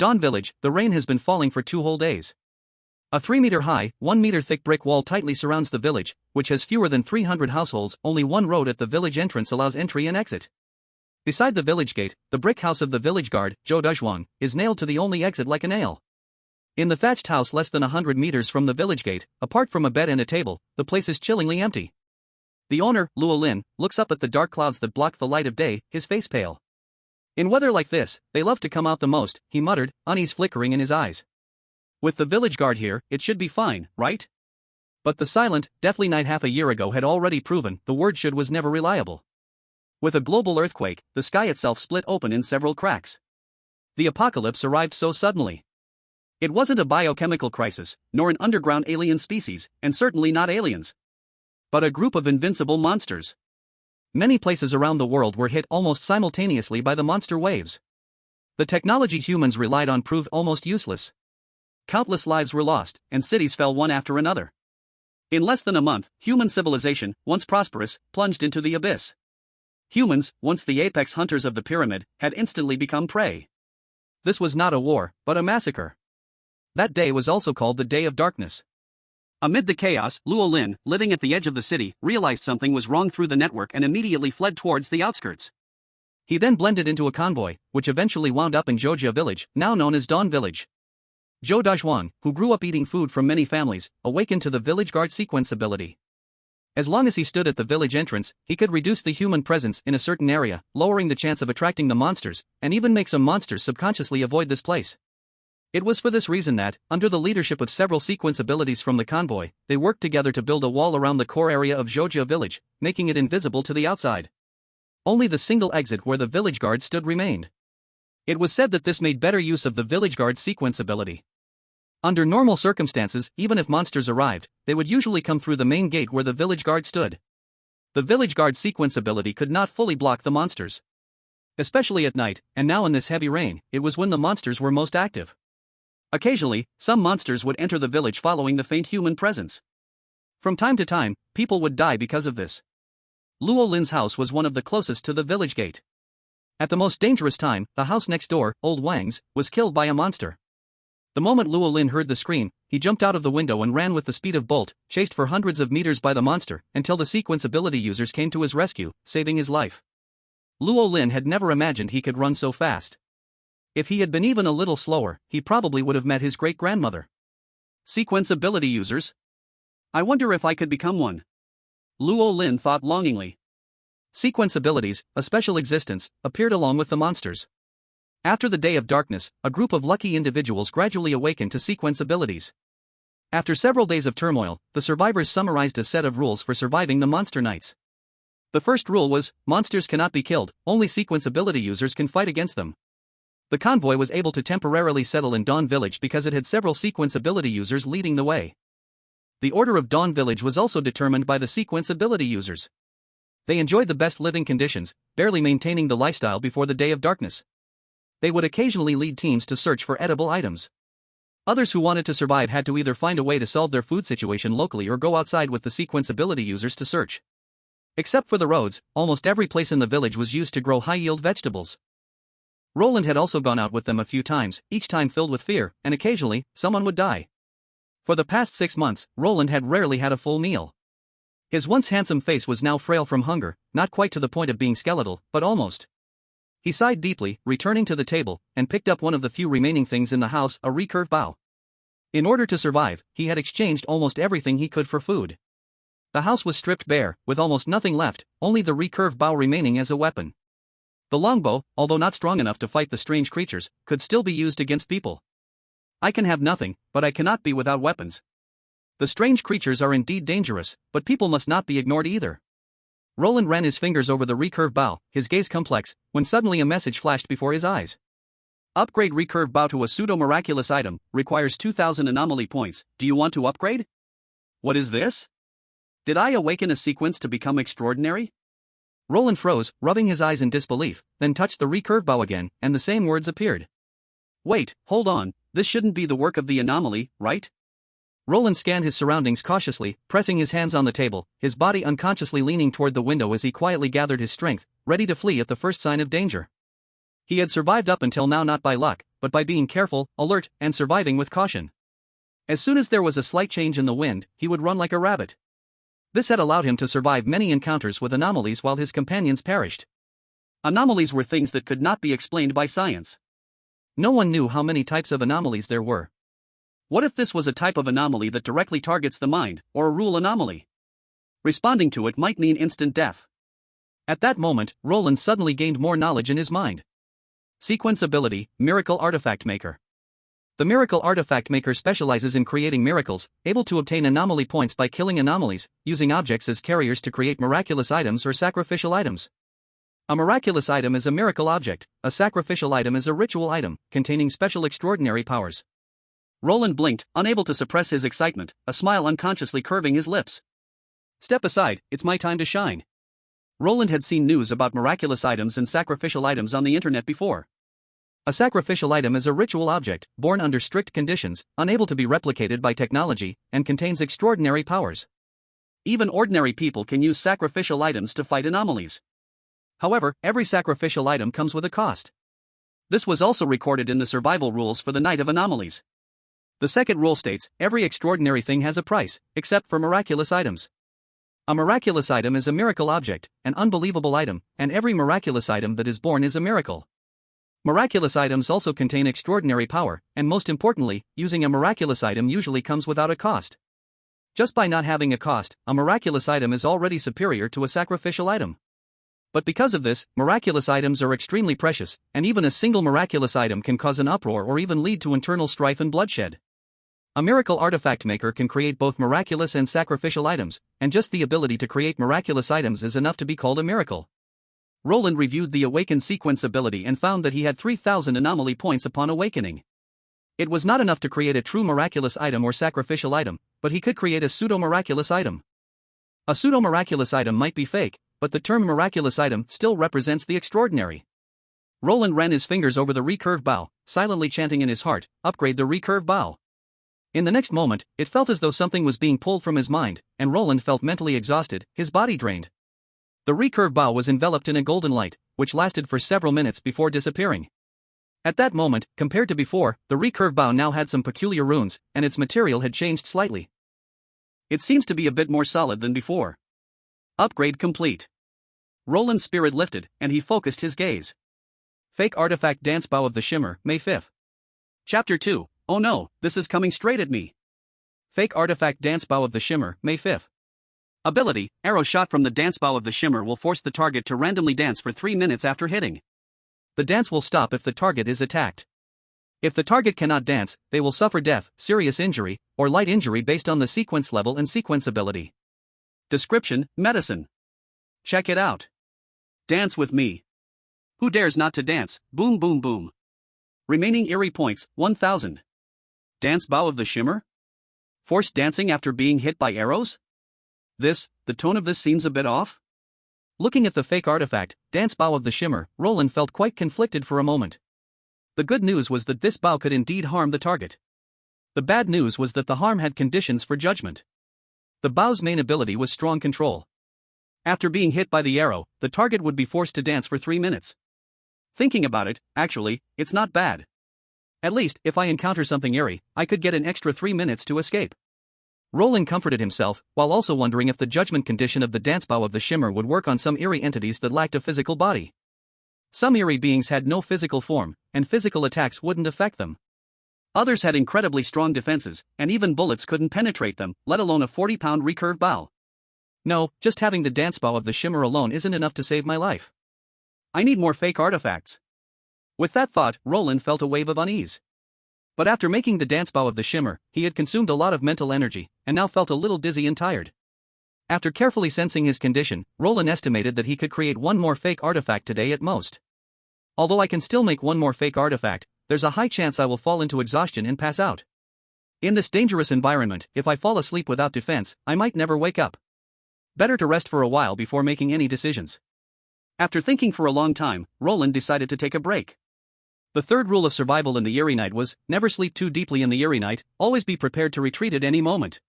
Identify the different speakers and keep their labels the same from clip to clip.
Speaker 1: Dawn Village, the rain has been falling for 2 whole days. A 3-meter-high, 1-meter-thick brick wall tightly surrounds the village, which has fewer than 300 households. Only one road at the village entrance allows entry and exit. Beside the village gate, the brick house of the village guard, Zhou Dazhuang, is nailed to the only exit like a nail. In the thatched house less than 100 meters from the village gate, apart from a bed and a table, the place is chillingly empty. The owner, Lorin, looks up at the dark clouds that block the light of day, his face pale. In weather like this, they love to come out the most, he muttered, unease flickering in his eyes. With the village guard here, it should be fine, right? But the silent, deathly night half a year ago had already proven the word should was never reliable. With a global earthquake, the sky itself split open in several cracks. The apocalypse arrived so suddenly. It wasn't a biochemical crisis, nor an underground alien species, and certainly not aliens. But a group of invincible monsters. Many places around the world were hit almost simultaneously by the monster waves. The technology humans relied on proved almost useless. Countless lives were lost, and cities fell one after another. In less than a month, human civilization, once prosperous, plunged into the abyss. Humans, once the apex hunters of the pyramid, had instantly become prey. This was not a war, but a massacre. That day was also called the Day of Darkness. Amid the chaos, Lorin, living at the edge of the city, realized something was wrong through the network and immediately fled towards the outskirts. He then blended into a convoy, which eventually wound up in Zhoujia village, now known as Dawn Village. Zhou Dazhuang, who grew up eating food from many families, awakened to the village guard sequence ability. As long as he stood at the village entrance, he could reduce the human presence in a certain area, lowering the chance of attracting the monsters, and even make some monsters subconsciously avoid this place. It was for this reason that, under the leadership of several sequence abilities from the convoy, they worked together to build a wall around the core area of Zhoujia village, making it invisible to the outside. Only the single exit where the village guard stood remained. It was said that this made better use of the village guard's sequence ability. Under normal circumstances, even if monsters arrived, they would usually come through the main gate where the village guard stood. The village guard sequence ability could not fully block the monsters. Especially at night, and now in this heavy rain, it was when the monsters were most active. Occasionally, some monsters would enter the village following the faint human presence. From time to time, people would die because of this. Luo Lin's house was one of the closest to the village gate. At the most dangerous time, the house next door, Old Wang's, was killed by a monster. The moment Luo Lin heard the scream, he jumped out of the window and ran with the speed of bolt, chased for hundreds of meters by the monster, until the sequence ability users came to his rescue, saving his life. Luo Lin had never imagined he could run so fast. If he had been even a little slower, he probably would have met his great-grandmother. Sequence ability users? I wonder if I could become one. Luo Lin thought longingly. Sequence abilities, a special existence, appeared along with the monsters. After the Day of Darkness, a group of lucky individuals gradually awakened to sequence abilities. After several days of turmoil, the survivors summarized a set of rules for surviving the monster nights. The first rule was, monsters cannot be killed, only sequence ability users can fight against them. The convoy was able to temporarily settle in Dawn Village because it had several sequence ability users leading the way. The order of Dawn Village was also determined by the sequence ability users. They enjoyed the best living conditions, barely maintaining the lifestyle before the Day of Darkness. They would occasionally lead teams to search for edible items. Others who wanted to survive had to either find a way to solve their food situation locally or go outside with the sequence ability users to search. Except for the roads, almost every place in the village was used to grow high-yield vegetables. Roland had also gone out with them a few times, each time filled with fear, and occasionally, someone would die. For the past 6 months, Roland had rarely had a full meal. His once handsome face was now frail from hunger, not quite to the point of being skeletal, but almost. He sighed deeply, returning to the table, and picked up one of the few remaining things in the house, a recurve bow. In order to survive, he had exchanged almost everything he could for food. The house was stripped bare, with almost nothing left, only the recurve bow remaining as a weapon. The longbow, although not strong enough to fight the strange creatures, could still be used against people. I can have nothing, but I cannot be without weapons. The strange creatures are indeed dangerous, but people must not be ignored either. Roland ran his fingers over the recurve bow, his gaze complex, when suddenly a message flashed before his eyes. Upgrade recurve bow to a pseudo-miraculous item, requires 2,000 anomaly points, do you want to upgrade? What is this? Did I awaken a sequence to become extraordinary? Roland froze, rubbing his eyes in disbelief, then touched the recurve bow again, and the same words appeared. Wait, hold on, this shouldn't be the work of the anomaly, right? Roland scanned his surroundings cautiously, pressing his hands on the table, his body unconsciously leaning toward the window as he quietly gathered his strength, ready to flee at the first sign of danger. He had survived up until now not by luck, but by being careful, alert, and surviving with caution. As soon as there was a slight change in the wind, he would run like a rabbit. This had allowed him to survive many encounters with anomalies while his companions perished. Anomalies were things that could not be explained by science. No one knew how many types of anomalies there were. What if this was a type of anomaly that directly targets the mind, or a rule anomaly? Responding to it might mean instant death. At that moment, Roland suddenly gained more knowledge in his mind. Sequence ability, Miracle Artifact Maker. The Miracle Artifact Maker specializes in creating miracles, able to obtain anomaly points by killing anomalies, using objects as carriers to create miraculous items or sacrificial items. A miraculous item is a miracle object, a sacrificial item is a ritual item, containing special extraordinary powers. Roland blinked, unable to suppress his excitement, a smile unconsciously curving his lips. Step aside, it's my time to shine. Roland had seen news about miraculous items and sacrificial items on the internet before. A sacrificial item is a ritual object, born under strict conditions, unable to be replicated by technology, and contains extraordinary powers. Even ordinary people can use sacrificial items to fight anomalies. However, every sacrificial item comes with a cost. This was also recorded in the survival rules for the Night of Anomalies. The second rule states, every extraordinary thing has a price, except for miraculous items. A miraculous item is a miracle object, an unbelievable item, and every miraculous item that is born is a miracle. Miraculous items also contain extraordinary power, and most importantly, using a miraculous item usually comes without a cost. Just by not having a cost, a miraculous item is already superior to a sacrificial item. But because of this, miraculous items are extremely precious, and even a single miraculous item can cause an uproar or even lead to internal strife and bloodshed. A Miracle Artifact Maker can create both miraculous and sacrificial items, and just the ability to create miraculous items is enough to be called a miracle. Roland reviewed the Awaken sequence ability and found that he had 3,000 anomaly points upon awakening. It was not enough to create a true miraculous item or sacrificial item, but he could create a pseudo-miraculous item. A pseudo-miraculous item might be fake, but the term miraculous item still represents the extraordinary. Roland ran his fingers over the Recurve bow, silently chanting in his heart, upgrade the Recurve bow. In the next moment, it felt as though something was being pulled from his mind, and Roland felt mentally exhausted, his body drained. The Recurve bow was enveloped in a golden light, which lasted for several minutes before disappearing. At that moment, compared to before, the Recurve bow now had some peculiar runes, and its material had changed slightly. It seems to be a bit more solid than before. Upgrade complete. Roland's spirit lifted, and he focused his gaze. Fake Artifact Dance Bow of the Shimmer, May 5th. Chapter 2. Oh no, this is coming straight at me. Fake Artifact Dance Bow of the Shimmer, May 5th. Ability, arrow shot from the dance bow of the shimmer will force the target to randomly dance for 3 minutes after hitting. The dance will stop if the target is attacked. If the target cannot dance, they will suffer death, serious injury, or light injury based on the sequence level and sequence ability. Description, medicine. Check it out. Dance with me. Who dares not to dance, boom boom boom. Remaining eerie points, 1000. Dance bow of the shimmer? Forced dancing after being hit by arrows? The tone of this seems a bit off? Looking at the fake artifact, Dance Bow of the Shimmer, Roland felt quite conflicted for a moment. The good news was that this bow could indeed harm the target. The bad news was that the harm had conditions for judgment. The bow's main ability was strong control. After being hit by the arrow, the target would be forced to dance for 3 minutes. Thinking about it, actually, it's not bad. At least, if I encounter something eerie, I could get an extra 3 minutes to escape. Roland comforted himself, while also wondering if the judgment condition of the dance bow of the shimmer would work on some eerie entities that lacked a physical body. Some eerie beings had no physical form, and physical attacks wouldn't affect them. Others had incredibly strong defenses, and even bullets couldn't penetrate them, let alone a 40-pound recurve bow. No, just having the dance bow of the shimmer alone isn't enough to save my life. I need more fake artifacts. With that thought, Roland felt a wave of unease. But after making the dance bow of the shimmer, he had consumed a lot of mental energy, and now felt a little dizzy and tired. After carefully sensing his condition, Roland estimated that he could create one more fake artifact today at most. Although I can still make one more fake artifact, there's a high chance I will fall into exhaustion and pass out. In this dangerous environment, if I fall asleep without defense, I might never wake up. Better to rest for a while before making any decisions. After thinking for a long time, Roland decided to take a break. The third rule of survival in the eerie night was, never sleep too deeply in the eerie night, always be prepared to retreat at any moment.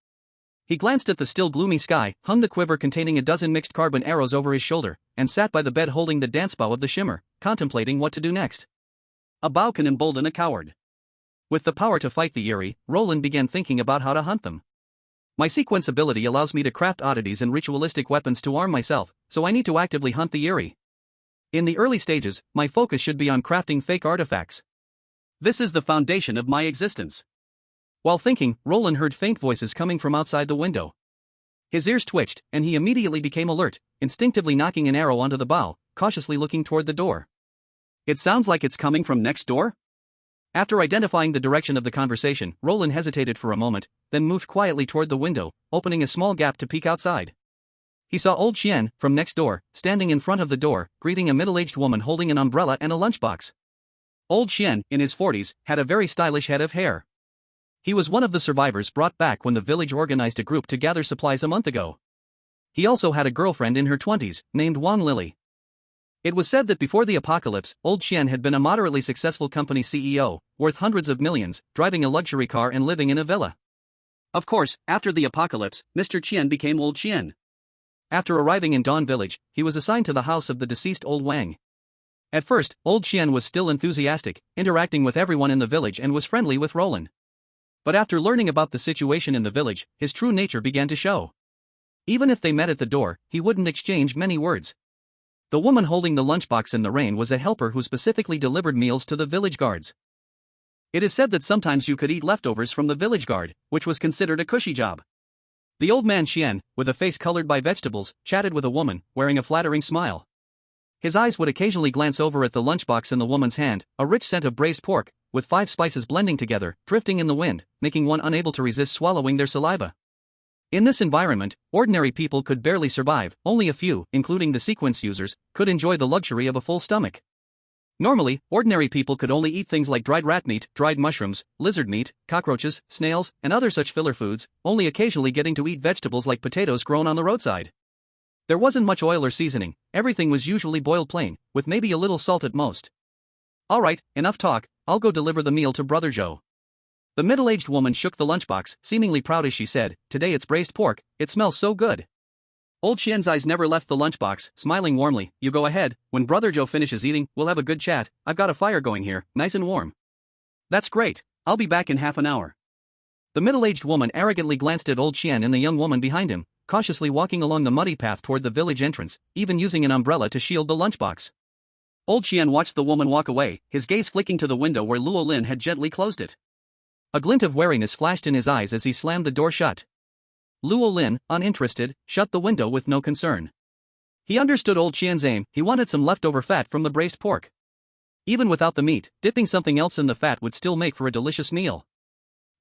Speaker 1: He glanced at the still gloomy sky, hung the quiver containing a dozen mixed carbon arrows over his shoulder, and sat by the bed holding the dance bow of the shimmer, contemplating what to do next. A bow can embolden a coward. With the power to fight the eerie, Roland began thinking about how to hunt them. My sequence ability allows me to craft oddities and ritualistic weapons to arm myself, so I need to actively hunt the eerie. In the early stages, my focus should be on crafting fake artifacts. This is the foundation of my existence. While thinking, Roland heard faint voices coming from outside the window. His ears twitched, and he immediately became alert, instinctively knocking an arrow onto the bow, cautiously looking toward the door. It sounds like it's coming from next door? After identifying the direction of the conversation, Roland hesitated for a moment, then moved quietly toward the window, opening a small gap to peek outside. He saw old Qian, from next door, standing in front of the door, greeting a middle-aged woman holding an umbrella and a lunchbox. Old Qian, in his 40s, had a very stylish head of hair. He was one of the survivors brought back when the village organized a group to gather supplies a month ago. He also had a girlfriend in her 20s, named Wang Lily. It was said that before the apocalypse, old Qian had been a moderately successful company CEO, worth hundreds of millions, driving a luxury car and living in a villa. Of course, after the apocalypse, Mr. Qian became old Qian. After arriving in Dawn Village, he was assigned to the house of the deceased old Wang. At first, old Qian was still enthusiastic, interacting with everyone in the village and was friendly with Roland. But after learning about the situation in the village, his true nature began to show. Even if they met at the door, he wouldn't exchange many words. The woman holding the lunchbox in the rain was a helper who specifically delivered meals to the village guards. It is said that sometimes you could eat leftovers from the village guard, which was considered a cushy job. The old man Qian, with a face colored by vegetables, chatted with a woman, wearing a flattering smile. His eyes would occasionally glance over at the lunchbox in the woman's hand, a rich scent of braised pork, with 5 spices blending together, drifting in the wind, making one unable to resist swallowing their saliva. In this environment, ordinary people could barely survive, only a few, including the sequence users, could enjoy the luxury of a full stomach. Normally, ordinary people could only eat things like dried rat meat, dried mushrooms, lizard meat, cockroaches, snails, and other such filler foods, only occasionally getting to eat vegetables like potatoes grown on the roadside. There wasn't much oil or seasoning, everything was usually boiled plain, with maybe a little salt at most. Alright, enough talk, I'll go deliver the meal to Brother Joe. The middle-aged woman shook the lunchbox, seemingly proud as she said, "Today it's braised pork, it smells so good." Old Qian's eyes never left the lunchbox, smiling warmly. "You go ahead, when Brother Joe finishes eating, we'll have a good chat, I've got a fire going here, nice and warm." "That's great, I'll be back in half an hour." The middle-aged woman arrogantly glanced at old Qian and the young woman behind him, cautiously walking along the muddy path toward the village entrance, even using an umbrella to shield the lunchbox. Old Qian watched the woman walk away, his gaze flicking to the window where Luo Lin had gently closed it. A glint of wariness flashed in his eyes as he slammed the door shut. Luo Lin, uninterested, shut the window with no concern. He understood old Qian's aim, he wanted some leftover fat from the braised pork. Even without the meat, dipping something else in the fat would still make for a delicious meal.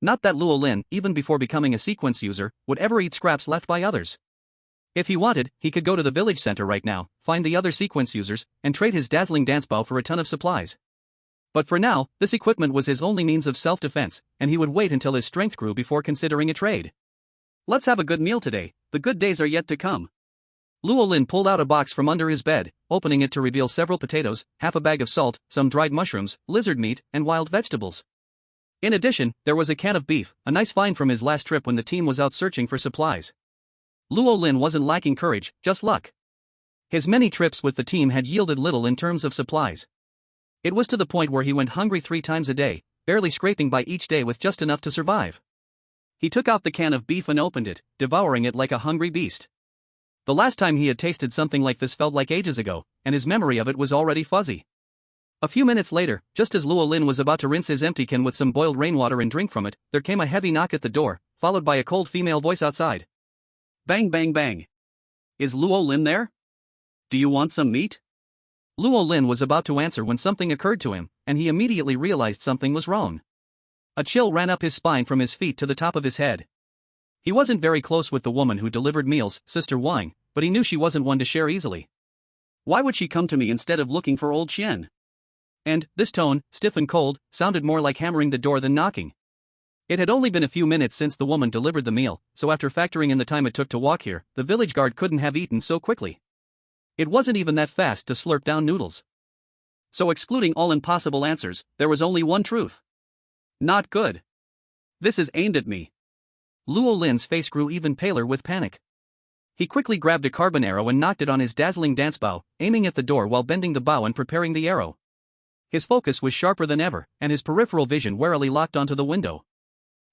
Speaker 1: Not that Luo Lin, even before becoming a sequence user, would ever eat scraps left by others. If he wanted, he could go to the village center right now, find the other sequence users, and trade his dazzling dance bow for a ton of supplies. But for now, this equipment was his only means of self-defense, and he would wait until his strength grew before considering a trade. "Let's have a good meal today, the good days are yet to come." Luo Lin pulled out a box from under his bed, opening it to reveal several potatoes, half a bag of salt, some dried mushrooms, lizard meat, and wild vegetables. In addition, there was a can of beef, a nice find from his last trip when the team was out searching for supplies. Luo Lin wasn't lacking courage, just luck. His many trips with the team had yielded little in terms of supplies. It was to the point where he went hungry 3 times a day, barely scraping by each day with just enough to survive. He took out the can of beef and opened it, devouring it like a hungry beast. The last time he had tasted something like this felt like ages ago, and his memory of it was already fuzzy. A few minutes later, just as Luo Lin was about to rinse his empty can with some boiled rainwater and drink from it, there came a heavy knock at the door, followed by a cold female voice outside. Bang bang bang. "Is Luo Lin there? Do you want some meat?" Luo Lin was about to answer when something occurred to him, and he immediately realized something was wrong. A chill ran up his spine from his feet to the top of his head. He wasn't very close with the woman who delivered meals, Sister Wang, but he knew she wasn't one to share easily. Why would she come to me instead of looking for old Qian? And, this tone, stiff and cold, sounded more like hammering the door than knocking. It had only been a few minutes since the woman delivered the meal, so after factoring in the time it took to walk here, the village guard couldn't have eaten so quickly. It wasn't even that fast to slurp down noodles. So excluding all impossible answers, there was only one truth. Not good. This is aimed at me. Luo Lin's face grew even paler with panic. He quickly grabbed a carbon arrow and knocked it on his dazzling dance bow, aiming at the door while bending the bow and preparing the arrow. His focus was sharper than ever, and his peripheral vision warily locked onto the window.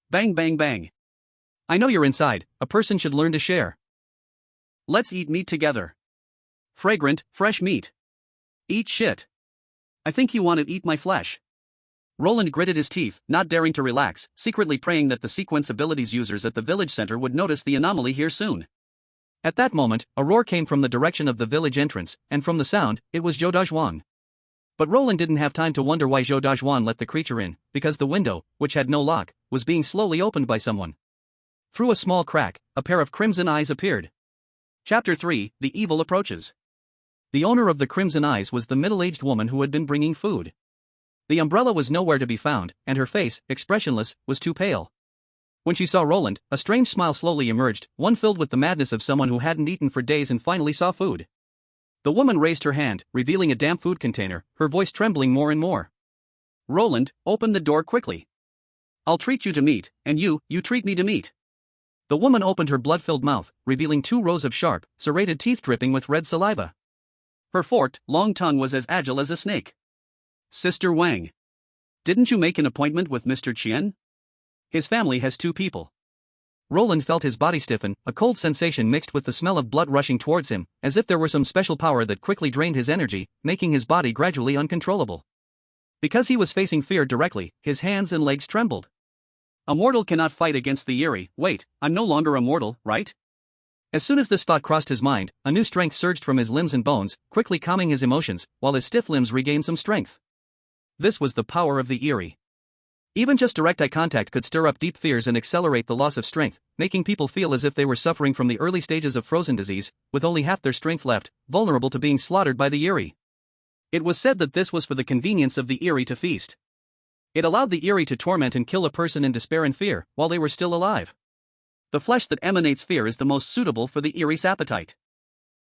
Speaker 1: Bang bang bang. I know you're inside, a person should learn to share. Let's eat meat together. Fragrant, fresh meat. Eat shit. I think you want to eat my flesh. Roland gritted his teeth, not daring to relax, secretly praying that the sequence abilities users at the village center would notice the anomaly here soon. At that moment, a roar came from the direction of the village entrance, and from the sound, it was Zhou Dazhuang. But Roland didn't have time to wonder why Zhou Dazhuang let the creature in, because the window, which had no lock, was being slowly opened by someone. Through a small crack, a pair of crimson eyes appeared. Chapter 3, The Evil Approaches. The owner of the crimson eyes was the middle-aged woman who had been bringing food. The umbrella was nowhere to be found, and her face, expressionless, was too pale. When she saw Roland, a strange smile slowly emerged, one filled with the madness of someone who hadn't eaten for days and finally saw food. The woman raised her hand, revealing a damp food container, her voice trembling more and more. Roland, open the door quickly. I'll treat you to meat, and you treat me to meat. The woman opened her blood-filled mouth, revealing 2 rows of sharp, serrated teeth dripping with red saliva. Her forked, long tongue was as agile as a snake. Sister Wang. Didn't you make an appointment with Mr. Qian? His family has 2 people. Roland felt his body stiffen, a cold sensation mixed with the smell of blood rushing towards him, as if there were some special power that quickly drained his energy, making his body gradually uncontrollable. Because he was facing fear directly, his hands and legs trembled. A mortal cannot fight against the eerie. Wait, I'm no longer a mortal, right? As soon as this thought crossed his mind, a new strength surged from his limbs and bones, quickly calming his emotions, while his stiff limbs regained some strength. This was the power of the eerie. Even just direct eye contact could stir up deep fears and accelerate the loss of strength, making people feel as if they were suffering from the early stages of frozen disease, with only half their strength left, vulnerable to being slaughtered by the eerie. It was said that this was for the convenience of the eerie to feast. It allowed the eerie to torment and kill a person in despair and fear, while they were still alive. The flesh that emanates fear is the most suitable for the eerie's appetite.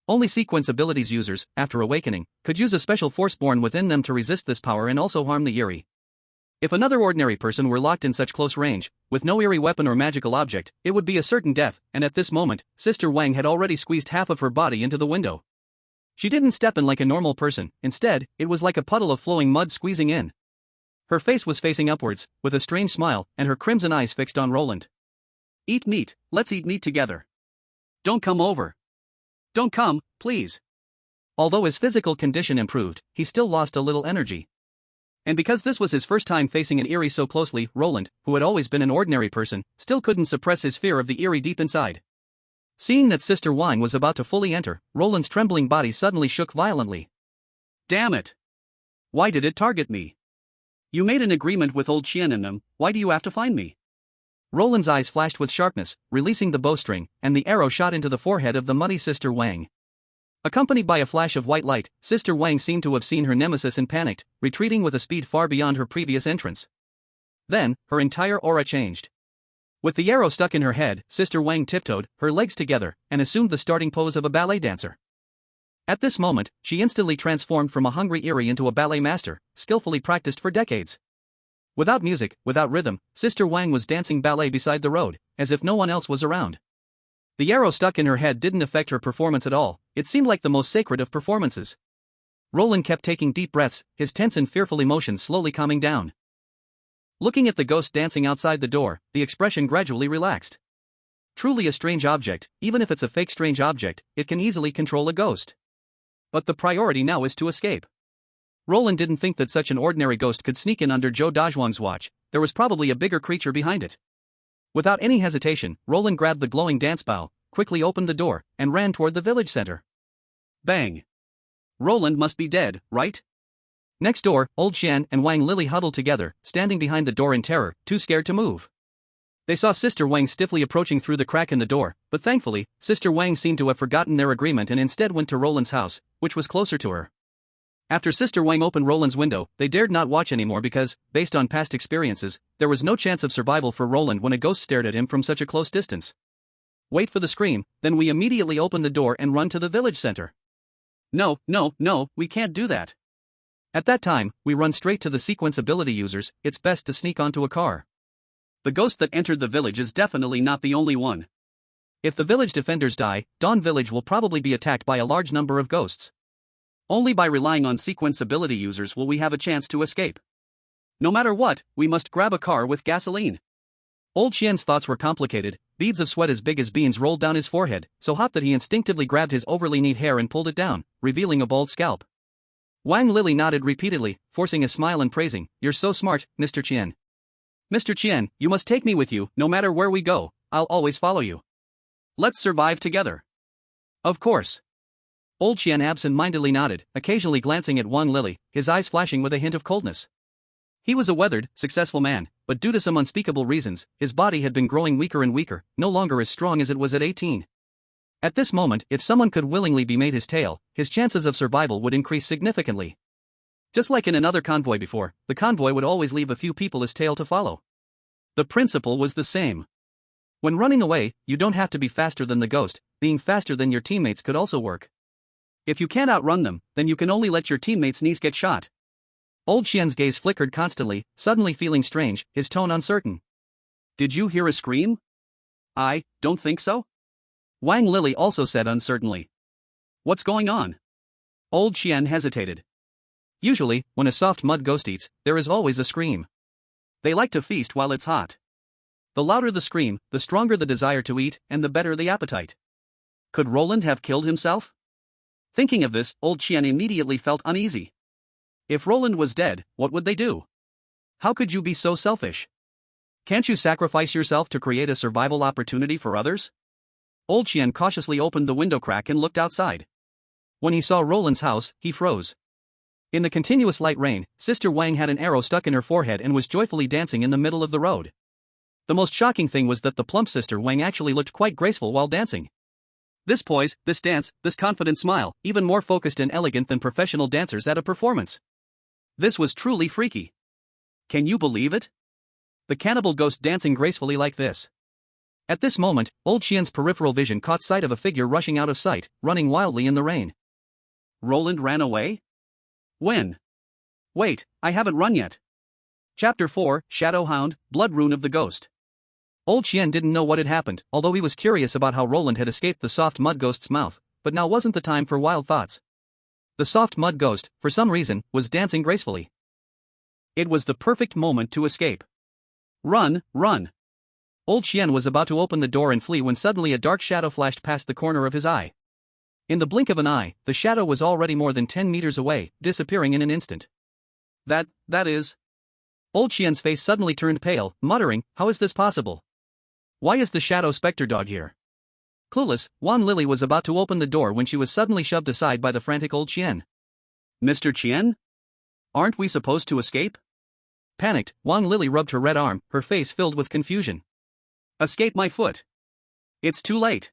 Speaker 1: Only sequence abilities users, after awakening, could use a special force born within them to resist this power and also harm the eerie. If another ordinary person were locked in such close range, with no eerie weapon or magical object, it would be a certain death, and at this moment, Sister Wang had already squeezed half of her body into the window. She didn't step in like a normal person, instead, it was like a puddle of flowing mud squeezing in. Her face was facing upwards, with a strange smile, and her crimson eyes fixed on Roland. Eat meat, let's eat meat together. Don't come over. Don't come, please. Although his physical condition improved, he still lost a little energy. And because this was his first time facing an eerie so closely, Roland, who had always been an ordinary person, still couldn't suppress his fear of the eerie deep inside. Seeing that Sister Wang was about to fully enter, Roland's trembling body suddenly shook violently. Damn it! Why did it target me? You made an agreement with old Qian and them, why do you have to find me? Roland's eyes flashed with sharpness, releasing the bowstring, and the arrow shot into the forehead of the muddy Sister Wang. Accompanied by a flash of white light, Sister Wang seemed to have seen her nemesis and panicked, retreating with a speed far beyond her previous entrance. Then, her entire aura changed. With the arrow stuck in her head, Sister Wang tiptoed, her legs together, and assumed the starting pose of a ballet dancer. At this moment, she instantly transformed from a hungry eerie into a ballet master, skillfully practiced for decades. Without music, without rhythm, Sister Wang was dancing ballet beside the road, as if no one else was around. The arrow stuck in her head didn't affect her performance at all, it seemed like the most sacred of performances. Roland kept taking deep breaths, his tense and fearful emotions slowly calming down. Looking at the ghost dancing outside the door, the expression gradually relaxed. Truly a strange object, even if it's a fake strange object, it can easily control a ghost. But the priority now is to escape. Roland didn't think that such an ordinary ghost could sneak in under Zhou Dazhuang's watch, there was probably a bigger creature behind it. Without any hesitation, Roland grabbed the glowing dance bow, quickly opened the door, and ran toward the village center. Bang! Roland must be dead, right? Next door, Old Qian and Wang Lily huddled together, standing behind the door in terror, too scared to move. They saw Sister Wang stiffly approaching through the crack in the door, but thankfully, Sister Wang seemed to have forgotten their agreement and instead went to Roland's house, which was closer to her. After Sister Wang opened Roland's window, they dared not watch anymore because, based on past experiences, there was no chance of survival for Roland when a ghost stared at him from such a close distance. Wait for the scream, then we immediately open the door and run to the village center. No, we can't do that. At that time, we run straight to the sequence ability users, it's best to sneak onto a car. The ghost that entered the village is definitely not the only one. If the village defenders die, Dawn Village will probably be attacked by a large number of ghosts. Only by relying on sequence ability users will we have a chance to escape. No matter what, we must grab a car with gasoline. Old Qian's thoughts were complicated. Beads of sweat as big as beans rolled down his forehead, so hot that he instinctively grabbed his overly neat hair and pulled it down, revealing a bald scalp. Wang Lili nodded repeatedly, forcing a smile and praising, "You're so smart, Mr. Qian. Mr. Qian, you must take me with you, no matter where we go, I'll always follow you. Let's survive together." Of course. Old Qian absent-mindedly nodded, occasionally glancing at Wang Lili, his eyes flashing with a hint of coldness. He was a weathered, successful man, but due to some unspeakable reasons, his body had been growing weaker and weaker, no longer as strong as it was at 18. At this moment, if someone could willingly be made his tail, his chances of survival would increase significantly. Just like in another convoy before, the convoy would always leave a few people as tail to follow. The principle was the same. When running away, you don't have to be faster than the ghost, being faster than your teammates could also work. If you can't outrun them, then you can only let your teammates' knees get shot. Old Qian's gaze flickered constantly, suddenly feeling strange, his tone uncertain. "Did you hear a scream?" "I don't think so." Wang Lili also said uncertainly. "What's going on?" Old Qian hesitated. Usually, when a soft mud ghost eats, there is always a scream. They like to feast while it's hot. The louder the scream, the stronger the desire to eat, and the better the appetite. Could Roland have killed himself? Thinking of this, Old Qian immediately felt uneasy. If Roland was dead, what would they do? How could you be so selfish? Can't you sacrifice yourself to create a survival opportunity for others? Old Qian cautiously opened the window crack and looked outside. When he saw Roland's house, he froze. In the continuous light rain, Sister Wang had an arrow stuck in her forehead and was joyfully dancing in the middle of the road. The most shocking thing was that the plump Sister Wang actually looked quite graceful while dancing. This poise, this dance, this confident smile, even more focused and elegant than professional dancers at a performance. This was truly freaky. Can you believe it? The cannibal ghost dancing gracefully like this. At this moment, Old Qian's peripheral vision caught sight of a figure rushing out of sight, running wildly in the rain. Roland ran away? When? Wait, I haven't run yet. Chapter 4, Shadow Hound, Blood Rune of the Ghost. Old Qian didn't know what had happened, although he was curious about how Roland had escaped the soft mud ghost's mouth, but now wasn't the time for wild thoughts. The soft mud ghost, for some reason, was dancing gracefully. It was the perfect moment to escape. Run, run! Old Qian was about to open the door and flee when suddenly a dark shadow flashed past the corner of his eye. In the blink of an eye, the shadow was already more than 10 meters away, disappearing in an instant. That is... Old Qian's face suddenly turned pale, muttering, "How is this possible? Why is the shadow specter dog here?" Clueless, Wang Lili was about to open the door when she was suddenly shoved aside by the frantic Old Qian. "Mr. Qian? Aren't we supposed to escape?" Panicked, Wang Lili rubbed her red arm, her face filled with confusion. "Escape my foot. It's too late."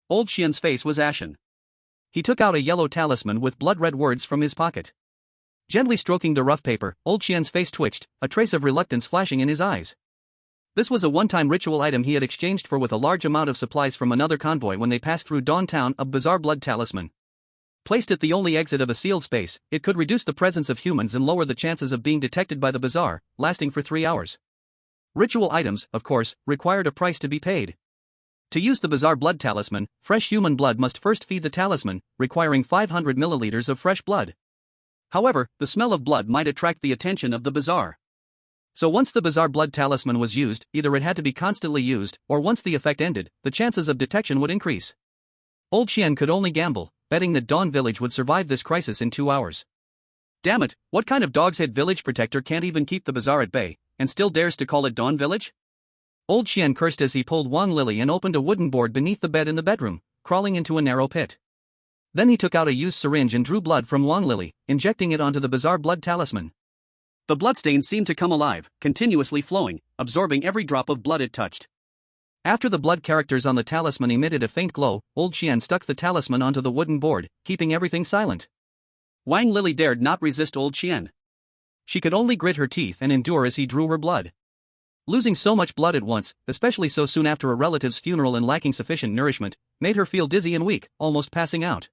Speaker 1: Old Qian's face was ashen. He took out a yellow talisman with blood-red words from his pocket. Gently stroking the rough paper, Old Qian's face twitched, a trace of reluctance flashing in his eyes. This was a one-time ritual item he had exchanged for with a large amount of supplies from another convoy when they passed through Dawn Town, a bizarre blood talisman. Placed at the only exit of a sealed space, it could reduce the presence of humans and lower the chances of being detected by the bazaar, lasting for 3 hours. Ritual items, of course, required a price to be paid. To use the bizarre blood talisman, fresh human blood must first feed the talisman, requiring 500 milliliters of fresh blood. However, the smell of blood might attract the attention of the bazaar. So once the bizarre blood talisman was used, either it had to be constantly used, or once the effect ended, the chances of detection would increase. Old Qian could only gamble, betting that Dawn Village would survive this crisis in 2 hours. Damn it, what kind of dog's head village protector can't even keep the bazaar at bay, and still dares to call it Dawn Village? Old Qian cursed as he pulled Wang Lili and opened a wooden board beneath the bed in the bedroom, crawling into a narrow pit. Then he took out a used syringe and drew blood from Wang Lili, injecting it onto the bizarre blood talisman. The bloodstains seemed to come alive, continuously flowing, absorbing every drop of blood it touched. After the blood characters on the talisman emitted a faint glow, Old Qian stuck the talisman onto the wooden board, keeping everything silent. Wang Lili dared not resist Old Qian. She could only grit her teeth and endure as he drew her blood. Losing so much blood at once, especially so soon after a relative's funeral and lacking sufficient nourishment, made her feel dizzy and weak, almost passing out.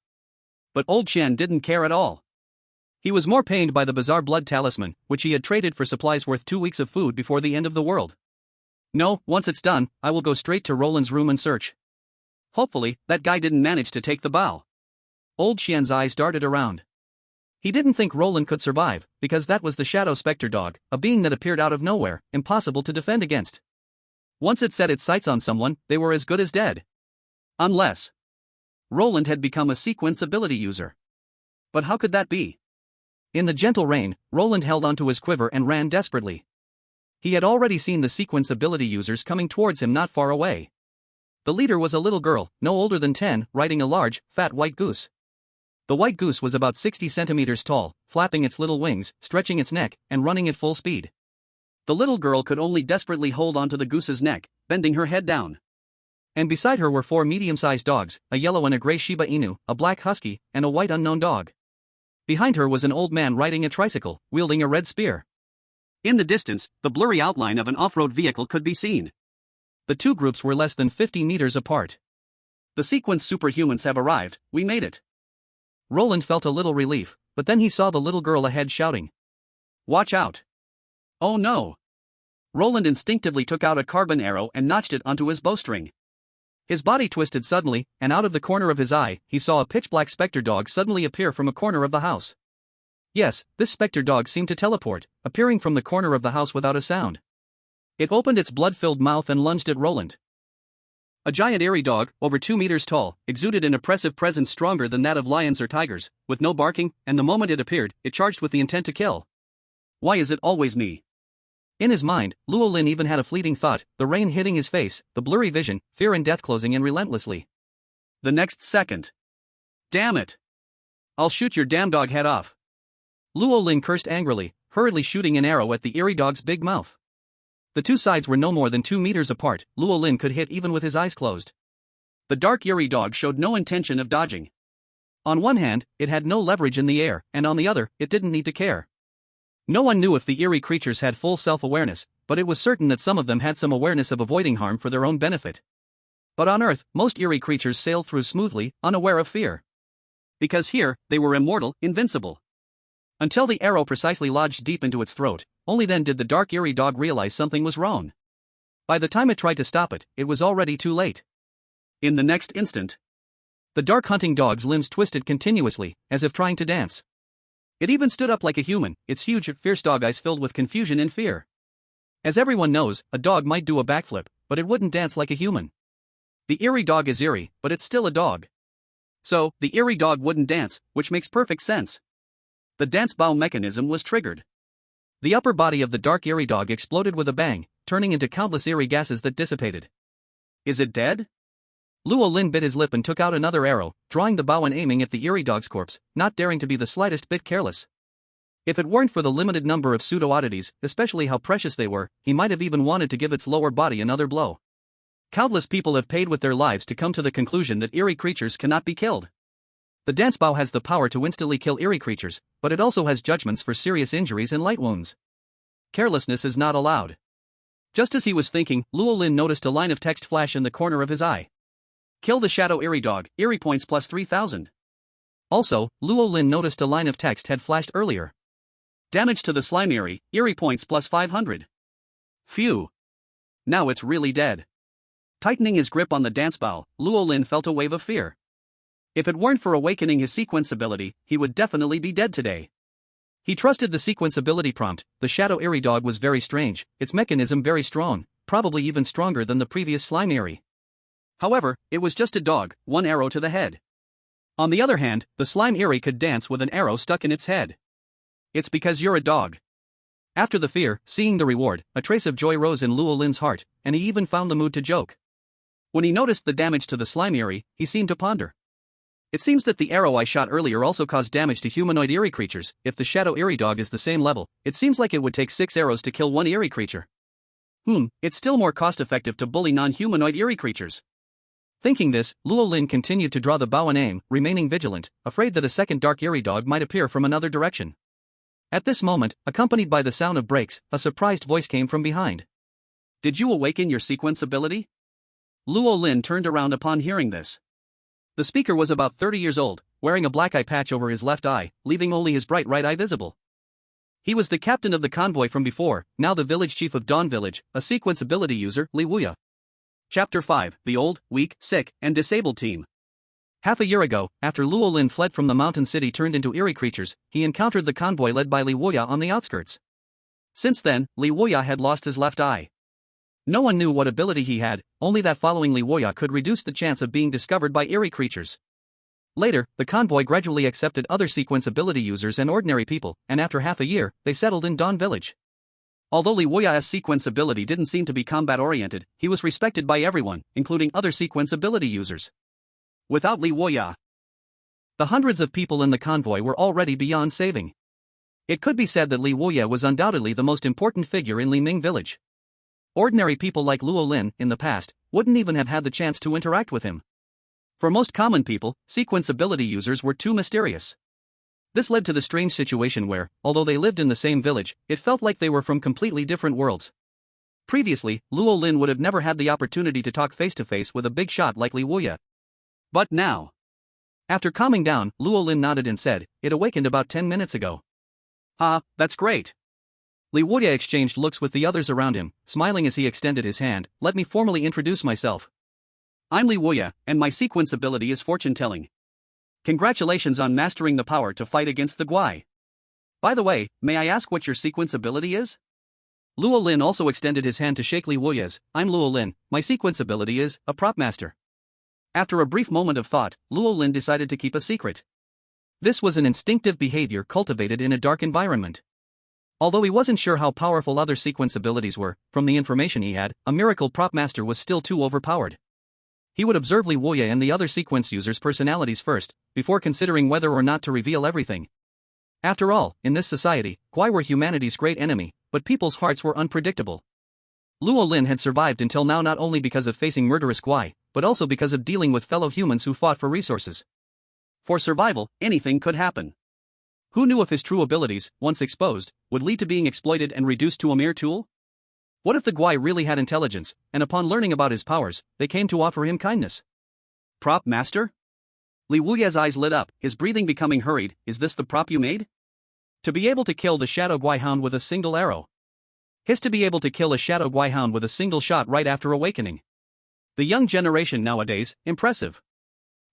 Speaker 1: But Old Qian didn't care at all. He was more pained by the bizarre blood talisman, which he had traded for supplies worth 2 weeks of food before the end of the world. No, once it's done, I will go straight to Roland's room and search. Hopefully, that guy didn't manage to take the bow. Old Xian's eyes darted around. He didn't think Roland could survive, because that was the Shadow Spectre dog, a being that appeared out of nowhere, impossible to defend against. Once it set its sights on someone, they were as good as dead. Unless Roland had become a sequence ability user. But how could that be? In the gentle rain, Roland held onto his quiver and ran desperately. He had already seen the sequence ability users coming towards him not far away. The leader was a little girl, no older than 10, riding a large, fat white goose. The white goose was about 60 centimeters tall, flapping its little wings, stretching its neck, and running at full speed. The little girl could only desperately hold onto the goose's neck, bending her head down. And beside her were 4 medium-sized dogs, a yellow and a gray Shiba Inu, a black husky, and a white unknown dog. Behind her was an old man riding a tricycle, wielding a red spear. In the distance, the blurry outline of an off-road vehicle could be seen. The two groups were less than 50 meters apart. The sequence superhumans have arrived, we made it. Roland felt a little relief, but then he saw the little girl ahead shouting. Watch out! Oh no! Roland instinctively took out a carbon arrow and notched it onto his bowstring. His body twisted suddenly, and out of the corner of his eye, he saw a pitch-black specter dog suddenly appear from a corner of the house. Yes, this specter dog seemed to teleport, appearing from the corner of the house without a sound. It opened its blood-filled mouth and lunged at Roland. A giant eerie dog, over 2 meters tall, exuded an oppressive presence stronger than that of lions or tigers, with no barking, and the moment it appeared, it charged with the intent to kill. Why is it always me? In his mind, Luo Lin even had a fleeting thought, the rain hitting his face, the blurry vision, fear and death closing in relentlessly. The next second. Damn it! I'll shoot your damn dog head off. Luo Lin cursed angrily, hurriedly shooting an arrow at the eerie dog's big mouth. The two sides were no more than 2 meters apart, Luo Lin could hit even with his eyes closed. The dark eerie dog showed no intention of dodging. On one hand, it had no leverage in the air, and on the other, it didn't need to care. No one knew if the eerie creatures had full self-awareness, but it was certain that some of them had some awareness of avoiding harm for their own benefit. But on Earth, most eerie creatures sailed through smoothly, unaware of fear. Because here, they were immortal, invincible. Until the arrow precisely lodged deep into its throat, only then did the dark eerie dog realize something was wrong. By the time it tried to stop it, it was already too late. In the next instant, the dark hunting dog's limbs twisted continuously, as if trying to dance. It even stood up like a human, its huge, fierce dog eyes filled with confusion and fear. As everyone knows, a dog might do a backflip, but it wouldn't dance like a human. The eerie dog is eerie, but it's still a dog. So, the eerie dog wouldn't dance, which makes perfect sense. The dance bow mechanism was triggered. The upper body of the dark eerie dog exploded with a bang, turning into countless eerie gases that dissipated. Is it dead? Luo Lin bit his lip and took out another arrow, drawing the bow and aiming at the eerie dog's corpse, not daring to be the slightest bit careless. If it weren't for the limited number of pseudo-oddities, especially how precious they were, he might have even wanted to give its lower body another blow. Countless people have paid with their lives to come to the conclusion that eerie creatures cannot be killed. The dance bow has the power to instantly kill eerie creatures, but it also has judgments for serious injuries and light wounds. Carelessness is not allowed. Just as he was thinking, Luo Lin noticed a line of text flash in the corner of his eye. Kill the shadow eerie dog, eerie points plus 3,000. Also, Luo Lin noticed a line of text had flashed earlier. Damage to the slime eerie points plus 500. Phew. Now it's really dead. Tightening his grip on the dance bow, Luo Lin felt a wave of fear. If it weren't for awakening his sequence ability, he would definitely be dead today. He trusted the sequence ability prompt. The shadow eerie dog was very strange, its mechanism very strong, probably even stronger than the previous slime eerie. However, it was just a dog, one arrow to the head. On the other hand, the slime eerie could dance with an arrow stuck in its head. It's because you're a dog. After the fear, seeing the reward, a trace of joy rose in Luo Lin's heart, and he even found the mood to joke. When he noticed the damage to the slime eerie, he seemed to ponder. It seems that the arrow I shot earlier also caused damage to humanoid eerie creatures. If the shadow eerie dog is the same level, it seems like it would take 6 arrows to kill one eerie creature. It's still more cost-effective to bully non-humanoid eerie creatures. Thinking this, Luo Lin continued to draw the bow and aim, remaining vigilant, afraid that a second dark eerie dog might appear from another direction. At this moment, accompanied by the sound of brakes, a surprised voice came from behind. Did you awaken your sequence ability? Luo Lin turned around upon hearing this. The speaker was about 30 years old, wearing a black eye patch over his left eye, leaving only his bright right eye visible. He was the captain of the convoy from before, now the village chief of Dawn Village, a sequence ability user, Li Wuya. Chapter 5: The Old, Weak, Sick, and Disabled Team. Half a year ago, after Luo Lin fled from the mountain city turned into eerie creatures, he encountered the convoy led by Li Wuya on the outskirts. Since then, Li Wuya had lost his left eye. No one knew what ability he had, only that following Li Wuya could reduce the chance of being discovered by eerie creatures. Later, the convoy gradually accepted other sequence ability users and ordinary people, and after half a year, they settled in Dawn Village. Although Li Wuya's sequence ability didn't seem to be combat-oriented, he was respected by everyone, including other sequence ability users. Without Li Wuya, the hundreds of people in the convoy were already beyond saving. It could be said that Li Wuya was undoubtedly the most important figure in Li Ming Village. Ordinary people like Luo Lin, in the past, wouldn't even have had the chance to interact with him. For most common people, sequence ability users were too mysterious. This led to the strange situation where, although they lived in the same village, it felt like they were from completely different worlds. Previously, Luo Lin would have never had the opportunity to talk face-to-face with a big shot like Li Wuya. But now, after calming down, Luo Lin nodded and said, "It awakened about 10 minutes ago." "Ah, that's great." Li Wuya exchanged looks with the others around him, smiling as he extended his hand. "Let me formally introduce myself. I'm Li Wuya, and my sequence ability is fortune-telling. Congratulations on mastering the power to fight against the Guai. By the way, may I ask what your sequence ability is?" Luo Lin also extended his hand to shake Li Wuya's. "I'm Luo Lin, my sequence ability is a prop master." After a brief moment of thought, Luo Lin decided to keep a secret. This was an instinctive behavior cultivated in a dark environment. Although he wasn't sure how powerful other sequence abilities were, from the information he had, a miracle prop master was still too overpowered. He would observe Li Wuya and the other sequence users' personalities first, before considering whether or not to reveal everything. After all, in this society, Guai were humanity's great enemy, but people's hearts were unpredictable. Luo Lin had survived until now not only because of facing murderous Guai, but also because of dealing with fellow humans who fought for resources. For survival, anything could happen. Who knew if his true abilities, once exposed, would lead to being exploited and reduced to a mere tool? What if the Guai really had intelligence, and upon learning about his powers, they came to offer him kindness? Prop master? Li Wuya's eyes lit up, his breathing becoming hurried. "Is this the prop you made? To be able to kill the Shadow Guai Hound with a single arrow. His to be able to kill a Shadow Guai Hound with a single shot right after awakening. The young generation nowadays, impressive."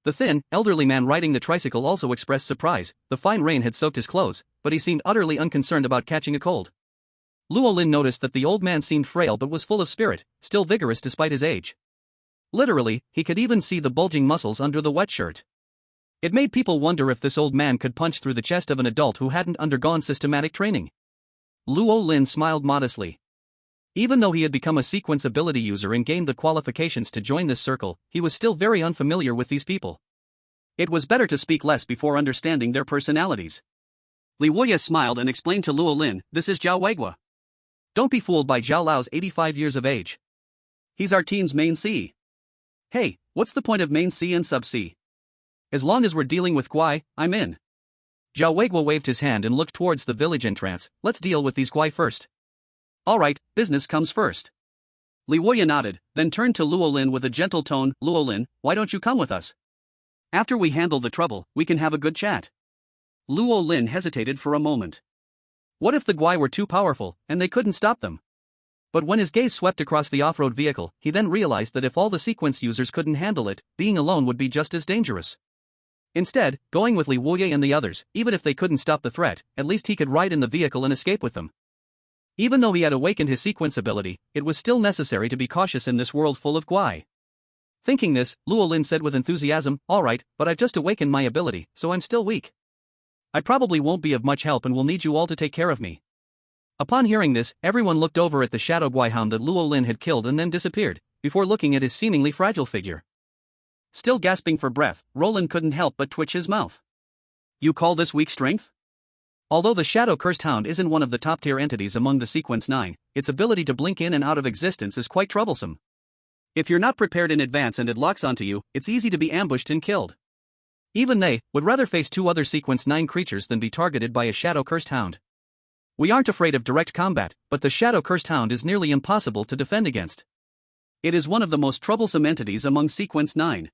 Speaker 1: The thin, elderly man riding the tricycle also expressed surprise. The fine rain had soaked his clothes, but he seemed utterly unconcerned about catching a cold. Luo Lin noticed that the old man seemed frail but was full of spirit, still vigorous despite his age. Literally, he could even see the bulging muscles under the wet shirt. It made people wonder if this old man could punch through the chest of an adult who hadn't undergone systematic training. Luo Lin smiled modestly. Even though he had become a sequence ability user and gained the qualifications to join this circle, he was still very unfamiliar with these people. It was better to speak less before understanding their personalities. Li Wuya smiled and explained to Luo Lin, "This is Zhao Weigua. Don't be fooled by Zhao Lao's 85 years of age. He's our team's main C." "Hey, what's the point of main C and sub-C? As long as we're dealing with Guai, I'm in." Zhao Weigua waved his hand and looked towards the village entrance. "Let's deal with these Guai first." "Alright, business comes first." Li Wuya nodded, then turned to Luo Lin with a gentle tone. "Luo Lin, why don't you come with us? After we handle the trouble, we can have a good chat." Luo Lin hesitated for a moment. What if the Guai were too powerful, and they couldn't stop them? But when his gaze swept across the off-road vehicle, he then realized that if all the sequence users couldn't handle it, being alone would be just as dangerous. Instead, going with Li Wuya and the others, even if they couldn't stop the threat, at least he could ride in the vehicle and escape with them. Even though he had awakened his sequence ability, it was still necessary to be cautious in this world full of Guai. Thinking this, Luo Lin said with enthusiasm, "Alright, but I've just awakened my ability, so I'm still weak. I probably won't be of much help and will need you all to take care of me." Upon hearing this, everyone looked over at the Shadow Guai Hound that Luo Lin had killed and then disappeared, before looking at his seemingly fragile figure. Still gasping for breath, Roland couldn't help but twitch his mouth. "You call this weak strength?" Although the Shadow-Cursed Hound isn't one of the top-tier entities among the Sequence 9, its ability to blink in and out of existence is quite troublesome. If you're not prepared in advance and it locks onto you, it's easy to be ambushed and killed. Even they would rather face two other Sequence 9 creatures than be targeted by a Shadow-Cursed Hound. We aren't afraid of direct combat, but the Shadow-Cursed Hound is nearly impossible to defend against. It is one of the most troublesome entities among Sequence 9.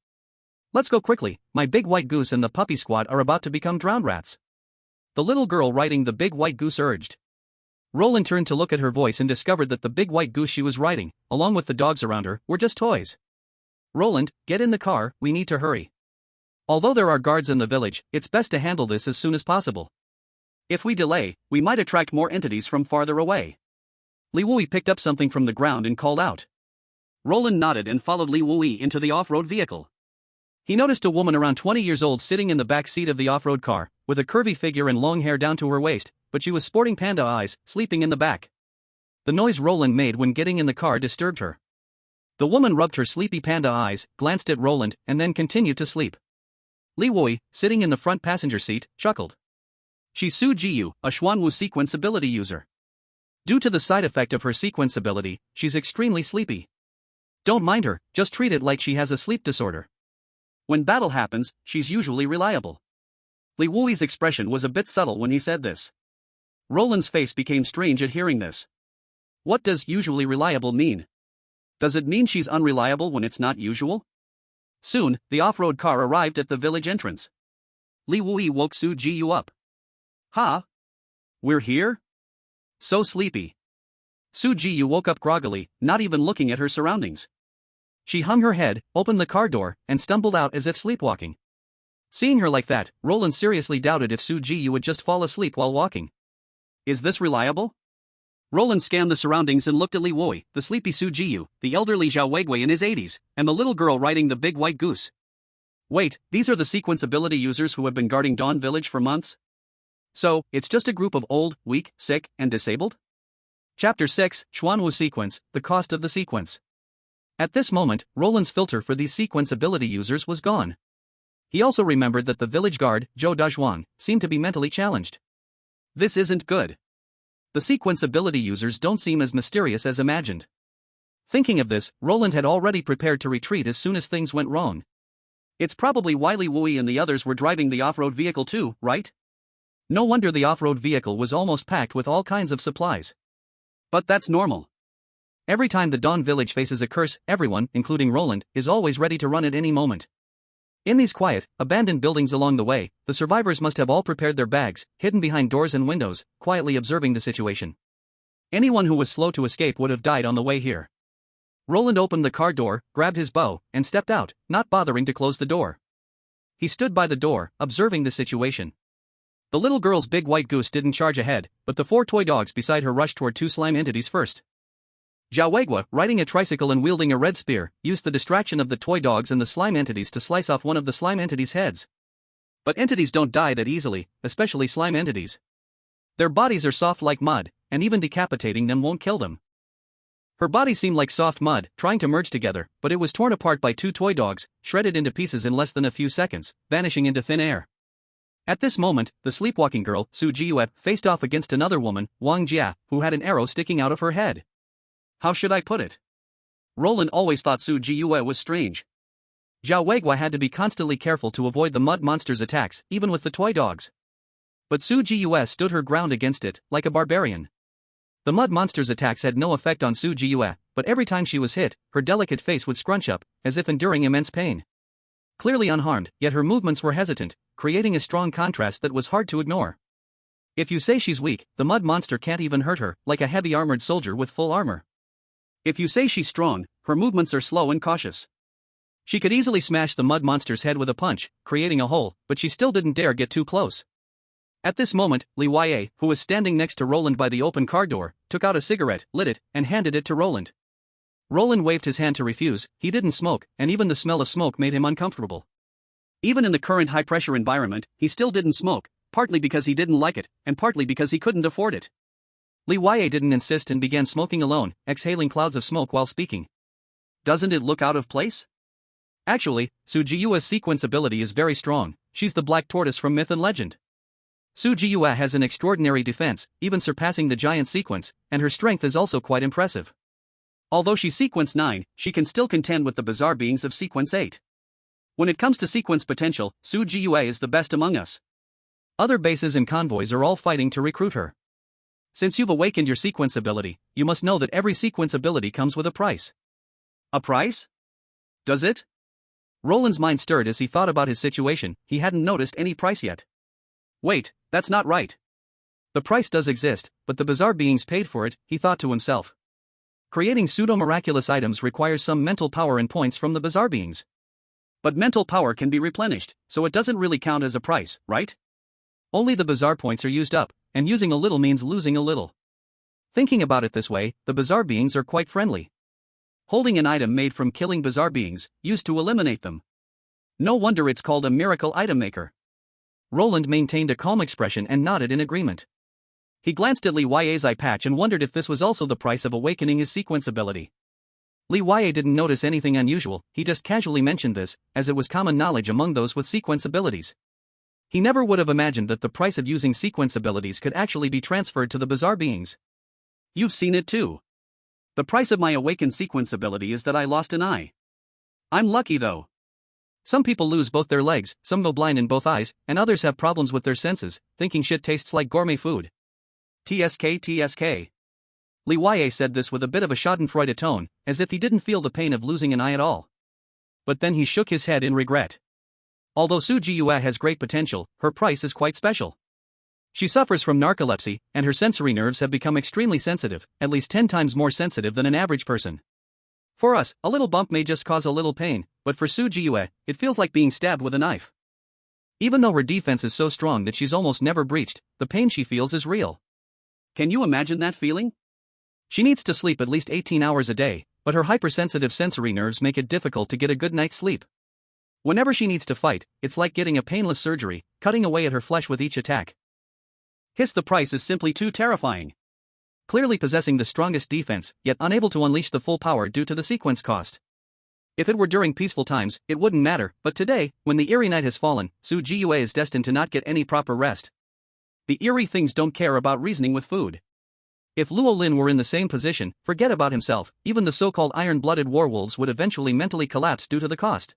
Speaker 1: Let's go quickly, my big white goose and the puppy squad are about to become drowned rats. The little girl riding the big white goose urged. Roland turned to look at her voice and discovered that the big white goose she was riding, along with the dogs around her, were just toys. Roland, get in the car, we need to hurry. Although there are guards in the village, it's best to handle this as soon as possible. If we delay, we might attract more entities from farther away. Li Wui picked up something from the ground and called out. Roland nodded and followed Li Wui into the off-road vehicle. He noticed a woman around 20 years old sitting in the back seat of the off-road car, with a curvy figure and long hair down to her waist, but she was sporting panda eyes, sleeping in the back. The noise Roland made when getting in the car disturbed her. The woman rubbed her sleepy panda eyes, glanced at Roland, and then continued to sleep. Li Wui, sitting in the front passenger seat, chuckled. She's Su Jiyu, a Xuanwu sequence ability user. Due to the side effect of her sequence ability, she's extremely sleepy. Don't mind her, just treat it like she has a sleep disorder. When battle happens, she's usually reliable. Li Wui's expression was a bit subtle when he said this. Roland's face became strange at hearing this. What does usually reliable mean? Does it mean she's unreliable when it's not usual? Soon, the off-road car arrived at the village entrance. Li Wui woke Su Jiyu up. Ha? We're here? So sleepy. Su Jiyu woke up groggily, not even looking at her surroundings. She hung her head, opened the car door, and stumbled out as if sleepwalking. Seeing her like that, Roland seriously doubted if Su Jiyu would just fall asleep while walking. Is this reliable? Roland scanned the surroundings and looked at Li Wui, the sleepy Su Jiyu, the elderly Zhao Weigui in his 80s, and the little girl riding the big white goose. Wait, these are the sequence ability users who have been guarding Dawn Village for months? So, it's just a group of old, weak, sick, and disabled? Chapter 6, Xuanwu Sequence, the cost of the sequence. At this moment, Roland's filter for these sequence ability users was gone. He also remembered that the village guard, Zhou Dazhuang, seemed to be mentally challenged. This isn't good. The sequence ability users don't seem as mysterious as imagined. Thinking of this, Roland had already prepared to retreat as soon as things went wrong. It's probably why Li Wui and the others were driving the off-road vehicle too, right? No wonder the off-road vehicle was almost packed with all kinds of supplies. But that's normal. Every time the Dawn Village faces a curse, everyone, including Roland, is always ready to run at any moment. In these quiet, abandoned buildings along the way, the survivors must have all prepared their bags, hidden behind doors and windows, quietly observing the situation. Anyone who was slow to escape would have died on the way here. Roland opened the car door, grabbed his bow, and stepped out, not bothering to close the door. He stood by the door, observing the situation. The little girl's big white goose didn't charge ahead, but the 4 toy dogs beside her rushed toward 2 slime entities first. Zhao Weigui, riding a tricycle and wielding a red spear, used the distraction of the toy dogs and the slime entities to slice off one of the slime entities' heads. But entities don't die that easily, especially slime entities. Their bodies are soft like mud, and even decapitating them won't kill them. Her body seemed like soft mud, trying to merge together, but it was torn apart by 2 toy dogs, shredded into pieces in less than a few seconds, vanishing into thin air. At this moment, the sleepwalking girl, Su Jiyu, faced off against another woman, Wang Jia, who had an arrow sticking out of her head. How should I put it? Roland always thought Su Jiyu was strange. Zhao Weigui had to be constantly careful to avoid the mud monster's attacks, even with the toy dogs. But Su Jiyu stood her ground against it, like a barbarian. The mud monster's attacks had no effect on Su Jiyu, but every time she was hit, her delicate face would scrunch up, as if enduring immense pain. Clearly unharmed, yet her movements were hesitant, creating a strong contrast that was hard to ignore. If you say she's weak, the mud monster can't even hurt her, like a heavy armored soldier with full armor. If you say she's strong, her movements are slow and cautious. She could easily smash the mud monster's head with a punch, creating a hole, but she still didn't dare get too close. At this moment, Li Wei, who was standing next to Roland by the open car door, took out a cigarette, lit it, and handed it to Roland. Roland waved his hand to refuse. He didn't smoke, and even the smell of smoke made him uncomfortable. Even in the current high-pressure environment, he still didn't smoke, partly because he didn't like it, and partly because he couldn't afford it. Li Wei didn't insist and began smoking alone, exhaling clouds of smoke while speaking. Doesn't it look out of place? Actually, Su Jiyu's sequence ability is very strong. She's the black tortoise from myth and legend. Su Jiyu has an extraordinary defense, even surpassing the giant sequence, and her strength is also quite impressive. Although she's sequence 9, she can still contend with the bizarre beings of sequence 8. When it comes to sequence potential, Su Jiyu is the best among us. Other bases and convoys are all fighting to recruit her. Since you've awakened your sequence ability, you must know that every sequence ability comes with a price. A price? Does it? Roland's mind stirred as he thought about his situation. He hadn't noticed any price yet. Wait, that's not right. The price does exist, but the bizarre beings paid for it, he thought to himself. Creating pseudo-miraculous items requires some mental power and points from the bizarre beings. But mental power can be replenished, so it doesn't really count as a price, right? Only the bizarre points are used up, and using a little means losing a little. Thinking about it this way, the bizarre beings are quite friendly. Holding an item made from killing bizarre beings, used to eliminate them. No wonder it's called a miracle item maker. Roland maintained a calm expression and nodded in agreement. He glanced at Li Yue's eye patch and wondered if this was also the price of awakening his sequence ability. Li Yue didn't notice anything unusual, he just casually mentioned this, as it was common knowledge among those with sequence abilities. He never would have imagined that the price of using sequence abilities could actually be transferred to the bizarre beings. You've seen it too. The price of my awakened sequence ability is that I lost an eye. I'm lucky though. Some people lose both their legs, some go blind in both eyes, and others have problems with their senses, thinking shit tastes like gourmet food. TSK. Li Yue said this with a bit of a schadenfreude tone, as if he didn't feel the pain of losing an eye at all. But then he shook his head in regret. Although Su Jiyue has great potential, her price is quite special. She suffers from narcolepsy, and her sensory nerves have become extremely sensitive, at least 10 times more sensitive than an average person. For us, a little bump may just cause a little pain, but for Su Jiyue, it feels like being stabbed with a knife. Even though her defense is so strong that she's almost never breached, the pain she feels is real. Can you imagine that feeling? She needs to sleep at least 18 hours a day, but her hypersensitive sensory nerves make it difficult to get a good night's sleep. Whenever she needs to fight, it's like getting a painless surgery, cutting away at her flesh with each attack. The price is simply too terrifying. Clearly possessing the strongest defense, yet unable to unleash the full power due to the sequence cost. If it were during peaceful times, it wouldn't matter, but today, when the eerie night has fallen, Su Jiyue is destined to not get any proper rest. The eerie things don't care about reasoning with food. If Luo Lin were in the same position, forget about himself, even the so-called iron-blooded warwolves would eventually mentally collapse due to the cost.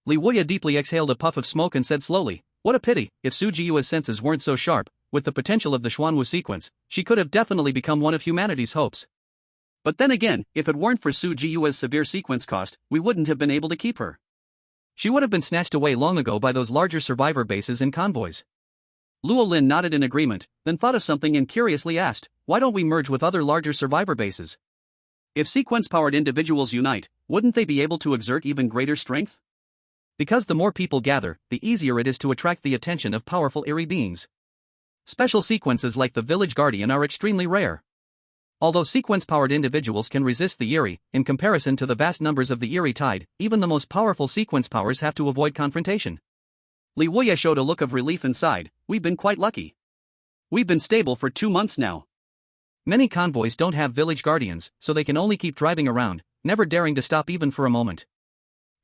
Speaker 1: Li Yue deeply exhaled a puff of smoke and said slowly, "What a pity, if Su Jiyue's senses weren't so sharp, with the potential of the Xuanwu sequence, she could have definitely become one of humanity's hopes. But then again, if it weren't for Su Jiyue's severe sequence cost, we wouldn't have been able to keep her. She would have been snatched away long ago by those larger survivor bases and convoys." Luo Lin nodded in agreement, then thought of something and curiously asked, "Why don't we merge with other larger survivor bases? If sequence-powered individuals unite, wouldn't they be able to exert even greater strength?" Because the more people gather, the easier it is to attract the attention of powerful eerie beings. Special sequences like the Village Guardian are extremely rare. Although sequence-powered individuals can resist the eerie, in comparison to the vast numbers of the eerie tide, even the most powerful sequence powers have to avoid confrontation. Li Yue showed a look of relief and sighed, "We've been quite lucky. We've been stable for 2 months now." Many convoys don't have village guardians, so they can only keep driving around, never daring to stop even for a moment.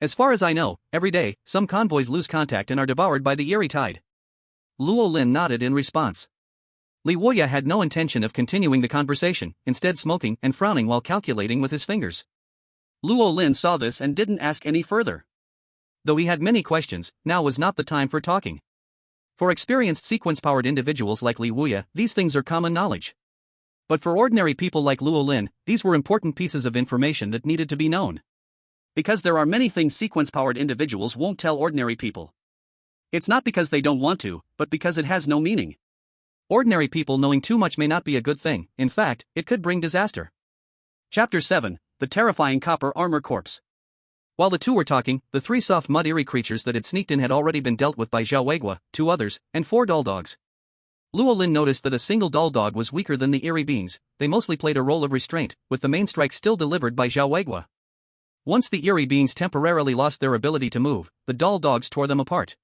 Speaker 1: As far as I know, every day, some convoys lose contact and are devoured by the eerie tide. Luo Lin nodded in response. Li Yue had no intention of continuing the conversation, instead smoking and frowning while calculating with his fingers. Luo Lin saw this and didn't ask any further. Though he had many questions, now was not the time for talking. For experienced sequence-powered individuals like Li Yue, these things are common knowledge. But for ordinary people like Luo Lin, these were important pieces of information that needed to be known. Because there are many things sequence-powered individuals won't tell ordinary people. It's not because they don't want to, but because it has no meaning. Ordinary people knowing too much may not be a good thing, in fact, it could bring disaster. Chapter 7, The Terrifying Copper Armor Corpse. While the two were talking, the 3 soft mud eerie creatures that had sneaked in had already been dealt with by Zhao Weigua, 2 others, and 4 doll dogs. Luo Lin noticed that a single doll dog was weaker than the eerie beings. They mostly played a role of restraint, with the main strike still delivered by Zhao Weigua. Once the eerie beings temporarily lost their ability to move, the doll dogs tore them apart.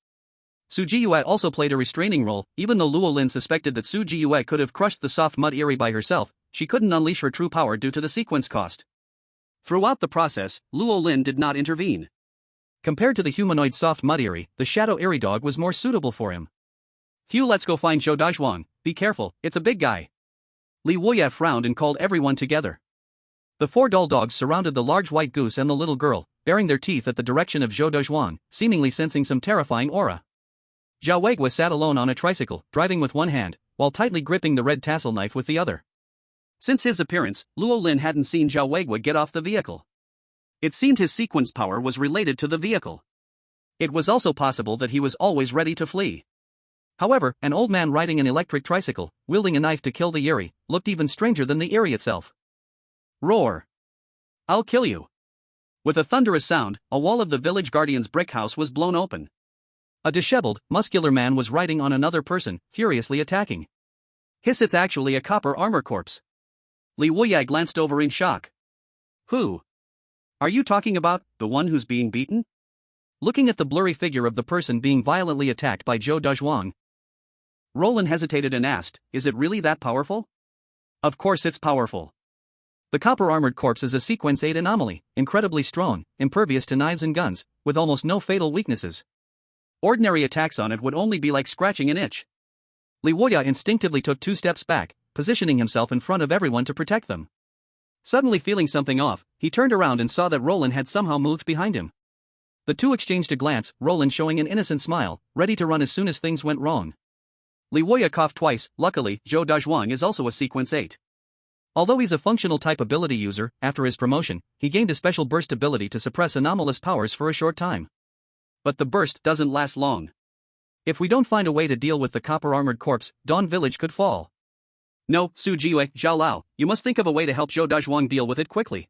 Speaker 1: Su Jiyue also played a restraining role. Even though Luo Lin suspected that Su Jiyue could have crushed the soft mud eerie by herself, she couldn't unleash her true power due to the sequence cost. Throughout the process, Luo Lin did not intervene. Compared to the humanoid soft mud eerie, the shadow eerie dog was more suitable for him. "Phew, let's go find Zhou Dazhuang. Be careful, it's a big guy." Li Yue frowned and called everyone together. The 4 doll dogs surrounded the large white goose and the little girl, baring their teeth at the direction of Zhou Dazhuang, seemingly sensing some terrifying aura. Zhao Weigua sat alone on a tricycle, driving with one hand, while tightly gripping the red tassel knife with the other. Since his appearance, Luo Lin hadn't seen Zhao Weigua get off the vehicle. It seemed his sequence power was related to the vehicle. It was also possible that he was always ready to flee. However, an old man riding an electric tricycle, wielding a knife to kill the Eyrie, looked even stranger than the Eyrie itself. Roar! I'll kill you! With a thunderous sound, a wall of the village guardian's brick house was blown open. A disheveled, muscular man was riding on another person, furiously attacking. Hiss, it's actually a copper armor corpse. Li Wuya glanced over in shock. Who? Are you talking about the one who's being beaten? Looking at the blurry figure of the person being violently attacked by Zhou Dazhuang, Roland hesitated and asked, is it really that powerful? Of course it's powerful. The copper-armored corpse is a Sequence 8 anomaly, incredibly strong, impervious to knives and guns, with almost no fatal weaknesses. Ordinary attacks on it would only be like scratching an itch. Li Wuya instinctively took 2 steps back, positioning himself in front of everyone to protect them. Suddenly feeling something off, he turned around and saw that Roland had somehow moved behind him. The two exchanged a glance, Roland showing an innocent smile, ready to run as soon as things went wrong. Li Wuya coughed twice. Luckily, Zhou Dazhuang is also a Sequence 8. Although he's a functional type ability user, after his promotion, he gained a special burst ability to suppress anomalous powers for a short time. But the burst doesn't last long. If we don't find a way to deal with the copper-armored corpse, Dawn Village could fall. No, Su Jiyue, Zhao Lao, you must think of a way to help Zhou Dazhuang deal with it quickly.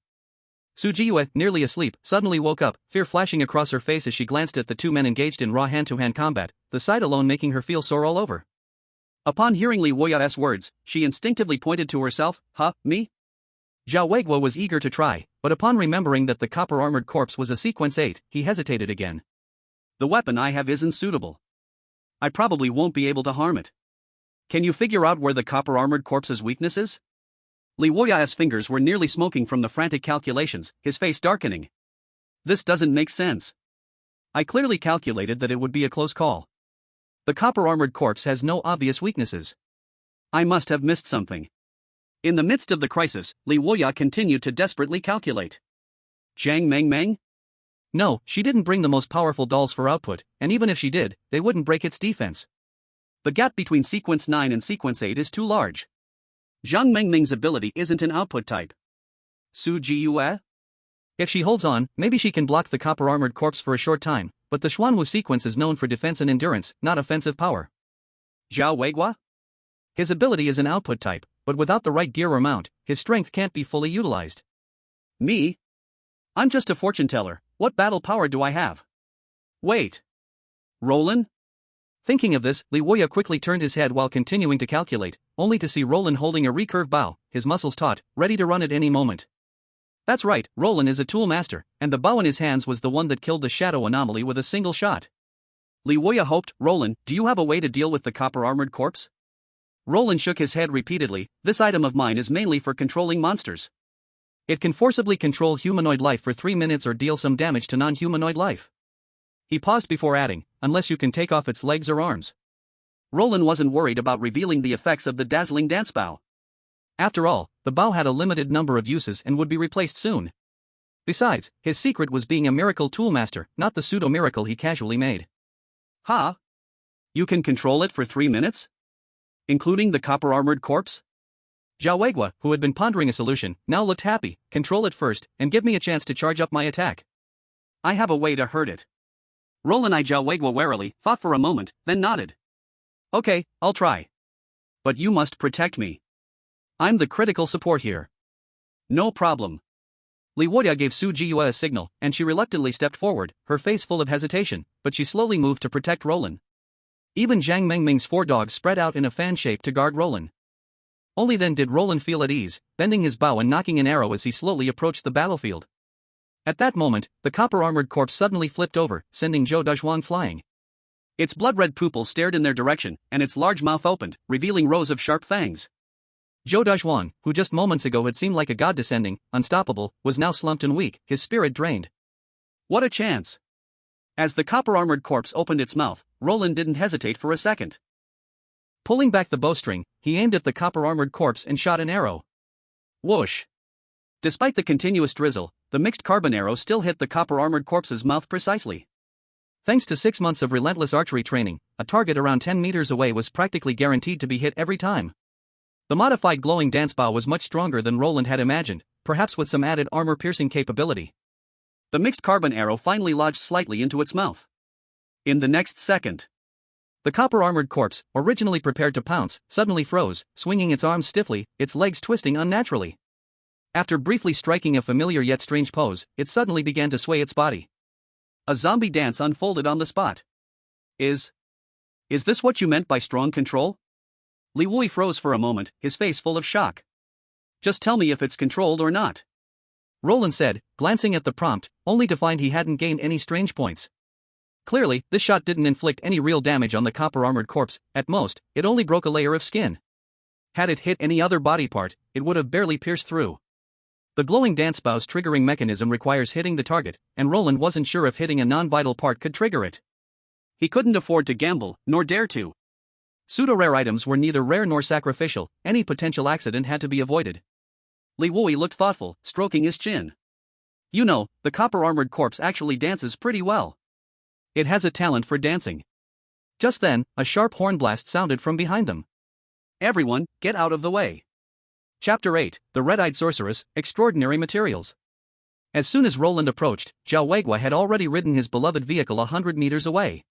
Speaker 1: Su Jiyue, nearly asleep, suddenly woke up, fear flashing across her face as she glanced at the 2 men engaged in raw hand-to-hand combat, the sight alone making her feel sore all over. Upon hearing Li Wuya's words, she instinctively pointed to herself. Me? Zhao Weiguo was eager to try, but upon remembering that the copper-armored corpse was a Sequence 8, he hesitated again. The weapon I have isn't suitable. I probably won't be able to harm it. Can you figure out where the copper-armored corpse's weakness is? Li Wuya's fingers were nearly smoking from the frantic calculations, his face darkening. This doesn't make sense. I clearly calculated that it would be a close call. The copper-armored corpse has no obvious weaknesses. I must have missed something. In the midst of the crisis, Li Wuya continued to desperately calculate. Jiang Mengmeng? No, she didn't bring the most powerful dolls for output, and even if she did, they wouldn't break its defense. The gap between Sequence 9 and Sequence 8 is too large. Zhang Mengmeng's ability isn't an output type. Su Jiyue? If she holds on, maybe she can block the copper-armored corpse for a short time, but the Xuanwu sequence is known for defense and endurance, not offensive power. Zhao Weiguo? His ability is an output type, but without the right gear or mount, his strength can't be fully utilized. Me? I'm just a fortune teller, what battle power do I have? Wait. Roland? Thinking of this, Li Wuya quickly turned his head while continuing to calculate, only to see Roland holding a recurve bow, his muscles taut, ready to run at any moment. That's right, Roland is a tool master, and the bow in his hands was the one that killed the shadow anomaly with a single shot. Li Wuya hoped. Roland, do you have a way to deal with the copper-armored corpse? Roland shook his head repeatedly. This item of mine is mainly for controlling monsters. It can forcibly control humanoid life for 3 minutes or deal some damage to non-humanoid life. He paused before adding, unless you can take off its legs or arms. Roland wasn't worried about revealing the effects of the dazzling dance bow. After all, the bow had a limited number of uses and would be replaced soon. Besides, his secret was being a miracle toolmaster, not the pseudo-miracle he casually made. Ha! You can control it for 3 minutes? Including the copper-armored corpse? Zhao Weiguo, who had been pondering a solution, now looked happy. Control it first, and give me a chance to charge up my attack. I have a way to hurt it. Roland eyed Zhao Weiguo warily, thought for a moment, then nodded. Okay, I'll try. But you must protect me. I'm the critical support here. No problem. Li Wuya gave Su Jiyue a signal, and she reluctantly stepped forward, her face full of hesitation, but she slowly moved to protect Roland. Even Zhang Mengmeng's 4 dogs spread out in a fan shape to guard Roland. Only then did Roland feel at ease, bending his bow and knocking an arrow as he slowly approached the battlefield. At that moment, the copper-armored corpse suddenly flipped over, sending Zhou Dazhuang flying. Its blood-red pupils stared in their direction, and its large mouth opened, revealing rows of sharp fangs. Zhou Dazhuang, who just moments ago had seemed like a god descending, unstoppable, was now slumped and weak, his spirit drained. What a chance! As the copper-armored corpse opened its mouth, Roland didn't hesitate for a second. Pulling back the bowstring, he aimed at the copper-armored corpse and shot an arrow. Whoosh! Despite the continuous drizzle, the mixed carbon arrow still hit the copper-armored corpse's mouth precisely. Thanks to 6 months of relentless archery training, a target around 10 meters away was practically guaranteed to be hit every time. The modified glowing dance bow was much stronger than Roland had imagined, perhaps with some added armor-piercing capability. The mixed carbon arrow finally lodged slightly into its mouth. In the next second, The copper-armored corpse, originally prepared to pounce, suddenly froze, swinging its arms stiffly, its legs twisting unnaturally. After briefly striking a familiar yet strange pose, it suddenly began to sway its body. A zombie dance unfolded on the spot. Is this what you meant by strong control? Li Wui froze for a moment, his face full of shock. Just tell me if it's controlled or not. Roland said, glancing at the prompt, only to find he hadn't gained any strange points. Clearly, this shot didn't inflict any real damage on the copper-armored corpse, at most, it only broke a layer of skin. Had it hit any other body part, it would have barely pierced through. The glowing dance bow's triggering mechanism requires hitting the target, and Roland wasn't sure if hitting a non-vital part could trigger it. He couldn't afford to gamble, nor dare to. Pseudo-rare items were neither rare nor sacrificial, any potential accident had to be avoided. Li Wui looked thoughtful, stroking his chin. You know, the copper-armored corpse actually dances pretty well. It has a talent for dancing. Just then, a sharp horn blast sounded from behind them. Everyone, get out of the way. Chapter 8, The Red-Eyed Sorceress, Extraordinary Materials. As soon as Roland approached, Zhao Weigua had already ridden his beloved vehicle 100 meters away.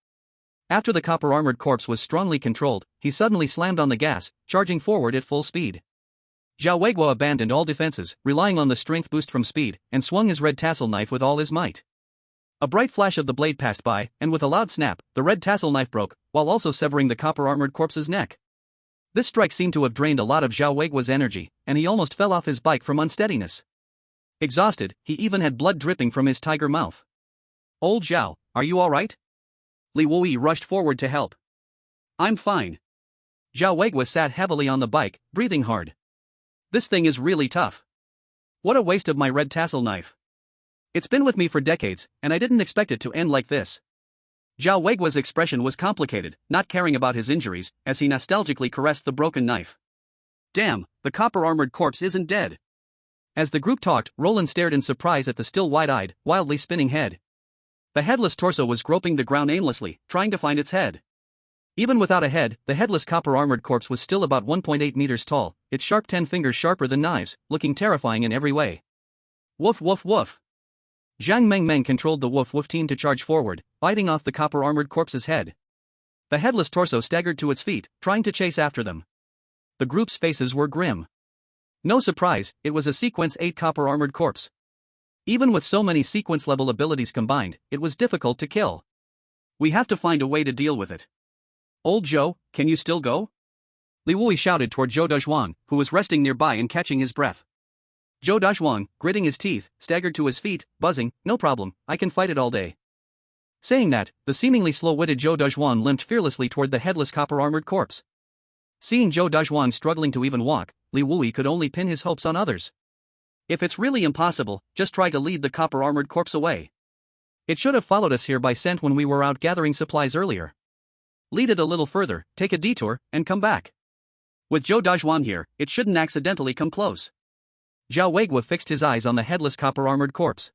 Speaker 1: After the copper-armored corpse was strongly controlled, he suddenly slammed on the gas, charging forward at full speed. Zhao Weigua abandoned all defenses, relying on the strength boost from speed, and swung his red tassel knife with all his might. A bright flash of the blade passed by, and with a loud snap, the red tassel knife broke, while also severing the copper-armored corpse's neck. This strike seemed to have drained a lot of Zhao Weigua's energy, and he almost fell off his bike from unsteadiness. Exhausted, he even had blood dripping from his tiger mouth. Old Zhao, are you alright? Li Wui rushed forward to help. I'm fine. Zhao Weigua sat heavily on the bike, breathing hard. This thing is really tough. What a waste of my red tassel knife. It's been with me for decades, and I didn't expect it to end like this. Zhao Weigua's expression was complicated, not caring about his injuries, as he nostalgically caressed the broken knife. Damn, the copper-armored corpse isn't dead. As the group talked, Roland stared in surprise at the still wide-eyed, wildly spinning head. The headless torso was groping the ground aimlessly, trying to find its head. Even without a head, the headless copper-armored corpse was still about 1.8 meters tall, its sharp 10 fingers sharper than knives, looking terrifying in every way. Woof woof woof. Zhang Mengmeng controlled the woof woof team to charge forward, biting off the copper-armored corpse's head. The headless torso staggered to its feet, trying to chase after them. The group's faces were grim. No surprise, it was a Sequence 8 copper-armored corpse. Even with so many sequence-level abilities combined, it was difficult to kill. We have to find a way to deal with it. Old Zhou, can you still go? Li Wui shouted toward Zhou Dazhuang, who was resting nearby and catching his breath. Zhou Dazhuang, gritting his teeth, staggered to his feet, buzzing, no problem, I can fight it all day. Saying that, the seemingly slow-witted Zhou Dazhuang limped fearlessly toward the headless copper-armored corpse. Seeing Zhou Dazhuang struggling to even walk, Li Wui could only pin his hopes on others. If it's really impossible, just try to lead the copper-armored corpse away. It should have followed us here by scent when we were out gathering supplies earlier. Lead it a little further, take a detour, and come back. With Zhou Dazhuang here, it shouldn't accidentally come close. Zhao Weigua fixed his eyes on the headless copper-armored corpse.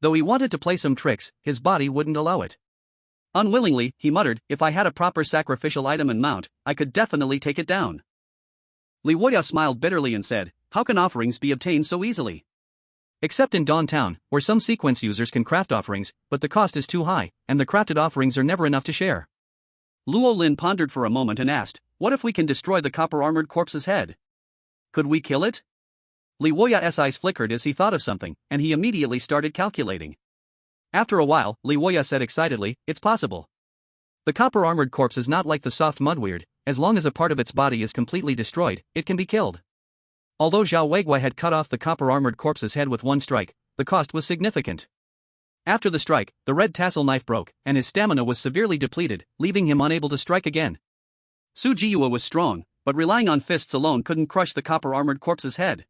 Speaker 1: Though he wanted to play some tricks, his body wouldn't allow it. Unwillingly, he muttered, if I had a proper sacrificial item and mount, I could definitely take it down. Li Wui smiled bitterly and said, how can offerings be obtained so easily? Except in Dawn Town, where some sequence users can craft offerings, but the cost is too high, and the crafted offerings are never enough to share. Luo Lin pondered for a moment and asked, what if we can destroy the copper-armored corpse's head? Could we kill it? Li Wui's eyes flickered as he thought of something, and he immediately started calculating. After a while, Li Wui said excitedly, it's possible. The copper-armored corpse is not like the soft mudweird, as long as a part of its body is completely destroyed, it can be killed. Although Zhao Weigua had cut off the copper-armored corpse's head with one strike, the cost was significant. After the strike, the red tassel knife broke, and his stamina was severely depleted, leaving him unable to strike again. Su Jiyue was strong, but relying on fists alone couldn't crush the copper-armored corpse's head.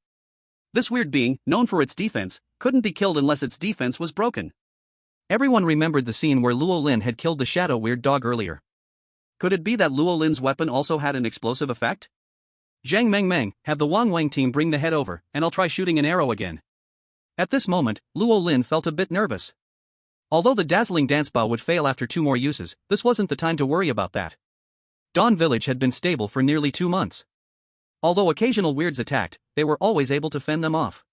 Speaker 1: This weird being, known for its defense, couldn't be killed unless its defense was broken. Everyone remembered the scene where Luo Lin had killed the shadow weird dog earlier. Could it be that Luo Lin's weapon also had an explosive effect? Zhang Mengmeng, have the Wang Wang team bring the head over, and I'll try shooting an arrow again. At this moment, Luo Lin felt a bit nervous. Although the dazzling dance bow would fail after 2 more uses, this wasn't the time to worry about that. Dawn Village had been stable for nearly 2 months. Although occasional weirds attacked, they were always able to fend them off.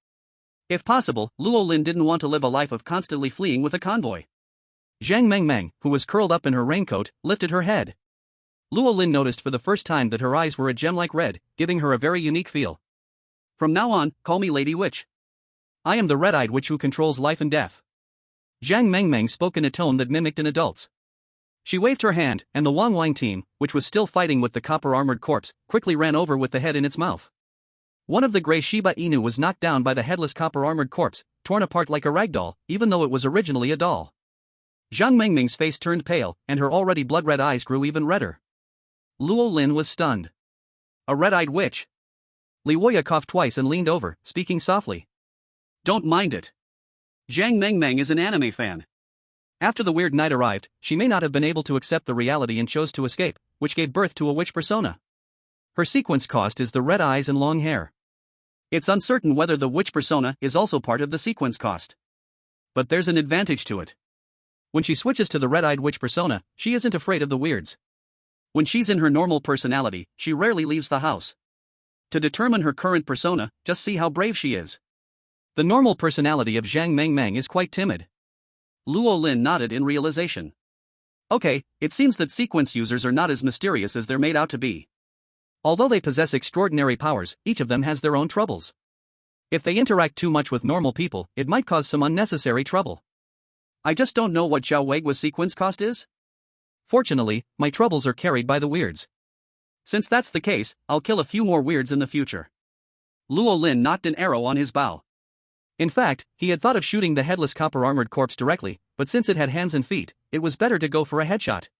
Speaker 1: If possible, Luo Lin didn't want to live a life of constantly fleeing with a convoy. Zhang Mengmeng, who was curled up in her raincoat, lifted her head. Luo Lin noticed for the first time that her eyes were a gem-like red, giving her a very unique feel. From now on, call me Lady Witch. I am the red-eyed witch who controls life and death. Zhang Mengmeng spoke in a tone that mimicked an adult's. She waved her hand, and the Wanglang team, which was still fighting with the copper-armored corpse, quickly ran over with the head in its mouth. One of the grey Shiba Inu was knocked down by the headless copper-armored corpse, torn apart like a ragdoll, even though it was originally a doll. Zhang Mengming's face turned pale, and her already blood-red eyes grew even redder. Luo Lin was stunned. A red-eyed witch? Li Woya coughed twice and leaned over, speaking softly. Don't mind it. Zhang Mengmeng is an anime fan. After the weird night arrived, she may not have been able to accept the reality and chose to escape, which gave birth to a witch persona. Her sequence cost is the red eyes and long hair. It's uncertain whether the witch persona is also part of the sequence cost. But there's an advantage to it. When she switches to the red-eyed witch persona, she isn't afraid of the weirds. When she's in her normal personality, she rarely leaves the house. To determine her current persona, just see how brave she is. The normal personality of Zhang Mengmeng is quite timid. Luo Lin nodded in realization. Okay, it seems that sequence users are not as mysterious as they're made out to be. Although they possess extraordinary powers, each of them has their own troubles. If they interact too much with normal people, it might cause some unnecessary trouble. I just don't know what Zhao Weigu's sequence cost is? Fortunately, my troubles are carried by the weirds. Since that's the case, I'll kill a few more weirds in the future. Luo Lin knocked an arrow on his bow. In fact, he had thought of shooting the headless copper-armored corpse directly, but since it had hands and feet, it was better to go for a headshot.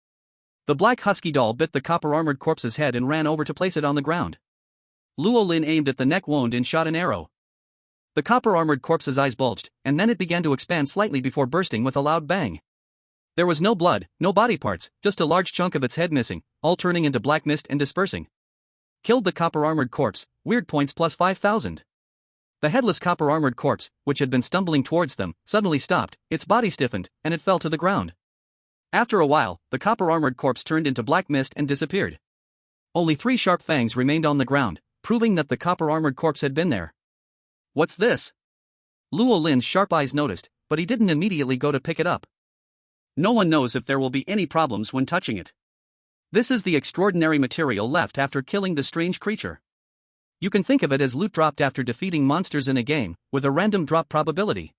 Speaker 1: The black husky doll bit the copper-armored corpse's head and ran over to place it on the ground. Luo Lin aimed at the neck wound and shot an arrow. The copper-armored corpse's eyes bulged, and then it began to expand slightly before bursting with a loud bang. There was no blood, no body parts, just a large chunk of its head missing, all turning into black mist and dispersing. Killed the copper-armored corpse, weird points plus 5,000. The headless copper-armored corpse, which had been stumbling towards them, suddenly stopped, its body stiffened, and it fell to the ground. After a while, the copper-armored corpse turned into black mist and disappeared. Only 3 sharp fangs remained on the ground, proving that the copper-armored corpse had been there. What's this? Luo Lin's sharp eyes noticed, but he didn't immediately go to pick it up. No one knows if there will be any problems when touching it. This is the extraordinary material left after killing the strange creature. You can think of it as loot dropped after defeating monsters in a game, with a random drop probability.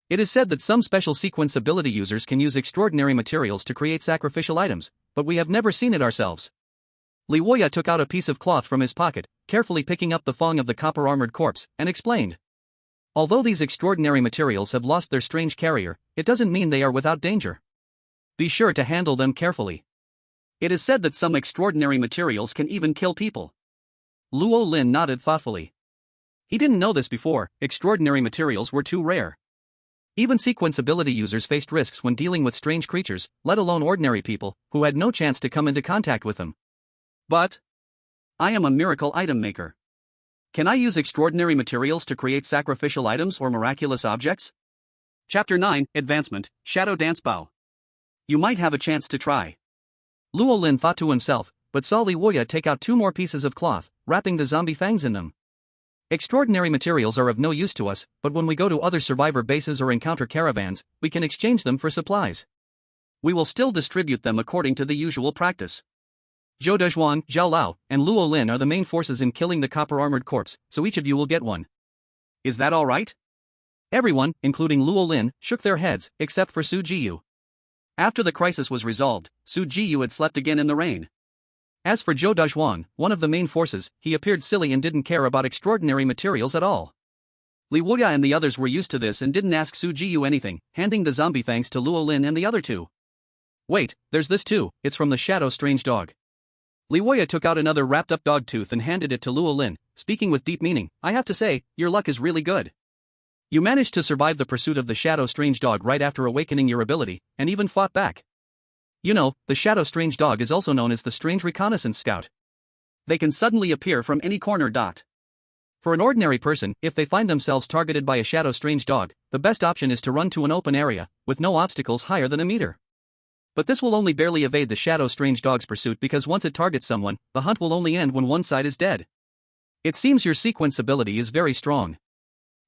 Speaker 1: It is said that some special sequence ability users can use extraordinary materials to create sacrificial items, but we have never seen it ourselves. Li Woya took out a piece of cloth from his pocket, carefully picking up the thong of the copper-armored corpse, and explained. Although these extraordinary materials have lost their strange carrier, it doesn't mean they are without danger. Be sure to handle them carefully. It is said that some extraordinary materials can even kill people. Luo Lin nodded thoughtfully. He didn't know this before, extraordinary materials were too rare. Even sequence ability users faced risks when dealing with strange creatures, let alone ordinary people, who had no chance to come into contact with them. But I am a miracle item maker. Can I use extraordinary materials to create sacrificial items or miraculous objects? Chapter 9, Advancement, Shadow Dance Bow. You might have a chance to try. Luo Lin thought to himself, but saw Li Woya take out 2 more pieces of cloth, wrapping the zombie fangs in them. Extraordinary materials are of no use to us, but when we go to other survivor bases or encounter caravans, we can exchange them for supplies. We will still distribute them according to the usual practice. Zhou Dezhuang, Zhao Lao, and Luo Lin are the main forces in killing the copper-armored corpse, so each of you will get one. Is that all right? Everyone, including Luo Lin, shook their heads, except for Su Jiyu. After the crisis was resolved, Su Jiyu had slept again in the rain. As for Zhou Dezhuang, one of the main forces, he appeared silly and didn't care about extraordinary materials at all. Li Woya and the others were used to this and didn't ask Su Jiyu anything, handing the zombie fangs to Luo Lin and the other 2. Wait, there's this too, it's from the Shadow Strange Dog. Li Woya took out another wrapped-up dog tooth and handed it to Luo Lin, speaking with deep meaning. I have to say, your luck is really good. You managed to survive the pursuit of the Shadow Strange Dog right after awakening your ability, and even fought back. You know, the Shadow Strange Dog is also known as the Strange Reconnaissance Scout. They can suddenly appear from any corner. For an ordinary person, if they find themselves targeted by a Shadow Strange Dog, the best option is to run to an open area, with no obstacles higher than a meter. But this will only barely evade the Shadow Strange Dog's pursuit because once it targets someone, the hunt will only end when one side is dead. It seems your sequence ability is very strong.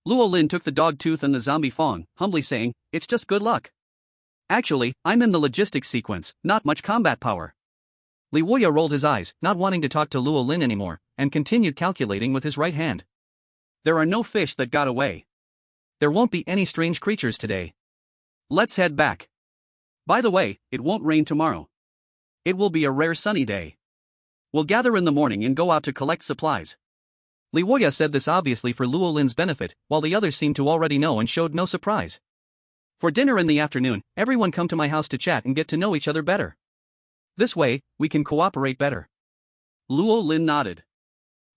Speaker 1: Luo Lin took the dog tooth and the zombie fong, humbly saying, it's just good luck. Actually, I'm in the logistics sequence, not much combat power. Luoya rolled his eyes, not wanting to talk to Luo Lin anymore, and continued calculating with his right hand. There are no fish that got away. There won't be any strange creatures today. Let's head back. By the way, it won't rain tomorrow. It will be a rare sunny day. We'll gather in the morning and go out to collect supplies. Luoya said this obviously for Luo Lin's benefit, while the others seemed to already know and showed no surprise. For dinner in the afternoon, everyone come to my house to chat and get to know each other better. This way, we can cooperate better. Luo Lin nodded.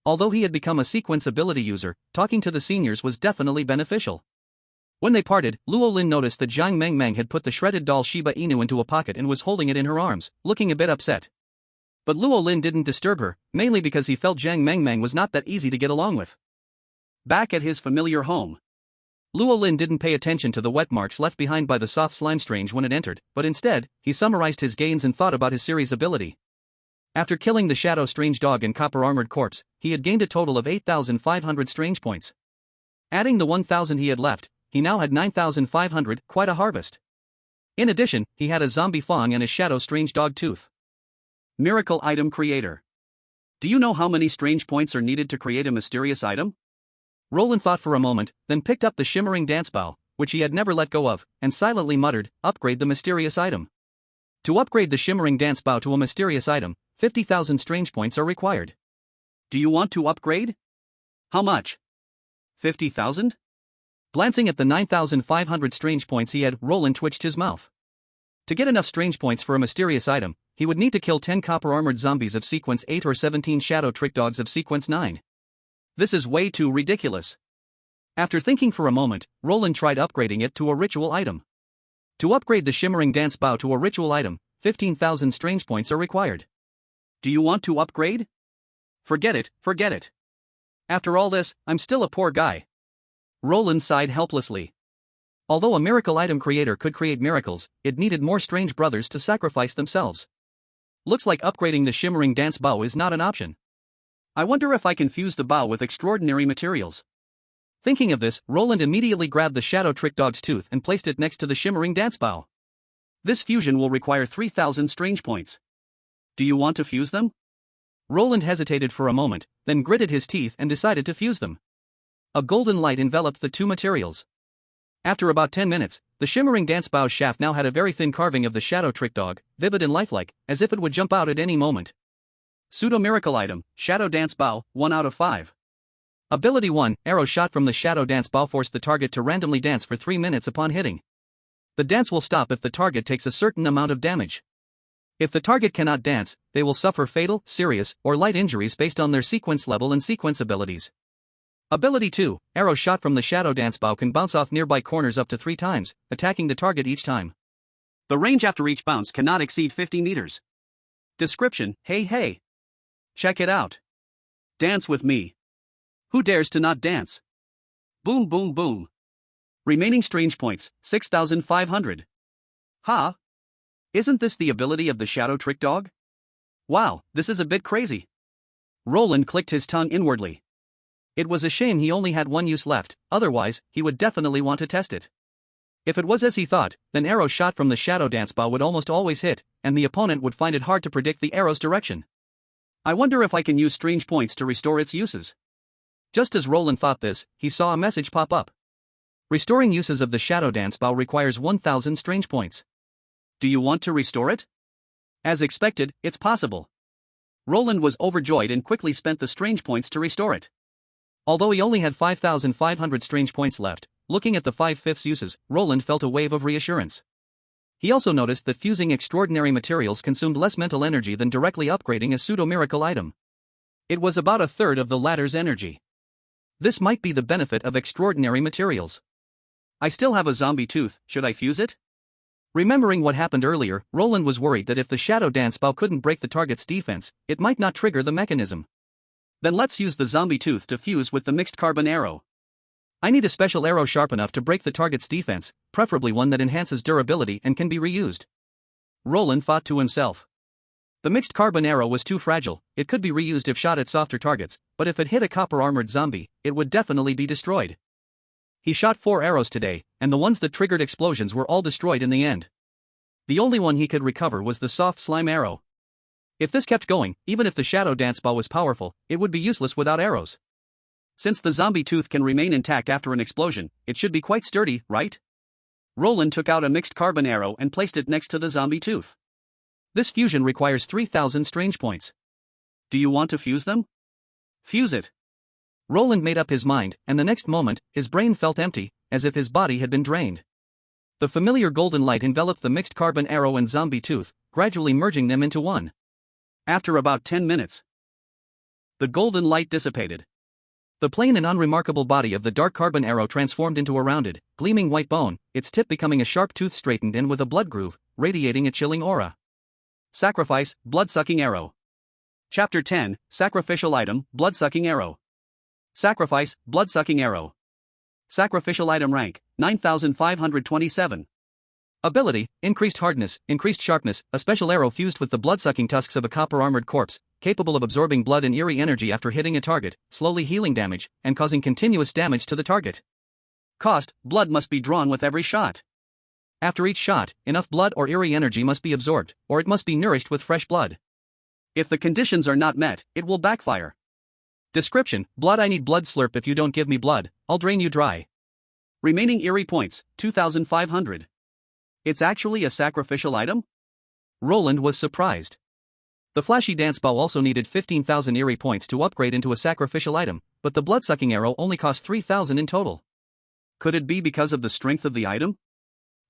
Speaker 1: Although he had become a sequence ability user, talking to the seniors was definitely beneficial. When they parted, Luo Lin noticed that Jiang Mengmeng had put the shredded doll Shiba Inu into a pocket and was holding it in her arms, looking a bit upset. But Luo Lin didn't disturb her, mainly because he felt Jiang Mengmeng was not that easy to get along with. Back at his familiar home, Luo Lin didn't pay attention to the wet marks left behind by the soft slime strange when it entered, but instead, he summarized his gains and thought about his series ability. After killing the shadow strange dog and copper armored corpse, he had gained a total of 8,500 strange points. Adding the 1,000 he had left, he now had 9,500, quite a harvest. In addition, he had a zombie fong and a shadow strange dog tooth. Miracle Item Creator. Do you know how many strange points are needed to create a mysterious item? Roland thought for a moment, then picked up the shimmering dance bow, which he had never let go of, and silently muttered, "Upgrade the mysterious item." To upgrade the shimmering dance bow to a mysterious item, 50,000 strange points are required. Do you want to upgrade? How much? 50,000? Glancing at the 9,500 strange points he had, Roland twitched his mouth. To get enough strange points for a mysterious item, he would need to kill 10 copper-armored zombies of Sequence 8 or 17 shadow trick dogs of Sequence 9. This is way too ridiculous. After thinking for a moment, Roland tried upgrading it to a ritual item. To upgrade the shimmering dance bow to a ritual item, 15,000 strange points are required. Do you want to upgrade? Forget it, forget it. After all this, I'm still a poor guy. Roland sighed helplessly. Although a miracle item creator could create miracles, it needed more strange brothers to sacrifice themselves. Looks like upgrading the shimmering dance bow is not an option. I wonder if I can fuse the bow with extraordinary materials. Thinking of this, Roland immediately grabbed the shadow trick dog's tooth and placed it next to the shimmering dance bow. This fusion will require 3,000 strange points. Do you want to fuse them? Roland hesitated for a moment, then gritted his teeth and decided to fuse them. A golden light enveloped the two materials. After about 10 minutes, the shimmering dance bow's shaft now had a very thin carving of the shadow trick dog, vivid and lifelike, as if it would jump out at any moment. Pseudo-miracle item, Shadow Dance Bow, 1 out of 5. Ability 1, arrow shot from the Shadow Dance Bow force the target to randomly dance for 3 minutes upon hitting. The dance will stop if the target takes a certain amount of damage. If the target cannot dance, they will suffer fatal, serious, or light injuries based on their sequence level and sequence abilities. Ability 2, arrow shot from the Shadow Dance Bow can bounce off nearby corners up to 3 times, attacking the target each time. The range after each bounce cannot exceed 50 meters. Description, hey. Check it out. Dance with me. Who dares to not dance? Boom boom boom. Remaining strange points, 6,500. Ha! Isn't this the ability of the shadow trick dog? Wow, this is a bit crazy. Roland clicked his tongue inwardly. It was a shame he only had one use left, otherwise, he would definitely want to test it. If it was as he thought, then arrows shot from the shadow dance bow would almost always hit, and the opponent would find it hard to predict the arrow's direction. I wonder if I can use strange points to restore its uses. Just as Roland thought this, he saw a message pop up. Restoring uses of the shadow dance bow requires 1,000 strange points. Do you want to restore it? As expected, it's possible. Roland was overjoyed and quickly spent the strange points to restore it. Although he only had 5,500 strange points left, looking at the 5/5 uses, Roland felt a wave of reassurance. He also noticed that fusing extraordinary materials consumed less mental energy than directly upgrading a pseudo-miracle item. It was about a third of the latter's energy. This might be the benefit of extraordinary materials. I still have a zombie tooth, should I fuse it? Remembering what happened earlier, Roland was worried that if the shadow dance bow couldn't break the target's defense, it might not trigger the mechanism. Then let's use the zombie tooth to fuse with the mixed carbon arrow. I need a special arrow sharp enough to break the target's defense, preferably one that enhances durability and can be reused. Roland thought to himself. The mixed carbon arrow was too fragile, it could be reused if shot at softer targets, but if it hit a copper-armored zombie, it would definitely be destroyed. He shot 4 arrows today, and the ones that triggered explosions were all destroyed in the end. The only one he could recover was the soft slime arrow. If this kept going, even if the shadow dance ball was powerful, it would be useless without arrows. Since the zombie tooth can remain intact after an explosion, it should be quite sturdy, right? Roland took out a mixed carbon arrow and placed it next to the zombie tooth. This fusion requires 3,000 strange points. Do you want to fuse them? Fuse it. Roland made up his mind, and the next moment, his brain felt empty, as if his body had been drained. The familiar golden light enveloped the mixed carbon arrow and zombie tooth, gradually merging them into one. After about 10 minutes, the golden light dissipated. The plain and unremarkable body of the dark carbon arrow transformed into a rounded, gleaming white bone, its tip becoming a sharp tooth straightened in with a blood groove, radiating a chilling aura. Sacrifice, blood-sucking arrow. Chapter 10, Sacrificial item, blood-sucking arrow. Sacrifice, blood-sucking arrow. Sacrificial item rank, 9527. Ability, increased hardness, increased sharpness, a special arrow fused with the blood-sucking tusks of a copper-armored corpse, capable of absorbing blood and eerie energy after hitting a target, slowly healing damage, and causing continuous damage to the target. Cost, blood must be drawn with every shot. After each shot, enough blood or eerie energy must be absorbed, or it must be nourished with fresh blood. If the conditions are not met, it will backfire. Description, blood. I need blood. Slurp. If you don't give me blood, I'll drain you dry. Remaining eerie points, 2,500. It's actually a sacrificial item? Roland was surprised. The flashy dance ball also needed 15,000 eerie points to upgrade into a sacrificial item, but the blood-sucking arrow only cost 3,000 in total. Could it be because of the strength of the item?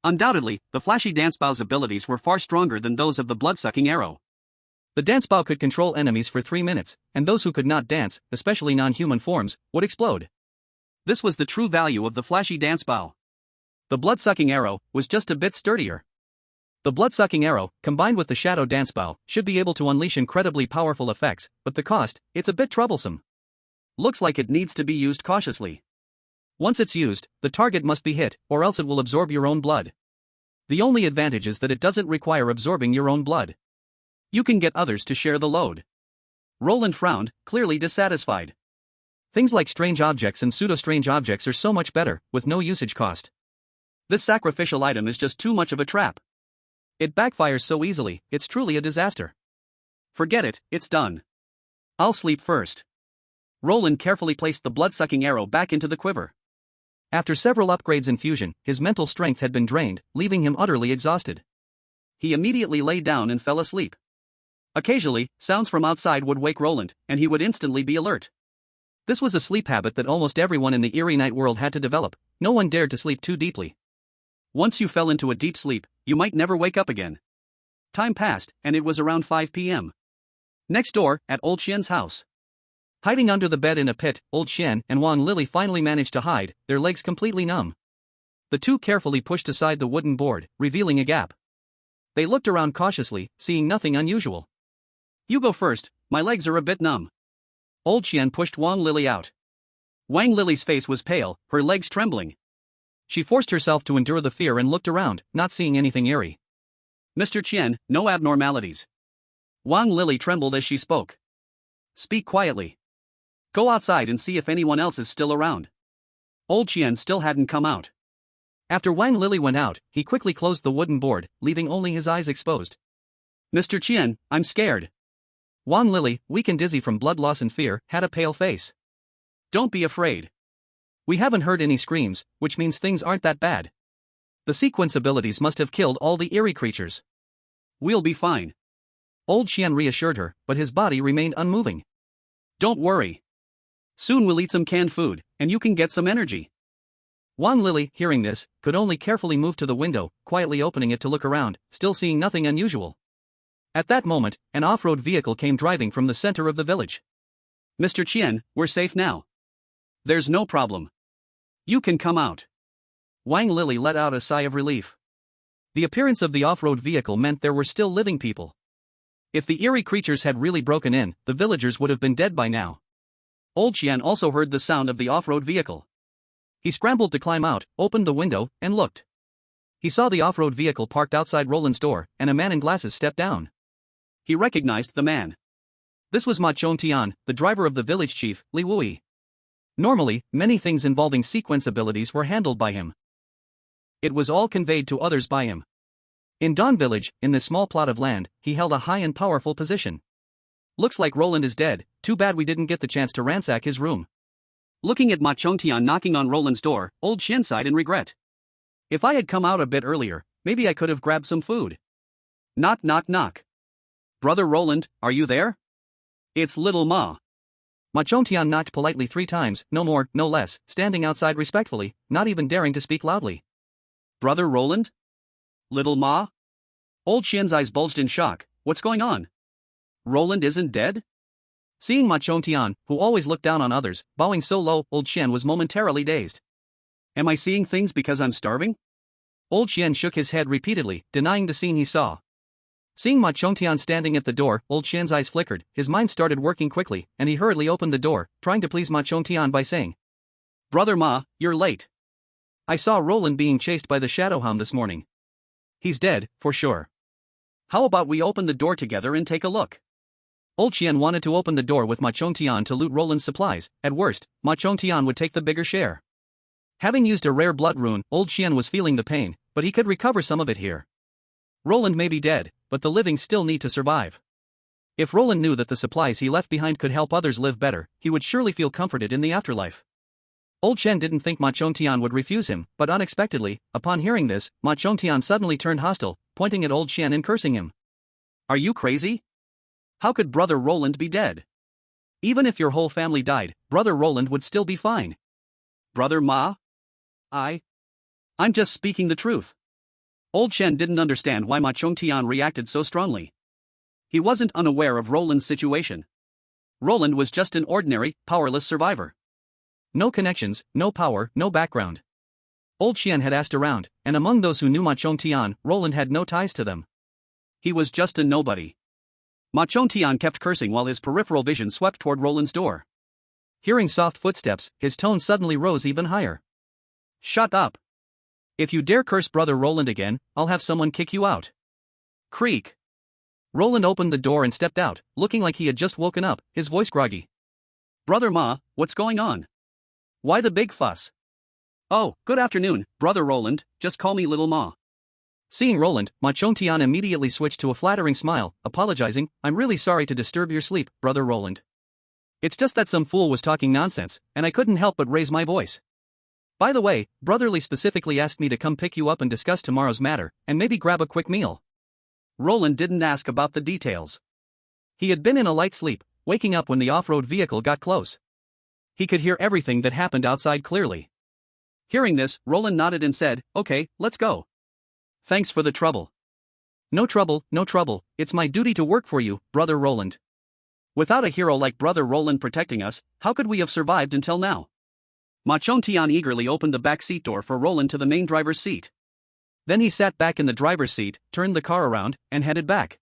Speaker 1: Undoubtedly, the flashy dance ball's abilities were far stronger than those of the blood-sucking arrow. The dance ball could control enemies for 3 minutes, and those who could not dance, especially non-human forms, would explode. This was the true value of the flashy dance ball. The blood-sucking arrow was just a bit sturdier. The blood-sucking arrow, combined with the shadow dance ball, should be able to unleash incredibly powerful effects, but the cost, it's a bit troublesome. Looks like it needs to be used cautiously. Once it's used, the target must be hit, or else it will absorb your own blood. The only advantage is that it doesn't require absorbing your own blood. You can get others to share the load. Roland frowned, clearly dissatisfied. Things like strange objects and pseudo-strange objects are so much better, with no usage cost. This sacrificial item is just too much of a trap. It backfires so easily, it's truly a disaster. Forget it, it's done. I'll sleep first. Roland carefully placed the blood-sucking arrow back into the quiver. After several upgrades in fusion, his mental strength had been drained, leaving him utterly exhausted. He immediately lay down and fell asleep. Occasionally, sounds from outside would wake Roland, and he would instantly be alert. This was a sleep habit that almost everyone in the eerie night world had to develop. No one dared to sleep too deeply. Once you fell into a deep sleep, you might never wake up again. Time passed, and it was around 5 p.m. Next door, at Old Xian's house. Hiding under the bed in a pit, Old Xian and Wang Lili finally managed to hide, their legs completely numb. The two carefully pushed aside the wooden board, revealing a gap. They looked around cautiously, seeing nothing unusual. You go first, my legs are a bit numb. Old Xian pushed Wang Lili out. Wang Lili's face was pale, her legs trembling. She forced herself to endure the fear and looked around, not seeing anything eerie. Mr. Qian, no abnormalities. Wang Lili trembled as she spoke. Speak quietly. Go outside and see if anyone else is still around. Old Qian still hadn't come out. After Wang Lili went out, he quickly closed the wooden board, leaving only his eyes exposed. Mr. Qian, I'm scared. Wang Lili, weak and dizzy from blood loss and fear, had a pale face. Don't be afraid. We haven't heard any screams, which means things aren't that bad. The sequence abilities must have killed all the eerie creatures. We'll be fine. Old Xian reassured her, but his body remained unmoving. Don't worry. Soon we'll eat some canned food, and you can get some energy. Wang Lili, hearing this, could only carefully move to the window, quietly opening it to look around, still seeing nothing unusual. At that moment, an off-road vehicle came driving from the center of the village. Mr. Qian, we're safe now. There's no problem. You can come out. Wang Lili let out a sigh of relief. The appearance of the off-road vehicle meant there were still living people. If the eerie creatures had really broken in, the villagers would have been dead by now. Old Qian also heard the sound of the off-road vehicle. He scrambled to climb out, opened the window, and looked. He saw the off-road vehicle parked outside Roland's door, and a man in glasses stepped down. He recognized the man. This was Ma Chongtian, the driver of the village chief, Li Wui. Normally, many things involving sequence abilities were handled by him. It was all conveyed to others by him. In Dawn Village, in this small plot of land, he held a high and powerful position. Looks like Roland is dead, too bad we didn't get the chance to ransack his room. Looking at Ma Chongtian knocking on Roland's door, old Qian sighed in regret. If I had come out a bit earlier, maybe I could have grabbed some food. Knock knock knock. Brother Roland, are you there? It's little Ma. Ma Chongtian knocked politely 3 times, no more, no less, standing outside respectfully, not even daring to speak loudly. Brother Roland? Little Ma? Old Qian's eyes bulged in shock. What's going on? Roland isn't dead? Seeing Ma Chongtian, who always looked down on others, bowing so low, old Qian was momentarily dazed. Am I seeing things because I'm starving? Old Qian shook his head repeatedly, denying the scene he saw. Seeing Ma Chongtian standing at the door, old Qian's eyes flickered, his mind started working quickly, and he hurriedly opened the door, trying to please Ma Chongtian by saying, Brother Ma, you're late. I saw Roland being chased by the Shadowhound this morning. He's dead, for sure. How about we open the door together and take a look? Old Qian wanted to open the door with Ma Chongtian to loot Roland's supplies. At worst, Ma Chongtian would take the bigger share. Having used a rare blood rune, old Qian was feeling the pain, but he could recover some of it here. Roland may be dead, but the living still need to survive. If Roland knew that the supplies he left behind could help others live better, he would surely feel comforted in the afterlife. Old Qian didn't think Ma Chongtian would refuse him, but unexpectedly, upon hearing this, Ma Chongtian suddenly turned hostile, pointing at old Qian and cursing him. Are you crazy? How could Brother Roland be dead? Even if your whole family died, Brother Roland would still be fine. Brother Ma? I'm just speaking the truth. Old Qian didn't understand why Ma Chongtian reacted so strongly. He wasn't unaware of Roland's situation. Roland was just an ordinary, powerless survivor. No connections, no power, no background. Old Qian had asked around, and among those who knew Ma Chongtian, Roland had no ties to them. He was just a nobody. Ma Chongtian kept cursing while his peripheral vision swept toward Roland's door. Hearing soft footsteps, his tone suddenly rose even higher. Shut up. If you dare curse Brother Roland again, I'll have someone kick you out. Creak. Roland opened the door and stepped out, looking like he had just woken up, his voice groggy. Brother Ma, what's going on? Why the big fuss? Oh, good afternoon, Brother Roland, just call me Little Ma. Seeing Roland, Ma Chongtian immediately switched to a flattering smile, apologizing, I'm really sorry to disturb your sleep, Brother Roland. It's just that some fool was talking nonsense, and I couldn't help but raise my voice. By the way, Brotherly specifically asked me to come pick you up and discuss tomorrow's matter, and maybe grab a quick meal. Roland didn't ask about the details. He had been in a light sleep, waking up when the off-road vehicle got close. He could hear everything that happened outside clearly. Hearing this, Roland nodded and said, Okay, let's go. Thanks for the trouble. No trouble, no trouble, it's my duty to work for you, Brother Roland. Without a hero like Brother Roland protecting us, how could we have survived until now? Ma Chongtian eagerly opened the back seat door for Roland to the main driver's seat. Then he sat back in the driver's seat, turned the car around, and headed back.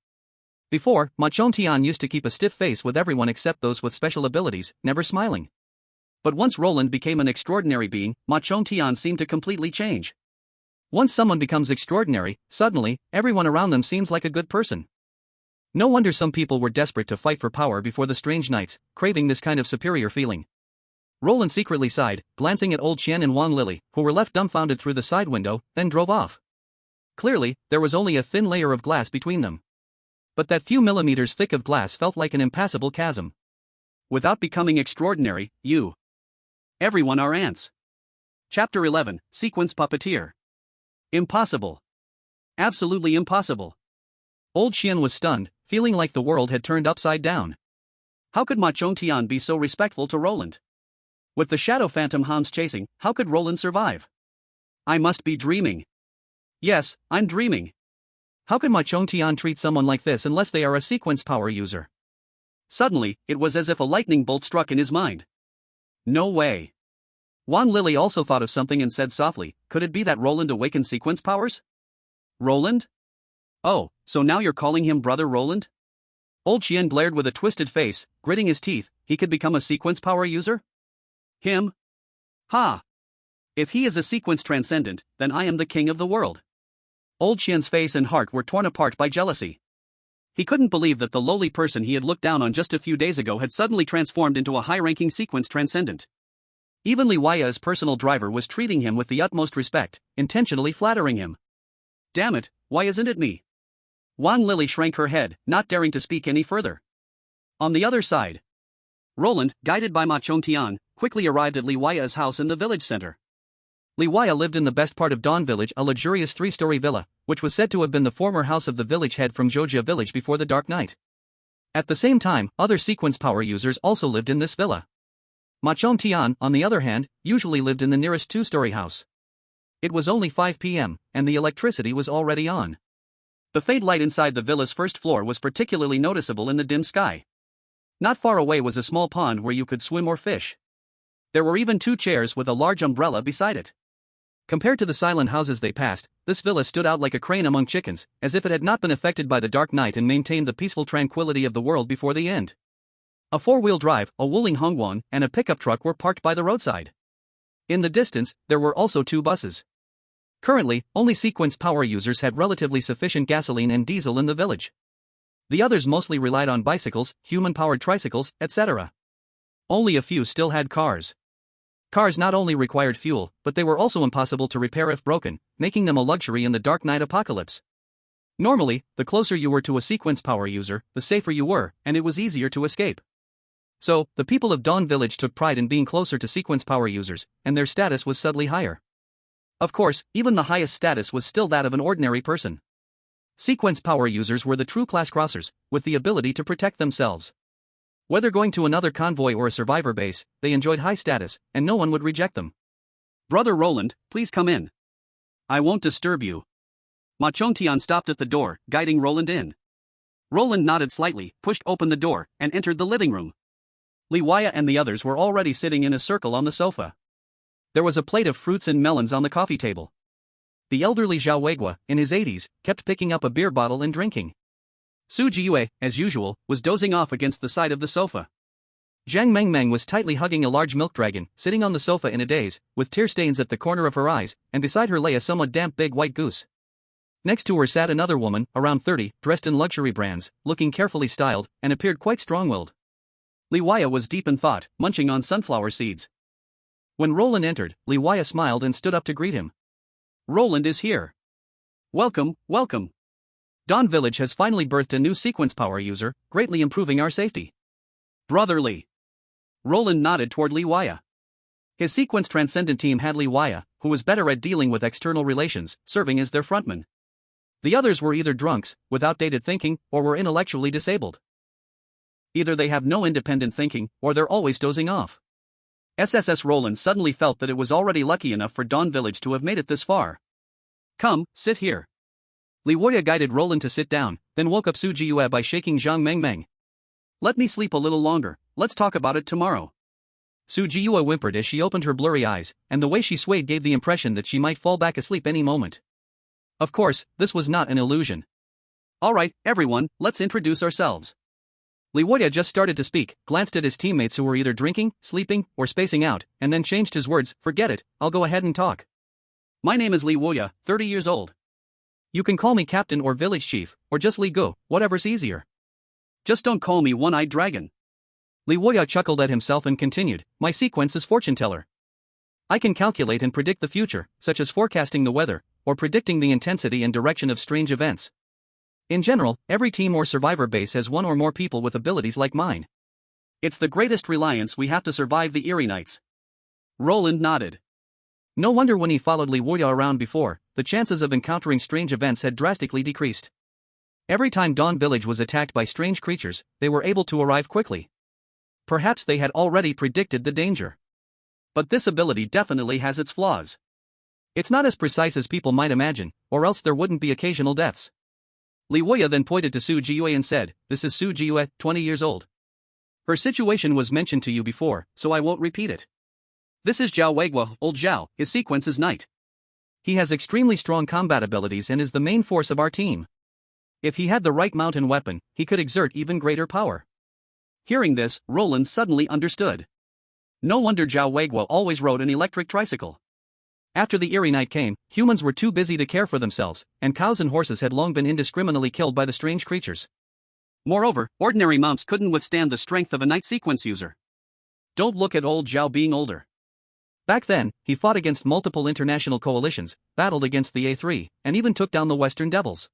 Speaker 1: Before, Ma Chongtian used to keep a stiff face with everyone except those with special abilities, never smiling. But once Roland became an extraordinary being, Ma Chongtian seemed to completely change. Once someone becomes extraordinary, suddenly, everyone around them seems like a good person. No wonder some people were desperate to fight for power before the strange nights, craving this kind of superior feeling. Roland secretly sighed, glancing at old Qian and Wang Lily, who were left dumbfounded through the side window, then drove off. Clearly, there was only a thin layer of glass between them. But that few millimeters thick of glass felt like an impassable chasm. Without becoming extraordinary, everyone are ants. Chapter 11, Sequence Puppeteer. Impossible. Absolutely impossible. Old Qian was stunned, feeling like the world had turned upside down. How could Ma Chongtian be so respectful to Roland? With the Shadow Phantom hounds chasing, how could Roland survive? I must be dreaming. Yes, I'm dreaming. How could Ma Chongtian treat someone like this unless they are a sequence power user? Suddenly, it was as if a lightning bolt struck in his mind. No way. Wang Lily also thought of something and said softly, could it be that Roland awakened sequence powers? Roland? Oh, so now you're calling him Brother Roland? Old Qian glared with a twisted face, gritting his teeth, he could become a sequence power user? Him? Ha! If he is a sequence transcendent, then I am the king of the world. Old Qian's face and heart were torn apart by jealousy. He couldn't believe that the lowly person he had looked down on just a few days ago had suddenly transformed into a high-ranking sequence transcendent. Even Li Weiya's personal driver was treating him with the utmost respect, intentionally flattering him. Damn it, why isn't it me? Wan Lily shrank her head, not daring to speak any further. On the other side, Roland, guided by Ma Chongtian, quickly arrived at Li Huaya's house in the village center. Li Huaya lived in the best part of Dawn Village, a luxurious three-story villa, which was said to have been the former house of the village head from Zhoujia village before the Dark Night. At the same time, other sequence power users also lived in this villa. Ma Chongtian, on the other hand, usually lived in the nearest two-story house. It was only 5 p.m., and the electricity was already on. The faint light inside the villa's first floor was particularly noticeable in the dim sky. Not far away was a small pond where you could swim or fish. There were even 2 chairs with a large umbrella beside it. Compared to the silent houses they passed, this villa stood out like a crane among chickens, as if it had not been affected by the dark night and maintained the peaceful tranquility of the world before the end. A 4-wheel drive, a Wuling Hongguan, and a pickup truck were parked by the roadside. In the distance, there were also 2 buses. Currently, only sequence power users had relatively sufficient gasoline and diesel in the village. The others mostly relied on bicycles, human-powered tricycles, etc. Only a few still had cars. Cars not only required fuel, but they were also impossible to repair if broken, making them a luxury in the Dark Night apocalypse. Normally, the closer you were to a sequence power user, the safer you were, and it was easier to escape. So, the people of Dawn Village took pride in being closer to sequence power users, and their status was subtly higher. Of course, even the highest status was still that of an ordinary person. Sequence power users were the true class crossers, with the ability to protect themselves. Whether going to another convoy or a survivor base, they enjoyed high status, and no one would reject them. Brother Roland, please come in. I won't disturb you. Ma Chongtian stopped at the door, guiding Roland in. Roland nodded slightly, pushed open the door, and entered the living room. Li Huaya and the others were already sitting in a circle on the sofa. There was a plate of fruits and melons on the coffee table. The elderly Zhao Weiguo, in his 80s, kept picking up a beer bottle and drinking. Su Jiyue, as usual, was dozing off against the side of the sofa. Zhang Mengmeng was tightly hugging a large milk dragon, sitting on the sofa in a daze, with tear stains at the corner of her eyes, and beside her lay a somewhat damp big white goose. Next to her sat another woman, around 30, dressed in luxury brands, looking carefully styled, and appeared quite strong-willed. Li Huaya was deep in thought, munching on sunflower seeds. When Roland entered, Li Huaya smiled and stood up to greet him. Roland is here. Welcome, welcome. Dawn Village has finally birthed a new sequence power user, greatly improving our safety. Brotherly. Roland nodded toward Li Huaya. His Sequence Transcendent team had Li Huaya, who was better at dealing with external relations, serving as their frontman. The others were either drunks, with outdated thinking, or were intellectually disabled. Either they have no independent thinking, or they're always dozing off. SSS Roland suddenly felt that it was already lucky enough for Dawn Village to have made it this far. Come, sit here. Li Huaya guided Roland to sit down, then woke up Su Jiyue by shaking Zhang Mengmeng. Let me sleep a little longer, let's talk about it tomorrow. Su Jiyue whimpered as she opened her blurry eyes, and the way she swayed gave the impression that she might fall back asleep any moment. Of course, this was not an illusion. Alright, everyone, let's introduce ourselves. Li Huaya just started to speak, glanced at his teammates who were either drinking, sleeping, or spacing out, and then changed his words. Forget it, I'll go ahead and talk. My name is Li Huaya, 30 years old. You can call me captain or village chief, or just Li Gu, whatever's easier. Just don't call me one-eyed dragon. Li Huaya chuckled at himself and continued, my sequence is fortune teller. I can calculate and predict the future, such as forecasting the weather, or predicting the intensity and direction of strange events. In general, every team or survivor base has one or more people with abilities like mine. It's the greatest reliance we have to survive the eerie nights. Roland nodded. No wonder when he followed Li Huaya around before, the chances of encountering strange events had drastically decreased. Every time Dawn Village was attacked by strange creatures, they were able to arrive quickly. Perhaps they had already predicted the danger. But this ability definitely has its flaws. It's not as precise as people might imagine, or else there wouldn't be occasional deaths. Li Huaya then pointed to Su Jiyue and said, this is Su Jiyue, 20 years old. Her situation was mentioned to you before, so I won't repeat it. This is Zhao Weiguo, old Zhao, his sequence is Knight. He has extremely strong combat abilities and is the main force of our team. If he had the right mount and weapon, he could exert even greater power. Hearing this, Roland suddenly understood. No wonder Zhao Weiguo always rode an electric tricycle. After the eerie night came, humans were too busy to care for themselves, and cows and horses had long been indiscriminately killed by the strange creatures. Moreover, ordinary mounts couldn't withstand the strength of a Knight sequence user. Don't look at old Zhao being older. Back then, he fought against multiple international coalitions, battled against the A3, and even took down the Western Devils.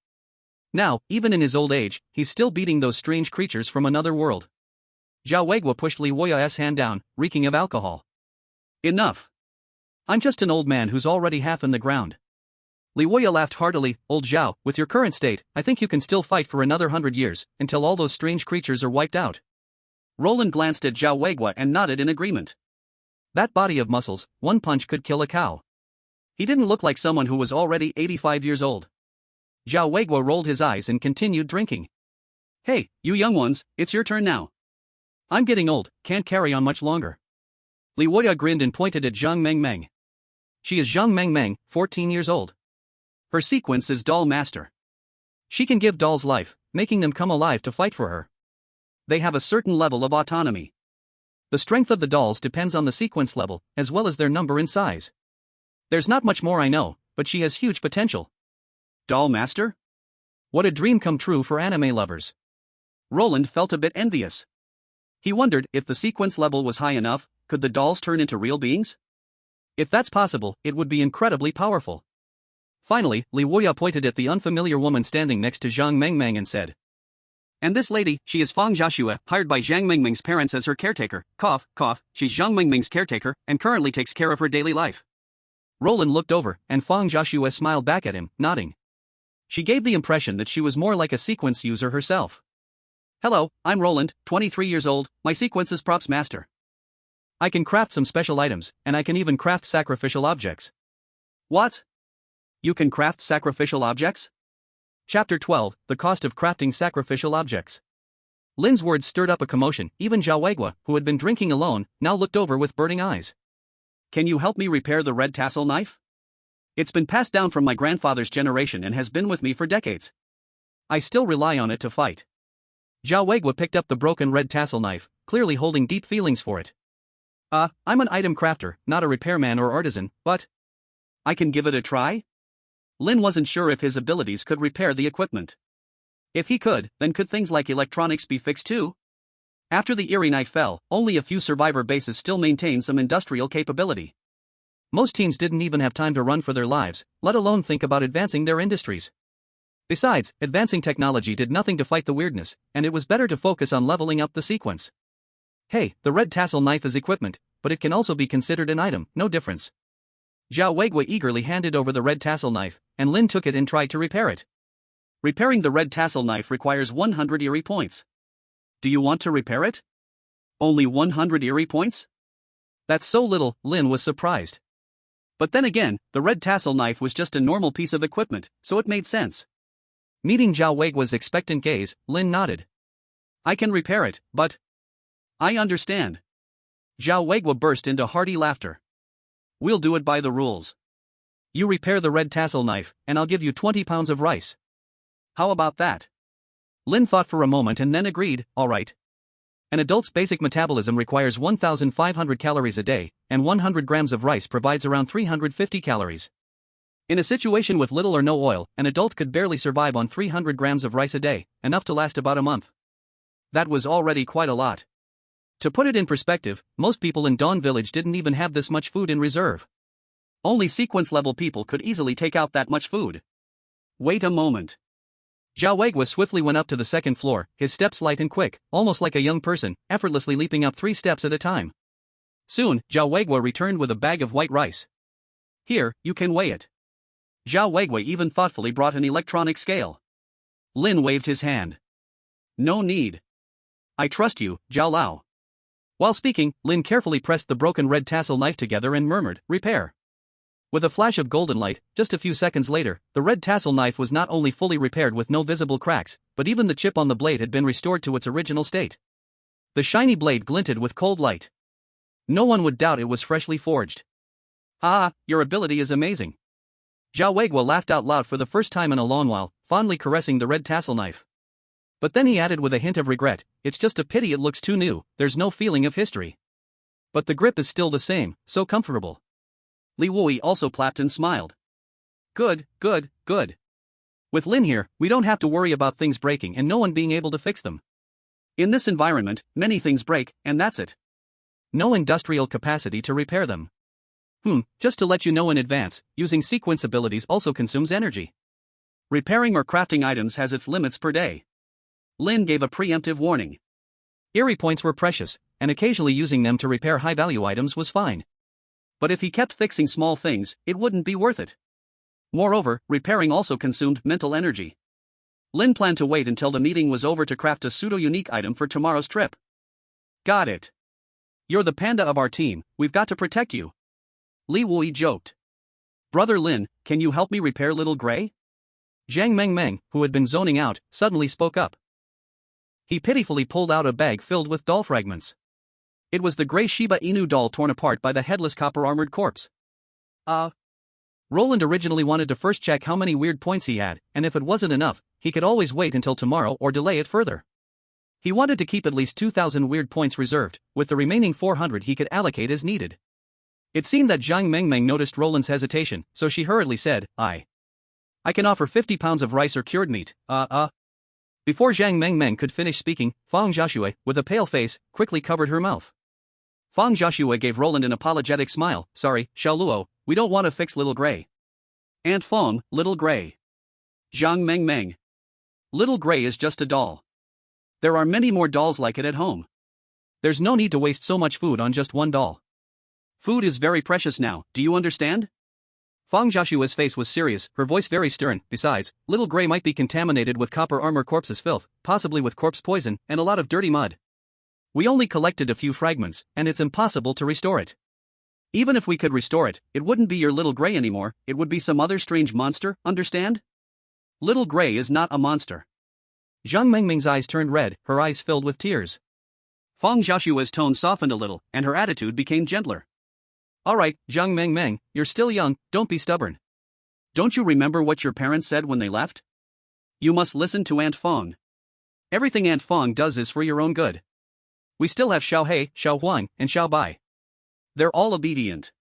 Speaker 1: Now, even in his old age, he's still beating those strange creatures from another world. Zhao Weiguo pushed Li Wuya's hand down, reeking of alcohol. Enough. I'm just an old man who's already half in the ground. Li Wuya laughed heartily. Old Zhao, with your current state, I think you can still fight for another 100 years, until all those strange creatures are wiped out. Roland glanced at Zhao Weiguo and nodded in agreement. That body of muscles, one punch could kill a cow. He didn't look like someone who was already 85 years old. Zhao Weiguo rolled his eyes and continued drinking. Hey, you young ones, it's your turn now. I'm getting old, can't carry on much longer. Li Wuya grinned and pointed at Zhang Mengmeng. She is Zhang Mengmeng, 14 years old. Her sequence is Doll Master. She can give dolls life, making them come alive to fight for her. They have a certain level of autonomy. The strength of the dolls depends on the sequence level, as well as their number and size. There's not much more I know, but she has huge potential. Doll Master? What a dream come true for anime lovers. Roland felt a bit envious. He wondered if the sequence level was high enough, could the dolls turn into real beings? If that's possible, it would be incredibly powerful. Finally, Li Wuya pointed at the unfamiliar woman standing next to Zhang Mengmeng and said, And this lady, she is Fang Jiaxue, hired by Zhang Mengmeng's parents as her caretaker. Cough, cough, she's Zhang Mengmeng's caretaker, and currently takes care of her daily life. Roland looked over, and Fang Jiaxue smiled back at him, nodding. She gave the impression that she was more like a sequence user herself. Hello, I'm Roland, 23 years old, my sequence is Props Master. I can craft some special items, and I can even craft sacrificial objects. What? You can craft sacrificial objects? Chapter 12, The Cost of Crafting Sacrificial Objects. Lin's words stirred up a commotion. Even Zhao Weiguo, who had been drinking alone, now looked over with burning eyes. Can you help me repair the red tassel knife? It's been passed down from my grandfather's generation and has been with me for decades. I still rely on it to fight. Zhao Weiguo picked up the broken red tassel knife, clearly holding deep feelings for it. I'm an item crafter, not a repairman or artisan, but I can give it a try? Lin wasn't sure if his abilities could repair the equipment. If he could, then could things like electronics be fixed too? After the Eerie knife fell, only a few survivor bases still maintained some industrial capability. Most teams didn't even have time to run for their lives, let alone think about advancing their industries. Besides, advancing technology did nothing to fight the weirdness, and it was better to focus on leveling up the sequence. Hey, the red tassel knife is equipment, but it can also be considered an item, no difference. Zhao Weiguo eagerly handed over the red tassel knife, and Lin took it and tried to repair it. Repairing the red tassel knife requires 100 Eerie points. Do you want to repair it? Only 100 Eerie points? That's so little, Lin was surprised. But then again, the red tassel knife was just a normal piece of equipment, so it made sense. Meeting Zhao Weiguo's expectant gaze, Lin nodded. I can repair it, but I understand. Zhao Weiguo burst into hearty laughter. We'll do it by the rules. You repair the red tassel knife, and I'll give you 20 pounds of rice. How about that? Lin thought for a moment and then agreed, all right. An adult's basic metabolism requires 1,500 calories a day, and 100 grams of rice provides around 350 calories. In a situation with little or no oil, an adult could barely survive on 300 grams of rice a day, enough to last about a month. That was already quite a lot. To put it in perspective, most people in Dawn Village didn't even have this much food in reserve. Only sequence-level people could easily take out that much food. Wait a moment. Zhao Weiguo swiftly went up to the second floor, his steps light and quick, almost like a young person, effortlessly leaping up 3 steps at a time. Soon, Zhao Weiguo returned with a bag of white rice. Here, you can weigh it. Zhao Weiguo even thoughtfully brought an electronic scale. Lin waved his hand. No need. I trust you, Zhao Lao. While speaking, Lin carefully pressed the broken red tassel knife together and murmured, repair. With a flash of golden light, just a few seconds later, the red tassel knife was not only fully repaired with no visible cracks, but even the chip on the blade had been restored to its original state. The shiny blade glinted with cold light. No one would doubt it was freshly forged. Ah, your ability is amazing. Zhao Weiguo laughed out loud for the first time in a long while, fondly caressing the red tassel knife. But then he added with a hint of regret, it's just a pity it looks too new, there's no feeling of history. But the grip is still the same, so comfortable. Li Wui also clapped and smiled. Good, good, good. With Lin here, we don't have to worry about things breaking and no one being able to fix them. In this environment, many things break, and that's it. No industrial capacity to repair them. Just to let you know in advance, using sequence abilities also consumes energy. Repairing or crafting items has its limits per day. Lin gave a preemptive warning. Eerie points were precious, and occasionally using them to repair high-value items was fine. But if he kept fixing small things, it wouldn't be worth it. Moreover, repairing also consumed mental energy. Lin planned to wait until the meeting was over to craft a pseudo-unique item for tomorrow's trip. Got it. You're the panda of our team, we've got to protect you. Li Wui joked. Brother Lin, can you help me repair Little Gray? Zhang Mengmeng, who had been zoning out, suddenly spoke up. He pitifully pulled out a bag filled with doll fragments. It was the gray Shiba Inu doll torn apart by the headless copper-armored corpse. Roland originally wanted to first check how many weird points he had, and if it wasn't enough, he could always wait until tomorrow or delay it further. He wanted to keep at least 2,000 weird points reserved, with the remaining 400 he could allocate as needed. It seemed that Zhang Mengmeng noticed Roland's hesitation, so she hurriedly said, I can offer 50 pounds of rice or cured meat, Before Zhang Mengmeng could finish speaking, Fang Jiaxue, with a pale face, quickly covered her mouth. Fang Jiaxue gave Roland an apologetic smile. Sorry, Xiaoluo, we don't want to fix Little Gray. Aunt Feng, Little Gray. Zhang Mengmeng. Little Gray is just a doll. There are many more dolls like it at home. There's no need to waste so much food on just one doll. Food is very precious now, do you understand? Fang Jiaxue's face was serious, her voice very stern. Besides, Little Gray might be contaminated with copper armor corpse's filth, possibly with corpse poison, and a lot of dirty mud. We only collected a few fragments, and it's impossible to restore it. Even if we could restore it, it wouldn't be your Little Gray anymore, it would be some other strange monster, understand? Little Gray is not a monster. Zhang Mengming's eyes turned red, her eyes filled with tears. Fang Jiaxue's tone softened a little, and her attitude became gentler. Alright, Zhang Mengmeng, you're still young, don't be stubborn. Don't you remember what your parents said when they left? You must listen to Aunt Feng. Everything Aunt Feng does is for your own good. We still have Xiao He, Xiao Huang, and Xiao Bai. They're all obedient.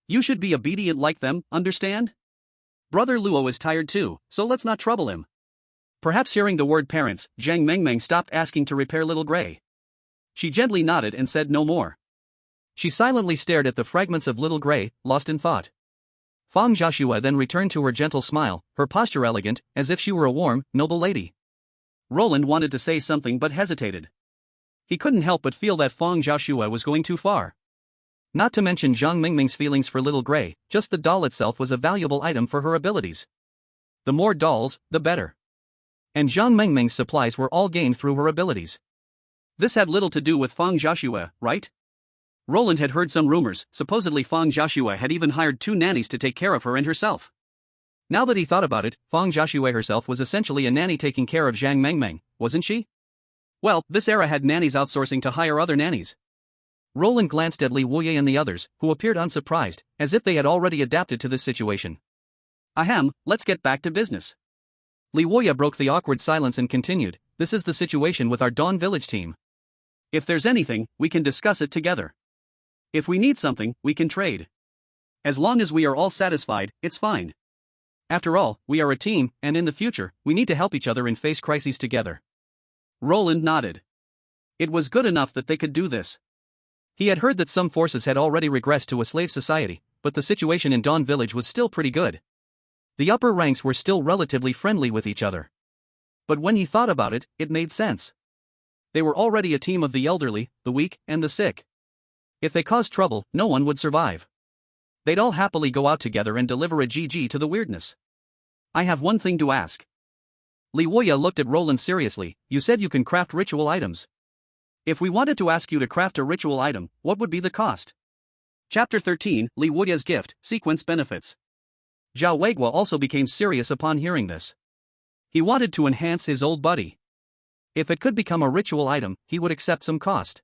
Speaker 1: You should be obedient like them, understand? Brother Luo is tired too, so let's not trouble him. Perhaps hearing the word parents, Zhang Mengmeng stopped asking to repair Little Gray. She gently nodded and said no more. She silently stared at the fragments of Little Gray, lost in thought. Fang Jiaxue then returned to her gentle smile, her posture elegant, as if she were a warm, noble lady. Roland wanted to say something but hesitated. He couldn't help but feel that Fang Jiaxue was going too far. Not to mention Zhang Mengming's feelings for Little Gray, just the doll itself was a valuable item for her abilities. The more dolls, the better. And Zhang Mengming's supplies were all gained through her abilities. This had little to do with Fang Jiaxue, right? Roland had heard some rumors, supposedly Fang Jiaxue had even hired 2 nannies to take care of her and herself. Now that he thought about it, Fang Jiaxue herself was essentially a nanny taking care of Zhang Mengmeng, wasn't she? Well, this era had nannies outsourcing to hire other nannies. Roland glanced at Li Wuye and the others, who appeared unsurprised, as if they had already adapted to this situation. Ahem, let's get back to business. Li Wuye broke the awkward silence and continued, this is the situation with our Dawn Village team. If there's anything, we can discuss it together. If we need something, we can trade. As long as we are all satisfied, it's fine. After all, we are a team, and in the future, we need to help each other and face crises together. Roland nodded. It was good enough that they could do this. He had heard that some forces had already regressed to a slave society, but the situation in Dawn Village was still pretty good. The upper ranks were still relatively friendly with each other. But when he thought about it, it made sense. They were already a team of the elderly, the weak, and the sick. If they caused trouble, no one would survive. They'd all happily go out together and deliver a GG to the weirdness. I have one thing to ask. Li Wuye looked at Roland seriously, you said you can craft ritual items. If we wanted to ask you to craft a ritual item, what would be the cost? Chapter 13, Li Wuye's Gift, Sequence Benefits. Zhao Weiguo also became serious upon hearing this. He wanted to enhance his old buddy. If it could become a ritual item, he would accept some cost.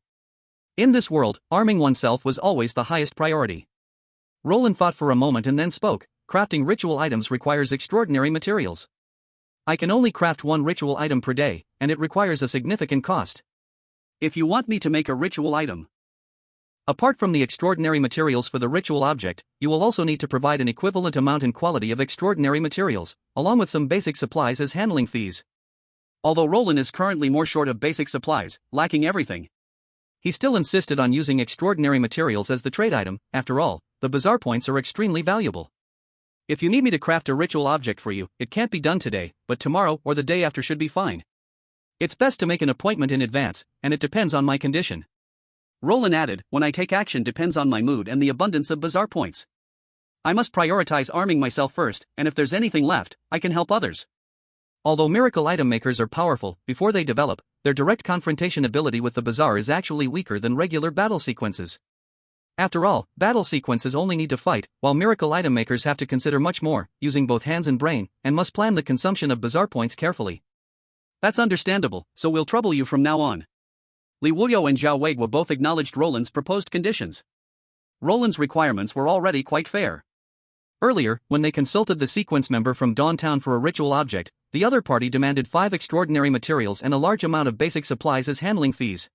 Speaker 1: In this world, arming oneself was always the highest priority. Roland thought for a moment and then spoke, crafting ritual items requires extraordinary materials. I can only craft one ritual item per day, and it requires a significant cost. If you want me to make a ritual item, apart from the extraordinary materials for the ritual object, you will also need to provide an equivalent amount and quality of extraordinary materials, along with some basic supplies as handling fees. Although Roland is currently more short of basic supplies, lacking everything, he still insisted on using extraordinary materials as the trade item. After all, the bazaar points are extremely valuable. If you need me to craft a ritual object for you, it can't be done today, but tomorrow or the day after should be fine. It's best to make an appointment in advance, and it depends on my condition. Roland added, when I take action depends on my mood and the abundance of bazaar points. I must prioritize arming myself first, and if there's anything left, I can help others. Although miracle item makers are powerful, before they develop, their direct confrontation ability with the bazaar is actually weaker than regular battle sequences. After all, battle sequences only need to fight, while miracle item makers have to consider much more, using both hands and brain, and must plan the consumption of bazaar points carefully. That's understandable, so we'll trouble you from now on. Li Wuyo and Zhao Weiguo both acknowledged Roland's proposed conditions. Roland's requirements were already quite fair. Earlier, when they consulted the sequence member from Dawntown for a ritual object, the other party demanded 5 extraordinary materials and a large amount of basic supplies as handling fees.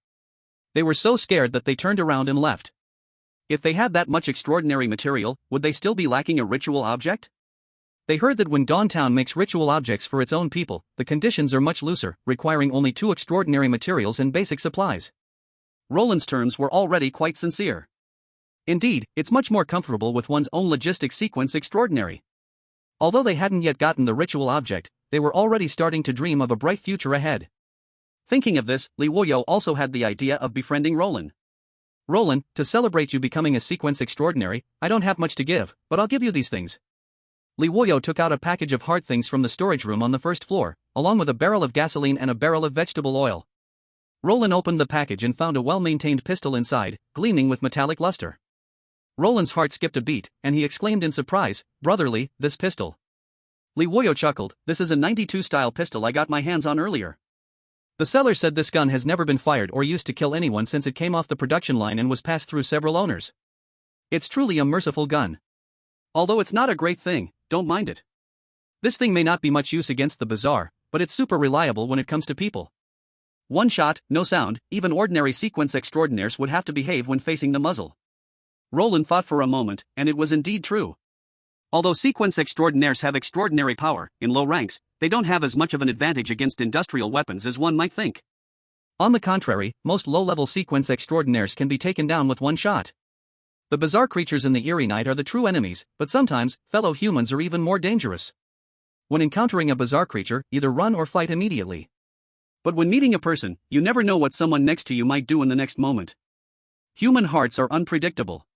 Speaker 1: They were so scared that they turned around and left. If they had that much extraordinary material, would they still be lacking a ritual object? They heard that when Dawntown makes ritual objects for its own people, the conditions are much looser, requiring only 2 extraordinary materials and basic supplies. Roland's terms were already quite sincere. Indeed, it's much more comfortable with one's own logistic sequence extraordinary. Although they hadn't yet gotten the ritual object, they were already starting to dream of a bright future ahead. Thinking of this, Li Wuyo also had the idea of befriending Roland. Roland, to celebrate you becoming a sequence extraordinary, I don't have much to give, but I'll give you these things. Li Wuyo took out a package of hard things from the storage room on the first floor, along with a barrel of gasoline and a barrel of vegetable oil. Roland opened the package and found a well-maintained pistol inside, gleaming with metallic luster. Roland's heart skipped a beat, and he exclaimed in surprise, "Brotherly, this pistol." Li Wuyo chuckled, "This is a 92-style pistol I got my hands on earlier. The seller said this gun has never been fired or used to kill anyone since it came off the production line and was passed through several owners. It's truly a merciful gun. Although it's not a great thing, don't mind it. This thing may not be much use against the bazaar, but it's super reliable when it comes to people. One shot, no sound, even ordinary sequence extraordinaires would have to behave when facing the muzzle." Roland thought for a moment, and it was indeed true. Although sequence extraordinaires have extraordinary power, in low ranks, they don't have as much of an advantage against industrial weapons as one might think. On the contrary, most low-level sequence extraordinaires can be taken down with one shot. The bizarre creatures in the eerie night are the true enemies, but sometimes, fellow humans are even more dangerous. When encountering a bizarre creature, either run or fight immediately. But when meeting a person, you never know what someone next to you might do in the next moment. Human hearts are unpredictable.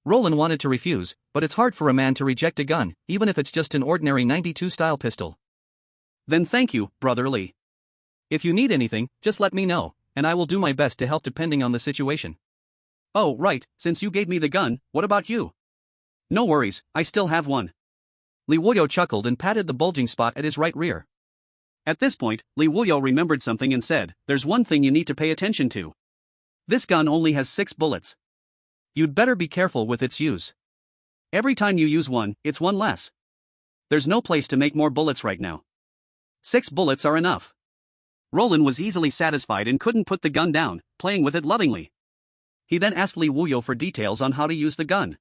Speaker 1: Roland wanted to refuse, but it's hard for a man to reject a gun, even if it's just an ordinary 92-style pistol. "Then thank you, brotherly. If you need anything, just let me know, and I will do my best to help depending on the situation." "Oh, right, since you gave me the gun, what about you?" "No worries, I still have one." Li Wuyo chuckled and patted the bulging spot at his right rear. At this point, Li Wuyo remembered something and said, "There's one thing you need to pay attention to. This gun only has 6 bullets. You'd better be careful with its use. Every time you use one, it's one less. There's no place to make more bullets right now. 6 bullets are enough." Roland was easily satisfied and couldn't put the gun down, playing with it lovingly. He then asked Li Wuyo for details on how to use the gun.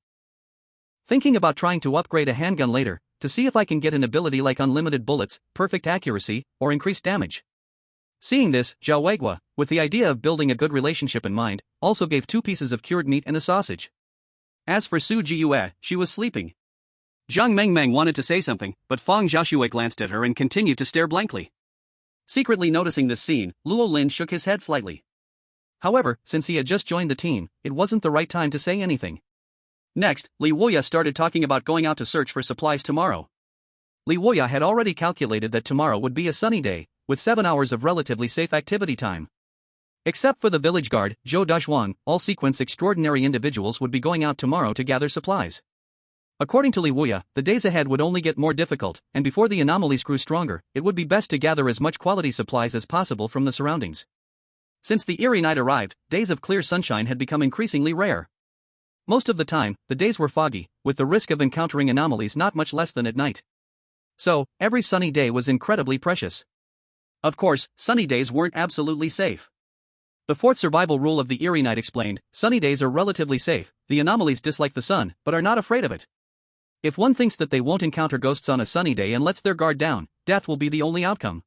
Speaker 1: "Thinking about trying to upgrade a handgun later, to see if I can get an ability like unlimited bullets, perfect accuracy, or increased damage." Seeing this, Zhao Weiguo, with the idea of building a good relationship in mind, also gave 2 pieces of cured meat and a sausage. As for Su Jiyue, she was sleeping. Zhang Mengmeng wanted to say something, but Fang Xiaoxue glanced at her and continued to stare blankly. Secretly noticing this scene, Luo Lin shook his head slightly. However, since he had just joined the team, it wasn't the right time to say anything. Next, Li Wuya started talking about going out to search for supplies tomorrow. Li Wuya had already calculated that tomorrow would be a sunny day, with 7 hours of relatively safe activity time. Except for the village guard, Zhou Dazhuang, all sequence extraordinary individuals would be going out tomorrow to gather supplies. According to Li Wuya, the days ahead would only get more difficult, and before the anomalies grew stronger, it would be best to gather as much quality supplies as possible from the surroundings. Since the eerie night arrived, days of clear sunshine had become increasingly rare. Most of the time, the days were foggy, with the risk of encountering anomalies not much less than at night. So, every sunny day was incredibly precious. Of course, sunny days weren't absolutely safe. The 4th survival rule of the eerie night explained, sunny days are relatively safe, the anomalies dislike the sun, but are not afraid of it. If one thinks that they won't encounter ghosts on a sunny day and lets their guard down, death will be the only outcome.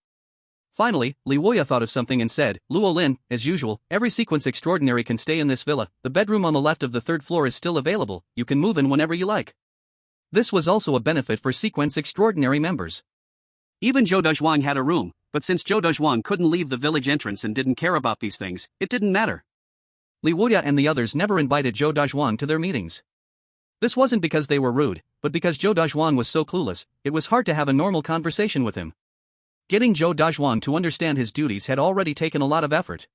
Speaker 1: Finally, Li Wuya thought of something and said, Luo Lin, as usual, every sequence extraordinary can stay in this villa, the bedroom on the left of the third floor is still available, you can move in whenever you like. This was also a benefit for Sequence Extraordinary members. Even Zhou Dezhuang had a room, but since Zhou Dezhuang couldn't leave the village entrance and didn't care about these things, it didn't matter. Li Wuya and the others never invited Zhou Dezhuang to their meetings. This wasn't because they were rude, but because Zhou Dezhuang was so clueless, it was hard to have a normal conversation with him. Getting Zhou Dezhuang to understand his duties had already taken a lot of effort.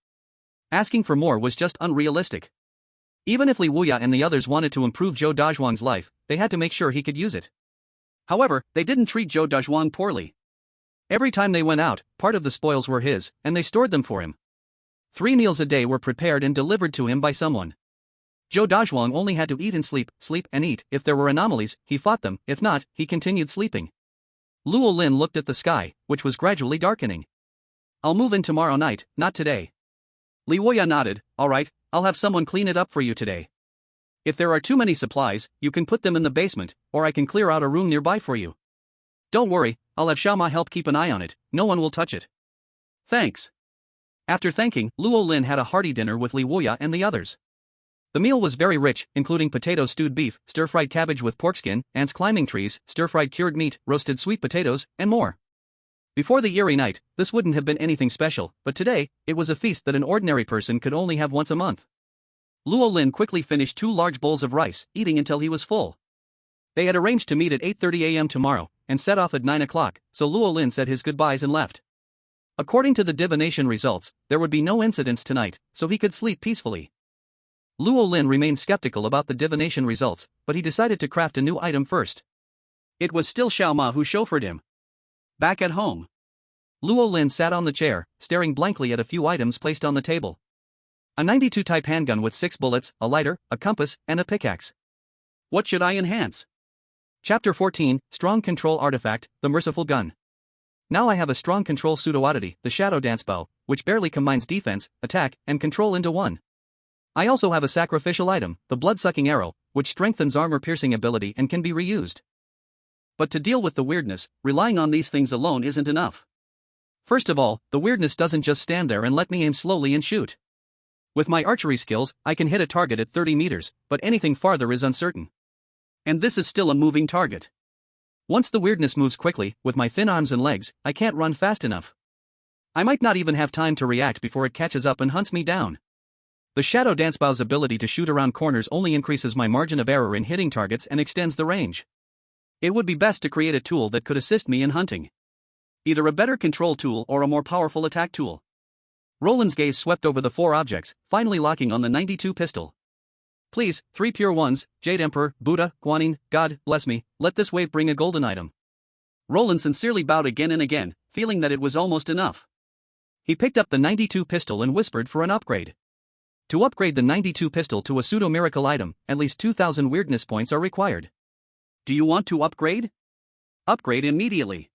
Speaker 1: Asking for more was just unrealistic. Even if Li Wuya and the others wanted to improve Zhou Dezhuang's life, they had to make sure he could use it. However, they didn't treat Zhou Dezhuang poorly. Every time they went out, part of the spoils were his, and they stored them for him. 3 meals a day were prepared and delivered to him by someone. Zhou Dezhuang only had to eat and sleep and eat. If there were anomalies, he fought them, if not, he continued sleeping. Luo Lin looked at the sky, which was gradually darkening. I'll move in tomorrow night, not today. Li Wuya nodded, alright, I'll have someone clean it up for you today. If there are too many supplies, you can put them in the basement, or I can clear out a room nearby for you. Don't worry, I'll have Xiaoma help keep an eye on it, no one will touch it. Thanks. After thanking, Luo Lin had a hearty dinner with Li Wuya and the others. The meal was very rich, including potato stewed beef, stir-fried cabbage with pork skin, ants climbing trees, stir-fried cured meat, roasted sweet potatoes, and more. Before the eerie night, this wouldn't have been anything special, but today, it was a feast that an ordinary person could only have once a month. Luo Lin quickly finished 2 large bowls of rice, eating until he was full. They had arranged to meet at 8:30 a.m. tomorrow, and set off at 9 o'clock, so Luo Lin said his goodbyes and left. According to the divination results, there would be no incidents tonight, so he could sleep peacefully. Luo Lin remained skeptical about the divination results, but he decided to craft a new item first. It was still Xiaoma who chauffeured him. Back at home, Luo Lin sat on the chair, staring blankly at a few items placed on the table. A 92 type handgun with 6 bullets, a lighter, a compass, and a pickaxe. What should I enhance? Chapter 14, Strong Control Artifact, the Merciful Gun. Now I have a strong control pseudo-oddity, the Shadow Dance Bow, which barely combines defense, attack, and control into one. I also have a sacrificial item, the Blood-Sucking Arrow, which strengthens armor-piercing ability and can be reused. But to deal with the weirdness, relying on these things alone isn't enough. First of all, the weirdness doesn't just stand there and let me aim slowly and shoot. With my archery skills, I can hit a target at 30 meters, but anything farther is uncertain. And this is still a moving target. Once the weirdness moves quickly, with my thin arms and legs, I can't run fast enough. I might not even have time to react before it catches up and hunts me down. The Shadow Dance Bow's ability to shoot around corners only increases my margin of error in hitting targets and extends the range. It would be best to create a tool that could assist me in hunting. Either a better control tool or a more powerful attack tool. Roland's gaze swept over the 4 objects, finally locking on the 92 pistol. Please, 3 pure ones, Jade Emperor, Buddha, Guanyin, God, bless me, let this wave bring a golden item. Roland sincerely bowed again and again, feeling that it was almost enough. He picked up the 92 pistol and whispered for an upgrade. To upgrade the 92 pistol to a pseudo-miracle item, at least 2,000 weirdness points are required. Do you want to upgrade? Upgrade immediately.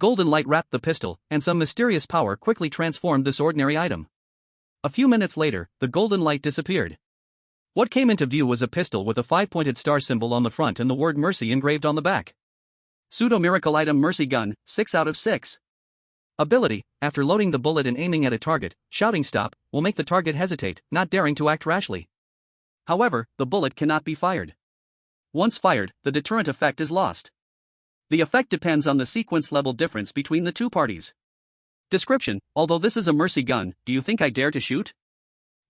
Speaker 1: Golden light wrapped the pistol, and some mysterious power quickly transformed this ordinary item. A few minutes later, the golden light disappeared. What came into view was a pistol with a 5-pointed star symbol on the front and the word Mercy engraved on the back. Pseudo-miracle item Mercy Gun, 6 out of 6. Ability, after loading the bullet and aiming at a target, shouting stop, will make the target hesitate, not daring to act rashly. However, the bullet cannot be fired. Once fired, the deterrent effect is lost. The effect depends on the sequence level difference between the 2 parties. Description, although this is a mercy gun, do you think I dare to shoot?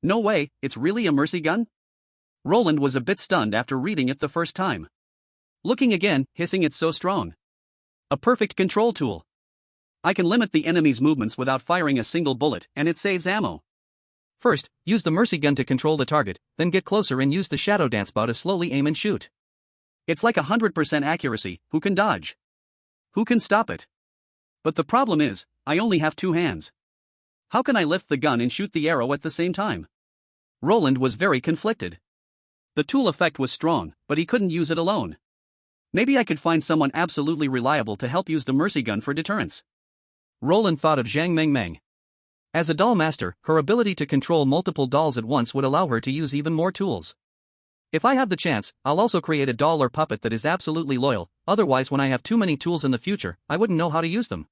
Speaker 1: No way, it's really a mercy gun? Roland was a bit stunned after reading it the first time. Looking again, hissing it's so strong. A perfect control tool. I can limit the enemy's movements without firing a single bullet, and it saves ammo. First, use the mercy gun to control the target, then get closer and use the Shadow Dance Bow to slowly aim and shoot. It's like 100% accuracy, who can dodge? Who can stop it? But the problem is, I only have 2 hands. How can I lift the gun and shoot the arrow at the same time? Roland was very conflicted. The tool effect was strong, but he couldn't use it alone. Maybe I could find someone absolutely reliable to help use the mercy gun for deterrence. Roland thought of Zhang Mengmeng. As a doll master, her ability to control multiple dolls at once would allow her to use even more tools. If I have the chance, I'll also create a doll or puppet that is absolutely loyal, otherwise when I have too many tools in the future, I wouldn't know how to use them.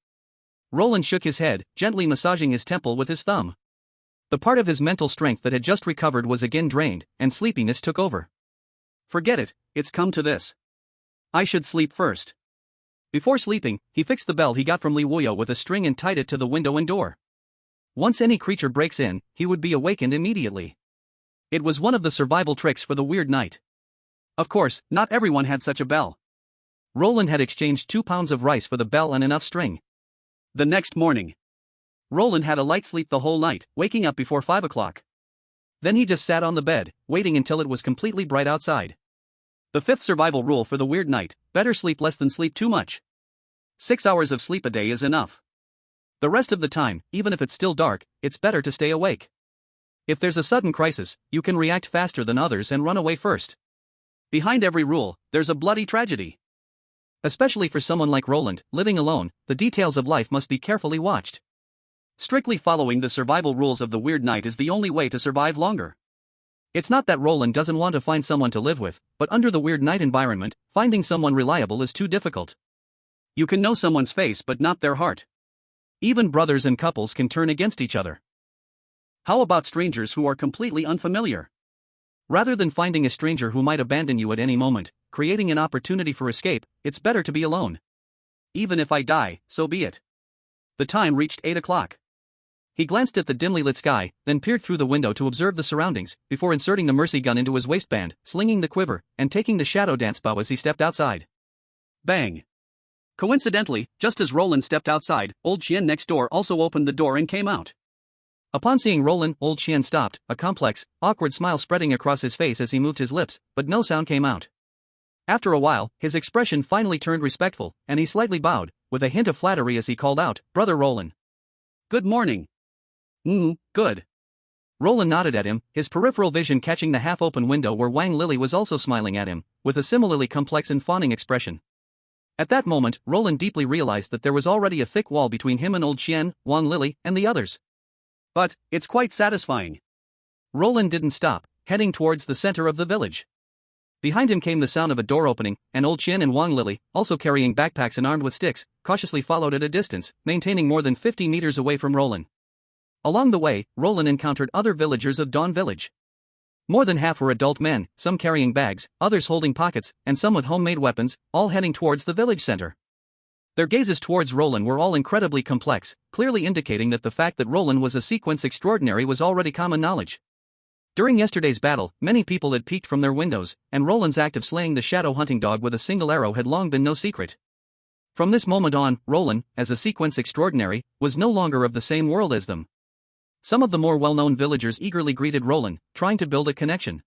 Speaker 1: Roland shook his head, gently massaging his temple with his thumb. The part of his mental strength that had just recovered was again drained, and sleepiness took over. Forget it, it's come to this. I should sleep first. Before sleeping, he fixed the bell he got from Li Wuyo with a string and tied it to the window and door. Once any creature breaks in, he would be awakened immediately. It was one of the survival tricks for the weird night. Of course, not everyone had such a bell. Roland had exchanged 2 pounds of rice for the bell and enough string. The next morning, Roland had a light sleep the whole night, waking up before 5 o'clock. Then he just sat on the bed, waiting until it was completely bright outside. The 5th survival rule for the weird night: better sleep less than sleep too much. 6 hours of sleep a day is enough. The rest of the time, even if it's still dark, it's better to stay awake. If there's a sudden crisis, you can react faster than others and run away first. Behind every rule, there's a bloody tragedy. Especially for someone like Roland, living alone, the details of life must be carefully watched. Strictly following the survival rules of the weird night is the only way to survive longer. It's not that Roland doesn't want to find someone to live with, but under the weird night environment, finding someone reliable is too difficult. You can know someone's face but not their heart. Even brothers and couples can turn against each other. How about strangers who are completely unfamiliar? Rather than finding a stranger who might abandon you at any moment, creating an opportunity for escape, it's better to be alone. Even if I die, so be it. The time reached 8 o'clock. He glanced at the dimly lit sky, then peered through the window to observe the surroundings, before inserting the mercy gun into his waistband, slinging the quiver, and taking the shadow dance bow as he stepped outside. Bang! Coincidentally, just as Roland stepped outside, old Qian next door also opened the door and came out. Upon seeing Roland, old Qian stopped, a complex, awkward smile spreading across his face as he moved his lips, but no sound came out. After a while, his expression finally turned respectful, and he slightly bowed, with a hint of flattery as he called out, "Brother Roland." "Good morning." Good." Roland nodded at him, his peripheral vision catching the half-open window where Wang Lily was also smiling at him, with a similarly complex and fawning expression. At that moment, Roland deeply realized that there was already a thick wall between him and old Qian, Wang Lily, and the others. But, it's quite satisfying. Roland didn't stop, heading towards the center of the village. Behind him came the sound of a door opening, and old Qian and Wang Lily, also carrying backpacks and armed with sticks, cautiously followed at a distance, maintaining more than 50 meters away from Roland. Along the way, Roland encountered other villagers of Dawn Village. More than half were adult men, some carrying bags, others holding pockets, and some with homemade weapons, all heading towards the village center. Their gazes towards Roland were all incredibly complex, clearly indicating that the fact that Roland was a sequence extraordinary was already common knowledge. During yesterday's battle, many people had peeked from their windows, and Roland's act of slaying the shadow hunting dog with a single arrow had long been no secret. From this moment on, Roland, as a sequence extraordinary, was no longer of the same world as them. Some of the more well-known villagers eagerly greeted Roland, trying to build a connection.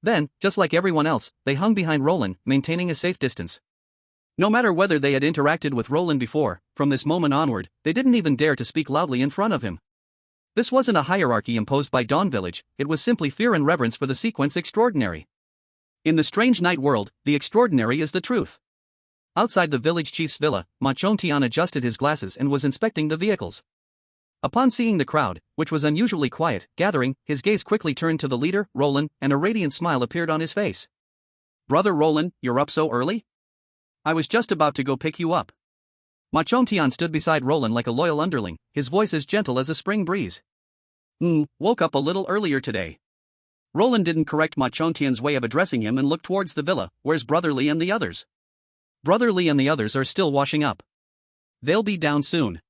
Speaker 1: Then, just like everyone else, they hung behind Roland, maintaining a safe distance. No matter whether they had interacted with Roland before, from this moment onward, they didn't even dare to speak loudly in front of him. This wasn't a hierarchy imposed by Dawn Village, it was simply fear and reverence for the sequence extraordinary. In the strange night world, the extraordinary is the truth. Outside the village chief's villa, Ma Chongtian adjusted his glasses and was inspecting the vehicles. Upon seeing the crowd, which was unusually quiet, gathering, his gaze quickly turned to the leader, Roland, and a radiant smile appeared on his face. "Brother Roland, you're up so early? I was just about to go pick you up." Ma Chongtian stood beside Roland like a loyal underling, his voice as gentle as a spring breeze. Woke up a little earlier today." Roland didn't correct Ma Chongtian's way of addressing him and looked towards the villa. "Where's Brother Li and the others?" "Brother Li and the others are still washing up. They'll be down soon."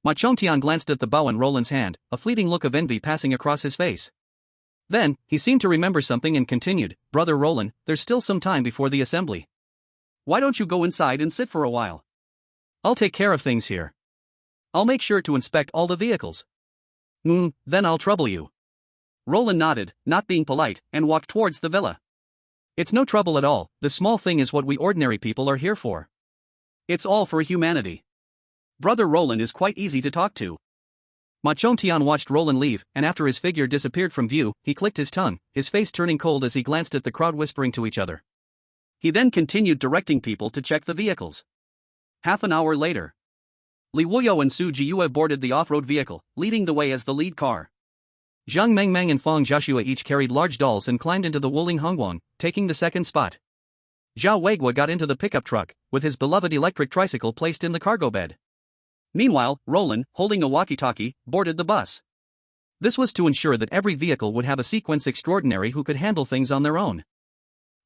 Speaker 1: Ma Chongtian glanced at the bow in Roland's hand, a fleeting look of envy passing across his face. Then, he seemed to remember something and continued, "Brother Roland, there's still some time before the assembly. Why don't you go inside and sit for a while? I'll take care of things here. I'll make sure to inspect all the vehicles." Then I'll trouble you." Roland nodded, not being polite, and walked towards the villa. "It's no trouble at all, the small thing is what we ordinary people are here for. It's all for humanity. Brother Roland is quite easy to talk to." Ma Chongtian watched Roland leave, and after his figure disappeared from view, he clicked his tongue, his face turning cold as he glanced at the crowd whispering to each other. He then continued directing people to check the vehicles. Half an hour later, Li Wuyo and Su Jiyue boarded the off-road vehicle, leading the way as the lead car. Zhang Mengmeng and Fang Jiaxue each carried large dolls and climbed into the Wuling Hongguang, taking the second spot. Zhao Weigua got into the pickup truck, with his beloved electric tricycle placed in the cargo bed. Meanwhile, Roland, holding a walkie-talkie, boarded the bus. This was to ensure that every vehicle would have a sequence extraordinary who could handle things on their own.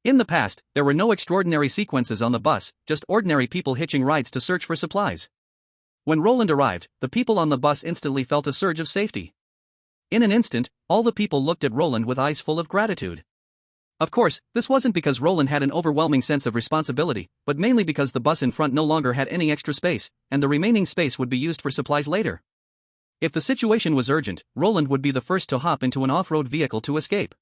Speaker 1: In the past, there were no extraordinary sequences on the bus, just ordinary people hitching rides to search for supplies. When Roland arrived, the people on the bus instantly felt a surge of safety. In an instant, all the people looked at Roland with eyes full of gratitude. Of course, this wasn't because Roland had an overwhelming sense of responsibility, but mainly because the bus in front no longer had any extra space, and the remaining space would be used for supplies later. If the situation was urgent, Roland would be the first to hop into an off-road vehicle to escape.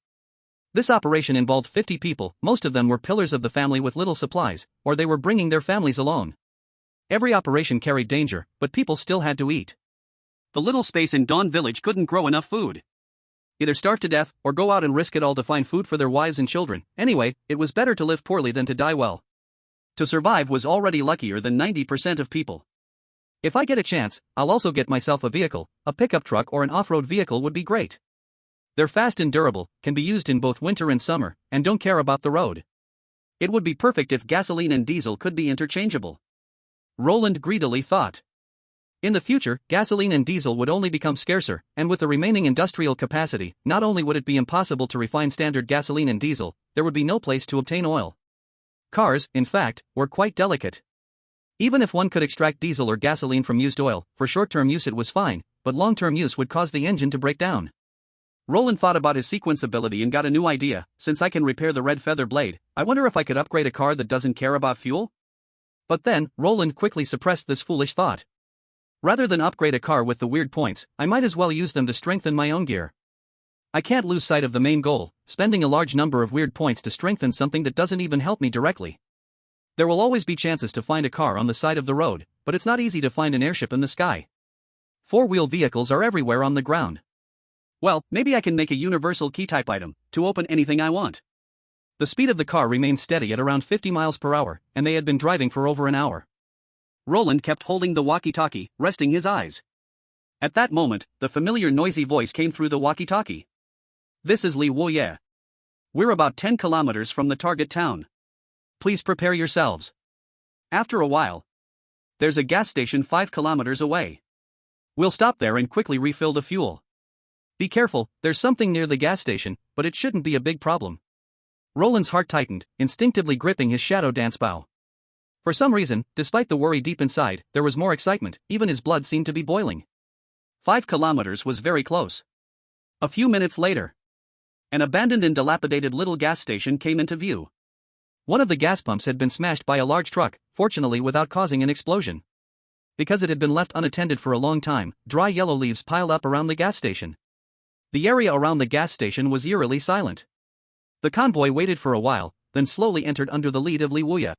Speaker 1: This operation involved 50 people, most of them were pillars of the family with little supplies, or they were bringing their families along. Every operation carried danger, but people still had to eat. The little space in Dawn Village couldn't grow enough food. Either starve to death, or go out and risk it all to find food for their wives and children. Anyway, it was better to live poorly than to die well. To survive was already luckier than 90% of people. If I get a chance, I'll also get myself a vehicle. A pickup truck or an off-road vehicle would be great. They're fast and durable, can be used in both winter and summer, and don't care about the road. It would be perfect if gasoline and diesel could be interchangeable. Roland greedily thought. In the future, gasoline and diesel would only become scarcer, and with the remaining industrial capacity, not only would it be impossible to refine standard gasoline and diesel, there would be no place to obtain oil. Cars, in fact, were quite delicate. Even if one could extract diesel or gasoline from used oil, for short-term use it was fine, but long-term use would cause the engine to break down. Roland thought about his sequence ability and got a new idea. Since I can repair the red feather blade, I wonder if I could upgrade a car that doesn't care about fuel? But then, Roland quickly suppressed this foolish thought. Rather than upgrade a car with the weird points, I might as well use them to strengthen my own gear. I can't lose sight of the main goal, spending a large number of weird points to strengthen something that doesn't even help me directly. There will always be chances to find a car on the side of the road, but it's not easy to find an airship in the sky. Four-wheel vehicles are everywhere on the ground. Well, maybe I can make a universal key-type item, to open anything I want. The speed of the car remained steady at around 50 miles per hour, and they had been driving for over an hour. Roland kept holding the walkie-talkie, resting his eyes. At that moment, the familiar noisy voice came through the walkie-talkie. This is Li Woye. We're about 10 kilometers from the target town. Please prepare yourselves. After a while, there's a gas station 5 kilometers away. We'll stop there and quickly refill the fuel. Be careful, there's something near the gas station, but it shouldn't be a big problem. Roland's heart tightened, instinctively gripping his shadow dance bow. For some reason, despite the worry deep inside, there was more excitement, even his blood seemed to be boiling. 5 kilometers was very close. A few minutes later, an abandoned and dilapidated little gas station came into view. One of the gas pumps had been smashed by a large truck, fortunately without causing an explosion. Because it had been left unattended for a long time, dry yellow leaves piled up around the gas station. The area around the gas station was eerily silent. The convoy waited for a while, then slowly entered under the lead of Li Wuya.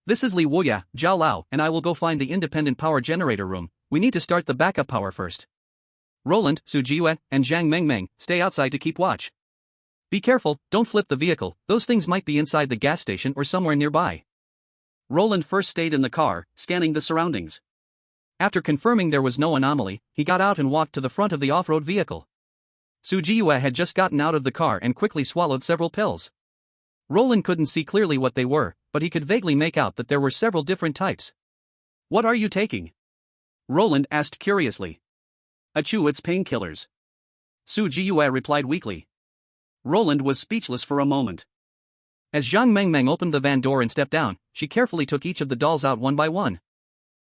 Speaker 1: This is Li Wuya, Zhao Lao, and I will go find the independent power generator room. We need to start the backup power first. Roland, Su Jiyue, and Zhang Mengmeng, stay outside to keep watch. Be careful, don't flip the vehicle, those things might be inside the gas station or somewhere nearby. Roland first stayed in the car, scanning the surroundings. After confirming there was no anomaly, he got out and walked to the front of the off-road vehicle. Su Jiyue had just gotten out of the car and quickly swallowed several pills. Roland couldn't see clearly what they were, but he could vaguely make out that there were several different types. What are you taking? Roland asked curiously. Achoo, it's painkillers. Su Jiyue replied weakly. Roland was speechless for a moment. As Zhang Mengmeng opened the van door and stepped down, she carefully took each of the dolls out one by one.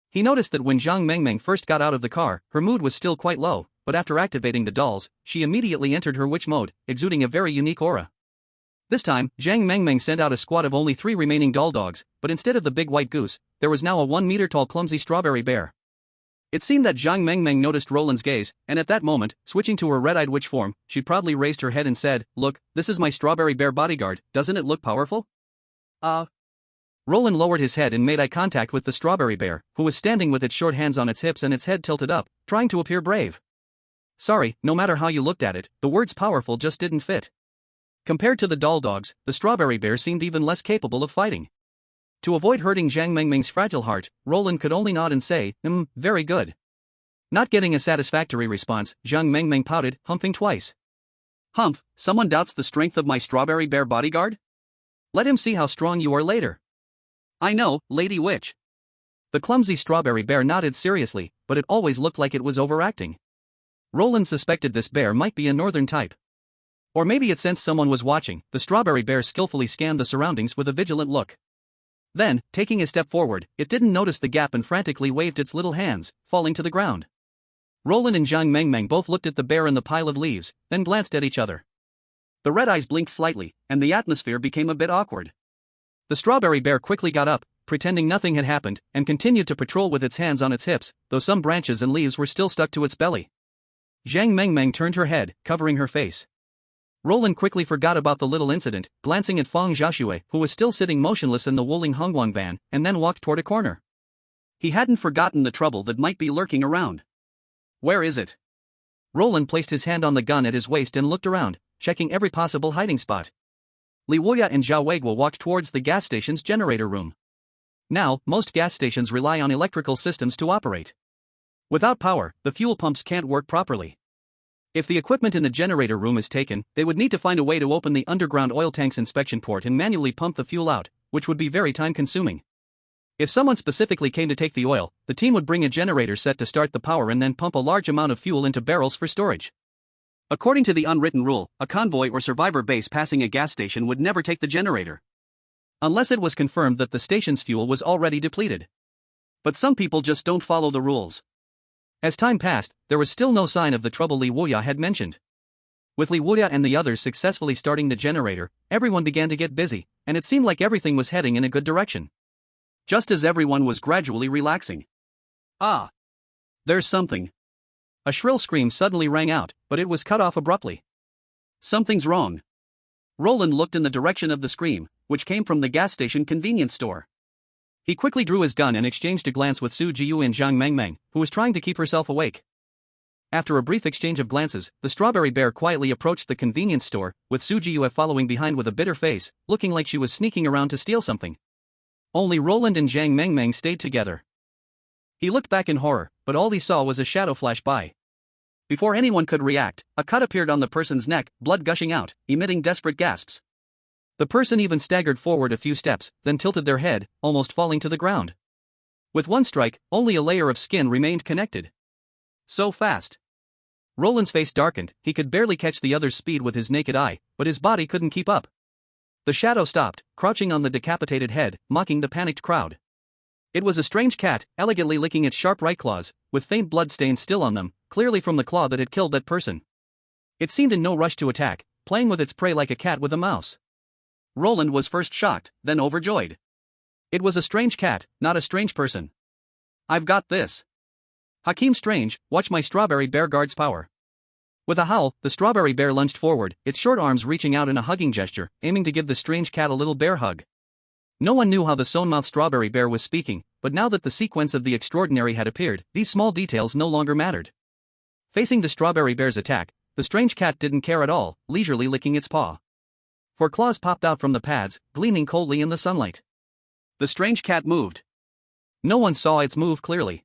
Speaker 1: He noticed that when Zhang Mengmeng first got out of the car, her mood was still quite low, but after activating the dolls, she immediately entered her witch mode, exuding a very unique aura. This time, Zhang Mengmeng sent out a squad of only 3 remaining doll dogs, but instead of the big white goose, there was now a 1-meter-tall clumsy strawberry bear. It seemed that Zhang Mengmeng noticed Roland's gaze, and at that moment, switching to her red-eyed witch form, she proudly raised her head and said, "Look, this is my strawberry bear bodyguard, doesn't it look powerful?" Roland lowered his head and made eye contact with the strawberry bear, who was standing with its short hands on its hips and its head tilted up, trying to appear brave. Sorry, no matter how you looked at it, the words powerful just didn't fit. Compared to the doll dogs, the strawberry bear seemed even less capable of fighting. To avoid hurting Zhang Mengmeng's fragile heart, Roland could only nod and say, very good. Not getting a satisfactory response, Zhang Mengmeng pouted, humping twice. Humph, someone doubts the strength of my strawberry bear bodyguard? Let him see how strong you are later. I know, Lady Witch. The clumsy strawberry bear nodded seriously, but it always looked like it was overacting. Roland suspected this bear might be a northern type. Or maybe it sensed someone was watching. The strawberry bear skillfully scanned the surroundings with a vigilant look. Then, taking a step forward, it didn't notice the gap and frantically waved its little hands, falling to the ground. Roland and Zhang Mengmeng both looked at the bear in the pile of leaves, then glanced at each other. The red eyes blinked slightly, and the atmosphere became a bit awkward. The strawberry bear quickly got up, pretending nothing had happened, and continued to patrol with its hands on its hips, though some branches and leaves were still stuck to its belly. Zhang Mengmeng turned her head, covering her face. Roland quickly forgot about the little incident, glancing at Feng Xiaoshui, who was still sitting motionless in the Wuling Hongguang van, and then walked toward a corner. He hadn't forgotten the trouble that might be lurking around. Where is it? Roland placed his hand on the gun at his waist and looked around, checking every possible hiding spot. Li Wuya and Zhao Weiguo walked towards the gas station's generator room. Now, most gas stations rely on electrical systems to operate. Without power, the fuel pumps can't work properly. If the equipment in the generator room is taken, they would need to find a way to open the underground oil tank's inspection port and manually pump the fuel out, which would be very time-consuming. If someone specifically came to take the oil, the team would bring a generator set to start the power and then pump a large amount of fuel into barrels for storage. According to the unwritten rule, a convoy or survivor base passing a gas station would never take the generator, unless it was confirmed that the station's fuel was already depleted. But some people just don't follow the rules. As time passed, there was still no sign of the trouble Li Wuya had mentioned. With Li Wuya and the others successfully starting the generator, everyone began to get busy, and it seemed like everything was heading in a good direction. Just as everyone was gradually relaxing. Ah! There's something. A shrill scream suddenly rang out, but it was cut off abruptly. Something's wrong. Roland looked in the direction of the scream, which came from the gas station convenience store. He quickly drew his gun and exchanged a glance with Su Jiyu and Zhang Mengmeng, who was trying to keep herself awake. After a brief exchange of glances, the strawberry bear quietly approached the convenience store, with Su Jiyu following behind with a bitter face, looking like she was sneaking around to steal something. Only Roland and Zhang Mengmeng stayed together. He looked back in horror, but all he saw was a shadow flash by. Before anyone could react, a cut appeared on the person's neck, blood gushing out, emitting desperate gasps. The person even staggered forward a few steps, then tilted their head, almost falling to the ground. With one strike, only a layer of skin remained connected. So fast. Roland's face darkened, he could barely catch the other's speed with his naked eye, but his body couldn't keep up. The shadow stopped, crouching on the decapitated head, mocking the panicked crowd. It was a strange cat, elegantly licking its sharp right claws, with faint blood stains still on them, clearly from the claw that had killed that person. It seemed in no rush to attack, playing with its prey like a cat with a mouse. Roland was first shocked, then overjoyed. It was a strange cat, not a strange person. I've got this. Hakim Strange, watch my strawberry bear guard's power. With a howl, the strawberry bear lunged forward, its short arms reaching out in a hugging gesture, aiming to give the strange cat a little bear hug. No one knew how the sewn-mouthed strawberry bear was speaking, but now that the sequence of the extraordinary had appeared, these small details no longer mattered. Facing the strawberry bear's attack, the strange cat didn't care at all, leisurely licking its paw. Four claws popped out from the pads, gleaming coldly in the sunlight. The strange cat moved. No one saw its move clearly.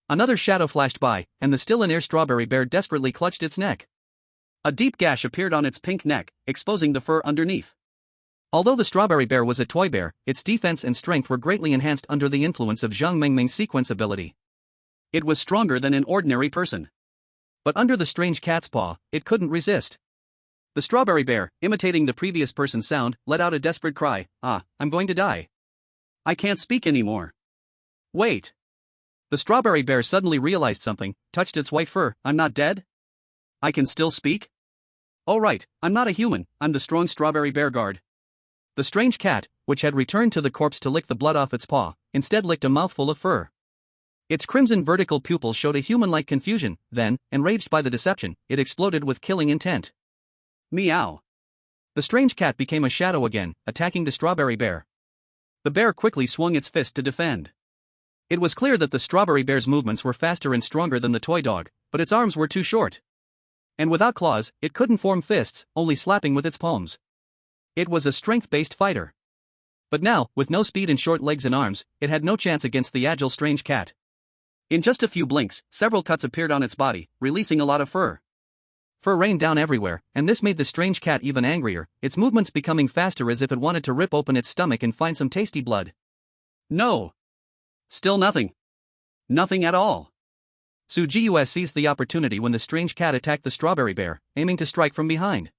Speaker 1: Another shadow flashed by, and the still-in-air strawberry bear desperately clutched its neck. A deep gash appeared on its pink neck, exposing the fur underneath. Although the strawberry bear was a toy bear, its defense and strength were greatly enhanced under the influence of Zhang Mengmeng's sequence ability. It was stronger than an ordinary person. But under the strange cat's paw, it couldn't resist. The strawberry bear, imitating the previous person's sound, let out a desperate cry, I'm going to die. I can't speak anymore. Wait. The strawberry bear suddenly realized something, touched its white fur, I'm not dead? I can still speak? Oh right, I'm not a human, I'm the strong strawberry bear guard. The strange cat, which had returned to the corpse to lick the blood off its paw, instead licked a mouthful of fur. Its crimson vertical pupils showed a human-like confusion, then, enraged by the deception, it exploded with killing intent. Meow. The strange cat became a shadow again, attacking the strawberry bear. The bear quickly swung its fist to defend. It was clear that the strawberry bear's movements were faster and stronger than the toy dog, but its arms were too short. And without claws, it couldn't form fists, only slapping with its palms. It was a strength-based fighter. But now, with no speed and short legs and arms, it had no chance against the agile strange cat. In just a few blinks, several cuts appeared on its body, releasing a lot of fur. Fur rained down everywhere, and this made the strange cat even angrier, its movements becoming faster as if it wanted to rip open its stomach and find some tasty blood. No! Still nothing. Nothing at all. Su Jiu seized the opportunity when the strange cat attacked the strawberry bear, aiming to strike from behind.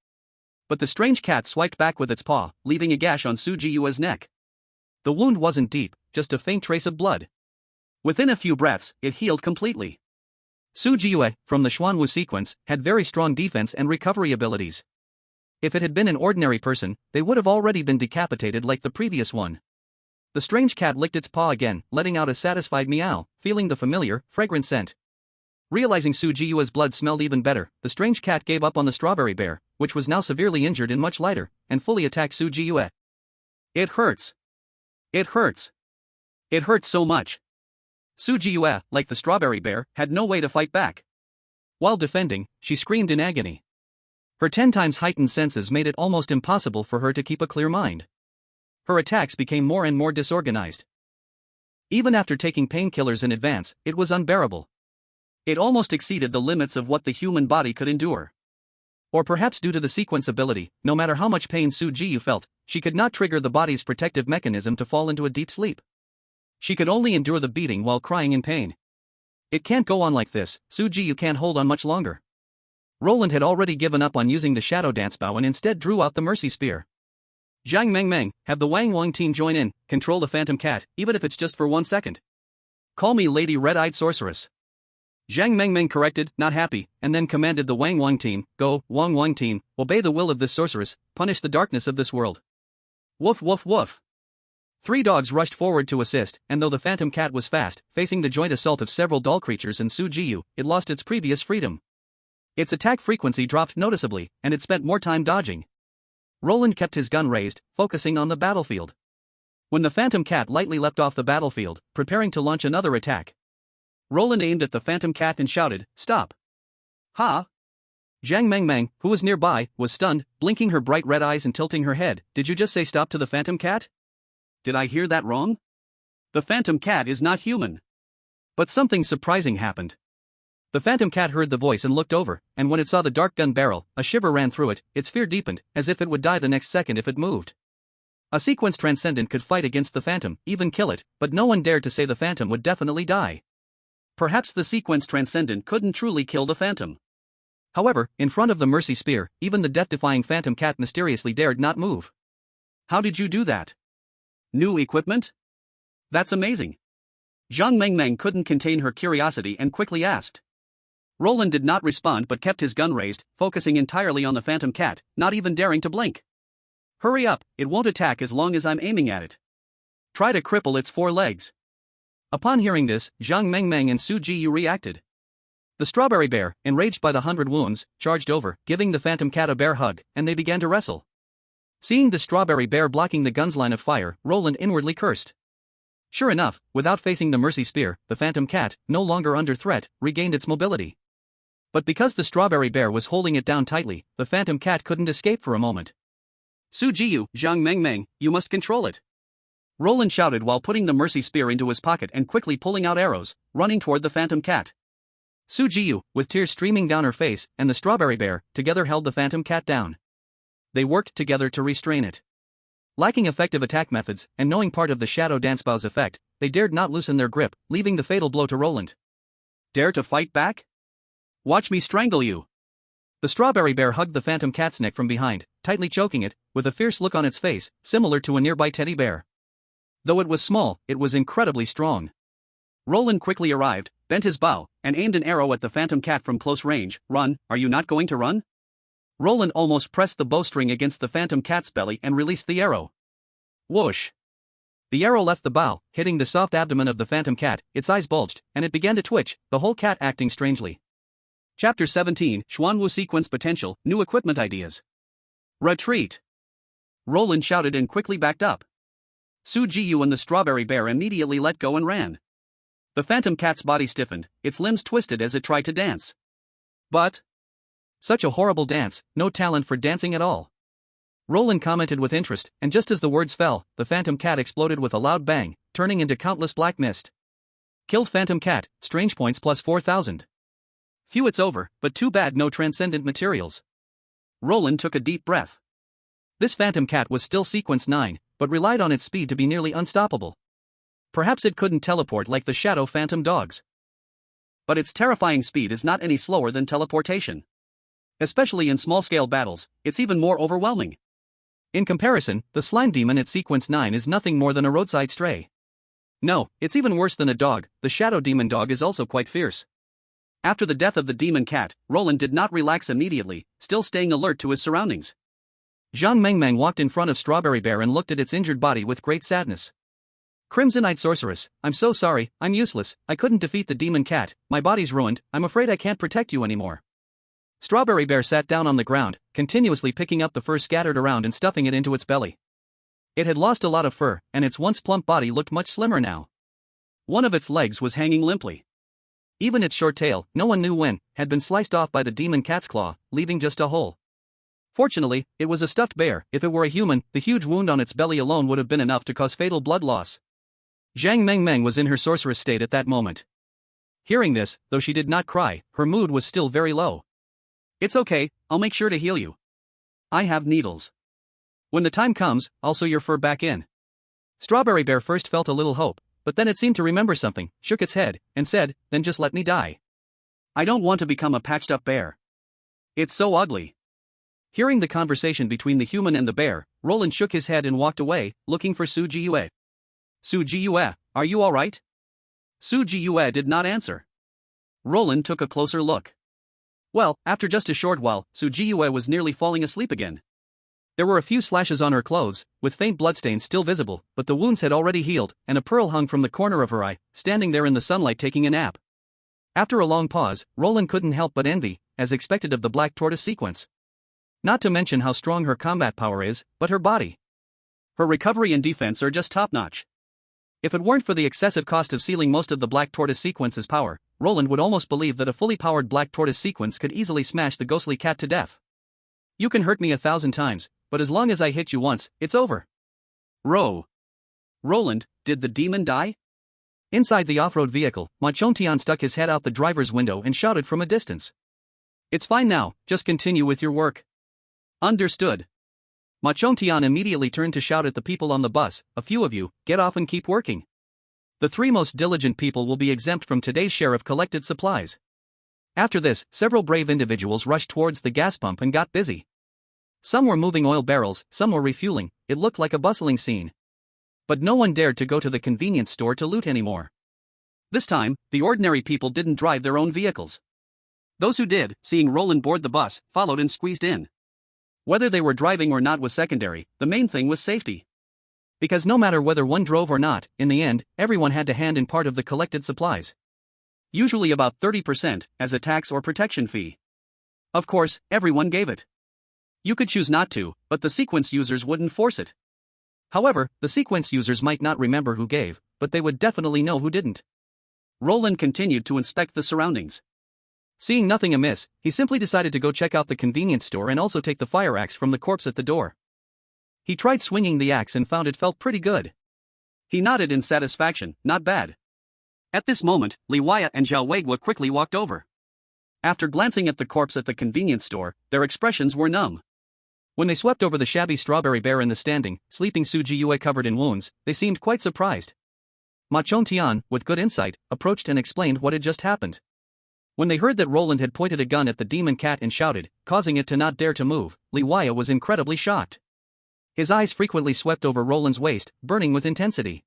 Speaker 1: But the strange cat swiped back with its paw, leaving a gash on Su Jiu's neck. The wound wasn't deep, just a faint trace of blood. Within a few breaths, it healed completely. Su Jiu, from the Xuanwu sequence, had very strong defense and recovery abilities. If it had been an ordinary person, they would have already been decapitated like the previous one. The strange cat licked its paw again, letting out a satisfied meow, feeling the familiar, fragrant scent. Realizing Su Jiu's blood smelled even better, the strange cat gave up on the strawberry bear, which was now severely injured and much lighter, and fully attacked Su Jiu. It hurts. It hurts. It hurts so much. Su Jiu, like the strawberry bear, had no way to fight back. While defending, she screamed in agony. Her 10 times heightened senses made it almost impossible for her to keep a clear mind. Her attacks became more and more disorganized. Even after taking painkillers in advance, it was unbearable. It almost exceeded the limits of what the human body could endure. Or perhaps due to the sequence ability, no matter how much pain Su Jiu felt, she could not trigger the body's protective mechanism to fall into a deep sleep. She could only endure the beating while crying in pain. It can't go on like this, Su Jiu can't hold on much longer. Roland had already given up on using the Shadow Dance Bow and instead drew out the Mercy Spear. Zhang Mengmeng, have the Wang Wang team join in, control the Phantom Cat, even if it's just for 1 second. Call me Lady Red-Eyed Sorceress. Zhang Mengmeng corrected, not happy, and then commanded the Wang Wang team, go, Wang Wang team, obey the will of this sorceress, punish the darkness of this world. Woof woof woof. 3 dogs rushed forward to assist, and though the Phantom Cat was fast, facing the joint assault of several doll creatures and Su Jiu, it lost its previous freedom. Its attack frequency dropped noticeably, and it spent more time dodging. Roland kept his gun raised, focusing on the battlefield. When the Phantom Cat lightly leapt off the battlefield, preparing to launch another attack, Roland aimed at the Phantom Cat and shouted, "Stop!" Ha! Zhang Mengmeng, who was nearby, was stunned, blinking her bright red eyes and tilting her head. Did you just say stop to the Phantom Cat? Did I hear that wrong? The Phantom Cat is not human. But something surprising happened. The Phantom Cat heard the voice and looked over, and when it saw the dark gun barrel, a shiver ran through it, its fear deepened, as if it would die the next second if it moved. A Sequence Transcendent could fight against the Phantom, even kill it, but no one dared to say the Phantom would definitely die. Perhaps the Sequence Transcendent couldn't truly kill the Phantom. However, in front of the Mercy Spear, even the death-defying Phantom Cat mysteriously dared not move. How did you do that? New equipment? That's amazing. Zhang Mengmeng couldn't contain her curiosity and quickly asked. Roland did not respond but kept his gun raised, focusing entirely on the Phantom Cat, not even daring to blink. Hurry up, it won't attack as long as I'm aiming at it. Try to cripple its 4 legs. Upon hearing this, Zhang Mengmeng and Su Jiu reacted. The strawberry bear, enraged by the 100 wounds, charged over, giving the Phantom Cat a bear hug, and they began to wrestle. Seeing the strawberry bear blocking the gun's line of fire, Roland inwardly cursed. Sure enough, without facing the Mercy Spear, the Phantom Cat, no longer under threat, regained its mobility. But because the strawberry bear was holding it down tightly, the Phantom Cat couldn't escape for a moment. Su Jiu, Zhang Mengmeng, you must control it. Roland shouted while putting the Mercy Spear into his pocket and quickly pulling out arrows, running toward the Phantom Cat. Su Jiu, with tears streaming down her face, and the strawberry bear, together held the Phantom Cat down. They worked together to restrain it. Lacking effective attack methods, and knowing part of the Shadow Dance Bow's effect, they dared not loosen their grip, leaving the fatal blow to Roland. Dare to fight back? Watch me strangle you. The strawberry bear hugged the Phantom Cat's neck from behind, tightly choking it, with a fierce look on its face, similar to a nearby teddy bear. Though it was small, it was incredibly strong. Roland quickly arrived, bent his bow, and aimed an arrow at the Phantom Cat from close range. Run, are you not going to run? Roland almost pressed the bowstring against the Phantom Cat's belly and released the arrow. Whoosh! The arrow left the bow, hitting the soft abdomen of the Phantom Cat, its eyes bulged, and it began to twitch, the whole cat acting strangely. Chapter 17, Xuanwu Sequence Potential, New Equipment Ideas. Retreat! Roland shouted and quickly backed up. Su Jiu and the strawberry bear immediately let go and ran. The Phantom Cat's body stiffened, its limbs twisted as it tried to dance. But such a horrible dance, no talent for dancing at all. Roland commented with interest, and just as the words fell, the Phantom Cat exploded with a loud bang, turning into countless black mist. Killed Phantom Cat, strange points plus 4,000. Phew, it's over, but too bad no transcendent materials. Roland took a deep breath. This Phantom Cat was still Sequence 9, but relied on its speed to be nearly unstoppable. Perhaps it couldn't teleport like the shadow phantom dogs. But its terrifying speed is not any slower than teleportation. Especially in small-scale battles, it's even more overwhelming. In comparison, the slime demon at Sequence 9 is nothing more than a roadside stray. No, it's even worse than a dog. The shadow demon dog is also quite fierce. After the death of the demon cat, Roland did not relax immediately, still staying alert to his surroundings. Zhang Mengmeng walked in front of Strawberry Bear and looked at its injured body with great sadness. Crimson-eyed sorceress, I'm so sorry, I'm useless, I couldn't defeat the demon cat, my body's ruined, I'm afraid I can't protect you anymore. Strawberry Bear sat down on the ground, continuously picking up the fur scattered around and stuffing it into its belly. It had lost a lot of fur, and its once plump body looked much slimmer now. One of its legs was hanging limply. Even its short tail, no one knew when, had been sliced off by the demon cat's claw, leaving just a hole. Fortunately, it was a stuffed bear. If it were a human, the huge wound on its belly alone would have been enough to cause fatal blood loss. Zhang Mengmeng was in her sorceress state at that moment. Hearing this, though she did not cry, her mood was still very low. It's okay, I'll make sure to heal you. I have needles. When the time comes, I'll sew your fur back in. Strawberry Bear first felt a little hope, but then it seemed to remember something, shook its head, and said, then just let me die. I don't want to become a patched-up bear. It's so ugly. Hearing the conversation between the human and the bear, Roland shook his head and walked away, looking for Su Jiyue. Su Jiyue, are you alright? Su Jiyue did not answer. Roland took a closer look. Well, after just a short while, Su Jiyue was nearly falling asleep again. There were a few slashes on her clothes, with faint bloodstains still visible, but the wounds had already healed, and a pearl hung from the corner of her eye, standing there in the sunlight taking a nap. After a long pause, Roland couldn't help but envy, as expected of the Black Tortoise sequence. Not to mention how strong her combat power is, but her body. Her recovery and defense are just top-notch. If it weren't for the excessive cost of sealing most of the Black Tortoise sequence's power, Roland would almost believe that a fully powered Black Tortoise sequence could easily smash the ghostly cat to death. You can hurt me 1,000 times, but as long as I hit you once, it's over. Roland, did the demon die? Inside the off-road vehicle, Ma Chontian stuck his head out the driver's window and shouted from a distance. It's fine now, just continue with your work. Understood. Ma Chontian immediately turned to shout at the people on the bus, a few of you, get off and keep working. The 3 most diligent people will be exempt from today's share of collected supplies. After this, several brave individuals rushed towards the gas pump and got busy. Some were moving oil barrels, some were refueling, it looked like a bustling scene. But no one dared to go to the convenience store to loot anymore. This time, the ordinary people didn't drive their own vehicles. Those who did, seeing Roland board the bus, followed and squeezed in. Whether they were driving or not was secondary, the main thing was safety. Because no matter whether one drove or not, in the end, everyone had to hand in part of the collected supplies. Usually about 30%, as a tax or protection fee. Of course, everyone gave it. You could choose not to, but the sequence users wouldn't force it. However, the sequence users might not remember who gave, but they would definitely know who didn't. Roland continued to inspect the surroundings. Seeing nothing amiss, he simply decided to go check out the convenience store and also take the fire axe from the corpse at the door. He tried swinging the axe and found it felt pretty good. He nodded in satisfaction, not bad. At this moment, Li Waya and Zhao Weigua quickly walked over. After glancing at the corpse at the convenience store, their expressions were numb. When they swept over the shabby Strawberry Bear in the standing, sleeping Su Jiyue covered in wounds, they seemed quite surprised. Ma Chontian, with good insight, approached and explained what had just happened. When they heard that Roland had pointed a gun at the demon cat and shouted, causing it to not dare to move, Li Waya was incredibly shocked. His eyes frequently swept over Roland's waist, burning with intensity.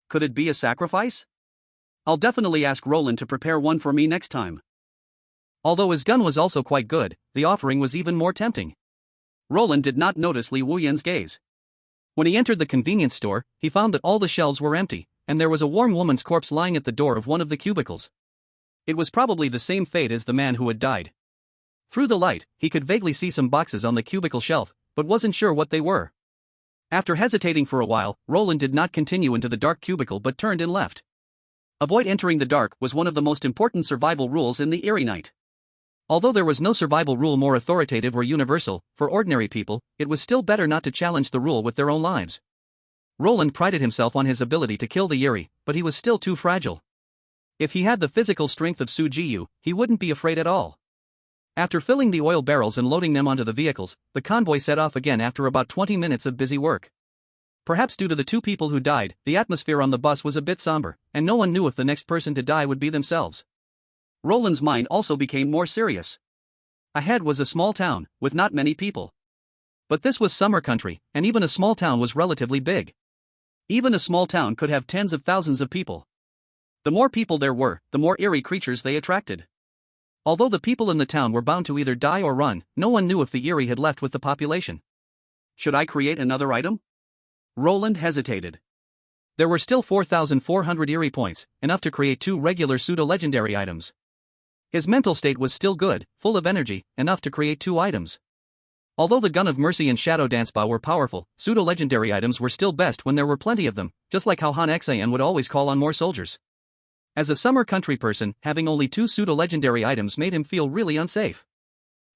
Speaker 1: Could it be a sacrifice? I'll definitely ask Roland to prepare one for me next time. Although his gun was also quite good, the offering was even more tempting. Roland did not notice Li Wuyan's gaze. When he entered the convenience store, he found that all the shelves were empty, and there was a warm woman's corpse lying at the door of one of the cubicles. It was probably the same fate as the man who had died. Through the light, he could vaguely see some boxes on the cubicle shelf, but wasn't sure what they were. After hesitating for a while, Roland did not continue into the dark cubicle but turned and left. Avoid entering the dark was one of the most important survival rules in the Eerie Night. Although there was no survival rule more authoritative or universal, for ordinary people, it was still better not to challenge the rule with their own lives. Roland prided himself on his ability to kill the Eerie, but he was still too fragile. If he had the physical strength of Su Jiyu, he wouldn't be afraid at all. After filling the oil barrels and loading them onto the vehicles, the convoy set off again after about 20 minutes of busy work. Perhaps due to the two people who died, the atmosphere on the bus was a bit somber, and no one knew if the next person to die would be themselves. Roland's mind also became more serious. Ahead was a small town, with not many people. But this was summer country, and even a small town was relatively big. Even a small town could have tens of thousands of people. The more people there were, the more eerie creatures they attracted. Although the people in the town were bound to either die or run, no one knew if the eerie had left with the population. Should I create another item? Roland hesitated. There were still 4,400 eerie points, enough to create 2 regular pseudo-legendary items. His mental state was still good, full of energy, enough to create 2 items. Although the Gun of Mercy and Shadow Dance Bow were powerful, pseudo-legendary items were still best when there were plenty of them, just like how Han Xan would always call on more soldiers. As a summer country person, having only 2 pseudo-legendary items made him feel really unsafe.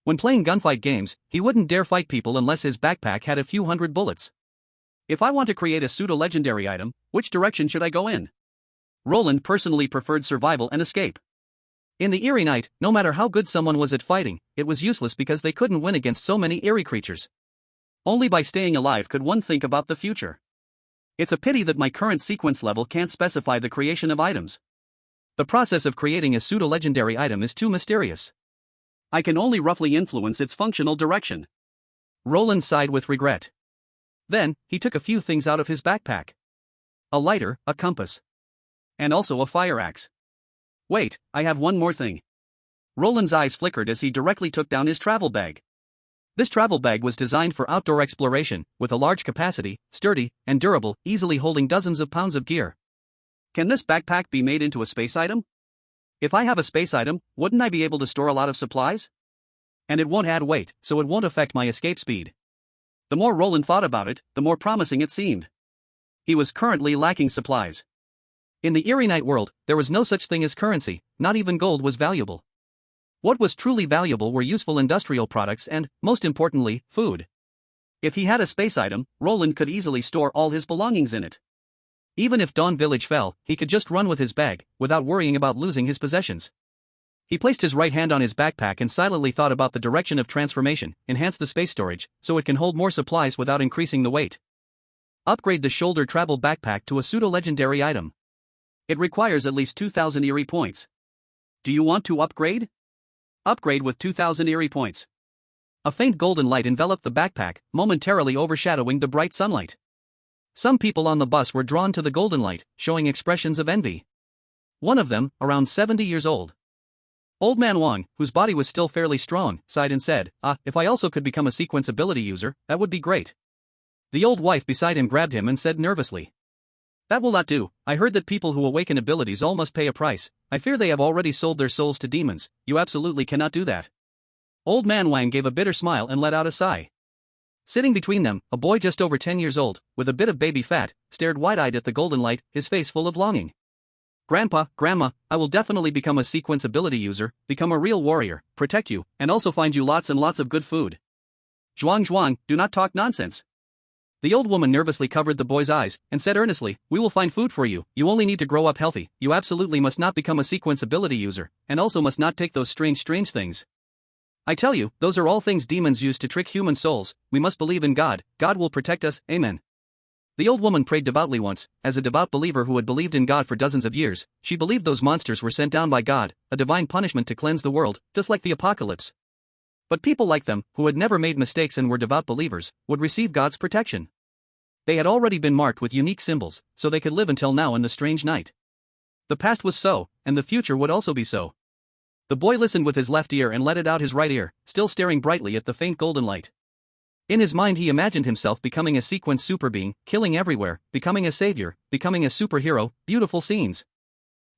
Speaker 1: When playing gunfight games, he wouldn't dare fight people unless his backpack had a few hundred bullets. If I want to create a pseudo-legendary item, which direction should I go in? Roland personally preferred survival and escape. In the eerie night, no matter how good someone was at fighting, it was useless because they couldn't win against so many eerie creatures. Only by staying alive could one think about the future. It's a pity that my current sequence level can't specify the creation of items. The process of creating a pseudo-legendary item is too mysterious. I can only roughly influence its functional direction. Roland sighed with regret. Then, he took a few things out of his backpack. A lighter, a compass. And also a fire axe. Wait, I have one more thing. Roland's eyes flickered as he directly took down his travel bag. This travel bag was designed for outdoor exploration, with a large capacity, sturdy, and durable, easily holding dozens of pounds of gear. Can this backpack be made into a space item? If I have a space item, wouldn't I be able to store a lot of supplies? And it won't add weight, so it won't affect my escape speed. The more Roland thought about it, the more promising it seemed. He was currently lacking supplies. In the eerie night world, there was no such thing as currency, not even gold was valuable. What was truly valuable were useful industrial products and, most importantly, food. If he had a space item, Roland could easily store all his belongings in it. Even if Dawn Village fell, he could just run with his bag, without worrying about losing his possessions. He placed his right hand on his backpack and silently thought about the direction of transformation, enhance the space storage, so it can hold more supplies without increasing the weight. Upgrade the shoulder travel backpack to a pseudo-legendary item. It requires at least 2,000 eerie points. Do you want to upgrade? Upgrade with 2,000 eerie points. A faint golden light enveloped the backpack, momentarily overshadowing the bright sunlight. Some people on the bus were drawn to the golden light, showing expressions of envy. One of them, around 70 years old. Old Man Wang, whose body was still fairly strong, sighed and said, if I also could become a sequence ability user, that would be great. The old wife beside him grabbed him and said nervously, that will not do. I heard that people who awaken abilities all must pay a price. I fear they have already sold their souls to demons. You absolutely cannot do that. Old Man Wang gave a bitter smile and let out a sigh. Sitting between them, a boy just over 10 years old, with a bit of baby fat, stared wide-eyed at the golden light, his face full of longing. Grandpa, Grandma, I will definitely become a sequence ability user, become a real warrior, protect you, and also find you lots and lots of good food. Zhuang, do not talk nonsense. The old woman nervously covered the boy's eyes, and said earnestly, we will find food for you, you only need to grow up healthy, you absolutely must not become a sequence ability user, and also must not take those strange things. I tell you, those are all things demons use to trick human souls, we must believe in God, God will protect us, amen. The old woman prayed devoutly once, as a devout believer who had believed in God for dozens of years, she believed those monsters were sent down by God, a divine punishment to cleanse the world, just like the apocalypse. But people like them, who had never made mistakes and were devout believers, would receive God's protection. They had already been marked with unique symbols, so they could live until now in the strange night. The past was so, and the future would also be so. The boy listened with his left ear and let it out his right ear, still staring brightly at the faint golden light. In his mind he imagined himself becoming a sequence super being, killing everywhere, becoming a savior, becoming a superhero, beautiful scenes.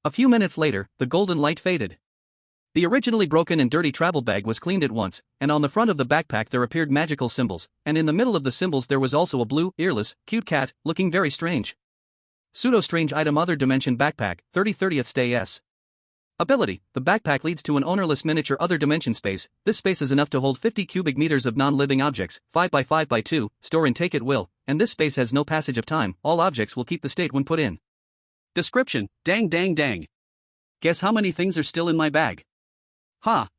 Speaker 1: A few minutes later, the golden light faded. The originally broken and dirty travel bag was cleaned at once, and on the front of the backpack there appeared magical symbols, and in the middle of the symbols there was also a blue, earless, cute cat, looking very strange. Pseudo-strange item other dimension backpack, 30/30th stay S. Ability, the backpack leads to an ownerless miniature other dimension space, this space is enough to hold 50 cubic meters of non-living objects, 5 by 5 by 2, store and take at will, and this space has no passage of time, all objects will keep the state when put in. Description, dang. Guess how many things are still in my bag?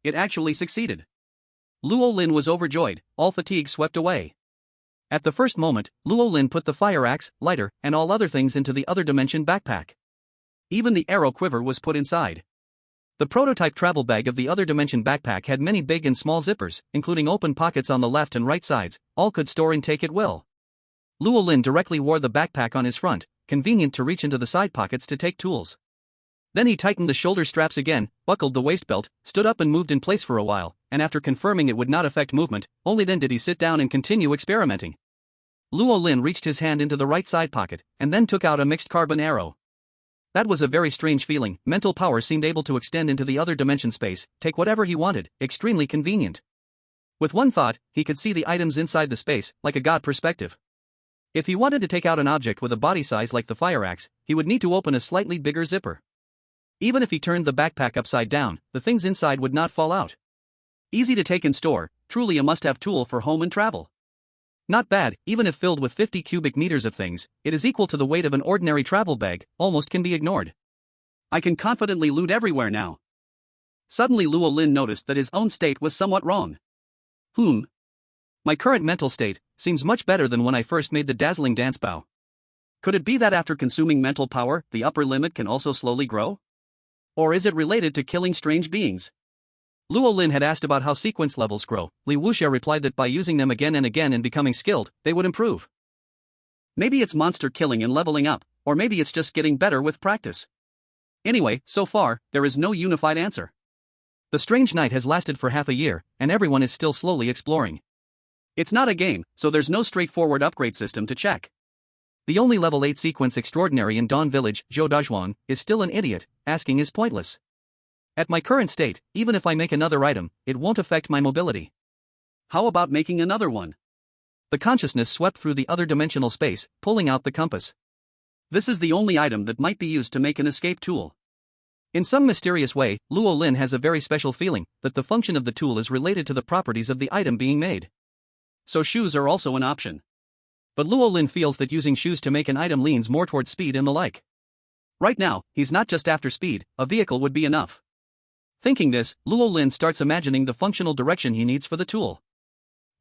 Speaker 1: It actually succeeded. Luo Lin was overjoyed, all fatigue swept away. At the first moment, Luo Lin put the fire axe, lighter, and all other things into the other dimension backpack. Even the arrow quiver was put inside. The prototype travel bag of the other dimension backpack had many big and small zippers, including open pockets on the left and right sides, all could store and take at will. Luo Lin directly wore the backpack on his front, convenient to reach into the side pockets to take tools. Then he tightened the shoulder straps again, buckled the waist belt, stood up and moved in place for a while, and after confirming it would not affect movement, only then did he sit down and continue experimenting. Luo Lin reached his hand into the right side pocket, and then took out a mixed carbon arrow. That was a very strange feeling. Mental power seemed able to extend into the other dimension space, take whatever he wanted, extremely convenient. With one thought, he could see the items inside the space, like a god perspective. If he wanted to take out an object with a body size like the fire axe, he would need to open a slightly bigger zipper. Even if he turned the backpack upside down, the things inside would not fall out. Easy to take and store, truly a must-have tool for home and travel. Not bad, even if filled with 50 cubic meters of things, it is equal to the weight of an ordinary travel bag, almost can be ignored. I can confidently loot everywhere now. Suddenly Luo Lin noticed that his own state was somewhat wrong. My current mental state seems much better than when I first made the dazzling dance bow. Could it be that after consuming mental power, the upper limit can also slowly grow? Or is it related to killing strange beings? Luo Lin had asked about how sequence levels grow. Li Wuxia replied that by using them again and again and becoming skilled, they would improve. Maybe it's monster killing and leveling up, or maybe it's just getting better with practice. Anyway, so far, there is no unified answer. The strange night has lasted for half a year, and everyone is still slowly exploring. It's not a game, so there's no straightforward upgrade system to check. The only level 8 sequence extraordinary in Dawn Village, Zhou Dazhuang, is still an idiot. Asking is pointless. At my current state, even if I make another item, it won't affect my mobility. How about making another one? The consciousness swept through the other dimensional space, pulling out the compass. This is the only item that might be used to make an escape tool. In some mysterious way, Luo Lin has a very special feeling that the function of the tool is related to the properties of the item being made. So shoes are also an option. But Luo Lin feels that using shoes to make an item leans more towards speed and the like. Right now, he's not just after speed, a vehicle would be enough. Thinking this, Luo Lin starts imagining the functional direction he needs for the tool.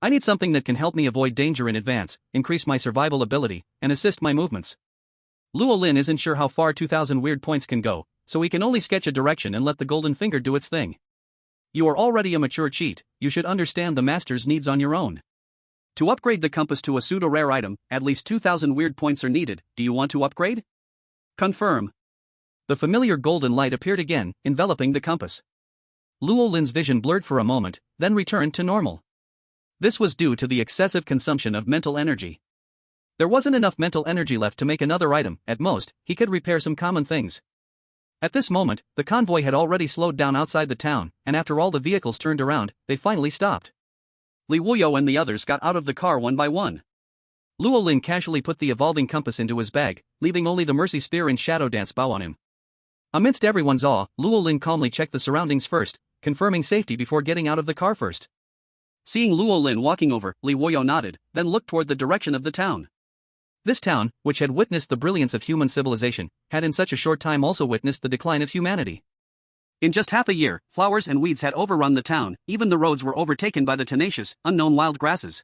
Speaker 1: I need something that can help me avoid danger in advance, increase my survival ability, and assist my movements. Luo Lin isn't sure how far 2000 weird points can go, so he can only sketch a direction and let the golden finger do its thing. You are already a mature cheat, you should understand the master's needs on your own. To upgrade the compass to a pseudo-rare item, at least 2000 weird points are needed. Do you want to upgrade? Confirm. The familiar golden light appeared again, enveloping the compass. Luo Lin's vision blurred for a moment, then returned to normal. This was due to the excessive consumption of mental energy. There wasn't enough mental energy left to make another item. At most, he could repair some common things. At this moment, the convoy had already slowed down outside the town, and after all the vehicles turned around, they finally stopped. Li Wuyo and the others got out of the car one by one. Luo Lin casually put the evolving compass into his bag, leaving only the mercy spear and shadow dance bow on him. Amidst everyone's awe, Luo Lin calmly checked the surroundings first, confirming safety before getting out of the car first. Seeing Luo Lin walking over, Li Wuyo nodded, then looked toward the direction of the town. This town, which had witnessed the brilliance of human civilization, had in such a short time also witnessed the decline of humanity. In just half a year, flowers and weeds had overrun the town, even the roads were overtaken by the tenacious, unknown wild grasses.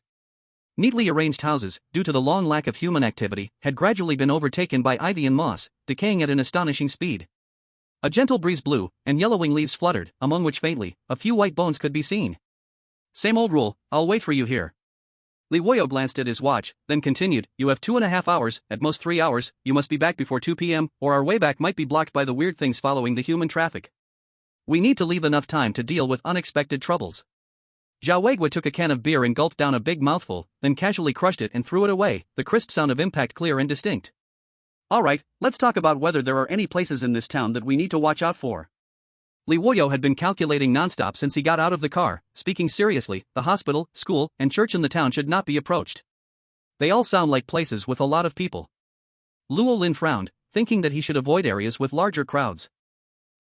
Speaker 1: Neatly arranged houses, due to the long lack of human activity, had gradually been overtaken by ivy and moss, decaying at an astonishing speed. A gentle breeze blew, and yellowing leaves fluttered, among which faintly, a few white bones could be seen. Same old rule, I'll wait for you here. Li Wuyo glanced at his watch, then continued, you have 2.5 hours, at most 3 hours, you must be back before 2 p.m., or our way back might be blocked by the weird things following the human traffic. We need to leave enough time to deal with unexpected troubles. Zhao Weigua took a can of beer and gulped down a big mouthful, then casually crushed it and threw it away, the crisp sound of impact clear and distinct. Alright, let's talk about whether there are any places in this town that we need to watch out for. Li Wuyo had been calculating nonstop since he got out of the car. Speaking seriously, the hospital, school, and church in the town should not be approached. They all sound like places with a lot of people. Luo Lin frowned, thinking that he should avoid areas with larger crowds.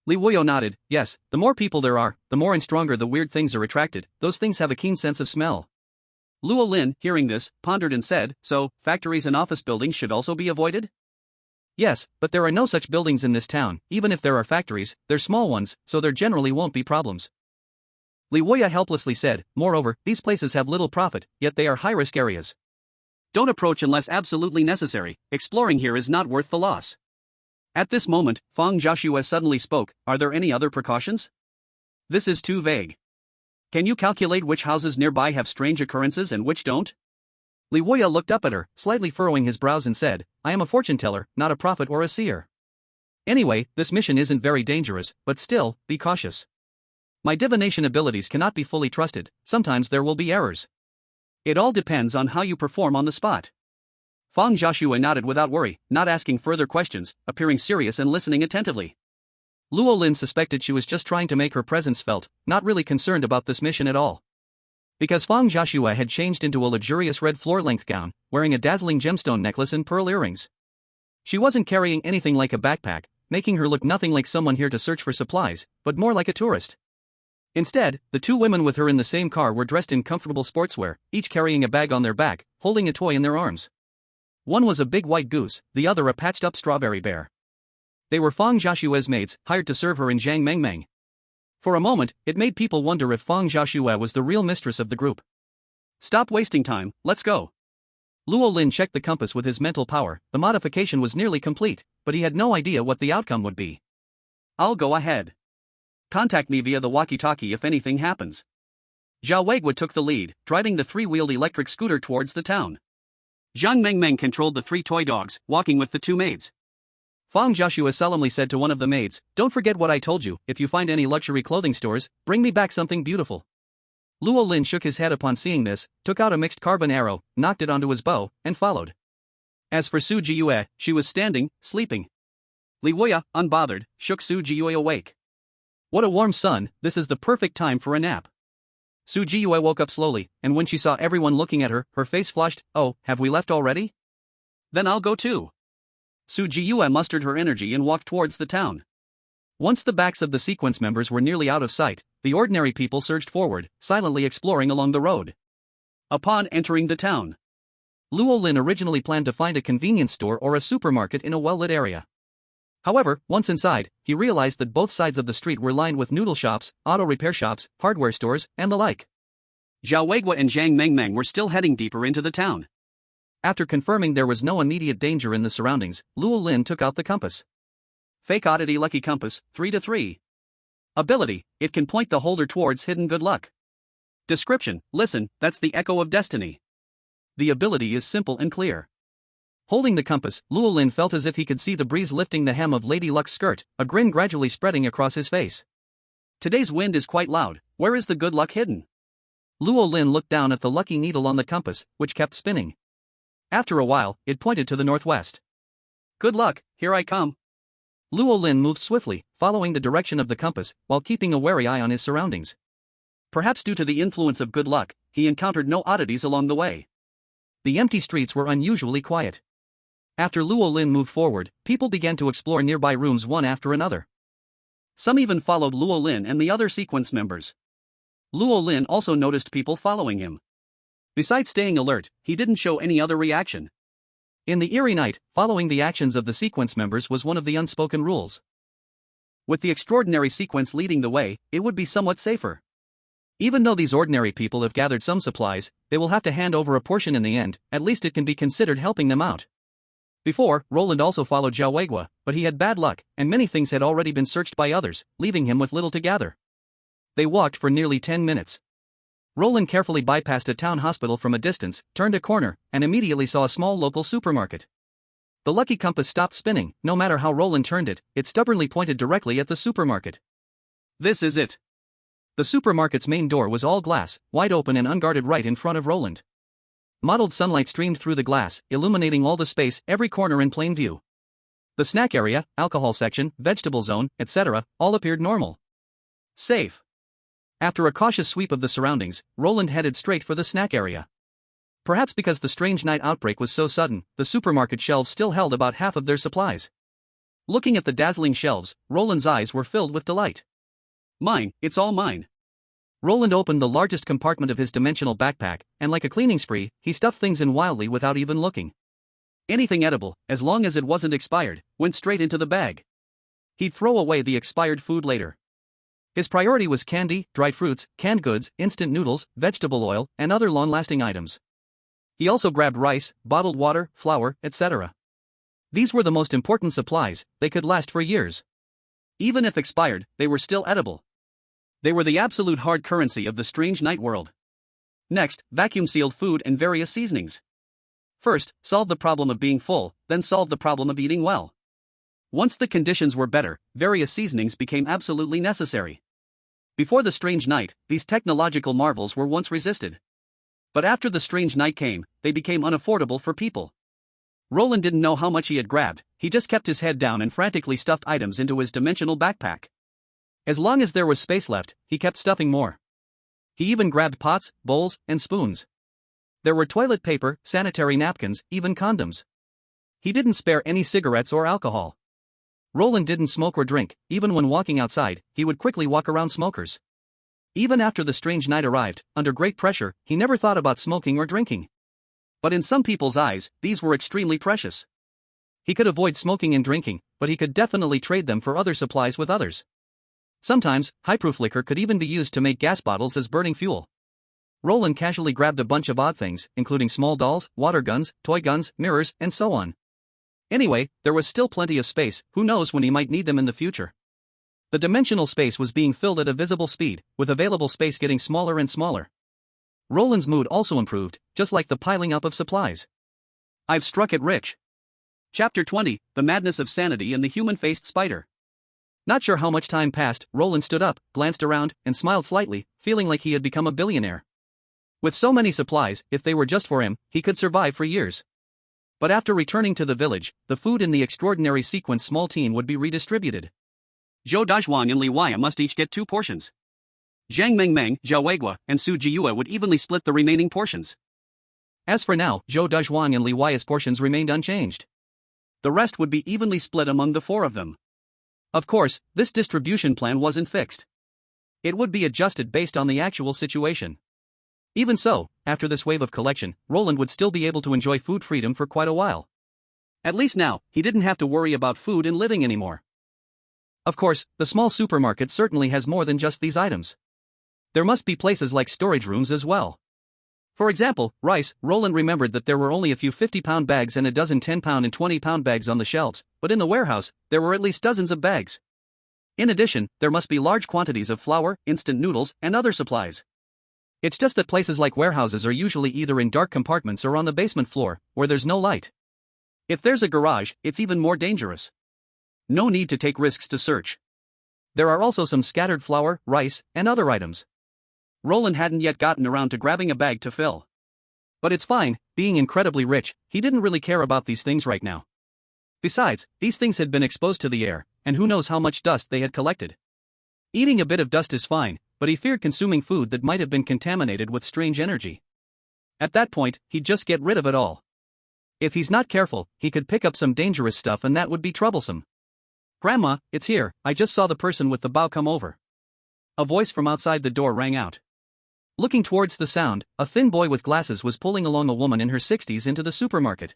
Speaker 1: Li Wuyo nodded, yes, the more people there are, the more and stronger the weird things are attracted, those things have a keen sense of smell. Luo Lin, hearing this, pondered and said, so, factories and office buildings should also be avoided? Yes, but there are no such buildings in this town. Even if there are factories, they're small ones, so there generally won't be problems. Li Wuya helplessly said, moreover, these places have little profit, yet they are high-risk areas. Don't approach unless absolutely necessary, exploring here is not worth the loss. At this moment, Fang Jiaxue suddenly spoke, are there any other precautions? This is too vague. Can you calculate which houses nearby have strange occurrences and which don't? Li Wuya looked up at her, slightly furrowing his brows and said, I am a fortune teller, not a prophet or a seer. Anyway, this mission isn't very dangerous, but still, be cautious. My divination abilities cannot be fully trusted, sometimes there will be errors. It all depends on how you perform on the spot. Fang Jiaxue nodded without worry, not asking further questions, appearing serious and listening attentively. Luo Lin suspected she was just trying to make her presence felt, not really concerned about this mission at all. Because Fang Jiaxue had changed into a luxurious red floor-length gown, wearing a dazzling gemstone necklace and pearl earrings. She wasn't carrying anything like a backpack, making her look nothing like someone here to search for supplies, but more like a tourist. Instead, the two women with her in the same car were dressed in comfortable sportswear, each carrying a bag on their back, holding a toy in their arms. One was a big white goose, the other a patched-up strawberry bear. They were Fang Jiaxue's maids, hired to serve her in Zhang Mengmeng. For a moment, it made people wonder if Fang Jiaxue was the real mistress of the group. Stop wasting time, let's go. Luo Lin checked the compass with his mental power, the modification was nearly complete, but he had no idea what the outcome would be. I'll go ahead. Contact me via the walkie-talkie if anything happens. Zhao Weigua took the lead, driving the three-wheeled electric scooter towards the town. Zhang Mengmeng controlled the three toy dogs, walking with the two maids. Fang Jiaxue solemnly said to one of the maids, don't forget what I told you, if you find any luxury clothing stores, bring me back something beautiful. Luo Lin shook his head upon seeing this, took out a mixed carbon arrow, knocked it onto his bow, and followed. As for Su Jiyue, she was standing, sleeping. Li Wuya, unbothered, shook Su Jiyue awake. What a warm sun, this is the perfect time for a nap. Su Jiyue woke up slowly, and when she saw everyone looking at her, her face flushed, oh, have we left already? Then I'll go too. Su Jiyue mustered her energy and walked towards the town. Once the backs of the sequence members were nearly out of sight, the ordinary people surged forward, silently exploring along the road. Upon entering the town, Luo Lin originally planned to find a convenience store or a supermarket in a well-lit area. However, once inside, he realized that both sides of the street were lined with noodle shops, auto repair shops, hardware stores, and the like. Zhao Weigua and Zhang Mengmeng were still heading deeper into the town. After confirming there was no immediate danger in the surroundings, Luo Lin took out the compass. Fake oddity lucky compass, 3/3. Ability, it can point the holder towards hidden good luck. Description, listen, that's the echo of destiny. The ability is simple and clear. Holding the compass, Luo Lin felt as if he could see the breeze lifting the hem of Lady Luck's skirt, a grin gradually spreading across his face. Today's wind is quite loud, where is the good luck hidden? Luo Lin looked down at the lucky needle on the compass, which kept spinning. After a while, it pointed to the northwest. Good luck, here I come. Luo Lin moved swiftly, following the direction of the compass, while keeping a wary eye on his surroundings. Perhaps due to the influence of good luck, he encountered no oddities along the way. The empty streets were unusually quiet. After Luo Lin moved forward, people began to explore nearby rooms one after another. Some even followed Luo Lin and the other sequence members. Luo Lin also noticed people following him. Besides staying alert, he didn't show any other reaction. In the eerie night, following the actions of the sequence members was one of the unspoken rules. With the extraordinary sequence leading the way, it would be somewhat safer. Even though these ordinary people have gathered some supplies, they will have to hand over a portion in the end, at least it can be considered helping them out. Before, Roland also followed Zhao Weigua, but he had bad luck, and many things had already been searched by others, leaving him with little to gather. They walked for nearly 10 minutes. Roland carefully bypassed a town hospital from a distance, turned a corner, and immediately saw a small local supermarket. The lucky compass stopped spinning, no matter how Roland turned it, it stubbornly pointed directly at the supermarket. This is it. The supermarket's main door was all glass, wide open and unguarded right in front of Roland. Mottled sunlight streamed through the glass, illuminating all the space, every corner in plain view. The snack area, alcohol section, vegetable zone, etc., all appeared normal. Safe. After a cautious sweep of the surroundings, Roland headed straight for the snack area. Perhaps because the strange night outbreak was so sudden, the supermarket shelves still held about half of their supplies. Looking at the dazzling shelves, Roland's eyes were filled with delight. Mine, it's all mine. Roland opened the largest compartment of his dimensional backpack, and like a cleaning spree, he stuffed things in wildly without even looking. Anything edible, as long as it wasn't expired, went straight into the bag. He'd throw away the expired food later. His priority was candy, dried fruits, canned goods, instant noodles, vegetable oil, and other long-lasting items. He also grabbed rice, bottled water, flour, etc. These were the most important supplies, they could last for years. Even if expired, they were still edible. They were the absolute hard currency of the strange night world. Next, vacuum-sealed food and various seasonings. First, solve the problem of being full, then solve the problem of eating well. Once the conditions were better, various seasonings became absolutely necessary. Before the strange night, these technological marvels were once resisted. But after the strange night came, they became unaffordable for people. Roland didn't know how much he had grabbed, he just kept his head down and frantically stuffed items into his dimensional backpack. As long as there was space left, he kept stuffing more. He even grabbed pots, bowls, and spoons. There were toilet paper, sanitary napkins, even condoms. He didn't spare any cigarettes or alcohol. Roland didn't smoke or drink, even when walking outside, he would quickly walk around smokers. Even after the strange night arrived, under great pressure, he never thought about smoking or drinking. But in some people's eyes, these were extremely precious. He could avoid smoking and drinking, but he could definitely trade them for other supplies with others. Sometimes, high-proof liquor could even be used to make gas bottles as burning fuel. Roland casually grabbed a bunch of odd things, including small dolls, water guns, toy guns, mirrors, and so on. Anyway, there was still plenty of space, who knows when he might need them in the future. The dimensional space was being filled at a visible speed, with available space getting smaller and smaller. Roland's mood also improved, just like the piling up of supplies. I've struck it rich. Chapter 20, The Madness of Sanity and the Human-Faced Spider. Not sure how much time passed, Roland stood up, glanced around, and smiled slightly, feeling like he had become a billionaire. With so many supplies, if they were just for him, he could survive for years. But after returning to the village, the food in the extraordinary sequence small tin would be redistributed. Zhou Dazhuang and Li Waya must each get 2 portions. Zhang Mengmeng, Zhao Weigua, and Su Jiyue would evenly split the remaining portions. As for now, Zhou Dazhuang and Li Waya's portions remained unchanged. The rest would be evenly split among the 4 of them. Of course, this distribution plan wasn't fixed. It would be adjusted based on the actual situation. Even so, after this wave of collection, Roland would still be able to enjoy food freedom for quite a while. At least now, he didn't have to worry about food and living anymore. Of course, the small supermarket certainly has more than just these items. There must be places like storage rooms as well. For example, rice. Roland remembered that there were only a few 50-pound bags and a dozen 10-pound and 20-pound bags on the shelves, but in the warehouse, there were at least dozens of bags. In addition, there must be large quantities of flour, instant noodles, and other supplies. It's just that places like warehouses are usually either in dark compartments or on the basement floor, where there's no light. If there's a garage, it's even more dangerous. No need to take risks to search. There are also some scattered flour, rice, and other items. Roland hadn't yet gotten around to grabbing a bag to fill. But it's fine, being incredibly rich, he didn't really care about these things right now. Besides, these things had been exposed to the air, and who knows how much dust they had collected. Eating a bit of dust is fine, but he feared consuming food that might have been contaminated with strange energy. At that point, he'd just get rid of it all. If he's not careful, he could pick up some dangerous stuff and that would be troublesome. "Grandma, it's here, I just saw the person with the bow come over." A voice from outside the door rang out. Looking towards the sound, a thin boy with glasses was pulling along a woman in her 60s into the supermarket.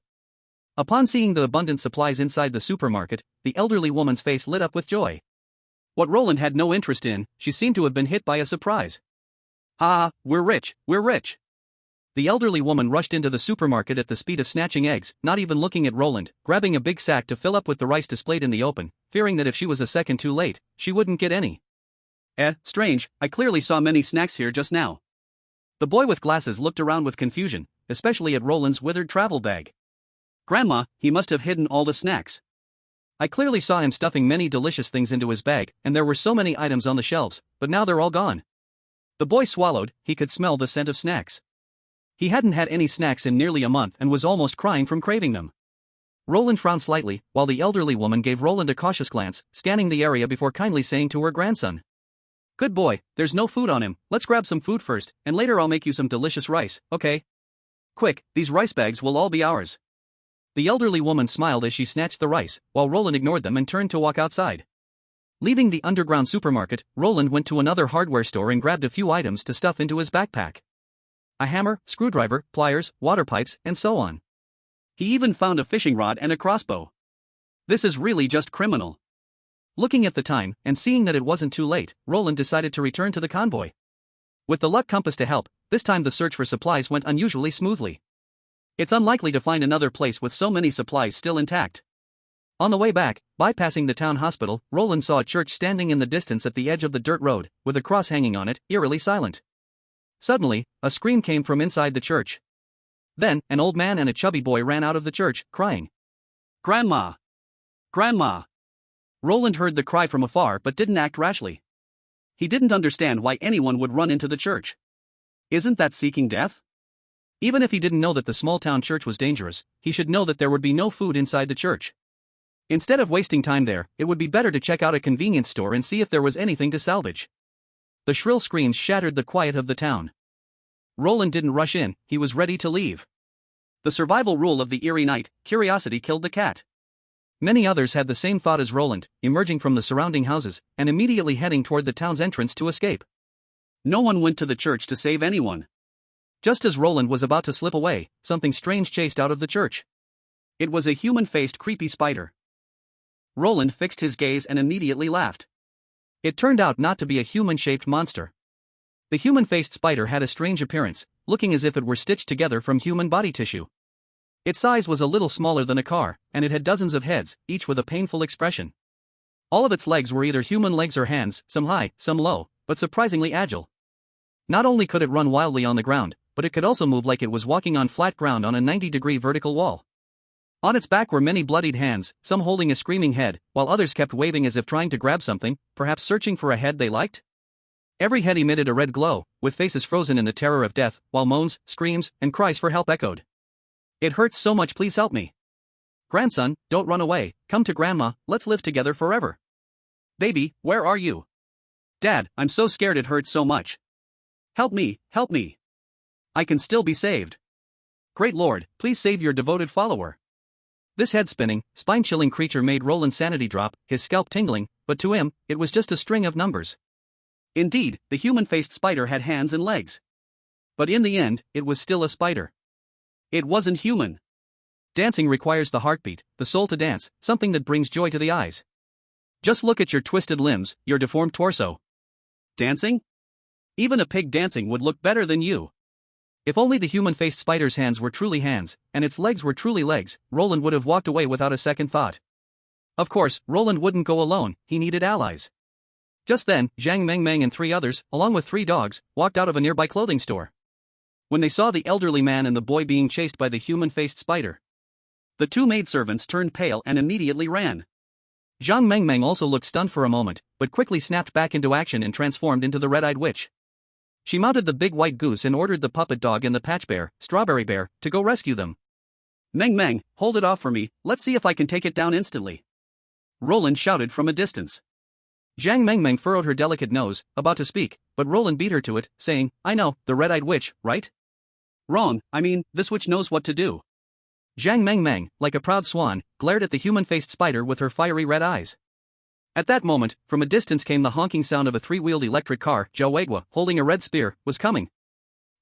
Speaker 1: Upon seeing the abundant supplies inside the supermarket, the elderly woman's face lit up with joy. What Roland had no interest in, she seemed to have been hit by a surprise. "Ah, we're rich, we're rich." The elderly woman rushed into the supermarket at the speed of snatching eggs, not even looking at Roland, grabbing a big sack to fill up with the rice displayed in the open, fearing that if she was a second too late, she wouldn't get any. Strange, I clearly saw many snacks here just now." The boy with glasses looked around with confusion, especially at Roland's withered travel bag. "Grandma, he must have hidden all the snacks. I clearly saw him stuffing many delicious things into his bag, and there were so many items on the shelves, but now they're all gone." The boy swallowed, he could smell the scent of snacks. He hadn't had any snacks in nearly a month and was almost crying from craving them. Roland frowned slightly, while the elderly woman gave Roland a cautious glance, scanning the area before kindly saying to her grandson, "Good boy, there's no food on him, let's grab some food first, and later I'll make you some delicious rice, okay? Quick, these rice bags will all be ours." The elderly woman smiled as she snatched the rice, while Roland ignored them and turned to walk outside. Leaving the underground supermarket, Roland went to another hardware store and grabbed a few items to stuff into his backpack. A hammer, screwdriver, pliers, water pipes, and so on. He even found a fishing rod and a crossbow. This is really just criminal. Looking at the time, and seeing that it wasn't too late, Roland decided to return to the convoy. With the luck compass to help, this time the search for supplies went unusually smoothly. It's unlikely to find another place with so many supplies still intact. On the way back, bypassing the town hospital, Roland saw a church standing in the distance at the edge of the dirt road, with a cross hanging on it, eerily silent. Suddenly, a scream came from inside the church. Then, an old man and a chubby boy ran out of the church, crying, "Grandma! Grandma!" Roland heard the cry from afar but didn't act rashly. He didn't understand why anyone would run into the church. Isn't that seeking death? Even if he didn't know that the small-town church was dangerous, he should know that there would be no food inside the church. Instead of wasting time there, it would be better to check out a convenience store and see if there was anything to salvage. The shrill screams shattered the quiet of the town. Roland didn't rush in, he was ready to leave. The survival rule of the eerie night, curiosity killed the cat. Many others had the same thought as Roland, emerging from the surrounding houses, and immediately heading toward the town's entrance to escape. No one went to the church to save anyone. Just as Roland was about to slip away, something strange chased out of the church. It was a human-faced creepy spider. Roland fixed his gaze and immediately laughed. It turned out not to be a human-shaped monster. The human-faced spider had a strange appearance, looking as if it were stitched together from human body tissue. Its size was a little smaller than a car, and it had dozens of heads, each with a painful expression. All of its legs were either human legs or hands, some high, some low, but surprisingly agile. Not only could it run wildly on the ground, but it could also move like it was walking on flat ground on a 90-degree vertical wall. On its back were many bloodied hands, some holding a screaming head, while others kept waving as if trying to grab something, perhaps searching for a head they liked. Every head emitted a red glow, with faces frozen in the terror of death, while moans, screams, and cries for help echoed. "It hurts so much, please help me. Grandson, don't run away, come to Grandma, let's live together forever. Baby, where are you? Dad, I'm so scared it hurts so much. Help me, help me. I can still be saved. Great Lord, please save your devoted follower." This head-spinning, spine-chilling creature made Roland's sanity drop, his scalp tingling, but to him, it was just a string of numbers. Indeed, the human-faced spider had hands and legs. But in the end, it was still a spider. It wasn't human. Dancing requires the heartbeat, the soul to dance, something that brings joy to the eyes. Just look at your twisted limbs, your deformed torso. Dancing? Even a pig dancing would look better than you. If only the human-faced spider's hands were truly hands, and its legs were truly legs, Roland would have walked away without a second thought. Of course, Roland wouldn't go alone, he needed allies. Just then, Zhang Mengmeng and 3 others, along with 3 dogs, walked out of a nearby clothing store. When they saw the elderly man and the boy being chased by the human-faced spider, the 2 maidservants turned pale and immediately ran. Zhang Mengmeng also looked stunned for a moment, but quickly snapped back into action and transformed into the red-eyed witch. She mounted the big white goose and ordered the puppet dog and the patch bear, Strawberry Bear, to go rescue them. "Meng Meng, hold it off for me, let's see if I can take it down instantly," Roland shouted from a distance. Zhang Mengmeng furrowed her delicate nose, about to speak, but Roland beat her to it, saying, "I know, the red-eyed witch, right?" "Wrong, I mean, this witch knows what to do." Zhang Mengmeng, like a proud swan, glared at the human-faced spider with her fiery red eyes. At that moment, from a distance came the honking sound of a 3-wheeled electric car. Zhao Weigua, holding a red spear, was coming.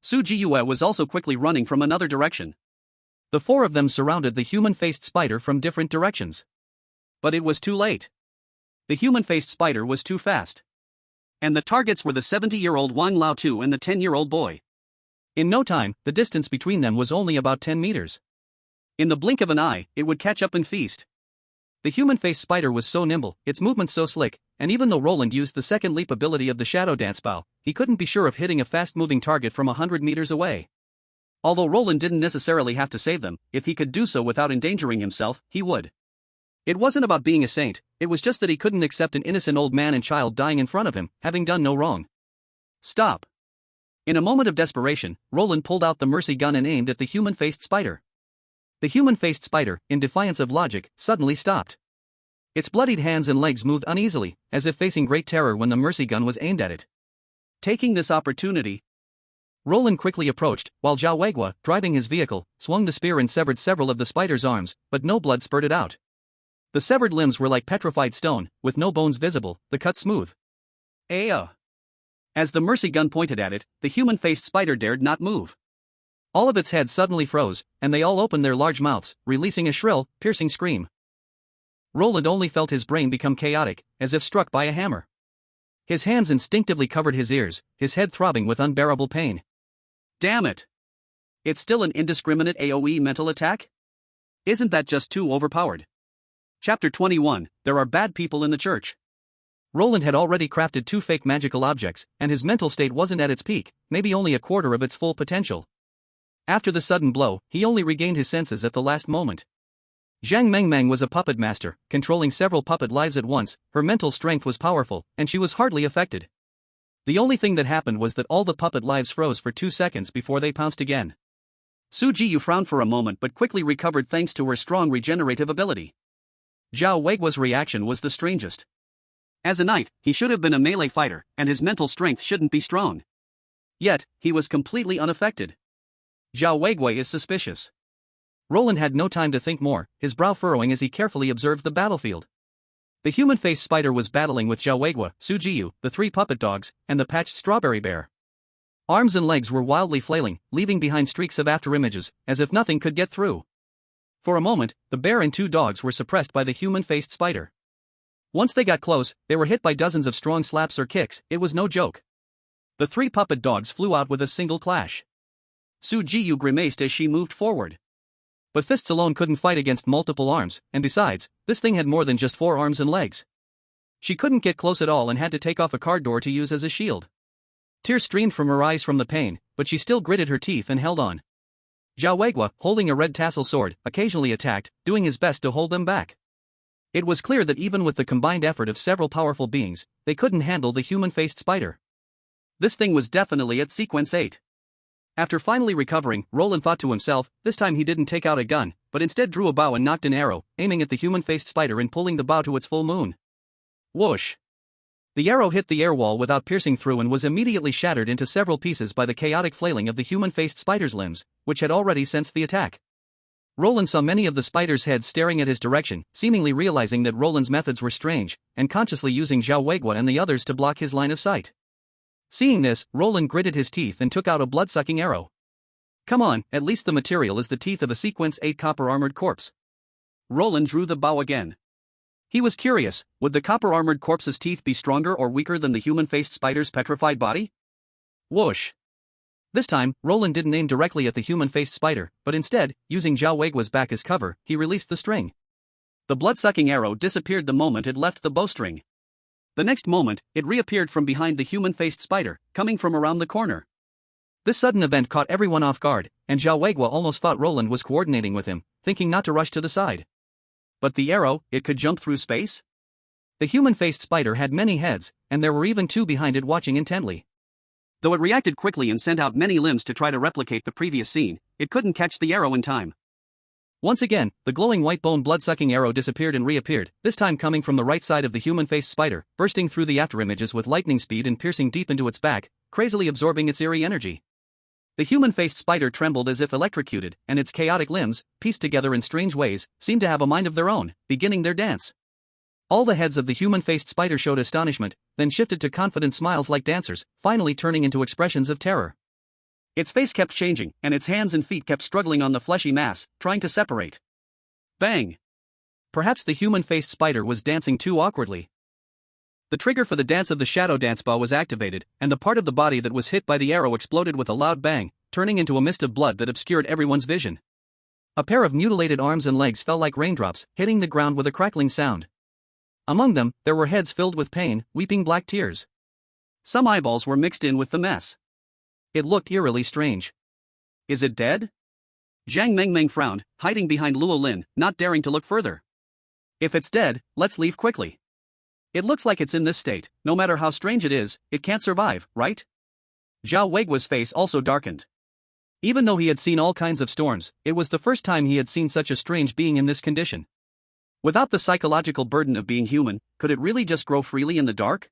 Speaker 1: Su Jiyue was also quickly running from another direction. The 4 of them surrounded the human-faced spider from different directions. But it was too late. The human-faced spider was too fast. And the targets were the 70-year-old Wang Lao Tu and the 10-year-old boy. In no time, the distance between them was only about 10 meters. In the blink of an eye, it would catch up and feast. The human-faced spider was so nimble, its movements so slick, and even though Roland used the second leap ability of the Shadow Dance Bow, he couldn't be sure of hitting a fast-moving target from 100 meters away. Although Roland didn't necessarily have to save them, if he could do so without endangering himself, he would. It wasn't about being a saint, it was just that he couldn't accept an innocent old man and child dying in front of him, having done no wrong. Stop. In a moment of desperation, Roland pulled out the mercy gun and aimed at the human-faced spider. The human-faced spider, in defiance of logic, suddenly stopped. Its bloodied hands and legs moved uneasily, as if facing great terror when the mercy gun was aimed at it. Taking this opportunity, Roland quickly approached, while Zhao Weigua, driving his vehicle, swung the spear and severed several of the spider's arms, but no blood spurted out. The severed limbs were like petrified stone, with no bones visible, the cut smooth. As the mercy gun pointed at it, the human-faced spider dared not move. All of its head suddenly froze, and they all opened their large mouths, releasing a shrill, piercing scream. Roland only felt his brain become chaotic, as if struck by a hammer. His hands instinctively covered his ears, his head throbbing with unbearable pain. Damn it! It's still an indiscriminate AoE mental attack? Isn't that just too overpowered? Chapter 21, There are bad people in the church. Roland had already crafted 2 fake magical objects, and his mental state wasn't at its peak, maybe only a quarter of its full potential. After the sudden blow, he only regained his senses at the last moment. Zhang Mengmeng was a puppet master, controlling several puppet lives at once. Her mental strength was powerful, and she was hardly affected. The only thing that happened was that all the puppet lives froze for 2 seconds before they pounced again. Su Jiyu frowned for a moment but quickly recovered thanks to her strong regenerative ability. Zhao Weiguo's reaction was the strangest. As a knight, he should have been a melee fighter, and his mental strength shouldn't be strong. Yet, he was completely unaffected. Zhao Weiguo is suspicious. Roland had no time to think more, his brow furrowing as he carefully observed the battlefield. The human-faced spider was battling with Zhao Weiguo, Su Jiyu, the 3 puppet dogs, and the patched strawberry bear. Arms and legs were wildly flailing, leaving behind streaks of afterimages, as if nothing could get through. For a moment, the bear and 2 dogs were suppressed by the human-faced spider. Once they got close, they were hit by dozens of strong slaps or kicks. It was no joke. The 3 puppet dogs flew out with a single clash. Su Jiyu grimaced as she moved forward. But fists alone couldn't fight against multiple arms, and besides, this thing had more than just 4 arms and legs. She couldn't get close at all and had to take off a car door to use as a shield. Tears streamed from her eyes from the pain, but she still gritted her teeth and held on. Zhao Weiguo, holding a red tassel sword, occasionally attacked, doing his best to hold them back. It was clear that even with the combined effort of several powerful beings, they couldn't handle the human-faced spider. This thing was definitely at Sequence 8. After finally recovering, Roland thought to himself, this time he didn't take out a gun, but instead drew a bow and knocked an arrow, aiming at the human-faced spider and pulling the bow to its full moon. Whoosh! The arrow hit the air wall without piercing through and was immediately shattered into several pieces by the chaotic flailing of the human-faced spider's limbs, which had already sensed the attack. Roland saw many of the spider's heads staring at his direction, seemingly realizing that Roland's methods were strange, and consciously using Zhao Weiguo and the others to block his line of sight. Seeing this, Roland gritted his teeth and took out a blood-sucking arrow. Come on, at least the material is the teeth of a Sequence 8 copper-armored corpse. Roland drew the bow again. He was curious, would the copper-armored corpse's teeth be stronger or weaker than the human-faced spider's petrified body? Whoosh! This time, Roland didn't aim directly at the human-faced spider, but instead, using Zhao Weiguo's back as cover, he released the string. The blood-sucking arrow disappeared the moment it left the bowstring. The next moment, it reappeared from behind the human-faced spider, coming from around the corner. This sudden event caught everyone off guard, and Zhao Weiguo almost thought Roland was coordinating with him, thinking not to rush to the side. But the arrow, it could jump through space? The human-faced spider had many heads, and there were even 2 behind it watching intently. Though it reacted quickly and sent out many limbs to try to replicate the previous scene, it couldn't catch the arrow in time. Once again, the glowing white bone blood-sucking arrow disappeared and reappeared, this time coming from the right side of the human-faced spider, bursting through the afterimages with lightning speed and piercing deep into its back, crazily absorbing its eerie energy. The human-faced spider trembled as if electrocuted, and its chaotic limbs, pieced together in strange ways, seemed to have a mind of their own, beginning their dance. All the heads of the human-faced spider showed astonishment, then shifted to confident smiles like dancers, finally turning into expressions of terror. Its face kept changing, and its hands and feet kept struggling on the fleshy mass, trying to separate. Bang! Perhaps the human-faced spider was dancing too awkwardly. The trigger for the dance of the shadow dance bow was activated, and the part of the body that was hit by the arrow exploded with a loud bang, turning into a mist of blood that obscured everyone's vision. A pair of mutilated arms and legs fell like raindrops, hitting the ground with a crackling sound. Among them, there were heads filled with pain, weeping black tears. Some eyeballs were mixed in with the mess. It looked eerily strange. Is it dead? Zhang Mengmeng frowned, hiding behind Luo Lin, not daring to look further. If it's dead, let's leave quickly. It looks like it's in this state, no matter how strange it is, it can't survive, right? Zhao Weiguo's face also darkened. Even though he had seen all kinds of storms, it was the first time he had seen such a strange being in this condition. Without the psychological burden of being human, could it really just grow freely in the dark?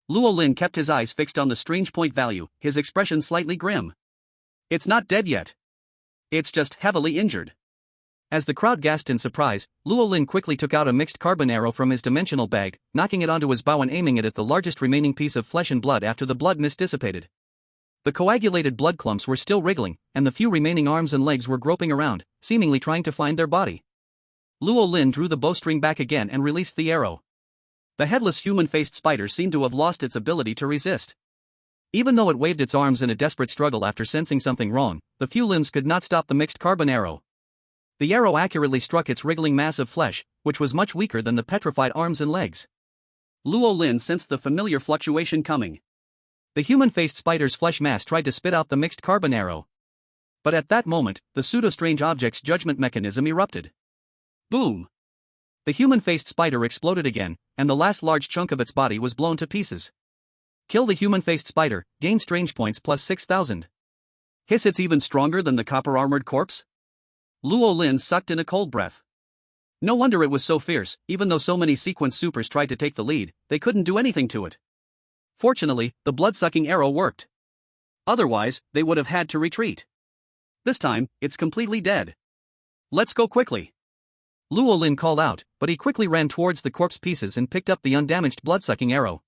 Speaker 1: Luo Lin kept his eyes fixed on the strange point value, his expression slightly grim. It's not dead yet. It's just heavily injured. As the crowd gasped in surprise, Luo Lin quickly took out a mixed carbon arrow from his dimensional bag, knocking it onto his bow and aiming it at the largest remaining piece of flesh and blood after the blood mist dissipated. The coagulated blood clumps were still wriggling, and the few remaining arms and legs were groping around, seemingly trying to find their body. Luo Lin drew the bowstring back again and released the arrow. The headless human-faced spider seemed to have lost its ability to resist. Even though it waved its arms in a desperate struggle after sensing something wrong, the few limbs could not stop the mixed carbon arrow. The arrow accurately struck its wriggling mass of flesh, which was much weaker than the petrified arms and legs. Luo Lin sensed the familiar fluctuation coming. The human-faced spider's flesh mass tried to spit out the mixed carbon arrow. But at that moment, the pseudo-strange object's judgment mechanism erupted. Boom! The human-faced spider exploded again, and the last large chunk of its body was blown to pieces. Kill the human-faced spider, gain strange points plus 6,000. Hiss, it's even stronger than the copper-armored corpse? Luo Lin sucked in a cold breath. No wonder it was so fierce. Even though so many sequence supers tried to take the lead, they couldn't do anything to it. Fortunately, the blood-sucking arrow worked. Otherwise, they would have had to retreat. This time, it's completely dead. Let's go quickly. Luo Lin called out, but he quickly ran towards the corpse pieces and picked up the undamaged blood-sucking arrow.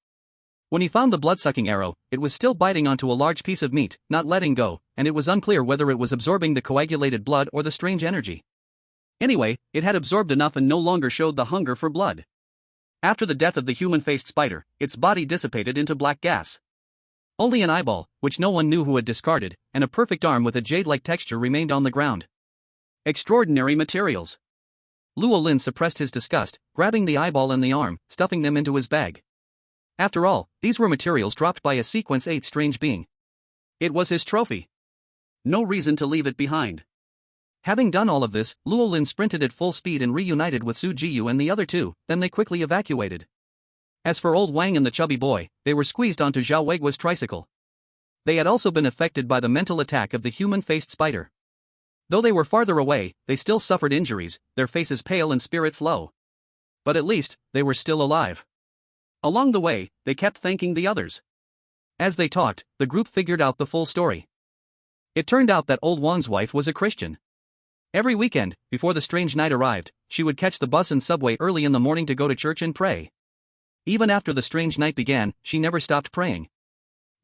Speaker 1: When he found the blood-sucking arrow, it was still biting onto a large piece of meat, not letting go, and it was unclear whether it was absorbing the coagulated blood or the strange energy. Anyway, it had absorbed enough and no longer showed the hunger for blood. After the death of the human-faced spider, its body dissipated into black gas. Only an eyeball, which no one knew who had discarded, and a perfect arm with a jade-like texture remained on the ground. Extraordinary materials. Luo Lin suppressed his disgust, grabbing the eyeball and the arm, stuffing them into his bag. After all, these were materials dropped by a Sequence 8 strange being. It was his trophy. No reason to leave it behind. Having done all of this, Luo Lin sprinted at full speed and reunited with Su Jiyu and the other two, then they quickly evacuated. As for Old Wang and the chubby boy, they were squeezed onto Zhao Weigua's tricycle. They had also been affected by the mental attack of the human-faced spider. Though they were farther away, they still suffered injuries, their faces pale and spirits low. But at least, they were still alive. Along the way, they kept thanking the others. As they talked, the group figured out the full story. It turned out that Old Wang's wife was a Christian. Every weekend, before the strange night arrived, she would catch the bus and subway early in the morning to go to church and pray. Even after the strange night began, she never stopped praying.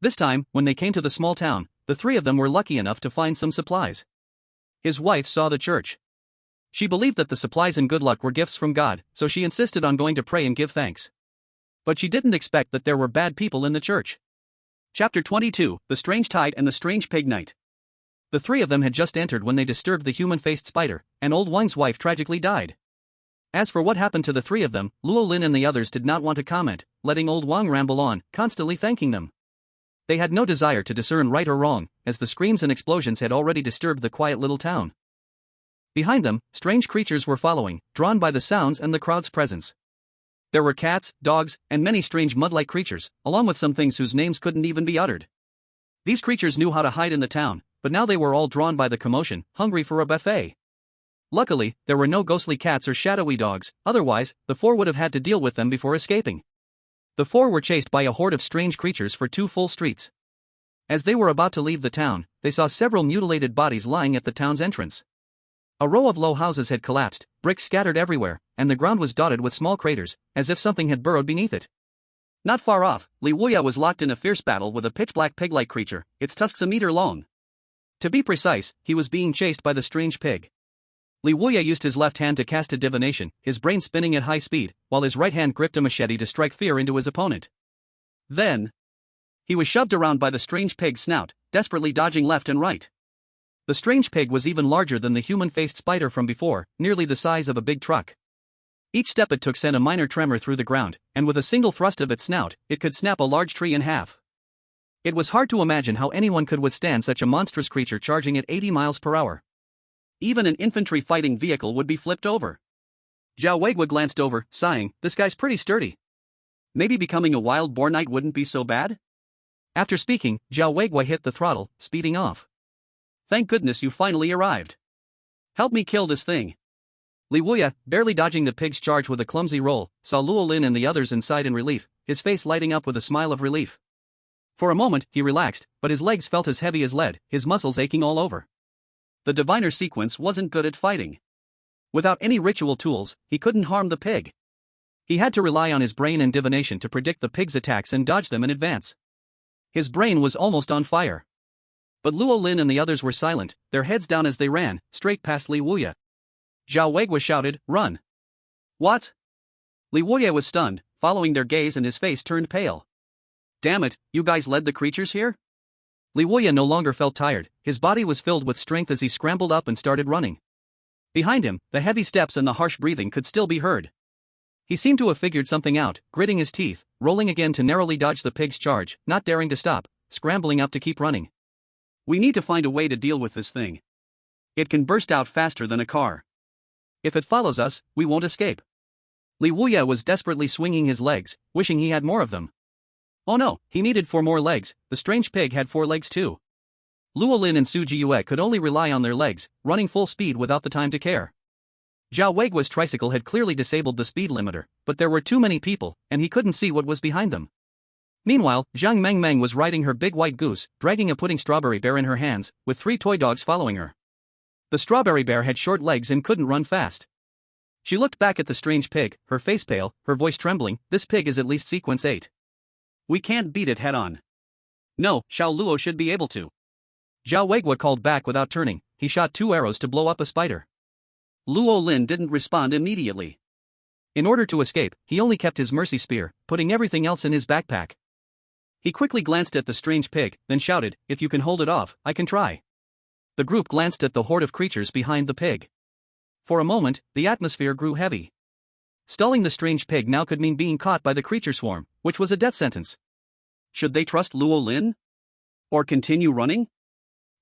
Speaker 1: This time, when they came to the small town, the three of them were lucky enough to find some supplies. His wife saw the church. She believed that the supplies and good luck were gifts from God, so she insisted on going to pray and give thanks. But she didn't expect that there were bad people in the church. Chapter 22, The Strange Tide and the Strange Pig Night. The three of them had just entered when they disturbed the human-faced spider, and Old Wang's wife tragically died. As for what happened to the three of them, Luo Lin and the others did not want to comment, letting Old Wang ramble on, constantly thanking them. They had no desire to discern right or wrong, as the screams and explosions had already disturbed the quiet little town. Behind them, strange creatures were following, drawn by the sounds and the crowd's presence. There were cats, dogs, and many strange mud-like creatures, along with some things whose names couldn't even be uttered. These creatures knew how to hide in the town, but now they were all drawn by the commotion, hungry for a buffet. Luckily, there were no ghostly cats or shadowy dogs, otherwise, the four would have had to deal with them before escaping. The four were chased by a horde of strange creatures for 2 full streets. As they were about to leave the town, they saw several mutilated bodies lying at the town's entrance. A row of low houses had collapsed, bricks scattered everywhere, and the ground was dotted with small craters, as if something had burrowed beneath it. Not far off, Li Wuya was locked in a fierce battle with a pitch-black pig-like creature, its tusks a meter long. To be precise, he was being chased by the strange pig. Li Wuya used his left hand to cast a divination, his brain spinning at high speed, while his right hand gripped a machete to strike fear into his opponent. Then, he was shoved around by the strange pig's snout, desperately dodging left and right. The strange pig was even larger than the human-faced spider from before, nearly the size of a big truck. Each step it took sent a minor tremor through the ground, and with a single thrust of its snout, it could snap a large tree in half. It was hard to imagine how anyone could withstand such a monstrous creature charging at 80 miles per hour. Even an infantry fighting vehicle would be flipped over. Zhao Weigua glanced over, sighing, "This guy's pretty sturdy. Maybe becoming a wild boar knight wouldn't be so bad?" After speaking, Zhao Weigua hit the throttle, speeding off. "Thank goodness you finally arrived. Help me kill this thing." Li Wuya, barely dodging the pig's charge with a clumsy roll, saw Luo Lin and the others inside in relief, his face lighting up with a smile of relief. For a moment, he relaxed, but his legs felt as heavy as lead, his muscles aching all over. The diviner Sequence wasn't good at fighting. Without any ritual tools, he couldn't harm the pig. He had to rely on his brain and divination to predict the pig's attacks and dodge them in advance. His brain was almost on fire. But Luo Lin and the others were silent, their heads down as they ran, straight past Li Wuya. Zhao Weigua shouted, "Run!" "What?" Li Wuya was stunned, following their gaze and his face turned pale. Damn it, you guys led the creatures here? Liwuya no longer felt tired, his body was filled with strength as he scrambled up and started running. Behind him, the heavy steps and the harsh breathing could still be heard. He seemed to have figured something out, gritting his teeth, rolling again to narrowly dodge the pig's charge, not daring to stop, scrambling up to keep running. We need to find a way to deal with this thing. It can burst out faster than a car. If it follows us, we won't escape. Liwuya was desperately swinging his legs, wishing he had more of them. Oh no, he needed 4 more legs, the strange pig had 4 legs too. Luolin and Su Jiyue could only rely on their legs, running full speed without the time to care. Zhao Weiguo's tricycle had clearly disabled the speed limiter, but there were too many people, and he couldn't see what was behind them. Meanwhile, Zhang Mengmeng was riding her big white goose, dragging a pudding strawberry bear in her hands, with 3 toy dogs following her. The strawberry bear had short legs and couldn't run fast. She looked back at the strange pig, her face pale, her voice trembling. This pig is at least sequence 8. We can't beat it head on. No, Xiao Luo should be able to. Zhao Weiguo called back without turning, he shot 2 arrows to blow up a spider. Luo Lin didn't respond immediately. In order to escape, he only kept his mercy spear, putting everything else in his backpack. He quickly glanced at the strange pig, then shouted, "If you can hold it off, I can try." The group glanced at the horde of creatures behind the pig. For a moment, the atmosphere grew heavy. Stalling the strange pig now could mean being caught by the creature swarm, which was a death sentence. Should they trust Luo Lin? Or continue running?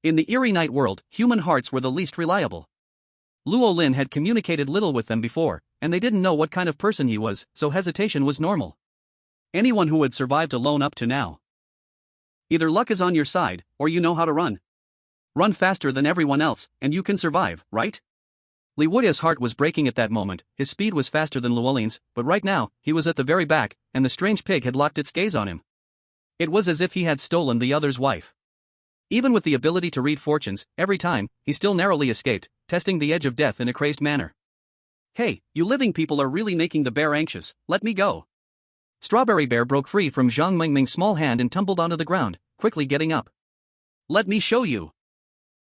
Speaker 1: In the eerie night world, human hearts were the least reliable. Luo Lin had communicated little with them before, and they didn't know what kind of person he was, so hesitation was normal. Anyone who had survived alone up to now. Either luck is on your side, or you know how to run. Run faster than everyone else, and you can survive, right? Li Wuya's heart was breaking at that moment, his speed was faster than Luolin's, but right now, he was at the very back, and the strange pig had locked its gaze on him. It was as if he had stolen the other's wife. Even with the ability to read fortunes, every time, he still narrowly escaped, testing the edge of death in a crazed manner. Hey, you living people are really making the bear anxious, let me go. Strawberry Bear broke free from Zhang Mengming's small hand and tumbled onto the ground, quickly getting up. Let me show you.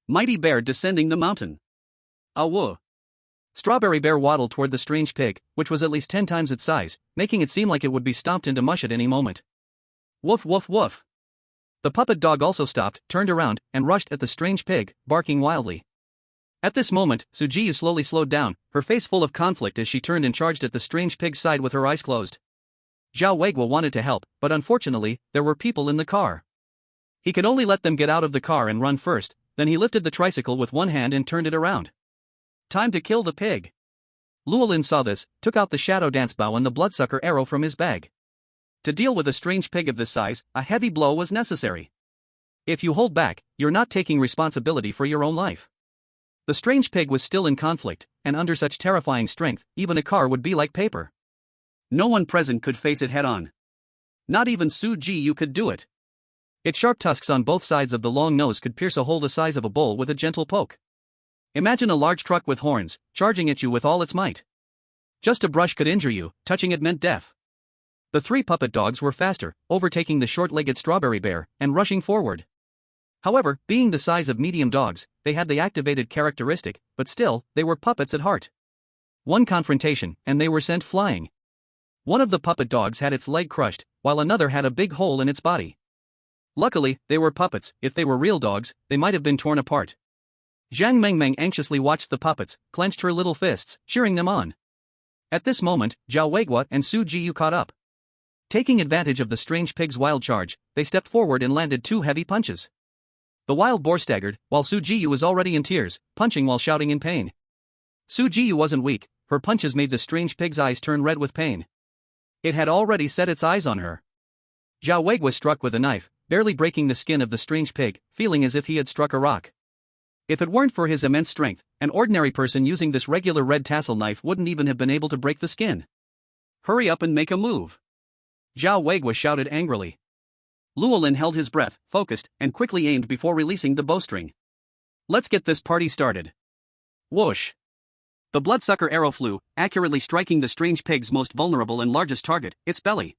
Speaker 1: Mighty Bear descending the mountain. Awu. Strawberry Bear waddled toward the strange pig, which was at least 10 times its size, making it seem like it would be stomped into mush at any moment. Woof woof woof. The puppet dog also stopped, turned around, and rushed at the strange pig, barking wildly. At this moment, Su Jiyu slowly slowed down, her face full of conflict as she turned and charged at the strange pig's side with her eyes closed. Zhao Weiguo wanted to help, but unfortunately, there were people in the car. He could only let them get out of the car and run first, then he lifted the tricycle with one hand and turned it around. Time to kill the pig. Luolin saw this, took out the shadow dance bow and the bloodsucker arrow from his bag. To deal with a strange pig of this size, a heavy blow was necessary. If you hold back, you're not taking responsibility for your own life. The strange pig was still in conflict, and under such terrifying strength, even a car would be like paper. No one present could face it head-on. Not even Su Jiyu could do it. Its sharp tusks on both sides of the long nose could pierce a hole the size of a bowl with a gentle poke. Imagine a large truck with horns, charging at you with all its might. Just a brush could injure you, touching it meant death. The 3 puppet dogs were faster, overtaking the short-legged strawberry bear, and rushing forward. However, being the size of medium dogs, they had the activated characteristic, but still, they were puppets at heart. One confrontation, and they were sent flying. One of the puppet dogs had its leg crushed, while another had a big hole in its body. Luckily, they were puppets. If they were real dogs, they might have been torn apart. Zhang Mengmeng anxiously watched the puppets, clenched her little fists, cheering them on. At this moment, Zhao Weiguo and Su Jiyu caught up. Taking advantage of the strange pig's wild charge, they stepped forward and landed 2 heavy punches. The wild boar staggered, while Su Jiyu was already in tears, punching while shouting in pain. Su Jiyu wasn't weak, her punches made the strange pig's eyes turn red with pain. It had already set its eyes on her. Zhao Weiguo struck with a knife, barely breaking the skin of the strange pig, feeling as if he had struck a rock. If it weren't for his immense strength, an ordinary person using this regular red tassel knife wouldn't even have been able to break the skin. Hurry up and make a move. Zhao Weiguo shouted angrily. Luolin held his breath, focused, and quickly aimed before releasing the bowstring. Let's get this party started. Whoosh. The bloodsucker arrow flew, accurately striking the strange pig's most vulnerable and largest target, its belly.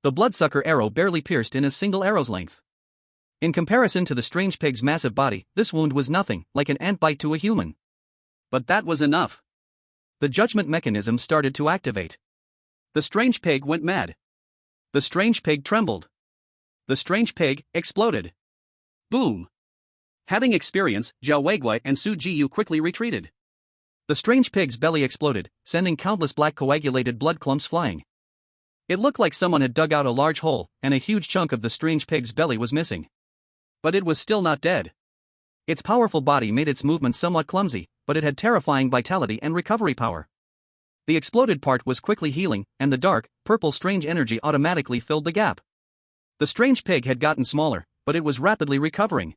Speaker 1: The bloodsucker arrow barely pierced in a single arrow's length. In comparison to the strange pig's massive body, this wound was nothing, like an ant bite to a human. But that was enough. The judgment mechanism started to activate. The strange pig went mad. The strange pig trembled. The strange pig exploded. Boom! Having experience, Zhao Weiguai and Su Jiyu quickly retreated. The strange pig's belly exploded, sending countless black coagulated blood clumps flying. It looked like someone had dug out a large hole, and a huge chunk of the strange pig's belly was missing. But it was still not dead. Its powerful body made its movements somewhat clumsy, but it had terrifying vitality and recovery power. The exploded part was quickly healing, and the dark, purple strange energy automatically filled the gap. The strange pig had gotten smaller, but it was rapidly recovering.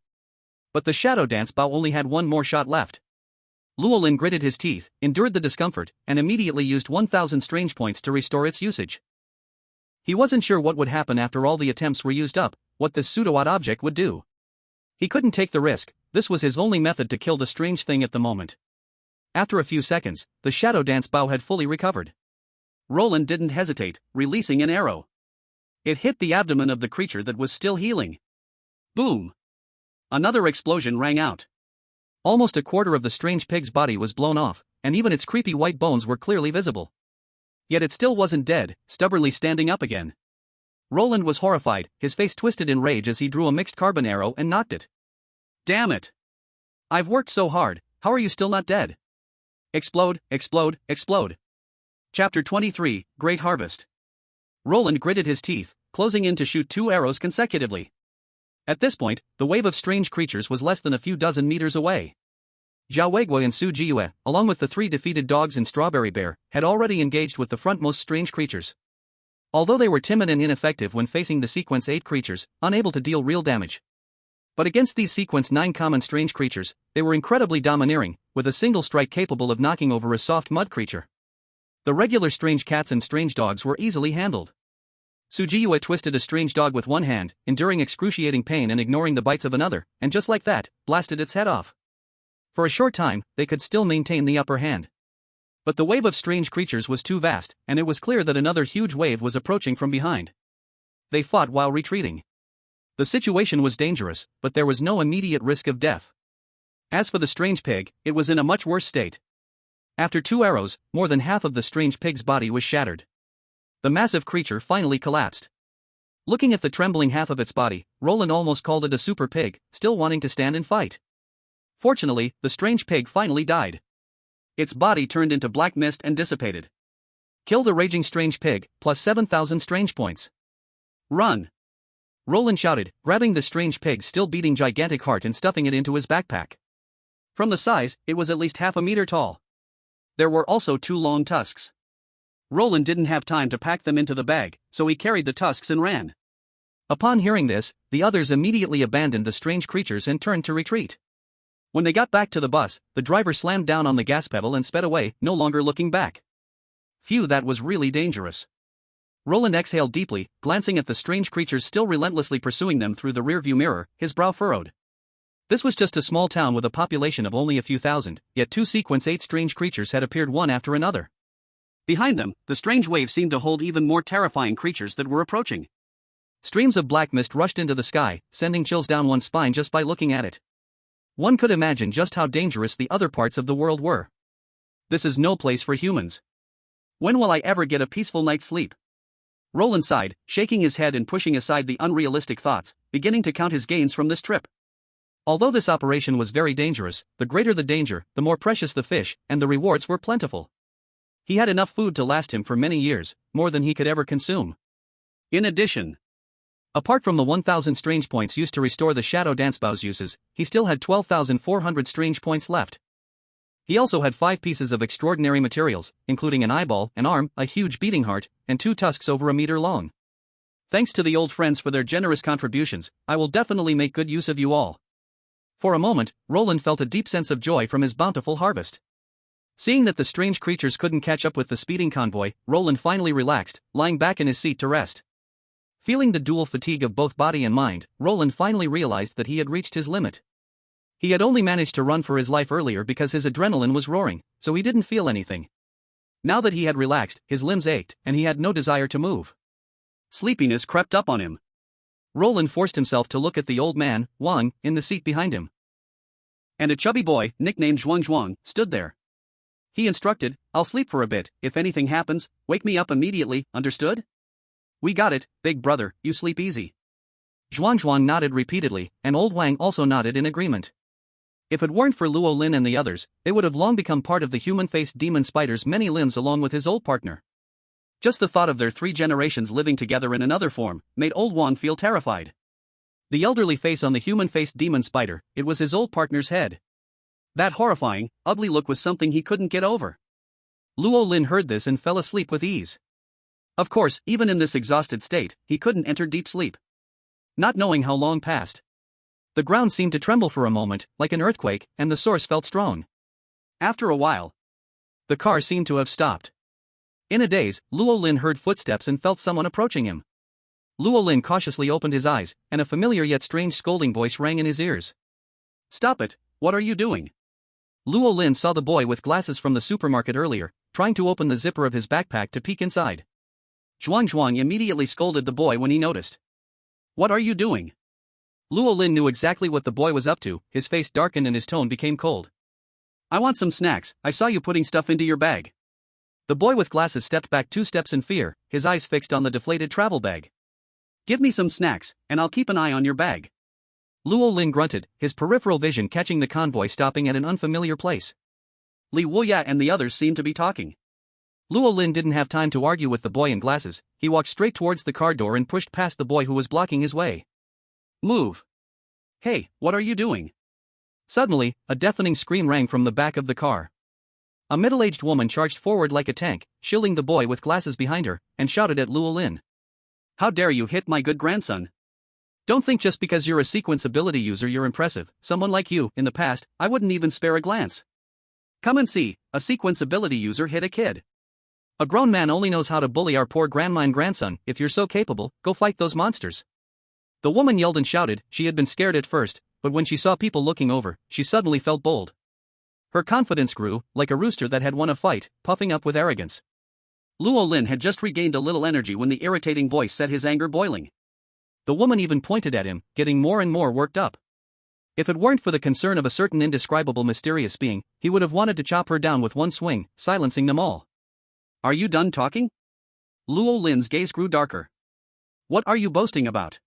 Speaker 1: But the Shadow Dance Bao only had one more shot left. Luolin gritted his teeth, endured the discomfort, and immediately used 1,000 strange points to restore its usage. He wasn't sure what would happen after all the attempts were used up, what this pseudo-odd object would do. He couldn't take the risk, this was his only method to kill the strange thing at the moment. After a few seconds, the Shadow Dance Bao had fully recovered. Roland didn't hesitate, releasing an arrow. It hit the abdomen of the creature that was still healing. Boom! Another explosion rang out. Almost a quarter of the strange pig's body was blown off, and even its creepy white bones were clearly visible. Yet it still wasn't dead, stubbornly standing up again. Roland was horrified, his face twisted in rage as he drew a mixed carbon arrow and knocked it. Damn it! I've worked so hard, how are you still not dead? Explode, explode, explode. Chapter 23, Great Harvest. Roland gritted his teeth, closing in to shoot 2 arrows consecutively. At this point, the wave of strange creatures was less than a few dozen meters away. Zhao Weiguai and Su Jiyu, along with the 3 defeated dogs and Strawberry Bear, had already engaged with the frontmost strange creatures. Although they were timid and ineffective when facing the Sequence 8 creatures, unable to deal real damage. But against these Sequence 9 common strange creatures, they were incredibly domineering, with a single strike capable of knocking over a soft mud creature. The regular strange cats and strange dogs were easily handled. Su Jiyu twisted a strange dog with one hand, enduring excruciating pain and ignoring the bites of another, and just like that, blasted its head off. For a short time, they could still maintain the upper hand. But the wave of strange creatures was too vast, and it was clear that another huge wave was approaching from behind. They fought while retreating. The situation was dangerous, but there was no immediate risk of death. As for the strange pig, it was in a much worse state. After 2 arrows, more than half of the strange pig's body was shattered. The massive creature finally collapsed. Looking at the trembling half of its body, Roland almost called it a super pig, still wanting to stand and fight. Fortunately, the strange pig finally died. Its body turned into black mist and dissipated. Kill the raging strange pig, plus 7,000 strange points. Run! Roland shouted, grabbing the strange pig's still beating gigantic heart and stuffing it into his backpack. From the size, it was at least half a meter tall. There were also 2 long tusks. Roland didn't have time to pack them into the bag, so he carried the tusks and ran. Upon hearing this, the others immediately abandoned the strange creatures and turned to retreat. When they got back to the bus, the driver slammed down on the gas pedal and sped away, no longer looking back. Phew, that was really dangerous. Roland exhaled deeply, glancing at the strange creatures still relentlessly pursuing them through the rearview mirror, his brow furrowed. This was just a small town with a population of only a few thousand, yet 2 Sequence 8 strange creatures had appeared one after another. Behind them, the strange wave seemed to hold even more terrifying creatures that were approaching. Streams of black mist rushed into the sky, sending chills down one's spine just by looking at it. One could imagine just how dangerous the other parts of the world were. This is no place for humans. When will I ever get a peaceful night's sleep? Roland sighed, shaking his head and pushing aside the unrealistic thoughts, beginning to count his gains from this trip. Although this operation was very dangerous, the greater the danger, the more precious the fish, and the rewards were plentiful. He had enough food to last him for many years, more than he could ever consume. In addition, apart from the 1,000 strange points used to restore the Shadow Dance Bao's uses, he still had 12,400 strange points left. He also had 5 pieces of extraordinary materials, including an eyeball, an arm, a huge beating heart, and 2 tusks over a meter long. Thanks to the old friends for their generous contributions, I will definitely make good use of you all. For a moment, Roland felt a deep sense of joy from his bountiful harvest. Seeing that the strange creatures couldn't catch up with the speeding convoy, Roland finally relaxed, lying back in his seat to rest. Feeling the dual fatigue of both body and mind, Roland finally realized that he had reached his limit. He had only managed to run for his life earlier because his adrenaline was roaring, so he didn't feel anything. Now that he had relaxed, his limbs ached, and he had no desire to move. Sleepiness crept up on him. Roland forced himself to look at the old man, Wang, in the seat behind him. And a chubby boy, nicknamed Zhuang Zhuang, stood there. He instructed, "I'll sleep for a bit, if anything happens, wake me up immediately, understood?" "We got it, big brother, you sleep easy." Zhuang nodded repeatedly, and Old Wang also nodded in agreement. If it weren't for Luo Lin and the others, they would have long become part of the human-faced demon spider's many limbs along with his old partner. Just the thought of their 3 generations living together in another form made Old Wang feel terrified. The elderly face on the human-faced demon spider, it was his old partner's head. That horrifying, ugly look was something he couldn't get over. Luo Lin heard this and fell asleep with ease. Of course, even in this exhausted state, he couldn't enter deep sleep. Not knowing how long passed. The ground seemed to tremble for a moment, like an earthquake, and the source felt strong. After a while, the car seemed to have stopped. In a daze, Luo Lin heard footsteps and felt someone approaching him. Luo Lin cautiously opened his eyes, and a familiar yet strange scolding voice rang in his ears. "Stop it, what are you doing?" Luo Lin saw the boy with glasses from the supermarket earlier, trying to open the zipper of his backpack to peek inside. Zhuang immediately scolded the boy when he noticed. "What are you doing?" Luo Lin knew exactly what the boy was up to, his face darkened and his tone became cold. "I want some snacks, I saw you putting stuff into your bag." The boy with glasses stepped back 2 steps in fear, his eyes fixed on the deflated travel bag. "Give me some snacks, and I'll keep an eye on your bag." Luo Lin grunted, his peripheral vision catching the convoy stopping at an unfamiliar place. Li Wuya and the others seemed to be talking. Luo Lin didn't have time to argue with the boy in glasses, he walked straight towards the car door and pushed past the boy who was blocking his way. "Move. Hey, what are you doing?" Suddenly, a deafening scream rang from the back of the car. A middle-aged woman charged forward like a tank, shielding the boy with glasses behind her, and shouted at Luo Lin. "How dare you hit my good grandson? Don't think just because you're a sequence ability user you're impressive. Someone like you, in the past, I wouldn't even spare a glance. Come and see, a sequence ability user hit a kid. A grown man only knows how to bully our poor grandmine grandson. If you're so capable, go fight those monsters." The woman yelled and shouted. She had been scared at first, but when she saw people looking over, she suddenly felt bold. Her confidence grew, like a rooster that had won a fight, puffing up with arrogance. Luo Lin had just regained a little energy when the irritating voice set his anger boiling. The woman even pointed at him, getting more and more worked up. If it weren't for the concern of a certain indescribable mysterious being, he would have wanted to chop her down with one swing, silencing them all. "Are you done talking?" Luo Lin's gaze grew darker. "What are you boasting about?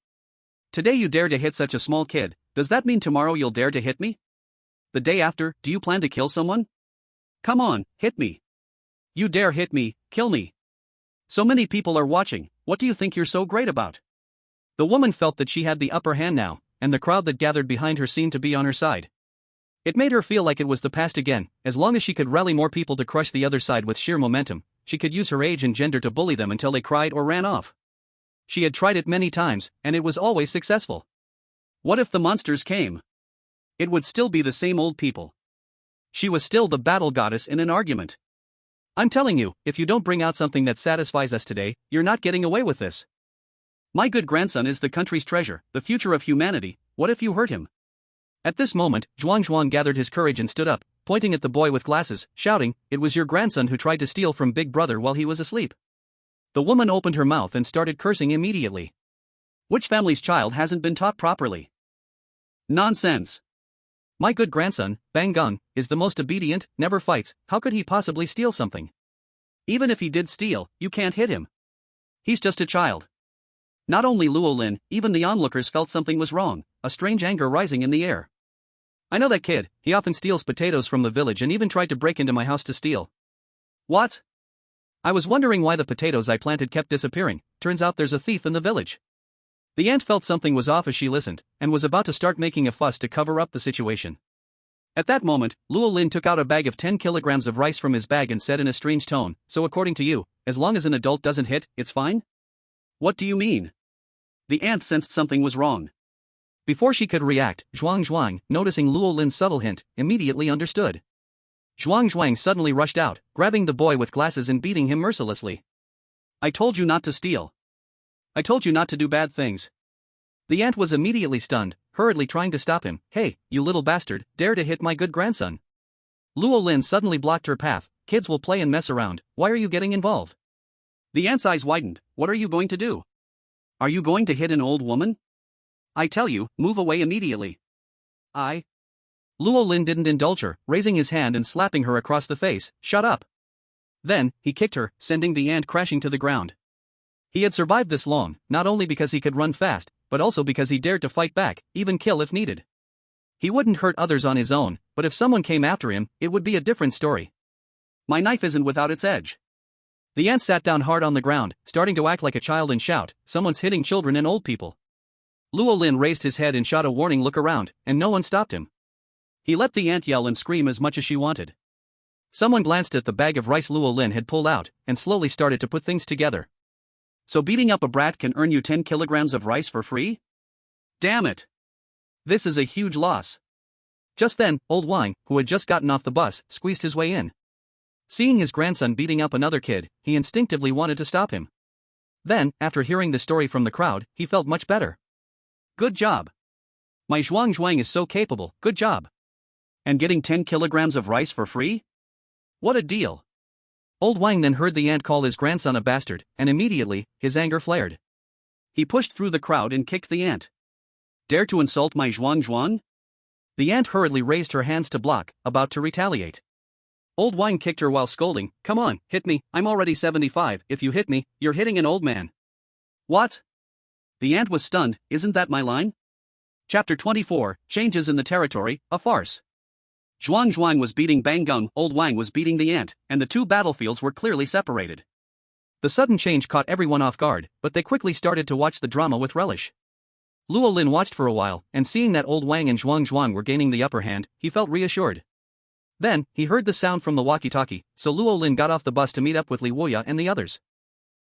Speaker 1: Today you dare to hit such a small kid, does that mean tomorrow you'll dare to hit me? The day after, do you plan to kill someone? Come on, hit me. You dare hit me, kill me. So many people are watching, what do you think you're so great about?" The woman felt that she had the upper hand now, and the crowd that gathered behind her seemed to be on her side. It made her feel like it was the past again. As long as she could rally more people to crush the other side with sheer momentum, she could use her age and gender to bully them until they cried or ran off. She had tried it many times, and it was always successful. What if the monsters came? It would still be the same old people. She was still the battle goddess in an argument. "I'm telling you, if you don't bring out something that satisfies us today, you're not getting away with this. My good grandson is the country's treasure, the future of humanity. What if you hurt him?" At this moment, Zhuang gathered his courage and stood up, pointing at the boy with glasses, shouting, "It was your grandson who tried to steal from Big Brother while he was asleep." The woman opened her mouth and started cursing immediately. Which family's child hasn't been taught properly? Nonsense. My good grandson, Bang Gung, is the most obedient, never fights. How could he possibly steal something? Even if he did steal, you can't hit him. He's just a child. Not only Luo Lin, even the onlookers felt something was wrong, a strange anger rising in the air. "I know that kid, he often steals potatoes from the village and even tried to break into my house to steal." "What? I was wondering why the potatoes I planted kept disappearing. Turns out there's a thief in the village." The ant felt something was off as she listened, and was about to start making a fuss to cover up the situation. At that moment, Luo Lin took out a bag of 10 kilograms of rice from his bag and said in a strange tone, "So according to you, as long as an adult doesn't hit, it's fine?" "What do you mean?" The ant sensed something was wrong. Before she could react, Zhuang, noticing Luo Lin's subtle hint, immediately understood. Zhuang suddenly rushed out, grabbing the boy with glasses and beating him mercilessly. "I told you not to steal. I told you not to do bad things." The ant was immediately stunned, hurriedly trying to stop him. "Hey, you little bastard, dare to hit my good grandson." Luo Lin suddenly blocked her path. "Kids will play and mess around, why are you getting involved?" The ant's eyes widened. "What are you going to do? Are you going to hit an old woman? I tell you, move away immediately." Luo Lin didn't indulge her, raising his hand and slapping her across the face. "Shut up." Then, he kicked her, sending the ant crashing to the ground. He had survived this long, not only because he could run fast, but also because he dared to fight back, even kill if needed. He wouldn't hurt others on his own, but if someone came after him, it would be a different story. My knife isn't without its edge. The ant sat down hard on the ground, starting to act like a child and shout, someone's hitting children and old people. Luo Lin raised his head and shot a warning look around, and no one stopped him. He let the ant yell and scream as much as she wanted. Someone glanced at the bag of rice Luo Lin had pulled out, and slowly started to put things together. So beating up a brat can earn you 10 kilograms of rice for free? Damn it! This is a huge loss. Just then, old Wang, who had just gotten off the bus, squeezed his way in. Seeing his grandson beating up another kid, he instinctively wanted to stop him. Then, after hearing the story from the crowd, he felt much better. Good job. My Zhuang is so capable, good job. And getting 10 kilograms of rice for free? What a deal. Old Wang then heard the ant call his grandson a bastard, and immediately, his anger flared. He pushed through the crowd and kicked the ant. Dare to insult my Zhuang? The ant hurriedly raised her hands to block, about to retaliate. Old Wang kicked her while scolding, come on, hit me, I'm already 75, if you hit me, you're hitting an old man. What? The ant was stunned, isn't that my line? Chapter 24, Changes in the Territory, a Farce. Zhuang was beating Bang Gung, old Wang was beating the ant, and the two battlefields were clearly separated. The sudden change caught everyone off guard, but they quickly started to watch the drama with relish. Luo Lin watched for a while, and seeing that old Wang and Zhuang were gaining the upper hand, he felt reassured. Then, he heard the sound from the walkie-talkie, so Luo Lin got off the bus to meet up with Li Wuya and the others.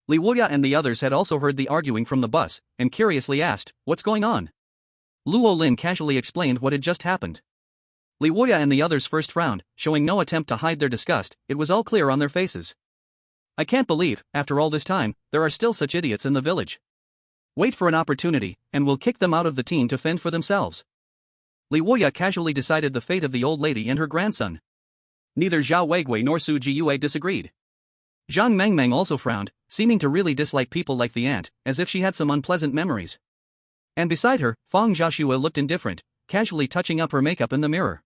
Speaker 1: Li Wuya and the others had also heard the arguing from the bus, and curiously asked, what's going on? Luo Lin casually explained what had just happened. Li Wuya and the others first frowned, showing no attempt to hide their disgust, it was all clear on their faces. I can't believe, after all this time, there are still such idiots in the village. Wait for an opportunity, and we'll kick them out of the team to fend for themselves. Li Wuya casually decided the fate of the old lady and her grandson. Neither Zhao Weigui nor Su Jiyue disagreed. Zhang Mengmeng also frowned, seeming to really dislike people like the ant, as if she had some unpleasant memories. And beside her, Fang Zhaoxue looked indifferent, casually touching up her makeup in the mirror.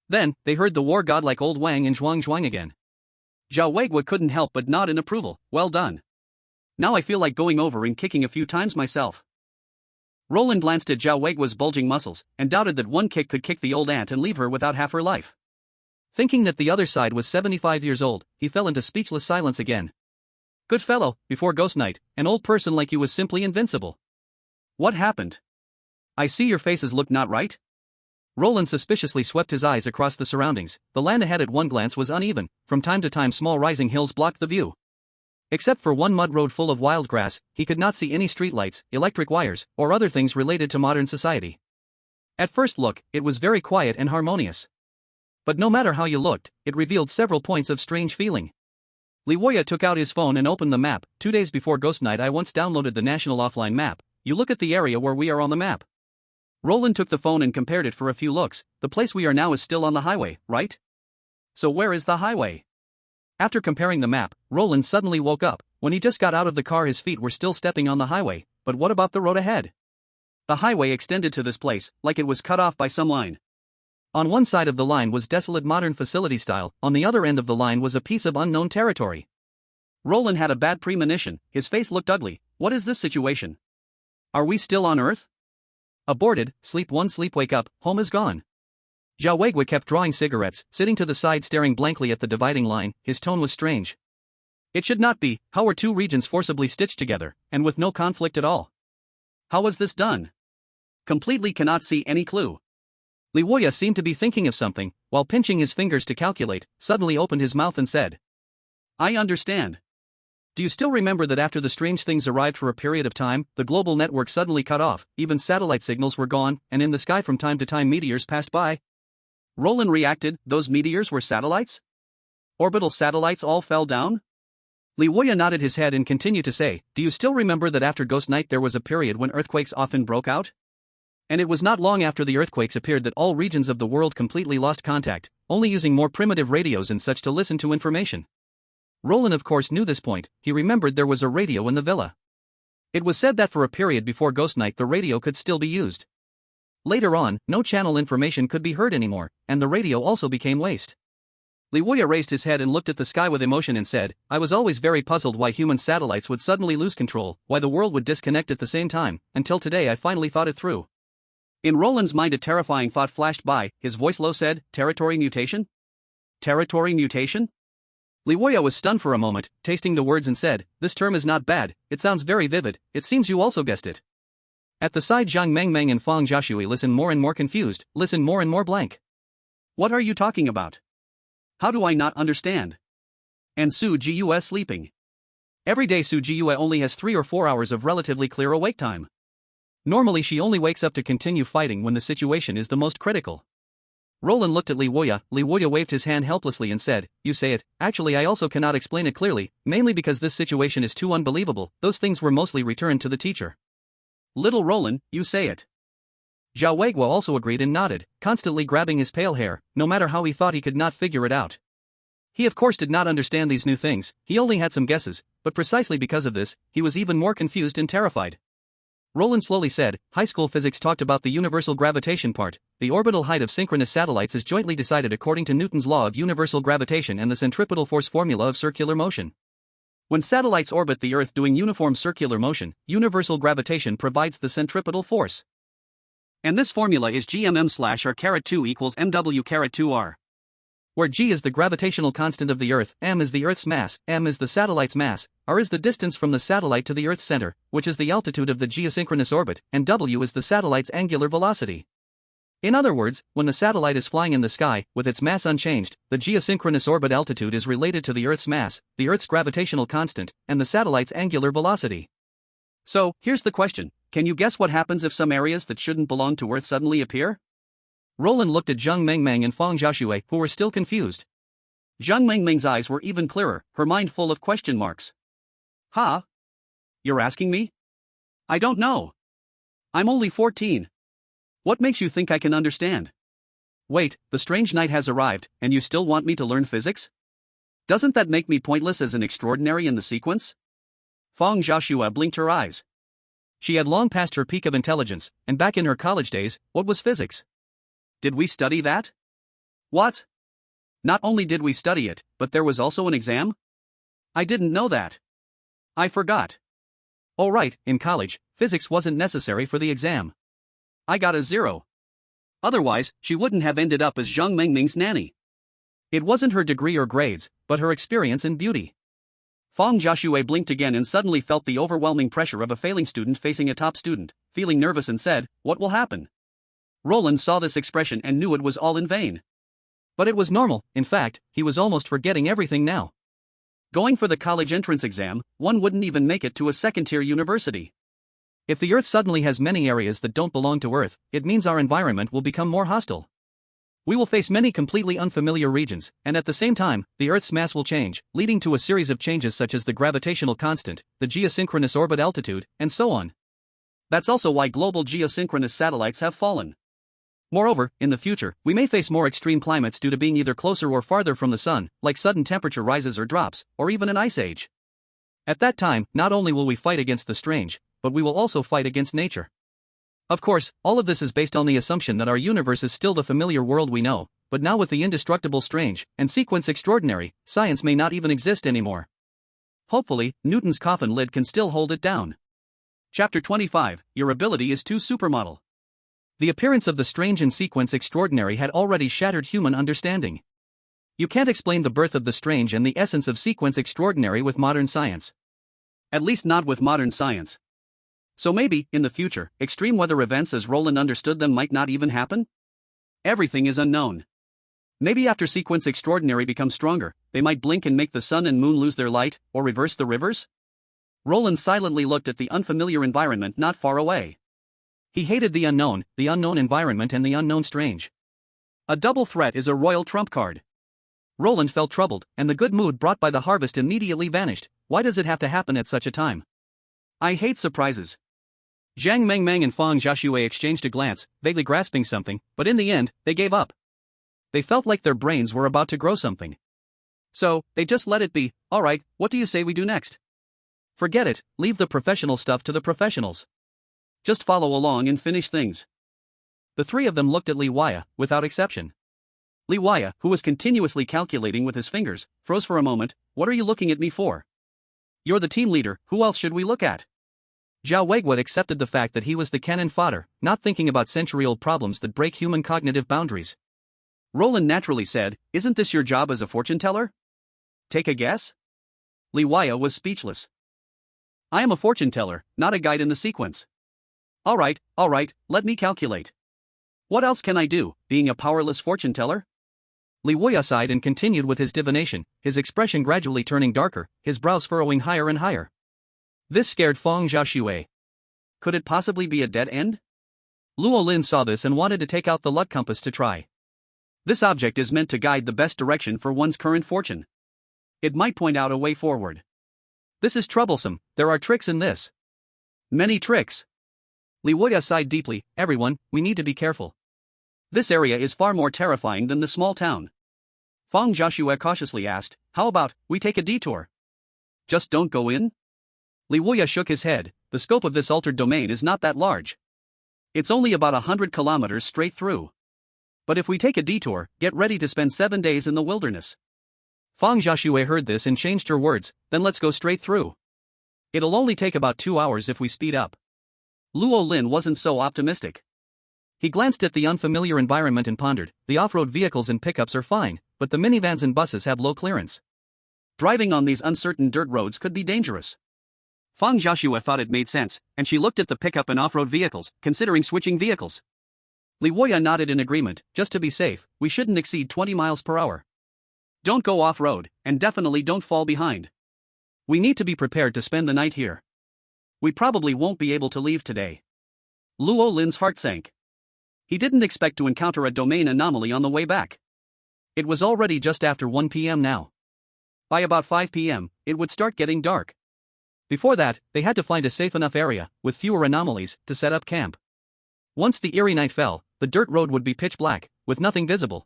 Speaker 1: Then, they heard the war god like old Wang and Zhuang again. Zhao Weigui couldn't help but nod in approval, well done. Now I feel like going over and kicking a few times myself. Roland glanced at Zhao Weigui's bulging muscles, and doubted that one kick could kick the old ant and leave her without half her life. Thinking that the other side was 75 years old, he fell into speechless silence again. Good fellow, before Ghost Knight, an old person like you was simply invincible. What happened? I see your faces look not right. Roland suspiciously swept his eyes across the surroundings. The land ahead at one glance was uneven, from time to time small rising hills blocked the view. Except for one mud road full of wild grass, he could not see any streetlights, electric wires, or other things related to modern society. At first look, it was very quiet and harmonious. But no matter how you looked, it revealed several points of strange feeling. Li Wuya took out his phone and opened the map. 2 days before Ghost Knight I once downloaded the national offline map. You look at the area where we are on the map. Roland took the phone and compared it for a few looks. The place we are now is still on the highway, right? So where is the highway? After comparing the map, Roland suddenly woke up. When he just got out of the car his feet were still stepping on the highway, but what about the road ahead? The highway extended to this place, like it was cut off by some line. On one side of the line was desolate modern facility style, on the other end of the line was a piece of unknown territory. Roland had a bad premonition, his face looked ugly. What is this situation? Are we still on Earth? Aborted, sleep one sleep wake up, home is gone. Zhao Weigui kept drawing cigarettes, sitting to the side staring blankly at the dividing line, his tone was strange. It should not be, how were two regions forcibly stitched together, and with no conflict at all? How was this done? Completely cannot see any clue. Li Wuya seemed to be thinking of something, while pinching his fingers to calculate, suddenly opened his mouth and said. I understand. Do you still remember that after the strange things arrived for a period of time, the global network suddenly cut off, even satellite signals were gone, and in the sky from time to time meteors passed by? Roland reacted, those meteors were satellites? Orbital satellites all fell down? Li Wuya nodded his head and continued to say, do you still remember that after Ghost Knight there was a period when earthquakes often broke out? And it was not long after the earthquakes appeared that all regions of the world completely lost contact, only using more primitive radios and such to listen to information. Roland of course knew this point, he remembered there was a radio in the villa. It was said that for a period before Ghost Knight the radio could still be used. Later on, no channel information could be heard anymore, and the radio also became waste. Li Wuya raised his head and looked at the sky with emotion and said, I was always very puzzled why human satellites would suddenly lose control, why the world would disconnect at the same time, until today I finally thought it through. In Roland's mind a terrifying thought flashed by, his voice low said, territory mutation? Territory mutation? Li Wuya was stunned for a moment, tasting the words and said, this term is not bad, it sounds very vivid, it seems you also guessed it. At the side Zhang Mengmeng and Fang Jiashui listened more and more confused, listened more and more blank. What are you talking about? How do I not understand? And Su Jiyue sleeping. Every day Su Jiyue only has 3 or 4 hours of relatively clear awake time. Normally she only wakes up to continue fighting when the situation is the most critical. Roland looked at Li Wuya waved his hand helplessly and said, you say it, actually I also cannot explain it clearly, mainly because this situation is too unbelievable, those things were mostly returned to the teacher. Little Roland, you say it. Zhao Weiguo also agreed and nodded, constantly grabbing his pale hair, no matter how he thought he could not figure it out. He of course did not understand these new things, he only had some guesses, but precisely because of this, he was even more confused and terrified. Roland slowly said, high school physics talked about the universal gravitation part, the orbital height of synchronous satellites is jointly decided according to Newton's law of universal gravitation and the centripetal force formula of circular motion. When satellites orbit the Earth doing uniform circular motion, universal gravitation provides the centripetal force. And this formula is GMM/R2 equals MW2R. Where G is the gravitational constant of the Earth, M is the Earth's mass, M is the satellite's mass, R is the distance from the satellite to the Earth's center, which is the altitude of the geosynchronous orbit, and W is the satellite's angular velocity. In other words, when the satellite is flying in the sky, with its mass unchanged, the geosynchronous orbit altitude is related to the Earth's mass, the Earth's gravitational constant, and the satellite's angular velocity. So, here's the question, can you guess what happens if some areas that shouldn't belong to Earth suddenly appear? Roland looked at Zhang Mengmeng and Fang Jiashui, who were still confused. Zhang Mengmeng's eyes were even clearer, her mind full of question marks. Huh? You're asking me? I don't know. I'm only 14. What makes you think I can understand? Wait, the strange night has arrived, and you still want me to learn physics? Doesn't that make me pointless as an extraordinary in the sequence? Fang Jiashui blinked her eyes. She had long passed her peak of intelligence, and back in her college days, what was physics? Did we study that? What? Not only did we study it, but there was also an exam? I didn't know that. I forgot. Oh right, in college, physics wasn't necessary for the exam. I got a 0. Otherwise, she wouldn't have ended up as Zhang Mengming's nanny. It wasn't her degree or grades, but her experience and beauty. Fang Jiashui blinked again and suddenly felt the overwhelming pressure of a failing student facing a top student, feeling nervous and said, what will happen? Roland saw this expression and knew it was all in vain. But it was normal, in fact, he was almost forgetting everything now. Going for the college entrance exam, one wouldn't even make it to a second-tier university. If the Earth suddenly has many areas that don't belong to Earth, it means our environment will become more hostile. We will face many completely unfamiliar regions, and at the same time, the Earth's mass will change, leading to a series of changes such as the gravitational constant, the geosynchronous orbit altitude, and so on. That's also why global geosynchronous satellites have fallen. Moreover, in the future, we may face more extreme climates due to being either closer or farther from the sun, like sudden temperature rises or drops, or even an ice age. At that time, not only will we fight against the strange, but we will also fight against nature. Of course, all of this is based on the assumption that our universe is still the familiar world we know, but now with the indestructible strange, and sequence extraordinary, science may not even exist anymore. Hopefully, Newton's coffin lid can still hold it down. Chapter 25, Your ability is too supermodel. The appearance of the strange and sequence extraordinary had already shattered human understanding. You can't explain the birth of the strange and the essence of sequence extraordinary with modern science. At least not with modern science. So maybe, in the future, extreme weather events as Roland understood them might not even happen? Everything is unknown. Maybe after sequence extraordinary becomes stronger, they might blink and make the sun and moon lose their light, or reverse the rivers? Roland silently looked at the unfamiliar environment not far away. He hated the unknown environment and the unknown strange. A double threat is a royal trump card. Roland felt troubled, and the good mood brought by the harvest immediately vanished. Why does it have to happen at such a time? I hate surprises. Zhang Mengmeng and Fang Jiashui exchanged a glance, vaguely grasping something, but in the end, they gave up. They felt like their brains were about to grow something. So, they just let it be. Alright, what do you say we do next? Forget it, leave the professional stuff to the professionals. Just follow along and finish things. The three of them looked at Li Wuya, without exception. Li Waya, who was continuously calculating with his fingers, froze for a moment. What are you looking at me for? You're the team leader, who else should we look at? Zhao Weiguo accepted the fact that he was the cannon fodder, not thinking about century-old problems that break human cognitive boundaries. Roland naturally said, isn't this your job as a fortune teller? Take a guess? Li Waya was speechless. I am a fortune teller, not a guide in the sequence. Alright, let me calculate. What else can I do, being a powerless fortune teller? Li Waya sighed and continued with his divination, his expression gradually turning darker, his brows furrowing higher and higher. This scared Feng Xiaoxue. Could it possibly be a dead end? Luo Lin saw this and wanted to take out the luck compass to try. This object is meant to guide the best direction for one's current fortune. It might point out a way forward. This is troublesome, there are tricks in this. Many tricks. Li Waya sighed deeply. Everyone, we need to be careful. This area is far more terrifying than the small town. Feng Xiaoxue cautiously asked, how about, we take a detour? Just don't go in? Li Waya shook his head. The scope of this altered domain is not that large. It's only about 100 kilometers straight through. But if we take a detour, get ready to spend 7 days in the wilderness. Feng Xiaoxue heard this and changed her words, then let's go straight through. It'll only take about 2 hours if we speed up. Luo Lin wasn't so optimistic. He glanced at the unfamiliar environment and pondered, the off-road vehicles and pickups are fine, but the minivans and buses have low clearance. Driving on these uncertain dirt roads could be dangerous. Feng Xiaoxue thought it made sense, and she looked at the pickup and off-road vehicles, considering switching vehicles. Li Waya nodded in agreement. Just to be safe, we shouldn't exceed 20 miles per hour. Don't go off-road, and definitely don't fall behind. We need to be prepared to spend the night here. We probably won't be able to leave today. Luo Lin's heart sank. He didn't expect to encounter a domain anomaly on the way back. It was already just after 1 p.m. now. By about 5 p.m., it would start getting dark. Before that, they had to find a safe enough area, with fewer anomalies, to set up camp. Once the eerie night fell, the dirt road would be pitch black, with nothing visible.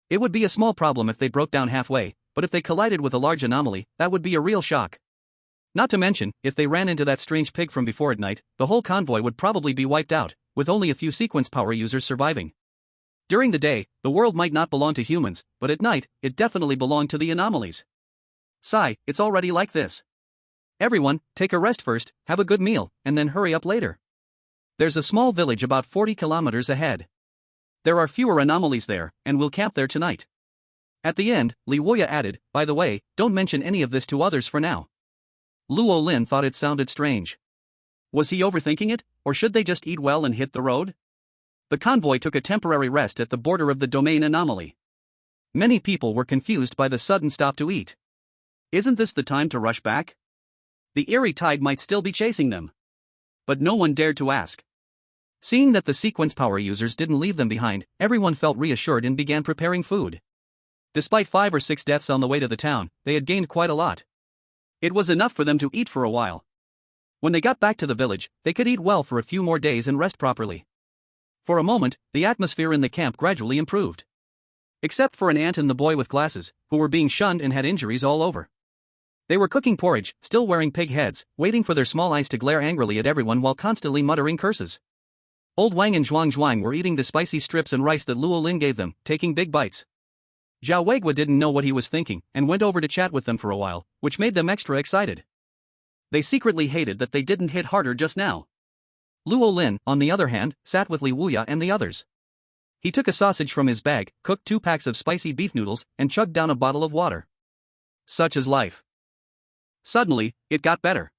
Speaker 1: It would be a small problem if they broke down halfway, but if they collided with a large anomaly, that would be a real shock. Not to mention, if they ran into that strange pig from before at night, the whole convoy would probably be wiped out, with only a few sequence power users surviving. During the day, the world might not belong to humans, but at night, it definitely belonged to the anomalies. Sigh, it's already like this. Everyone, take a rest first, have a good meal, and then hurry up later. There's a small village about 40 kilometers ahead. There are fewer anomalies there, and we'll camp there tonight. At the end, Li Waya added, by the way, don't mention any of this to others for now. Luo Lin thought it sounded strange. Was he overthinking it, or should they just eat well and hit the road? The convoy took a temporary rest at the border of the domain anomaly. Many people were confused by the sudden stop to eat. Isn't this the time to rush back? The eerie tide might still be chasing them. But no one dared to ask. Seeing that the sequence power users didn't leave them behind, everyone felt reassured and began preparing food. Despite 5 or 6 deaths on the way to the town, they had gained quite a lot. It was enough for them to eat for a while. When they got back to the village, they could eat well for a few more days and rest properly. For a moment, the atmosphere in the camp gradually improved. Except for an ant and the boy with glasses, who were being shunned and had injuries all over. They were cooking porridge, still wearing pig heads, waiting for their small eyes to glare angrily at everyone while constantly muttering curses. Old Wang and Zhuang were eating the spicy strips and rice that Luo Lin gave them, taking big bites. Zhao Weiguo didn't know what he was thinking, and went over to chat with them for a while, which made them extra excited. They secretly hated that they didn't hit harder just now. Luo Lin, on the other hand, sat with Li Wuya and the others. He took a sausage from his bag, cooked 2 packs of spicy beef noodles, and chugged down a bottle of water. Such is life. Suddenly, it got better.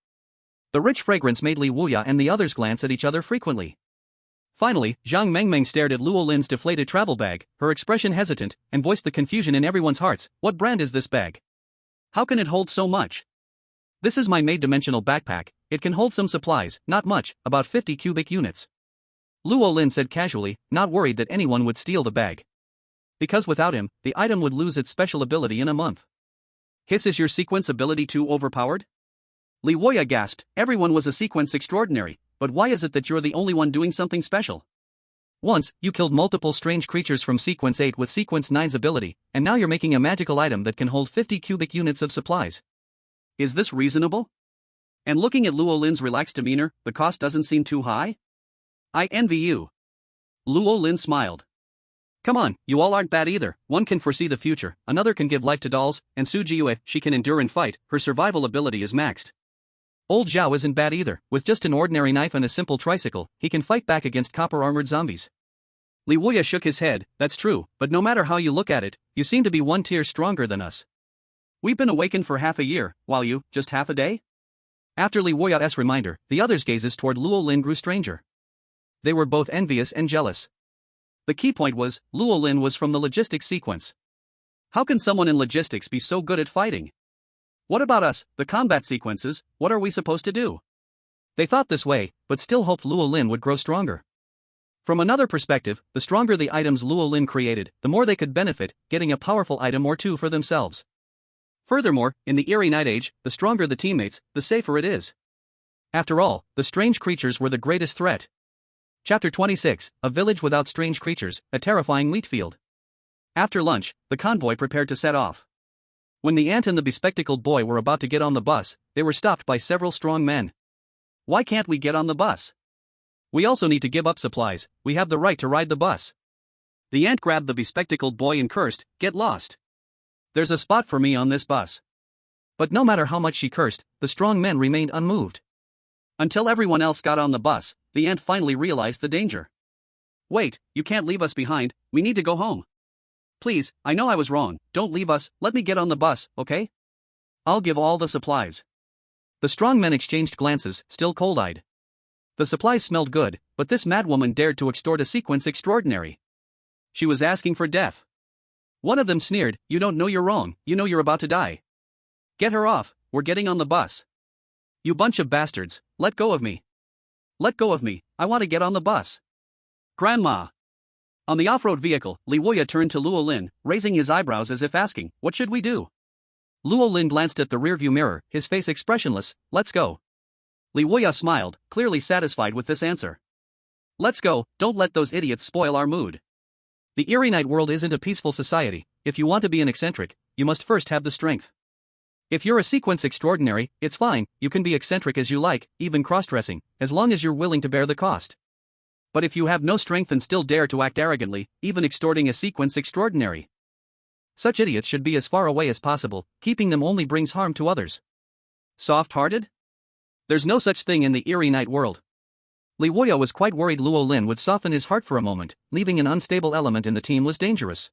Speaker 1: The rich fragrance made Li Wuya and the others glance at each other frequently. Finally, Zhang Mengmeng stared at Luo Lin's deflated travel bag, her expression hesitant, and voiced the confusion in everyone's hearts. What brand is this bag? How can it hold so much? This is my maid-dimensional backpack. It can hold some supplies, not much, about 50 cubic units. Luo Lin said casually, not worried that anyone would steal the bag. Because without him, the item would lose its special ability in a month. Hiss, is your sequence ability too overpowered? Li Wuya gasped. Everyone was a sequence extraordinary, but why is it that you're the only one doing something special? Once, you killed multiple strange creatures from Sequence 8 with Sequence 9's ability, and now you're making a magical item that can hold 50 cubic units of supplies. Is this reasonable? And looking at Luo Lin's relaxed demeanor, the cost doesn't seem too high? I envy you. Luo Lin smiled. Come on, you all aren't bad either. One can foresee the future, another can give life to dolls, and Su Jiue, she can endure and fight, her survival ability is maxed. Old Zhao isn't bad either, with just an ordinary knife and a simple tricycle, he can fight back against copper-armored zombies. Li Wuya shook his head, that's true, but no matter how you look at it, you seem to be one tier stronger than us. We've been awakened for half a year, while you, just half a day? After Li Wuya's reminder, the others' gazes toward Luo Lin grew stranger. They were both envious and jealous. The key point was, Luo Lin was from the logistics sequence. How can someone in logistics be so good at fighting? What about us, the combat sequences, what are we supposed to do? They thought this way, but still hoped Luo Lin would grow stronger. From another perspective, the stronger the items Luo Lin created, the more they could benefit, getting a powerful item or two for themselves. Furthermore, in the eerie night age, the stronger the teammates, the safer it is. After all, the strange creatures were the greatest threat. Chapter 26, A Village Without Strange Creatures, a Terrifying Wheat Field. After lunch, the convoy prepared to set off. When the ant and the bespectacled boy were about to get on the bus, they were stopped by several strong men. Why can't we get on the bus? We also need to give up supplies, we have the right to ride the bus. The ant grabbed the bespectacled boy and cursed, get lost. There's a spot for me on this bus. But no matter how much she cursed, the strong men remained unmoved. Until everyone else got on the bus, the ant finally realized the danger. Wait, you can't leave us behind, we need to go home. Please, I know I was wrong, don't leave us, let me get on the bus, okay? I'll give all the supplies. The strong men exchanged glances, still cold-eyed. The supplies smelled good, but this madwoman dared to extort a sequence extraordinary. She was asking for death. One of them sneered, you don't know you're wrong, you know you're about to die. Get her off, we're getting on the bus. You bunch of bastards, let go of me. Let go of me, I want to get on the bus. Grandma. On the off-road vehicle, Li Wuya turned to Luo Lin, raising his eyebrows as if asking, what should we do? Luo Lin glanced at the rearview mirror, his face expressionless, let's go. Li Wuya smiled, clearly satisfied with this answer. Let's go, don't let those idiots spoil our mood. The eerie night world isn't a peaceful society, if you want to be an eccentric, you must first have the strength. If you're a sequence extraordinary, it's fine, you can be eccentric as you like, even cross-dressing, as long as you're willing to bear the cost. But if you have no strength and still dare to act arrogantly, even extorting a sequence extraordinary, such idiots should be as far away as possible, keeping them only brings harm to others. Soft-hearted? There's no such thing in the eerie night world. Li Wuya was quite worried Luo Lin would soften his heart for a moment, leaving an unstable element in the team was dangerous.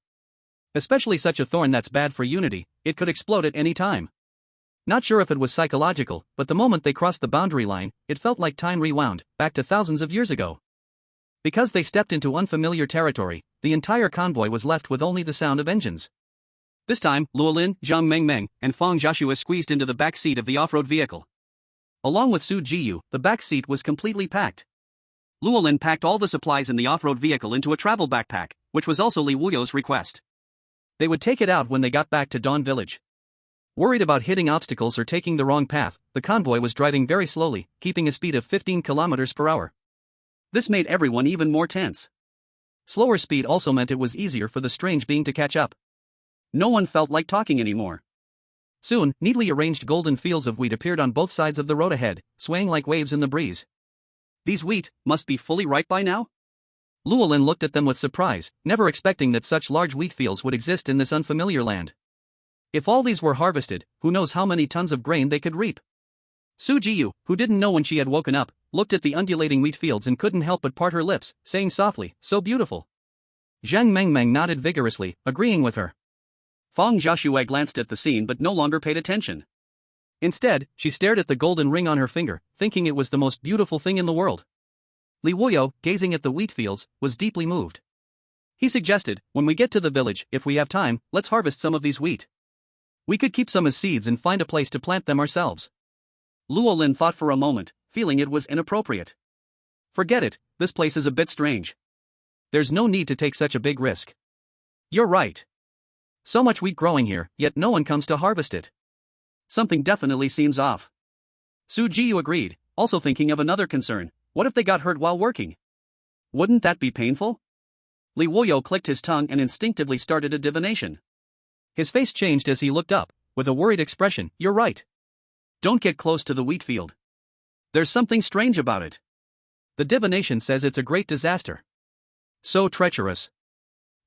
Speaker 1: Especially such a thorn that's bad for unity, it could explode at any time. Not sure if it was psychological, but the moment they crossed the boundary line, it felt like time rewound, back to thousands of years ago. Because they stepped into unfamiliar territory, the entire convoy was left with only the sound of engines. This time, Luo Lin, Zhang Mengmeng, and Fang Jiaxue squeezed into the back seat of the off-road vehicle. Along with Su Jiyu, the back seat was completely packed. Luo Lin packed all the supplies in the off-road vehicle into a travel backpack, which was also Li Wuya's request. They would take it out when they got back to Dawn Village. Worried about hitting obstacles or taking the wrong path, the convoy was driving very slowly, keeping a speed of 15 kilometers per hour. This made everyone even more tense. Slower speed also meant it was easier for the strange being to catch up. No one felt like talking anymore. Soon, neatly arranged golden fields of wheat appeared on both sides of the road ahead, swaying like waves in the breeze. These wheat must be fully ripe by now? Luo Lin looked at them with surprise, never expecting that such large wheat fields would exist in this unfamiliar land. If all these were harvested, who knows how many tons of grain they could reap? Su Jiyu, who didn't know when she had woken up, looked at the undulating wheat fields and couldn't help but part her lips, saying softly, so beautiful. Zhang Mengmeng nodded vigorously, agreeing with her. Fang Jiaxue glanced at the scene but no longer paid attention. Instead, she stared at the golden ring on her finger, thinking it was the most beautiful thing in the world. Li Wuya, gazing at the wheat fields, was deeply moved. He suggested, when we get to the village, if we have time, let's harvest some of these wheat. We could keep some as seeds and find a place to plant them ourselves. Luo Lin thought for a moment, feeling it was inappropriate. Forget it, this place is a bit strange. There's no need to take such a big risk. You're right. So much wheat growing here, yet no one comes to harvest it. Something definitely seems off. Su Jiyu agreed, also thinking of another concern, what if they got hurt while working? Wouldn't that be painful? Li Wuya clicked his tongue and instinctively started a divination. His face changed as he looked up, with a worried expression, you're right. Don't get close to the wheat field. There's something strange about it. The divination says it's a great disaster. So treacherous.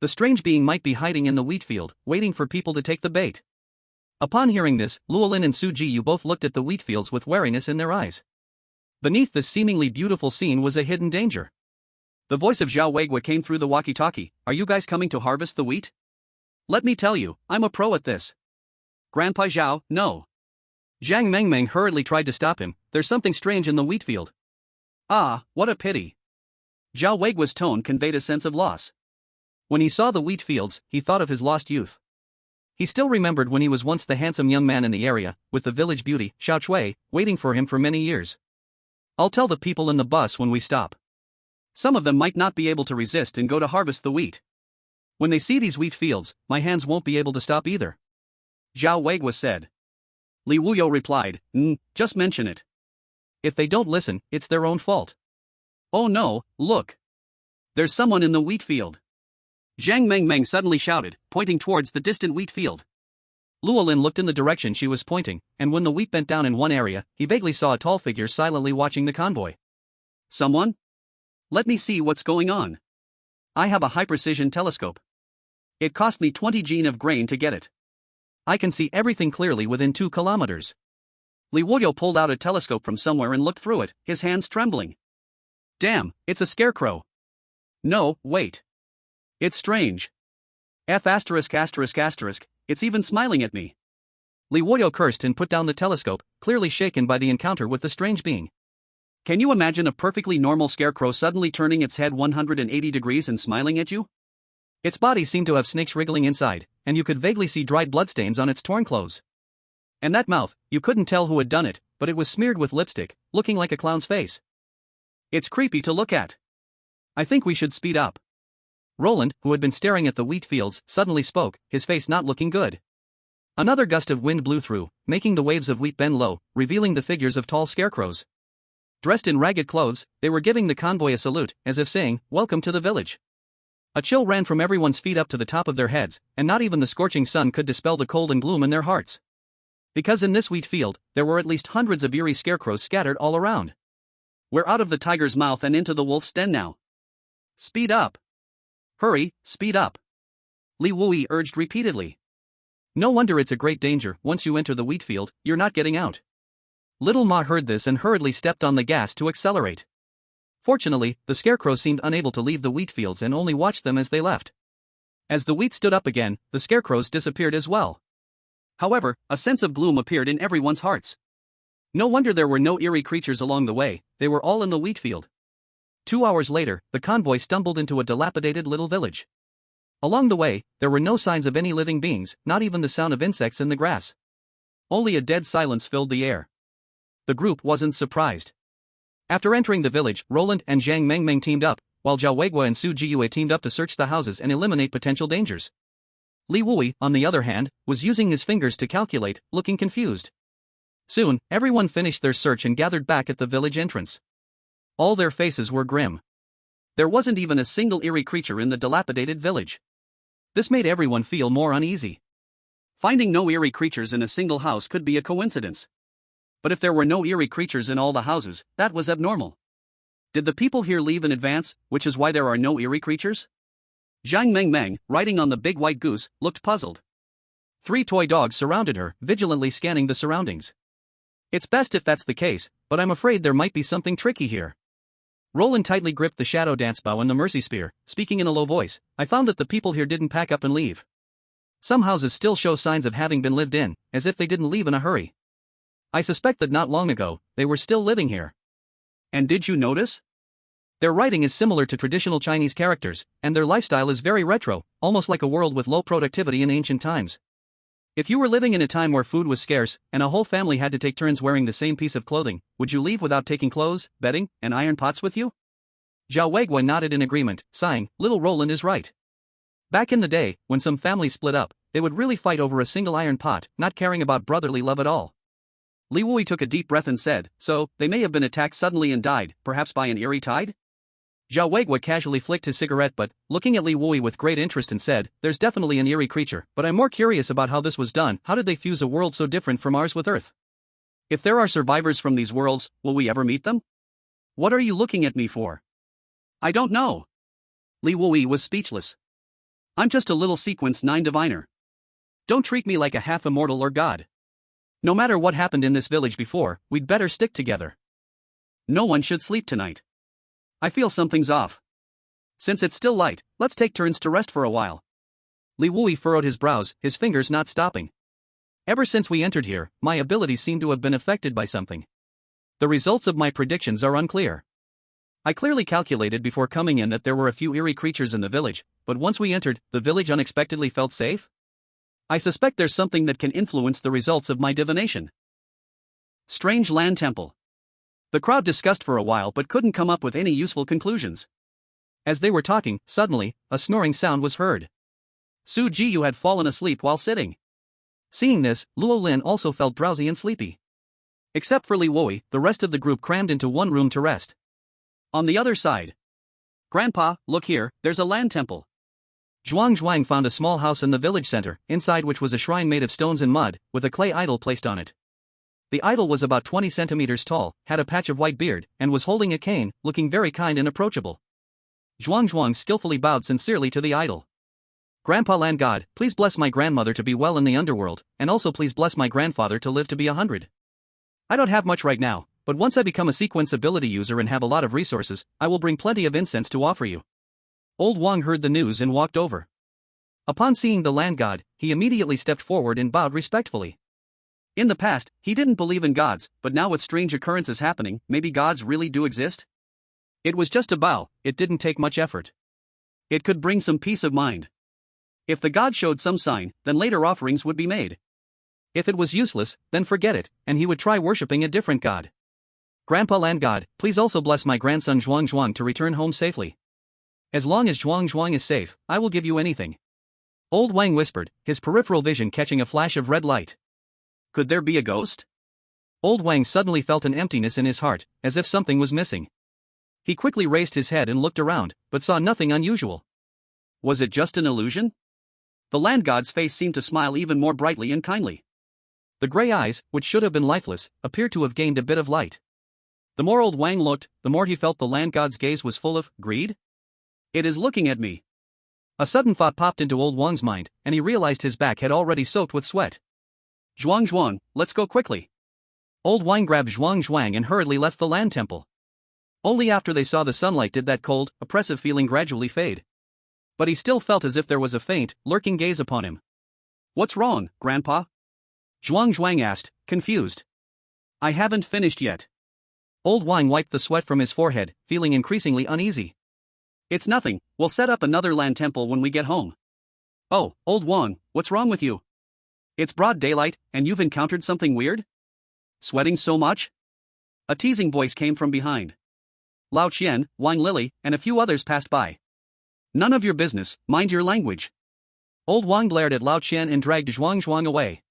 Speaker 1: The strange being might be hiding in the wheat field, waiting for people to take the bait. Upon hearing this, Lorin and Su Jiyu both looked at the wheat fields with wariness in their eyes. Beneath this seemingly beautiful scene was a hidden danger. The voice of Zhao Weigua came through the walkie-talkie. Are you guys coming to harvest the wheat? Let me tell you, I'm a pro at this. Grandpa Zhao, no. Zhang Mengmeng hurriedly tried to stop him. There's something strange in the wheat field. Ah, what a pity. Zhao Weigua's tone conveyed a sense of loss. When he saw the wheat fields, he thought of his lost youth. He still remembered when he was once the handsome young man in the area, with the village beauty, Xiao Chui, waiting for him for many years. I'll tell the people in the bus when we stop. Some of them might not be able to resist and go to harvest the wheat. When they see these wheat fields, my hands won't be able to stop either. Zhao Weigua said. Li Wuyo replied, just mention it. If they don't listen, it's their own fault. Oh no, look. There's someone in the wheat field. Zhang Mengmeng suddenly shouted, pointing towards the distant wheat field. Luolin looked in the direction she was pointing, and when the wheat bent down in one area, he vaguely saw a tall figure silently watching the convoy. Someone? Let me see what's going on. I have a high-precision telescope. It cost me 20 gene of grain to get it. I can see everything clearly within 2 kilometers. Li Wuyo pulled out a telescope from somewhere and looked through it, his hands trembling. Damn, it's a scarecrow. No, wait. It's strange. It's even smiling at me. Li Wuyo cursed and put down the telescope, clearly shaken by the encounter with the strange being. Can you imagine a perfectly normal scarecrow suddenly turning its head 180 degrees and smiling at you? Its body seemed to have snakes wriggling inside, and you could vaguely see dried bloodstains on its torn clothes. And that mouth, you couldn't tell who had done it, but it was smeared with lipstick, looking like a clown's face. It's creepy to look at. I think we should speed up. Roland, who had been staring at the wheat fields, suddenly spoke, his face not looking good. Another gust of wind blew through, making the waves of wheat bend low, revealing the figures of tall scarecrows. Dressed in ragged clothes, they were giving the convoy a salute, as if saying, "Welcome to the village." A chill ran from everyone's feet up to the top of their heads, and not even the scorching sun could dispel the cold and gloom in their hearts. Because in this wheat field, there were at least hundreds of eerie scarecrows scattered all around. We're out of the tiger's mouth and into the wolf's den now. Speed up. Hurry, speed up. Li Wui urged repeatedly. No wonder it's a great danger. Once you enter the wheat field, you're not getting out. Little Ma heard this and hurriedly stepped on the gas to accelerate. Fortunately, the scarecrows seemed unable to leave the wheat fields and only watched them as they left. As the wheat stood up again, the scarecrows disappeared as well. However, a sense of gloom appeared in everyone's hearts. No wonder there were no eerie creatures along the way, they were all in the wheat field. 2 hours later, the convoy stumbled into a dilapidated little village. Along the way, there were no signs of any living beings, not even the sound of insects in the grass. Only a dead silence filled the air. The group wasn't surprised. After entering the village, Roland and Zhang Mengmeng teamed up, while Zhao Weigua and Su Jiyue teamed up to search the houses and eliminate potential dangers. Li Wui, on the other hand, was using his fingers to calculate, looking confused. Soon, everyone finished their search and gathered back at the village entrance. All their faces were grim. There wasn't even a single eerie creature in the dilapidated village. This made everyone feel more uneasy. Finding no eerie creatures in a single house could be a coincidence. But if there were no eerie creatures in all the houses, that was abnormal. Did the people here leave in advance, which is why there are no eerie creatures? Zhang Mengmeng, riding on the big white goose, looked puzzled. 3 toy dogs surrounded her, vigilantly scanning the surroundings. It's best if that's the case, but I'm afraid there might be something tricky here. Roland tightly gripped the shadow dance bow and the mercy spear, speaking in a low voice. I found that the people here didn't pack up and leave. Some houses still show signs of having been lived in, as if they didn't leave in a hurry. I suspect that not long ago, they were still living here. And did you notice? Their writing is similar to traditional Chinese characters, and their lifestyle is very retro, almost like a world with low productivity in ancient times. If you were living in a time where food was scarce, and a whole family had to take turns wearing the same piece of clothing, would you leave without taking clothes, bedding, and iron pots with you? Zhao Weigua nodded in agreement, sighing, little Roland is right. Back in the day, when some families split up, they would really fight over a single iron pot, not caring about brotherly love at all. Li Wui took a deep breath and said, so, they may have been attacked suddenly and died, perhaps by an eerie tide? Zhao Weigua casually flicked his cigarette but, looking at Li Wui with great interest and said, there's definitely an eerie creature, but I'm more curious about how this was done. How did they fuse a world so different from ours with Earth? If there are survivors from these worlds, will we ever meet them? What are you looking at me for? I don't know. Li Wui was speechless. I'm just a little Sequence 9 diviner. Don't treat me like a half-immortal or god. No matter what happened in this village before, we'd better stick together. No one should sleep tonight. I feel something's off. Since it's still light, let's take turns to rest for a while. Li Wui furrowed his brows, his fingers not stopping. Ever since we entered here, my abilities seem to have been affected by something. The results of my predictions are unclear. I clearly calculated before coming in that there were a few eerie creatures in the village, but once we entered, the village unexpectedly felt safe? I suspect there's something that can influence the results of my divination. Strange land temple. The crowd discussed for a while but couldn't come up with any useful conclusions. As they were talking, suddenly, a snoring sound was heard. Su Jiyu had fallen asleep while sitting. Seeing this, Luo Lin also felt drowsy and sleepy. Except for Li Wui, the rest of the group crammed into one room to rest. On the other side. Grandpa, look here, there's a land temple. Zhuang found a small house in the village center, inside which was a shrine made of stones and mud, with a clay idol placed on it. The idol was about 20 centimeters tall, had a patch of white beard, and was holding a cane, looking very kind and approachable. Zhuang skillfully bowed sincerely to the idol. Grandpa Land God, please bless my grandmother to be well in the underworld, and also please bless my grandfather to live to be 100. I don't have much right now, but once I become a sequence ability user and have a lot of resources, I will bring plenty of incense to offer you. Old Wang heard the news and walked over. Upon seeing the land god, he immediately stepped forward and bowed respectfully. In the past, he didn't believe in gods, but now with strange occurrences happening, maybe gods really do exist? It was just a bow, it didn't take much effort. It could bring some peace of mind. If the god showed some sign, then later offerings would be made. If it was useless, then forget it, and he would try worshipping a different god. Grandpa Land God, please also bless my grandson Zhuang to return home safely. As long as Zhuang is safe, I will give you anything. Old Wang whispered, his peripheral vision catching a flash of red light. Could there be a ghost? Old Wang suddenly felt an emptiness in his heart, as if something was missing. He quickly raised his head and looked around, but saw nothing unusual. Was it just an illusion? The land god's face seemed to smile even more brightly and kindly. The gray eyes, which should have been lifeless, appeared to have gained a bit of light. The more old Wang looked, the more he felt the land god's gaze was full of greed. It is looking at me. A sudden thought popped into old Wang's mind, and he realized his back had already soaked with sweat. Zhuang, let's go quickly. Old Wang grabbed Zhuang and hurriedly left the land temple. Only after they saw the sunlight did that cold, oppressive feeling gradually fade. But he still felt as if there was a faint, lurking gaze upon him. What's wrong, Grandpa? Zhuang asked, confused. I haven't finished yet. Old Wang wiped the sweat from his forehead, feeling increasingly uneasy. It's nothing, we'll set up another land temple when we get home. Oh, Old Wang, what's wrong with you? It's broad daylight, and you've encountered something weird? Sweating so much? A teasing voice came from behind. Lao Qian, Wang Lily, and a few others passed by. None of your business, mind your language. Old Wang glared at Lao Qian and dragged Zhuang away.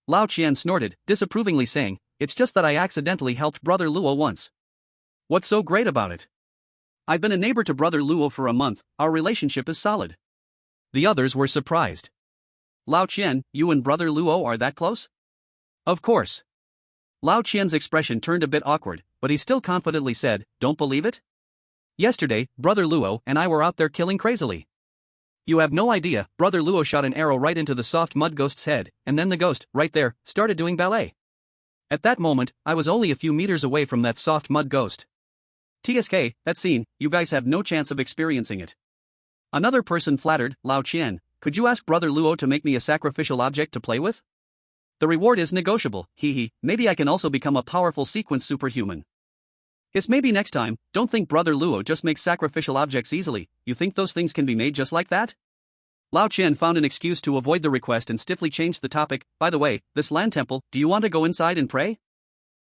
Speaker 1: Lao Qian snorted, disapprovingly saying, it's just that I accidentally helped Brother Luo once. What's so great about it? I've been a neighbor to Brother Luo for a month, our relationship is solid. The others were surprised. Lao Qian, you and Brother Luo are that close? Of course. Lao Qian's expression turned a bit awkward, but he still confidently said, don't believe it? Yesterday, Brother Luo and I were out there killing crazily. You have no idea, Brother Luo shot an arrow right into the soft mud ghost's head, and then the ghost, right there, started doing ballet. At that moment, I was only a few meters away from that soft mud ghost. TSK, that scene, you guys have no chance of experiencing it. Another person flattered, Lao Qian, could you ask Brother Luo to make me a sacrificial object to play with? The reward is negotiable, maybe I can also become a powerful sequence superhuman. Yes, maybe next time, don't think Brother Luo just makes sacrificial objects easily, you think those things can be made just like that? Lao Qian found an excuse to avoid the request and stiffly changed the topic, by the way, this land temple, do you want to go inside and pray?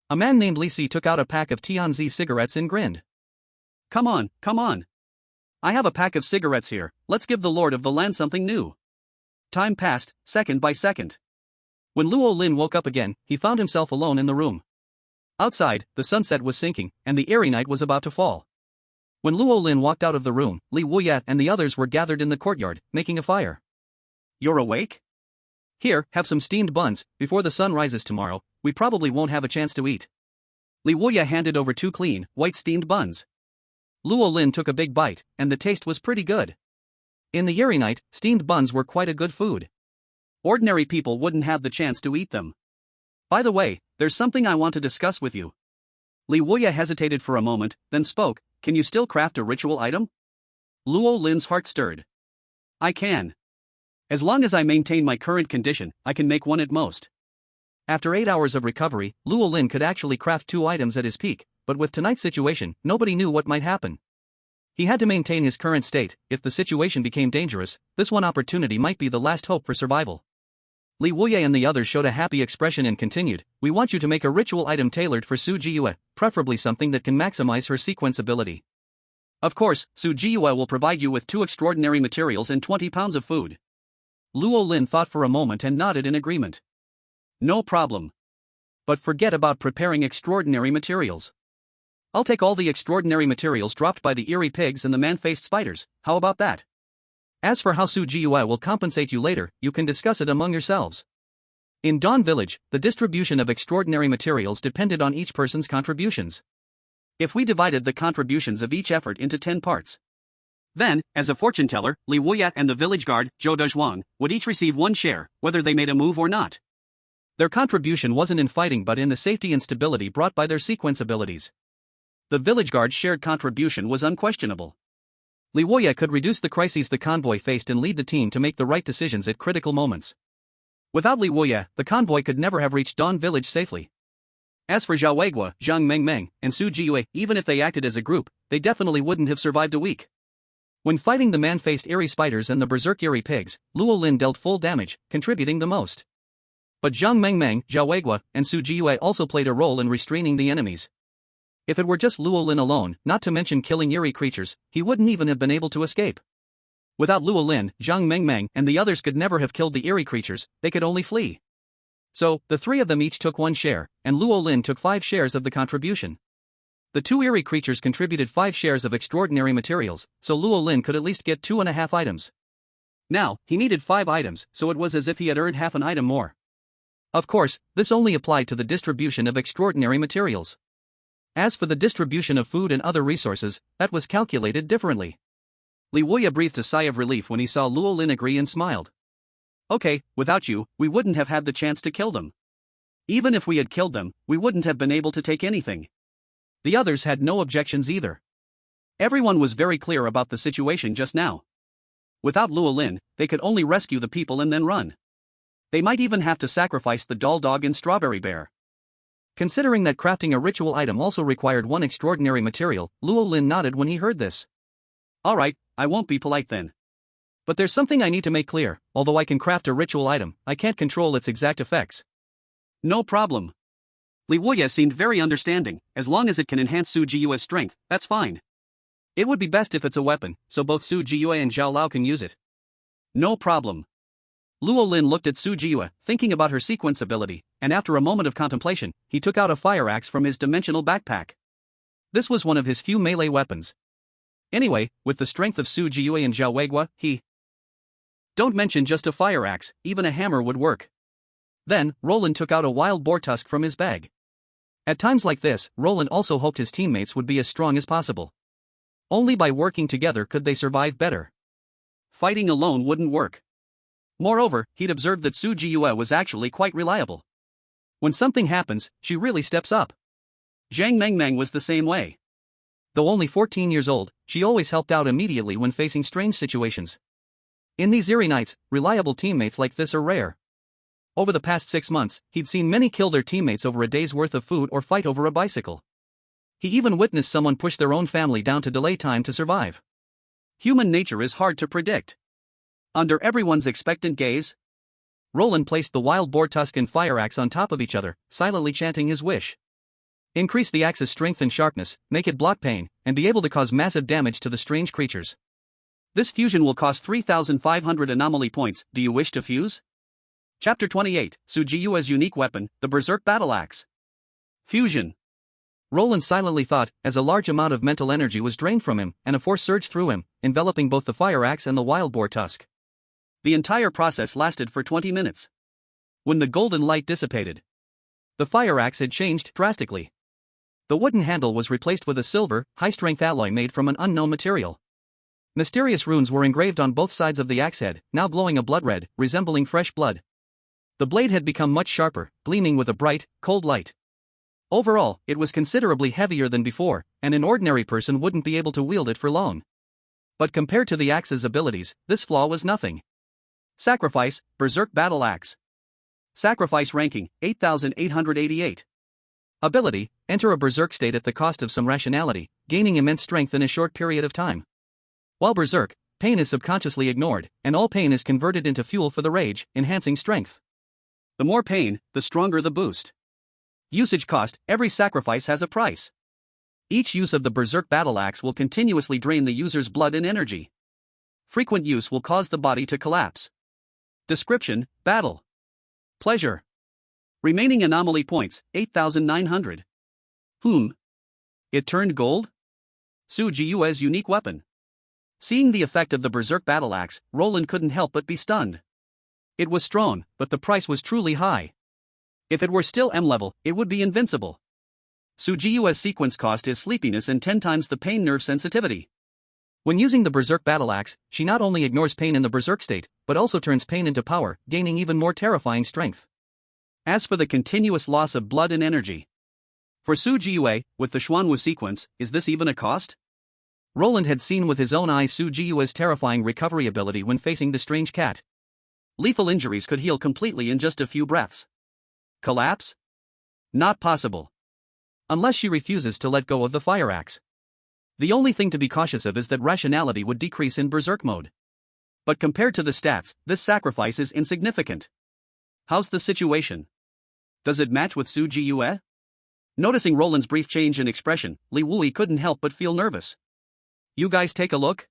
Speaker 1: A man named Li Si took out a pack of Tianzi cigarettes and grinned. Come on. I have a pack of cigarettes here, let's give the Lord of the Land something new. Time passed, second by second. When Luo Lin woke up again, he found himself alone in the room. Outside, the sunset was sinking, and the eerie night was about to fall. When Luo Lin walked out of the room, Li Wuyat and the others were gathered in the courtyard, making a fire. You're awake? Here, have some steamed buns, before the sun rises tomorrow, we probably won't have a chance to eat. Li Wuyat handed over 2 clean, white steamed buns. Luo Lin took a big bite, and the taste was pretty good. In the Yuri night, steamed buns were quite a good food. Ordinary people wouldn't have the chance to eat them. By the way, there's something I want to discuss with you. Li Wuya hesitated for a moment, then spoke, can you still craft a ritual item? Luo Lin's heart stirred. I can. As long as I maintain my current condition, I can make one at most. After 8 hours of recovery, Luo Lin could actually craft 2 items at his peak, but with tonight's situation, nobody knew what might happen. He had to maintain his current state. If the situation became dangerous, this one opportunity might be the last hope for survival. Li Wuye and the others showed a happy expression and continued, we want you to make a ritual item tailored for Su Jiyue, preferably something that can maximize her sequence ability. Of course, Su Jiyue will provide you with 2 extraordinary materials and 20 pounds of food. Luo Lin thought for a moment and nodded in agreement. No problem. But forget about preparing extraordinary materials. I'll take all the extraordinary materials dropped by the eerie pigs and the man-faced spiders, how about that? As for how Su Jiyue will compensate you later, you can discuss it among yourselves. In Dawn Village, the distribution of extraordinary materials depended on each person's contributions. If we divided the contributions of each effort into 10 parts, then, as a fortune teller, Li Wuyat and the village guard, Zhou Dezhuang, would each receive 1 share, whether they made a move or not. Their contribution wasn't in fighting but in the safety and stability brought by their sequence abilities. The village guard's shared contribution was unquestionable. Li Wuya could reduce the crises the convoy faced and lead the team to make the right decisions at critical moments. Without Li Wuya, the convoy could never have reached Dawn Village safely. As for Zhao Weiguo, Zhang Mengmeng, and Su Jiyue, even if they acted as a group, they definitely wouldn't have survived a week. When fighting the man-faced eerie spiders and the berserk eerie pigs, Luo Lin dealt full damage, contributing the most. But Zhang Mengmeng, Zhao Weiguo, and Su Jiyue also played a role in restraining the enemies. If it were just Luo Lin alone, not to mention killing eerie creatures, he wouldn't even have been able to escape. Without Luo Lin, Zhang Mengmeng and the others could never have killed the eerie creatures, they could only flee. So, the 3 of them each took 1 share, and Luo Lin took 5 shares of the contribution. The 2 eerie creatures contributed 5 shares of extraordinary materials, so Luo Lin could at least get 2.5 items. Now, he needed 5 items, so it was as if he had earned half an item more. Of course, this only applied to the distribution of extraordinary materials. As for the distribution of food and other resources, that was calculated differently. Li Wuya breathed a sigh of relief when he saw Luo Lin agree and smiled. Okay, without you, we wouldn't have had the chance to kill them. Even if we had killed them, we wouldn't have been able to take anything. The others had no objections either. Everyone was very clear about the situation just now. Without Luo Lin, they could only rescue the people and then run. They might even have to sacrifice the doll dog and strawberry bear. Considering that crafting a ritual item also required 1 extraordinary material, Luo Lin nodded when he heard this. Alright, I won't be polite then. But there's something I need to make clear, although I can craft a ritual item, I can't control its exact effects. No problem. Li Wuya seemed very understanding, as long as it can enhance Su Jiyue's strength, that's fine. It would be best if it's a weapon, so both Su Jiyue and Zhao Lao can use it. No problem. Luo Lin looked at Su Jiyue, thinking about her sequence ability, and after a moment of contemplation, he took out a fire axe from his dimensional backpack. This was one of his few melee weapons. Anyway, with the strength of Su Jiyue and Zhao Weiguo, don't mention just a fire axe, even a hammer would work. Then, Roland took out a wild boar tusk from his bag. At times like this, Roland also hoped his teammates would be as strong as possible. Only by working together could they survive better. Fighting alone wouldn't work. Moreover, he'd observed that Su Jiyue was actually quite reliable. When something happens, she really steps up. Zhang Mengmeng was the same way. Though only 14 years old, she always helped out immediately when facing strange situations. In these eerie nights, reliable teammates like this are rare. Over the past 6 months, he'd seen many kill their teammates over a day's worth of food or fight over a bicycle. He even witnessed someone push their own family down to delay time to survive. Human nature is hard to predict. Under everyone's expectant gaze, Roland placed the wild boar tusk and fire axe on top of each other, silently chanting his wish. Increase the axe's strength and sharpness, make it block pain, and be able to cause massive damage to the strange creatures. This fusion will cost 3,500 anomaly points, do you wish to fuse? Chapter 28, Su Jiyue's unique weapon, the Berserk Battle Axe. Fusion. Roland silently thought, as a large amount of mental energy was drained from him, and a force surged through him, enveloping both the fire axe and the wild boar tusk. The entire process lasted for 20 minutes. When the golden light dissipated, the fire axe had changed drastically. The wooden handle was replaced with a silver, high-strength alloy made from an unknown material. Mysterious runes were engraved on both sides of the axe head, now glowing a blood red, resembling fresh blood. The blade had become much sharper, gleaming with a bright, cold light. Overall, it was considerably heavier than before, and an ordinary person wouldn't be able to wield it for long. But compared to the axe's abilities, this flaw was nothing. Sacrifice, Berserk Battle Axe. Sacrifice ranking, 8888. Ability, enter a berserk state at the cost of some rationality, gaining immense strength in a short period of time. While berserk, pain is subconsciously ignored, and all pain is converted into fuel for the rage, enhancing strength. The more pain, the stronger the boost. Usage cost, every sacrifice has a price. Each use of the Berserk Battle Axe will continuously drain the user's blood and energy. Frequent use will cause the body to collapse. Description, battle. Pleasure. Remaining anomaly points, 8,900. It turned gold? Su Jiyue's unique weapon. Seeing the effect of the Berserk Battle Axe, Roland couldn't help but be stunned. It was strong, but the price was truly high. If it were still M level, it would be invincible. Su Jiyue's sequence cost is sleepiness and 10 times the pain nerve sensitivity. When using the Berserk Battle Axe, she not only ignores pain in the berserk state, but also turns pain into power, gaining even more terrifying strength. As for the continuous loss of blood and energy. For Su Jiyue, with the Xuanwu sequence, is this even a cost? Roland had seen with his own eyes Su Jiyue's terrifying recovery ability when facing the strange cat. Lethal injuries could heal completely in just a few breaths. Collapse? Not possible. Unless she refuses to let go of the fire axe. The only thing to be cautious of is that rationality would decrease in berserk mode. But compared to the stats, this sacrifice is insignificant. How's the situation? Does it match with Su Jiyue? Noticing Roland's brief change in expression, Li Wui couldn't help but feel nervous. You guys take a look?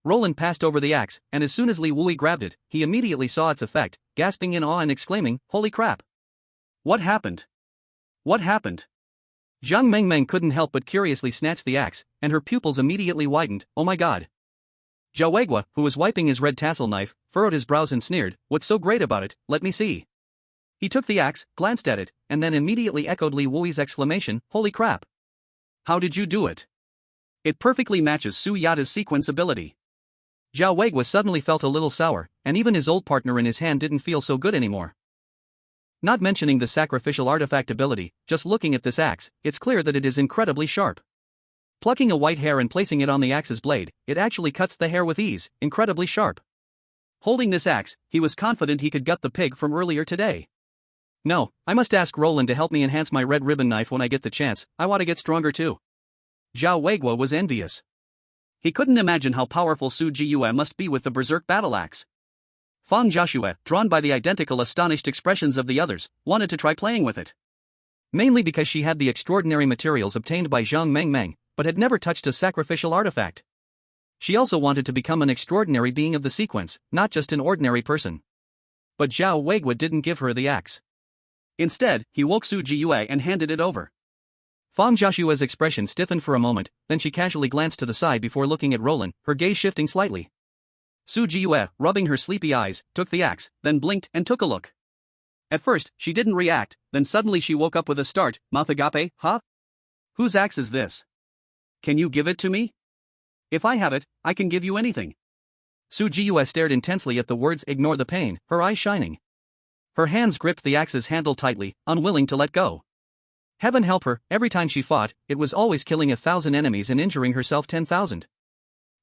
Speaker 1: Roland passed over the axe, and as soon as Li Wui grabbed it, he immediately saw its effect, gasping in awe and exclaiming, "Holy crap! What happened? What happened?" Zhang Mengmeng couldn't help but curiously snatch the axe, and her pupils immediately widened. "Oh my god." Zhao Weigua, who was wiping his red tassel knife, furrowed his brows and sneered, "What's so great about it? Let me see." He took the axe, glanced at it, and then immediately echoed Li Wui's exclamation, "Holy crap! How did you do it? It perfectly matches Su Yata's sequence ability." Zhao Weigua suddenly felt a little sour, and even his old partner in his hand didn't feel so good anymore. Not mentioning the sacrificial artifact ability, just looking at this axe, it's clear that it is incredibly sharp. Plucking a white hair and placing it on the axe's blade, it actually cuts the hair with ease, incredibly sharp. Holding this axe, he was confident he could gut the pig from earlier today. No, I must ask Roland to help me enhance my red ribbon knife when I get the chance. I want to get stronger too. Zhao Weigua was envious. He couldn't imagine how powerful Su Jiyue must be with the Berserk Battle Axe. Fang Jiaxue, drawn by the identical astonished expressions of the others, wanted to try playing with it. Mainly because she had the extraordinary materials obtained by Zhang Mengmeng, but had never touched a sacrificial artifact. She also wanted to become an extraordinary being of the sequence, not just an ordinary person. But Zhao Weigua didn't give her the axe. Instead, he woke Su Jiyue and handed it over. Fang Jiaxue's expression stiffened for a moment, then she casually glanced to the side before looking at Roland, her gaze shifting slightly. Su Jiyue, rubbing her sleepy eyes, took the axe, then blinked and took a look. At first, she didn't react, then suddenly she woke up with a start. "Mouth agape, huh? Whose axe is this? Can you give it to me? If I have it, I can give you anything." Su Jiyue stared intensely at the words "ignore the pain," her eyes shining. Her hands gripped the axe's handle tightly, unwilling to let go. Heaven help her, every time she fought, it was always killing 1,000 enemies and injuring herself 10,000.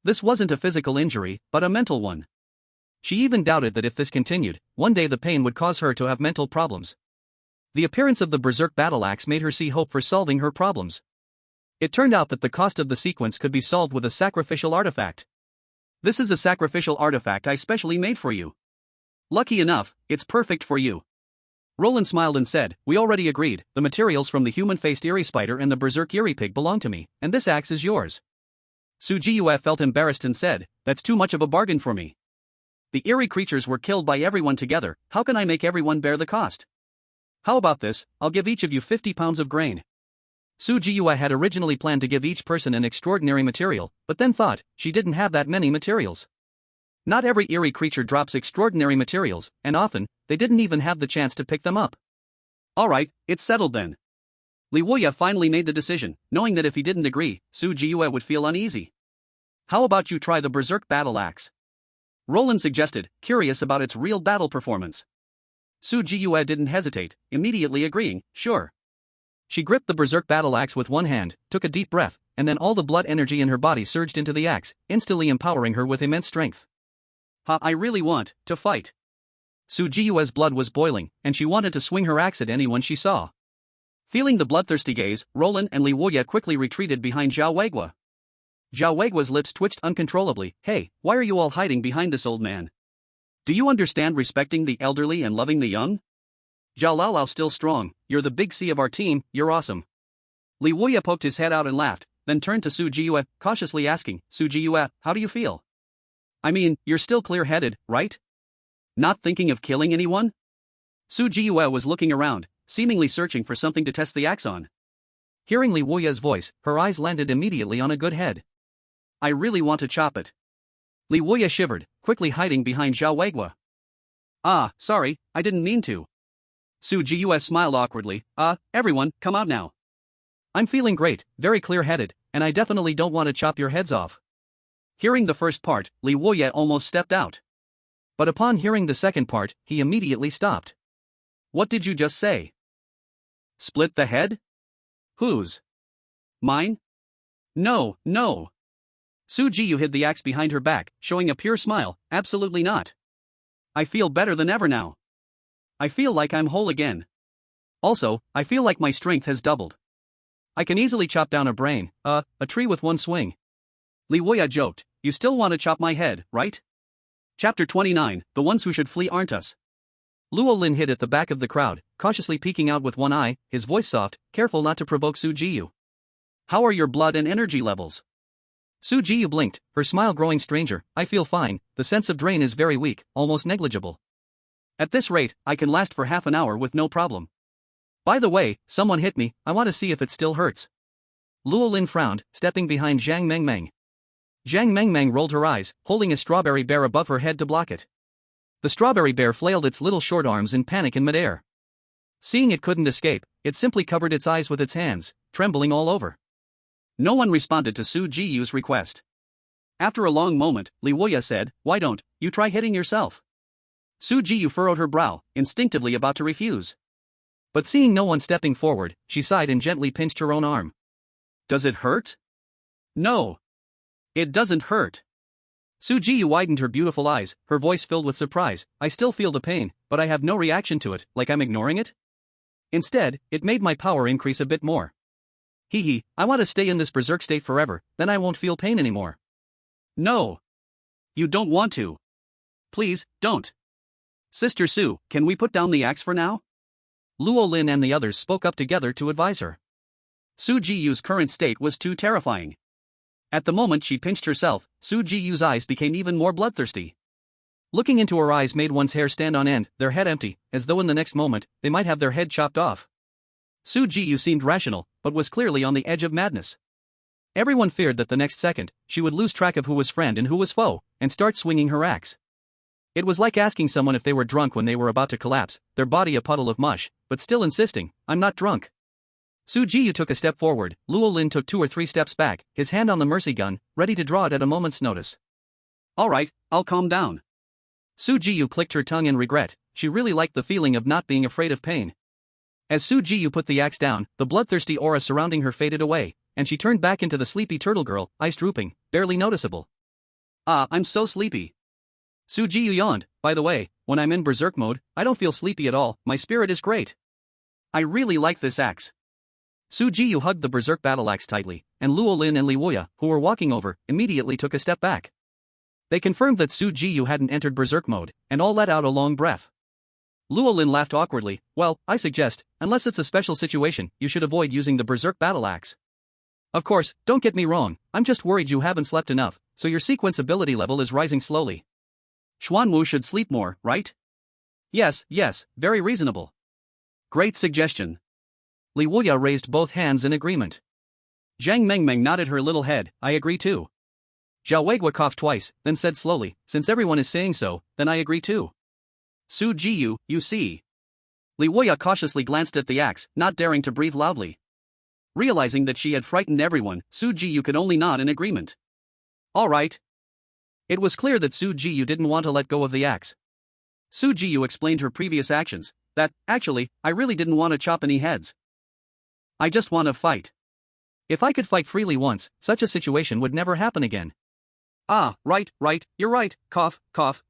Speaker 1: This wasn't a physical injury, but a mental one. She even doubted that if this continued, one day the pain would cause her to have mental problems. The appearance of the Berserk Battle Axe made her see hope for solving her problems. It turned out that the cost of the sequence could be solved with a sacrificial artifact. "This is a sacrificial artifact I specially made for you. Lucky enough, it's perfect for you." Roland smiled and said, "We already agreed, the materials from the human-faced Eerie Spider and the Berserk Eerie Pig belong to me, and this axe is yours." Su Jiyue felt embarrassed and said, "That's too much of a bargain for me. The eerie creatures were killed by everyone together, how can I make everyone bear the cost? How about this, I'll give each of you 50 pounds of grain." Su Jiyue had originally planned to give each person an extraordinary material, but then thought, she didn't have that many materials. Not every eerie creature drops extraordinary materials, and often, they didn't even have the chance to pick them up. "Alright, it's settled then." Li Wuya finally made the decision, knowing that if he didn't agree, Su Jiyue would feel uneasy. How about you try the Berserk Battle Axe? Roland suggested, curious about its real battle performance. Su Jiyue didn't hesitate, immediately agreeing, sure. She gripped the Berserk Battle Axe with one hand, took a deep breath, and then all the blood energy in her body surged into the axe, instantly empowering her with immense strength. I really want to fight. Su Jiyue's blood was boiling, and she wanted to swing her axe at anyone she saw. Feeling the bloodthirsty gaze, Roland and Li Wuye quickly retreated behind Zhao Weiguo. Zhao Weiguo's lips twitched uncontrollably. Hey, why are you all hiding behind this old man? Do you understand respecting the elderly and loving the young? Zhao Laolao still strong, you're the big C of our team, you're awesome. Li Wuye poked his head out and laughed, then turned to Su Jiyue, cautiously asking, Su Jiyue, how do you feel? I mean, you're still clear-headed, right? Not thinking of killing anyone? Su Jiyue was looking around, seemingly searching for something to test the axe on. Hearing Li Wuye's voice, her eyes landed immediately on a good head. I really want to chop it. Li Wuye shivered, quickly hiding behind Zhao Weiguo. Sorry, I didn't mean to. Su Jiyue smiled awkwardly. Everyone, come out now. I'm feeling great, very clear-headed, and I definitely don't want to chop your heads off. Hearing the first part, Li Wuye almost stepped out. But upon hearing the second part, he immediately stopped. What did you just say? Split the head? Whose? Mine? No. Su Jiyue hid the axe behind her back, showing a pure smile. Absolutely not. I feel better than ever now. I feel like I'm whole again. Also, I feel like my strength has doubled. I can easily chop down a tree with one swing. Li Wuye joked, you still want to chop my head, right? Chapter 29, The Ones Who Should Flee Aren't Us. Luo Lin hid at the back of the crowd, cautiously peeking out with one eye, his voice soft, careful not to provoke Su Jiyue. How are your blood and energy levels? Su Jiyue blinked, her smile growing stranger. I feel fine, the sense of drain is very weak, almost negligible. At this rate, I can last for half an hour with no problem. By the way, someone hit me, I want to see if it still hurts. Luo Lin frowned, stepping behind Zhang Mengmeng. Zhang Mengmeng rolled her eyes, holding a strawberry bear above her head to block it. The strawberry bear flailed its little short arms in panic in midair. Seeing it couldn't escape, it simply covered its eyes with its hands, trembling all over. No one responded to Su Jiyue's request. After a long moment, Li Wuye said, why don't you try hitting yourself? Su Jiyue furrowed her brow, instinctively about to refuse. But seeing no one stepping forward, she sighed and gently pinched her own arm. Does it hurt? No. It doesn't hurt. Su Jiyue widened her beautiful eyes, her voice filled with surprise. I still feel the pain, but I have no reaction to it, like I'm ignoring it? Instead, it made my power increase a bit more. I want to stay in this berserk state forever, then I won't feel pain anymore. No. You don't want to. Please, don't. Sister Su, can we put down the axe for now? Luo Lin and the others spoke up together to advise her. Su Jiyue's current state was too terrifying. At the moment she pinched herself, Su Jiyue's eyes became even more bloodthirsty. Looking into her eyes made one's hair stand on end, their head empty, as though in the next moment, they might have their head chopped off. Su Jiyue seemed rational, but was clearly on the edge of madness. Everyone feared that the next second, she would lose track of who was friend and who was foe, and start swinging her axe. It was like asking someone if they were drunk when they were about to collapse, their body a puddle of mush, but still insisting, I'm not drunk. Su Jiyue took a step forward, Luo Lin took 2 or 3 steps back, his hand on the mercy gun, ready to draw it at a moment's notice. Alright, I'll calm down. Su Jiyue clicked her tongue in regret, she really liked the feeling of not being afraid of pain. As Su Jiyue put the axe down, the bloodthirsty aura surrounding her faded away, and she turned back into the sleepy turtle girl, eyes drooping, barely noticeable. I'm so sleepy. Su Jiyue yawned, by the way, when I'm in berserk mode, I don't feel sleepy at all, my spirit is great. I really like this axe. Su Jiyue hugged the berserk battle axe tightly, and Luo Lin and Li Wuye, who were walking over, immediately took a step back. They confirmed that Su Jiyue hadn't entered berserk mode, and all let out a long breath. Luo Lin laughed awkwardly. Well, I suggest, unless it's a special situation, you should avoid using the berserk battle axe. Of course, don't get me wrong, I'm just worried you haven't slept enough, so your sequence ability level is rising slowly. Xuanwu should sleep more, right? Yes, very reasonable. Great suggestion. Li Wuye raised both hands in agreement. Zhang Mengmeng nodded her little head, I agree too. Zhao Weiguo coughed twice, then said slowly, since everyone is saying so, then I agree too. Su Jiyue, you see. Li Wuye cautiously glanced at the axe, not daring to breathe loudly. Realizing that she had frightened everyone, Su Jiyue could only nod in agreement. All right. It was clear that Su Jiyu didn't want to let go of the axe. Su Jiyu explained her previous actions, that, actually, I really didn't want to chop any heads. I just want to fight. If I could fight freely once, such a situation would never happen again. Ah, right, you're right, cough,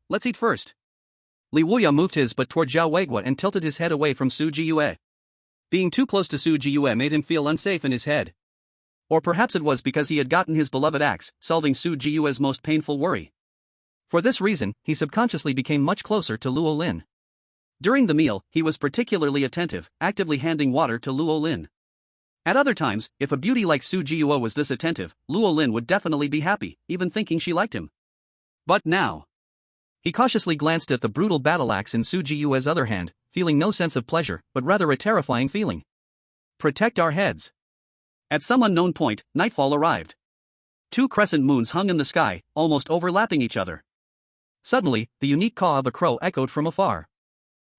Speaker 1: let's eat first. Li Wuya moved his butt toward Zhao Weigua and tilted his head away from Su Jiyue. Being too close to Su Jiyue made him feel unsafe in his head. Or perhaps it was because he had gotten his beloved axe, solving Su Jiyue's most painful worry. For this reason, he subconsciously became much closer to Luo Lin. During the meal, he was particularly attentive, actively handing water to Luo Lin. At other times, if a beauty like Su Jiyue was this attentive, Luo Lin would definitely be happy, even thinking she liked him. But now, he cautiously glanced at the brutal battle axe in Su Jiyue's other hand, feeling no sense of pleasure, but rather a terrifying feeling. Protect our heads. At some unknown point, nightfall arrived. 2 crescent moons hung in the sky, almost overlapping each other. Suddenly, the unique caw of a crow echoed from afar.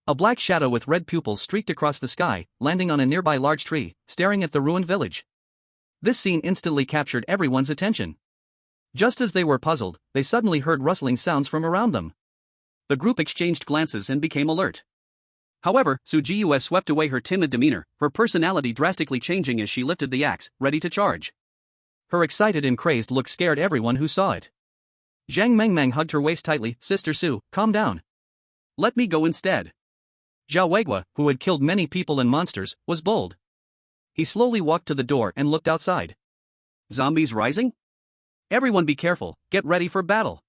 Speaker 1: A black shadow with red pupils streaked across the sky, landing on a nearby large tree, staring at the ruined village. This scene instantly captured everyone's attention. Just as they were puzzled, they suddenly heard rustling sounds from around them. The group exchanged glances and became alert. However, Su Jiyue swept away her timid demeanor, her personality drastically changing as she lifted the axe, ready to charge. Her excited and crazed look scared everyone who saw it. Zhang Mengmeng hugged her waist tightly. Sister Su, calm down. Let me go instead. Zhao Weigua, who had killed many people and monsters, was bold. He slowly walked to the door and looked outside. Zombies rising? Everyone be careful, get ready for battle.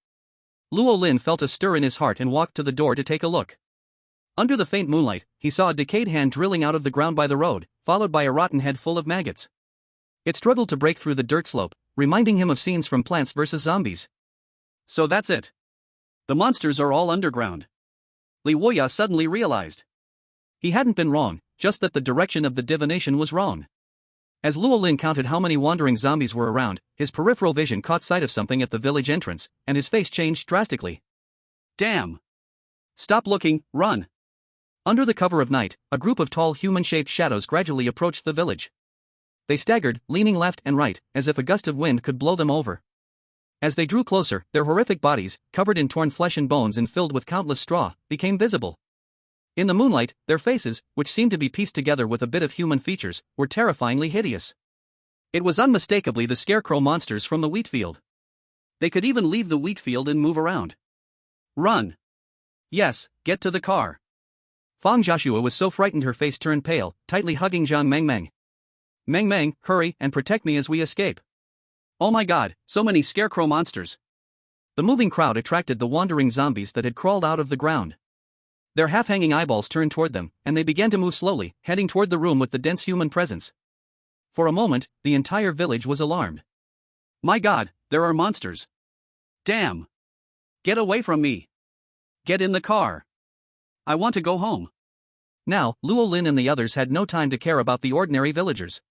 Speaker 1: Luo Lin felt a stir in his heart and walked to the door to take a look. Under the faint moonlight, he saw a decayed hand drilling out of the ground by the road, followed by a rotten head full of maggots. It struggled to break through the dirt slope, reminding him of scenes from Plants vs. Zombies. So that's it. The monsters are all underground. Li Wuya suddenly realized. He hadn't been wrong, just that the direction of the divination was wrong. As Luo Lin counted how many wandering zombies were around, his peripheral vision caught sight of something at the village entrance, and his face changed drastically. Damn! Stop looking, run! Under the cover of night, a group of tall human-shaped shadows gradually approached the village. They staggered, leaning left and right, as if a gust of wind could blow them over. As they drew closer, their horrific bodies, covered in torn flesh and bones and filled with countless straw, became visible. In the moonlight, their faces, which seemed to be pieced together with a bit of human features, were terrifyingly hideous. It was unmistakably the scarecrow monsters from the wheat field. They could even leave the wheat field and move around. Run! Yes, get to the car. Fang Jiashua was so frightened her face turned pale, tightly hugging Zhang Mengmeng. Mengmeng, hurry and protect me as we escape. Oh my god, so many scarecrow monsters. The moving crowd attracted the wandering zombies that had crawled out of the ground. Their half-hanging eyeballs turned toward them, and they began to move slowly, heading toward the room with the dense human presence. For a moment, the entire village was alarmed. My god, there are monsters. Damn! Get away from me! Get in the car! I want to go home. Now, Luo Lin and the others had no time to care about the ordinary villagers.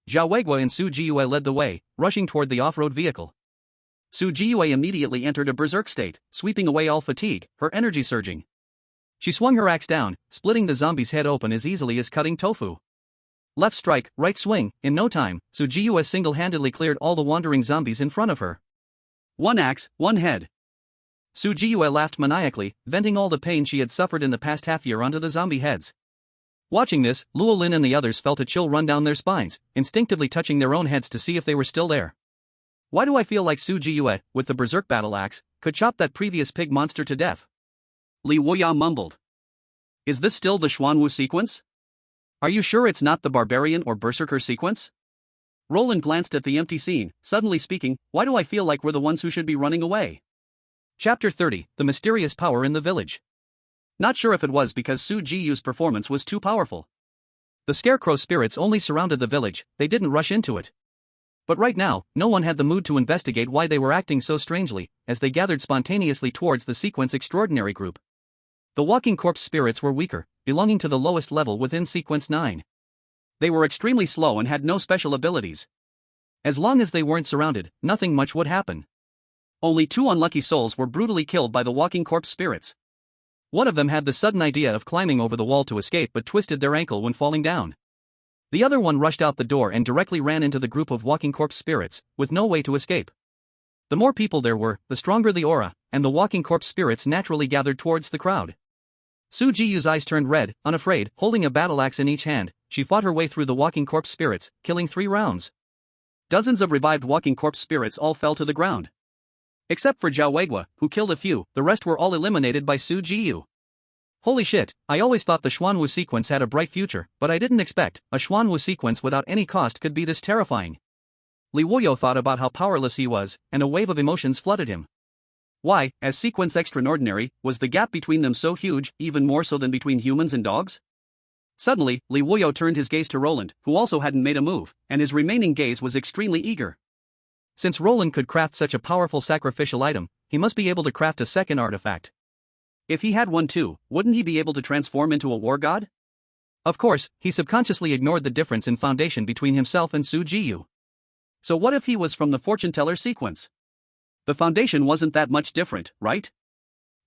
Speaker 1: Zhao Weigua and Su Jiyue led the way, rushing toward the off-road vehicle. Su Jiyue immediately entered a berserk state, sweeping away all fatigue, her energy surging. She swung her axe down, splitting the zombie's head open as easily as cutting tofu. Left strike, right swing, in no time, Su Jiyue single-handedly cleared all the wandering zombies in front of her. One axe, one head. Su Jiyue laughed maniacally, venting all the pain she had suffered in the past half-year onto the zombie heads. Watching this, Luo Lin and the others felt a chill run down their spines, instinctively touching their own heads to see if they were still there. Why do I feel like Su Jiyue, with the berserk battle axe, could chop that previous pig monster to death? Li Wuya mumbled. Is this still the Xuanwu sequence? Are you sure it's not the barbarian or berserker sequence? Roland glanced at the empty scene, suddenly speaking, why do I feel like we're the ones who should be running away? Chapter 30, The Mysterious Power in the Village. Not sure if it was because Su Jiyue's performance was too powerful. The scarecrow spirits only surrounded the village, they didn't rush into it. But right now, no one had the mood to investigate why they were acting so strangely, as they gathered spontaneously towards the Sequence Extraordinary group. The walking corpse spirits were weaker, belonging to the lowest level within Sequence 9. They were extremely slow and had no special abilities. As long as they weren't surrounded, nothing much would happen. Only 2 unlucky souls were brutally killed by the walking corpse spirits. One of them had the sudden idea of climbing over the wall to escape but twisted their ankle when falling down. The other one rushed out the door and directly ran into the group of walking corpse spirits, with no way to escape. The more people there were, the stronger the aura, and the walking corpse spirits naturally gathered towards the crowd. Su Jiyu's eyes turned red, unafraid, holding a battle axe in each hand. She fought her way through the walking corpse spirits, killing 3 rounds. Dozens of revived walking corpse spirits all fell to the ground. Except for Zhao Weiguo, who killed a few, the rest were all eliminated by Su Jiyu. Holy shit, I always thought the Xuanwu sequence had a bright future, but I didn't expect a Xuanwu sequence without any cost could be this terrifying. Li Wuyo thought about how powerless he was, and a wave of emotions flooded him. Why, as Sequence Extraordinary, was the gap between them so huge, even more so than between humans and dogs? Suddenly, Li Wuyo turned his gaze to Roland, who also hadn't made a move, and his remaining gaze was extremely eager. Since Roland could craft such a powerful sacrificial item, he must be able to craft a second artifact. If he had one too, wouldn't he be able to transform into a war god? Of course, he subconsciously ignored the difference in foundation between himself and Su Jiyu. So what if he was from the fortune teller sequence? The foundation wasn't that much different, right?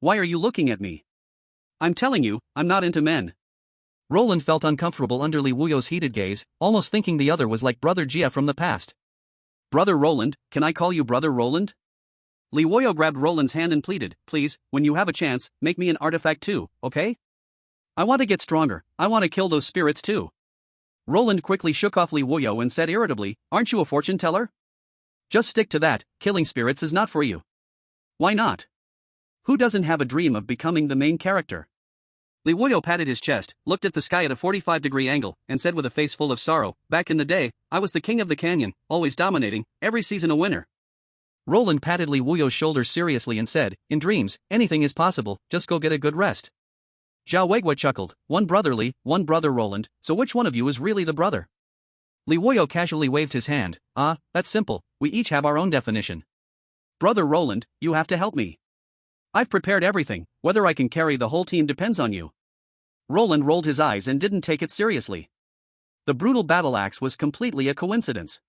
Speaker 1: Why are you looking at me? I'm telling you, I'm not into men. Roland felt uncomfortable under Li Wuyo's heated gaze, almost thinking the other was like Brother Jia from the past. Brother Roland, can I call you Brother Roland? Li Wuyo grabbed Roland's hand and pleaded, please, when you have a chance, make me an artifact too, okay? I want to get stronger, I want to kill those spirits too. Roland quickly shook off Li Wuyo and said irritably, aren't you a fortune teller? Just stick to that, killing spirits is not for you. Why not? Who doesn't have a dream of becoming the main character? Li Wuyo patted his chest, looked at the sky at a 45-degree angle, and said with a face full of sorrow, back in the day, I was the king of the canyon, always dominating, every season a winner. Roland patted Li Wuyo's shoulder seriously and said, in dreams, anything is possible, just go get a good rest. Zhao Weiguo chuckled, one brother Roland, so which one of you is really the brother? Li Wuyo casually waved his hand, that's simple, we each have our own definition. Brother Roland, you have to help me. I've prepared everything, whether I can carry the whole team depends on you. Roland rolled his eyes and didn't take it seriously. The brutal battle axe was completely a coincidence.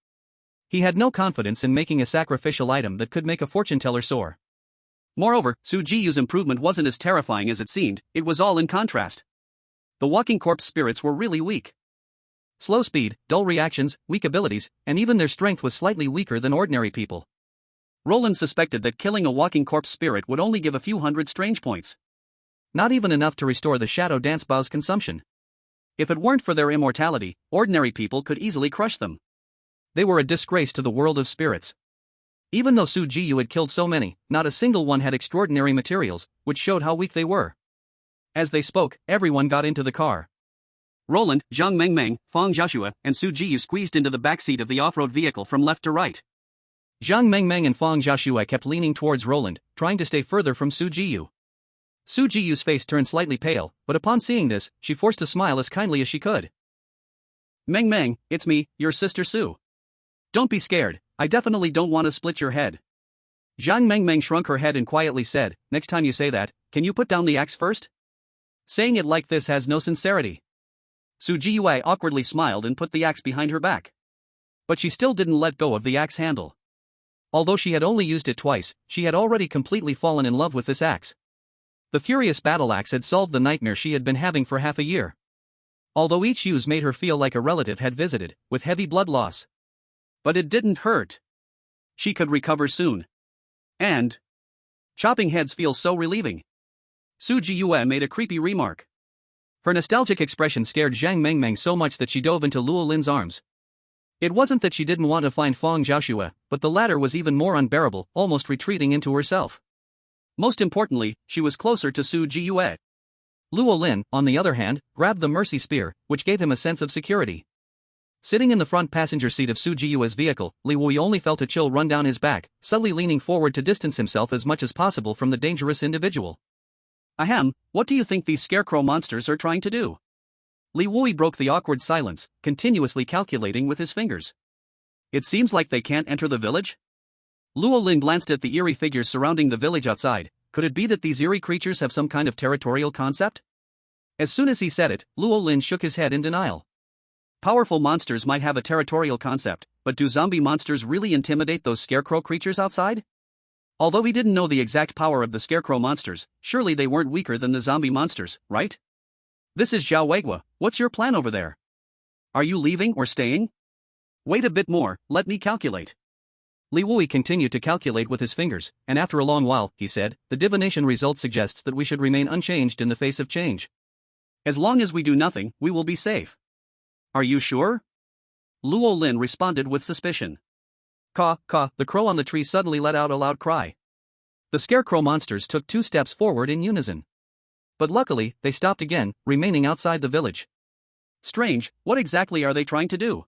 Speaker 1: He had no confidence in making a sacrificial item that could make a fortune teller soar. Moreover, Su Jiyu's improvement wasn't as terrifying as it seemed, it was all in contrast. The walking corpse spirits were really weak. Slow speed, dull reactions, weak abilities, and even their strength was slightly weaker than ordinary people. Roland suspected that killing a walking corpse spirit would only give a few hundred strange points. Not even enough to restore the Shadow Dance Bow's consumption. If it weren't for their immortality, ordinary people could easily crush them. They were a disgrace to the world of spirits. Even though Su Jiyu had killed so many, not a single one had extraordinary materials, which showed how weak they were. As they spoke, everyone got into the car. Roland, Zhang Mengmeng, Fang Jiaxue, and Su Jiyu squeezed into the backseat of the off-road vehicle from left to right. Zhang Mengmeng and Fang Jiaxue kept leaning towards Roland, trying to stay further from Su Jiyu. Su Jiyu's face turned slightly pale, but upon seeing this, she forced a smile as kindly as she could. Meng, it's me, your sister Su. Don't be scared, I definitely don't want to split your head. Zhang Mengmeng shrunk her head and quietly said, next time you say that, can you put down the axe first? Saying it like this has no sincerity. Su Jiyu awkwardly smiled and put the axe behind her back. But she still didn't let go of the axe handle. Although she had only used it twice, she had already completely fallen in love with this axe. The furious battle axe had solved the nightmare she had been having for half a year. Although each use made her feel like a relative had visited, with heavy blood loss. But it didn't hurt. She could recover soon. And chopping heads feels so relieving. Su Jiyu made a creepy remark. Her nostalgic expression scared Zhang Mengmeng so much that she dove into Luo Lin's arms. It wasn't that she didn't want to find Fang Jiaxue, but the latter was even more unbearable, almost retreating into herself. Most importantly, she was closer to Su Jiyu. Luo Lin, on the other hand, grabbed the Mercy Spear, which gave him a sense of security. Sitting in the front passenger seat of Su Jiyu's vehicle, Li Wuyi only felt a chill run down his back, subtly leaning forward to distance himself as much as possible from the dangerous individual. Ahem, what do you think these scarecrow monsters are trying to do? Li Wuyi broke the awkward silence, continuously calculating with his fingers. It seems like they can't enter the village? Luo Lin glanced at the eerie figures surrounding the village outside. Could it be that these eerie creatures have some kind of territorial concept? As soon as he said it, Luo Lin shook his head in denial. Powerful monsters might have a territorial concept, but do zombie monsters really intimidate those scarecrow creatures outside? Although he didn't know the exact power of the scarecrow monsters, surely they weren't weaker than the zombie monsters, right? This is Zhao Weiguo, what's your plan over there? Are you leaving or staying? Wait a bit more, let me calculate. Li Wui continued to calculate with his fingers, and after a long while, he said, the divination result suggests that we should remain unchanged in the face of change. As long as we do nothing, we will be safe. Are you sure? Luo Lin responded with suspicion. Caw, caw, the crow on the tree suddenly let out a loud cry. The scarecrow monsters took 2 steps forward in unison. But luckily, they stopped again, remaining outside the village. Strange, what exactly are they trying to do?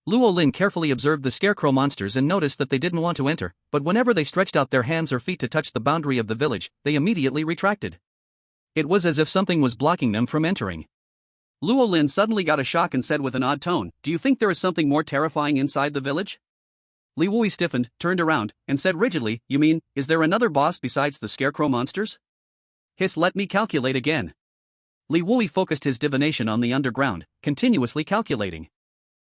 Speaker 1: Luo Lin carefully observed the scarecrow monsters and noticed that they didn't want to enter, but whenever they stretched out their hands or feet to touch the boundary of the village, they immediately retracted. It was as if something was blocking them from entering. Luo Lin suddenly got a shock and said with an odd tone, "Do you think there is something more terrifying inside the village?" Li Wui stiffened, turned around, and said rigidly, "You mean, is there another boss besides the scarecrow monsters?" Hiss, let me calculate again. Li Wui focused his divination on the underground, continuously calculating.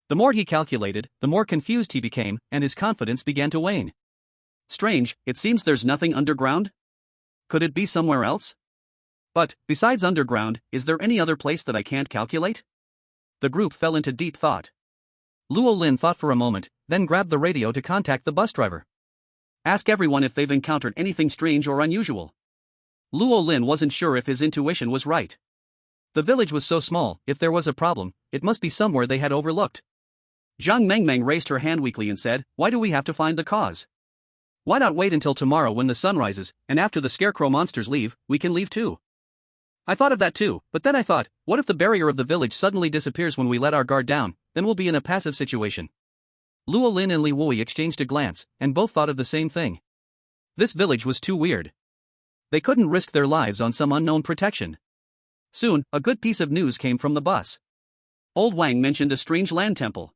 Speaker 1: The more he calculated, the more confused he became, and his confidence began to wane. Strange, it seems there's nothing underground? Could it be somewhere else? But, besides underground, is there any other place that I can't calculate? The group fell into deep thought. Luo Lin thought for a moment, then grabbed the radio to contact the bus driver. Ask everyone if they've encountered anything strange or unusual. Luo Lin wasn't sure if his intuition was right. The village was so small, if there was a problem, it must be somewhere they had overlooked. Zhang Mengmeng raised her hand weakly and said, "Why do we have to find the cause? Why not wait until tomorrow when the sun rises, and after the scarecrow monsters leave, we can leave too?" I thought of that too, but then I thought, what if the barrier of the village suddenly disappears when we let our guard down, then we'll be in a passive situation. Luo Lin and Li Wui exchanged a glance, and both thought of the same thing. This village was too weird. They couldn't risk their lives on some unknown protection. Soon, a good piece of news came from the bus. Old Wang mentioned a strange land temple.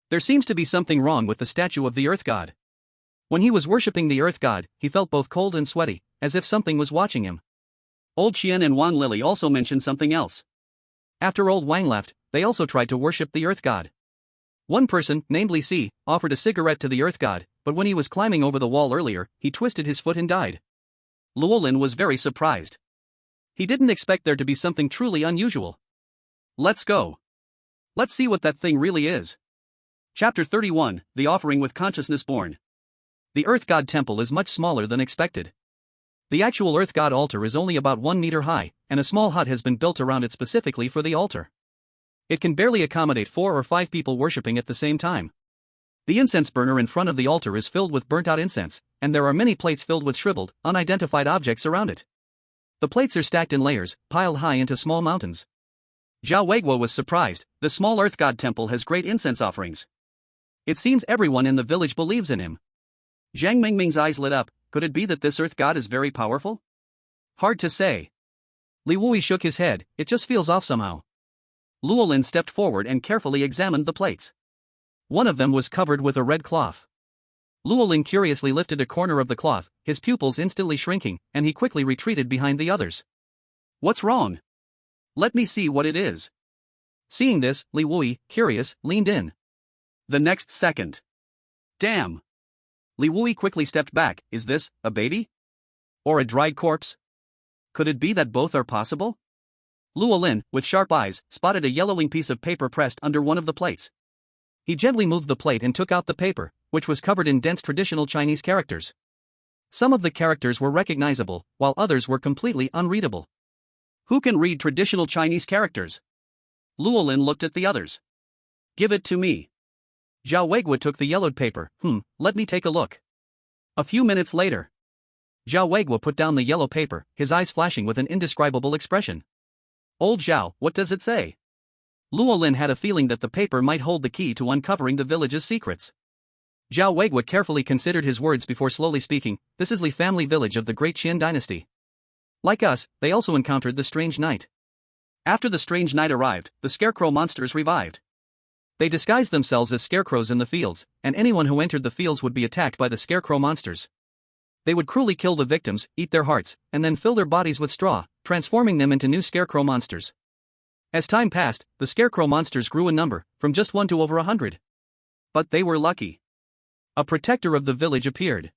Speaker 1: There seems to be something wrong with the statue of the Earth God. When he was worshipping the Earth God, he felt both cold and sweaty, as if something was watching him. Old Qian and Wan Lily also mentioned something else. After Old Wang left, they also tried to worship the Earth God. One person, named Li Si, offered a cigarette to the Earth God, but when he was climbing over the wall earlier, he twisted his foot and died. Luo Lin was very surprised. He didn't expect there to be something truly unusual. Let's go. Let's see what that thing really is. Chapter 31, The Offering with Consciousness Born. The Earth God Temple is much smaller than expected. The actual Earth God altar is only about 1 meter high, and a small hut has been built around it specifically for the altar. It can barely accommodate 4 or 5 people worshipping at the same time. The incense burner in front of the altar is filled with burnt-out incense, and there are many plates filled with shriveled, unidentified objects around it. The plates are stacked in layers, piled high into small mountains. Zhao Weiguo was surprised. The small Earth God Temple has great incense offerings. It seems everyone in the village believes in him. Zhang Mengming's eyes lit up. Could it be that this Earth God is very powerful? Hard to say. Li Wui shook his head, it just feels off somehow. Luo Lin stepped forward and carefully examined the plates. One of them was covered with a red cloth. Luo Lin curiously lifted a corner of the cloth, his pupils instantly shrinking, and he quickly retreated behind the others. What's wrong? Let me see what it is. Seeing this, Li Wui, curious, leaned in. The next second. Damn! Li Wui quickly stepped back. Is this a baby? Or a dried corpse? Could it be that both are possible? Luo Lin, with sharp eyes, spotted a yellowing piece of paper pressed under one of the plates. He gently moved the plate and took out the paper, which was covered in dense traditional Chinese characters. Some of the characters were recognizable, while others were completely unreadable. Who can read traditional Chinese characters? Luo Lin looked at the others. Give it to me. Zhao Weiguo took the yellowed paper. Let me take a look. A few minutes later. Zhao Weiguo put down the yellow paper, his eyes flashing with an indescribable expression. Old Zhao, what does it say? Luo Lin had a feeling that the paper might hold the key to uncovering the village's secrets. Zhao Weiguo carefully considered his words before slowly speaking. This is Li family village of the Great Qian dynasty. Like us, they also encountered the strange night. After the strange night arrived, the scarecrow monsters revived. They disguised themselves as scarecrows in the fields, and anyone who entered the fields would be attacked by the scarecrow monsters. They would cruelly kill the victims, eat their hearts, and then fill their bodies with straw, transforming them into new scarecrow monsters. As time passed, the scarecrow monsters grew in number, from just 1 to over 100. But they were lucky. A protector of the village appeared.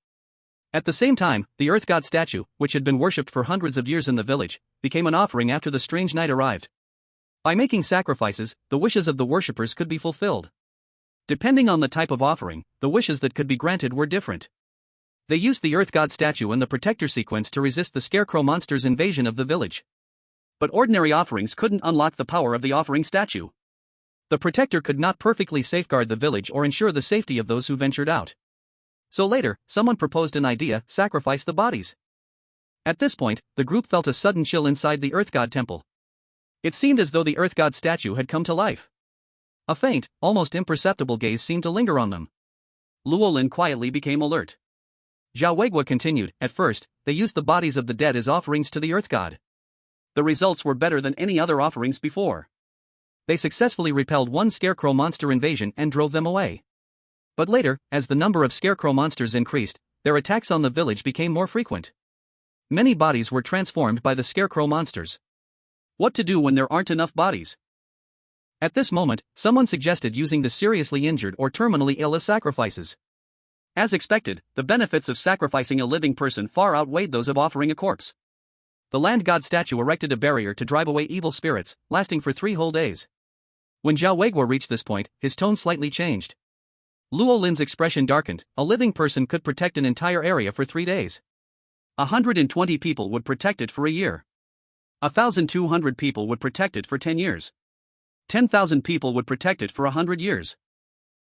Speaker 1: At the same time, the Earth God statue, which had been worshipped for hundreds of years in the village, became an offering after the strange night arrived. By making sacrifices, the wishes of the worshippers could be fulfilled. Depending on the type of offering, the wishes that could be granted were different. They used the Earth God statue and the Protector sequence to resist the Scarecrow monster's invasion of the village. But ordinary offerings couldn't unlock the power of the offering statue. The Protector could not perfectly safeguard the village or ensure the safety of those who ventured out. So later, someone proposed an idea: sacrifice the bodies. At this point, the group felt a sudden chill inside the Earth God temple. It seemed as though the Earth God statue had come to life. A faint, almost imperceptible gaze seemed to linger on them. Lorin quietly became alert. Zhao Weiguo continued. At first, they used the bodies of the dead as offerings to the Earth God. The results were better than any other offerings before. They successfully repelled one Scarecrow monster invasion and drove them away. But later, as the number of Scarecrow monsters increased, their attacks on the village became more frequent. Many bodies were transformed by the Scarecrow monsters. What to do when there aren't enough bodies? At this moment, someone suggested using the seriously injured or terminally ill as sacrifices. As expected, the benefits of sacrificing a living person far outweighed those of offering a corpse. The land god statue erected a barrier to drive away evil spirits, lasting for 3 whole days. When Zhao Weiguo reached this point, his tone slightly changed. Luo Lin's expression darkened. A living person could protect an entire area for 3 days. 120 people would protect it for a year. 1,200 people would protect it for 10 years. 10,000 people would protect it for 100 years.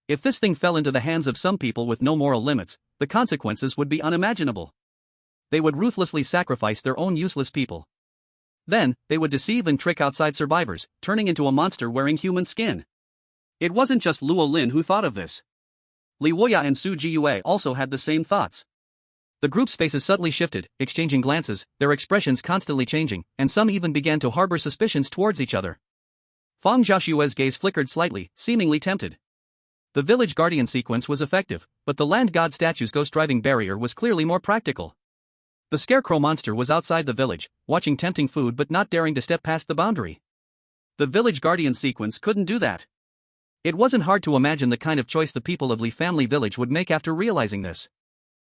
Speaker 1: If this thing fell into the hands of some people with no moral limits, the consequences would be unimaginable. They would ruthlessly sacrifice their own useless people. Then, they would deceive and trick outside survivors, turning into a monster wearing human skin. It wasn't just Luo Lin who thought of this. Li Woya and Su Jiyue also had the same thoughts. The group's faces suddenly shifted, exchanging glances, their expressions constantly changing, and some even began to harbor suspicions towards each other. Fang Xiaoshue's gaze flickered slightly, seemingly tempted. The village guardian sequence was effective, but the land god statue's ghost-driving barrier was clearly more practical. The Scarecrow monster was outside the village, watching tempting food but not daring to step past the boundary. The village guardian sequence couldn't do that. It wasn't hard to imagine the kind of choice the people of Li Family Village would make after realizing this.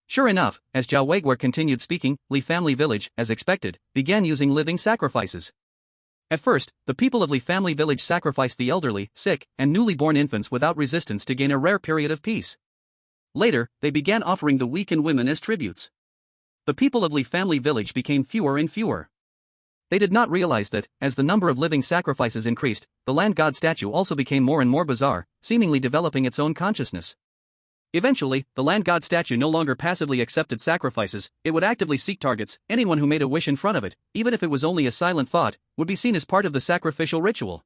Speaker 1: Sure enough, as Zhao Weiguo continued speaking, Li Family Village, as expected, began using living sacrifices. At first, the people of Li Family Village sacrificed the elderly, sick, and newly born infants without resistance to gain a rare period of peace. Later, they began offering the weak and women as tributes. The people of Li Family Village became fewer and fewer. They did not realize that, as the number of living sacrifices increased, the land god statue also became more and more bizarre, seemingly developing its own consciousness. Eventually, the land god statue no longer passively accepted sacrifices, it would actively seek targets. Anyone who made a wish in front of it, even if it was only a silent thought, would be seen as part of the sacrificial ritual.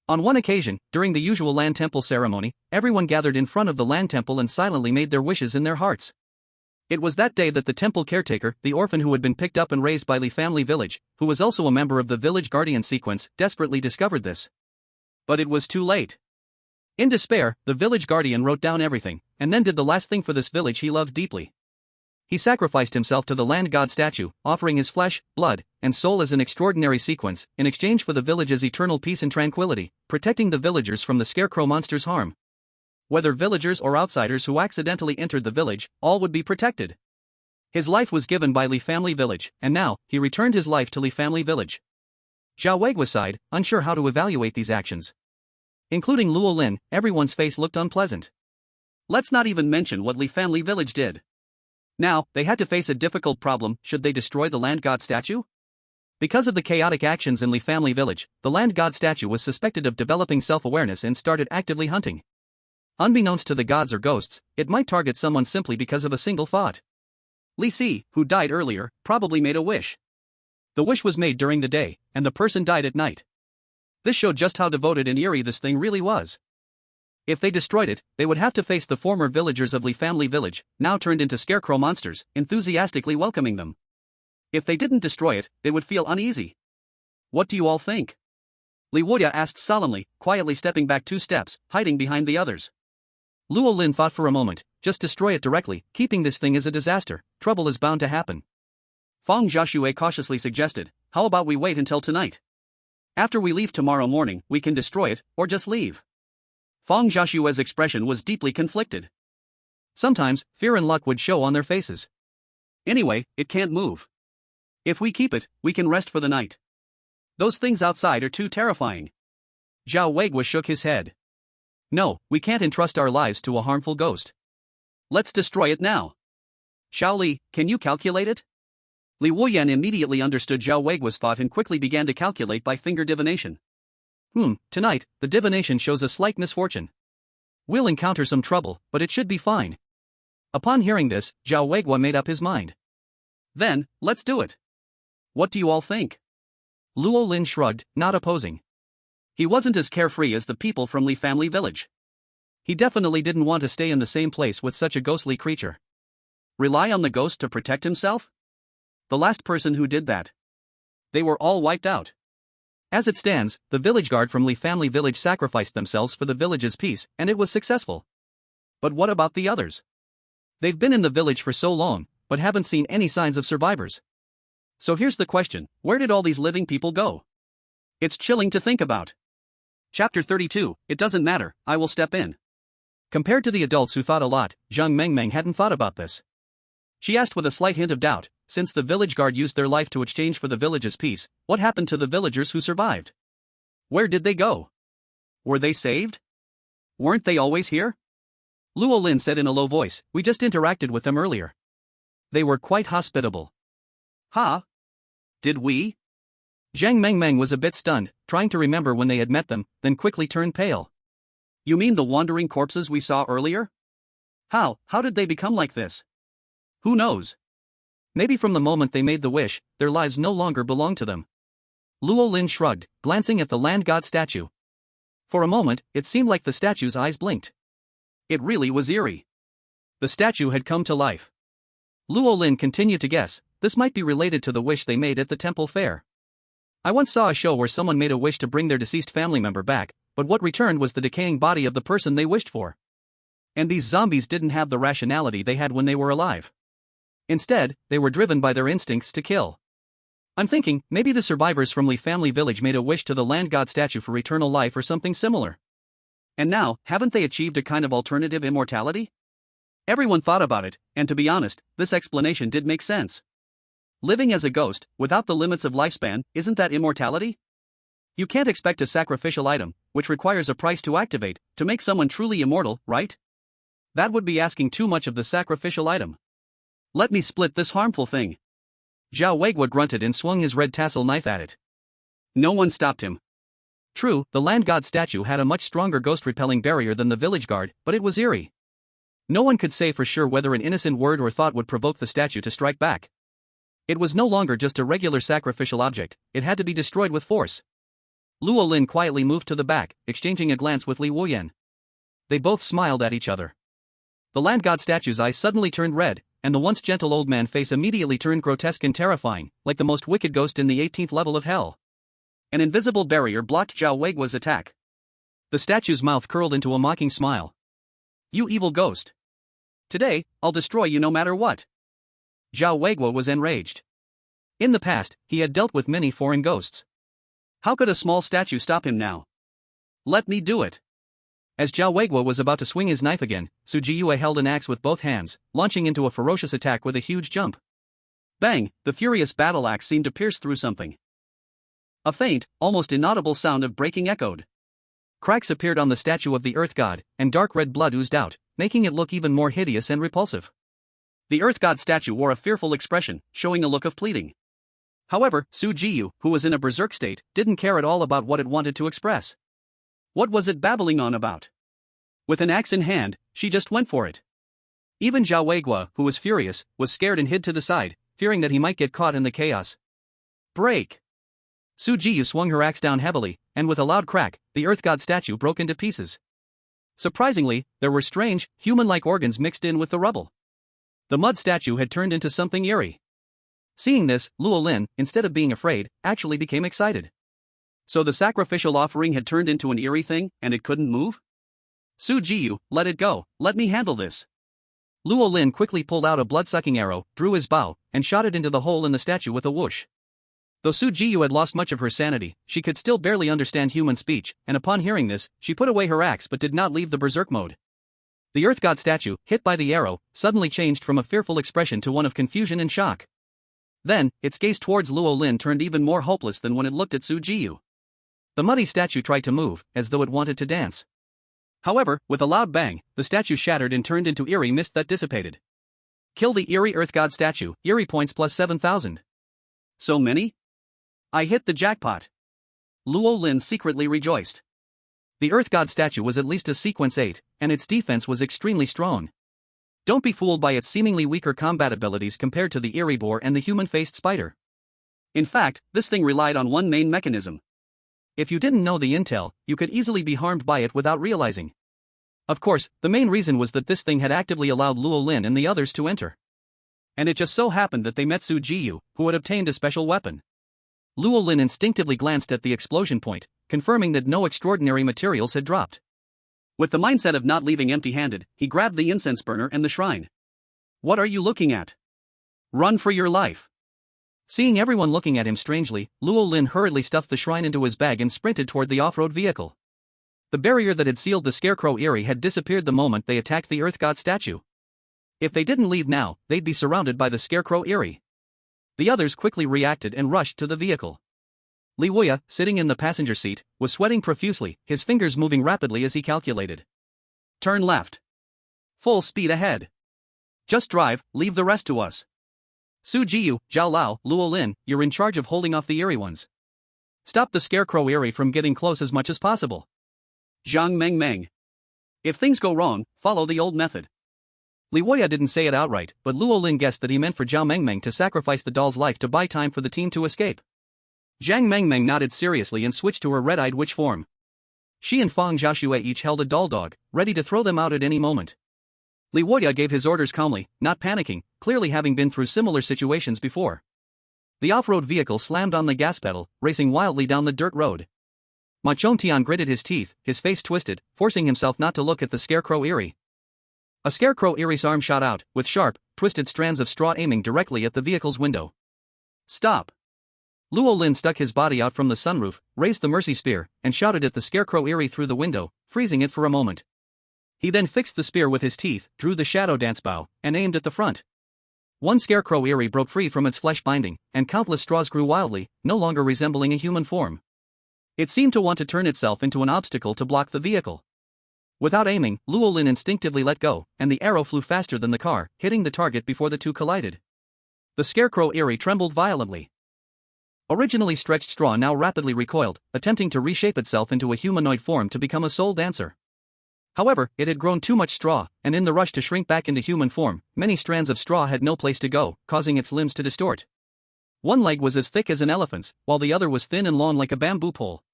Speaker 1: On one occasion, during the usual land temple ceremony, everyone gathered in front of the land temple and silently made their wishes in their hearts. It was that day that the temple caretaker, the orphan who had been picked up and raised by Li Family Village, who was also a member of the village guardian sequence, desperately discovered this. But it was too late. In despair, the village guardian wrote down everything, and then did the last thing for this village he loved deeply. He sacrificed himself to the land god statue, offering his flesh, blood, and soul as an extraordinary sequence, in exchange for the village's eternal peace and tranquility, protecting the villagers from the Scarecrow monster's harm. Whether villagers or outsiders who accidentally entered the village, all would be protected. His life was given by Li Family Village, and now, he returned his life to Li Family Village. Zhao Weiguo sighed, unsure how to evaluate these actions. Including Luo Lin, everyone's face looked unpleasant. Let's not even mention what Li Family Village did. Now, they had to face a difficult problem: should they destroy the land god statue? Because of the chaotic actions in Li Family Village, the land god statue was suspected of developing self-awareness and started actively hunting. Unbeknownst to the gods or ghosts, it might target someone simply because of a single thought. Li Si, who died earlier, probably made a wish. The wish was made during the day, and the person died at night. This showed just how devoted and eerie this thing really was. If they destroyed it, they would have to face the former villagers of Li Family Village, now turned into Scarecrow monsters, enthusiastically welcoming them. If they didn't destroy it, they would feel uneasy. What do you all think? Li Woya asked solemnly, quietly stepping back 2 steps, hiding behind the others. Luo Lin thought for a moment. Just destroy it directly. Keeping this thing is a disaster. Trouble is bound to happen. Fang Xiaoshue cautiously suggested, how about we wait until tonight? After we leave tomorrow morning, we can destroy it, or just leave. Fang Xiaoshue's expression was deeply conflicted. Sometimes, fear and luck would show on their faces. Anyway, it can't move. If we keep it, we can rest for the night. Those things outside are too terrifying. Zhao Weiguo shook his head. No, we can't entrust our lives to a harmful ghost. Let's destroy it now. Xiao Li, can you calculate it? Li Wuyan immediately understood Zhao Weiguo's thought and quickly began to calculate by finger divination. Tonight, the divination shows a slight misfortune. We'll encounter some trouble, but it should be fine. Upon hearing this, Zhao Weiguo made up his mind. Then, let's do it. What do you all think? Luo Lin shrugged, not opposing. He wasn't as carefree as the people from Li family village. He definitely didn't want to stay in the same place with such a ghostly creature. Rely on the ghost to protect himself? The last person who did that. They were all wiped out. As it stands, the village guard from Li family village sacrificed themselves for the village's peace, and it was successful. But what about the others? They've been in the village for so long, but haven't seen any signs of survivors. So here's the question, where did all these living people go? It's chilling to think about. Chapter 32, It doesn't matter, I will step in. Compared to the adults who thought a lot, Zhang Mengmeng hadn't thought about this. She asked with a slight hint of doubt, since the village guard used their life to exchange for the village's peace, what happened to the villagers who survived? Where did they go? Were they saved? Weren't they always here? Luo Lin said in a low voice, we just interacted with them earlier. They were quite hospitable. Huh? Did we? Zhang Mengmeng was a bit stunned, trying to remember when they had met them, then quickly turned pale. You mean the wandering corpses we saw earlier? How did they become like this? Who knows? Maybe from the moment they made the wish, their lives no longer belonged to them. Luo Lin shrugged, glancing at the land god statue. For a moment, it seemed like the statue's eyes blinked. It really was eerie. The statue had come to life. Luo Lin continued to guess, this might be related to the wish they made at the temple fair. I once saw a show where someone made a wish to bring their deceased family member back, but what returned was the decaying body of the person they wished for. And these zombies didn't have the rationality they had when they were alive. Instead, they were driven by their instincts to kill. I'm thinking, maybe the survivors from Li family village made a wish to the land god statue for eternal life or something similar. And now, haven't they achieved a kind of alternative immortality? Everyone thought about it, and to be honest, this explanation did make sense. Living as a ghost, without the limits of lifespan, isn't that immortality? You can't expect a sacrificial item, which requires a price to activate, to make someone truly immortal, right? That would be asking too much of the sacrificial item. Let me split this harmful thing. Zhao Weiguo grunted and swung his red tassel knife at it. No one stopped him. True, the land god statue had a much stronger ghost-repelling barrier than the village guard, but it was eerie. No one could say for sure whether an innocent word or thought would provoke the statue to strike back. It was no longer just a regular sacrificial object, it had to be destroyed with force. Luo Lin quietly moved to the back, exchanging a glance with Li Wuyan. They both smiled at each other. The land god statue's eyes suddenly turned red, and the once gentle old man face immediately turned grotesque and terrifying, like the most wicked ghost in the 18th level of hell. An invisible barrier blocked Zhao Weiguo's attack. The statue's mouth curled into a mocking smile. You evil ghost. Today, I'll destroy you no matter what. Zhao Weiguo was enraged. In the past, he had dealt with many foreign ghosts. How could a small statue stop him now? Let me do it. As Zhao Weiguo was about to swing his knife again, Su Jiyue held an axe with both hands, launching into a ferocious attack with a huge jump. Bang! The furious battle axe seemed to pierce through something. A faint, almost inaudible sound of breaking echoed. Cracks appeared on the statue of the Earth God, and dark red blood oozed out, making it look even more hideous and repulsive. The Earth God statue wore a fearful expression, showing a look of pleading. However, Su Jiyu, who was in a berserk state, didn't care at all about what it wanted to express. What was it babbling on about? With an axe in hand, she just went for it. Even Zhao Weiguo, who was furious, was scared and hid to the side, fearing that he might get caught in the chaos. Break! Su Jiyu swung her axe down heavily, and with a loud crack, the Earth God statue broke into pieces. Surprisingly, there were strange, human-like organs mixed in with the rubble. The mud statue had turned into something eerie. Seeing this, Luo Lin, instead of being afraid, actually became excited. So the sacrificial offering had turned into an eerie thing, and it couldn't move? Su Jiyu, let it go, let me handle this. Luo Lin quickly pulled out a blood-sucking arrow, drew his bow, and shot it into the hole in the statue with a whoosh. Though Su Jiyu had lost much of her sanity, she could still barely understand human speech, and upon hearing this, she put away her axe but did not leave the berserk mode. The Earth God statue, hit by the arrow, suddenly changed from a fearful expression to one of confusion and shock. Then, its gaze towards Luo Lin turned even more hopeless than when it looked at Su Jiyu. The muddy statue tried to move, as though it wanted to dance. However, with a loud bang, the statue shattered and turned into eerie mist that dissipated. Kill the eerie Earth God statue, eerie points plus 7,000. So many? I hit the jackpot. Luo Lin secretly rejoiced. The Earth God statue was at least a Sequence 8, and its defense was extremely strong. Don't be fooled by its seemingly weaker combat abilities compared to the eerie boar and the human-faced spider. In fact, this thing relied on one main mechanism. If you didn't know the intel, you could easily be harmed by it without realizing. Of course, the main reason was that this thing had actively allowed Luo Lin and the others to enter. And it just so happened that they met Su Jiyu, who had obtained a special weapon. Luo Lin instinctively glanced at the explosion point, confirming that no extraordinary materials had dropped. With the mindset of not leaving empty-handed, he grabbed the incense burner and the shrine. What are you looking at? Run for your life. Seeing everyone looking at him strangely, Luo Lin hurriedly stuffed the shrine into his bag and sprinted toward the off-road vehicle. The barrier that had sealed the Scarecrow Eyrie had disappeared the moment they attacked the Earth God statue. If they didn't leave now, they'd be surrounded by the Scarecrow Eyrie. The others quickly reacted and rushed to the vehicle. Li Wuya, sitting in the passenger seat, was sweating profusely, his fingers moving rapidly as he calculated. Turn left. Full speed ahead. Just drive, leave the rest to us. Su Jiyu, Zhao Lao, Luo Lin, you're in charge of holding off the eerie ones. Stop the Scarecrow Eyrie from getting close as much as possible. Zhang Mengmeng. If things go wrong, follow the old method. Li Wuya didn't say it outright, but Luo Lin guessed that he meant for Zhao Mengmeng to sacrifice the doll's life to buy time for the team to escape. Zhang Mengmeng nodded seriously and switched to her red-eyed witch form. She and Fang Xiaoxue each held a doll dog, ready to throw them out at any moment. Li Wuya gave his orders calmly, not panicking, clearly having been through similar situations before. The off-road vehicle slammed on the gas pedal, racing wildly down the dirt road. Ma Chongtian gritted his teeth, his face twisted, forcing himself not to look at the Scarecrow Eyrie. A Scarecrow Eyrie's arm shot out, with sharp, twisted strands of straw aiming directly at the vehicle's window. Stop! Luo Lin stuck his body out from the sunroof, raised the Mercy Spear, and shouted at the Scarecrow Eyrie through the window, freezing it for a moment. He then fixed the spear with his teeth, drew the Shadow Dance bow, and aimed at the front. One Scarecrow Eyrie broke free from its flesh binding, and countless straws grew wildly, no longer resembling a human form. It seemed to want to turn itself into an obstacle to block the vehicle. Without aiming, Luo Lin instinctively let go, and the arrow flew faster than the car, hitting the target before the two collided. The Scarecrow Eyrie trembled violently. Originally stretched straw now rapidly recoiled, attempting to reshape itself into a humanoid form to become a soul dancer. However, it had grown too much straw, and in the rush to shrink back into human form, many strands of straw had no place to go, causing its limbs to distort. One leg was as thick as an elephant's, while the other was thin and long like a bamboo pole.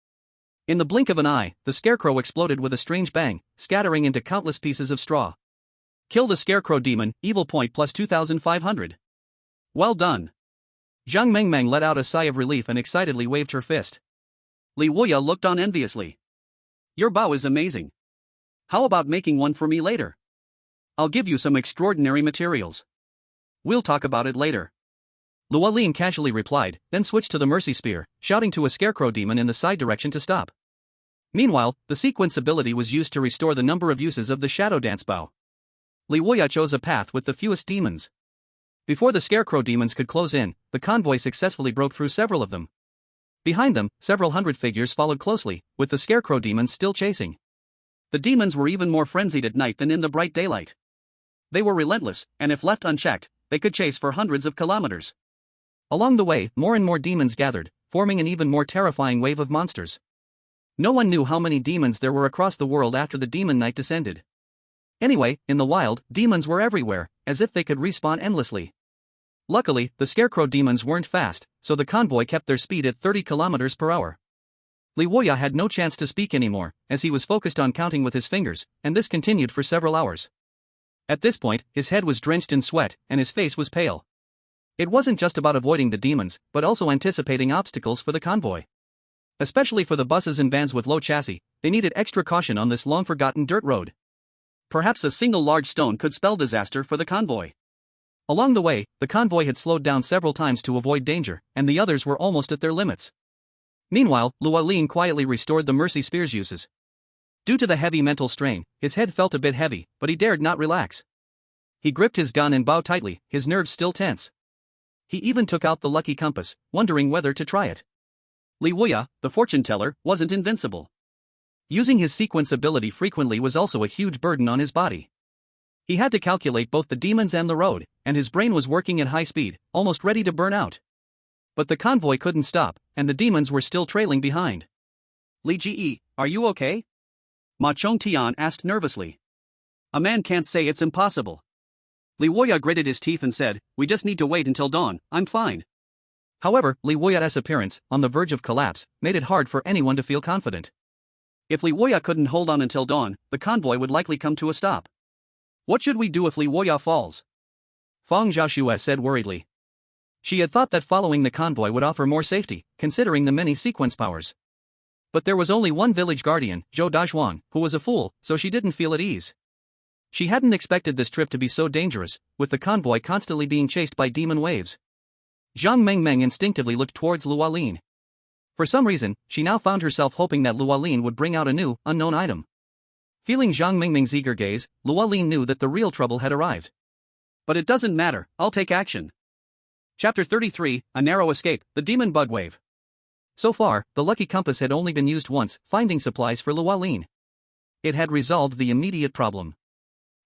Speaker 1: In the blink of an eye, the Scarecrow exploded with a strange bang, scattering into countless pieces of straw. Kill the Scarecrow Demon, evil point plus 2,500. Well done. Zhang Mengmeng let out a sigh of relief and excitedly waved her fist. Li Wuya looked on enviously. Your bow is amazing. How about making one for me later? I'll give you some extraordinary materials. We'll talk about it later. Luo Lin casually replied, then switched to the Mercy Spear, shouting to a Scarecrow Demon in the side direction to stop. Meanwhile, the Sequence ability was used to restore the number of uses of the Shadow Dance bow. Li Wuya chose a path with the fewest demons. Before the Scarecrow Demons could close in, the convoy successfully broke through several of them. Behind them, several hundred figures followed closely, with the Scarecrow Demons still chasing. The demons were even more frenzied at night than in the bright daylight. They were relentless, and if left unchecked, they could chase for hundreds of kilometers. Along the way, more and more demons gathered, forming an even more terrifying wave of monsters. No one knew how many demons there were across the world after the demon night descended. Anyway, in the wild, demons were everywhere, as if they could respawn endlessly. Luckily, the Scarecrow Demons weren't fast, so the convoy kept their speed at 30 kilometers per hour. Li Wuya had no chance to speak anymore, as he was focused on counting with his fingers, and this continued for several hours. At this point, his head was drenched in sweat, and his face was pale. It wasn't just about avoiding the demons, but also anticipating obstacles for the convoy. Especially for the buses and vans with low chassis, they needed extra caution on this long-forgotten dirt road. Perhaps a single large stone could spell disaster for the convoy. Along the way, the convoy had slowed down several times to avoid danger, and the others were almost at their limits. Meanwhile, Luo Lin quietly restored the Mercy Spear's uses. Due to the heavy mental strain, his head felt a bit heavy, but he dared not relax. He gripped his gun and bowed tightly, his nerves still tense. He even took out the lucky compass, wondering whether to try it. Li Wuya, the fortune teller, wasn't invincible. Using his sequence ability frequently was also a huge burden on his body. He had to calculate both the demons and the road, and his brain was working at high speed, almost ready to burn out. But the convoy couldn't stop, and the demons were still trailing behind.
Speaker 2: Li Ji, are you okay? Ma Chongtian asked nervously. A man can't say it's impossible. Li Woya gritted his teeth and said, we just need to wait until dawn, I'm fine.
Speaker 1: However, Li Woya's appearance, on the verge of collapse, made it hard for anyone to feel confident.
Speaker 2: If Li Woya couldn't hold on until dawn, the convoy would likely come to a stop. What should we do if Li Woya falls?
Speaker 1: Fang Xiaoxue said worriedly. She had thought that following the convoy would offer more safety, considering the many sequence powers. But there was only one village guardian, Zhou Dazhuang, who was a fool, so she didn't feel at ease. She hadn't expected this trip to be so dangerous, with the convoy constantly being chased by demon waves. Zhang Mengmeng instinctively looked towards Luolin. For some reason, she now found herself hoping that Luolin would bring out a new, unknown item. Feeling Zhang Mengmeng's eager gaze, Luolin knew that the real trouble had arrived.
Speaker 2: But it doesn't matter, I'll take action. Chapter 33, A Narrow Escape, The Demon Bug Wave.
Speaker 1: So far, the lucky compass had only been used once, finding supplies for Luolin. It had resolved the immediate problem.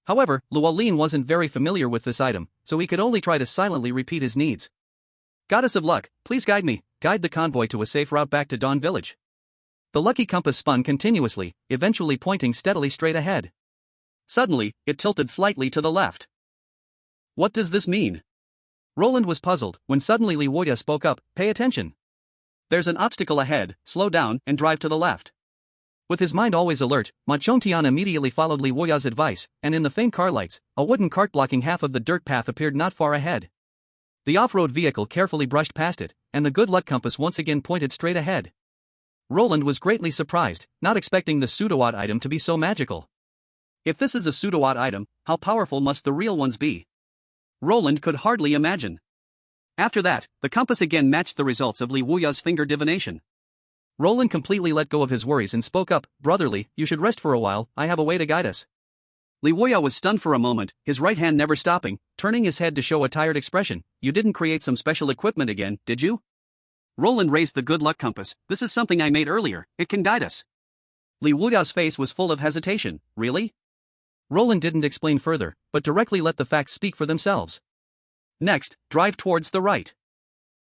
Speaker 1: However, Luolin wasn't very familiar with this item, so he could only try to silently repeat his needs. Goddess of Luck, please guide me, guide the convoy to a safe route back to Dawn Village. The lucky compass spun continuously, eventually pointing steadily straight ahead.
Speaker 2: Suddenly, it tilted slightly to the left. What does this mean?
Speaker 1: Roland was puzzled, when suddenly Li Woya spoke up, pay attention.
Speaker 2: There's an obstacle ahead, slow down and drive to the left.
Speaker 1: With his mind always alert, Ma Chongtian immediately followed Li Woya's advice, and in the faint car lights, a wooden cart blocking half of the dirt path appeared not far ahead. The off-road vehicle carefully brushed past it, and the good luck compass once again pointed straight ahead. Roland was greatly surprised, not expecting the pseudo-odd item to be so magical.
Speaker 2: If this is a pseudo-odd item, how powerful must the real ones be? Roland could hardly imagine. After that, the compass again matched the results of Li Wuya's finger divination.
Speaker 1: Roland completely let go of his worries and spoke up, brotherly, you should rest for a while, I have a way to guide us.
Speaker 2: Li Wuya was stunned for a moment, his right hand never stopping, turning his head to show a tired expression. You didn't create some special equipment again, did you? Roland raised the good luck compass. This is something I made earlier, it can guide us. Li Wuya's face was full of hesitation. Really?
Speaker 1: Roland didn't explain further, but directly let the facts speak for themselves.
Speaker 2: Next, drive towards the right.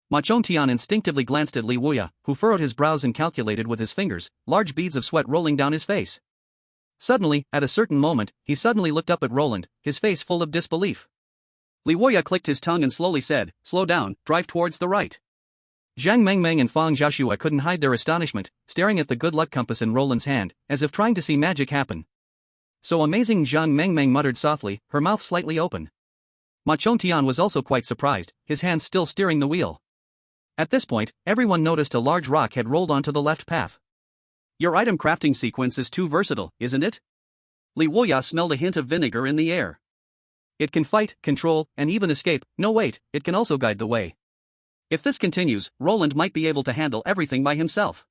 Speaker 1: Ma Chongtian instinctively glanced at Li Wuya, who furrowed his brows and calculated with his fingers, large beads of sweat rolling down his face. Suddenly, at a certain moment, he suddenly looked up at Roland, his face full of disbelief.
Speaker 2: Li Wuya clicked his tongue and slowly said, slow down, drive towards the right.
Speaker 1: Zhang Mengmeng and Fang Xiaoxue couldn't hide their astonishment, staring at the good luck compass in Roland's hand, as if trying to see magic happen. So amazing, Zhang Mengmeng muttered softly, her mouth slightly open. Ma Chongtian was also quite surprised, his hands still steering the wheel. At this point, everyone noticed a large rock had rolled onto the left path.
Speaker 2: Your item crafting sequence is too versatile, isn't it? Li Wuya smelled a hint of vinegar in the air.
Speaker 1: It can fight, control, and even escape. No wait, it can also guide the way.
Speaker 2: If this continues, Roland might be able to handle everything by himself.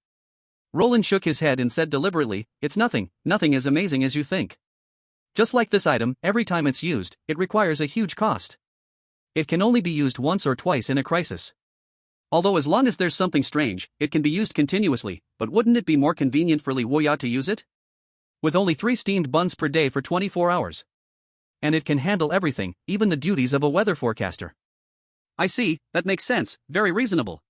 Speaker 1: Roland shook his head and said deliberately, it's nothing as amazing as you think. Just like this item, every time it's used, it requires a huge cost. It can only be used once or twice in a crisis.
Speaker 2: Although as long as there's something strange, it can be used continuously, but wouldn't it be more convenient for Li Wuya to use it?
Speaker 1: With only 3 steamed buns per day for 24 hours. And it can handle everything, even the duties of a weather forecaster.
Speaker 2: I see, that makes sense, very reasonable.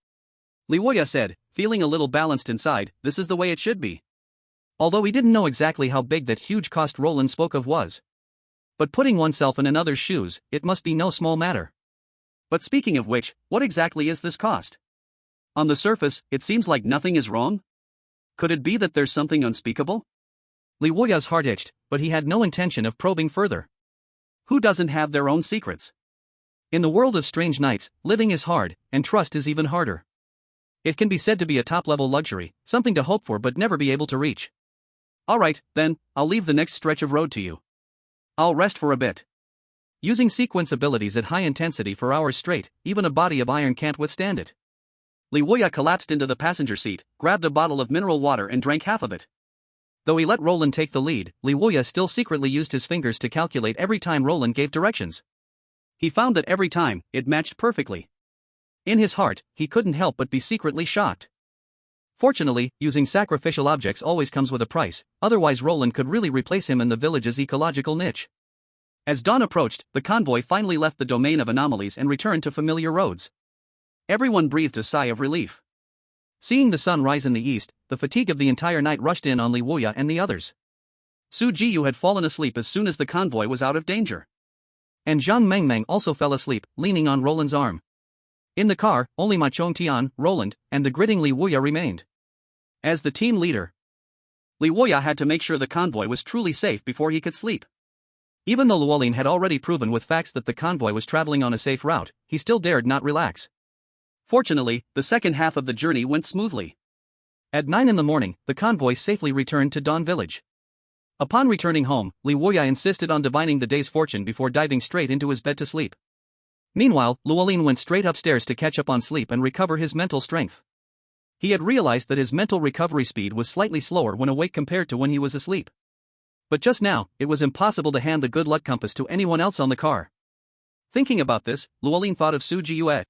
Speaker 2: Li Wuya said, feeling a little balanced inside, this is the way it should be.
Speaker 1: Although he didn't know exactly how big that huge cost Roland spoke of was. But putting oneself in another's shoes, it must be no small matter.
Speaker 2: But speaking of which, what exactly is this cost? On the surface, it seems like nothing is wrong. Could it be that there's something unspeakable?
Speaker 1: Li Wuya's heart itched, but he had no intention of probing further.
Speaker 2: Who doesn't have their own secrets?
Speaker 1: In the world of strange nights, living is hard, and trust is even harder. It can be said to be a top-level luxury, something to hope for but never be able to reach.
Speaker 2: Alright, then, I'll leave the next stretch of road to you. I'll rest for a bit.
Speaker 1: Using sequence abilities at high intensity for hours straight, even a body of iron can't withstand it.
Speaker 2: Li Wuya collapsed into the passenger seat, grabbed a bottle of mineral water and drank half of it.
Speaker 1: Though he let Roland take the lead, Li Wuya still secretly used his fingers to calculate every time Roland gave directions.
Speaker 2: He found that every time, it matched perfectly. In his heart, he couldn't help but be secretly shocked.
Speaker 1: Fortunately, using sacrificial objects always comes with a price, otherwise Roland could really replace him in the village's ecological niche.
Speaker 2: As dawn approached, the convoy finally left the domain of anomalies and returned to familiar roads. Everyone breathed a sigh of relief.
Speaker 1: Seeing the sun rise in the east, the fatigue of the entire night rushed in on Li Wuya and the others.
Speaker 2: Su Jiyu had fallen asleep as soon as the convoy was out of danger.
Speaker 1: And Zhang Mengmeng also fell asleep, leaning on Roland's arm. In the car, only Ma Chongtian, Roland, and the gritting Li Wuya remained.
Speaker 2: As the team leader, Li Wuya had to make sure the convoy was truly safe before he could sleep.
Speaker 1: Even though Luolin had already proven with facts that the convoy was traveling on a safe route, he still dared not relax.
Speaker 2: Fortunately, the second half of the journey went smoothly.
Speaker 1: At 9 in the morning, the convoy safely returned to Dawn Village. Upon returning home, Li Wuya insisted on divining the day's fortune before diving straight into his bed to sleep. Meanwhile, Luolin went straight upstairs to catch up on sleep and recover his mental strength. He had realized that his mental recovery speed was slightly slower when awake compared to when he was asleep. But just now, it was impossible to hand the good luck compass to anyone else on the car. Thinking about this, Luolin thought of Su Jiyue.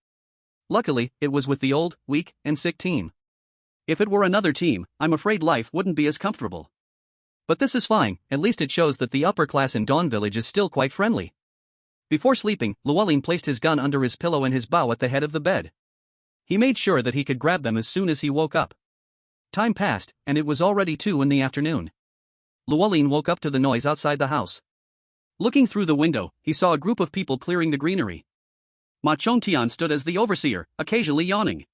Speaker 1: Luckily, it was with the old, weak, and sick team.
Speaker 2: If it were another team, I'm afraid life wouldn't be as comfortable.
Speaker 1: But this is fine, at least it shows that the upper class in Dawn Village is still quite friendly. Before sleeping, Luolin placed his gun under his pillow and his bow at the head of the bed. He made sure that he could grab them as soon as he woke up. Time passed, and it was already 2 in the afternoon. Luolin woke up to the noise outside the house.
Speaker 2: Looking through the window, he saw a group of people clearing the greenery. Ma Chongtian stood as the overseer, occasionally yawning.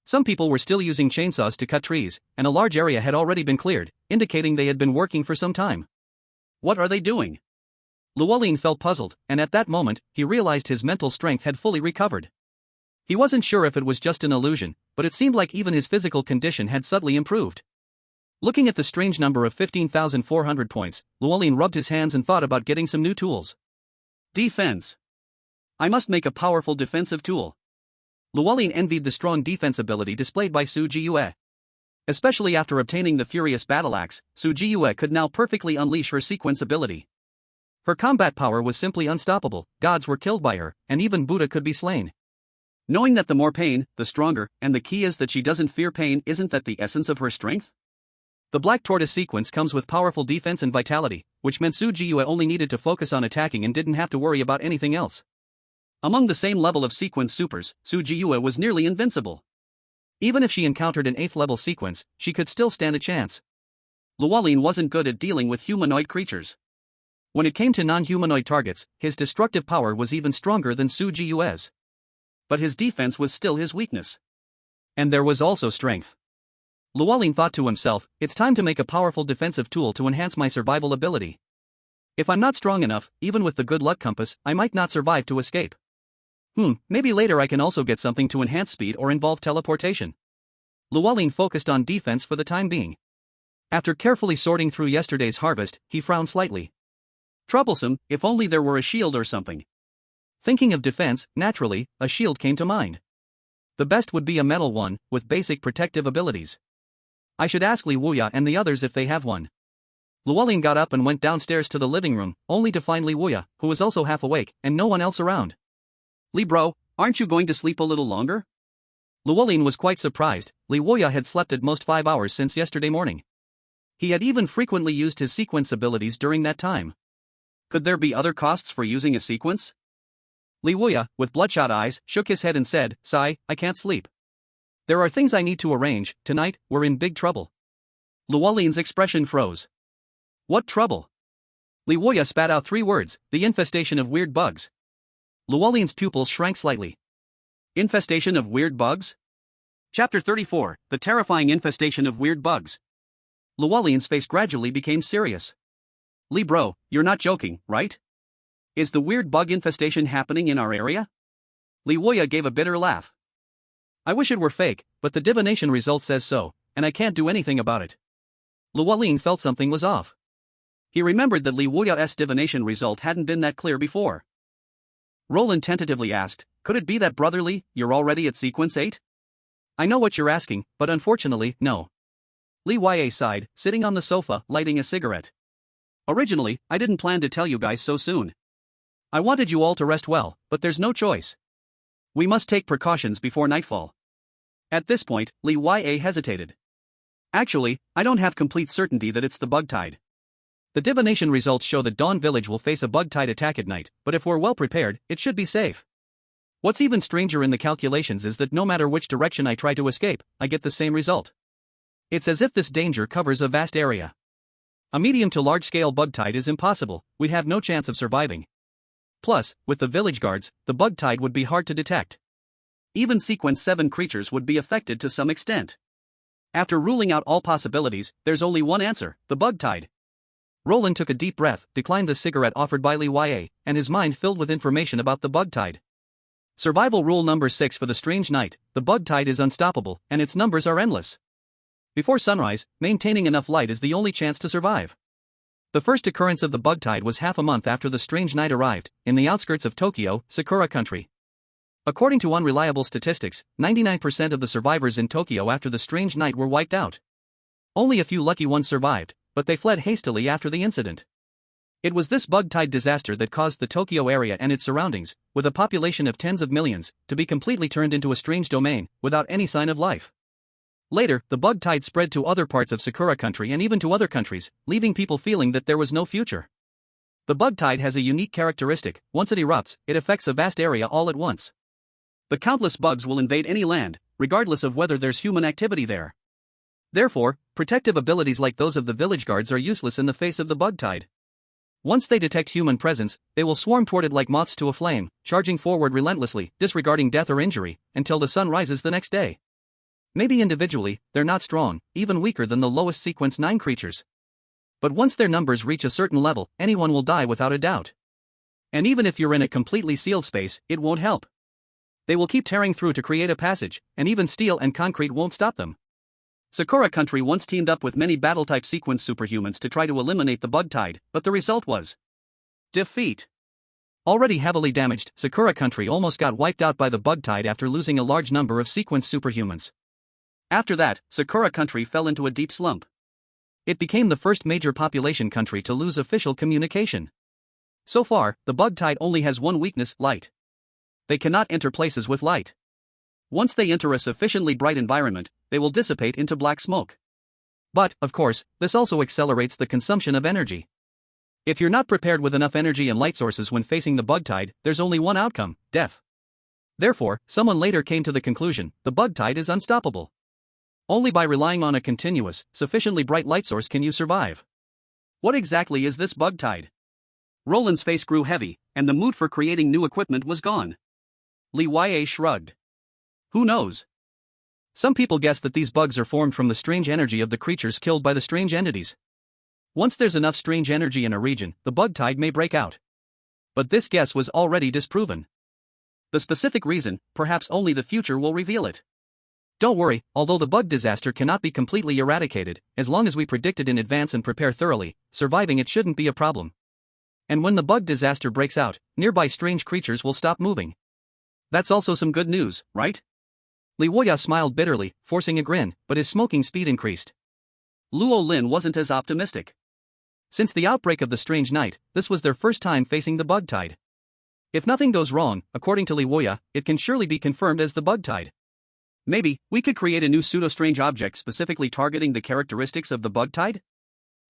Speaker 1: Some people were still using chainsaws to cut trees, and a large area had already been cleared, indicating they had been working for some time.
Speaker 2: What are they doing?
Speaker 1: Luolin felt puzzled, and at that moment, he realized his mental strength had fully recovered. He wasn't sure if it was just an illusion, but it seemed like even his physical condition had subtly improved. Looking at the strange number of 15,400 points, Luolin rubbed his hands and thought about getting some new tools.
Speaker 2: Defense. I must make a powerful defensive tool.
Speaker 1: Luolin envied the strong defense ability displayed by Su Jiyue. Especially after obtaining the Furious Battle Axe, Su Jiyue could now perfectly unleash her sequence ability. Her combat power was simply unstoppable, gods were killed by her, and even Buddha could be slain.
Speaker 2: Knowing that the more pain, the stronger, and the key is that she doesn't fear pain, isn't that the essence of her strength?
Speaker 1: The Black Tortoise sequence comes with powerful defense and vitality, which meant Su Jiyue only needed to focus on attacking and didn't have to worry about anything else.
Speaker 2: Among the same level of sequence supers, Su Jiyue was nearly invincible.
Speaker 1: Even if she encountered an 8th level sequence, she could still stand a chance.
Speaker 2: Luolin wasn't good at dealing with humanoid creatures.
Speaker 1: When it came to non-humanoid targets, his destructive power was even stronger than Su Jiyue's.
Speaker 2: But his defense was still his weakness.
Speaker 1: And there was also strength. Luolin thought to himself, it's time to make a powerful defensive tool to enhance my survival ability. If I'm not strong enough, even with the good luck compass, I might not survive to escape. Maybe later I can also get something to enhance speed or involve teleportation. Luolin focused on defense for the time being. After carefully sorting through yesterday's harvest, he frowned slightly.
Speaker 2: Troublesome, if only there were a shield or something.
Speaker 1: Thinking of defense, naturally, a shield came to mind. The best would be a metal one, with basic protective abilities. I should ask Li Wuya and the others if they have one. Luolin got up and went downstairs to the living room, only to find Li Wuya, who was also half awake, and no one else around.
Speaker 2: Li bro, aren't you going to sleep a little longer?
Speaker 1: Luolin was quite surprised. Li Wuya had slept at most 5 hours since yesterday morning. He had even frequently used his sequence abilities during that time.
Speaker 2: Could there be other costs for using a sequence?
Speaker 1: Li Wuya, with bloodshot eyes, shook his head and said, "Sigh, I can't sleep. There are things I need to arrange. Tonight, we're in big trouble."
Speaker 2: Luolin's expression froze.
Speaker 1: What trouble? Li Wuya spat out 3 words, the infestation of weird bugs. Luolin's pupils shrank slightly.
Speaker 2: Infestation of weird bugs? Chapter 34, The Terrifying Infestation of Weird Bugs.
Speaker 1: Luolin's face gradually became serious.
Speaker 2: Li bro, you're not joking, right? Is the weird bug infestation happening in our area?
Speaker 1: Li Wuya gave a bitter laugh. I wish it were fake, but the divination result says so, and I can't do anything about it. Luolin felt something was off.
Speaker 2: He remembered that Li Wuya's divination result hadn't been that clear before.
Speaker 1: Roland tentatively asked, could it be that Brother Li, you're already at sequence 8? I know what you're asking, but unfortunately, no. Li Ya sighed, sitting on the sofa, lighting a cigarette. Originally, I didn't plan to tell you guys so soon. I wanted you all to rest well, but there's no choice. We must take precautions before nightfall.
Speaker 2: At this point, Li Ya hesitated. Actually, I don't have complete certainty that it's the bug tide.
Speaker 1: The divination results show that Dawn Village will face a bug tide attack at night, but if we're well prepared, it should be safe. What's even stranger in the calculations is that no matter which direction I try to escape, I get the same result. It's as if this danger covers a vast area. A medium to large-scale bug tide is impossible, we'd have no chance of surviving. Plus, with the village guards, the bug tide would be hard to detect.
Speaker 2: Even Sequence 7 creatures would be affected to some extent. After ruling out all possibilities, there's only one answer, the bug tide.
Speaker 1: Roland took a deep breath, declined the cigarette offered by Li Ya, and his mind filled with information about the bug tide. Survival rule number 6 for the strange night, the bug tide is unstoppable, and its numbers are endless. Before sunrise, maintaining enough light is the only chance to survive. The first occurrence of the bug tide was half a month after the strange night arrived, in the outskirts of Tokyo, Sakura country. According to unreliable statistics, 99% of the survivors in Tokyo after the strange night were wiped out. Only a few lucky ones survived, but they fled hastily after the incident. It was this bug tide disaster that caused the Tokyo area and its surroundings, with a population of tens of millions, to be completely turned into a strange domain, without any sign of life. Later, the bug tide spread to other parts of Sakura country and even to other countries, leaving people feeling that there was no future. The bug tide has a unique characteristic: once it erupts, it affects a vast area all at once. The countless bugs will invade any land, regardless of whether there's human activity there. Therefore, protective abilities like those of the village guards are useless in the face of the bug tide. Once they detect human presence, they will swarm toward it like moths to a flame, charging forward relentlessly, disregarding death or injury, until the sun rises the next day. Maybe individually, they're not strong, even weaker than the lowest Sequence 9 creatures. But once their numbers reach a certain level, anyone will die without a doubt. And even if you're in a completely sealed space, it won't help. They will keep tearing through to create a passage, and even steel and concrete won't stop them. Sakura country once teamed up with many battle-type Sequence superhumans to try to eliminate the bug tide, but the result was defeat. Already heavily damaged, Sakura country almost got wiped out by the bug tide after losing a large number of Sequence superhumans. After that, Sakura country fell into a deep slump. It became the first major population country to lose official communication. So far, the bug tide only has one weakness: light. They cannot enter places with light. Once they enter a sufficiently bright environment, they will dissipate into black smoke. But, of course, this also accelerates the consumption of energy. If you're not prepared with enough energy and light sources when facing the bug tide, there's only one outcome: death. Therefore, someone later came to the conclusion, the bug tide is unstoppable. Only by relying on a continuous, sufficiently bright light source can you survive. What exactly is this bug tide? Roland's face grew heavy, and the mood for creating new equipment was gone. Li Ya shrugged. Who knows? Some people guess that these bugs are formed from the strange energy of the creatures killed by the strange entities. Once there's enough strange energy in a region, the bug tide may break out. But this guess was already disproven. The specific reason, perhaps only the future will reveal it. Don't worry, although the bug disaster cannot be completely eradicated, as long as we predict it in advance and prepare thoroughly, surviving it shouldn't be a problem. And when the bug disaster breaks out, nearby strange creatures will stop moving. That's also some good news, right? Li Ya smiled bitterly, forcing a grin, but his smoking speed increased. Luo Lin wasn't as optimistic. Since the outbreak of the strange night, this was their first time facing the bug tide. If nothing goes wrong, according to Li Ya, it can surely be confirmed as the bug tide. Maybe, we could create a new pseudo-strange object specifically targeting the characteristics of the bug tide?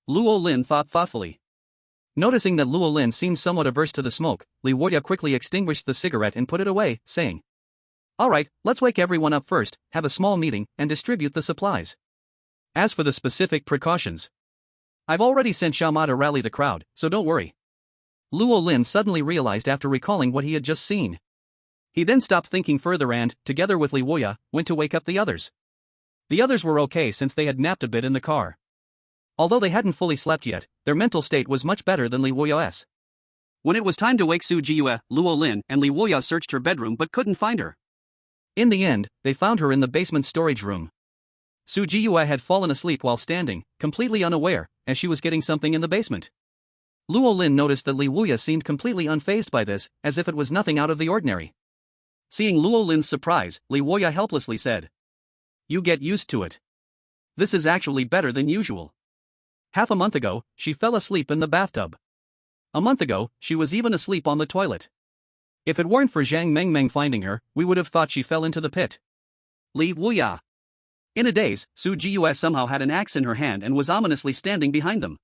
Speaker 1: Luo Lin thought thoughtfully. Noticing that Luo Lin seemed somewhat averse to the smoke, Li Ya quickly extinguished the cigarette and put it away, saying, "Alright, let's wake everyone up first, have a small meeting, and distribute the supplies. As for the specific precautions, I've already sent Xiaoma to rally the crowd, so don't worry." Luo Lin suddenly realized after recalling what he had just seen. He then stopped thinking further and, together with Li Ya, went to wake up the others. The others were okay since they had napped a bit in the car. Although they hadn't fully slept yet, their mental state was much better than Li Ya's. When it was time to wake Su Jiyue, Luo Lin and Li Ya searched her bedroom but couldn't find her. In the end, they found her in the basement storage room. Su Jiyue had fallen asleep while standing, completely unaware, as she was getting something in the basement. Luo Lin noticed that Li Ya seemed completely unfazed by this, as if it was nothing out of the ordinary. Seeing Luo Lin's surprise, Li Ya helplessly said, "You get used to it. This is actually better than usual. Half a month ago, she fell asleep in the bathtub. A month ago, she was even asleep on the toilet. If it weren't for Zhang Mengmeng finding her, we would have thought she fell into the pit."
Speaker 2: Li Wuya. In a daze, Su Jius somehow had an axe in her hand and was ominously standing behind them.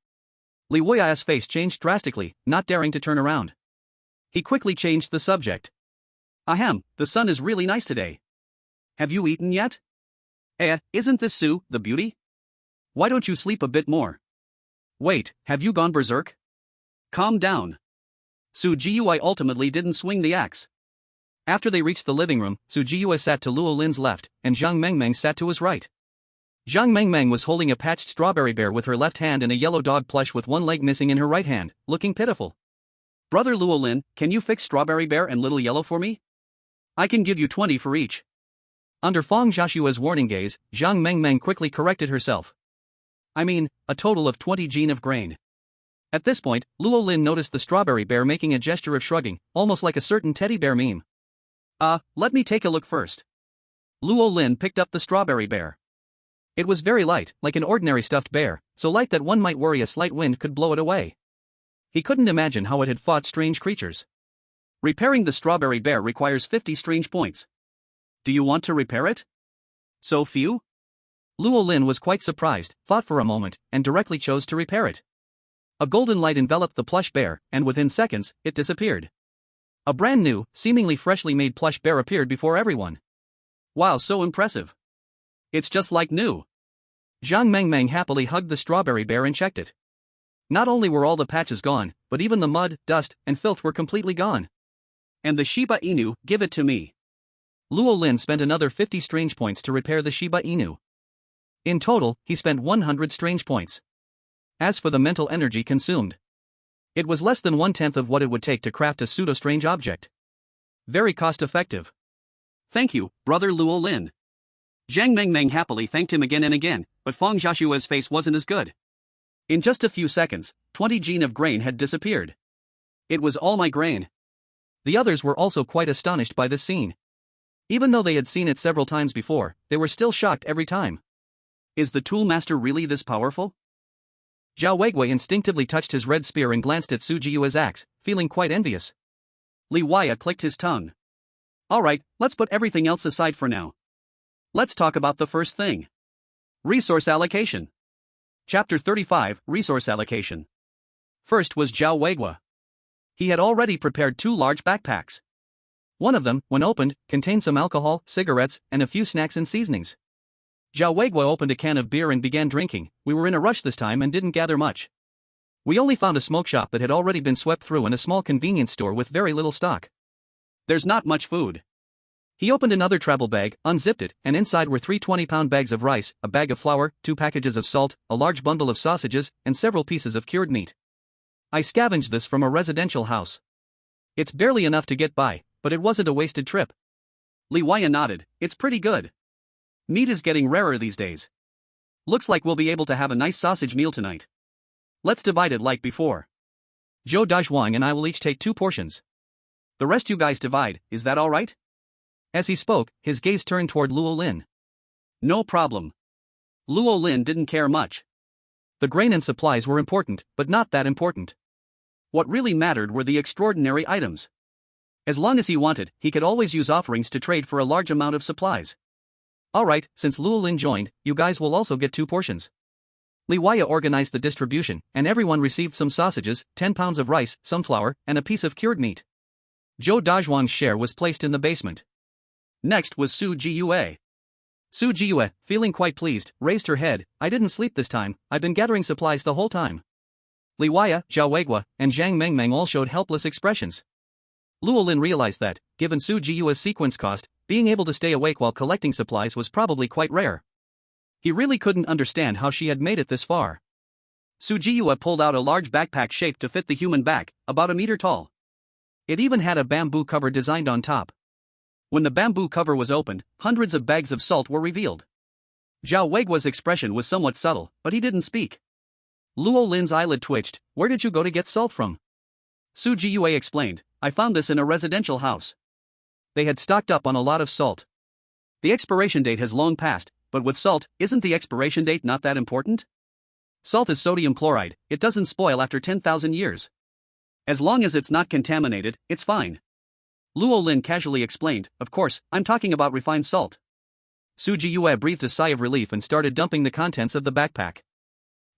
Speaker 1: Li Wuya's face changed drastically, not daring to turn around. He quickly changed the subject.
Speaker 2: Ahem, the sun is really nice today. Have you eaten yet? Isn't this Su, the beauty? Why don't you sleep a bit more? Wait, have you gone berserk? Calm down. Su Jiui ultimately didn't swing the axe.
Speaker 1: After they reached the living room, Su Jiui sat to Luo Lin's left, and Zhang Mengmeng sat to his right. Zhang Mengmeng was holding a patched strawberry bear with her left hand and a yellow dog plush with one leg missing in her right hand, looking pitiful.
Speaker 2: Brother Luo Lin, can you fix Strawberry Bear and Little Yellow for me? I can give you 20 for each.
Speaker 1: Under Fang Xiaoshua's warning gaze, Zhang Mengmeng quickly corrected herself. I mean, a total of 20 gene of grain. At this point, Luo Lin noticed the strawberry bear making a gesture of shrugging, almost like a certain teddy bear meme.
Speaker 2: Let me take a look first. Luo Lin picked up the strawberry bear.
Speaker 1: It was very light, like an ordinary stuffed bear, so light that one might worry a slight wind could blow it away. He couldn't imagine how it had fought strange creatures.
Speaker 2: Repairing the strawberry bear requires 50 strange points. Do you want to repair it? So few?
Speaker 1: Luo Lin was quite surprised, thought for a moment, and directly chose to repair it. A golden light enveloped the plush bear, and within seconds, it disappeared. A brand new, seemingly freshly made plush bear appeared before everyone.
Speaker 2: Wow, so impressive. It's just like new.
Speaker 1: Zhang Mengmeng happily hugged the strawberry bear and checked it. Not only were all the patches gone, but even the mud, dust, and filth were completely gone.
Speaker 2: And the Shiba Inu, give it to me.
Speaker 1: Luo Lin spent another 50 strange points to repair the Shiba Inu. In total, he spent 100 strange points. As for the mental energy consumed, it was less than 1/10 of what it would take to craft a pseudo-strange object. Very cost-effective.
Speaker 2: Thank you, Brother Luo Lin. Zhang Mengmeng happily thanked him again and again, but Fang Xiaoshua's face wasn't as good. In just a few seconds, 20 gene of grain had disappeared. It was all my grain.
Speaker 1: The others were also quite astonished by this scene. Even though they had seen it several times before, they were still shocked every time.
Speaker 2: Is the Tool Master really this powerful?
Speaker 1: Zhao Weigui instinctively touched his red spear and glanced at Su Jiu's axe, feeling quite envious.
Speaker 2: Li Waya clicked his tongue. Alright, let's put everything else aside for now. Let's talk about the first thing. Resource allocation. Chapter 35, Resource Allocation. First was Zhao Weigui. He had already prepared 2 large backpacks. One of them, when opened, contained some alcohol, cigarettes, and a few snacks and seasonings. Zhao Weigui opened a can of beer and began drinking. We were in a rush this time and didn't gather much. We only found a smoke shop that had already been swept through and a small convenience store with very little stock. There's not much food.
Speaker 1: He opened another travel bag, unzipped it, and inside were 3 20-pound bags of rice, a bag of flour, 2 packages of salt, a large bundle of sausages, and several pieces of cured meat. I scavenged this from a residential house. It's barely enough to get by, but it wasn't a wasted trip.
Speaker 2: Li Waya nodded. It's pretty good. Meat is getting rarer these days. Looks like we'll be able to have a nice sausage meal tonight. Let's divide it like before.
Speaker 1: Zhou Dazhuang and I will each take 2 portions.
Speaker 2: The rest you guys divide, is that alright?
Speaker 1: As he spoke, his gaze turned toward Luo Lin.
Speaker 2: No problem. Luo Lin didn't care much.
Speaker 1: The grain and supplies were important, but not that important.
Speaker 2: What really mattered were the extraordinary items. As long as he wanted, he could always use offerings to trade for a large amount of supplies.
Speaker 1: Alright, since Luo Lin joined, you guys will also get 2 portions. Li Waya organized the distribution, and everyone received some sausages, 10 pounds of rice, some flour, and a piece of cured meat. Zhou Dazhuang's share was placed in the basement.
Speaker 2: Next was Su Jiue.
Speaker 1: Su Jiue, feeling quite pleased, raised her head. I didn't sleep this time, I've been gathering supplies the whole time. Li Waya, Zhao Weigui, and Zhang Mengmeng all showed helpless expressions. Luo Lin realized that, given Su Jiue's sequence cost, being able to stay awake while collecting supplies was probably quite rare. He really couldn't understand how she had made it this far.
Speaker 2: Su Jiue pulled out a large backpack shaped to fit the human back, about a meter tall.
Speaker 1: It even had a bamboo cover designed on top.
Speaker 2: When the bamboo cover was opened, hundreds of bags of salt were revealed. Zhao Weigui's expression was somewhat subtle, but he didn't speak.
Speaker 1: Luo Lin's eyelid twitched. Where did you go to get salt from?
Speaker 2: Su Jiue explained, I found this in a residential house. They had stocked up on a lot of salt. The expiration date has long passed, but with salt, isn't the expiration date not that important? Salt is sodium chloride, it doesn't spoil after 10,000 years. As long as it's not contaminated, it's fine. Luo Lin casually explained, of course, I'm talking about refined salt.
Speaker 1: Su Jiyue breathed a sigh of relief and started dumping the contents of the backpack.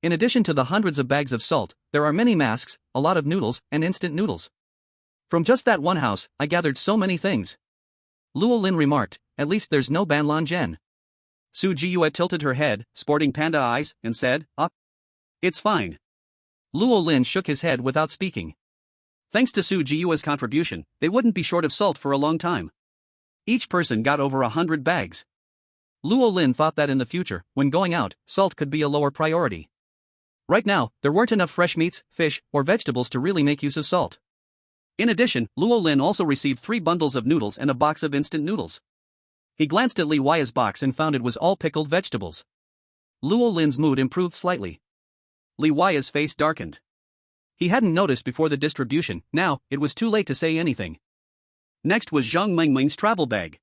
Speaker 1: In addition to the hundreds of bags of salt, there are many masks, a lot of noodles, and instant noodles. From just that one house, I gathered so many things. Luo Lin remarked, at least there's no Banlan Zhen.
Speaker 2: Su Jiyue tilted her head, sporting panda eyes, and said, it's fine.
Speaker 1: Luo Lin shook his head without speaking.
Speaker 2: Thanks to Su Jiyue's contribution, they wouldn't be short of salt for a long time. Each person got over 100 bags.
Speaker 1: Luo Lin thought that in the future, when going out, salt could be a lower priority. Right now, there weren't enough fresh meats, fish, or vegetables to really make use of salt.
Speaker 2: In addition, Luo Lin also received 3 bundles of noodles and a box of instant noodles. He glanced at Li Huiya's box and found it was all pickled vegetables.
Speaker 1: Luo Lin's mood improved slightly.
Speaker 2: Li Huiya's face darkened.
Speaker 1: He hadn't noticed before the distribution, now, it was too late to say anything.
Speaker 2: Next was Zhang Mengmeng's travel bag.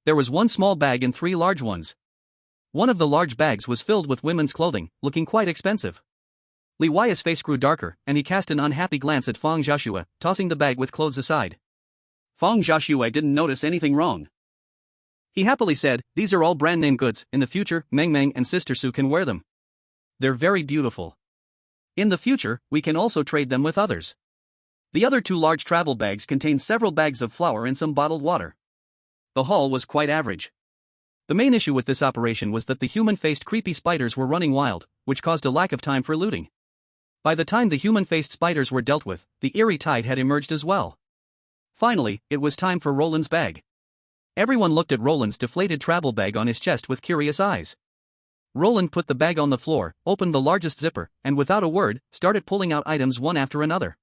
Speaker 1: There was one small bag and 3 large ones. One of the large bags was filled with women's clothing, looking quite expensive. Li Huiya's face grew darker, and he cast an unhappy glance at Fang Xiaoxue, tossing the bag with clothes aside.
Speaker 2: Fang Xiaoxue didn't notice anything wrong.
Speaker 1: He happily said, these are all brand-name goods, in the future, Meng Meng and Sister Su can wear them. They're very beautiful. In the future, we can also trade them with others.
Speaker 2: The other 2 large travel bags contained several bags of flour and some bottled water. The haul was quite average.
Speaker 1: The main issue with this operation was that the human-faced creepy spiders were running wild, which caused a lack of time for looting. By the time the human-faced spiders were dealt with, the eerie tide had emerged as well. Finally, it was time for Roland's bag. Everyone looked at Roland's deflated travel bag on his chest with curious eyes. Roland put the bag on the floor, opened the largest zipper, and without a word, started pulling out items one after another.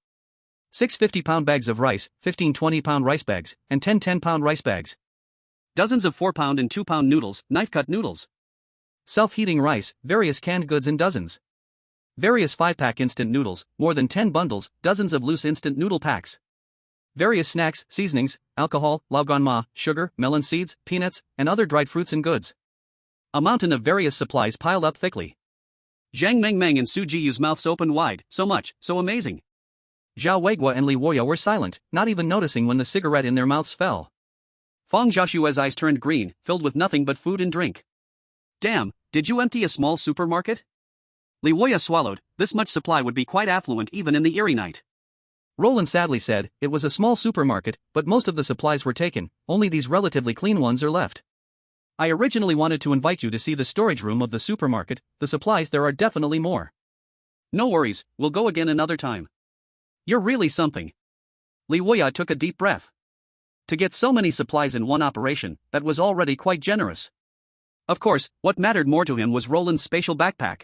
Speaker 1: 6 50-pound bags of rice, 15 20-pound rice bags, and 10 10-pound rice bags.
Speaker 2: Dozens of 4-pound and 2-pound noodles, knife-cut noodles.
Speaker 1: Self-heating rice, various canned goods in dozens. Various 5-pack instant noodles, more than 10 bundles, dozens of loose instant noodle packs. Various snacks, seasonings, alcohol, laogan sugar, melon seeds, peanuts, and other dried fruits and goods. A mountain of various supplies piled up thickly.
Speaker 2: Zhang Mengmeng and Su Jiyu's mouths opened wide, so much, so amazing.
Speaker 1: Zhao Weiguo and Li Huiya were silent, not even noticing when the cigarette in their mouths fell.
Speaker 2: Fang Xiaoxue's eyes turned green, filled with nothing but food and drink. Damn, did you empty a small supermarket? Li Huiya swallowed, this much supply would be quite affluent even in the eerie night.
Speaker 1: Roland sadly said, it was a small supermarket, but most of the supplies were taken, only these relatively clean ones are left. I originally wanted to invite you to see the storage room of the supermarket, the supplies there are definitely more.
Speaker 2: No worries, we'll go again another time.
Speaker 1: You're really something.
Speaker 2: Li Huiya took a deep breath. To get so many supplies in one operation, that was already quite generous. Of course, what mattered more to him was Roland's spatial backpack.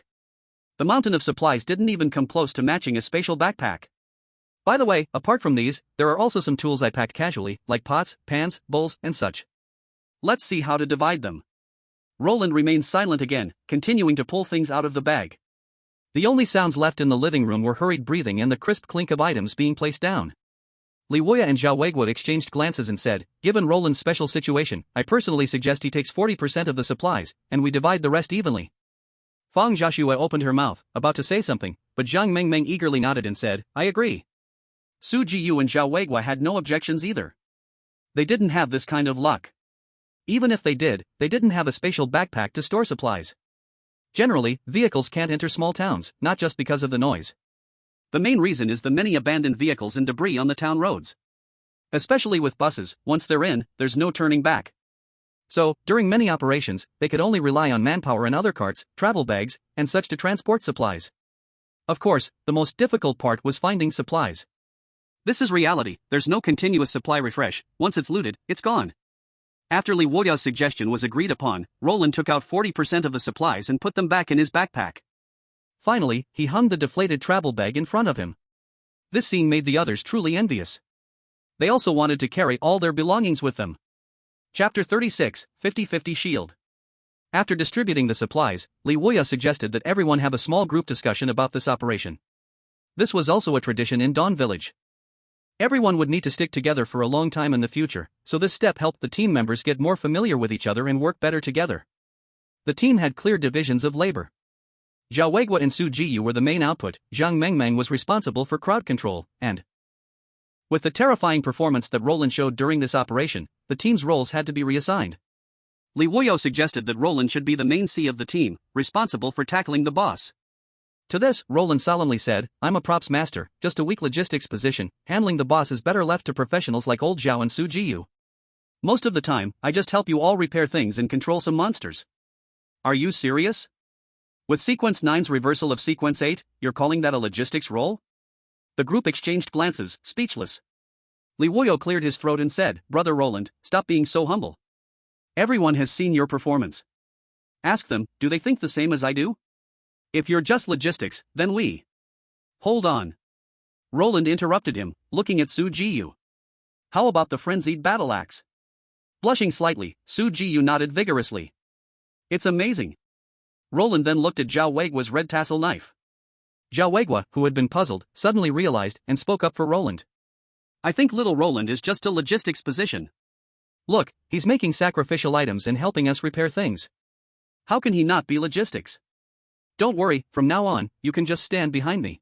Speaker 2: The mountain of supplies didn't even come close to matching a spatial backpack.
Speaker 1: By the way, apart from these, there are also some tools I packed casually, like pots, pans, bowls, and such.
Speaker 2: Let's see how to divide them. Roland remained silent again, continuing to pull things out of the bag.
Speaker 1: The only sounds left in the living room were hurried breathing and the crisp clink of items being placed down. Li Huiya and Zhao Weiguo exchanged glances and said, given Roland's special situation, I personally suggest he takes 40% of the supplies, and we divide the rest evenly. Fang Xiaoxue opened her mouth, about to say something, but Zhang Mengmeng eagerly nodded and said, I agree.
Speaker 2: Su Jiyu and Zhao Weiguo had no objections either. They didn't have this kind of luck.
Speaker 1: Even if they did, they didn't have a spatial backpack to store supplies. Generally, vehicles can't enter small towns, not just because of the noise.
Speaker 2: The main reason is the many abandoned vehicles and debris on the town roads. Especially with buses, once they're in, there's no turning back.
Speaker 1: So, during many operations, they could only rely on manpower and other carts, travel bags, and such to transport supplies. Of course, the most difficult part was finding supplies.
Speaker 2: This is reality, there's no continuous supply refresh, once it's looted, it's gone. After Li Huiya's suggestion was agreed upon, Roland took out 40% of the supplies and put them back in his backpack.
Speaker 1: Finally, he hung the deflated travel bag in front of him. This scene made the others truly envious. They also wanted to carry all their belongings with them. Chapter 36, 50-50 Shield. After distributing the supplies, Li Huiya suggested that everyone have a small group discussion about this operation. This was also a tradition in Dawn Village. Everyone would need to stick together for a long time in the future, so this step helped the team members get more familiar with each other and work better together. The team had clear divisions of labor. Zhao Weiguo and Su Jiyu were the main output, Zhang Mengmeng was responsible for crowd control, and with the terrifying performance that Roland showed during this operation, the team's roles had to be reassigned.
Speaker 2: Li Wuyo suggested that Roland should be the main C of the team, responsible for tackling the boss.
Speaker 1: To this, Roland solemnly said, I'm a props master, just a weak logistics position, handling the boss is better left to professionals like old Zhao and Su Jiyu.
Speaker 2: Most of the time, I just help you all repair things and control some monsters. Are you serious? With Sequence 9's reversal of Sequence 8, you're calling that a logistics role? The group exchanged glances, speechless. Li Wuyo cleared his throat and said, Brother Roland, stop being so humble. Everyone has seen your performance. Ask them, do they think the same as I do? If you're just logistics, then we. Hold on. Roland interrupted him, looking at Su Jiyu. How about the frenzied battle axe? Blushing slightly, Su Jiyu nodded vigorously. It's amazing. Roland then looked at Zhao Weigua's red tassel knife.
Speaker 1: Zhao Weigua, who had been puzzled, suddenly realized and spoke up for Roland.
Speaker 2: I think little Roland is just a logistics position.
Speaker 1: Look, he's making sacrificial items and helping us repair things.
Speaker 2: How can he not be logistics?
Speaker 1: Don't worry, from now on, you can just stand behind me.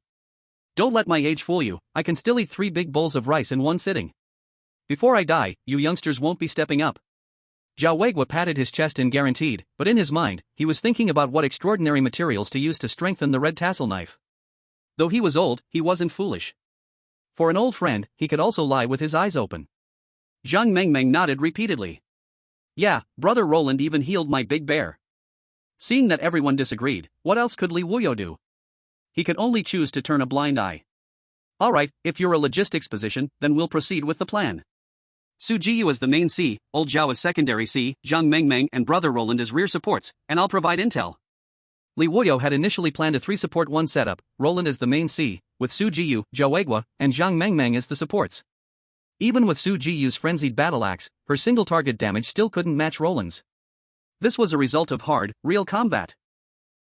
Speaker 1: Don't let my age fool you, I can still eat 3 big bowls of rice in one sitting. Before I die, you youngsters won't be stepping up. Zhao Weigua patted his chest and guaranteed, but in his mind, he was thinking about what extraordinary materials to use to strengthen the red tassel knife. Though he was old, he wasn't foolish. For an old friend, he could also lie with his eyes open.
Speaker 2: Zhang Mengmeng nodded repeatedly. Yeah, Brother Roland even healed my big bear. Seeing that everyone disagreed, what else could Li Wuyo do? He could only choose to turn a blind eye. Alright, if you're a logistics position, then we'll proceed with the plan. Su Jiyu as the main C, Old Zhao as secondary C, Zhang Mengmeng and Brother Roland as rear supports, and I'll provide intel.
Speaker 1: Li Wuyo had initially planned a 3-support-1 setup, Roland as the main C, with Su Jiyu, Zhao Weigua, and Zhang Mengmeng as the supports. Even with Su Jiyu's frenzied battle axe, her single target damage still couldn't match Roland's. This was a result of hard, real combat.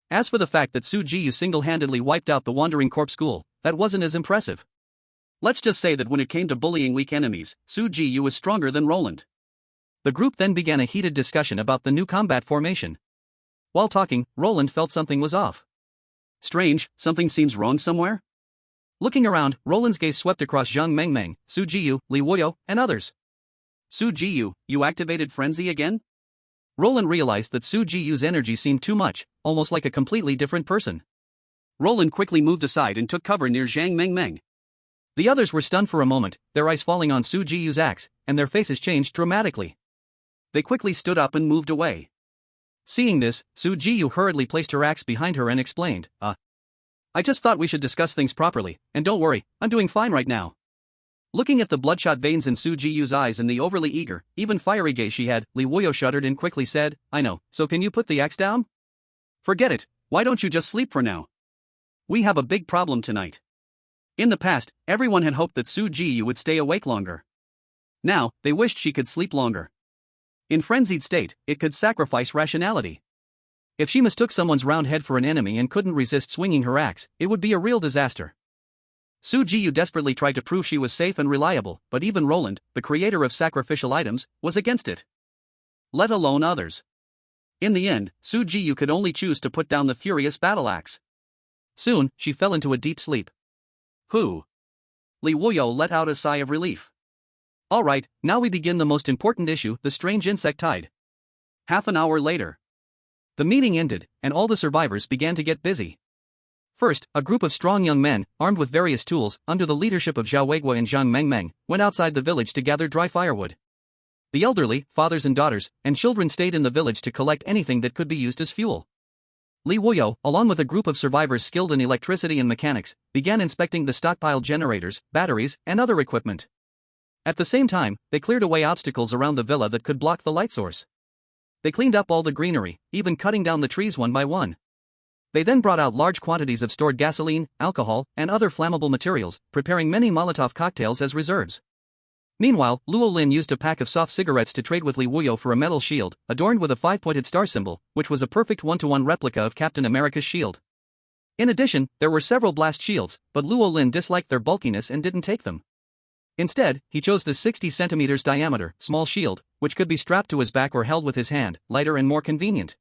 Speaker 1: As for the fact that Su Jiyu single-handedly wiped out the Wandering Corpse School, that wasn't as impressive. Let's just say that when it came to bullying weak enemies, Su Jiyu was stronger than Roland. The group then began a heated discussion about the new combat formation. While talking, Roland felt something was off.
Speaker 2: Strange, something seems wrong somewhere?
Speaker 1: Looking around, Roland's gaze swept across Zhang Mengmeng, Su Jiyu, Li Wuyo, and others.
Speaker 2: Su Jiyu, you activated Frenzy again?
Speaker 1: Roland realized that Su Jiyu's energy seemed too much, almost like a completely different person.
Speaker 2: Roland quickly moved aside and took cover near Zhang Mengmeng.
Speaker 1: The others were stunned for a moment, their eyes falling on Su Jiyu's axe, and their faces changed dramatically.
Speaker 2: They quickly stood up and moved away.
Speaker 1: Seeing this, Su Jiyu hurriedly placed her axe behind her and explained, I just thought we should discuss things properly, and don't worry, I'm doing fine right now. Looking at the bloodshot veins in Su Jiyu's eyes and the overly eager, even fiery gaze she had, Li Wuyo shuddered and quickly said, I know, so can you put the axe down?
Speaker 2: Forget it, why don't you just sleep for now? We have a big problem tonight. In the past, everyone had hoped that Su Jiyu would stay awake longer. Now, they wished she could sleep longer. In frenzied state, it could sacrifice rationality. If she mistook someone's round head for an enemy and couldn't resist swinging her axe, it would be a real disaster. Su Jiyu desperately tried to prove she was safe and reliable, but even Roland, the creator of sacrificial items, was against it. Let alone others. In the end, Su Jiyu could only choose to put down the furious battle axe. Soon, she fell into a deep sleep. Whew. Li Wuyo let out a sigh of relief. Alright, now we begin the most important issue, the strange insect tide. Half an hour later. The meeting ended, and all the survivors began to get busy. First, a group of strong young men, armed with various tools, under the leadership of Zhao Weigua and Zhang Mengmeng, went outside the village to gather dry firewood. The elderly, fathers and daughters, and children stayed in the village to collect anything that could be used as fuel. Li Wuyo, along with a group of survivors skilled in electricity and mechanics, began inspecting the stockpiled generators, batteries, and other equipment. At the same time, they cleared away obstacles around the villa that could block the light source. They cleaned up all the greenery, even cutting down the trees one by one. They then brought out large quantities of stored gasoline, alcohol, and other flammable materials, preparing many Molotov cocktails as reserves. Meanwhile, Luo Lin used a pack of soft cigarettes to trade with Li Wuyo for a metal shield, adorned with a 5-pointed star symbol, which was a perfect 1-to-1 replica of Captain America's shield. In addition, there were several blast shields, but Luo Lin disliked their bulkiness and didn't take them. Instead, he chose the 60 centimeters diameter, small shield, which could be strapped to his back or held with his hand, lighter and more convenient.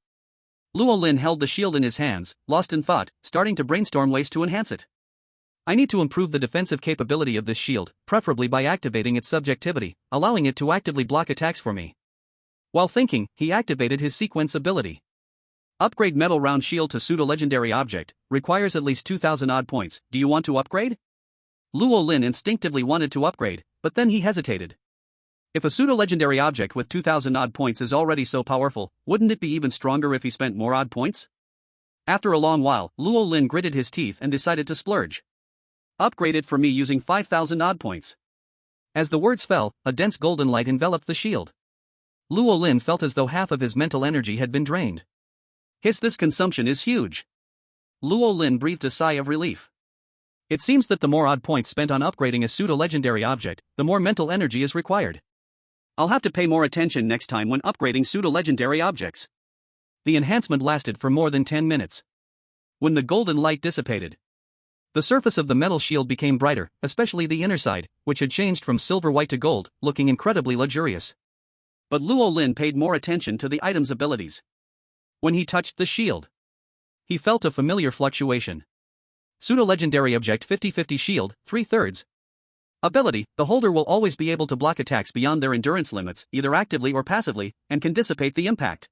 Speaker 2: Luo Lin held the shield in his hands, lost in thought, starting to brainstorm ways to enhance it. I need to improve the defensive capability of this shield, preferably by activating its subjectivity, allowing it to actively block attacks for me.
Speaker 1: While thinking, he activated his sequence ability.
Speaker 2: Upgrade metal round shield to pseudo-legendary object, requires at least 2,000 odd points. Do you want to upgrade? Luo Lin instinctively wanted to upgrade, but then he hesitated. If a pseudo-legendary object with 2,000 odd points is already so powerful, wouldn't it be even stronger if he spent more odd points? After a long while, Luo Lin gritted his teeth and decided to splurge. Upgrade it for me using 5,000 odd points.
Speaker 1: As the words fell, a dense golden light enveloped the shield. Luo Lin felt as though half of his mental energy had been drained.
Speaker 2: This consumption is huge. Luo Lin breathed a sigh of relief.
Speaker 1: It seems that the more odd points spent on upgrading a pseudo-legendary object, the more mental energy is required.
Speaker 2: I'll have to pay more attention next time when upgrading pseudo-legendary objects.
Speaker 1: The enhancement lasted for more than 10 minutes. When the golden light dissipated, the surface of the metal shield became brighter, especially the inner side, which had changed from silver-white to gold, looking incredibly luxurious.
Speaker 2: But Luo Lin paid more attention to the item's abilities.
Speaker 1: When he touched the shield, he felt a familiar fluctuation. Pseudo-legendary object 50-50 shield, 3/3. Ability, the holder will always be able to block attacks beyond their endurance limits, either actively or passively, and can dissipate the impact.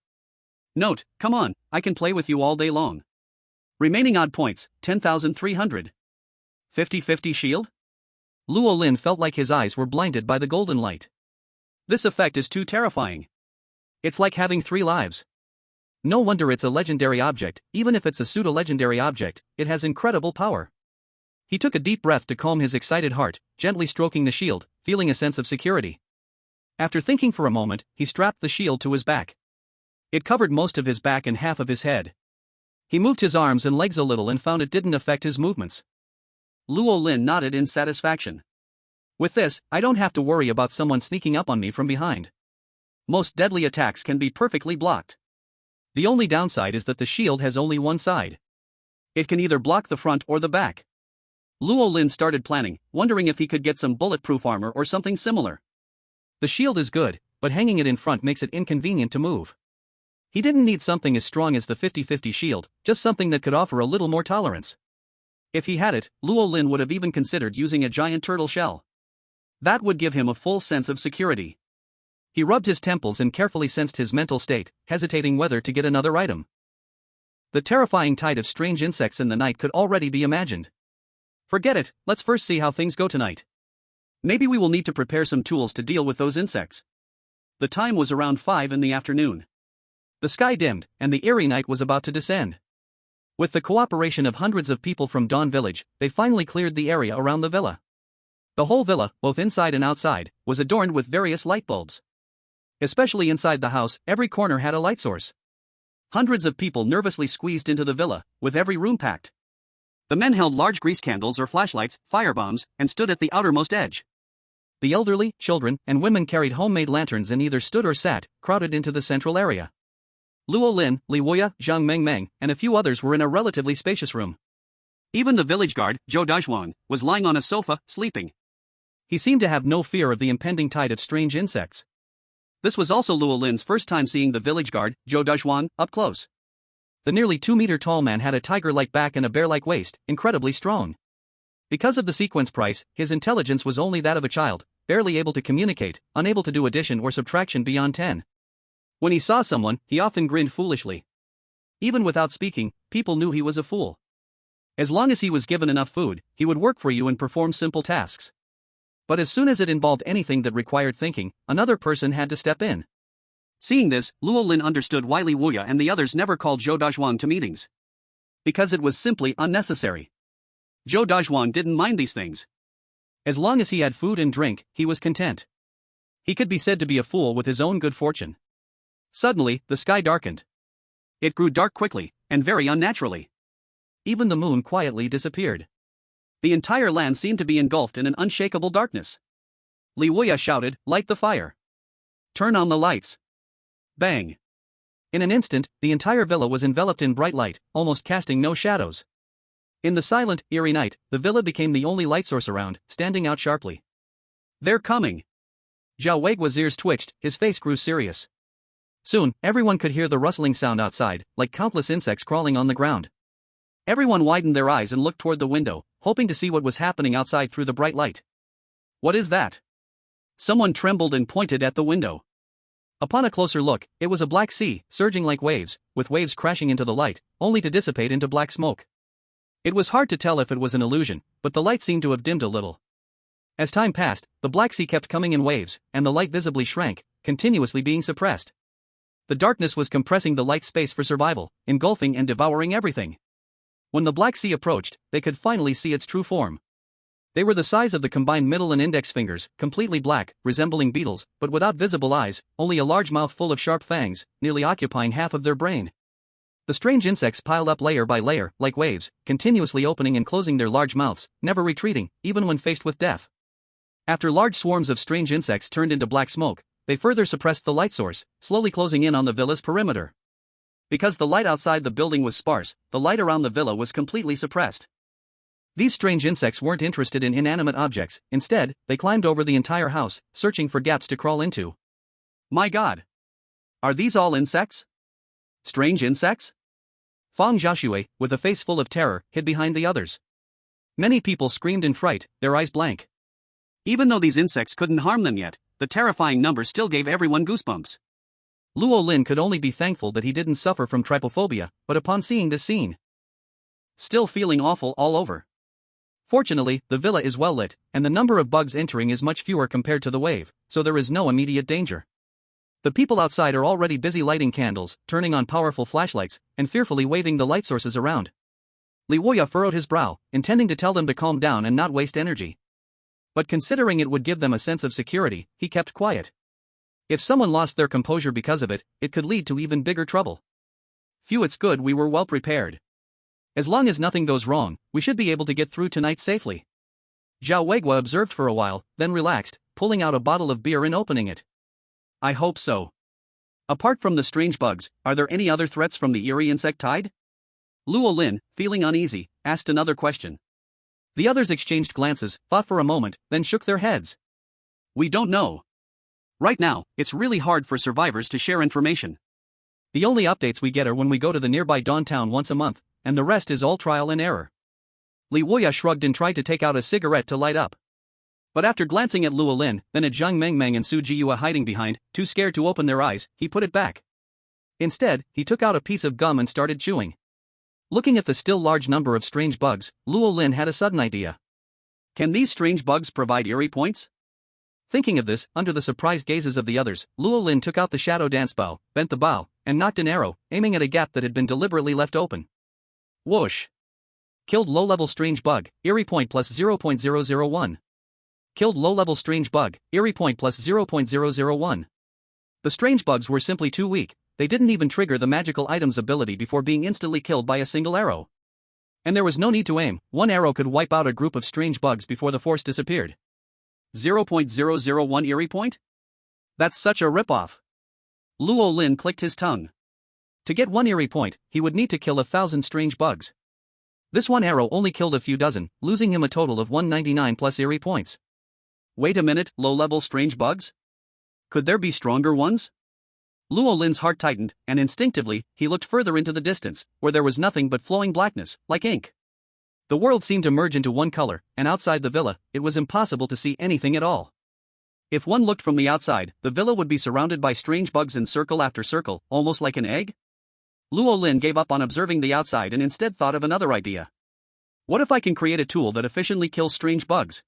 Speaker 2: Note, come on, I can play with you all day long. Remaining odd points, 10,300. 50-50 shield?
Speaker 1: Luo Lin felt like his eyes were blinded by the golden light.
Speaker 2: This effect is too terrifying.
Speaker 1: It's like having 3 lives. No wonder it's a legendary object. Even if it's a pseudo-legendary object, it has incredible power. He took a deep breath to calm his excited heart, gently stroking the shield, feeling a sense of security. After thinking for a moment, he strapped the shield to his back. It covered most of his back and half of his head. He moved his arms and legs a little and found it didn't affect his movements.
Speaker 2: Luo Lin nodded in satisfaction.
Speaker 1: With this, I don't have to worry about someone sneaking up on me from behind.
Speaker 2: Most deadly attacks can be perfectly blocked.
Speaker 1: The only downside is that the shield has only one side.
Speaker 2: It can either block the front or the back. Luo Lin started planning, wondering if he could get some bulletproof armor or something similar.
Speaker 1: The shield is good, but hanging it in front makes it inconvenient to move. He didn't need something as strong as the 50-50 shield, just something that could offer a little more tolerance. If he had it, Luo Lin would have even considered using a giant turtle shell. That would give him a full sense of security. He rubbed his temples and carefully sensed his mental state, hesitating whether to get another item. The terrifying tide of strange insects in the night could already be imagined. Forget it, let's first see how things go tonight.
Speaker 2: Maybe we will need to prepare some tools to deal with those insects. The time was around 5 in the afternoon.
Speaker 1: The sky dimmed, and the eerie night was about to descend. With the cooperation of hundreds of people from Dawn Village, they finally cleared the area around the villa. The whole villa, both inside and outside, was adorned with various light bulbs. Especially inside the house, every corner had a light source. Hundreds of people nervously squeezed into the villa, with every room packed.
Speaker 2: The men held large grease candles or flashlights, firebombs, and stood at the outermost edge.
Speaker 1: The elderly, children, and women carried homemade lanterns and either stood or sat, crowded into the central area. Luo Lin, Li Wuya, Zhang Mengmeng, and a few others were in a relatively spacious room.
Speaker 2: Even the village guard, Zhou Dazhuang, was lying on a sofa, sleeping.
Speaker 1: He seemed to have no fear of the impending tide of strange insects.
Speaker 2: This was also Luo Lin's first time seeing the village guard, Zhou Dazhuang, up close.
Speaker 1: The nearly 2-meter-tall man had a tiger-like back and a bear-like waist, incredibly strong. Because of the sequence price, his intelligence was only that of a child, barely able to communicate, unable to do addition or subtraction beyond 10. When he saw someone, he often grinned foolishly. Even without speaking, people knew he was a fool. As long as he was given enough food, he would work for you and perform simple tasks. But as soon as it involved anything that required thinking, another person had to step in.
Speaker 2: Seeing this, Luo Lin understood why Li Wuya and the others never called Zhou Dazhuang to meetings. Because it was simply unnecessary. Zhou Dazhuang didn't mind these things.
Speaker 1: As long as he had food and drink, he was content. He could be said to be a fool with his own good fortune. Suddenly, the sky darkened.
Speaker 2: It grew dark quickly, and very unnaturally.
Speaker 1: Even the moon quietly disappeared.
Speaker 2: The entire land seemed to be engulfed in an unshakable darkness. Li Wuya shouted, "Light the fire. Turn on the lights." Bang.
Speaker 1: In an instant, the entire villa was enveloped in bright light, almost casting no shadows. In the silent, eerie night, the villa became the only light source around, standing out sharply.
Speaker 2: "They're coming."
Speaker 1: Zhao Weigua's ears twitched, his face grew serious. Soon, everyone could hear the rustling sound outside, like countless insects crawling on the ground. Everyone widened their eyes and looked toward the window, hoping to see what was happening outside through the bright light.
Speaker 2: "What is that?" Someone trembled and pointed at the window.
Speaker 1: Upon a closer look, it was a black sea, surging like waves, with waves crashing into the light, only to dissipate into black smoke. It was hard to tell if it was an illusion, but the light seemed to have dimmed a little. As time passed, the black sea kept coming in waves, and the light visibly shrank, continuously being suppressed. The darkness was compressing the light space for survival, engulfing and devouring everything. When the black sea approached, they could finally see its true form. They were the size of the combined middle and index fingers, completely black, resembling beetles, but without visible eyes, only a large mouth full of sharp fangs, nearly occupying half of their brain. The strange insects piled up layer by layer, like waves, continuously opening and closing their large mouths, never retreating, even when faced with death. After large swarms of strange insects turned into black smoke, they further suppressed the light source, slowly closing in on the villa's perimeter. Because the light outside the building was sparse, the light around the villa was completely suppressed. These strange insects weren't interested in inanimate objects, instead, they climbed over the entire house, searching for gaps to crawl into.
Speaker 2: My God! Are these all insects? Strange insects?
Speaker 1: Fang Xiaoshui, with a face full of terror, hid behind the others. Many people screamed in fright, their eyes blank.
Speaker 2: Even though these insects couldn't harm them yet, the terrifying number still gave everyone goosebumps.
Speaker 1: Luo Lin could only be thankful that he didn't suffer from trypophobia, but upon seeing this scene,
Speaker 2: still feeling awful all over.
Speaker 1: Fortunately, the villa is well lit, and the number of bugs entering is much fewer compared to the wave, so there is no immediate danger. The people outside are already busy lighting candles, turning on powerful flashlights, and fearfully waving the light sources around. Li Woya furrowed his brow, intending to tell them to calm down and not waste energy. But considering it would give them a sense of security, he kept quiet. If someone lost their composure because of it, it could lead to even bigger trouble. Phew, it's good we were well prepared. As long as nothing goes wrong, we should be able to get through tonight safely. Zhao Weigua observed for a while, then relaxed, pulling out a bottle of beer and opening it.
Speaker 2: I hope so. Apart from the strange bugs, are there any other threats from the eerie insect tide? Luo Lin, feeling uneasy, asked another question.
Speaker 1: The others exchanged glances, thought for a moment, then shook their heads.
Speaker 2: We don't know. Right now, it's really hard for survivors to share information.
Speaker 1: The only updates we get are when we go to the nearby Dawn Town once a month, and the rest is all trial and error. Li Woya shrugged and tried to take out a cigarette to light up. But after glancing at Luo Lin, then at Zhang Mengmeng and Su Jiyua hiding behind, too scared to open their eyes, he put it back. Instead, he took out a piece of gum and started chewing. Looking at the still large number of strange bugs, Luo Lin had a sudden idea.
Speaker 2: Can these strange bugs provide eerie points?
Speaker 1: Thinking of this, under the surprised gazes of the others, Luo Lin took out the shadow dance bow, bent the bow, and knocked an arrow, aiming at a gap that had been deliberately left open. Whoosh! Killed low-level strange bug, eerie point plus 0.001. Killed low-level strange bug, eerie point plus 0.001. The strange bugs were simply too weak, they didn't even trigger the magical item's ability before being instantly killed by a single arrow. And there was no need to aim, one arrow could wipe out a group of strange bugs before the force disappeared.
Speaker 2: 0.001 eerie point? That's such a ripoff. Luo Lin clicked his tongue.
Speaker 1: To get one eerie point, he would need to kill 1,000 strange bugs. This one arrow only killed a few dozen, losing him a total of 199 plus eerie points.
Speaker 2: Wait a minute, low-level strange bugs? Could there be stronger ones? Luo Lin's heart tightened, and instinctively, he looked further into the distance, where there was nothing but flowing blackness, like ink. The world seemed to merge into one color, and outside the villa, it was impossible to see anything at all. If one looked from the outside, the villa would be surrounded by strange bugs in circle after circle, almost like an egg? Luo Lin gave up on observing the outside and instead thought of another idea. What if I can create a tool that efficiently kills strange bugs?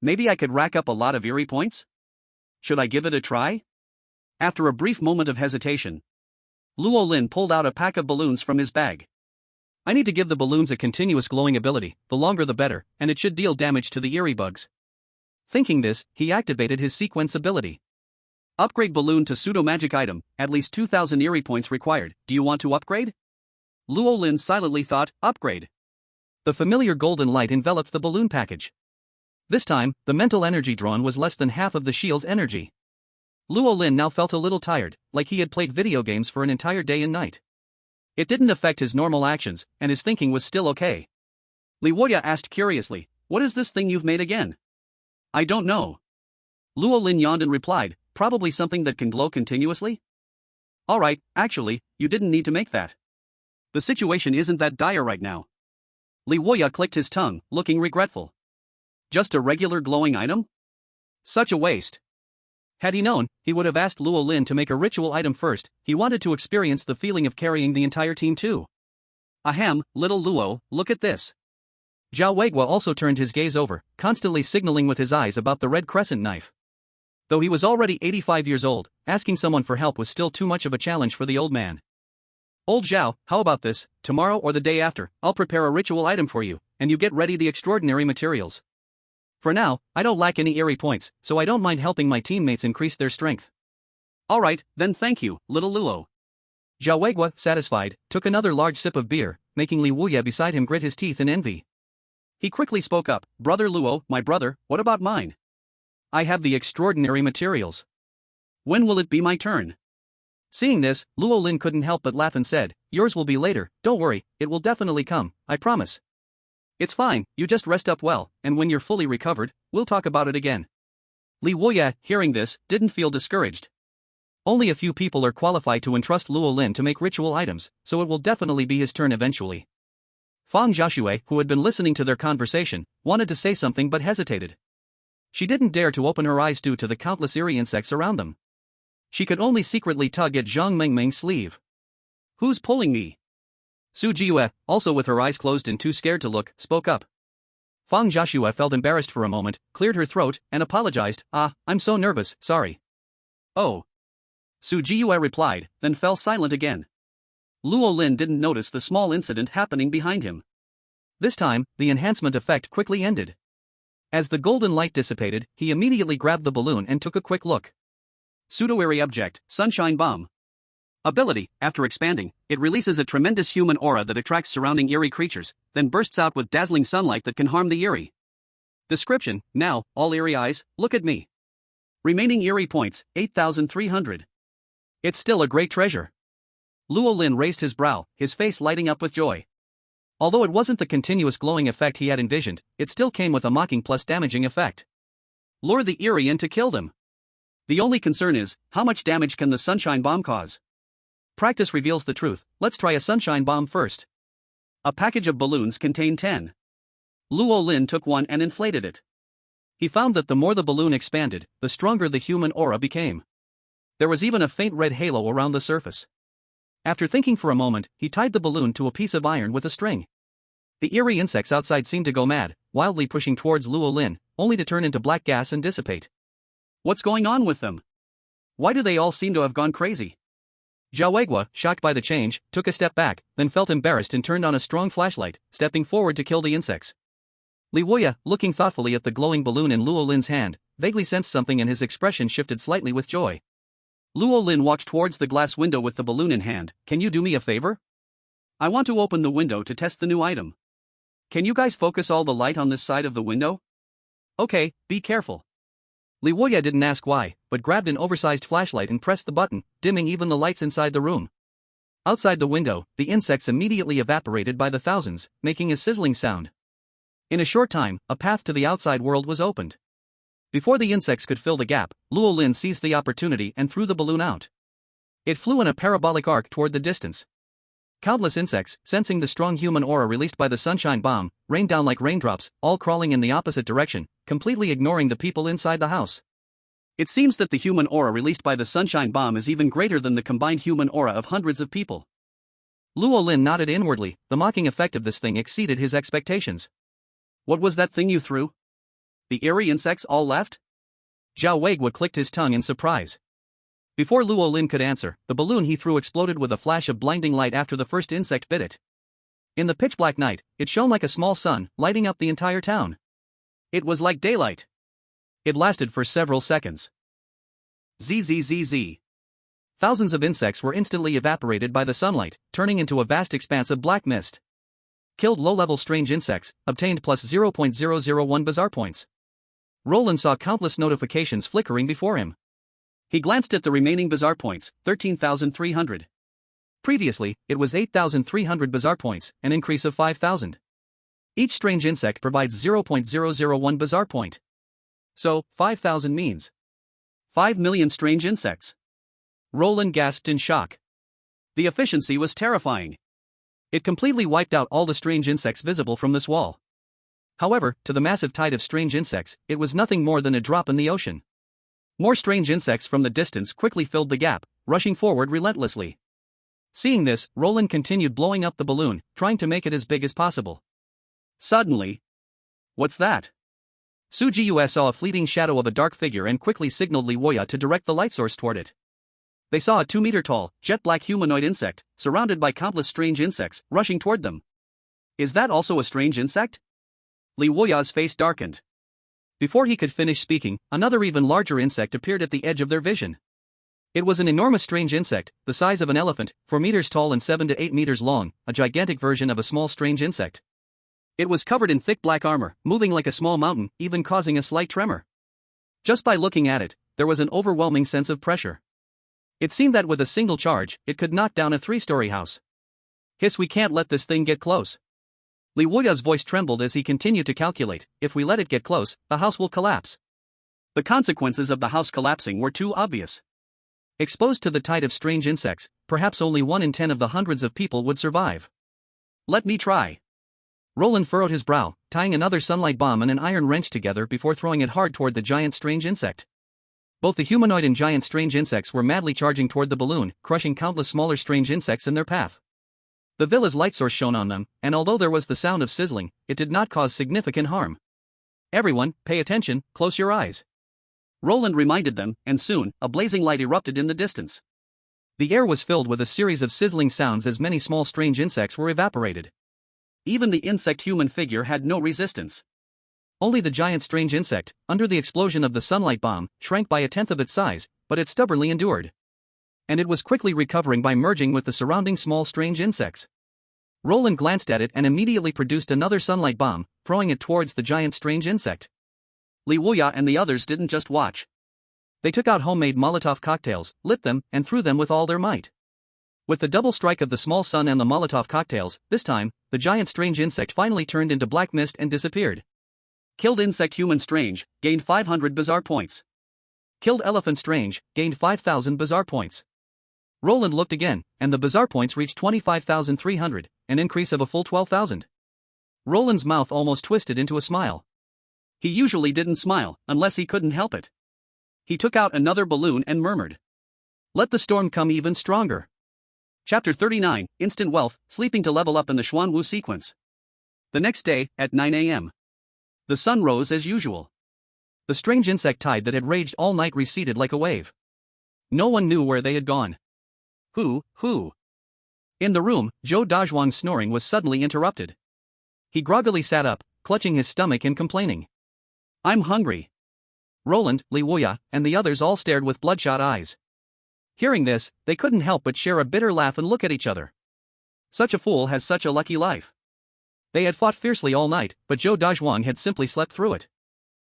Speaker 2: Maybe I could rack up a lot of eerie points? Should I give it a try? After a brief moment of hesitation, Luo Lin pulled out a pack of balloons from his bag. I need to give the balloons a continuous glowing ability, the longer the better, and it should deal damage to the eerie bugs. Thinking this, he activated his sequence ability. Upgrade balloon to pseudo-magic item, at least 2,000 eerie points required, do you want to upgrade? Luo Lin silently thought, upgrade. The familiar golden light enveloped the balloon package. This time, the mental energy drawn was less than half of the shield's energy. Luo Lin now felt a little tired, like he had played video games for an entire day and night. It didn't affect his normal actions, and his thinking was still okay. Li Woya asked curiously, what is this thing you've made again? I don't know. Luo Lin yawned and replied, probably something that can glow continuously? Alright, actually, you didn't need to make that. The situation isn't that dire right now. Li Woya clicked his tongue, looking regretful. Just a regular glowing item? Such a waste. Had he known, he would have asked Luo Lin to make a ritual item first. He wanted to experience the feeling of carrying the entire team too. Ahem, little Luo, look at this. Zhao Weiguo also turned his gaze over, constantly signaling with his eyes about the red crescent knife. Though he was already 85 years old, asking someone for help was still too much of a challenge for the old man. Old Zhao, how about this? Tomorrow or the day after, I'll prepare a ritual item for you, and you get ready the extraordinary materials. For now, I don't lack any eerie points, so I don't mind helping my teammates increase their strength. Alright, then thank you, little Luo. Zhao Weiguo, satisfied, took another large sip of beer, making Li Wuye beside him grit his teeth in envy. He quickly spoke up, Brother Luo, my brother, what about mine? I have the extraordinary materials. When will it be my turn? Seeing this, Luo Lin couldn't help but laugh and said, yours will be later, don't worry, it will definitely come, I promise. It's fine, you just rest up well, and when you're fully recovered, we'll talk about it again. Li Wuye, hearing this, didn't feel discouraged. Only a few people are qualified to entrust Luo Lin to make ritual items, so it will definitely be his turn eventually. Fang Jiaxue, who had been listening to their conversation, wanted to say something but hesitated. She didn't dare to open her eyes due to the countless eerie insects around them. She could only secretly tug at Zhang Mengmeng's sleeve. Who's pulling me? Su Jiyue, also with her eyes closed and too scared to look, spoke up. Fang Jiaxue felt embarrassed for a moment, cleared her throat, and apologized, I'm so nervous, sorry. Oh. Su Jiyue replied, then fell silent again. Luo Lin didn't notice the small incident happening behind him. This time, the enhancement effect quickly ended. As the golden light dissipated, he immediately grabbed the balloon and took a quick look. Pseudo-eerie object, Sunshine Bomb. Ability, after expanding, it releases a tremendous human aura that attracts surrounding eerie creatures, then bursts out with dazzling sunlight that can harm the eerie. Description, now, all eerie eyes, look at me. Remaining eerie points, 8,300. It's still a great treasure. Luo Lin raised his brow, his face lighting up with joy. Although it wasn't the continuous glowing effect he had envisioned, it still came with a mocking plus damaging effect. Lure the eerie in to kill them. The only concern is, how much damage can the Sunshine Bomb cause? Practice reveals the truth, let's try a Sunshine Bomb first. A package of balloons contained 10. Luo Lin took one and inflated it. He found that the more the balloon expanded, the stronger the human aura became. There was even a faint red halo around the surface. After thinking for a moment, he tied the balloon to a piece of iron with a string. The eerie insects outside seemed to go mad, wildly pushing towards Luo Lin, only to turn into black gas and dissipate. What's going on with them? Why do they all seem to have gone crazy? Zhao Weiguo, shocked by the change, took a step back, then felt embarrassed and turned on a strong flashlight, stepping forward to kill the insects. Li Wuye, looking thoughtfully at the glowing balloon in Luo Lin's hand, vaguely sensed something and his expression shifted slightly with joy. Luo Lin walked towards the glass window with the balloon in hand. Can you do me a favor? I want to open the window to test the new item. Can you guys focus all the light on this side of the window? Okay, be careful. Li Wuye didn't ask why, but grabbed an oversized flashlight and pressed the button, dimming even the lights inside the room. Outside the window, the insects immediately evaporated by the thousands, making a sizzling sound. In a short time, a path to the outside world was opened. Before the insects could fill the gap, Luo Lin seized the opportunity and threw the balloon out. It flew in a parabolic arc toward the distance. Countless insects, sensing the strong human aura released by the Sunshine Bomb, rained down like raindrops, all crawling in the opposite direction, completely ignoring the people inside the house. It seems that the human aura released by the Sunshine Bomb is even greater than the combined human aura of hundreds of people. Luo Lin nodded inwardly, the mocking effect of this thing exceeded his expectations. What was that thing you threw? The eerie insects all left? Zhao Weiguo clicked his tongue in surprise. Before Luo Lin could answer, the balloon he threw exploded with a flash of blinding light after the first insect bit it. In the pitch-black night, it shone like a small sun, lighting up the entire town. It was like daylight. It lasted for several seconds. Zzz. Thousands of insects were instantly evaporated by the sunlight, turning into a vast expanse of black mist. Killed low-level strange insects, obtained plus 0.001 bizarre points. Roland saw countless notifications flickering before him. He glanced at the remaining bizarre points, 13,300. Previously, it was 8,300 bizarre points, an increase of 5,000. Each strange insect provides 0.001 bizarre point. So, 5,000 means 5 million strange insects. Roland gasped in shock. The efficiency was terrifying. It completely wiped out all the strange insects visible from this wall. However, to the massive tide of strange insects, it was nothing more than a drop in the ocean. More strange insects from the distance quickly filled the gap, rushing forward relentlessly. Seeing this, Roland continued blowing up the balloon, trying to make it as big as possible. Suddenly, "What's that?" Su Jiu saw a fleeting shadow of a dark figure and quickly signaled Li Woya to direct the light source toward it. They saw a 2-meter-tall, jet-black humanoid insect, surrounded by countless strange insects, rushing toward them. "Is that also a strange insect?" Li Woya's face darkened. Before he could finish speaking, another even larger insect appeared at the edge of their vision. It was an enormous strange insect, the size of an elephant, 4 meters tall and 7 to 8 meters long, a gigantic version of a small strange insect. It was covered in thick black armor, moving like a small mountain, even causing a slight tremor. Just by looking at it, there was an overwhelming sense of pressure. It seemed that with a single charge, it could knock down a 3-story house. "Hiss, we can't let this thing get close." Li Woya's voice trembled as he continued to calculate, "If we let it get close, the house will collapse." The consequences of the house collapsing were too obvious. Exposed to the tide of strange insects, perhaps only 1 in 10 of the hundreds of people would survive. "Let me try." Roland furrowed his brow, tying another sunlight bomb and an iron wrench together before throwing it hard toward the giant strange insect. Both the humanoid and giant strange insects were madly charging toward the balloon, crushing countless smaller strange insects in their path. The villa's light source shone on them, and although there was the sound of sizzling, it did not cause significant harm. "Everyone, pay attention, close your eyes," Roland reminded them, and soon, a blazing light erupted in the distance. The air was filled with a series of sizzling sounds as many small strange insects were evaporated. Even the insect-human figure had no resistance. Only the giant strange insect, under the explosion of the sunlight bomb, shrank by 1/10 of its size, but it stubbornly endured. And it was quickly recovering by merging with the surrounding small strange insects. Roland glanced at it and immediately produced another sunlight bomb, throwing it towards the giant strange insect. Li Woya and the others didn't just watch. They took out homemade Molotov cocktails, lit them, and threw them with all their might. With the double strike of the small sun and the Molotov cocktails, this time, the giant strange insect finally turned into black mist and disappeared. Killed insect human strange, gained 500 bizarre points. Killed elephant strange, gained 5,000 bizarre points. Roland looked again, and the bizarre points reached 25,300, an increase of a full 12,000. Roland's mouth almost twisted into a smile. He usually didn't smile, unless he couldn't help it. He took out another balloon and murmured, "Let the storm come even stronger." Chapter 39, Instant Wealth, Sleeping to Level Up in the Xuanwu Sequence. The next day, at 9 a.m. The sun rose as usual. The strange insect tide that had raged all night receded like a wave. No one knew where they had gone. Who? In the room, Zhou Dazhuang's snoring was suddenly interrupted. He groggily sat up, clutching his stomach and complaining, "I'm hungry." Roland, Li Woya, and the others all stared with bloodshot eyes. Hearing this, they couldn't help but share a bitter laugh and look at each other. Such a fool has such a lucky life. They had fought fiercely all night, but Zhou Dazhuang had simply slept through it.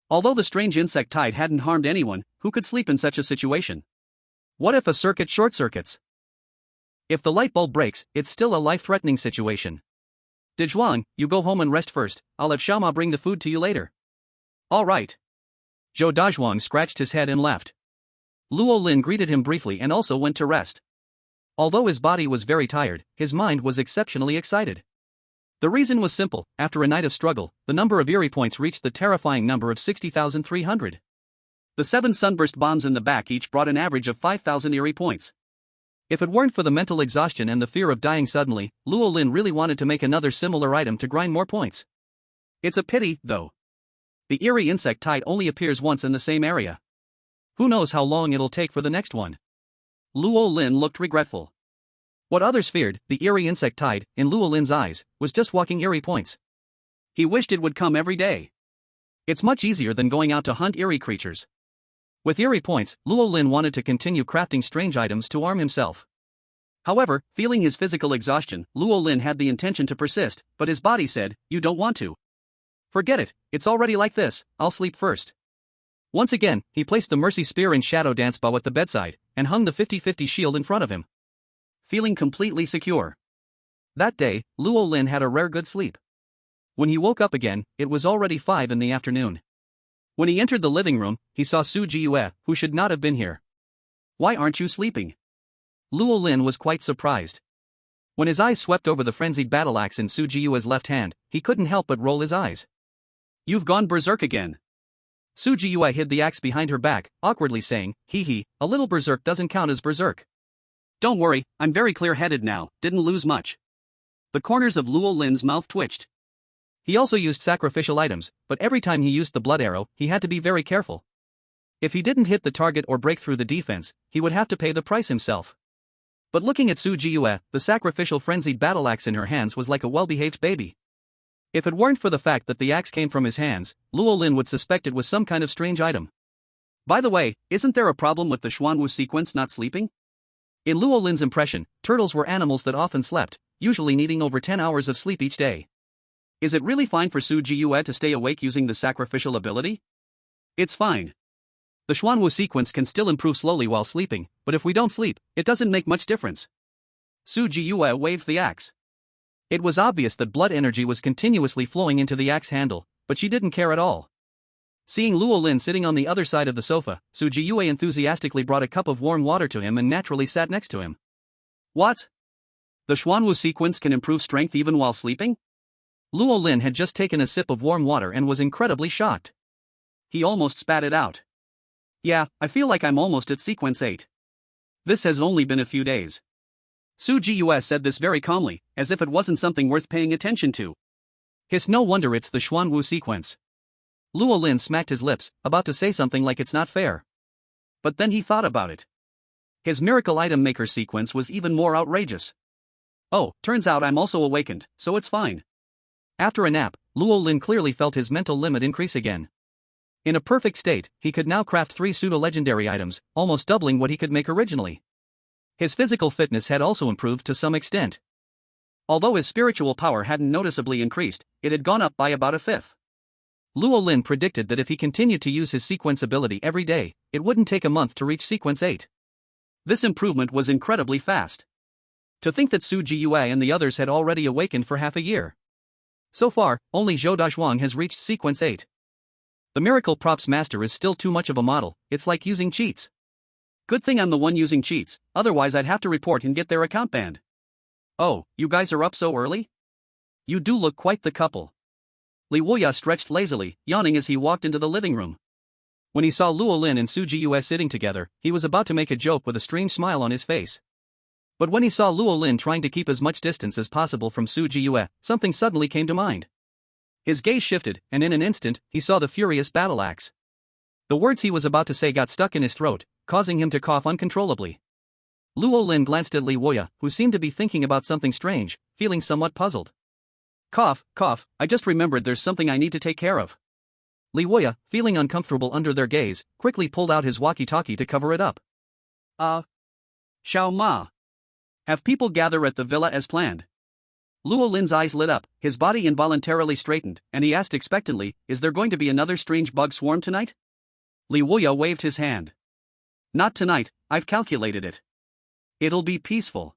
Speaker 2: Although the strange insect tide hadn't harmed anyone, who could sleep in such a situation? What if a circuit short-circuits? If the light bulb breaks, it's still a life-threatening situation. "Dazhuang, you go home and rest first, I'll have Xiaoma bring the food to you later." "All right." Zhou Dazhuang scratched his head and left. Luo Lin greeted him briefly and also went to rest. Although his body was very tired, his mind was exceptionally excited. The reason was simple: after a night of struggle, the number of eerie points reached the terrifying number of 60,300. The 7 sunburst bombs in the back each brought an average of 5,000 eerie points. If it weren't for the mental exhaustion and the fear of dying suddenly, Luo Lin really wanted to make another similar item to grind more points. It's a pity, though. The eerie insect tide only appears once in the same area. Who knows how long it'll take for the next one? Luo Lin looked regretful. What others feared, the eerie insect tide, in Luo Lin's eyes, was just walking eerie points. He wished it would come every day. It's much easier than going out to hunt eerie creatures. With eerie points, Luo Lin wanted to continue crafting strange items to arm himself. However, feeling his physical exhaustion, Luo Lin had the intention to persist, but his body said, "You don't want to. Forget it, it's already like this, I'll sleep first." Once again, he placed the Mercy Spear and Shadow Dance Bow at the bedside, and hung the 50-50 shield in front of him. Feeling completely secure. That day, Luo Lin had a rare good sleep. When he woke up again, it was already 5 in the afternoon. When he entered the living room, he saw Su Jiu, who should not have been here. "Why aren't you sleeping?" Luo Lin was quite surprised. When his eyes swept over the frenzied battle axe in Su Jiu's left hand, he couldn't help but roll his eyes. "You've gone berserk again."
Speaker 1: Su Jiyue hid the axe behind her back, awkwardly saying, hee hee, a little berserk doesn't count as berserk.
Speaker 2: Don't worry, I'm very clear-headed now, didn't lose much. The corners of Luo Lin's mouth twitched.
Speaker 1: He also used sacrificial items, but every time he used the blood arrow, he had to be very careful. If he didn't hit the target or break through the defense, he would have to pay the price himself. But looking at Su Jiyue, the sacrificial frenzied battle axe in her hands was like a well-behaved baby. If it weren't for the fact that the axe came from his hands, Luo Lin would suspect it was some kind of strange item.
Speaker 2: By the way, isn't there a problem with the Xuanwu sequence not sleeping?
Speaker 1: In Luo Lin's impression, turtles were animals that often slept, usually needing over 10 hours of sleep each day.
Speaker 2: Is it really fine for Su Jiyue to stay awake using the sacrificial ability? It's fine.
Speaker 1: The Xuanwu sequence can still improve slowly while sleeping, but if we don't sleep, it doesn't make much difference.
Speaker 2: Su Jiyue waved the axe.
Speaker 1: It was obvious that blood energy was continuously flowing into the axe handle, but she didn't care at all. Seeing Luo Lin sitting on the other side of the sofa, Su Jiyue enthusiastically brought a cup of warm water to him and naturally sat next to him.
Speaker 2: What? The Xuanwu sequence can improve strength even while sleeping?
Speaker 1: Luo Lin had just taken a sip of warm water and was incredibly shocked.
Speaker 2: He almost spat it out. Yeah, I feel like I'm almost at sequence 8. This has only been a few days. Su Jiyue said this very calmly, as if it wasn't something worth paying attention to.
Speaker 1: It's no wonder it's the Xuanwu sequence. Luo Lin smacked his lips, about to say something like it's not fair.
Speaker 2: But then he thought about it. His miracle item maker sequence was even more outrageous. Oh, turns out I'm also awakened, so it's fine.
Speaker 1: After a nap, Luo Lin clearly felt his mental limit increase again. In a perfect state, he could now craft 3 pseudo-legendary items, almost doubling what he could make originally. His physical fitness had also improved to some extent.
Speaker 2: Although his spiritual power hadn't noticeably increased, it had gone up by about a fifth.
Speaker 1: Luo Lin predicted that if he continued to use his sequence ability every day, it wouldn't take a month to reach sequence 8.
Speaker 2: This improvement was incredibly fast. To think that Su Jiyue and the others had already awakened for half a year.
Speaker 1: So far, only Zhou Dazhuang has reached sequence 8. The Miracle Props Master is still too much of a model, it's like using cheats.
Speaker 2: Good thing I'm the one using cheats, otherwise I'd have to report and get their account banned. Oh, you guys are up so early? You do look quite the couple. Li Wuya stretched lazily, yawning as he walked into the living room.
Speaker 1: When he saw Luo Lin and Su Jiyue sitting together, he was about to make a joke with a strange smile on his face. But when he saw Luo Lin trying to keep as much distance as possible from Su Jiyue, something suddenly came to mind. His gaze shifted, and in an instant, he saw the furious battle axe. The words he was about to say got stuck in his throat, causing him to cough uncontrollably. Luo Lin glanced at Li Wuya, who seemed to be thinking about something strange, feeling somewhat puzzled.
Speaker 2: Cough, I just remembered there's something I need to take care of.
Speaker 1: Li Wuya, feeling uncomfortable under their gaze, quickly pulled out his walkie-talkie to cover it up.
Speaker 2: Xiao Ma. Have people gather at the villa as planned? Luo Lin's eyes lit up, his body involuntarily straightened, and he asked expectantly, is there going to be another strange bug swarm tonight? Li Wuya waved his hand. Not tonight, I've calculated it. It'll be peaceful.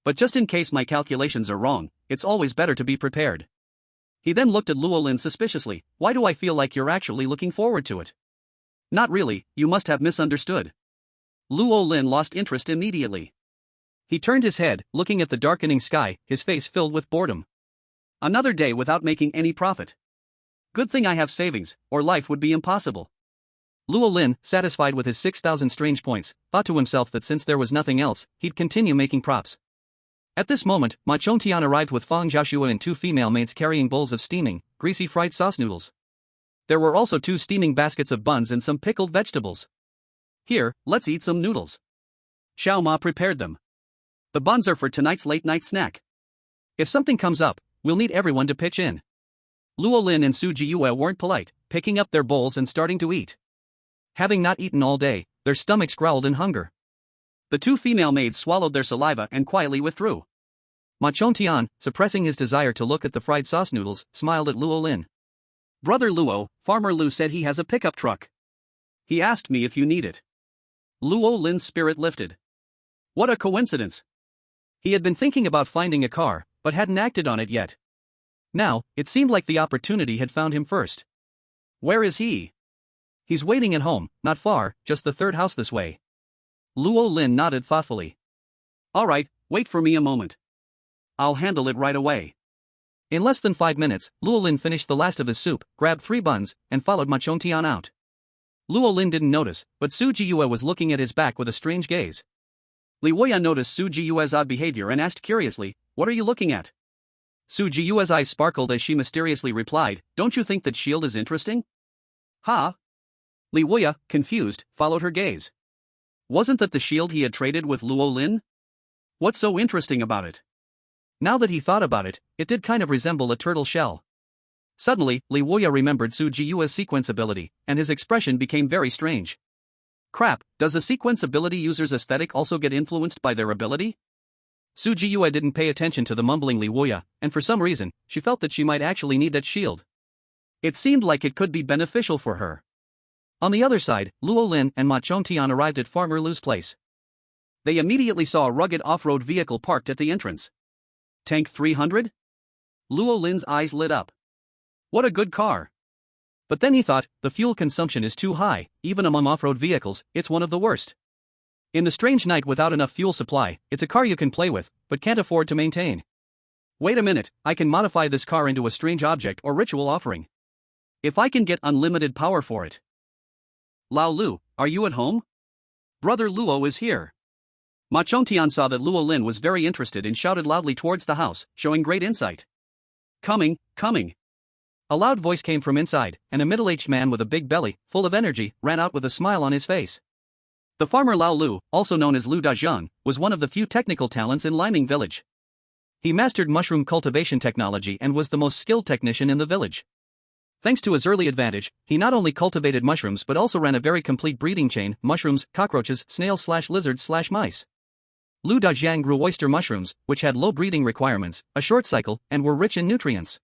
Speaker 2: But just in case my calculations are wrong, it's always better to be prepared. He then looked at Luo Lin suspiciously, why do I feel like you're actually looking forward to it? Not really, you must have misunderstood. Luo Lin lost interest immediately. He turned his head, looking at the darkening sky, his face filled with boredom. Another day without making any profit. Good thing I have savings, or life would be impossible.
Speaker 1: Luo Lin, satisfied with his 6,000 strange points, thought to himself that since there was nothing else, he'd continue making props. At this moment, Ma Chongtian arrived with Fang Xiaoxue and 2 female maids carrying bowls of steaming, greasy fried sauce noodles. There were also 2 steaming baskets of buns and some pickled vegetables.
Speaker 2: Here, let's eat some noodles. Xiao Ma prepared them. The buns are for tonight's late-night snack.
Speaker 1: If something comes up, we'll need everyone to pitch in.
Speaker 2: Luo Lin and Su Jiyue weren't polite, picking up their bowls and starting to eat.
Speaker 1: Having not eaten all day, their stomachs growled in hunger.
Speaker 2: The 2 female maids swallowed their saliva and quietly withdrew.
Speaker 1: Ma Chongtian, suppressing his desire to look at the fried sauce noodles, smiled at Luo Lin.
Speaker 2: Brother Luo, Farmer Lu said he has a pickup truck. He asked me if you need it. Luo Lin's spirit lifted. What a coincidence.
Speaker 1: He had been thinking about finding a car, but hadn't acted on it yet. Now, it seemed like the opportunity had found him first.
Speaker 2: Where is he?
Speaker 1: He's waiting at home, not far, just the 3rd house this way.
Speaker 2: Luo Lin nodded thoughtfully. All right, wait for me a moment. I'll handle it right away.
Speaker 1: In less than 5 minutes, Luo Lin finished the last of his soup, grabbed 3 buns, and followed Ma Chongtian out.
Speaker 2: Luo Lin didn't notice, but Su Jiyue was looking at his back with a strange gaze. Li Weiya noticed Su Jiyue's odd behavior and asked curiously, "What are you looking at?" Su Jiyue's eyes sparkled as she mysteriously replied, "Don't you think that shield is interesting?" "Ha?" Li Weiya, confused, followed her gaze. Wasn't that the shield he had traded with Luo Lin? What's so interesting about it? Now that he thought about it, it did kind of resemble a turtle shell. Suddenly, Li Weiya remembered Su Jiyue's sequence ability, and his expression became very strange. Crap, does a sequence ability user's aesthetic also get influenced by their ability? Su Jiyue didn't pay attention to the mumbling Li Weiya, and for some reason, she felt that she might actually need that shield. It seemed like it could be beneficial for her. On the other side, Luo Lin and Ma Chongtian arrived at Farmer Lu's place. They immediately saw a rugged off-road vehicle parked at the entrance. Tank 300? Luo Lin's eyes lit up. What a good car. But then he thought, the fuel consumption is too high, even among off-road vehicles, it's one of the worst. In the strange night without enough fuel supply, it's a car you can play with, but can't afford to maintain. Wait a minute, I can modify this car into a strange object or ritual offering. If I can get unlimited power for it. Lao Lu, are you at home? Brother Luo is here. Ma Chongtian saw that Luo Lin was very interested and shouted loudly towards the house, showing great insight. Coming, coming. A loud voice came from inside, and a middle-aged man with a big belly, full of energy, ran out with a smile on his face. The farmer Lao Lu, also known as Lu Dajiang, was one of the few technical talents in Liming Village. He mastered mushroom cultivation technology and was the most skilled technician in the village. Thanks to his early advantage, he not only cultivated mushrooms but also ran a very complete breeding chain: mushrooms, cockroaches, snails/lizards/mice. Lu Dajiang grew oyster mushrooms, which had low breeding requirements, a short cycle, and were rich in nutrients.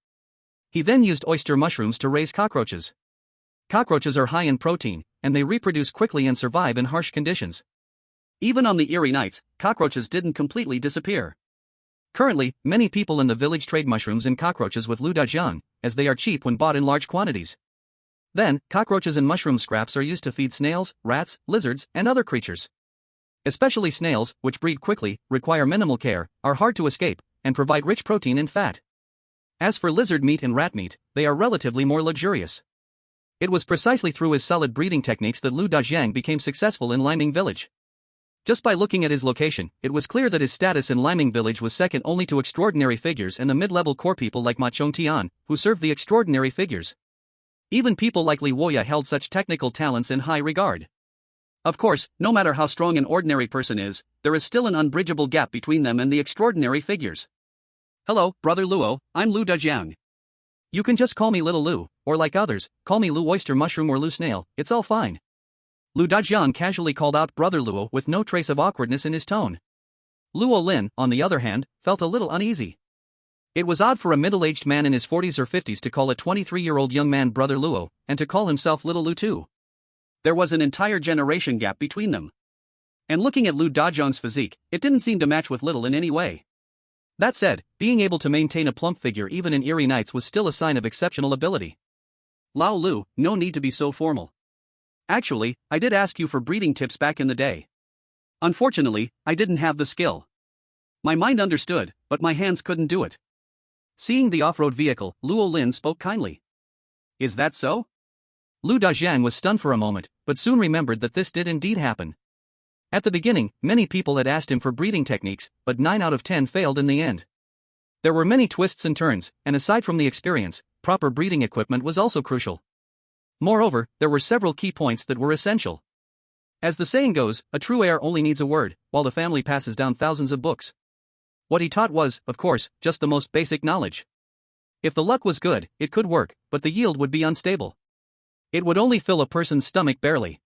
Speaker 2: He then used oyster mushrooms to raise cockroaches. Cockroaches are high in protein, and they reproduce quickly and survive in harsh conditions. Even on the eerie nights, cockroaches didn't completely disappear. Currently, many people in the village trade mushrooms and cockroaches with Lu Dajiang, as they are cheap when bought in large quantities. Then, cockroaches and mushroom scraps are used to feed snails, rats, lizards, and other creatures. Especially snails, which breed quickly, require minimal care, are hard to escape, and provide rich protein and fat. As for lizard meat and rat meat, they are relatively more luxurious. It was precisely through his solid breeding techniques that Lu Dajiang became successful in Liming Village. Just by looking at his location, it was clear that his status in Liming Village was second only to extraordinary figures and the mid-level core people like Ma Chongtian, who served the extraordinary figures. Even people like Li Weiya held such technical talents in high regard. Of course, no matter how strong an ordinary person is, there is still an unbridgeable gap between them and the extraordinary figures. Hello, Brother Luo, I'm Lu Dajiang. You can just call me Little Lu, or like others, call me Lu Oyster Mushroom or Lu Snail, it's all fine. Lu Dajiang casually called out Brother Luo with no trace of awkwardness in his tone. Luo Lin, on the other hand, felt a little uneasy. It was odd for a middle-aged man in his 40s or 50s to call a 23-year-old young man Brother Luo, and to call himself Little Lu too. There was an entire generation gap between them. And looking at Lu Dajiang's physique, it didn't seem to match with Little in any way. That said, being able to maintain a plump figure even in eerie nights was still a sign of exceptional ability. Lao Lu, no need to be so formal. Actually, I did ask you for breeding tips back in the day. Unfortunately, I didn't have the skill. My mind understood, but my hands couldn't do it. Seeing the off-road vehicle, Luo Lin spoke kindly. Is that so? Lu Dajiang was stunned for a moment, but soon remembered that this did indeed happen. At the beginning, many people had asked him for breeding techniques, but 9 out of 10 failed in the end. There were many twists and turns, and aside from the experience, proper breeding equipment was also crucial. Moreover, there were several key points that were essential. As the saying goes, a true heir only needs a word, while the family passes down thousands of books. What he taught was, of course, just the most basic knowledge. If the luck was good, it could work, but the yield would be unstable. It would only fill a person's stomach barely.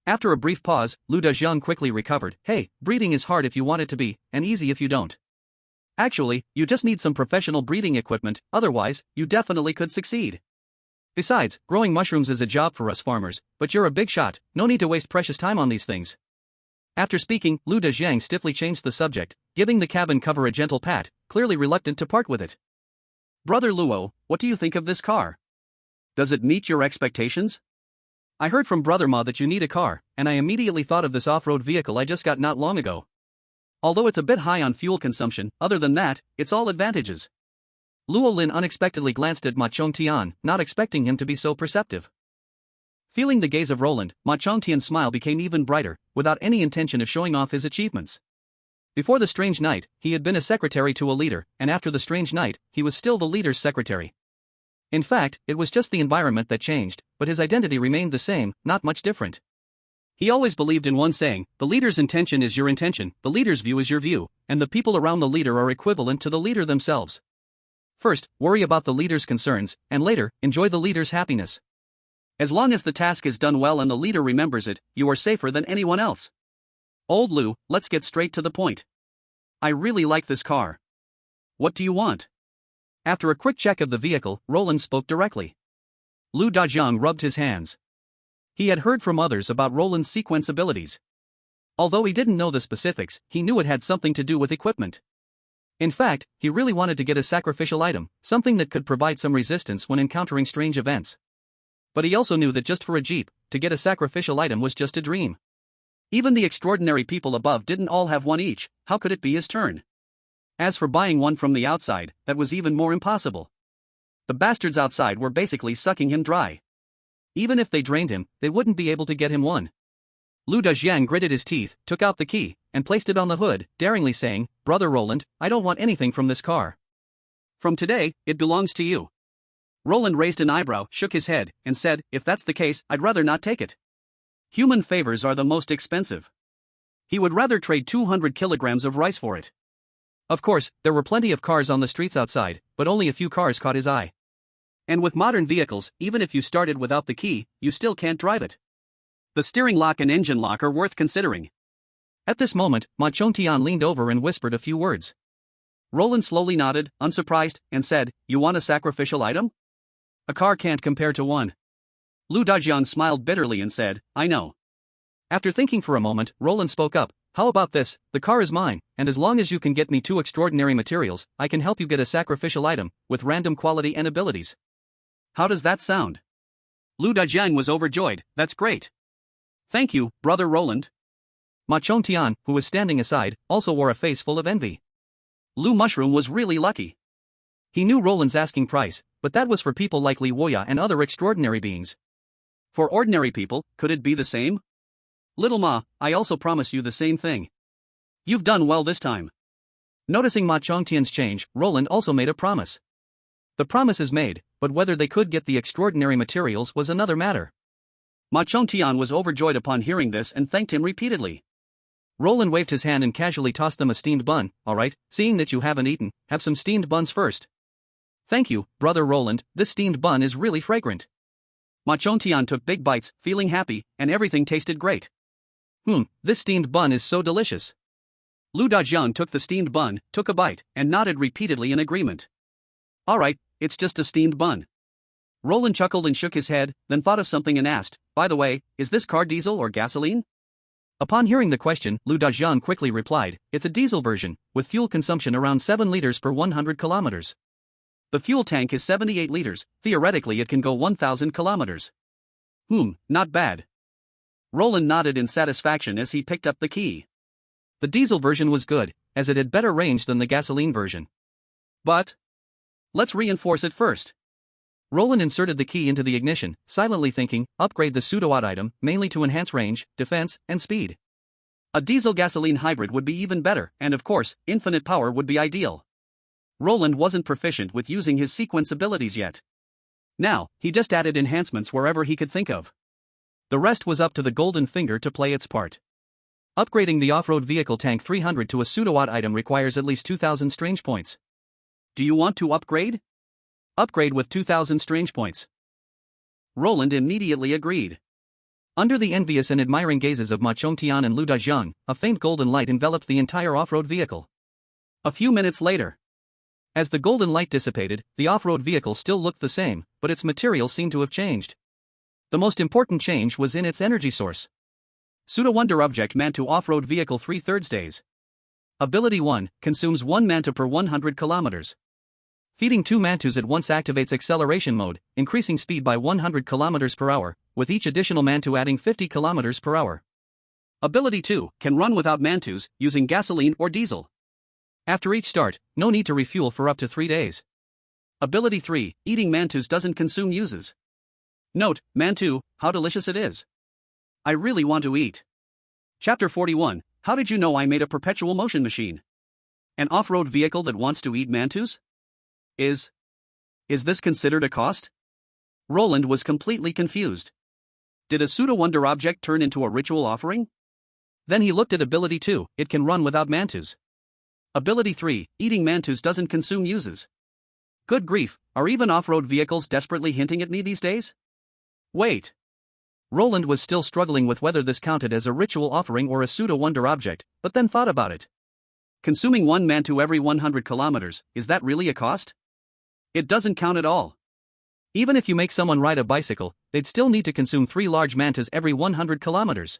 Speaker 2: After a brief pause, Lu Dajiang quickly recovered. Hey, breeding is hard if you want it to be, and easy if you don't. Actually, you just need some professional breeding equipment, otherwise, you definitely could succeed. Besides, growing mushrooms is a job for us farmers, but you're a big shot, no need to waste precious time on these things. After speaking, Lu Dajiang stiffly changed the subject, giving the cabin cover a gentle pat, clearly reluctant to part with it. Brother Luo, what do you think of this car? Does it meet your expectations? I heard from Brother Ma that you need a car, and I immediately thought of this off-road vehicle I just got not long ago. Although it's a bit high on fuel consumption, other than that, it's all advantages. Luo Lin unexpectedly glanced at Ma Chongtian, not expecting him to be so perceptive.
Speaker 1: Feeling the gaze of Roland, Ma Chongtian's smile became even brighter, without any intention of showing off his achievements. Before the strange night, he had been a secretary to a leader, and after the strange night, he was still the leader's secretary. In fact, it was just the environment that changed, but his identity remained the same, not much different. He always believed in one saying, the leader's intention is your intention, the leader's view is your view, and the people around the leader are equivalent to the leader themselves. First, worry about the leader's concerns, and later, enjoy the leader's happiness. As long as the task is done well and the leader remembers it, you are safer than anyone else. Old Lu, let's get straight to the point. I really like this car. What do you want? After a quick check of the vehicle, Roland spoke directly. Lu Dajiang rubbed his hands. He had heard from others about Roland's sequence abilities. Although he didn't know the specifics, he knew it had something to do with equipment. In fact, he really wanted to get a sacrificial item, something that could provide some resistance when encountering strange events. But he also knew that just for a Jeep, to get a sacrificial item was just a dream. Even the extraordinary people above didn't all have one each, how could it be his turn? As for buying one from the outside, that was even more impossible. The bastards outside were basically sucking him dry. Even if they drained him, they wouldn't be able to get him one. Lu Dajiang gritted his teeth, took out the key, and placed it on the hood, daringly saying, Brother Roland, I don't want anything from this car. From today, it belongs to you. Roland raised an eyebrow, shook his head, and said, if that's the case, I'd rather not take it. Human favors are the most expensive. He would rather trade 200 kilograms of rice for it. Of course, there were plenty of cars on the streets outside, but only a few cars caught his eye. And with modern vehicles, even if you started without the key, you still can't drive it. The steering lock and engine lock are worth considering. At this moment, Ma Chongtian leaned over and whispered a few words. Roland slowly nodded, unsurprised, and said, you want a sacrificial item? A car can't compare to one. Lu Dajiang smiled bitterly and said, I know. After thinking for a moment, Roland spoke up, how about this, the car is mine, and as long as you can get me 2 extraordinary materials, I can help you get a sacrificial item, with random quality and abilities. How does that sound? Lu Dajiang was overjoyed, that's great. Thank you, Brother Roland. Ma Chongtian, who was standing aside, also wore a face full of envy. Lu Mushroom was really lucky. He knew Roland's asking price, but that was for people like Li Woya and other extraordinary beings. For ordinary people, could it be the same? Little Ma, I also promise you the same thing. You've done well this time. Noticing Ma Chongtian's change, Roland also made a promise. The promise is made, but whether they could get the extraordinary materials was another matter. Ma Chongtian was overjoyed upon hearing this and thanked him repeatedly. Roland waved his hand and casually tossed them a steamed bun. Alright, seeing that you haven't eaten, have some steamed buns first. Thank you, Brother Roland, this steamed bun is really fragrant. Ma Chongtian took big bites, feeling happy, and everything tasted great. This steamed bun is so delicious. Lu Dajiang took the steamed bun, took a bite, and nodded repeatedly in agreement. Alright, it's just a steamed bun. Roland chuckled and shook his head, then thought of something and asked, by the way, is this car diesel or gasoline? Upon hearing the question, Lu Dajiang quickly replied, it's a diesel version, with fuel consumption around 7 liters per 100 kilometers. The fuel tank is 78 liters, theoretically it can go 1,000 kilometers. Not bad. Roland nodded in satisfaction as he picked up the key. The diesel version was good, as it had better range than the gasoline version. But let's reinforce it first. Roland inserted the key into the ignition, silently thinking, upgrade the pseudo-odd item, mainly to enhance range, defense, and speed. A diesel-gasoline hybrid would be even better, and of course, infinite power would be ideal. Roland wasn't proficient with using his sequence abilities yet. Now, he just added enhancements wherever he could think of. The rest was up to the golden finger to play its part. Upgrading the off-road vehicle tank 300 to a pseudo-odd item requires at least 2,000 strange points. Do you want to upgrade? Upgrade with 2,000 strange points. Roland immediately agreed. Under the envious and admiring gazes of Ma Chongtian and Lu Dajiang, a faint golden light enveloped the entire off-road vehicle. A few minutes later, as the golden light dissipated, the off-road vehicle still looked the same, but its material seemed to have changed. The most important change was in its energy source. Pseudo-Wonder Object Mantu Off-Road Vehicle 3/3 days. Ability 1, consumes 1 Mantu per 100 kilometers. Feeding 2 Mantus at once activates acceleration mode, increasing speed by 100 km per hour, with each additional Mantu adding 50 km per hour. Ability 2, can run without Mantus, using gasoline or diesel. After each start, no need to refuel for up to 3 days. Ability 3, eating Mantus doesn't consume uses.
Speaker 2: Note, Mantu, how delicious it is. I really want to eat. Chapter 41, How did you know I made a perpetual motion machine? An off-road vehicle that wants to eat Mantus? Is this considered a cost? Roland was completely confused. Did a pseudo-wonder object turn into a ritual offering? Then he looked at ability 2, it can run without Mantus. Ability 3, eating Mantus doesn't consume uses. Good grief, are even off-road vehicles desperately hinting at me these days? Wait. Roland was still struggling with whether this counted as a ritual offering or a pseudo-wonder object, but then thought about it. Consuming 1 Mantu every 100 kilometers, is that really a cost? It doesn't count at all. Even if you make someone ride a bicycle, they'd still need to consume 3 large mantas every 100 kilometers.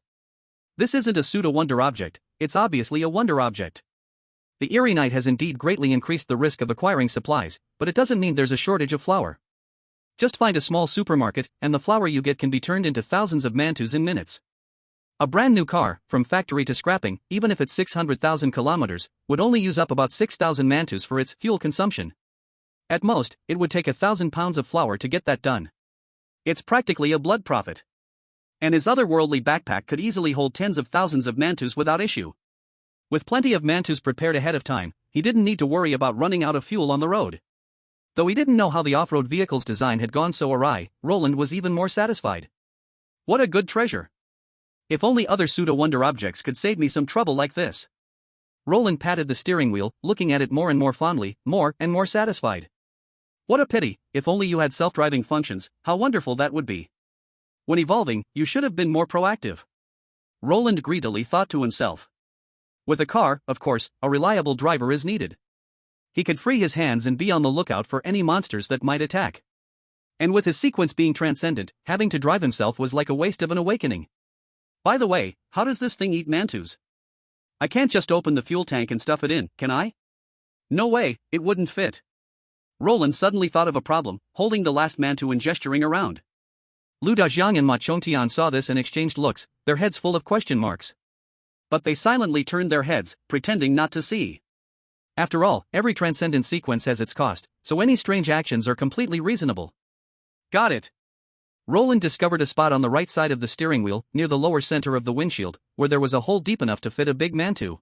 Speaker 2: This isn't a pseudo-wonder object, it's obviously a wonder object. The Eerie Night has indeed greatly increased the risk of acquiring supplies, but it doesn't mean there's a shortage of flour. Just find a small supermarket, and the flour you get can be turned into thousands of Mantus in minutes. A brand new car, from factory to scrapping, even if it's 600,000 kilometers, would only use up about 6,000 Mantus for its fuel consumption. At most, it would take 1,000 pounds of flour to get that done. It's practically a blood profit. And his otherworldly backpack could easily hold tens of thousands of Mantus without issue. With plenty of Mantus prepared ahead of time, he didn't need to worry about running out of fuel on the road. Though he didn't know how the off-road vehicle's design had gone so awry, Roland was even more satisfied. What a good treasure. If only other pseudo-wonder objects could save me some trouble like this. Roland patted the steering wheel, looking at it more and more fondly, more and more satisfied. What a pity, if only you had self-driving functions, how wonderful that would be. When evolving, you should have been more proactive. Roland greedily thought to himself. With a car, of course, a reliable driver is needed. He could free his hands and be on the lookout for any monsters that might attack. And with his sequence being transcendent, having to drive himself was like a waste of an awakening. By the way, how does this thing eat Mantus? I can't just open the fuel tank and stuff it in, can I? No way, it wouldn't fit. Roland suddenly thought of a problem, holding the last Mantu and gesturing around. Lu Dajiang and Ma Chongtian saw this and exchanged looks, their heads full of question marks. But they silently turned their heads, pretending not to see. After all, every transcendent sequence has its cost, so any strange actions are completely reasonable. Got it. Roland discovered a spot on the right side of the steering wheel, near the lower center of the windshield, where there was a hole deep enough to fit a big Mantu.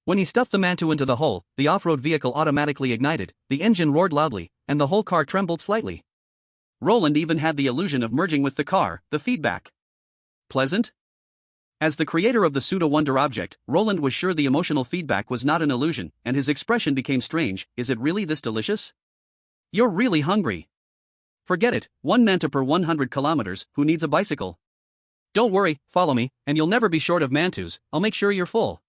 Speaker 2: When he stuffed the Mantu into the hole, the off-road vehicle automatically ignited, the engine roared loudly, and the whole car trembled slightly. Roland even had the illusion of merging with the car, the feedback. Pleasant? As the creator of the pseudo-wonder object, Roland was sure the emotional feedback was not an illusion, and his expression became strange. Is it really this delicious? You're really hungry. Forget it, 1 Manta per 100 kilometers, who needs a bicycle? Don't worry, follow me, and you'll never be short of Mantus, I'll make sure you're full.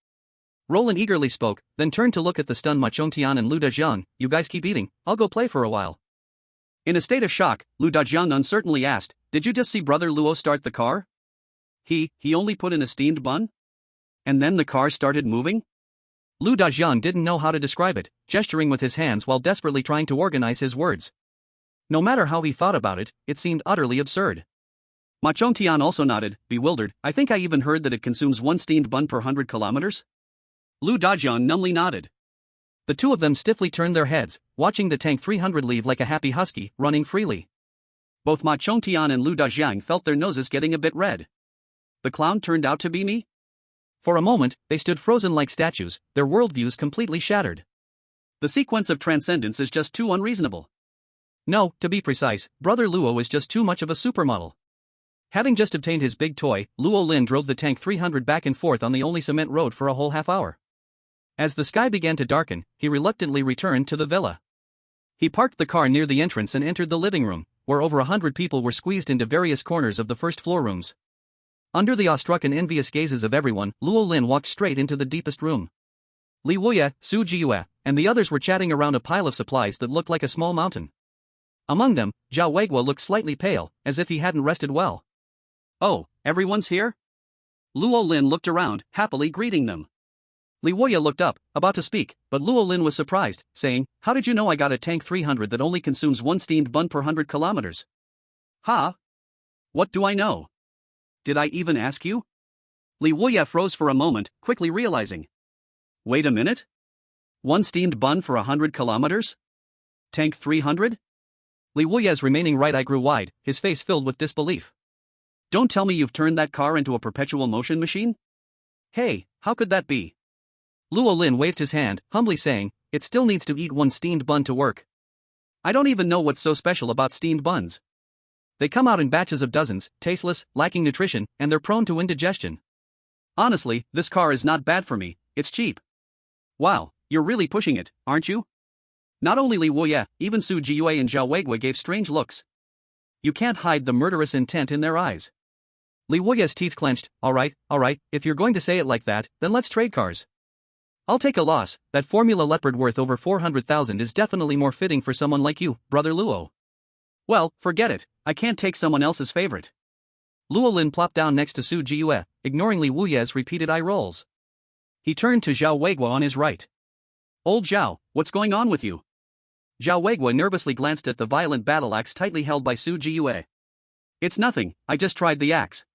Speaker 2: Roland eagerly spoke, then turned to look at the stunned Ma Chongtian and Lu Dajiang. You guys keep eating, I'll go play for a while. In a state of shock, Lu Dajiang uncertainly asked, did you just see Brother Luo start the car? He only put in a steamed bun? And then the car started moving? Lu Dajiang didn't know how to describe it, gesturing with his hands while desperately trying to organize his words. No matter how he thought about it, it seemed utterly absurd. Ma Chongtian also nodded, bewildered. I think I even heard that it consumes 1 steamed bun per 100 kilometers? Lu Dajiang numbly nodded. The two of them stiffly turned their heads, watching the tank 300 leave like a happy husky, running freely. Both Ma Chongtian and Lu Dajiang felt their noses getting a bit red. The clown turned out to be me? For a moment, they stood frozen like statues, their worldviews completely shattered. The sequence of transcendence is just too unreasonable. No, to be precise, Brother Luo is just too much of a supermodel. Having just obtained his big toy, Luo Lin drove the tank 300 back and forth on the only cement road for a whole half hour. As the sky began to darken, he reluctantly returned to the villa. He parked the car near the entrance and entered the living room, where over 100 people were squeezed into various corners of the first floor rooms. Under the awestruck and envious gazes of everyone, Luo Lin walked straight into the deepest room. Li Wuye, Su Jiyue, and the others were chatting around a pile of supplies that looked like a small mountain. Among them, Zhao Weiguo looked slightly pale, as if he hadn't rested well. Oh, everyone's here? Luo Lin looked around, happily greeting them. Li Wuye looked up, about to speak, but Luo Lin was surprised, saying, how did you know I got a tank 300 that only consumes 1 steamed bun per 100 kilometers? Huh? What do I know? Did I even ask you? Li Wuye froze for a moment, quickly realizing. Wait a minute? 1 steamed bun for 100 kilometers? Tank 300?
Speaker 1: Li Wuye's remaining right eye grew wide, his face filled with disbelief.
Speaker 2: Don't tell me you've turned that car into a perpetual motion machine?
Speaker 1: Hey, how could that be? Luo Lin waved his hand, humbly saying, it still needs to eat one steamed bun to work.
Speaker 2: I don't even know what's so special about steamed buns.
Speaker 1: They come out in batches of dozens, tasteless, lacking nutrition, and they're prone to indigestion.
Speaker 2: Honestly, this car is not bad for me, it's cheap. Wow, you're really pushing it, aren't you? Not only Li Wuye, even Su Jiyue and Zhao Weiguo gave strange looks. You can't hide the murderous intent in their eyes.
Speaker 1: Li Wuye's teeth clenched. Alright, if you're going to say it like that, then let's trade cars. I'll take a loss. That Formula Leopard worth over 400,000 is definitely more fitting for someone like you, brother Luo.
Speaker 2: Well, forget it, I can't take someone else's favorite.
Speaker 1: Luo Lin plopped down next to Su Jiyue, ignoring Li Wuye's repeated eye rolls. He turned to Zhao Weiguo on his right.
Speaker 2: Old Zhao, what's going on with you? Zhao Weiguo nervously glanced at the violent battle axe tightly held by Su Jiyue. It's nothing, I just tried the axe.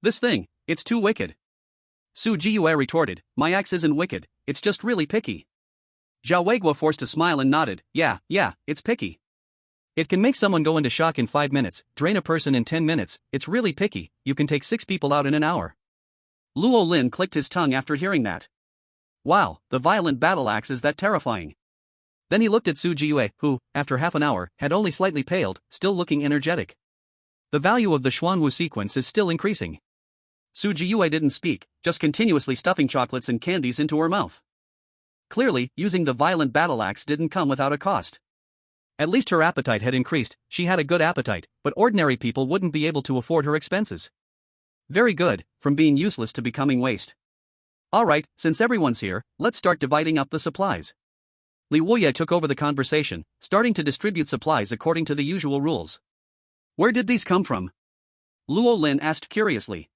Speaker 2: This thing, it's too wicked. Su Jiyue retorted, my axe isn't wicked, it's just really picky. Zhao Weiguo forced a smile and nodded, yeah, it's picky.
Speaker 1: It can make someone go into shock in 5 minutes, drain a person in 10 minutes, it's really picky, you can take 6 people out in an hour.
Speaker 2: Luo Lin clicked his tongue after hearing that. Wow, the violent battle axe is that terrifying.
Speaker 1: Then he looked at Su Jiyue, who, after half an hour, had only slightly paled, still looking energetic. The value of the Xuanwu sequence is still increasing.
Speaker 2: Su Jiyue didn't speak, just continuously stuffing chocolates and candies into her mouth. Clearly, using the violent battle axe didn't come without a cost.
Speaker 1: At least her appetite had increased, she had a good appetite, but ordinary people wouldn't be able to afford her expenses.
Speaker 2: Very good, from being useless to becoming waste. Alright, since everyone's here, let's start dividing up the supplies.
Speaker 1: Li Wuye took over the conversation, starting to distribute supplies according to the usual rules.
Speaker 2: Where did these come from? Luo Lin asked curiously.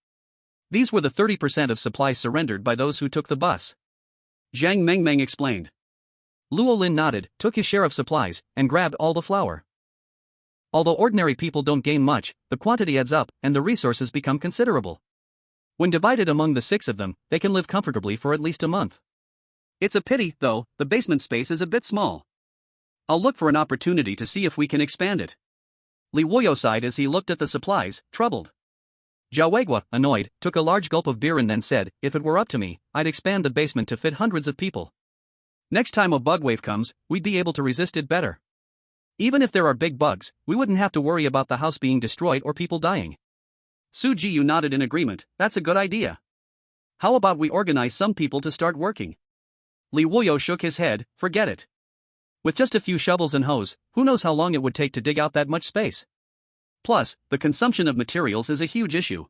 Speaker 1: These were the 30% of supplies surrendered by those who took the bus.
Speaker 2: Zhang Mengmeng explained.
Speaker 1: Luo Lin nodded, took his share of supplies, and grabbed all the flour. Although ordinary people don't gain much, the quantity adds up, and the resources become considerable. When divided among the 6 of them, they can live comfortably for at least a month.
Speaker 2: It's a pity, though, the basement space is a bit small. I'll look for an opportunity to see if we can expand it.
Speaker 1: Li Wuye sighed as he looked at the supplies, troubled. Zhao Weiguo, annoyed, took a large gulp of beer and then said, if it were up to me, I'd expand the basement to fit hundreds of people. Next time a bug wave comes, we'd be able to resist it better. Even if there are big bugs, we wouldn't have to worry about the house being destroyed or people dying.
Speaker 2: Su Jiyu nodded in agreement, that's a good idea. How about we organize some people to start working?
Speaker 1: Li Wuye shook his head, forget it. With just a few shovels and hose, who knows how long it would take to dig out that much space? Plus, the consumption of materials is a huge issue.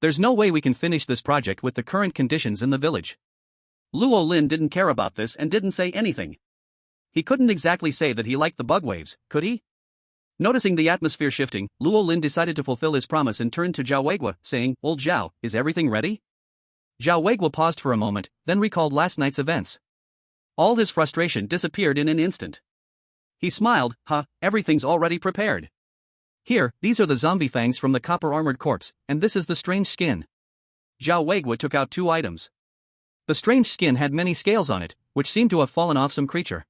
Speaker 1: There's no way we can finish this project with the current conditions in the village.
Speaker 2: Luo Lin didn't care about this and didn't say anything. He couldn't exactly say that he liked the bug waves, could he? Noticing the atmosphere shifting, Luo Lin decided to fulfill his promise and turned to Zhao Weiguo, saying, Old Zhao, is everything ready?
Speaker 1: Zhao Weiguo paused for a moment, then recalled last night's events. All his frustration disappeared in an instant.
Speaker 2: He smiled, everything's already prepared.
Speaker 1: Here, these are the zombie fangs from the copper-armored corpse, and this is the strange skin.
Speaker 2: Zhao Weiguo took out 2 items.
Speaker 1: The strange skin had many scales on it, which seemed to have fallen off some creature.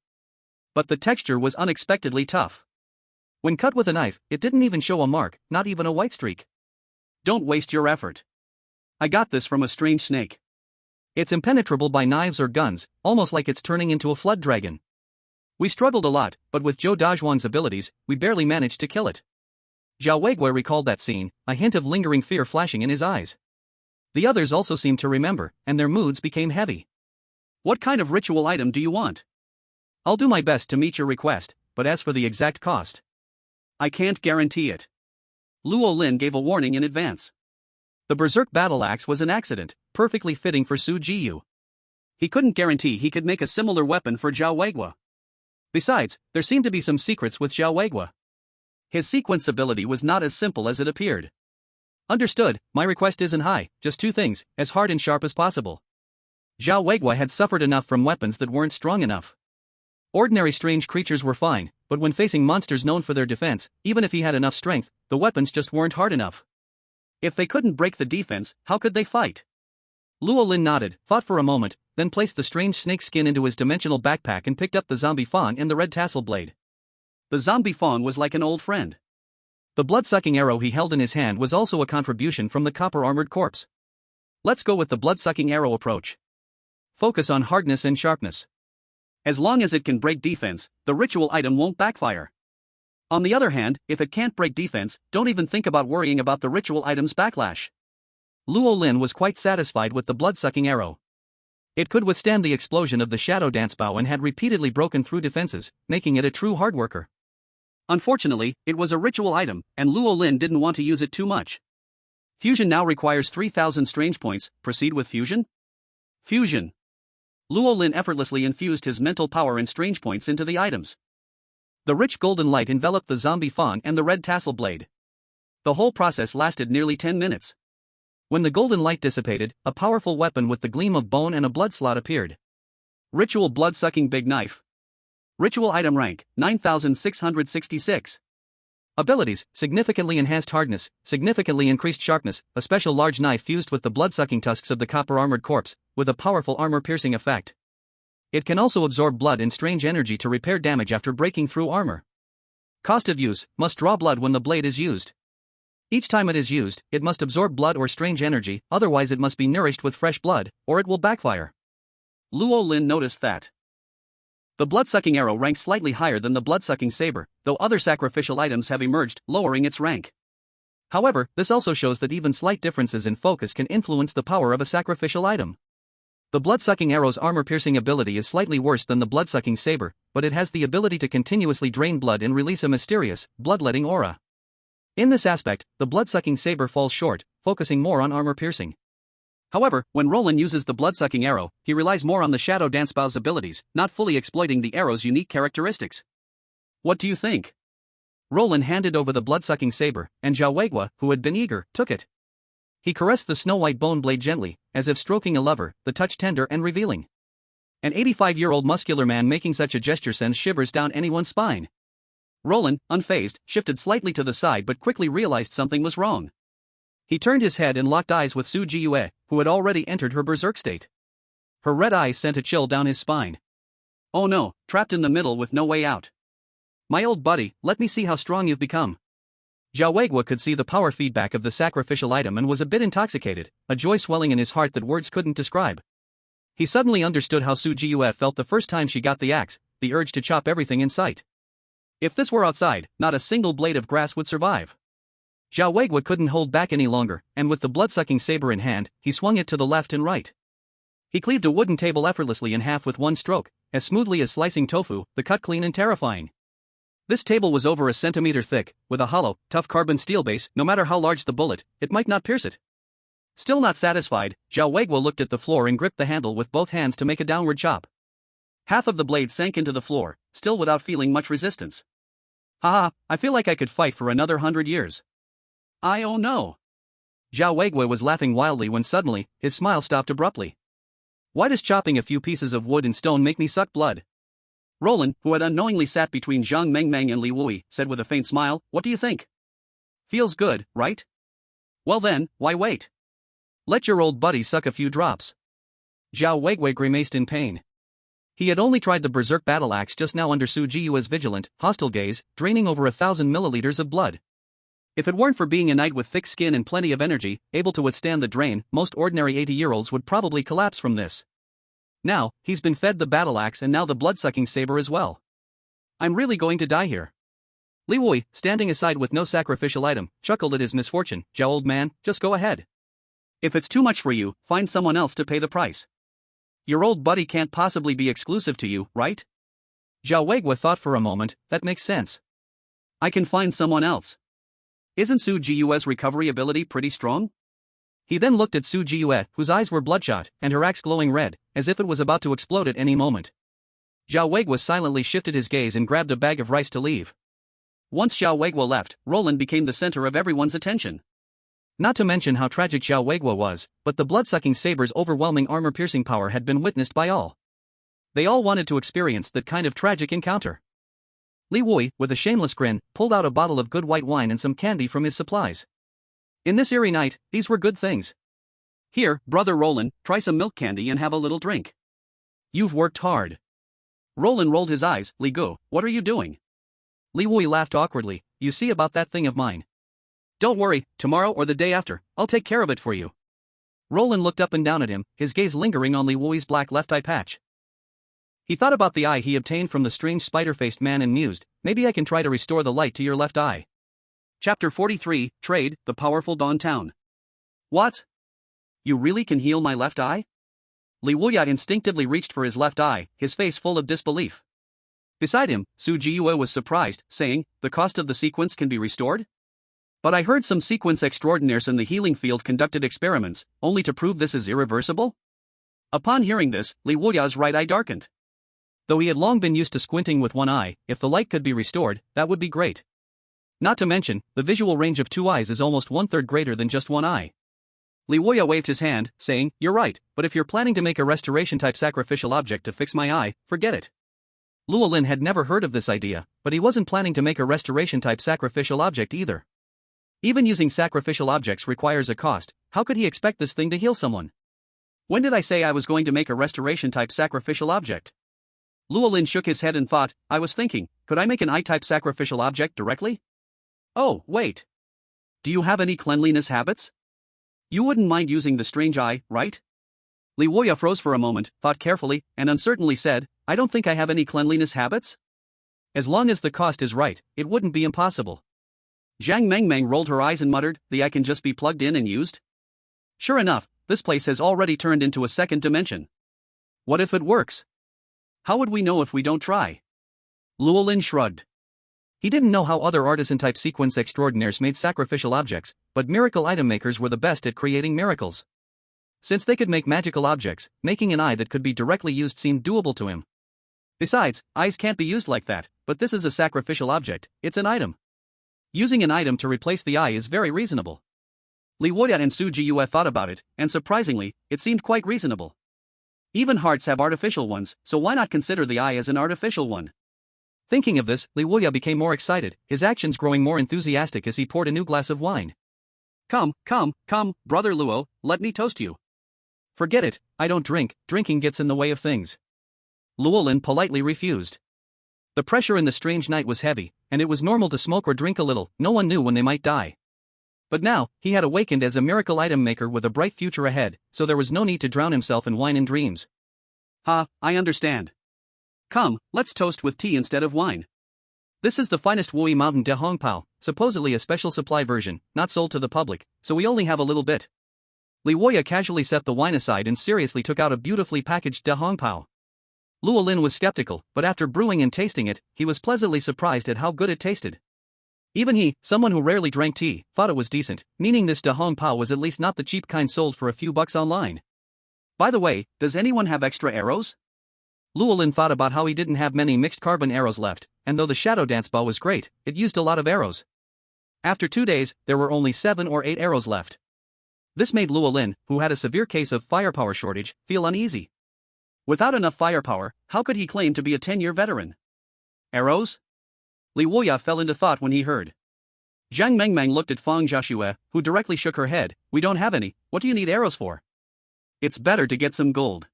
Speaker 1: But the texture was unexpectedly tough. When cut with a knife, it didn't even show a mark, not even a white streak.
Speaker 2: Don't waste your effort. I got this from a strange snake.
Speaker 1: It's impenetrable by knives or guns, almost like it's turning into a flood dragon. We struggled a lot, but with Zhou Dazhuang's abilities, we barely managed to kill it. Zhao Weiguo recalled that scene, a hint of lingering fear flashing in his eyes. The others also seemed to remember, and their moods became heavy.
Speaker 2: What kind of ritual item do you want?
Speaker 1: I'll do my best to meet your request, but as for the exact cost,
Speaker 2: I can't guarantee it. Luo Lin gave a warning in advance.
Speaker 1: The Berserk battle axe was an accident, perfectly fitting for Su Jiyu.
Speaker 2: He couldn't guarantee he could make a similar weapon for Zhao Weiguo.
Speaker 1: Besides, there seemed to be some secrets with Zhao Weiguo.
Speaker 2: His sequence ability was not as simple as it appeared.
Speaker 1: Understood, my request isn't high, just 2 things, as hard and sharp as possible. Zhao Weiguo had suffered enough from weapons that weren't strong enough. Ordinary strange creatures were fine, but when facing monsters known for their defense, even if he had enough strength, the weapons just weren't hard enough.
Speaker 2: If they couldn't break the defense, how could they fight?
Speaker 1: Luo Lin nodded, thought for a moment, then placed the strange snake skin into his dimensional backpack and picked up the zombie fawn and the red tassel blade.
Speaker 2: The zombie fawn was like an old friend.
Speaker 1: The blood-sucking arrow he held in his hand was also a contribution from the copper-armored corpse. Let's go with the blood-sucking arrow approach. Focus on hardness and sharpness.
Speaker 2: As long as it can break defense, the ritual item won't backfire. On the other hand, if it can't break defense, don't even think about worrying about the ritual item's backlash.
Speaker 1: Luo Lin was quite satisfied with the blood-sucking arrow. It could withstand the explosion of the Shadow Dance Bow and had repeatedly broken through defenses, making it a true hardworker.
Speaker 2: Unfortunately, it was a ritual item, and Luo Lin didn't want to use it too much. Fusion now requires 3,000 strange points. Proceed with fusion? Fusion. Luo Lin effortlessly infused his mental power and strange points into the items. The rich golden light enveloped the zombie fawn and the red tassel blade. The whole process lasted nearly 10 minutes. When the golden light dissipated, a powerful weapon with the gleam of bone and a blood slot appeared. Ritual blood-sucking big knife. Ritual item rank, 9666.
Speaker 1: Abilities, significantly enhanced hardness, significantly increased sharpness, a special large knife fused with the blood-sucking tusks of the copper-armored corpse, with a powerful armor-piercing effect. It can also absorb blood and strange energy to repair damage after breaking through armor. Cost of use, must draw blood when the blade is used. Each time it is used, it must absorb blood or strange energy, otherwise it must be nourished with fresh blood, or it will backfire.
Speaker 2: Luo Lin noticed that the blood-sucking arrow ranks slightly higher than the blood-sucking saber, though other sacrificial items have emerged, lowering its rank. However, this also shows that even slight differences in focus can influence the power of a sacrificial item. The blood-sucking arrow's armor-piercing ability is slightly worse than the blood-sucking saber, but it has the ability to continuously drain blood and release a mysterious, bloodletting aura. In this aspect, the blood-sucking saber falls short, focusing more on armor-piercing. However, when Roland uses the blood-sucking arrow, he relies more on the Shadow Dance Bow's abilities, not fully exploiting the arrow's unique characteristics. What do you think? Roland handed over the blood-sucking saber, and Zhao Weiguo, who had been eager, took it. He caressed the snow-white bone blade gently, as if stroking a lover, the touch tender and revealing. An 85-year-old muscular man making such a gesture sends shivers down anyone's spine. Roland, unfazed, shifted slightly to the side but quickly realized something was wrong. He turned his head and locked eyes with Su Jiyue, who had already entered her berserk state. Her red eyes sent a chill down his spine. Oh no, trapped in the middle with no way out. My old buddy, let me see how strong you've become. Zhao Weiguo could see the power feedback of the sacrificial item and was a bit intoxicated, a joy swelling in his heart that words couldn't describe. He suddenly understood how Su Jiyue felt the first time she got the axe, the urge to chop everything in sight. If this were outside, not a single blade of grass would survive. Zhao Weiguo couldn't hold back any longer, and with the blood-sucking saber in hand, he swung it to the left and right. He cleaved a wooden table effortlessly in half with one stroke, as smoothly as slicing tofu, the cut clean and terrifying. This table was over a centimeter thick, with a hollow, tough carbon steel base. No matter how large the bullet, it might not pierce it. Still not satisfied, Zhao Weiguo looked at the floor and gripped the handle with both hands to make a downward chop. Half of the blade sank into the floor, still without feeling much resistance. Haha, I feel like I could fight for another 100 years. Oh no. Zhao Weiguo was laughing wildly when suddenly, his smile stopped abruptly. Why does chopping a few pieces of wood and stone make me suck blood? Roland, who had unknowingly sat between Zhang Mengmeng and Li Wui, said with a faint smile, what do you think? Feels good, right? Well then, why wait? Let your old buddy suck a few drops. Zhao Weiguo grimaced in pain. He had only tried the berserk battle axe just now under Su Jiyue's vigilant, hostile gaze, draining over 1,000 milliliters of blood. If it weren't for being a knight with thick skin and plenty of energy, able to withstand the drain, most ordinary 80-year-olds would probably collapse from this. Now, he's been fed the battle axe and now the blood-sucking saber as well. I'm really going to die here. Li Wui, standing aside with no sacrificial item, chuckled at his misfortune. Zhao old man, just go ahead. If it's too much for you, find someone else to pay the price. Your old buddy can't possibly be exclusive to you, right? Zhao Weiguo thought for a moment, that makes sense. I can find someone else. Isn't Su Jiyue's recovery ability pretty strong? He then looked at Su Jiyue, whose eyes were bloodshot, and her axe glowing red, as if it was about to explode at any moment. Zhao Weiguo silently shifted his gaze and grabbed a bag of rice to leave. Once Zhao Weiguo left, Roland became the center of everyone's attention. Not to mention how tragic Zhao Weiguo was, but the blood-sucking saber's overwhelming armor-piercing power had been witnessed by all. They all wanted to experience that kind of tragic encounter. Li Wui, with a shameless grin, pulled out a bottle of good white wine and some candy from his supplies. In this eerie night, these were good things. Here, brother Roland, try some milk candy and have a little drink. You've worked hard. Roland rolled his eyes. Li Gu, what are you doing?
Speaker 1: Li Wui laughed awkwardly. You see about that thing of mine.
Speaker 2: Don't worry, tomorrow or the day after, I'll take care of it for you.
Speaker 1: Roland looked up and down at him, his gaze lingering on Li Wui's black left eye patch. He thought about the eye he obtained from the strange spider-faced man and mused, maybe I can try to restore the light to your left eye.
Speaker 2: Chapter 43, Trade, the Powerful Dawn Town. What? You really can heal my left eye? Li Wuya instinctively reached for his left eye, his face full of disbelief. Beside him, Su Jiyue was surprised, saying, the cost of the sequence can be restored? But I heard some sequence extraordinaires in the healing field conducted experiments, only to prove this is irreversible? Upon hearing this, Li Wuya's right eye darkened. Though he had long been used to squinting with one eye, if the light could be restored, that would be great. Not to mention, the visual range of two eyes is almost one-third greater than just one eye. Li Wuya waved his hand, saying, you're right, but if you're planning to make a restoration-type sacrificial object to fix my eye, forget it. Luolin had never heard of this idea, but he wasn't planning to make a restoration-type sacrificial object either. Even using sacrificial objects requires a cost, how could he expect this thing to heal someone? When did I say I was going to make a restoration-type sacrificial object? Luolin shook his head and thought, I was thinking, could I make an eye-type sacrificial object directly? Oh, wait. Do you have any cleanliness habits? You wouldn't mind using the strange eye, right? Li Wuya froze for a moment, thought carefully, and uncertainly said, I don't think I have any cleanliness habits. As long as the cost is right, it wouldn't be impossible. Zhang Mengmeng rolled her eyes and muttered, the eye can just be plugged in and used? Sure enough, this place has already turned into a second dimension. What if it works? How would we know if we don't try? Luolin shrugged. He didn't know how other artisan-type sequence extraordinaires made sacrificial objects, but miracle item makers were the best at creating miracles. Since they could make magical objects, making an eye that could be directly used seemed doable to him. Besides, eyes can't be used like that, but this is a sacrificial object, it's an item. Using an item to replace the eye is very reasonable. Li Wuya and Su Jiyue thought about it, and surprisingly, it seemed quite reasonable. Even hearts have artificial ones, so why not consider the eye as an artificial one? Thinking of this, Li Wuya became more excited, his actions growing more enthusiastic as he poured a new glass of wine. Come, brother Luo, let me toast you. Forget it, I don't drink, drinking gets in the way of things. Luolin politely refused. The pressure in the strange night was heavy, and it was normal to smoke or drink a little, no one knew when they might die. But now, he had awakened as a miracle item maker with a bright future ahead, so there was no need to drown himself in wine and dreams. Ha, I understand. Come, let's toast with tea instead of wine. This is the finest Wui Mountain De Hong Pao, supposedly a special supply version, not sold to the public, so we only have a little bit. Li Wuya casually set the wine aside and seriously took out a beautifully packaged De Hong Pao. Luolin was skeptical, but after brewing and tasting it, he was pleasantly surprised at how good it tasted. Even he, someone who rarely drank tea, thought it was decent, meaning this De Hong Pao was at least not the cheap kind sold for a few bucks online. By the way, does anyone have extra arrows? Luolin thought about how he didn't have many mixed carbon arrows left, and though the Shadow Dance Bow was great, it used a lot of arrows. After 2 days, there were only 7 or 8 arrows left. This made Luolin, who had a severe case of firepower shortage, feel uneasy. Without enough firepower, how could he claim to be a 10-year veteran? Arrows? Li Wuya fell into thought when he heard. Zhang Mengmeng looked at Fang Jiaxue, who directly shook her head, we don't have any, what do you need arrows for? It's better to get some gold.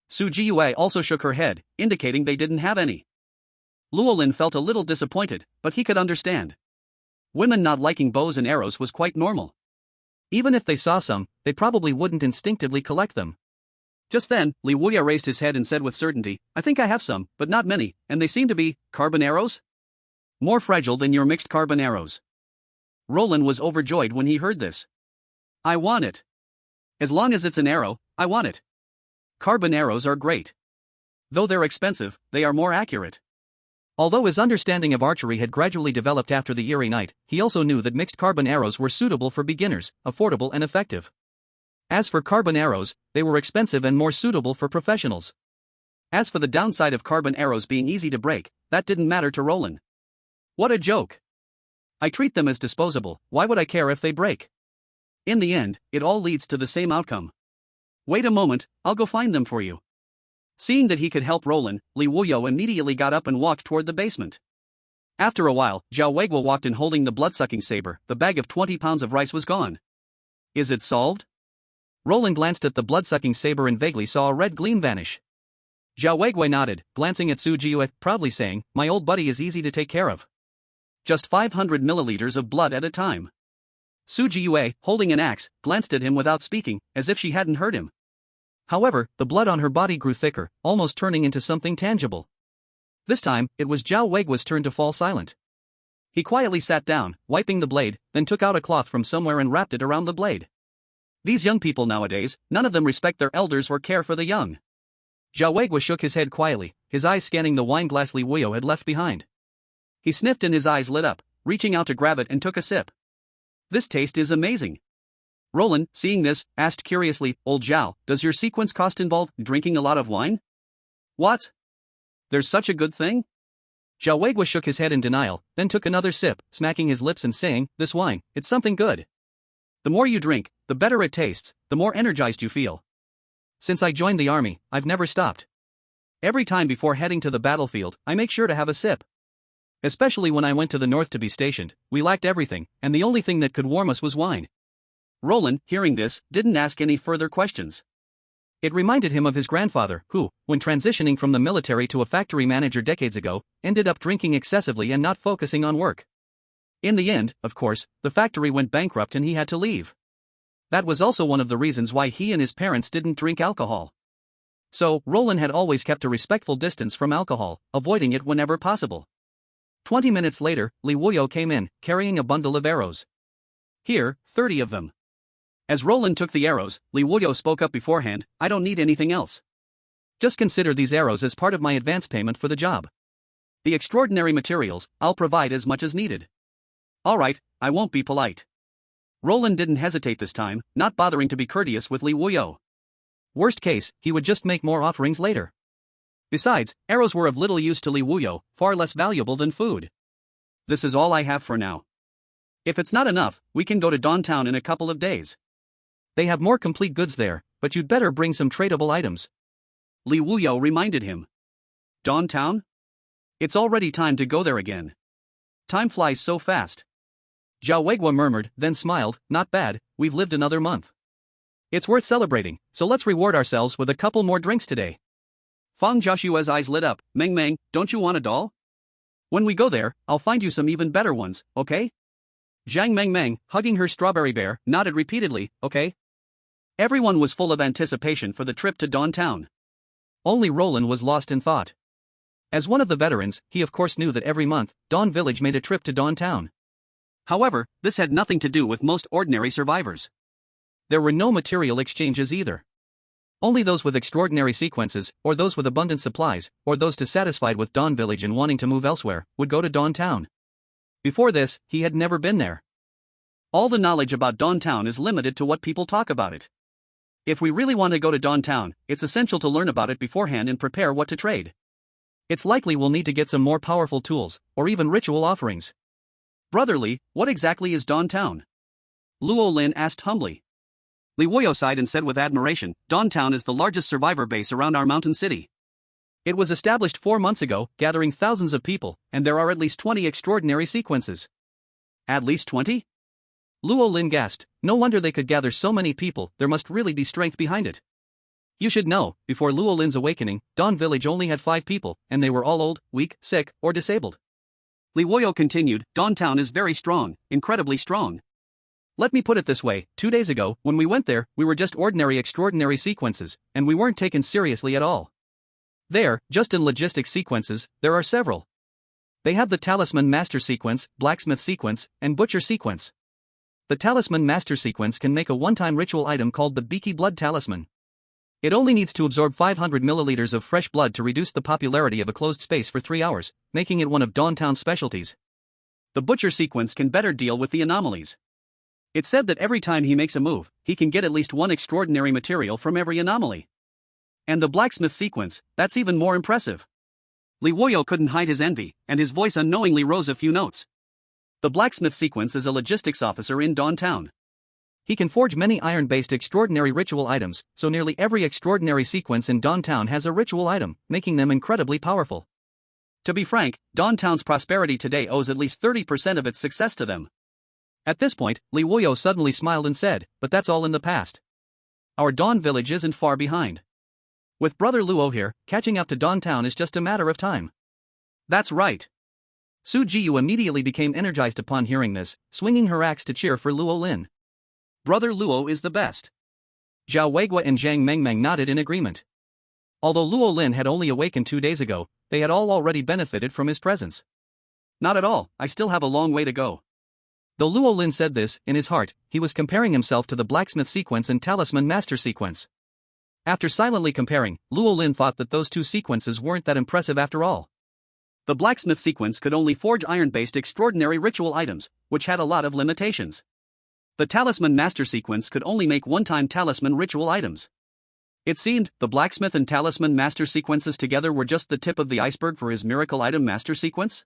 Speaker 2: Su Jiyue also shook her head, indicating they didn't have any. Luolin felt a little disappointed, but he could understand. Women not liking bows and arrows was quite normal. Even if they saw some, they probably wouldn't instinctively collect them. Just then, Li Wuya raised his head and said with certainty, I think I have some, but not many, and they seem to be carbon arrows? More fragile than your mixed carbon arrows. Roland was overjoyed when he heard this. I want it. As long as it's an arrow, I want it. Carbon arrows are great. Though they're expensive, they are more accurate. Although his understanding of archery had gradually developed after the eerie night, he also knew that mixed carbon arrows were suitable for beginners, affordable and effective. As for carbon arrows, they were expensive and more suitable for professionals. As for the downside of carbon arrows being easy to break, that didn't matter to Roland. What a joke. I treat them as disposable, why would I care if they break? In the end, it all leads to the same outcome. Wait a moment, I'll go find them for you. Seeing that he could help Roland, Li Wuyo immediately got up and walked toward the basement. After a while, Zhao Weiguo walked in holding the blood-sucking saber, the bag of 20 pounds of rice was gone. Is it solved? Roland glanced at the blood-sucking saber and vaguely saw a red gleam vanish. Zhao Weiguo nodded, glancing at Su Jiyue, proudly saying, my old buddy is easy to take care of. Just 500 milliliters of blood at a time. Su Jiyue, holding an axe, glanced at him without speaking, as if she hadn't heard him.
Speaker 1: However, the blood on her body grew thicker, almost turning into something tangible. This time, it was Zhao Weiguo's turn to fall silent. He quietly sat down, wiping the blade, then took out a cloth from somewhere and wrapped it around the blade. These young people nowadays, none of them respect their elders or care for the young. Zhao Weiguo shook his head quietly, his eyes scanning the wine glass Li Wuyo had left behind. He sniffed and his eyes lit up, reaching out to grab it and took a sip. This taste is amazing. Roland, seeing this, asked curiously, "Old Zhao, does your sequence cost involve drinking a lot of wine?" "What? There's such a good thing?" Zhao Weiguo shook his head in denial, then took another sip, smacking his lips and saying, "This wine, it's something good. The more you drink, the better it tastes, the more energized you feel. Since I joined the army, I've never stopped. Every time before heading to the battlefield, I make sure to have a sip. Especially when I went to the north to be stationed, we lacked everything, and the only thing that could warm us was wine." Roland, hearing this, didn't ask any further questions. It reminded him of his grandfather, who, when transitioning from the military to a factory manager decades ago, ended up drinking excessively and not focusing on work. In the end, of course, the factory went bankrupt and he had to leave. That was also one of the reasons why he and his parents didn't drink alcohol. So, Roland had always kept a respectful distance from alcohol, avoiding it whenever possible. 20 minutes later, Li Wuyo came in, carrying a bundle of arrows. "Here, 30 of them." As Roland took the arrows, Li Wuyo spoke up beforehand, "I don't need anything else. Just consider these arrows as part of my advance payment for the job. The extraordinary materials, I'll provide as much as needed." "Alright, I won't be polite." Roland didn't hesitate this time, not bothering to be courteous with Li Wuyo. Worst case, he would just make more offerings later. Besides, arrows were of little use to Li Wuyo, far less valuable than food. "This is all I have for now. If it's not enough, we can go to Dawntown in a couple of days. They have more complete goods there, but you'd better bring some tradable items," Li Wuyo reminded him. "Dawntown? It's already time to go there again. Time flies so fast." Zhao Weiguo murmured, then smiled, "Not bad, we've lived another month. It's worth celebrating, so let's reward ourselves with a couple more drinks today." Fang Jiaxue's eyes lit up, "Meng Meng, don't you want a doll? When we go there, I'll find you some even better ones, okay?" Zhang Meng Meng, hugging her strawberry bear, nodded repeatedly, "Okay." Everyone was full of anticipation for the trip to Dawntown. Only Roland was lost in thought. As one of the veterans, he of course knew that every month, Dawn Village made a trip to Dawntown. However, this had nothing to do with most ordinary survivors. There were no material exchanges either. Only those with extraordinary sequences, or those with abundant supplies, or those dissatisfied with Dawn Village and wanting to move elsewhere, would go to Dawntown. Before this, he had never been there. All the knowledge about Dawntown is limited to what people talk about it. If we really want to go to Dawntown, it's essential to learn about it beforehand and prepare what to trade. It's likely we'll need to get some more powerful tools, or even ritual offerings. "Brotherly, what exactly is Dawntown?" Luo Lin asked humbly. Li Wuyo sighed and said with admiration, "Dawntown is the largest survivor base around our mountain city. It was established 4 months ago, gathering thousands of people, and there are at least 20 extraordinary sequences." "At least 20? Luo Lin gasped, "No wonder they could gather so many people, there must really be strength behind it." You should know, before Luo Lin's awakening, Dawn Village only had 5 people, and they were all old, weak, sick, or disabled. Li Wuyo continued, "Dawntown is very strong, incredibly strong. Let me put it this way, 2 days ago, when we went there, we were just ordinary extraordinary sequences, and we weren't taken seriously at all. There, just in logistics sequences, there are several. They have the Talisman Master Sequence, Blacksmith Sequence, and Butcher Sequence. The Talisman Master Sequence can make a one-time ritual item called the Beaky Blood Talisman. It only needs to absorb 500 milliliters of fresh blood to reduce the popularity of a closed space for 3 hours, making it one of Dawntown's specialties. The Butcher Sequence can better deal with the anomalies. It's said that every time he makes a move, he can get at least one extraordinary material from every anomaly. And the Blacksmith Sequence, that's even more impressive." Li Wuyo couldn't hide his envy, and his voice unknowingly rose a few notes. The Blacksmith Sequence is a logistics officer in Dawntown. He can forge many iron-based extraordinary ritual items, so nearly every extraordinary sequence in Dawntown has a ritual item, making them incredibly powerful. To be frank, Dawntown's prosperity today owes at least 30% of its success to them. At this point, Li Wuyo suddenly smiled and said, "But that's all in the past. Our Dawn Village isn't far behind. With Brother Luo here, catching up to Dawntown is just a matter of time." "That's right. Su Jiu immediately became energized upon hearing this, swinging her axe to cheer for Luo Lin.
Speaker 2: Brother Luo is the best.
Speaker 1: Zhao Weigua and Zhang Mengmeng nodded in agreement. Although Luo Lin had only awakened 2 days ago, they had all already benefited from his presence.
Speaker 2: Not at all, I still have a long way to go.
Speaker 1: Though Luo Lin said this, in his heart, he was comparing himself to the Blacksmith Sequence and Talisman Master Sequence. After silently comparing, Luo Lin thought that those two sequences weren't that impressive after all.
Speaker 2: The Blacksmith Sequence could only forge iron-based extraordinary ritual items, which had a lot of limitations. The Talisman Master Sequence could only make one-time talisman ritual items. It seemed, the Blacksmith and Talisman Master Sequences together were just the tip of the iceberg for his Miracle Item Master Sequence?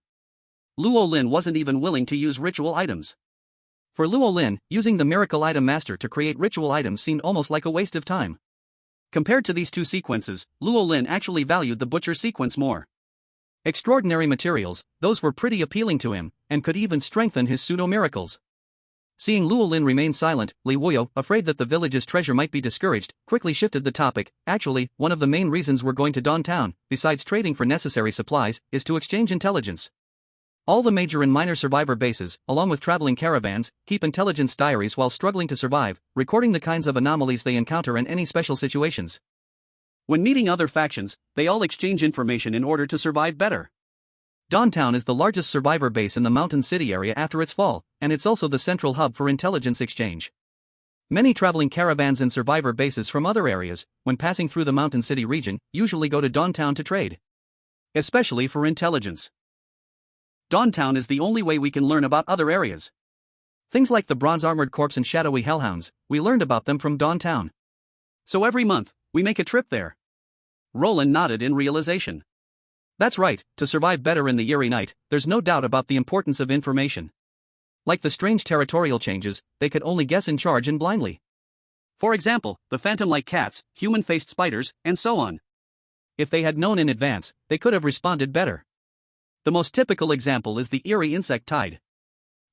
Speaker 2: Luo Lin wasn't even willing to use ritual items. For Luo Lin, using the Miracle Item Master to create ritual items seemed almost like a waste of time. Compared to these two sequences, Luo Lin actually valued the Butcher Sequence more. Extraordinary materials, those were pretty appealing to him, and could even strengthen his pseudo-miracles. Seeing Luo Lin remain silent, Li Wuyo, afraid that the village's treasure might be discouraged, quickly shifted the topic. Actually, one of the main reasons we're going to Dawn Town, besides trading for necessary supplies, is to exchange intelligence. All the major and minor survivor bases, along with traveling caravans, keep intelligence diaries while struggling to survive, recording the kinds of anomalies they encounter and any special situations. When meeting other factions, they all exchange information in order to survive better.
Speaker 1: Dawn Town is the largest survivor base in the Mountain City area after its fall, and it's also the central hub for intelligence exchange. Many traveling caravans and survivor bases from other areas, when passing through the Mountain City region, usually go to Dawn Town to trade.
Speaker 2: Especially for intelligence. Dawn Town is the only way we can learn about other areas.
Speaker 1: Things like the Bronze Armored Corps and Shadowy Hellhounds, we learned about them from Dawn Town.
Speaker 2: So every month, we make a trip there. Roland nodded in realization.
Speaker 1: That's right, to survive better in the eerie night, there's no doubt about the importance of information. Like the strange territorial changes, they could only guess and charge in blindly.
Speaker 2: For example, the phantom-like cats, human-faced spiders, and so on.
Speaker 1: If they had known in advance, they could have responded better. The most typical example is the eerie insect tide.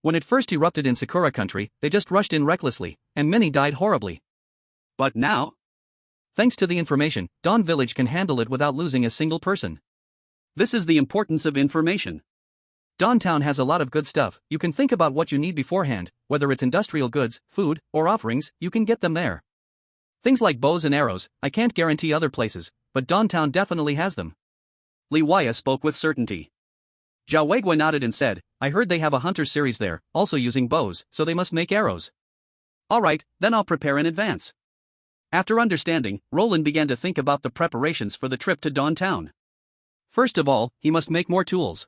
Speaker 1: When it first erupted in Sakura country, they just rushed in recklessly, and many died horribly.
Speaker 2: But now,
Speaker 1: thanks to the information, Dawn Village can handle it without losing a single person.
Speaker 2: This is the importance of information.
Speaker 1: Dawn Town has a lot of good stuff. You can think about what you need beforehand, whether it's industrial goods, food, or offerings, you can get them there. Things like bows and arrows, I can't guarantee other places, but Dawn Town definitely has them.
Speaker 2: Li Waya spoke with certainty.
Speaker 1: Zhao Weigua nodded and said, I heard they have a hunter series there, also using bows, so they must make arrows.
Speaker 2: Alright, then I'll prepare in advance. After understanding, Roland began to think about the preparations for the trip to Dawn Town.
Speaker 1: First of all, he must make more tools.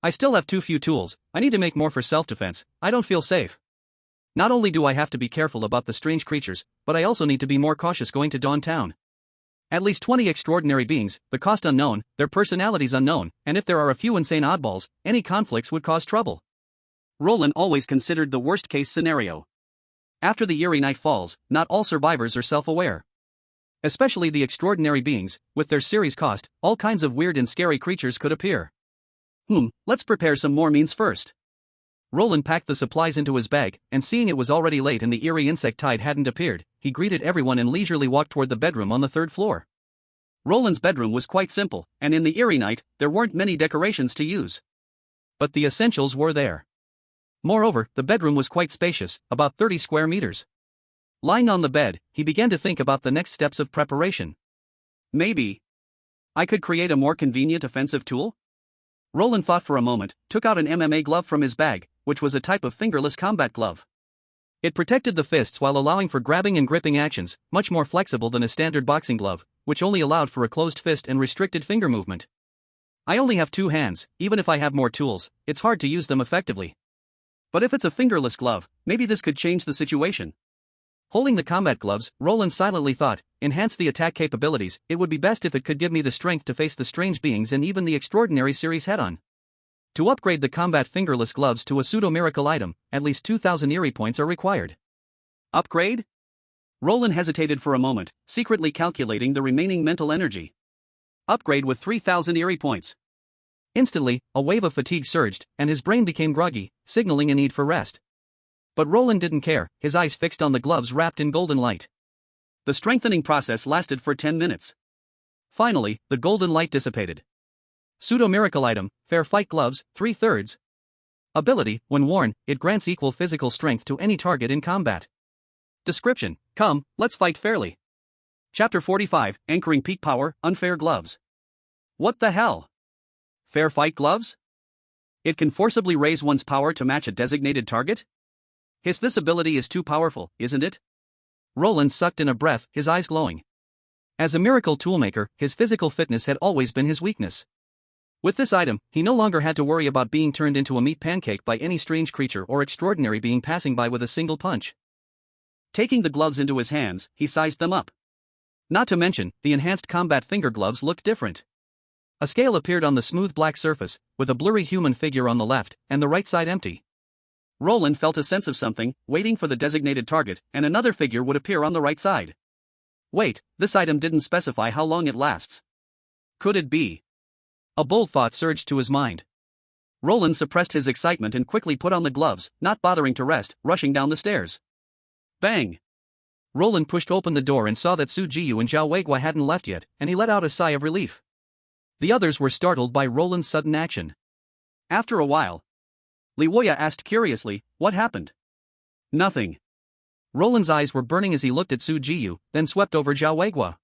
Speaker 1: I still have too few tools, I need to make more for self-defense, I don't feel safe. Not only do I have to be careful about the strange creatures, but I also need to be more cautious going to Dawn Town. At least 20 extraordinary beings, the cost unknown, their personalities unknown, and if there are a few insane oddballs, any conflicts would cause trouble.
Speaker 2: Roland always considered the worst-case scenario. After the eerie night falls, not all survivors are self-aware. Especially the extraordinary beings, with their series cost, all kinds of weird and scary creatures could appear. Let's prepare some more means first.
Speaker 1: Roland packed the supplies into his bag, and seeing it was already late and the eerie insect tide hadn't appeared, he greeted everyone and leisurely walked toward the bedroom on the 3rd floor.
Speaker 2: Roland's bedroom was quite simple, and in the eerie night, there weren't many decorations to use.
Speaker 1: But the essentials were there. Moreover, the bedroom was quite spacious, about 30 square meters. Lying on the bed, he began to think about the next steps of preparation.
Speaker 2: Maybe I could create a more convenient offensive tool?
Speaker 1: Roland thought for a moment, took out an MMA glove from his bag, which was a type of fingerless combat glove. It protected the fists while allowing for grabbing and gripping actions, much more flexible than a standard boxing glove, which only allowed for a closed fist and restricted finger movement. I only have 2 hands, even if I have more tools, it's hard to use them effectively. But if it's a fingerless glove, maybe this could change the situation. Holding the combat gloves, Roland silently thought, enhance the attack capabilities, it would be best if it could give me the strength to face the strange beings and even the extraordinary series head-on. To upgrade the combat fingerless gloves to a pseudo-miracle item, at least 2,000 eerie points are required.
Speaker 2: Upgrade? Roland hesitated for a moment, secretly calculating the remaining mental energy. Upgrade with 3,000 eerie points.
Speaker 1: Instantly, a wave of fatigue surged, and his brain became groggy, signaling a need for rest. But Roland didn't care, his eyes fixed on the gloves wrapped in golden light.
Speaker 2: The strengthening process lasted for 10 minutes.
Speaker 1: Finally, the golden light dissipated. Pseudo-miracle item, fair fight gloves, 3/3. Ability, when worn, it grants equal physical strength to any target in combat. Description, come, let's fight fairly. Chapter 45, Anchoring Peak Power, Unfair Gloves. What the hell? Fair fight gloves? It can forcibly raise one's power to match a designated target? This ability is too powerful, isn't it? Roland sucked in a breath, his eyes glowing. As a miracle toolmaker, his physical fitness had always been his weakness. With this item, he no longer had to worry about being turned into a meat pancake by any strange creature or extraordinary being passing by with a single punch. Taking the gloves into his hands, he sized them up. Not to mention, the enhanced combat finger gloves looked different. A scale appeared on the smooth black surface, with a blurry human figure on the left, and the right side empty. Roland felt a sense of something, waiting for the designated target, and another figure would appear on the right side. Wait, this item didn't specify how long it lasts. Could it be? A bold thought surged to his mind. Roland suppressed his excitement and quickly put on the gloves, not bothering to rest, rushing down the stairs. Bang! Roland pushed open the door and saw that Su Jiyu and Zhao Weiguo hadn't left yet, and he let out a sigh of relief. The others were startled by Roland's sudden action. After a while, Li Woya asked curiously, what happened? Nothing. Roland's eyes were burning as he looked at Su Jiyu, then swept over Zhao Weiguo.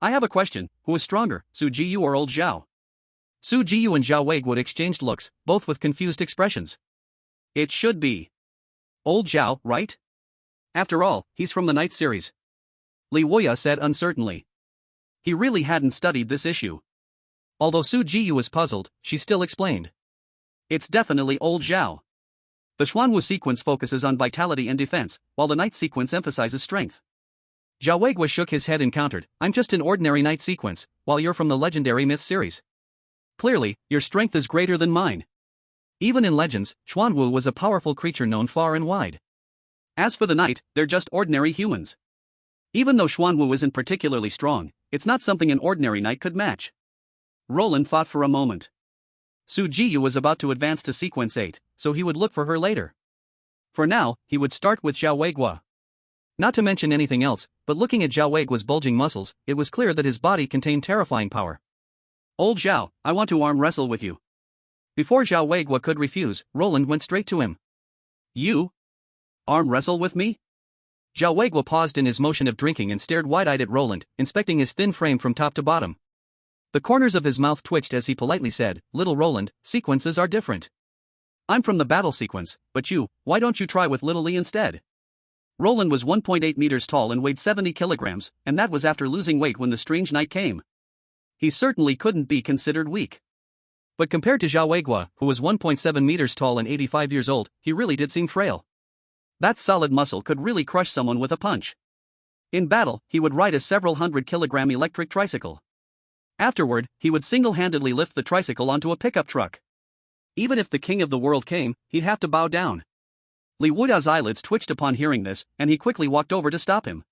Speaker 1: I have a question, who is stronger, Su Jiyu or old Zhao? Su Jiyu and Zhao Weiguo exchanged looks, both with confused expressions. It should be old Zhao, right? After all, he's from the Night series. Li Woya said uncertainly. He really hadn't studied this issue. Although Su Jiyu was puzzled, she still explained. It's definitely old Zhao. The Xuanwu sequence focuses on vitality and defense, while the Night sequence emphasizes strength. Zhao Weiguo shook his head and countered, I'm just an ordinary Night sequence, while you're from the legendary Myth series. Clearly, your strength is greater than mine. Even in legends, Xuanwu was a powerful creature known far and wide. As for the Night, they're just ordinary humans. Even though Xuanwu isn't particularly strong, it's not something an ordinary Knight could match. Roland thought for a moment. Su Jiyu was about to advance to Sequence 8, so he would look for her later. For now, he would start with Zhao Weiguo. Not to mention anything else, but looking at Zhao Weiguo's bulging muscles, it was clear that his body contained terrifying power. Old Zhao, I want to arm wrestle with you. Before Zhao Weiguo could refuse, Roland went straight to him. You? Arm wrestle with me? Zhao Weiguo paused in his motion of drinking and stared wide-eyed at Roland, inspecting his thin frame from top to bottom. The corners of his mouth twitched as he politely said, Little Roland, sequences are different. I'm from the battle sequence, but why don't you try with Little Li instead? Roland was 1.8 meters tall and weighed 70 kilograms, and that was after losing weight when the strange night came. He certainly couldn't be considered weak. But compared to Zhao Weiguo, who was 1.7 meters tall and 85 years old, he really did seem frail. That solid muscle could really crush someone with a punch. In battle, he would ride a several hundred-kilogram electric tricycle. Afterward, he would single-handedly lift the tricycle onto a pickup truck. Even if the king of the world came, he'd have to bow down. Li Wuda's eyelids twitched upon hearing this, and he quickly walked over to stop him.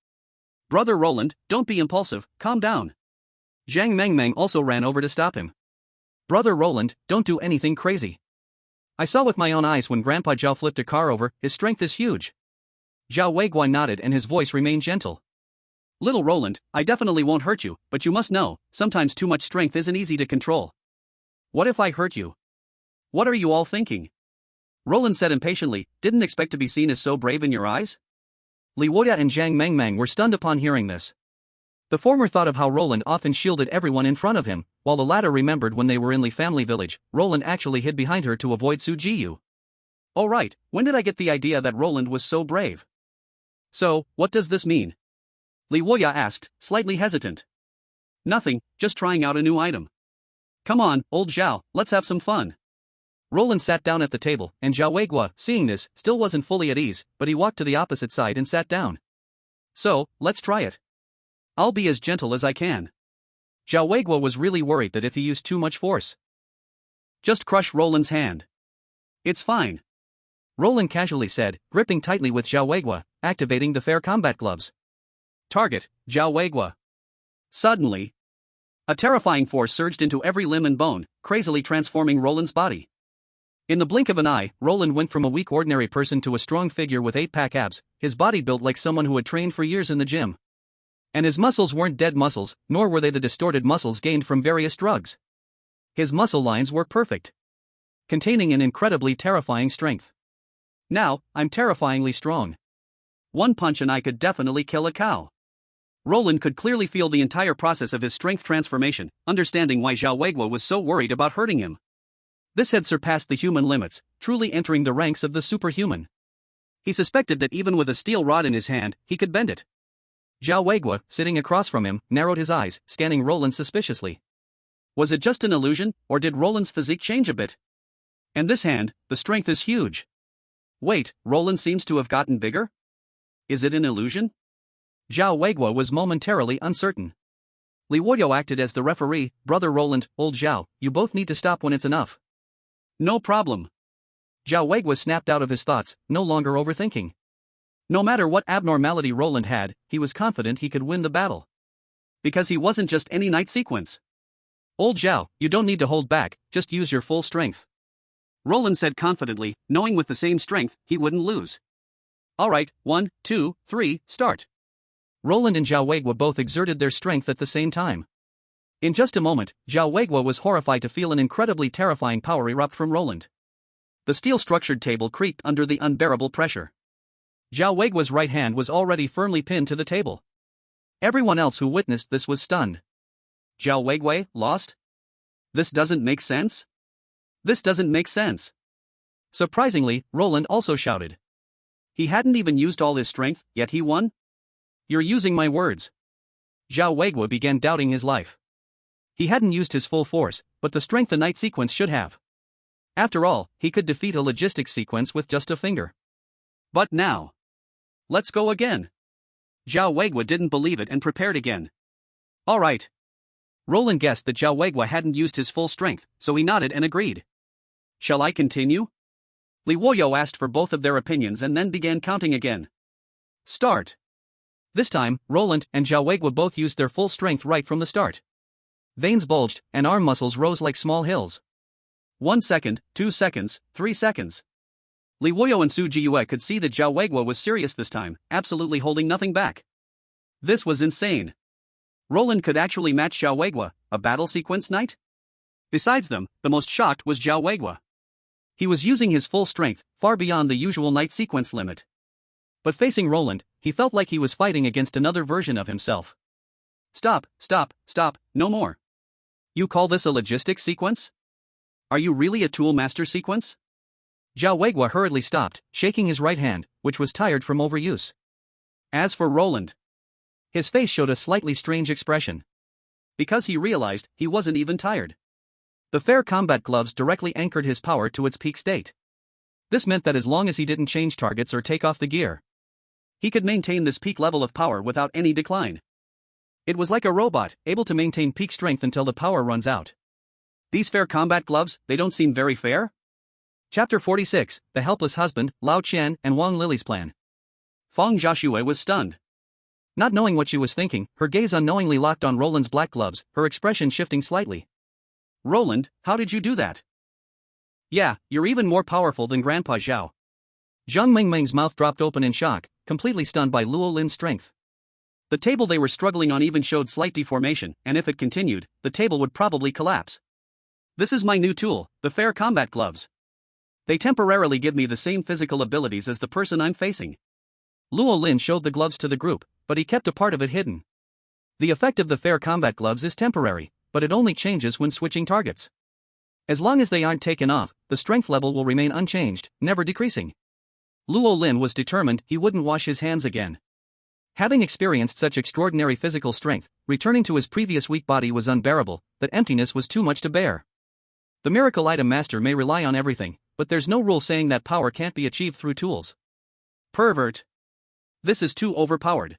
Speaker 1: Brother Roland, don't be impulsive, calm down. Zhang Mengmeng also ran over to stop him. Brother Roland, don't do anything crazy. I saw with my own eyes when Grandpa Zhao flipped a car over, his strength is huge. Zhao Weiguo nodded and his voice remained gentle. Little Roland, I definitely won't hurt you, but you must know, sometimes too much strength isn't easy to control. What if I hurt you? What are you all thinking? Roland said impatiently, didn't expect to be seen as so brave in your eyes? Li Wuda and Zhang Mengmeng were stunned upon hearing this. The former thought of how Roland often shielded everyone in front of him, while the latter remembered when they were in Li family village, Roland actually hid behind her to avoid Su Jiyu. Oh right, when did I get the idea that Roland was so brave? So, what does this mean? Li Wuya asked, slightly hesitant. Nothing, just trying out a new item. Come on, old Zhao, let's have some fun. Roland sat down at the table, and Zhao Weiguo, seeing this, still wasn't fully at ease, but he walked to the opposite side and sat down. So, let's try it. I'll be as gentle as I can. Zhao Weiguo was really worried that if he used too much force, just crush Roland's hand. It's fine. Roland casually said, gripping tightly with Zhao Weiguo, activating the fair combat gloves. Target, Zhao Weiguo. Suddenly, a terrifying force surged into every limb and bone, crazily transforming Roland's body. In the blink of an eye, Roland went from a weak ordinary person to a strong figure with 8-pack abs, his body built like someone who had trained for years in the gym. And his muscles weren't dead muscles, nor were they the distorted muscles gained from various drugs. His muscle lines were perfect, containing an incredibly terrifying strength.
Speaker 2: Now, I'm terrifyingly strong. One punch and I could definitely kill a cow. Roland could clearly feel the entire process of his strength transformation, understanding why Zhao Weiguo was so worried about hurting him. This had surpassed the human limits, truly entering the ranks of the superhuman. He suspected that even with a steel rod in his hand, he could bend it.
Speaker 1: Zhao Weiguo, sitting across from him, narrowed his eyes, scanning Roland suspiciously.
Speaker 2: Was it just an illusion, or did Roland's physique change a bit? And this hand, the strength is huge. Wait, Roland seems to have gotten bigger? Is it an illusion?
Speaker 1: Zhao Weiguo was momentarily uncertain. Li Wuyo acted as the referee. Brother Roland, old Zhao, you both need to stop when it's enough.
Speaker 2: No problem.
Speaker 1: Zhao Weiguo snapped out of his thoughts, no longer overthinking. No matter what abnormality Roland had, he was confident he could win the battle.
Speaker 2: Because he wasn't just any night sequence.
Speaker 1: Old Zhao, you don't need to hold back, just use your full strength.
Speaker 2: Roland said confidently, knowing with the same strength, he wouldn't lose. Alright, 1, 2, 3, start.
Speaker 1: Roland and Zhao Weiguo both exerted their strength at the same time. In just a moment, Zhao Weiguo was horrified to feel an incredibly terrifying power erupt from Roland. The steel-structured table creaked under the unbearable pressure. Zhao Weiguo's right hand was already firmly pinned to the table. Everyone else who witnessed this was stunned.
Speaker 2: Zhao Weiguo lost? This doesn't make sense? This doesn't make sense.
Speaker 1: Surprisingly, Roland also shouted.
Speaker 2: He hadn't even used all his strength, yet he won?
Speaker 1: You're using my words. Zhao Weiguo began doubting his life. He hadn't used his full force, but the strength the night sequence should have. After all, he could defeat a logistics sequence with just a finger.
Speaker 2: But now. Let's go again. Zhao Weiguo didn't believe it and prepared again. Alright.
Speaker 1: Roland guessed that Zhao Weiguo hadn't used his full strength, so he nodded and agreed.
Speaker 2: Shall I continue? Li Wuyo asked for both of their opinions and then began counting again. Start.
Speaker 1: This time, Roland and Zhao Weiguo both used their full strength right from the start. Veins bulged, and arm muscles rose like small hills.
Speaker 2: 1 second, 2 seconds, 3 seconds. Li Wuyo and Su Jiyue could see that Zhao Weiguo was serious this time, absolutely holding nothing back. This was insane. Roland could actually match Zhao Weiguo, a battle sequence knight? Besides them, the most shocked was Zhao Weiguo.
Speaker 1: He was using his full strength, far beyond the usual night sequence limit. But facing Roland, he felt like he was fighting against another version of himself.
Speaker 2: Stop, stop, stop, no more. You call this a logistics sequence? Are you really a tool master sequence?
Speaker 1: Zhao Weiguo hurriedly stopped, shaking his right hand, which was tired from overuse.
Speaker 2: As for Roland,
Speaker 1: his face showed a slightly strange expression.
Speaker 2: Because he realized he wasn't even tired.
Speaker 1: The fair combat gloves directly anchored his power to its peak state. This meant that as long as he didn't change targets or take off the gear,
Speaker 2: he could maintain this peak level of power without any decline. It was like a robot, able to maintain peak strength until the power runs out. These fair combat gloves, they don't seem very fair?
Speaker 1: Chapter 46, The Helpless Husband, Lao Qian and Wang Lily's Plan.
Speaker 2: Feng Jiaxue was stunned.
Speaker 1: Not knowing what she was thinking, her gaze unknowingly locked on Roland's black gloves, her expression shifting slightly.
Speaker 2: Roland, how did you do that? Yeah, you're even more powerful than Grandpa Zhao.
Speaker 1: Zhang Mingming's mouth dropped open in shock, completely stunned by Luo Lin's strength.
Speaker 2: The table they were struggling on even showed slight deformation, and if it continued, the table would probably collapse. This is my new tool, the fair combat gloves. They temporarily give me the same physical abilities as the person I'm facing.
Speaker 1: Luo Lin showed the gloves to the group, but he kept a part of it hidden. The effect of the fair combat gloves is temporary, but it only changes when switching targets. As long as they aren't taken off, the strength level will remain unchanged, never decreasing. Luo Lin was determined he wouldn't wash his hands again. Having experienced such extraordinary physical strength, returning to his previous weak body was unbearable, that emptiness was too much to bear. The miracle item master may rely on everything, but there's no rule saying that power can't be achieved through tools.
Speaker 2: Pervert. This is too overpowered.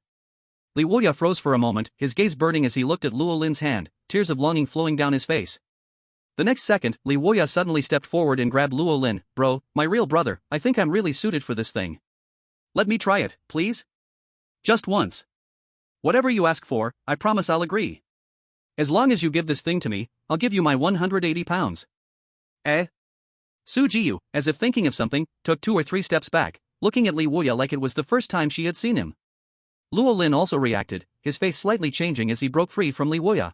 Speaker 1: Li Wuya froze for a moment, his gaze burning as he looked at Luo Lin's hand, tears of longing flowing down his face. The next second, Li Wuya suddenly stepped forward and grabbed Luo Lin. Bro, my real brother, I think I'm really suited for this thing.
Speaker 2: Let me try it, please? Just once. Whatever you ask for, I promise I'll agree.
Speaker 1: As long as you give this thing to me, I'll give you my 180 pounds.
Speaker 2: Eh?
Speaker 1: Su Jiyu, as if thinking of something, took 2 or 3 steps back, looking at Li Wuya like it was the first time she had seen him. Luo Lin also reacted, his face slightly changing as he broke free from Li Wuya.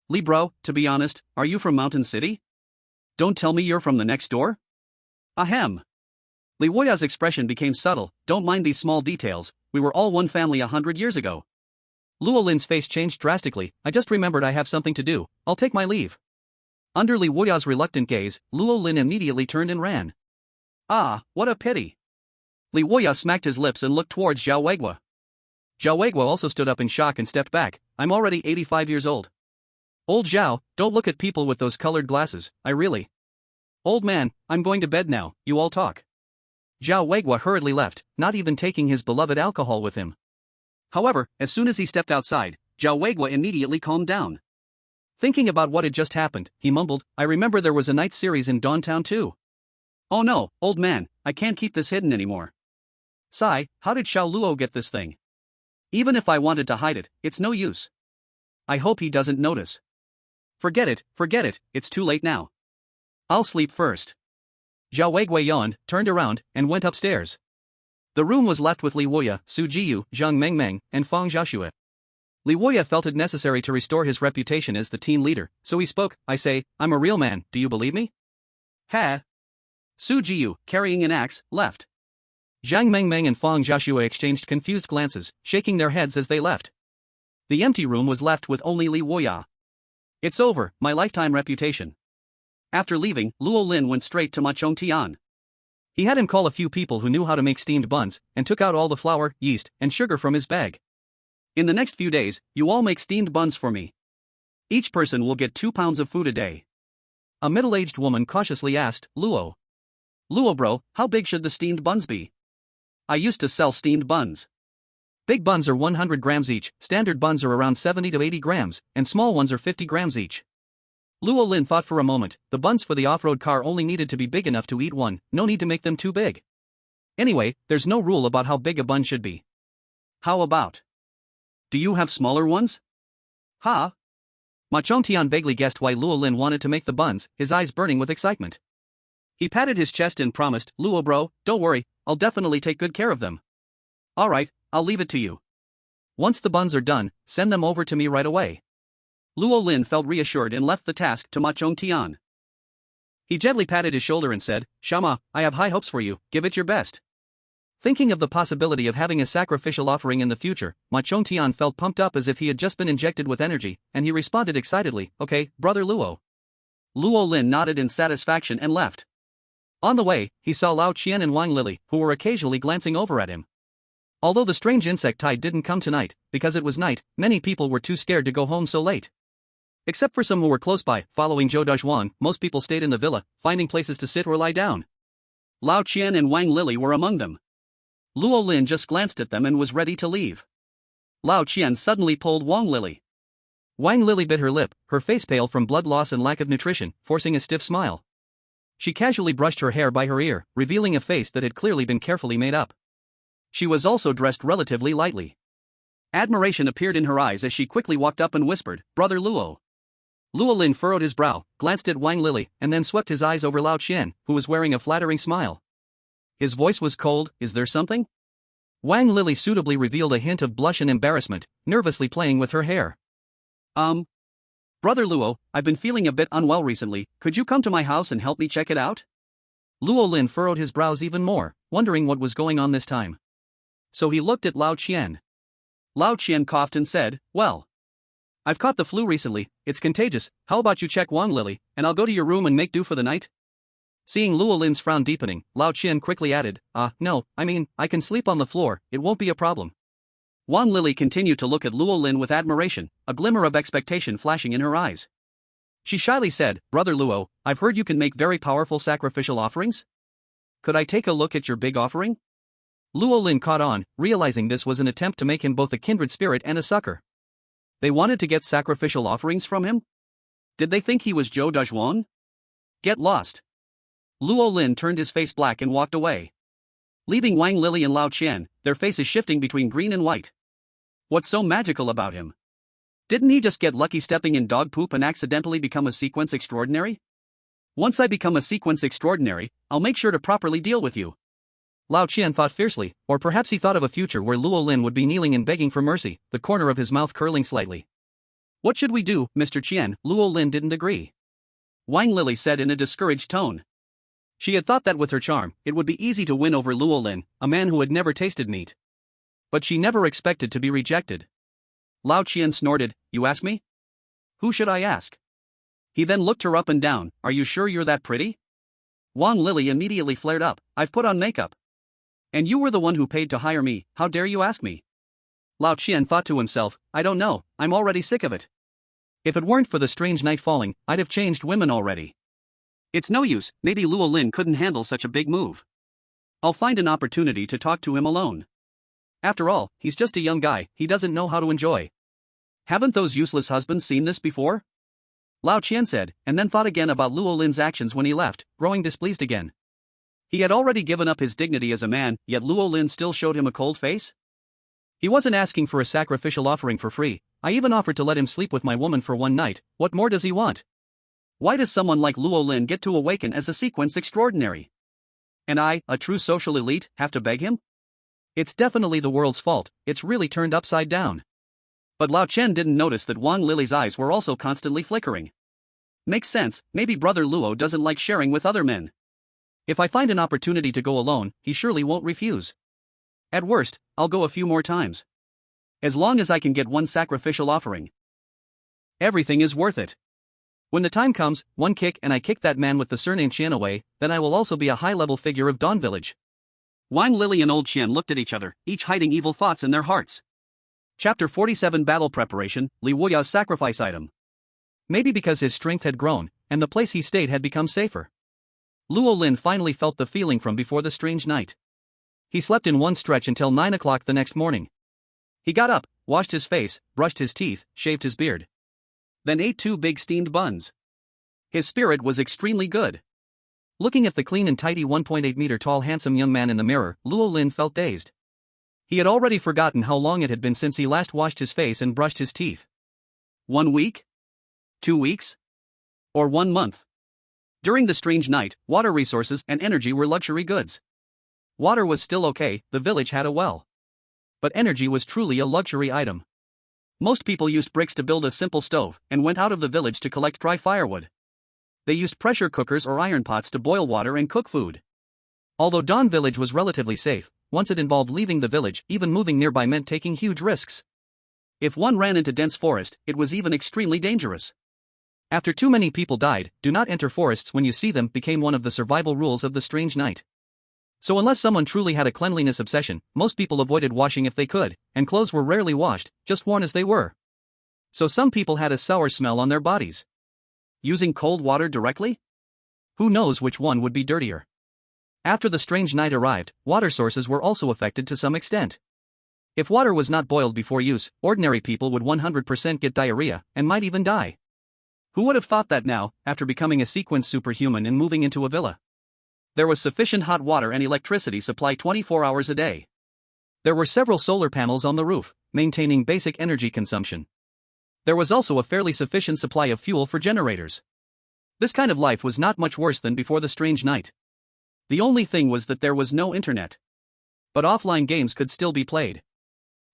Speaker 2: Li bro, to be honest, are you from Mountain City? Don't tell me you're from the next door? Ahem. Li Woya's expression became subtle, don't mind these small details, we were all one family 100 years ago.
Speaker 1: Luo Lin's face changed drastically, I just remembered I have something to do, I'll take my leave. Under Li Woya's reluctant gaze, Luo Lin immediately turned and ran.
Speaker 2: Ah, what a pity. Li Woya smacked his lips and looked towards Zhao Weigua.
Speaker 1: Zhao Weigua also stood up in shock and stepped back, I'm already 85 years old. Old Zhao, don't look at people with those colored glasses, I really.
Speaker 2: Old man, I'm going to bed now, you all talk.
Speaker 1: Zhao Weigua hurriedly left, not even taking his beloved alcohol with him.
Speaker 2: However, as soon as he stepped outside, Zhao Weigua immediately calmed down.
Speaker 1: Thinking about what had just happened, he mumbled, I remember there was a night series in Dawntown too.
Speaker 2: Oh no, old man, I can't keep this hidden anymore.
Speaker 1: Sai, how did Xiao Luo get this thing?
Speaker 2: Even if I wanted to hide it, it's no use. I hope he doesn't notice. Forget it, it's too late now. I'll sleep first.
Speaker 1: Zhao Weigui yawned, turned around, and went upstairs. The room was left with Li Woya, Su Jiyu, Zhang Mengmeng, and Fang Xiaoxue. Li Woya felt it necessary to restore his reputation as the team leader, so he spoke, I say, I'm a real man, do you believe me?
Speaker 2: Ha! Su Jiyu, carrying an axe, left.
Speaker 1: Zhang Mengmeng and Fang Xiaoxue exchanged confused glances, shaking their heads as they left. The empty room was left with only Li Woya.
Speaker 2: It's over, my lifetime reputation. After leaving, Luo Lin went straight to Ma Chongtian.
Speaker 1: He had him call a few people who knew how to make steamed buns, and took out all the flour, yeast, and sugar from his bag.
Speaker 2: In the next few days, you all make steamed buns for me. Each person will get 2 pounds of food a day.
Speaker 1: A middle-aged woman cautiously asked, Luo.
Speaker 2: Luo bro, how big should the steamed buns be? I used to sell steamed buns.
Speaker 1: Big buns are 100 grams each, standard buns are around 70 to 80 grams, and small ones are 50 grams each. Luo Lin thought for a moment, the buns for the off-road car only needed to be big enough to eat one, no need to make them too big. Anyway, there's no rule about how big a bun should be.
Speaker 2: How about? Do you have smaller ones?
Speaker 1: Ha! Ma Chongtian vaguely guessed why Luo Lin wanted to make the buns, his eyes burning with excitement.
Speaker 2: He patted his chest and promised, Luo bro, don't worry, I'll definitely take good care of them. Alright, I'll leave it to you.
Speaker 1: Once the buns are done, send them over to me right away.
Speaker 2: Luo Lin felt reassured and left the task to Ma Chongtian. He gently patted his shoulder and said, Shama, I have high hopes for you, give it your best.
Speaker 1: Thinking of the possibility of having a sacrificial offering in the future, Ma Chongtian felt pumped up as if he had just been injected with energy, and he responded excitedly, okay, brother Luo.
Speaker 2: Luo Lin nodded in satisfaction and left.
Speaker 1: On the way, he saw Lao Qian and Wang Lili, who were occasionally glancing over at him. Although the strange insect tide didn't come tonight, because it was night, many people were too scared to go home so late. Except for some who were close by, following Zhou Dazhuang, most people stayed in the villa, finding places to sit or lie down.
Speaker 2: Lao Qian and Wang Lili were among them. Luo Lin just glanced at them and was ready to leave. Lao Qian suddenly pulled Wang Lili.
Speaker 1: Wang Lili bit her lip, her face pale from blood loss and lack of nutrition, forcing a stiff smile. She casually brushed her hair by her ear, revealing a face that had clearly been carefully made up.
Speaker 2: She was also dressed relatively lightly. Admiration appeared in her eyes as she quickly walked up and whispered, Brother Luo.
Speaker 1: Luo Lin furrowed his brow, glanced at Wang Lili, and then swept his eyes over Lao Qian, who was wearing a flattering smile. His voice was cold, is there something? Wang Lili suitably revealed a hint of blush and embarrassment, nervously playing with her hair.
Speaker 2: Brother Luo, I've been feeling a bit unwell recently, could you come to my house and help me check it out?
Speaker 1: Luo Lin furrowed his brows even more, wondering what was going on this time. So he looked at Lao Qian.
Speaker 2: Lao Qian coughed and said, well, I've caught the flu recently, it's contagious, how about you check Wang Lili, and I'll go to your room and make do for the night?
Speaker 1: Seeing Luo Lin's frown deepening, Lao Qian quickly added, no, I can sleep on the floor, it won't be a problem.
Speaker 2: Wang Lili continued to look at Luo Lin with admiration, a glimmer of expectation flashing in her eyes.
Speaker 1: She shyly said, Brother Luo, I've heard you can make very powerful sacrificial offerings? Could I take a look at your big offering? Luo Lin caught on, realizing this was an attempt to make him both a kindred spirit and a sucker.
Speaker 2: They wanted to get sacrificial offerings from him? Did they think he was Zhou Dazhuang? Get lost. Luo Lin turned his face black and walked away. Leaving Wang Lili and Lao Qian, their faces shifting between green and white. What's so magical about him? Didn't he just get lucky stepping in dog poop and accidentally become a sequence extraordinary? Once I become a sequence extraordinary, I'll make sure to properly deal with you.
Speaker 1: Lao Qian thought fiercely, or perhaps he thought of a future where Luo Lin would be kneeling and begging for mercy, the corner of his mouth curling slightly.
Speaker 2: What should we do, Mr. Qian? Luo Lin didn't agree. Wang Lily said in a discouraged tone. She had thought that with her charm, it would be easy to win over Luo Lin, a man who had never tasted meat. But she never expected to be rejected. Lao Qian snorted, "You ask me? Who should I ask?" He then looked her up and down. "Are you sure you're that pretty?" Wang Lily immediately flared up. "I've put on makeup. And you were the one who paid to hire me, how dare you ask me?" Lao Qian thought to himself, "I don't know, I'm already sick of it. If it weren't for the strange night falling, I'd have changed women already. It's no use, maybe Luo Lin couldn't handle such a big move. I'll find an opportunity to talk to him alone. After all, he's just a young guy, he doesn't know how to enjoy. Haven't those useless husbands seen this before?" Lao Qian said, and then thought again about Luo Lin's actions when he left, growing displeased again. He had already given up his dignity as a man, yet Luo Lin still showed him a cold face? He wasn't asking for a sacrificial offering for free. I even offered to let him sleep with my woman for one night. What more does he want? Why does someone like Luo Lin get to awaken as a sequence extraordinary? And I, a true social elite, have to beg him? It's definitely the world's fault, it's really turned upside down. But Lao Chen didn't notice that Wang Lily's eyes were also constantly flickering. Makes sense, maybe brother Luo doesn't like sharing with other men. If I find an opportunity to go alone, he surely won't refuse. At worst, I'll go a few more times. As long as I can get one sacrificial offering. Everything is worth it. When the time comes, one kick and I kick that man with the surname Qian away, then I will also be a high-level figure of Dawn Village. Wang Lily and Old Qian looked at each other, each hiding evil thoughts in their hearts. Chapter 47 Battle Preparation, Li Wuya's sacrifice item. Maybe because his strength had grown, and the place he stayed had become safer. Luo Lin finally felt the feeling from before the strange night. He slept in one stretch until 9 o'clock the next morning. He got up, washed his face, brushed his teeth, shaved his beard. Then ate 2 big steamed buns. His spirit was extremely good. Looking at the clean and tidy 1.8 meter tall handsome young man in the mirror, Luo Lin felt dazed. He had already forgotten how long it had been since he last washed his face and brushed his teeth. 1 week? 2 weeks? Or 1 month? During the strange night, water resources and energy were luxury goods. Water was still okay, the village had a well. But energy was truly a luxury item. Most people used bricks to build a simple stove, and went out of the village to collect dry firewood. They used pressure cookers or iron pots to boil water and cook food. Although Dawn Village was relatively safe, once it involved leaving the village, even moving nearby meant taking huge risks. If one ran into dense forest, it was even extremely dangerous. After too many people died, do not enter forests when you see them became one of the survival rules of the strange night. So unless someone truly had a cleanliness obsession, most people avoided washing if they could, and clothes were rarely washed, just worn as they were. So some people had a sour smell on their bodies. Using cold water directly? Who knows which one would be dirtier? After the strange night arrived, water sources were also affected to some extent. If water was not boiled before use, ordinary people would 100% get diarrhea, and might even die. Who would have thought that now, after becoming a sequence superhuman and moving into a villa? There was sufficient hot water and electricity supply 24 hours a day. There were several solar panels on the roof, maintaining basic energy consumption. There was also a fairly sufficient supply of fuel for generators. This kind of life was not much worse than before the strange night. The only thing was that there was no internet. But offline games could still be played.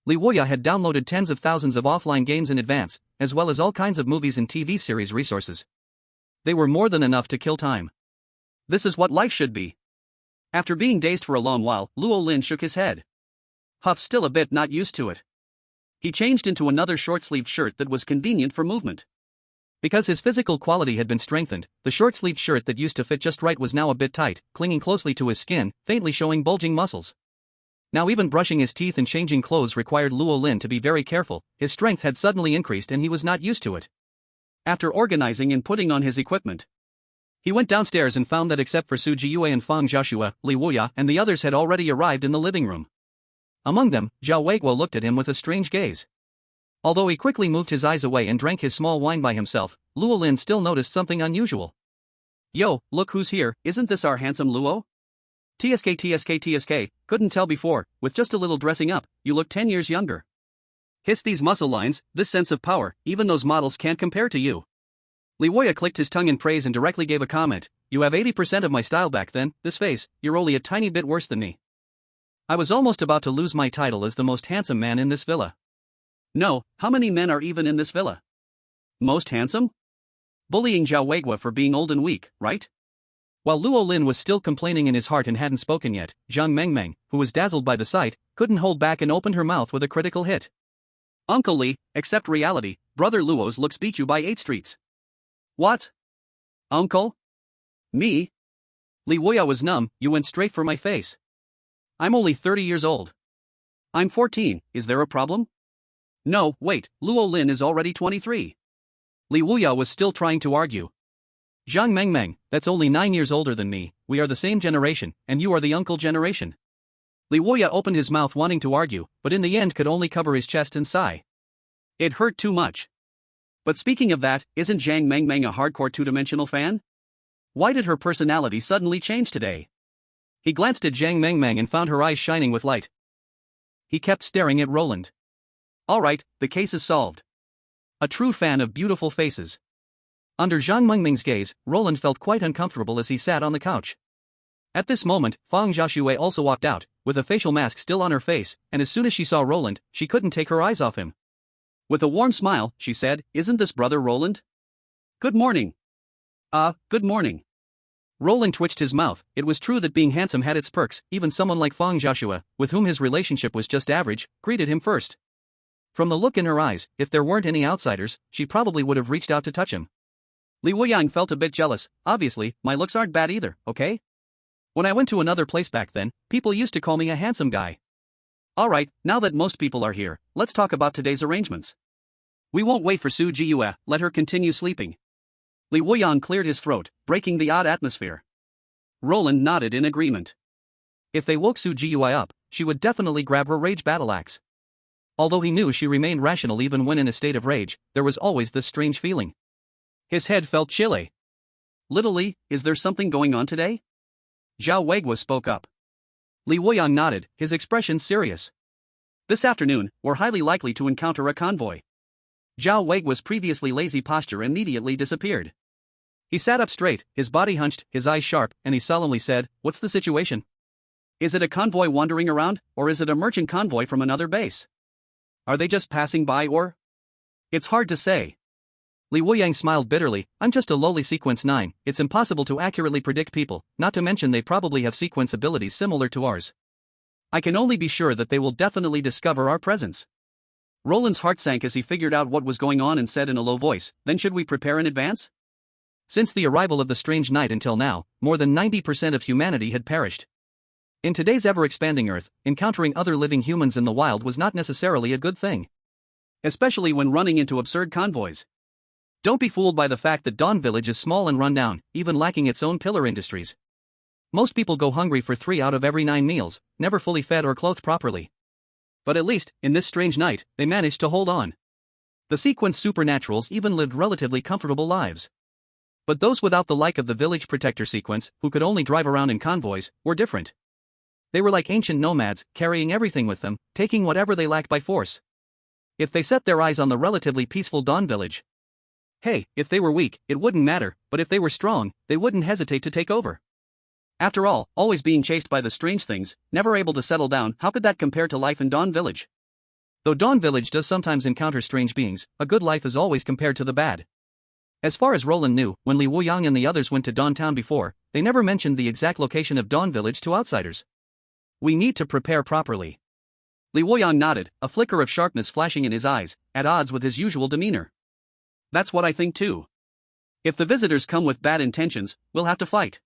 Speaker 2: Li Wuya had downloaded tens of thousands of offline games in advance, as well as all kinds of movies and TV series resources. They were more than enough to kill time. This is what life should be. After being dazed for a long while, Luo Lin shook his head. Huff still a bit not used to it. He changed into another short-sleeved shirt that was convenient for movement. Because his physical quality had been strengthened, the short-sleeved shirt that used to fit just right was now a bit tight, clinging closely to his skin, faintly showing bulging muscles. Now even brushing his teeth and changing clothes required Luo Lin to be very careful. His strength had suddenly increased and he was not used to it. After organizing and putting on his equipment, he went downstairs and found that except for Su Jiyue and Fang Jiaxue, Li Wuya and the others had already arrived in the living room. Among them, Zhao Weiguo looked at him with a strange gaze. Although he quickly moved his eyes away and drank his small wine by himself, Luo Lin still noticed something unusual. Yo, look who's here, isn't this our handsome Luo? TSK, couldn't tell before, with just a little dressing up, you look 10 years younger. Hiss these muscle lines, this sense of power, even those models can't compare to you. Li Wuya clicked his tongue in praise and directly gave a comment. You have 80% of my style back then, this face, you're only a tiny bit worse than me. I was almost about to lose my title as the most handsome man in this villa. No, how many men are even in this villa? Most handsome? Bullying Zhao Weigua for being old and weak, right?
Speaker 1: While Luo Lin was still complaining in his heart and hadn't spoken yet, Zhang Mengmeng, who was dazzled by the sight, couldn't hold back and opened her mouth with a critical hit.
Speaker 2: Uncle Li, accept reality, brother Luo's looks beat you by 8 streets. What? Uncle? Me?
Speaker 1: Li Wuya was numb, you went straight for my face. I'm only 30 years old.
Speaker 2: I'm 14, is there a problem? No, wait, Luo Lin is already 23.
Speaker 1: Li Wuya was still trying to argue. Zhang Mengmeng, that's only 9 years older than me, we are the same generation, and you are the uncle generation. Li Wuya opened his mouth wanting to argue, but in the end could only cover his chest and sigh.
Speaker 2: It hurt too much. But speaking of that, isn't Zhang Mengmeng a hardcore two-dimensional fan? Why did her personality suddenly change today?
Speaker 1: He glanced at Zhang Mengmeng and found her eyes shining with light. He kept staring at Roland.
Speaker 2: Alright, the case is solved.
Speaker 1: A true fan of beautiful faces. Under Zhang Mengmeng's gaze, Roland felt quite uncomfortable as he sat on the couch. At this moment, Fang Xiaoxue also walked out, with a facial mask still on her face, and as soon as she saw Roland, she couldn't take her eyes off him.
Speaker 2: With a warm smile, she said, "Isn't this brother Roland? Good morning." Good morning.
Speaker 1: Roland twitched his mouth. It was true that being handsome had its perks. Even someone like Fang Xiaoxue, with whom his relationship was just average, greeted him first. From the look in her eyes, if there weren't any outsiders, she probably would have reached out to touch him.
Speaker 2: Li Wuyang felt a bit jealous. Obviously, my looks aren't bad either, okay?
Speaker 1: When I went to another place back then, people used to call me a handsome guy.
Speaker 2: Alright, now that most people are here, let's talk about today's arrangements. We won't wait for Su Jiyue, let her continue sleeping. Li Wuyang cleared his throat, breaking the odd atmosphere. Roland nodded in agreement.
Speaker 1: If they woke Su Jiyue up, she would definitely grab her rage battle axe. Although he knew she remained rational even when in a state of rage, there was always this strange feeling. His head felt chilly.
Speaker 2: Little Li, is there something going on today? Zhao Weigua spoke up.
Speaker 1: Li Wuyang nodded, his expression serious.
Speaker 2: This afternoon, we're highly likely to encounter a convoy.
Speaker 1: Zhao Weigua's previously lazy posture immediately disappeared. He sat up straight, his body hunched, his eyes sharp, and he solemnly said, "What's the situation?
Speaker 2: Is it a convoy wandering around, or is it a merchant convoy from another base? Are they just passing by or? It's hard to say."
Speaker 1: Li Wuyang smiled bitterly, "I'm just a lowly Sequence 9, it's impossible to accurately predict people, not to mention they probably have sequence abilities similar to ours. I can only be sure that they will definitely discover our presence."
Speaker 2: Roland's heart sank as he figured out what was going on and said in a low voice, "Then should we prepare in advance?"
Speaker 1: Since the arrival of the strange night until now, more than 90% of humanity had perished. In today's ever-expanding Earth, encountering other living humans in the wild was not necessarily a good thing.
Speaker 2: Especially when running into absurd convoys.
Speaker 1: Don't be fooled by the fact that Dawn Village is small and run down, even lacking its own pillar industries. Most people go hungry for 3 out of every 9 meals, never fully fed or clothed properly. But at least, in this strange night, they managed to hold on. The Sequence Supernaturals even lived relatively comfortable lives. But those without the like of the village protector Sequence, who could only drive around in convoys, were different. They were like ancient nomads, carrying everything with them, taking whatever they lacked by force. If they set their eyes on the relatively peaceful Dawn Village, hey, if they were weak, it wouldn't matter, but if they were strong, they wouldn't hesitate to take over.
Speaker 2: After all, always being chased by the strange things, never able to settle down, how could that compare to life in Dawn Village?
Speaker 1: Though Dawn Village does sometimes encounter strange beings, a good life is always compared to the bad. As far as Roland knew, when Li Wuyang and the others went to Dawn Town before, they never mentioned the exact location of Dawn Village to outsiders. We need to prepare properly.
Speaker 2: Li Wuyang nodded, a flicker of sharpness flashing in his eyes, at odds with his usual demeanor. That's what I think too. If the visitors come with bad intentions, we'll have to fight.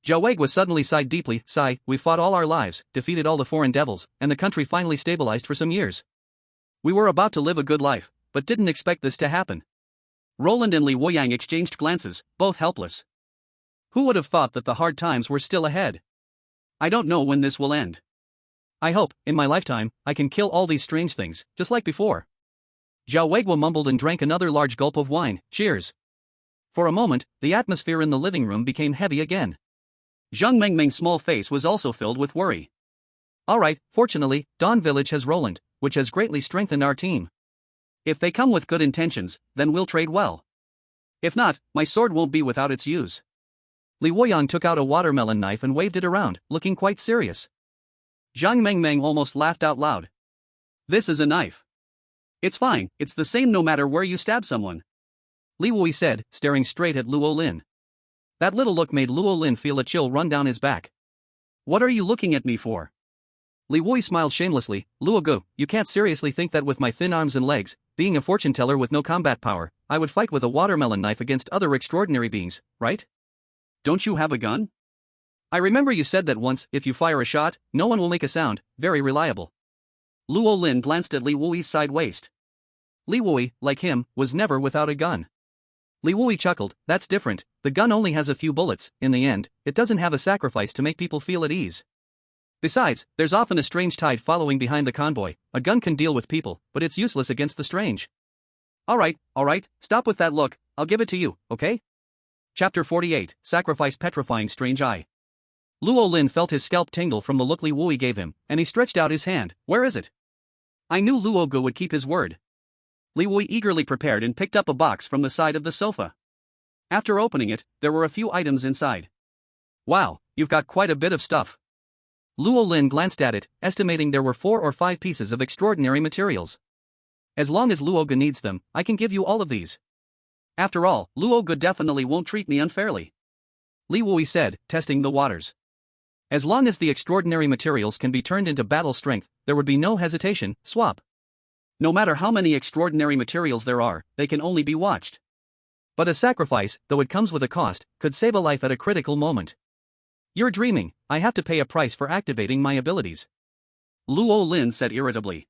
Speaker 1: Zhao Weigua suddenly sighed deeply, "We fought all our lives, defeated all the foreign devils, and the country finally stabilized for some years. We were about to live a good life, but didn't expect this to happen."
Speaker 2: Roland and Li Wuyang exchanged glances, both helpless. Who would have thought that the hard times were still ahead? I don't know when this will end.
Speaker 1: I hope, in my lifetime, I can kill all these strange things, just like before. Zhao Weigua mumbled and drank another large gulp of wine. Cheers. For a moment, the atmosphere in the living room became heavy again.
Speaker 2: Zhang Mengmeng's small face was also filled with worry.
Speaker 1: Alright, fortunately, Dawn Village has Roland, which has greatly strengthened our team.
Speaker 2: If they come with good intentions, then we'll trade well. If not, my sword won't be without its use.
Speaker 1: Li Wuyang took out a watermelon knife and waved it around, looking quite serious.
Speaker 2: Zhang Mengmeng almost laughed out loud. This is a knife. It's fine, it's the same no matter where you stab someone.
Speaker 1: Li Wui said, staring straight at Luo Lin. That little look made Luo Lin feel a chill run down his back.
Speaker 2: What are you looking at me for?
Speaker 1: Li Wui smiled shamelessly. Luo Gu, you can't seriously think that with my thin arms and legs, being a fortune teller with no combat power, I would fight with a watermelon knife against other extraordinary beings, right?
Speaker 2: Don't you have a gun?
Speaker 1: I remember you said that once, if you fire a shot, no one will make a sound, very reliable.
Speaker 2: Luo Lin glanced at Li Wui's side waist.
Speaker 1: Li Wui, like him, was never without a gun. Li Wui chuckled, that's different, the gun only has a few bullets, in the end, it doesn't have a sacrifice to make people feel at ease. Besides, there's often a strange tide following behind the convoy, a gun can deal with people, but it's useless against the strange.
Speaker 2: Alright, stop with that look, I'll give it to you, okay?
Speaker 1: Chapter 48, Sacrifice Petrifying Strange Eye. Luo Lin felt his scalp tingle from the look Li Wui gave him, and he stretched out his hand. Where is it?
Speaker 2: I knew Luo Gu would keep his word. Li Wui eagerly prepared and picked up a box from the side of the sofa. After opening it, there were a few items inside.
Speaker 1: Wow, you've got quite a bit of stuff. Luo Lin glanced at it, estimating there were 4 or 5 pieces of extraordinary materials. As long as Luo Gu needs them, I can give you all of these.
Speaker 2: After all, Luo Gu definitely won't treat me unfairly.
Speaker 1: Li Wui said, testing the waters. As long as the extraordinary materials can be turned into battle strength, there would be no hesitation, swap.
Speaker 2: No matter how many extraordinary materials there are, they can only be watched.
Speaker 1: But a sacrifice, though it comes with a cost, could save a life at a critical moment. You're dreaming, I have to pay a price for activating my abilities.
Speaker 2: Luo Lin said irritably.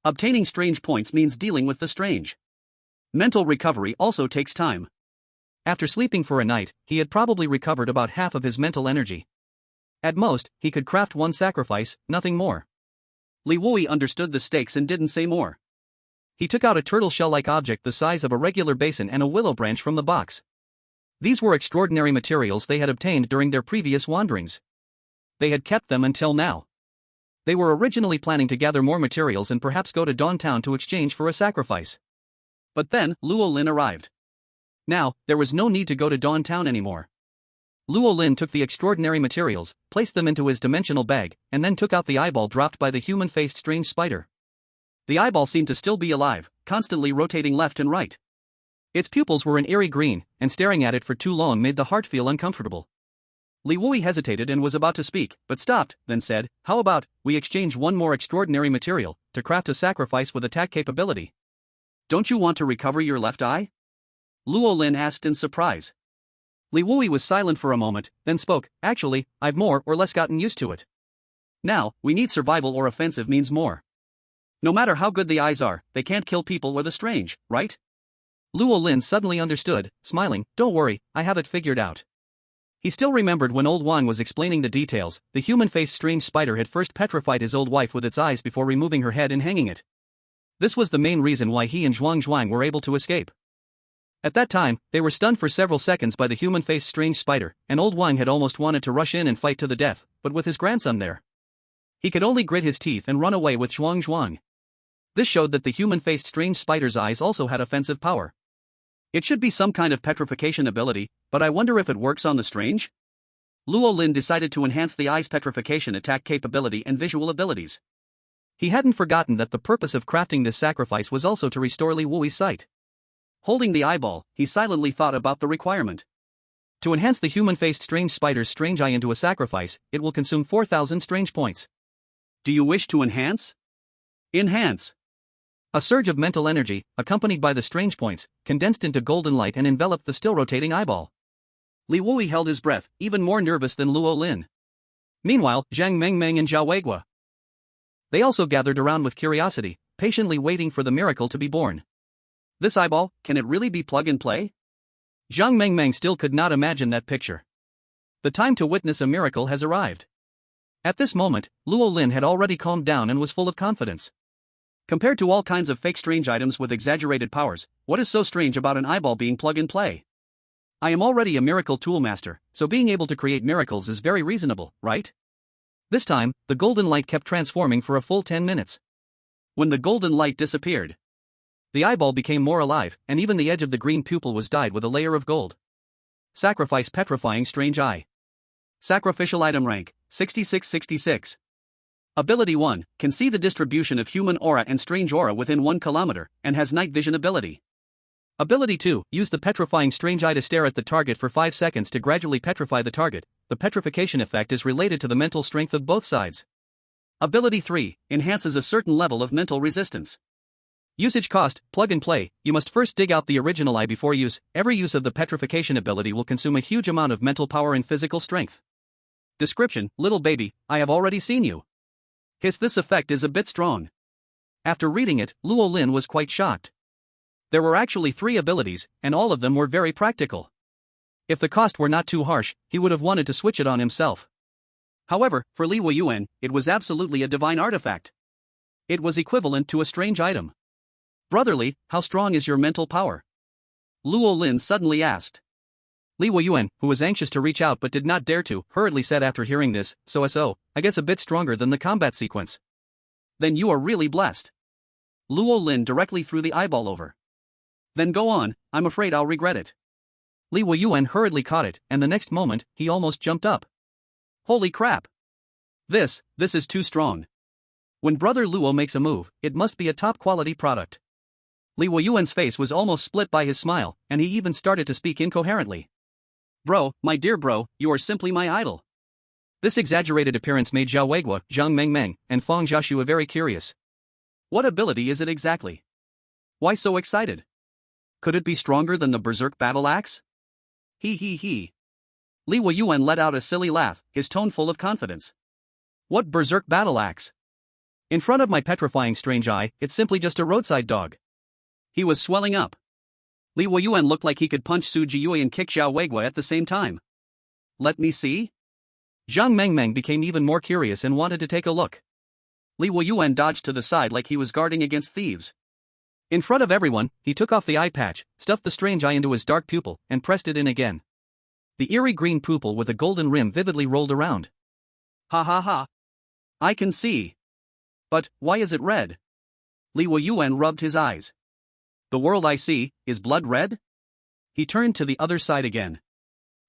Speaker 2: Obtaining strange points means dealing with the strange. Mental recovery also takes time.
Speaker 1: After sleeping for a night, he had probably recovered about half of his mental energy. At most, he could craft one sacrifice, nothing more.
Speaker 2: Li Wui understood the stakes and didn't say more.
Speaker 1: He took out a turtle shell-like object the size of a regular basin and a willow branch from the box. These were extraordinary materials they had obtained during their previous wanderings. They had kept them until now. They were originally planning to gather more materials and perhaps go to Dawn Town to exchange for a sacrifice.
Speaker 2: But then, Luo Lin arrived.
Speaker 1: Now, there was no need to go to Dawn Town anymore. Luo Lin took the extraordinary materials, placed them into his dimensional bag, and then took out the eyeball dropped by the human-faced strange spider. The eyeball seemed to still be alive, constantly rotating left and right. Its pupils were an eerie green, and staring at it for too long made the heart feel uncomfortable. Li Wui hesitated and was about to speak, but stopped, then said, how about, we exchange one more extraordinary material, to craft a sacrifice with attack capability.
Speaker 2: Don't you want to recover your left eye? Luo Lin asked in surprise.
Speaker 1: Li Wui was silent for a moment, then spoke, actually, I've more or less gotten used to it.
Speaker 2: Now, we need survival or offensive means more. No matter how good the eyes are, they can't kill people or the strange, right?
Speaker 1: Luo Lin suddenly understood, smiling, don't worry, I have it figured out. He still remembered when old Wang was explaining the details, the human-faced strange spider had first petrified his old wife with its eyes before removing her head and hanging it. This was the main reason why he and Zhuang were able to escape. At that time, they were stunned for several seconds by the human-faced strange spider, and old Wang had almost wanted to rush in and fight to the death, but with his grandson there, he could only grit his teeth and run away with Zhuang. This showed that the human-faced strange spider's eyes also had offensive power.
Speaker 2: It should be some kind of petrification ability, but I wonder if it works on the strange? Luo Lin decided to enhance the eye's petrification attack capability and visual abilities.
Speaker 1: He hadn't forgotten that the purpose of crafting this sacrifice was also to restore Li Wui's sight.
Speaker 2: Holding the eyeball, he silently thought about the requirement.
Speaker 1: To enhance the human-faced strange spider's strange eye into a sacrifice, it will consume 4,000 strange points.
Speaker 2: Do you wish to enhance? Enhance.
Speaker 1: A surge of mental energy, accompanied by the strange points, condensed into golden light and enveloped the still-rotating eyeball.
Speaker 2: Li Wui held his breath, even more nervous than Luo Lin.
Speaker 1: Meanwhile, Zhang Mengmeng and Zhao Weigua. They also gathered around with curiosity, patiently waiting for the miracle to be born.
Speaker 2: This eyeball, can it really be plug and play?
Speaker 1: Zhang Mengmeng still could not imagine that picture. The time to witness a miracle has arrived. At this moment, Luo Lin had already calmed down and was full of confidence.
Speaker 2: Compared to all kinds of fake strange items with exaggerated powers, what is so strange about an eyeball being plug and play? I am already a miracle toolmaster, so being able to create miracles is very reasonable, right?
Speaker 1: This time, the golden light kept transforming for a full 10 minutes.
Speaker 2: When the golden light disappeared,
Speaker 1: the eyeball became more alive, and even the edge of the green pupil was dyed with a layer of gold. Sacrifice petrifying strange eye.
Speaker 2: Sacrificial item rank, 6666. Ability 1, can see the distribution of human aura and strange aura within 1 kilometer, and has night vision ability.
Speaker 1: Ability 2, use the petrifying strange eye to stare at the target for 5 seconds to gradually petrify the target. The petrification effect is related to the mental strength of both sides.
Speaker 2: Ability 3, enhances a certain level of mental resistance.
Speaker 1: Usage cost, plug and play. You must first dig out the original eye before use. Every use of the petrification ability will consume a huge amount of mental power and physical strength.
Speaker 2: Description, little baby, I have already seen you. Hiss, this effect is a bit strong.
Speaker 1: After reading it, Luo Lin was quite shocked. There were actually 3 abilities, and all of them were very practical. If the cost were not too harsh, he would have wanted to switch it on himself.
Speaker 2: However, for Li Weiyuan, it was absolutely a divine artifact. It was equivalent to a strange item.
Speaker 1: Brotherly, how strong is your mental power?
Speaker 2: Luo Lin suddenly asked.
Speaker 1: Li Weiyuan, who was anxious to reach out but did not dare to, hurriedly said after hearing this, so, I guess a bit stronger than the combat sequence.
Speaker 2: Then you are really blessed. Luo Lin directly threw the eyeball over. Then go on, I'm afraid I'll regret it.
Speaker 1: Li Weiyuan hurriedly caught it, and the next moment, he almost jumped up.
Speaker 2: Holy crap! This is too strong.
Speaker 1: When Brother Luo makes a move, it must be a top-quality product. Li Weiyuan's face was almost split by his smile, and he even started to speak incoherently.
Speaker 2: Bro, my dear bro, you are simply my idol.
Speaker 1: This exaggerated appearance made Zhao Weiguo, Zhang Mengmeng, and Fang Jiaxue very curious.
Speaker 2: What ability is it exactly? Why so excited? Could it be stronger than the Berserk Battle Axe? He. Li Weiyuan let out a silly laugh, his tone full of confidence.
Speaker 1: What Berserk Battle Axe? In front of my petrifying strange eye, it's simply just a roadside dog.
Speaker 2: He was swelling up. Li Weiyuan looked like he could punch Su Jiyue and kick Zhao Weiguo at the same time. Let me see?
Speaker 1: Zhang Mengmeng became even more curious and wanted to take a look.
Speaker 2: Li Weiyuan dodged to the side like he was guarding against thieves.
Speaker 1: In front of everyone, he took off the eye patch, stuffed the strange eye into his dark pupil, and pressed it in again. The eerie green pupil with a golden rim vividly rolled around.
Speaker 2: Ha. I can see. But, why is it red? Li Weiyuan rubbed his eyes. The world I see, is blood red? He turned to the other side again.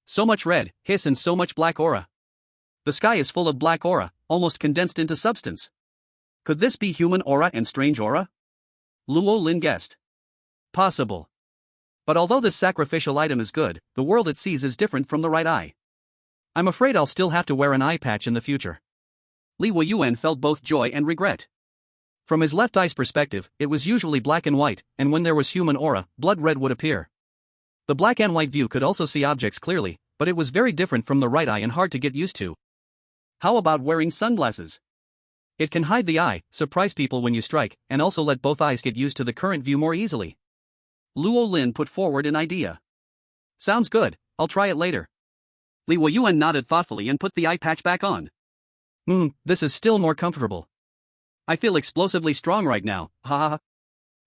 Speaker 2: So much red, hiss, and so much black aura. The sky is full of black aura, almost condensed into substance. Could this be human aura and strange aura? Luo Lin guessed.
Speaker 1: Possible. But although this sacrificial item is good, the world it sees is different from the right eye. I'm afraid I'll still have to wear an eye patch in the future.
Speaker 2: Li Weiyuan felt both joy and regret.
Speaker 1: From his left eye's perspective, it was usually black and white, and when there was human aura, blood red would appear. The black and white view could also see objects clearly, but it was very different from the right eye and hard to get used to.
Speaker 2: How about wearing sunglasses?
Speaker 1: It can hide the eye, surprise people when you strike, and also let both eyes get used to the current view more easily.
Speaker 2: Luo Lin put forward an idea.
Speaker 1: Sounds good, I'll try it later.
Speaker 2: Li Weiyuan nodded thoughtfully and put the eye patch back on.
Speaker 1: This is still more comfortable.
Speaker 2: I feel explosively strong right now, ha.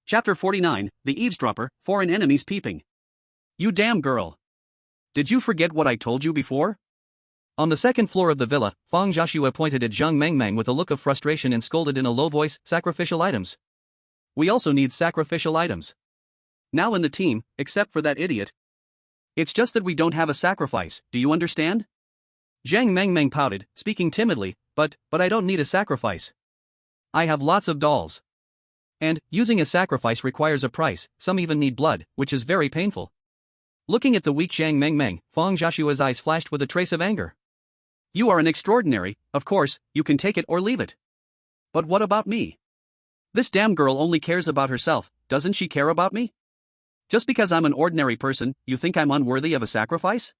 Speaker 2: Chapter 49, The Eavesdropper, Foreign Enemies Peeping. You damn girl. Did you forget what I told you before?
Speaker 1: On the second floor of the villa, Fang Jiaxue pointed at Zhang Mengmeng with a look of frustration and scolded in a low voice, sacrificial items.
Speaker 2: We also need sacrificial items. Now in the team, except for that idiot. It's just that we don't have a sacrifice, do you understand?
Speaker 1: Zhang Mengmeng pouted, speaking timidly, but I don't need a sacrifice. I have lots of dolls. And, using a sacrifice requires a price, some even need blood, which is very painful. Looking at the weak Zhang Mengmeng, Fang Jiaxue's eyes flashed with a trace of anger.
Speaker 2: You are an extraordinary, of course, you can take it or leave it. But what about me? This damn girl only cares about herself, doesn't she care about me? Just because I'm an ordinary person, you think I'm unworthy of a sacrifice?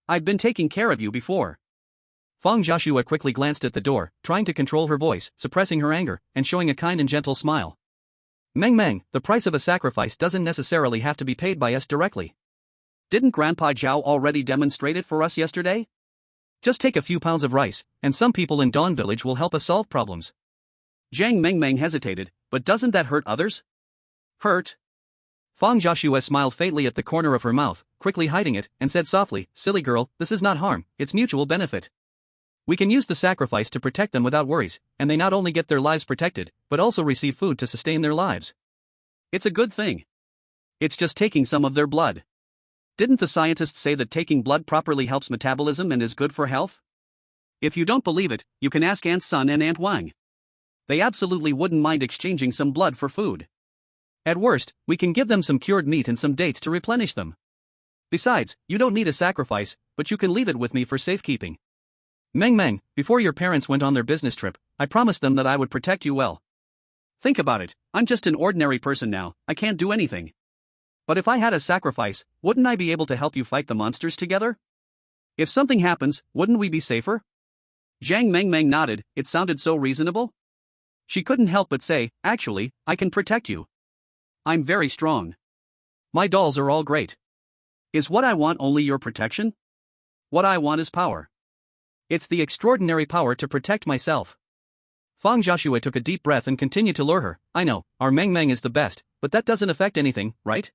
Speaker 2: I've been taking care of you before.
Speaker 1: Fang Jiaxue quickly glanced at the door, trying to control her voice, suppressing her anger, and showing a kind and gentle smile. Mengmeng, the price of a sacrifice doesn't necessarily have to be paid by us directly.
Speaker 2: Didn't Grandpa Zhao already demonstrate it for us yesterday?
Speaker 1: Just take a few pounds of rice, and some people in Dawn Village will help us solve problems.
Speaker 2: Zhang Mengmeng hesitated, but doesn't that hurt others? Hurt?
Speaker 1: Fang Jiaxue smiled faintly at the corner of her mouth, quickly hiding it, and said softly, silly girl, this is not harm, it's mutual benefit. We can use the sacrifice to protect them without worries, and they not only get their lives protected, but also receive food to sustain their lives.
Speaker 2: It's a good thing. It's just taking some of their blood. Didn't the scientists say that taking blood properly helps metabolism and is good for health? If you don't believe it, you can ask Aunt Sun and Aunt Wang. They absolutely wouldn't mind exchanging some blood for food.
Speaker 1: At worst, we can give them some cured meat and some dates to replenish them. Besides, you don't need a sacrifice, but you can leave it with me for safekeeping. Meng Meng, before your parents went on their business trip, I promised them that I would protect you well.
Speaker 2: Think about it, I'm just an ordinary person now, I can't do anything. But if I had a sacrifice, wouldn't I be able to help you fight the monsters together? If something happens, wouldn't we be safer? Zhang Meng nodded, it sounded so reasonable. She couldn't help but say, actually, I can protect you. I'm very strong. My dolls are all great. Is what I want only your protection? What I want is power. It's the extraordinary power to protect myself. Fang Xiaoxue took a deep breath and continued to lure her. I know, our Meng Meng is the best, but that doesn't affect anything, right?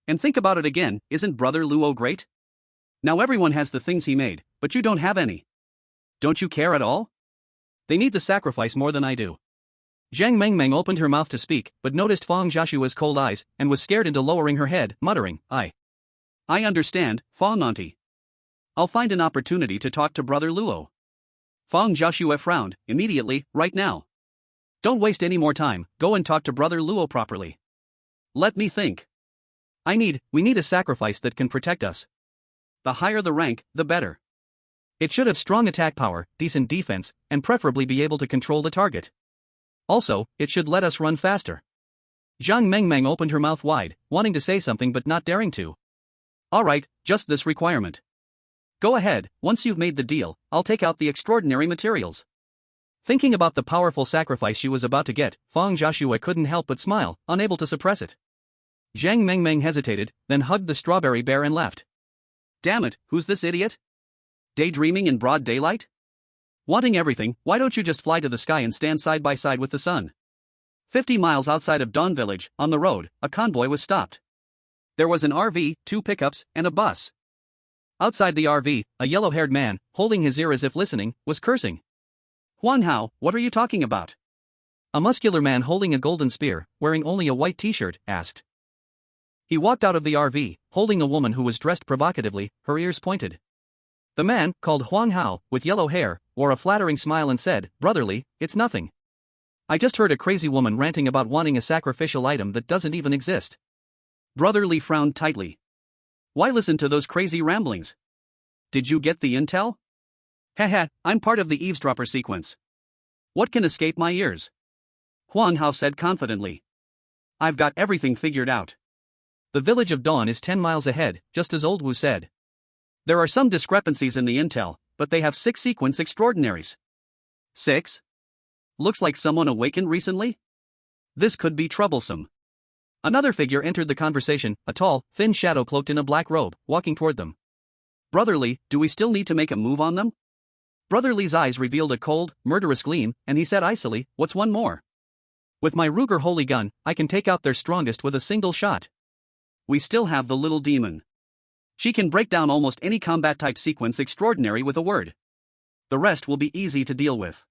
Speaker 2: And think about it again, isn't Brother Luo great? Now everyone has the things he made, but you don't have any. Don't you care at all? They need the sacrifice more than I do. Zhang Meng opened her mouth to speak, but noticed Fang Xiaoxue's cold eyes, and was scared into lowering her head, muttering, I understand, Fang Auntie. I'll find an opportunity to talk to Brother Luo. Fang Xiaoxue frowned, immediately, right now. Don't waste any more time, go and talk to Brother Luo properly. Let me think. We need a sacrifice that can protect us. The higher the rank, the better. It should have strong attack power, decent defense, and preferably be able to control the target. Also, it should let us run faster. Zhang Meng opened her mouth wide, wanting to say something but not daring to. Alright, just this requirement. Go ahead, once you've made the deal, I'll take out the extraordinary materials. Thinking about the powerful sacrifice she was about to get, Fang Xiaoxue couldn't help but smile, unable to suppress it. Zhang Meng hesitated, then hugged the strawberry bear and left. Damn it, who's this idiot? Daydreaming in broad daylight? Wanting everything, why don't you just fly to the sky and stand side by side with the sun? 50 miles outside of Dawn Village, on the road, a convoy was stopped. There was an RV, 2 pickups, and a bus. Outside the RV, a yellow-haired man, holding his ear as if listening, was cursing. Huan Hao, what are you talking about? A muscular man holding a golden spear, wearing only a white t-shirt, asked. He walked out of the RV, holding a woman who was dressed provocatively, her ears pointed. The man, called Huang Hao, with yellow hair, wore a flattering smile and said, Brotherly, it's nothing. I just heard a crazy woman ranting about wanting a sacrificial item that doesn't even exist. Brotherly frowned tightly. Why listen to those crazy ramblings? Did you get the intel? Haha, I'm part of the eavesdropper sequence. What can escape my ears? Huang Hao said confidently. I've got everything figured out. The village of Dawn is 10 miles ahead, just as Old Wu said. There are some discrepancies in the intel, but they have 6 sequence extraordinaries. 6? Looks like someone awakened recently? This could be troublesome. Another figure entered the conversation, a tall, thin shadow cloaked in a black robe, walking toward them. Brotherly, do we still need to make a move on them? Brotherly's eyes revealed a cold, murderous gleam, and he said icily, what's one more? With my Ruger holy gun, I can take out their strongest with a single shot. We still have the little demon. She can break down almost any combat-type sequence extraordinary with a word. The rest will be easy to deal with.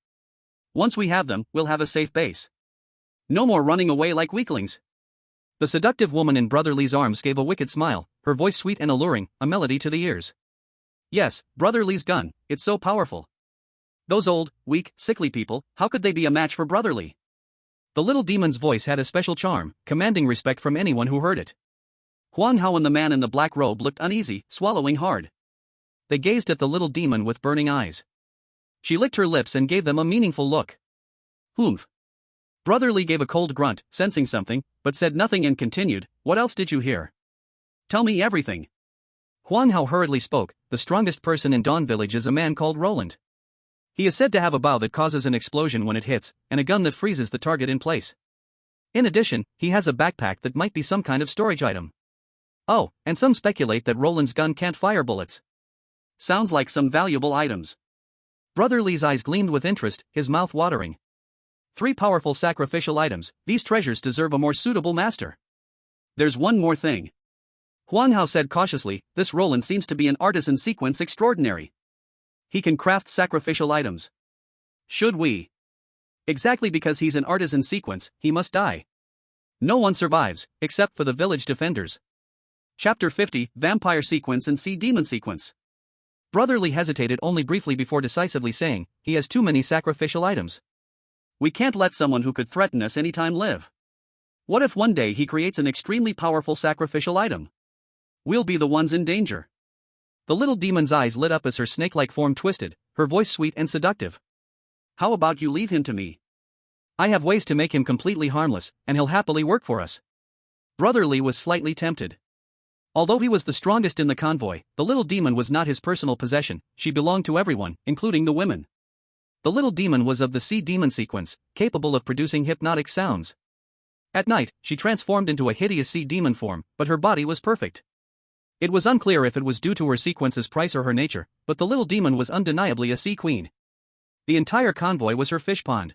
Speaker 2: Once we have them, we'll have a safe base. No more running away like weaklings. The seductive woman in Brotherly's arms gave a wicked smile, her voice sweet and alluring, a melody to the ears. Yes, Brotherly's gun, it's so powerful. Those old, weak, sickly people, how could they be a match for Brotherly? The little demon's voice had a special charm, commanding respect from anyone who heard it. Huang Hao and the man in the black robe looked uneasy, swallowing hard. They gazed at the little demon with burning eyes. She licked her lips and gave them a meaningful look. Humph. Brotherly gave a cold grunt, sensing something, but said nothing and continued, what else did you hear? Tell me everything. Huang Hao hurriedly spoke, the strongest person in Dawn Village is a man called Roland. He is said to have a bow that causes an explosion when it hits, and a gun that freezes the target in place. In addition, he has a backpack that might be some kind of storage item. Oh, and some speculate that Roland's gun can't fire bullets. Sounds like some valuable items. Brotherly's eyes gleamed with interest, his mouth watering. 3 powerful sacrificial items, these treasures deserve a more suitable master. There's one more thing. Huang Hao said cautiously, this Roland seems to be an artisan sequence extraordinary. He can craft sacrificial items. Should we? Exactly because he's an artisan sequence, he must die. No one survives, except for the village defenders. Chapter 50, Vampire Sequence and Sea Demon Sequence. Brotherly hesitated only briefly before decisively saying, he has too many sacrificial items. We can't let someone who could threaten us anytime live. What if one day he creates an extremely powerful sacrificial item? We'll be the ones in danger.
Speaker 1: The little demon's eyes lit up as her snake-like form twisted, her voice sweet and seductive.
Speaker 2: How about you leave him to me?
Speaker 1: I have ways to make him completely harmless, and he'll happily work for us.
Speaker 2: Brotherly was slightly tempted.
Speaker 1: Although he was the strongest in the convoy, the little demon was not his personal possession, she belonged to everyone, including the women. The little demon was of the sea demon sequence, capable of producing hypnotic sounds. At night, she transformed into a hideous sea demon form, but her body was perfect. It was unclear if it was due to her sequence's price or her nature, but the little demon was undeniably a sea queen. The entire convoy was her fish pond.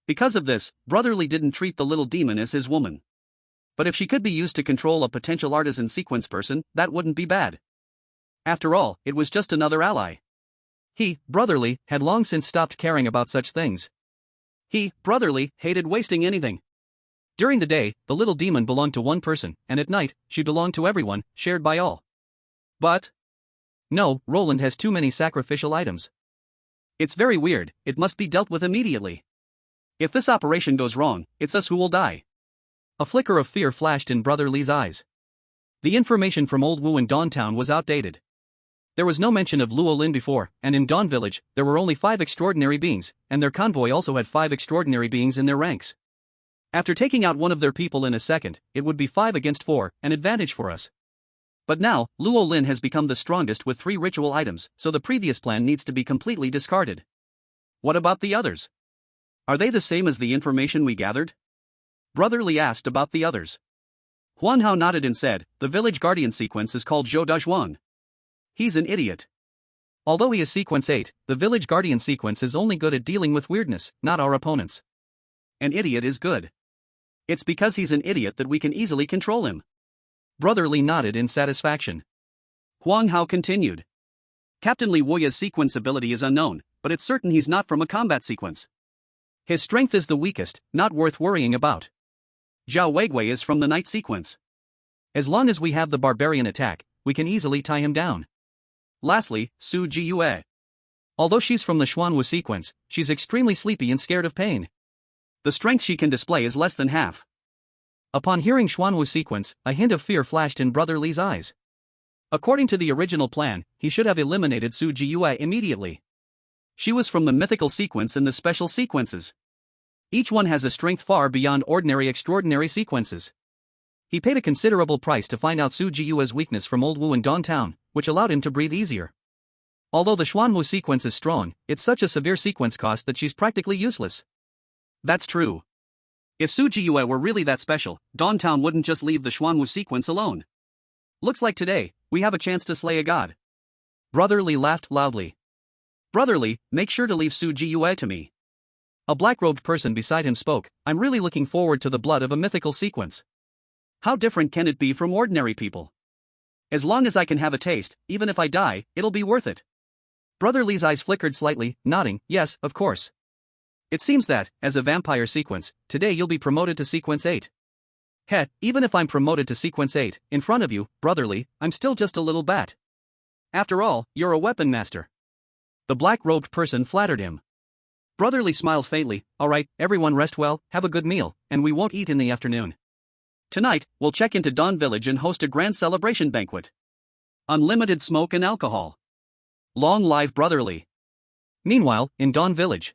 Speaker 2: Because of this, Brotherly didn't treat the little demon as his woman. But if she could be used to control a potential artisan sequence person, that wouldn't be bad. After all, it was just another ally.
Speaker 1: He, Brotherly, had long since stopped caring about such things.
Speaker 2: He, Brotherly, hated wasting anything.
Speaker 1: During the day, the little demon belonged to one person, and at night, she belonged to everyone, shared by all.
Speaker 2: But
Speaker 1: no, Roland has too many sacrificial items.
Speaker 2: It's very weird, it must be dealt with immediately. If this operation goes wrong, it's us who will die.
Speaker 1: A flicker of fear flashed in Brotherly's eyes. The information from Old Wu in Dawntown was outdated. There was no mention of Luolin before, and in Dawn Village, there were only 5 extraordinary beings, and their convoy also had 5 extraordinary beings in their ranks. After taking out one of their people in a second, it would be 5 against 4, an advantage for us. But now, Luolin has become the strongest with 3 ritual items, so the previous plan needs to be completely discarded.
Speaker 2: What about the others? Are they the same as the information we gathered? Brotherly asked about the others. Huan Hao nodded and said, the village guardian sequence is called Zhou Da Zhuang. He's an idiot.
Speaker 1: Although he is sequence 8, the village guardian sequence is only good at dealing with weirdness, not our opponents.
Speaker 2: An idiot is good. It's because he's an idiot that we can easily control him.
Speaker 1: Brotherly nodded in satisfaction.
Speaker 2: Huang Hao continued. Captain Li Wuya's sequence ability is unknown, but it's certain he's not from a combat sequence.
Speaker 1: His strength is the weakest, not worth worrying about.
Speaker 2: Zhao Weigui is from the night sequence.
Speaker 1: As long as we have the barbarian attack, we can easily tie him down.
Speaker 2: Lastly, Su Jiyue.
Speaker 1: Although she's from the Xuanwu sequence, she's extremely sleepy and scared of pain.
Speaker 2: The strength she can display is less than half.
Speaker 1: Upon hearing Xuanwu sequence, a hint of fear flashed in Brotherly's eyes. According to the original plan, he should have eliminated Su Jiyue immediately. She was from the mythical sequence and the special sequences. Each one has a strength far beyond ordinary extraordinary sequences. He paid a considerable price to find out Su Jiyue's weakness from Old Wu in Dawntown, which allowed him to breathe easier. Although the Xuanwu sequence is strong, it's such a severe sequence cost that she's practically useless.
Speaker 2: That's true. If Su Jiyue were really that special, Dawntown wouldn't just leave the Xuanwu sequence alone. Looks like today, we have a chance to slay a god.
Speaker 1: Brotherly laughed loudly.
Speaker 2: Brotherly, make sure to leave Su Jiyue to me.
Speaker 1: A black-robed person beside him spoke, I'm really looking forward to the blood of a mythical sequence.
Speaker 2: How different can it be from ordinary people? As long as I can have a taste, even if I die, it'll be worth it.
Speaker 1: Brotherly's eyes flickered slightly, nodding, yes, of course. It seems that, as a vampire sequence, today you'll be promoted to sequence 8. Heh, even if I'm promoted to sequence 8, in front of you, Brotherly, I'm still just a little bat.
Speaker 2: After all, you're a weapon master.
Speaker 1: The black-robed person flattered him.
Speaker 2: Brotherly smiled faintly, alright, everyone rest well, have a good meal, and we won't eat in the afternoon. Tonight, we'll check into Dawn Village and host a grand celebration banquet. Unlimited smoke and alcohol. Long live Brotherly.
Speaker 1: Meanwhile, in Dawn Village,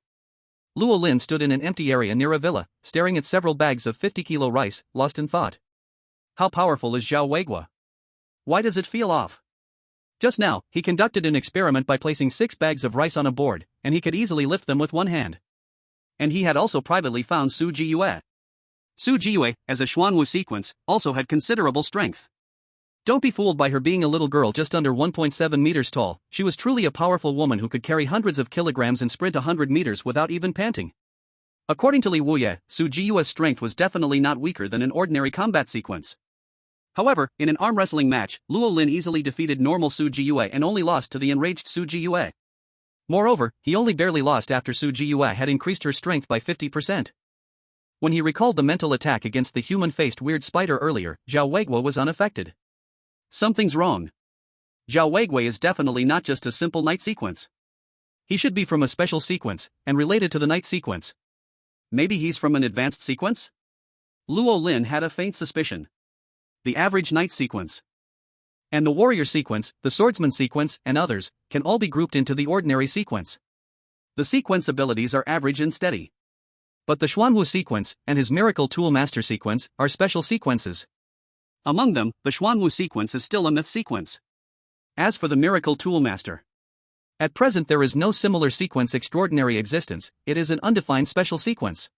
Speaker 1: Luolin stood in an empty area near a villa, staring at several bags of 50-kilo rice, lost in thought.
Speaker 2: How powerful is Zhao Weigui? Why does it feel off? Just now, he conducted an experiment by placing 6 bags of rice on a board, and he could easily lift them with one hand. And he had also privately found Su Jiyue. Su Jiyue, as a Xuanwu sequence, also had considerable strength.
Speaker 1: Don't be fooled by her being a little girl just under 1.7 meters tall, she was truly a powerful woman who could carry hundreds of kilograms and sprint 100 meters without even panting. According to Li Wuye, Su Jiyue's strength was definitely not weaker than an ordinary combat sequence. However, in an arm wrestling match, Luolin easily defeated normal Su Jiyue and only lost to the enraged Su Jiyue. Moreover, he only barely lost after Su Jiyue had increased her strength by 50%. When he recalled the mental attack against the human-faced weird spider earlier, Zhao Weigui was unaffected. Something's wrong. Zhao Weigui is definitely not just a simple night sequence. He should be from a special sequence, and related to the night sequence. Maybe he's from an advanced sequence?
Speaker 2: Luo Lin had a faint suspicion. The average knight sequence,
Speaker 1: and the warrior sequence, the swordsman sequence, and others, can all be grouped into the ordinary sequence.
Speaker 2: The sequence abilities are average and steady.
Speaker 1: But the Xuanwu sequence, and his Miracle Tool Master sequence, are special sequences.
Speaker 2: Among them, the Xuanwu sequence is still a myth sequence. As for the Miracle Tool Master,
Speaker 1: at present there is no similar sequence extraordinary existence, it is an undefined special sequence.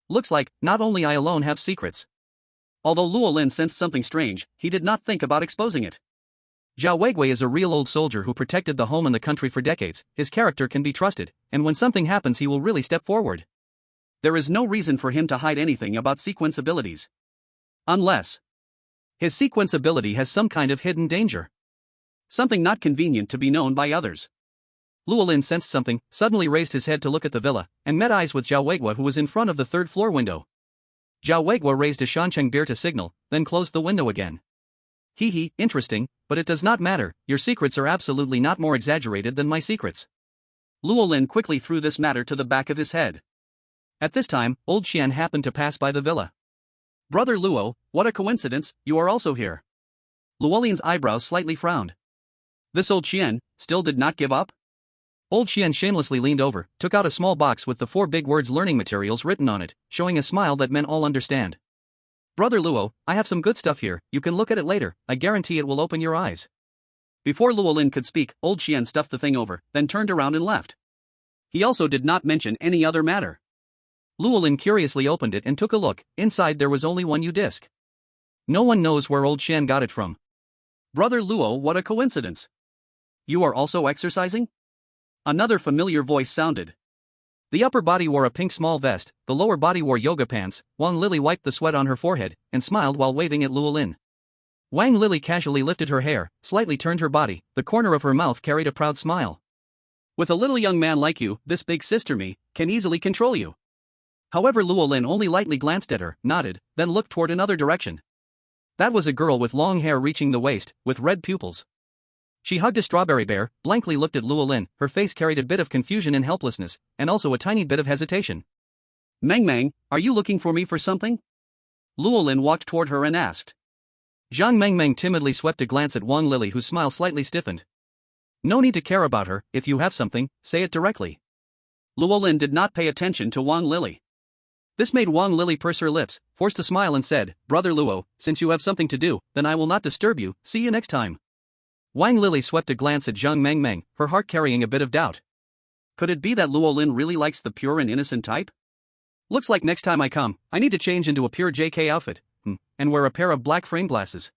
Speaker 1: Looks like, not only I alone have secrets.
Speaker 2: Although Luo Lin sensed something strange, he did not think about exposing it.
Speaker 1: Zhao Weigui is a real old soldier who protected the home and the country for decades, his character can be trusted, and when something happens he will really step forward.
Speaker 2: There is no reason for him to hide anything about sequence abilities. Unless
Speaker 1: his sequence ability has some kind of hidden danger.
Speaker 2: Something not convenient to be known by others.
Speaker 1: Luo Lin sensed something, suddenly raised his head to look at the villa, and met eyes with Zhao Weigui who was in front of the third-floor window. Zhao Weigui raised a Shancheng beer to signal, then closed the window again. Hee, interesting, but it does not matter, your secrets are absolutely not more exaggerated than my secrets.
Speaker 2: Luo Lin quickly threw this matter to the back of his head.
Speaker 1: At this time, old Qian happened to pass by the villa.
Speaker 2: Brother Luo, what a coincidence, you are also here.
Speaker 1: Luo Lin's eyebrows slightly frowned.
Speaker 2: This old Qian still did not give up?
Speaker 1: Old Qian shamelessly leaned over, took out a small box with the 4 big words learning materials written on it, showing a smile that men all understand. Brother Luo, I have some good stuff here, you can look at it later, I guarantee it will open your eyes.
Speaker 2: Before Luo Lin could speak, old Qian stuffed the thing over, then turned around and left. He also did not mention any other matter.
Speaker 1: Luo Lin curiously opened it and took a look, inside there was only one U-disc. No one knows where old Qian got it from.
Speaker 2: Brother Luo, what a coincidence. You are also exercising? Another familiar voice sounded.
Speaker 1: The upper body wore a pink small vest, the lower body wore yoga pants. Wang Lily wiped the sweat on her forehead, and smiled while waving at Luo Lin. Wang Lily casually lifted her hair, slightly turned her body, the corner of her mouth carried a proud smile.
Speaker 2: With a little young man like you, this big sister me, can easily control you.
Speaker 1: However, Luo Lin only lightly glanced at her, nodded, then looked toward another direction. That was a girl with long hair reaching the waist, with red pupils. She hugged a strawberry bear, blankly looked at Luo Lin, her face carried a bit of confusion and helplessness, and also a tiny bit of hesitation.
Speaker 2: Meng Meng, are you looking for me for something? Luo Lin walked toward her and asked.
Speaker 1: Zhang Meng Meng timidly swept a glance at Wang Lily whose smile slightly stiffened. No need to care about her, if you have something, say it directly.
Speaker 2: Luo Lin did not pay attention to Wang Lily.
Speaker 1: This made Wang Lily purse her lips, forced a smile and said, Brother Luo, since you have something to do, then I will not disturb you, see you next time. Wang Lily swept a glance at Zhang Meng Meng, her heart carrying a bit of doubt.
Speaker 2: Could it be that Luo Lin really likes the pure and innocent type?
Speaker 1: Looks like next time I come, I need to change into a pure JK outfit, and wear a pair of black frame glasses.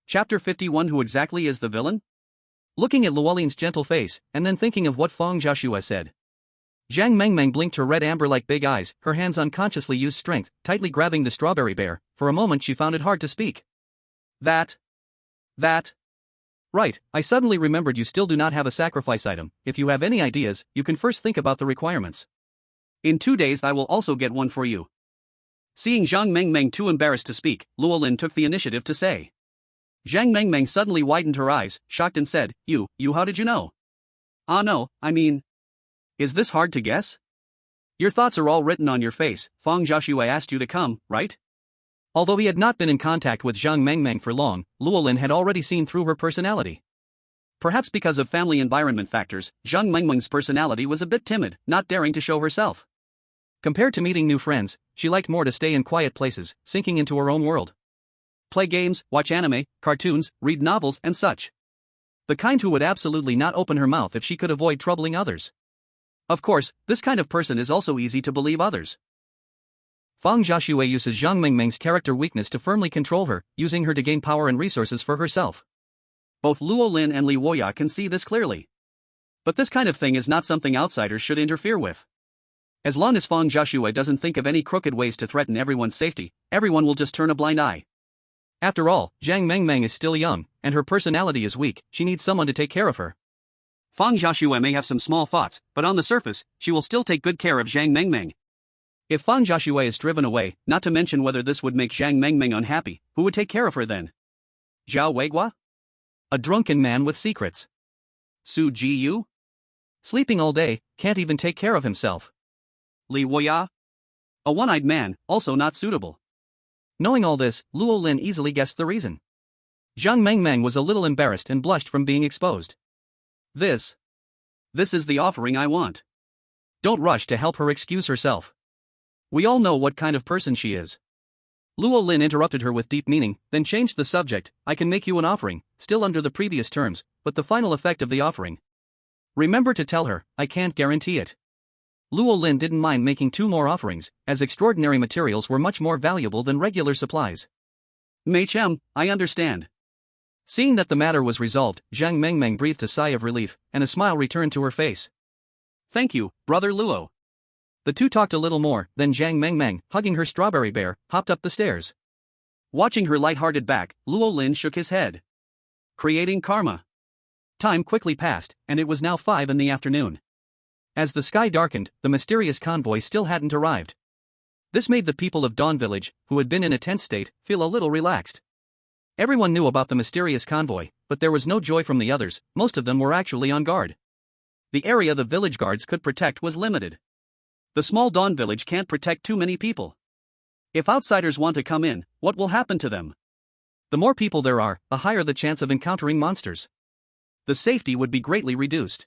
Speaker 2: Chapter 51. Who exactly is the villain?
Speaker 1: Looking at Luo Lin's gentle face, and then thinking of what Feng Jiaxue said. Zhang Meng Meng blinked her red amber-like big eyes, her hands unconsciously used strength, tightly grabbing the strawberry bear. For a moment she found it hard to speak.
Speaker 2: That.
Speaker 1: Right, I suddenly remembered you still do not have a sacrifice item. If you have any ideas, you can first think about the requirements.
Speaker 2: In 2 days I will also get one for you. Seeing Zhang Meng Meng too embarrassed to speak, Luo Lin took the initiative to say. Zhang Meng Meng suddenly widened her eyes, shocked and said, You, how did you know? Ah no, I mean. Is this hard to guess? Your thoughts are all written on your face. Feng Jiaxue asked you to come, right?
Speaker 1: Although he had not been in contact with Zhang Meng Meng for long, Luo Lin had already seen through her personality.
Speaker 2: Perhaps because of family environment factors, Zhang Meng Meng's personality was a bit timid, not daring to show herself.
Speaker 1: Compared to meeting new friends, she liked more to stay in quiet places, sinking into her own world. Play games, watch anime, cartoons, read novels, and such. The kind who would absolutely not open her mouth if she could avoid troubling others. Of course, this kind of person is also easy to believe others. Feng Jiaxue uses Zhang Meng Meng's character weakness to firmly control her, using her to gain power and resources for herself.
Speaker 2: Both Luo Lin and Li Woya can see this clearly. But this kind of thing is not something outsiders should interfere with. As long as Feng Jiaxue doesn't think of any crooked ways to threaten everyone's safety, everyone will just turn a blind eye. After all, Zhang Meng Meng is still young, and her personality is weak, she needs someone to take care of her. Feng Jiaxue may have some small thoughts, but on the surface, she will still take good care of Zhang Meng Meng. If Feng Jiaxue is driven away, not to mention whether this would make Zhang Meng Meng unhappy, who would take care of her then? Zhao Weigua? A drunken man with secrets. Su Jiyu? Sleeping all day, can't even take care of himself. Li Woya? A one-eyed man, also not suitable.
Speaker 1: Knowing all this, Luo Lin easily guessed the reason. Zhang Mengmeng was a little embarrassed and blushed from being exposed.
Speaker 2: This is the offering I want.
Speaker 1: Don't rush to help her excuse herself. We all know what kind of person she is. Luo Lin interrupted her with deep meaning, then changed the subject. I can make you an offering, still under the previous terms, but the final effect of the offering. Remember to tell her, I can't guarantee it. Luo Lin didn't mind making 2 more offerings, as extraordinary materials were much more valuable than regular supplies.
Speaker 2: Mei Chem, I understand.
Speaker 1: Seeing that the matter was resolved, Zhang Mengmeng breathed a sigh of relief, and a smile returned to her face.
Speaker 2: Thank you, Brother Luo.
Speaker 1: The two talked a little more, then Zhang Mengmeng, hugging her strawberry bear, hopped up the stairs.
Speaker 2: Watching her light-hearted back, Luo Lin shook his head. Creating karma.
Speaker 1: Time quickly passed, and it was now 5 in the afternoon. As the sky darkened, the mysterious convoy still hadn't arrived. This made the people of Dawn Village, who had been in a tense state, feel a little relaxed. Everyone knew about the mysterious convoy, but there was no joy from the others. Most of them were actually on guard. The area the village guards could protect was limited. The small Dawn Village can't protect too many people. If outsiders want to come in, what will happen to them? The more people there are, the higher the chance of encountering monsters. The safety would be greatly reduced.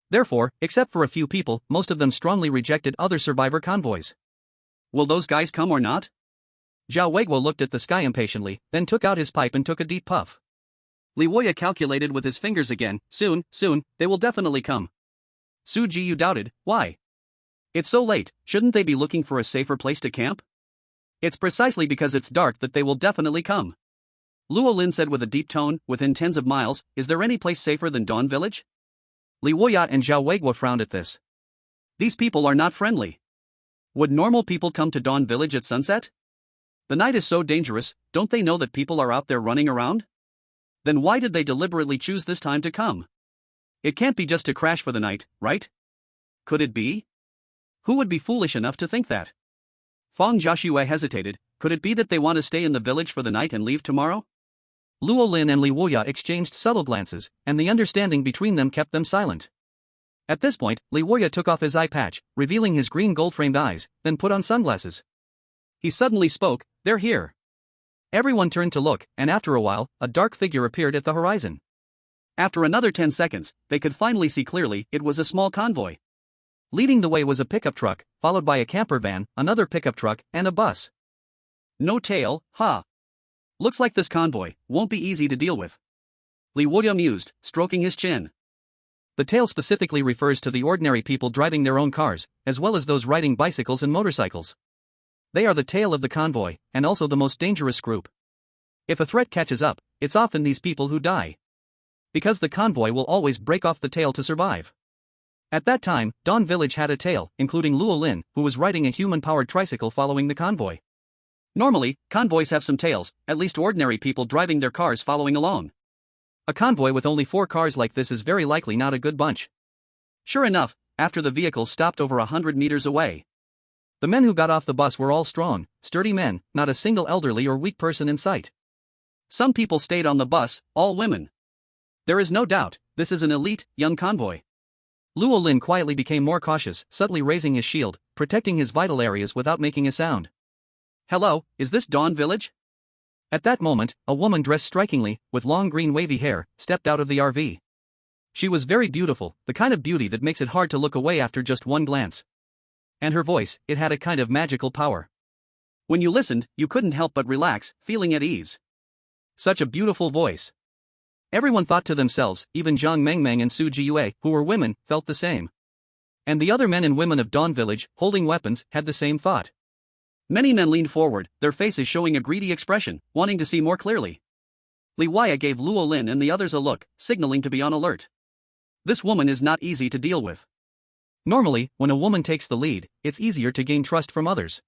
Speaker 1: Therefore, except for a few people, most of them strongly rejected other survivor convoys.
Speaker 2: Will those guys come or not?
Speaker 1: Zhao Weiguo looked at the sky impatiently, then took out his pipe and took a deep puff.
Speaker 2: Li Woya calculated with his fingers again. Soon, they will definitely come.
Speaker 1: Su Jiyu doubted, why?
Speaker 2: It's so late, shouldn't they be looking for a safer place to camp? It's precisely because it's dark that they will definitely come. Luo Lin said with a deep tone, within tens of miles, is there any place safer than Dawn Village?
Speaker 1: Li Woya and Zhao Weiguo frowned at this.
Speaker 2: These people are not friendly. Would normal people come to Dawn Village at sunset? The night is so dangerous, don't they know that people are out there running around? Then why did they deliberately choose this time to come? It can't be just to crash for the night, right? Could it be? Who would be foolish enough to think that? Fang Jiaxue hesitated. Could it be that they want to stay in the village for the night and leave tomorrow?
Speaker 1: Luo Lin and Li Woya exchanged subtle glances, and the understanding between them kept them silent. At this point, Li Woya took off his eye patch, revealing his green gold-framed eyes, then put on sunglasses. He suddenly spoke, they're here. Everyone turned to look, and after a while, a dark figure appeared at the horizon. After another 10 seconds, they could finally see clearly it was a small convoy. Leading the way was a pickup truck, followed by a camper van, another pickup truck, and a bus.
Speaker 2: No tail, huh? Looks like this convoy won't be easy to deal with. Li Woya mused, stroking his chin.
Speaker 1: The tail specifically refers to the ordinary people driving their own cars, as well as those riding bicycles and motorcycles. They are the tail of the convoy, and also the most dangerous group. If a threat catches up, it's often these people who die. Because the convoy will always break off the tail to survive. At that time, Dawn Village had a tail, including Luo Lin, who was riding a human-powered tricycle following the convoy. Normally, convoys have some tails, at least ordinary people driving their cars following along. A convoy with only 4 cars like this is very likely not a good bunch. Sure enough, after the vehicle stopped over 100 meters away. The men who got off the bus were all strong, sturdy men, not a single elderly or weak person in sight.
Speaker 2: Some people stayed on the bus, all women. There is no doubt, this is an elite, young convoy.
Speaker 1: Luo Lin quietly became more cautious, subtly raising his shield, protecting his vital areas without making a sound.
Speaker 2: Hello, is this Dawn Village?
Speaker 1: At that moment, a woman dressed strikingly, with long green wavy hair, stepped out of the RV. She was very beautiful, the kind of beauty that makes it hard to look away after just one glance. And her voice, it had a kind of magical power. When you listened, you couldn't help but relax, feeling at ease. Such a beautiful voice. Everyone thought to themselves, even Zhang Mengmeng and Su Jiyue, who were women, felt the same. And the other men and women of Dawn Village, holding weapons, had the same thought. Many men leaned forward, their faces showing a greedy expression, wanting to see more clearly. Li Woya gave Luo Lin and the others a look, signaling to be on alert. This woman is not easy to deal with. Normally, when a woman takes the lead, it's easier to gain trust from others.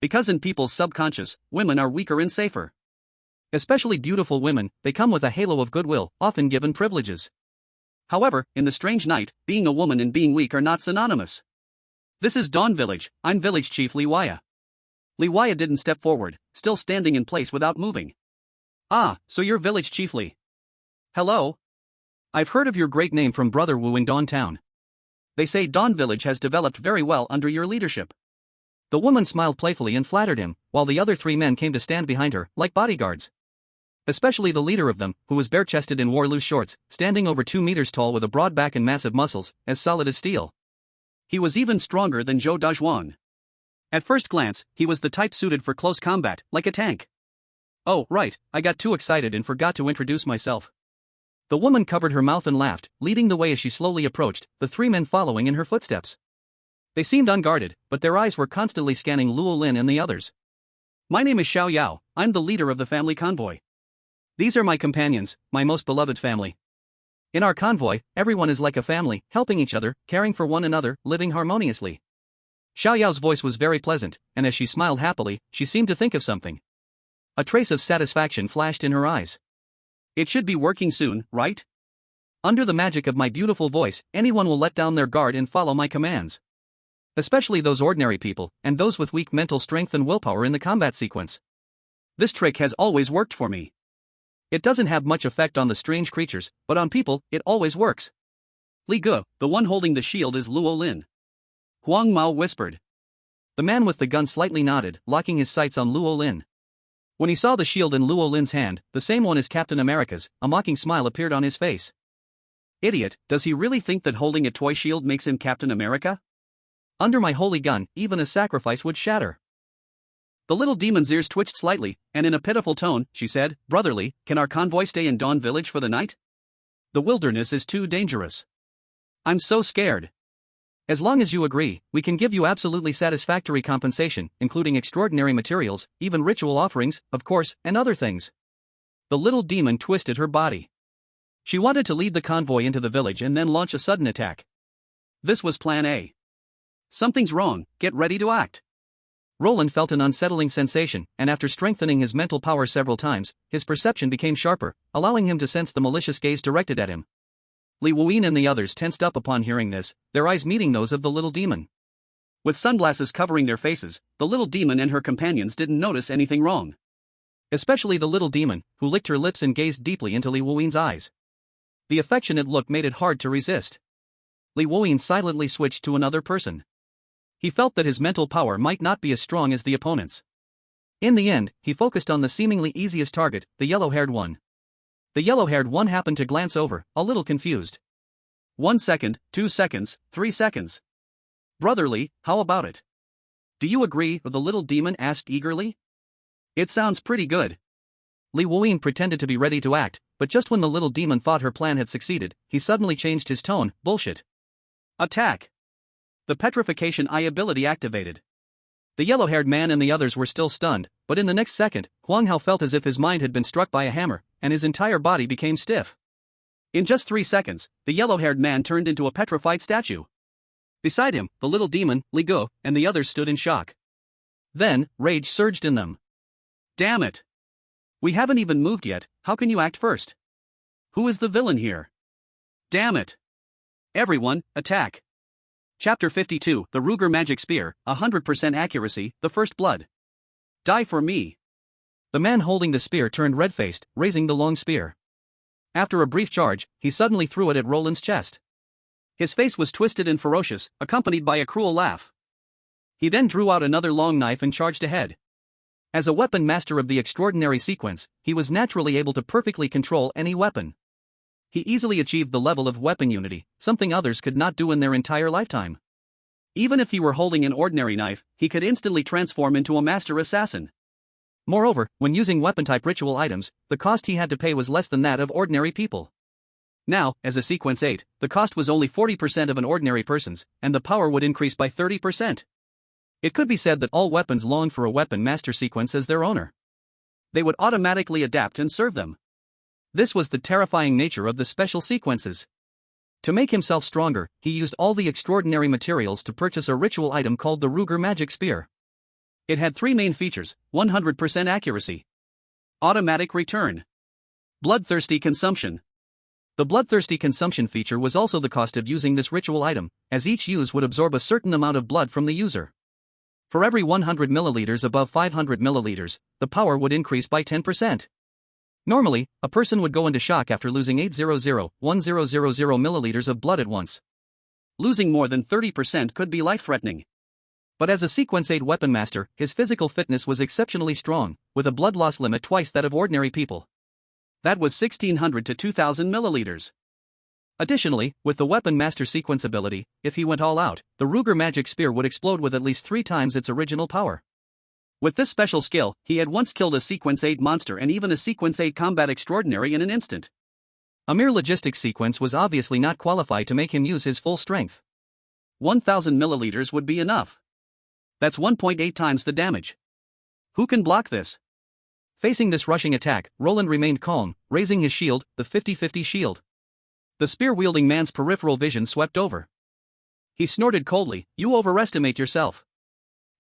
Speaker 1: Because in people's subconscious, women are weaker and safer. Especially beautiful women, they come with a halo of goodwill, often given privileges. However, in the strange night, being a woman and being weak are not synonymous. This is Dawn Village, I'm Village Chief Li Woya. Li Woya didn't step forward, still standing in place without moving. Ah, so you're Village Chief Li. Hello? I've heard of your great name from Brother Wu in Dawn Town. They say Dawn Village has developed very well under your leadership. The woman smiled playfully and flattered him, while the other 3 men came to stand behind her, like bodyguards. Especially the leader of them, who was bare-chested and wore loose shorts, standing over 2 meters tall with a broad back and massive muscles, as solid as steel.
Speaker 2: He was even stronger than Zhou Dajuan. At first glance, he was the type suited for close combat, like a tank.
Speaker 1: Oh, right, I got too excited and forgot to introduce myself. The woman covered her mouth and laughed, leading the way as she slowly approached, the 3 men following in her footsteps. They seemed unguarded, but their eyes were constantly scanning Luo Lin and the others.
Speaker 2: My name is Xiao Yao, I'm the leader of the family convoy.
Speaker 1: These are my companions, my most beloved family. In our convoy, everyone is like a family, helping each other, caring for one another, living harmoniously. Xiao Yao's voice was very pleasant, and as she smiled happily, she seemed to think of something. A trace of satisfaction flashed in her eyes.
Speaker 2: It should be working soon, right?
Speaker 1: Under the magic of my beautiful voice, anyone will let down their guard and follow my commands. Especially those ordinary people, and those with weak mental strength and willpower in the combat sequence.
Speaker 2: This trick has always worked for me.
Speaker 1: It doesn't have much effect on the strange creatures, but on people, it always works.
Speaker 2: Li Ge, the one holding the shield is Luo Lin. Huang Mao whispered.
Speaker 1: The man with the gun slightly nodded, locking his sights on Luo Lin. When he saw the shield in Luo Lin's hand, the same one as Captain America's, a mocking smile appeared on his face.
Speaker 2: Idiot, does he really think that holding a toy shield makes him Captain America?
Speaker 1: Under my holy gun, even a sacrifice would shatter.
Speaker 2: The little demon's ears twitched slightly, and in a pitiful tone, she said, Brotherly, can our convoy stay in Dawn Village for the night? The wilderness is too dangerous. I'm so scared.
Speaker 1: As long as you agree, we can give you absolutely satisfactory compensation, including extraordinary materials, even ritual offerings, of course, and other things. The little demon twisted her body. She wanted to lead the convoy into the village and then launch a sudden attack.
Speaker 2: This was Plan A. Something's wrong, get ready to act.
Speaker 1: Roland felt an unsettling sensation, and after strengthening his mental power several times, his perception became sharper, allowing him to sense the malicious gaze directed at him. Li Wuyin and the others tensed up upon hearing this, their eyes meeting those of the little demon.
Speaker 2: With sunglasses covering their faces, the little demon and her companions didn't notice anything wrong.
Speaker 1: Especially the little demon, who licked her lips and gazed deeply into Li Wuyin's eyes. The affectionate look made it hard to resist. Li Wuyin silently switched to another person. He felt that his mental power might not be as strong as the opponent's. In the end, he focused on the seemingly easiest target, the yellow-haired one. The yellow-haired one happened to glance over, a little confused.
Speaker 2: 1 second, 2 seconds, 3 seconds. Brotherly, how about it? Do you agree? The little demon asked eagerly. It sounds pretty good.
Speaker 1: Li Wuyin pretended to be ready to act, but just when the little demon thought her plan had succeeded, he suddenly changed his tone. Bullshit.
Speaker 2: Attack. The petrification eye ability activated.
Speaker 1: The yellow-haired man and the others were still stunned, but in the next second, Huang Hao felt as if his mind had been struck by a hammer, and his entire body became stiff.
Speaker 2: In just 3 seconds, the yellow-haired man turned into a petrified statue. Beside him, the little demon, Li Ge, and the others stood in shock.
Speaker 1: Then, rage surged in them.
Speaker 2: Damn it! We haven't even moved yet, how can you act first? Who is the villain here? Damn it! Everyone, attack! Chapter 52, The Recurve Magic Spear, 100% accuracy, the first blood. Die for me.
Speaker 1: The man holding the spear turned red-faced, raising the long spear. After a brief charge, he suddenly threw it at Roland's chest.
Speaker 2: His face was twisted and ferocious, accompanied by a cruel laugh. He then drew out another long knife and charged ahead.
Speaker 1: As a weapon master of the extraordinary sequence, he was naturally able to perfectly control any weapon. He easily achieved the level of weapon unity, something others could not do in their entire lifetime.
Speaker 2: Even if he were holding an ordinary knife, he could instantly transform into a master assassin.
Speaker 1: Moreover, when using weapon-type ritual items, the cost he had to pay was less than that of ordinary people. Now, as a Sequence 8, the cost was only 40% of an ordinary person's, and the power would increase by 30%. It could be said that all weapons longed for a weapon master sequence as their owner. They would automatically adapt and serve them. This was the terrifying nature of the special sequences. To make himself stronger, he used all the extraordinary materials to purchase a ritual item called the Recurve Magic Spear. It had 3 main features: 100% accuracy, automatic return, bloodthirsty consumption. The bloodthirsty consumption feature was also the cost of using this ritual item, as each use would absorb a certain amount of blood from the user. For every 100 milliliters above 500 milliliters, the power would increase by 10%. Normally, a person would go into shock after losing 800,1000 milliliters of blood at once.
Speaker 2: Losing more than 30% could be life-threatening.
Speaker 1: But as a Sequence 8 weapon master, his physical fitness was exceptionally strong, with a blood loss limit twice that of ordinary people.
Speaker 2: That was 1600 to 2000 milliliters.
Speaker 1: Additionally, with the weapon master sequence ability, if he went all out, the Recurve magic spear would explode with at least 3 times its original power.
Speaker 2: With this special skill, he had once killed a Sequence 8 monster and even a Sequence 8 combat extraordinary in an instant.
Speaker 1: A mere logistics sequence was obviously not qualified to make him use his full strength.
Speaker 2: 1000 milliliters would be enough. That's 1.8 times the damage. Who can block this?
Speaker 1: Facing this rushing attack, Roland remained calm, raising his shield, the 50-50 shield. The spear-wielding man's peripheral vision swept over.
Speaker 2: He snorted coldly, "You overestimate yourself."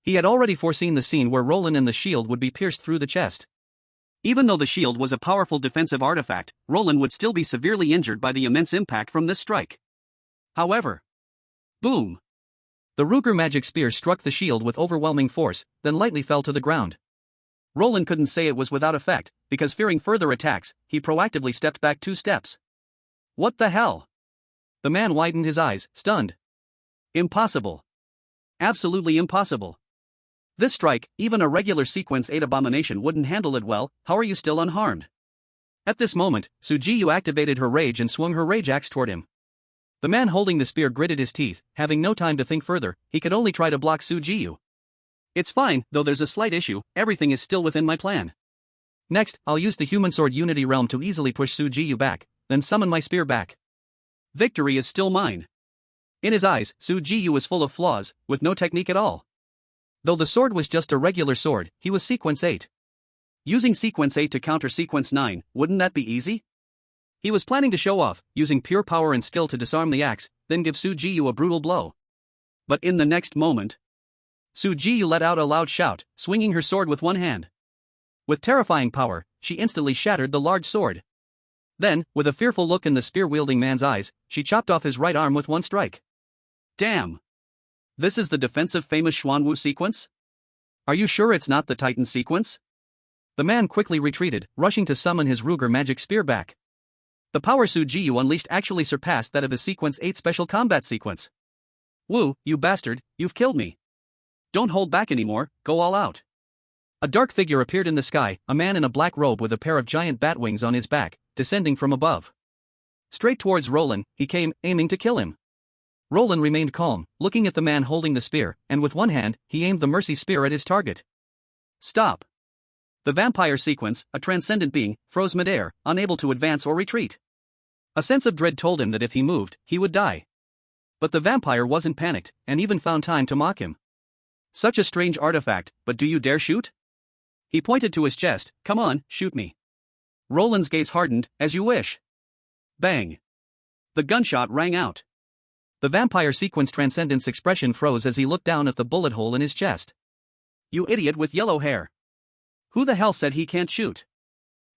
Speaker 1: He had already foreseen the scene where Roland and the shield would be pierced through the chest.
Speaker 2: Even though the shield was a powerful defensive artifact, Roland would still be severely injured by the immense impact from this strike. However, boom!
Speaker 1: The Recurve magic spear struck the shield with overwhelming force, then lightly fell to the ground.
Speaker 2: Roland couldn't say it was without effect, because fearing further attacks, he proactively stepped back 2 steps. What the hell?
Speaker 1: The man widened his eyes, stunned.
Speaker 2: Impossible. Absolutely impossible. This strike, even a regular Sequence 8 abomination wouldn't handle it well. How are you still unharmed?
Speaker 1: At this moment, Sujiyu activated her rage and swung her rage axe toward him. The man holding the spear gritted his teeth, having no time to think further. He could only try to block Sujiyu.
Speaker 2: It's fine, though there's a slight issue. Everything is still within my plan.
Speaker 1: Next, I'll use the Human Sword Unity Realm to easily push Sujiyu back, then summon my spear back.
Speaker 2: Victory is still mine.
Speaker 1: In his eyes, Sujiyu was full of flaws, with no technique at all. Though the sword was just a regular sword, he was Sequence 8.
Speaker 2: Using Sequence 8 to counter Sequence 9, wouldn't that be easy?
Speaker 1: He was planning to show off, using pure power and skill to disarm the axe, then give Sujiyu a brutal blow.
Speaker 2: But in the next moment,
Speaker 1: Sujiyu let out a loud shout, swinging her sword with one hand. With terrifying power, she instantly shattered the large sword. Then, with a fearful look in the spear-wielding man's eyes, she chopped off his right arm with one strike.
Speaker 2: Damn! This is the defensive famous Xuanwu sequence?
Speaker 1: Are you sure it's not the Titan sequence? The man quickly retreated, rushing to summon his Recurve magic spear back. The power Sujiyu unleashed actually surpassed that of his Sequence 8 special combat sequence.
Speaker 2: Wu, you bastard, you've killed me. Don't hold back anymore, go all out.
Speaker 1: A dark figure appeared in the sky, a man in a black robe with a pair of giant bat wings on his back, descending from above. Straight towards Roland, he came, aiming to kill him. Roland remained calm, looking at the man holding the spear, and with one hand, he aimed the mercy spear at his target.
Speaker 2: Stop! The vampire sequence, a transcendent being, froze midair, unable to advance or retreat.
Speaker 1: A sense of dread told him that if he moved, he would die. But the vampire wasn't panicked, and even found time to mock him.
Speaker 2: Such a strange artifact, but do you dare shoot? He pointed to his chest, come on, shoot me. Roland's gaze hardened, as you wish. Bang! The gunshot rang out.
Speaker 1: The vampire Sequence Transcendence expression froze as he looked down at the bullet hole in his chest.
Speaker 2: You idiot with yellow hair. Who the hell said he can't shoot?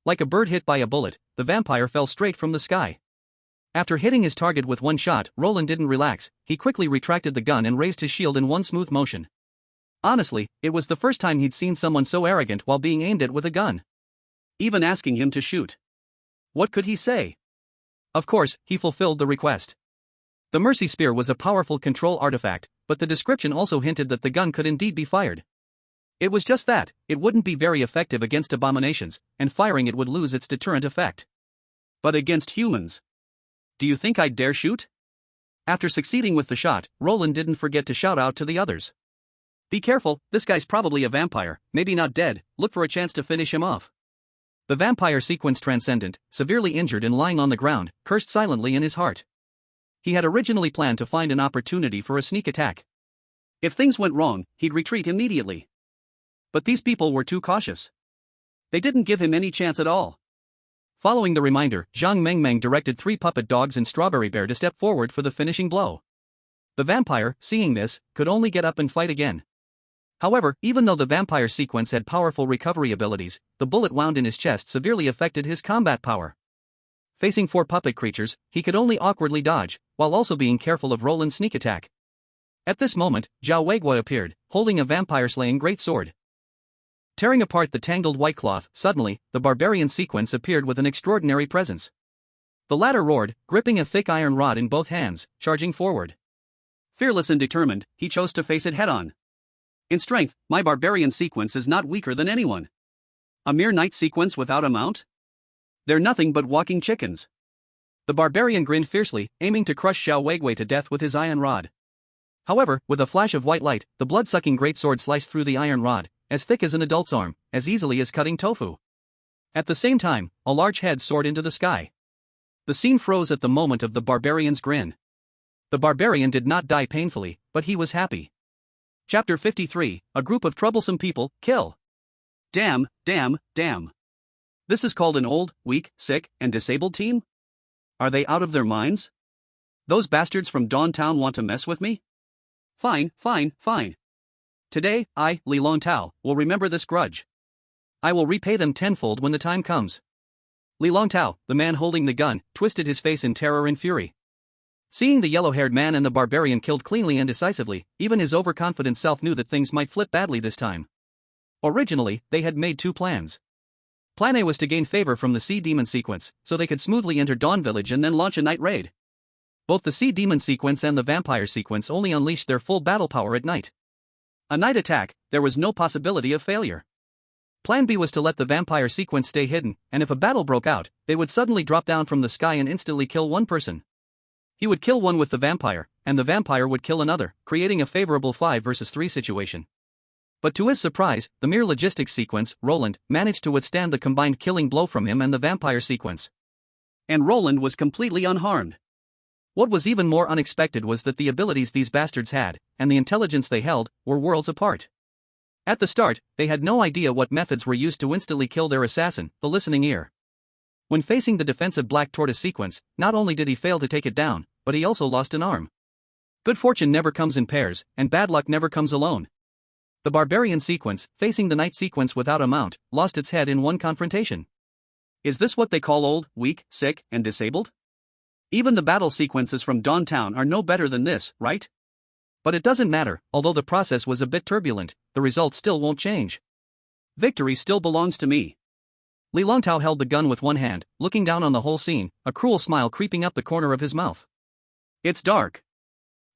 Speaker 1: Like a bird hit by a bullet, the vampire fell straight from the sky. After hitting his target with one shot, Roland didn't relax. He quickly retracted the gun and raised his shield in one smooth motion. Honestly, it was the first time he'd seen someone so arrogant while being aimed at with a gun.
Speaker 2: Even asking him to shoot. What could he say?
Speaker 1: Of course, he fulfilled the request. The Mercy Spear was a powerful control artifact, but the description also hinted that the gun could indeed be fired. It was just that, it wouldn't be very effective against abominations, and firing it would lose its deterrent effect.
Speaker 2: But against humans? Do you think I'd dare shoot?
Speaker 1: After succeeding with the shot, Roland didn't forget to shout out to the others. Be careful, this guy's probably a vampire, maybe not dead, look for a chance to finish him off. The vampire Sequence Transcendent, severely injured and lying on the ground, cursed silently in his heart. He had originally planned to find an opportunity for a sneak attack.
Speaker 2: If things went wrong, he'd retreat immediately. But these people were too cautious. They didn't give him any chance at all.
Speaker 1: Following the reminder, Zhang Mengmeng directed 3 puppet dogs and Strawberry Bear to step forward for the finishing blow. The vampire, seeing this, could only get up and fight again. However, even though the vampire sequence had powerful recovery abilities, the bullet wound in his chest severely affected his combat power. Facing 4 puppet creatures, he could only awkwardly dodge, while also being careful of Roland's sneak attack. At this moment, Zhao Weiguo appeared, holding a vampire-slaying greatsword. Tearing apart the tangled white cloth, suddenly, the barbarian sequence appeared with an extraordinary presence. The latter roared, gripping a thick iron rod in both hands, charging forward.
Speaker 2: Fearless and determined, he chose to face it head-on. In strength, my barbarian sequence is not weaker than anyone. A mere knight sequence without a mount? They're nothing but walking chickens.
Speaker 1: The barbarian grinned fiercely, aiming to crush Xiao Weigui to death with his iron rod. However, with a flash of white light, the blood-sucking greatsword sliced through the iron rod, as thick as an adult's arm, as easily as cutting tofu. At the same time, a large head soared into the sky. The scene froze at the moment of the barbarian's grin. The barbarian did not die painfully, but he was happy. Chapter 53, A Group of Troublesome People, Kill.
Speaker 2: Damn, damn, damn. This is called an old, weak, sick, and disabled team? Are they out of their minds? Those bastards from Dawntown want to mess with me? Fine, fine, fine. Today, I, Li Longtao, will remember this grudge. I will repay them tenfold when the time comes. Li Longtao, the man holding the gun, twisted his face in terror and fury. Seeing the yellow-haired man and the barbarian killed cleanly and decisively, even his overconfident self knew that things might flip badly this time. Originally, they had made two plans. Plan A was to gain favor from the Sea Demon sequence, so they could smoothly enter Dawn Village and then launch a night raid. Both the Sea Demon sequence and the Vampire sequence only unleashed their full battle power at night. A night attack, there was no possibility of failure. Plan B was to let the Vampire sequence stay hidden, and if a battle broke out, they would suddenly drop down from the sky and instantly kill one person. He would kill one with the vampire, and the vampire would kill another, creating a favorable 5 versus 3 situation. But to his surprise, the mere logistics sequence, Roland, managed to withstand the combined killing blow from him and the vampire sequence. And Roland was completely unharmed.
Speaker 1: What was even more unexpected was that the abilities these bastards had, and the intelligence they held, were worlds apart. At the start, they had no idea what methods were used to instantly kill their assassin, the Listening Ear. When facing the defensive Black Tortoise sequence, not only did he fail to take it down, but he also lost an arm. Good fortune never comes in pairs, and bad luck never comes alone. The barbarian sequence, facing the knight sequence without a mount, lost its head in one confrontation.
Speaker 2: Is this what they call old, weak, sick, and disabled? Even the battle sequences from Dawntown are no better than this, right?
Speaker 1: But it doesn't matter, although the process was a bit turbulent, the result still won't change.
Speaker 2: Victory still belongs to me.
Speaker 1: Li Longtao held the gun with one hand, looking down on the whole scene, a cruel smile creeping up the corner of his mouth.
Speaker 2: It's dark.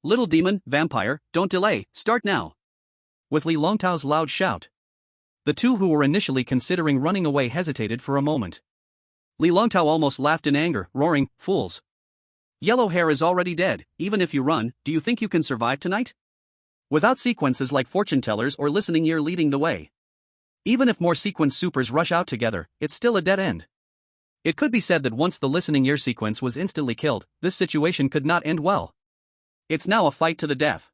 Speaker 2: Little demon, vampire, don't delay, start now.
Speaker 1: With Li Longtao's loud shout. The two who were initially considering running away hesitated for a moment.
Speaker 2: Li Longtao almost laughed in anger, roaring, fools. Yellow hair is already dead, even if you run, do you think you can survive tonight? Without sequences like fortune tellers or listening ear leading the way. Even if more sequence supers rush out together, it's still a dead end. It could be said that once the listening ear sequence was instantly killed, this situation could not end well. It's now a fight to the death.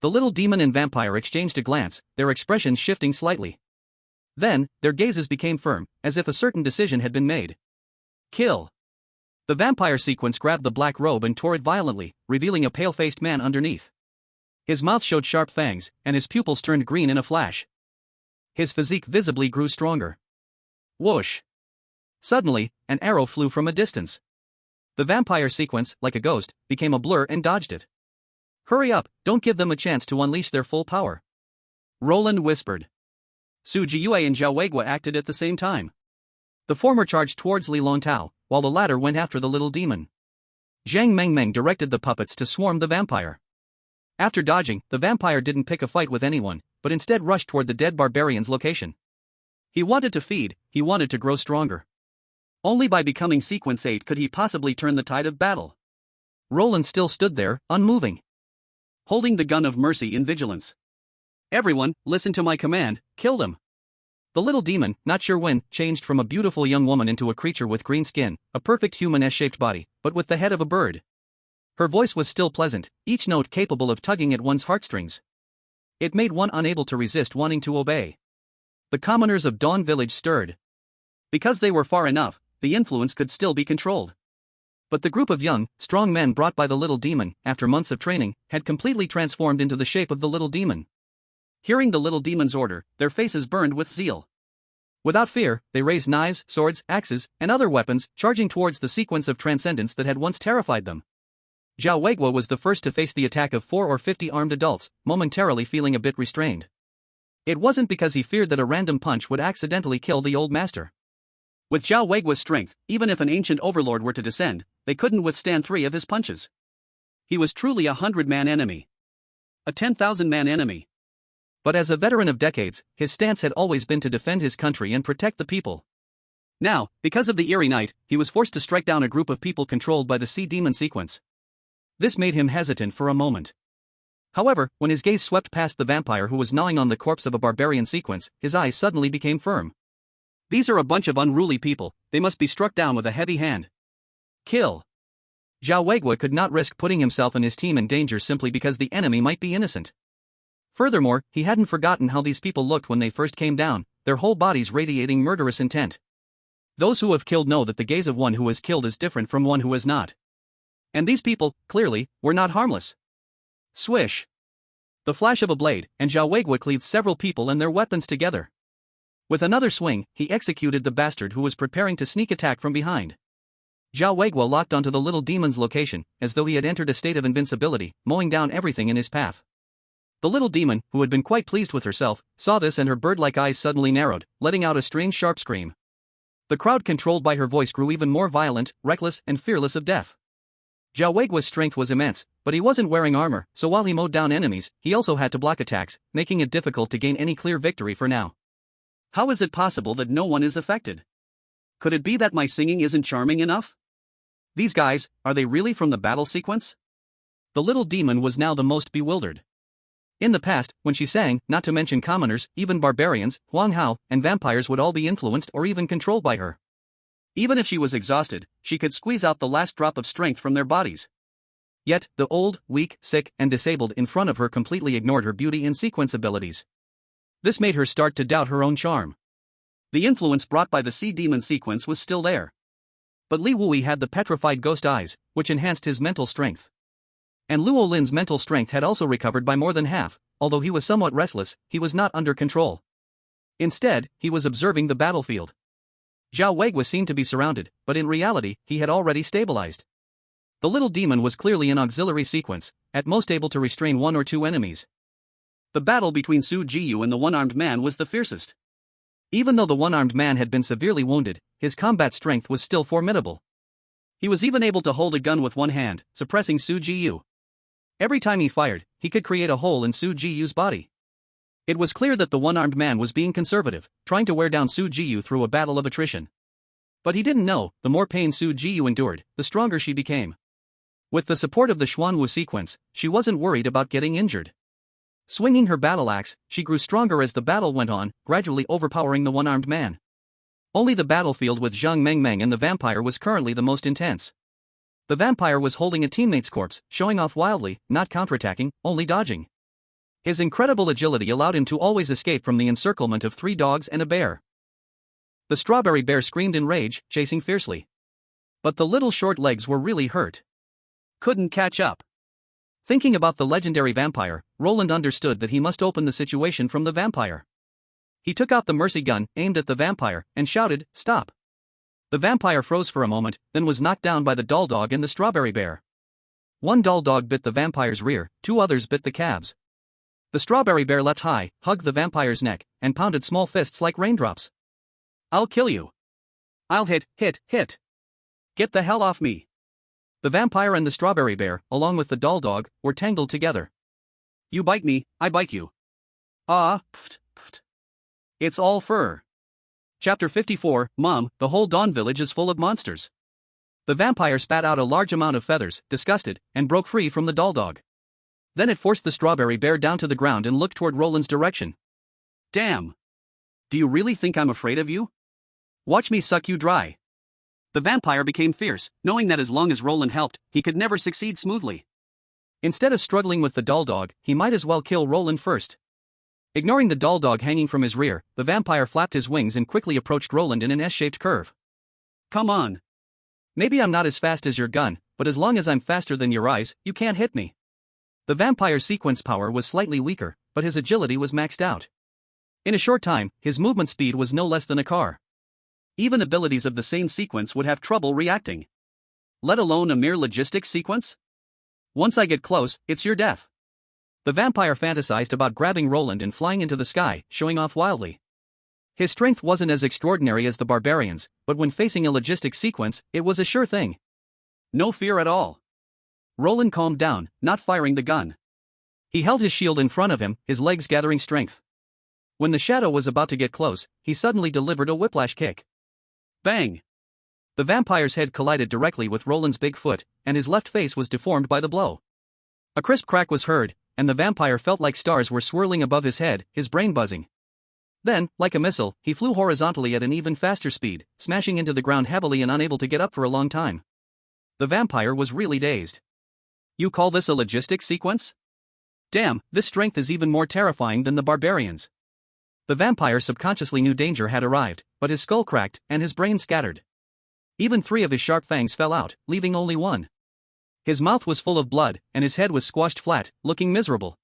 Speaker 1: The little demon and vampire exchanged a glance, their expressions shifting slightly. Then, their gazes became firm, as if a certain decision had been made. Kill. The vampire sequence grabbed the black robe and tore it violently, revealing a pale-faced man underneath. His mouth showed sharp fangs, and his pupils turned green in a flash. His physique visibly grew stronger. Whoosh! Suddenly, an arrow flew from a distance. The vampire sequence, like a ghost, became a blur and dodged it. Hurry up, don't give them a chance to unleash their full power. Roland whispered. Su Jiyue and Zhao Weigua acted at the same time. The former charged towards Li Longtao, while the latter went after the little demon. Zhang Mengmeng directed the puppets to swarm the vampire. After dodging, the vampire didn't pick a fight with anyone, but instead rushed toward the dead barbarian's location. He wanted to feed, he wanted to grow stronger. Only by becoming Sequence 8 could he possibly turn the tide of battle. Roland still stood there, unmoving, holding the gun of mercy in vigilance. Everyone, listen to my command, kill them. The little demon, not sure when, changed from a beautiful young woman into a creature with green skin, a perfect human S-shaped body, but with the head of a bird. Her voice was still pleasant, each note capable of tugging at one's heartstrings. It made one unable to resist wanting to obey. The commoners of Dawn Village stirred. Because they were far enough, the influence could still be controlled. But the group of young, strong men brought by the little demon, after months of training, had completely transformed into the shape of the little demon. Hearing the little demon's order, their faces burned with zeal. Without fear, they raised knives, swords, axes, and other weapons, charging towards the sequence of transcendence that had once terrified them. Zhao Weigua was the first to face the attack of 4 or 50 armed adults, momentarily feeling a bit restrained. It wasn't because he feared that a random punch would accidentally kill the old master. With Zhao Weigua's strength, even if an ancient overlord were to descend, they couldn't withstand 3 of his punches. He was truly a 100-man enemy. A 10,000-man enemy. But as a veteran of decades, his stance had always been to defend his country and protect the people.
Speaker 2: Now, because of the eerie night, he was forced to strike down a group of people controlled by the sea demon Sequence.
Speaker 1: This made him hesitant for a moment. However, when his gaze swept past the vampire who was gnawing on the corpse of a barbarian Sequence, his eyes suddenly became firm.
Speaker 2: These are a bunch of unruly people, they must be struck down with a heavy hand.
Speaker 1: Kill. Zhao Weigua could not risk putting himself and his team in danger simply because the enemy might be innocent. Furthermore, he hadn't forgotten how these people looked when they first came down, their whole bodies radiating murderous intent. Those who have killed know that the gaze of one who has killed is different from one who has not. And these people, clearly, were not harmless. Swish! The flash of a blade, and Zhao Weigua cleaved several people and their weapons together. With another swing, he executed the bastard who was preparing to sneak attack from behind. Zhao Weigua locked onto the little demon's location, as though he had entered a state of invincibility, mowing down everything in his path. The little demon, who had been quite pleased with herself, saw this and her bird-like eyes suddenly narrowed, letting out a strange sharp scream. The crowd controlled by her voice grew even more violent, reckless, and fearless of death. Zhao Weigua's strength was immense, but he wasn't wearing armor, so while he mowed down enemies, he also had to block attacks, making it difficult to gain any clear victory for now.
Speaker 2: How is it possible that no one is affected? Could it be that my singing isn't charming enough? These guys, are they really from the battle sequence?
Speaker 1: The little demon was now the most bewildered. In the past, when she sang, not to mention commoners, even barbarians, Huang Hao, and vampires would all be influenced or even controlled by her.
Speaker 2: Even if she was exhausted, she could squeeze out the last drop of strength from their bodies.
Speaker 1: Yet, the old, weak, sick, and disabled in front of her completely ignored her beauty and sequence abilities. This made her start to doubt her own charm.
Speaker 2: The influence brought by the sea demon Sequence was still there.
Speaker 1: But Li Wui had the petrified ghost eyes, which enhanced his mental strength. And Luo Lin's mental strength had also recovered by more than half, although he was somewhat restless, he was not under control. Instead, he was observing the battlefield. Zhao Weigua seemed to be surrounded, but in reality, he had already stabilized. The little demon was clearly an auxiliary Sequence, at most able to restrain one or two enemies.
Speaker 2: The battle between Su Jiyu and the one-armed man was the fiercest.
Speaker 1: Even though the one-armed man had been severely wounded, his combat strength was still formidable.
Speaker 2: He was even able to hold a gun with one hand, suppressing Su Jiyu.
Speaker 1: Every time he fired, he could create a hole in Su Jiyu's body. It was clear that the one-armed man was being conservative, trying to wear down Su Jiyu through a battle of attrition. But he didn't know, the more pain Su Jiyu endured, the stronger she became. With the support of the Xuanwu Sequence, she wasn't worried about getting injured. Swinging her battle axe, she grew stronger as the battle went on, gradually overpowering the one-armed man. Only the battlefield with Zhang Mengmeng and the vampire was currently the most intense. The vampire was holding a teammate's corpse, showing off wildly, not counterattacking, only dodging. His incredible agility allowed him to always escape from the encirclement of 3 dogs and a bear. The strawberry bear screamed in rage, chasing fiercely. But the little short legs were really hurt.
Speaker 2: Couldn't catch up.
Speaker 1: Thinking about the legendary vampire, Roland understood that he must open the situation from the vampire. He took out the mercy gun, aimed at the vampire, and shouted, "Stop!" The vampire froze for a moment, then was knocked down by the doll dog and the strawberry bear. One doll dog bit the vampire's rear, 2 others bit the calves. The strawberry bear leapt high, hugged the vampire's neck, and pounded small fists like raindrops.
Speaker 2: "I'll kill you. I'll hit. Get the hell off me."
Speaker 1: The vampire and the strawberry bear, along with the doll dog, were tangled together.
Speaker 2: "You bite me, I bite you. Ah, pft. It's all fur."
Speaker 1: Chapter 54, Mom, the whole Dawn village is full of monsters. The vampire spat out a large amount of feathers, disgusted, and broke free from the doll dog. Then it forced the strawberry bear down to the ground and looked toward Roland's direction.
Speaker 2: "Damn. Do you really think I'm afraid of you? Watch me suck you dry." The vampire became fierce, knowing that as long as Roland helped, he could never succeed smoothly.
Speaker 1: Instead of struggling with the doll dog, he might as well kill Roland first. Ignoring the doll dog hanging from his rear, the vampire flapped his wings and quickly approached Roland in an S-shaped curve.
Speaker 2: "Come on.
Speaker 1: Maybe I'm not as fast as your gun, but as long as I'm faster than your eyes, you can't hit me." The vampire's sequence power was slightly weaker, but his agility was maxed out. In a short time, his movement speed was no less than a car.
Speaker 2: Even abilities of the same sequence would have trouble reacting. Let alone a mere logistics sequence? Once I get close, it's your death.
Speaker 1: The vampire fantasized about grabbing Roland and flying into the sky, showing off wildly. His strength wasn't as extraordinary as the barbarians, but when facing a logistics sequence, it was a sure thing.
Speaker 2: No fear at all.
Speaker 1: Roland calmed down, not firing the gun. He held his shield in front of him, his legs gathering strength. When the shadow was about to get close, he suddenly delivered a whiplash kick.
Speaker 2: Bang!
Speaker 1: The vampire's head collided directly with Roland's big foot, and his left face was deformed by the blow. A crisp crack was heard, and the vampire felt like stars were swirling above his head, his brain buzzing. Then, like a missile, he flew horizontally at an even faster speed, smashing into the ground heavily and unable to get up for a long time. The vampire was really dazed.
Speaker 2: You call this a logistics sequence? Damn, this strength is even more terrifying than the barbarians.
Speaker 1: The vampire subconsciously knew danger had arrived, but his skull cracked and his brain scattered. Even 3 of his sharp fangs fell out, leaving only 1. His mouth was full of blood, and his head was squashed flat, looking miserable.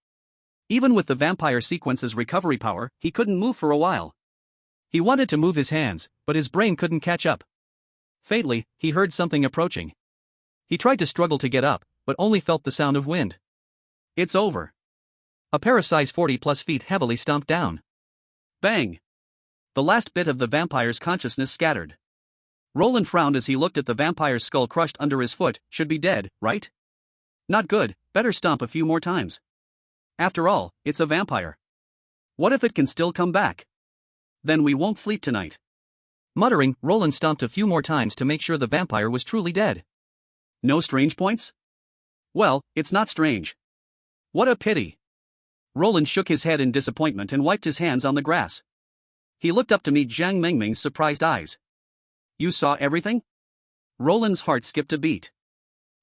Speaker 2: Even with the vampire sequence's recovery power, he couldn't move for a while.
Speaker 1: He wanted to move his hands, but his brain couldn't catch up. Faintly, he heard something approaching. He tried to struggle to get up, but only felt the sound of wind.
Speaker 2: It's over.
Speaker 1: A pair of size 40+ feet heavily stomped down.
Speaker 2: Bang! The last bit of the vampire's consciousness scattered. Roland frowned as he looked at the vampire's skull crushed under his foot. Should be dead, right? Not good, better stomp a few more times. After all, it's a vampire. What if it can still come back? Then we won't sleep tonight.
Speaker 1: Muttering, Roland stomped a few more times to make sure the vampire was truly dead.
Speaker 2: No strange points? Well, it's not strange. What a pity. Roland shook his head in disappointment and wiped his hands on the grass. He looked up to meet Zhang Mengming's surprised eyes. You saw everything? Roland's heart skipped a beat.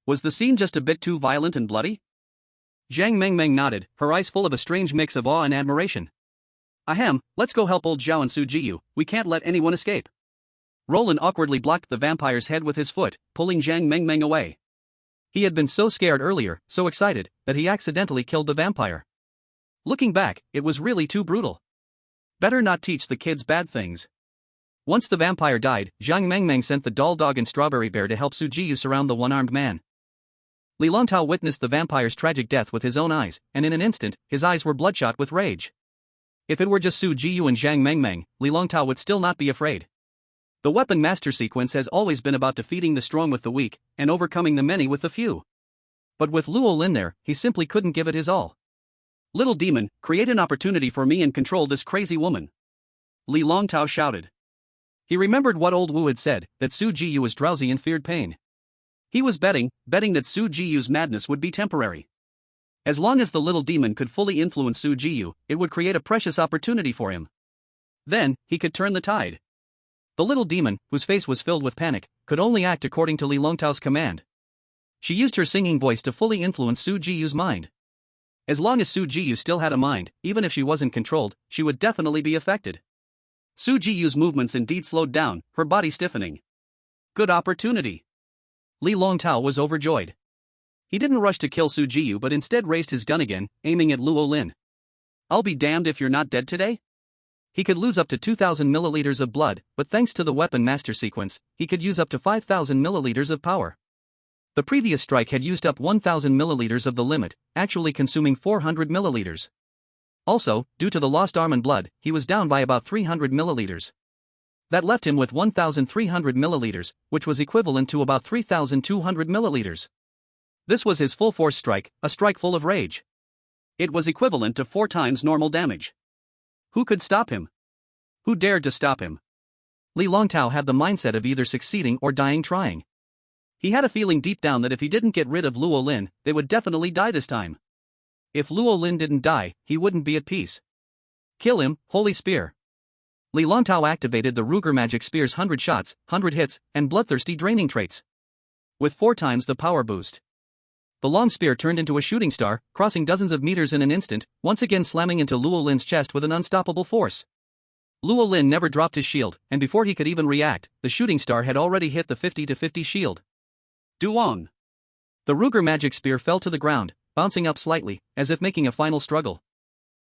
Speaker 2: Was the scene just a bit too violent and bloody?
Speaker 1: Zhang Mengming nodded, her eyes full of a strange mix of awe and admiration.
Speaker 2: Ahem, let's go help old Zhao and Su Jiyu, we can't let anyone escape. Roland awkwardly blocked the vampire's head with his foot, pulling Zhang Mengming away.
Speaker 1: He had been so scared earlier, so excited, that he accidentally killed the vampire. Looking back, it was really too brutal. Better not teach the kids bad things. Once the vampire died, Zhang Mengmeng sent the doll dog and strawberry bear to help Su Jiyu surround the one-armed man. Li Longtao witnessed the vampire's tragic death with his own eyes, and in an instant, his eyes were bloodshot with rage. If it were just Su Jiyu and Zhang Mengmeng, Li Longtao would still not be afraid. The weapon master sequence has always been about defeating the strong with the weak, and overcoming the many with the few. But with Luo Lin there, he simply couldn't give it his all.
Speaker 2: Little demon, create an opportunity for me and control this crazy woman. Li Longtao shouted.
Speaker 1: He remembered what old Wu had said, that Su Jiyu was drowsy and feared pain. He was betting that Su Jiyu's madness would be temporary. As long as the little demon could fully influence Su Jiyu, it would create a precious opportunity for him. Then, he could turn the tide. The little demon, whose face was filled with panic, could only act according to Li Longtao's command. She used her singing voice to fully influence Su Jiyu's mind. As long as Su Jiyu still had a mind, even if she wasn't controlled, she would definitely be affected. Su Jiyu's movements indeed slowed down, her body stiffening. Good opportunity. Li Longtao was overjoyed. He didn't rush to kill Su Jiyu but instead raised his gun again, aiming at Luo Lin. I'll be damned if you're not dead today? He could lose up to 2,000 milliliters of blood, but thanks to the weapon master sequence, he could use up to 5,000 milliliters of power. The previous strike had used up 1,000 milliliters of the limit, actually consuming 400 milliliters. Also, due to the lost arm and blood, he was down by about 300 milliliters. That left him with 1,300 milliliters, which was equivalent to about 3,200 milliliters. This was his full force strike, a strike full of rage. It was equivalent to 4 times normal damage. Who could stop him? Who dared to stop him? Li Longtao had the mindset of either succeeding or dying trying. He had a feeling deep down that if he didn't get rid of Luo Lin, they would definitely die this time. If Luo Lin didn't die, he wouldn't be at peace. Kill him, Holy Spear. Li Longtao activated the Ruger Magic Spear's 100 shots, 100 hits, and bloodthirsty draining traits. With 4 times the power boost. The long spear turned into a shooting star, crossing dozens of meters in an instant, once again slamming into Luo Lin's chest with an unstoppable force. Luo Lin never dropped his shield, and before he could even react, the shooting star had already hit the 50-50 shield. Duong. The Ruger Magic Spear fell to the ground, bouncing up slightly, as if making a final struggle.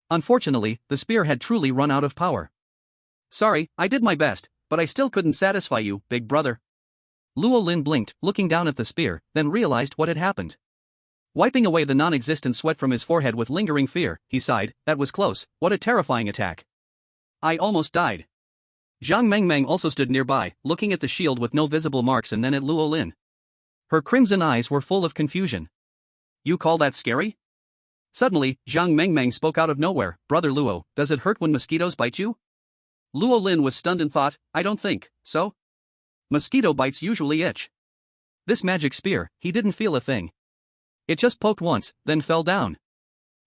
Speaker 1: Unfortunately, the spear had truly run out of power. Sorry, I did my best, but I still couldn't satisfy you, big brother. Luo Lin blinked, looking down at the spear, then realized what had happened. Wiping away the non-existent sweat from his forehead with lingering fear, he sighed, that was close, what a terrifying attack. I almost died. Zhang Mengmeng also stood nearby, looking at the shield with no visible marks and then at Luo Lin. Her crimson eyes were full of confusion. You call that scary?
Speaker 2: Suddenly, Zhang Mengmeng spoke out of nowhere, "Brother Luo, does it hurt when mosquitoes bite you?" Luo Lin was stunned and thought, "I don't think so. Mosquito bites usually itch."
Speaker 1: This magic spear, he didn't feel a thing. It just poked once, then fell down.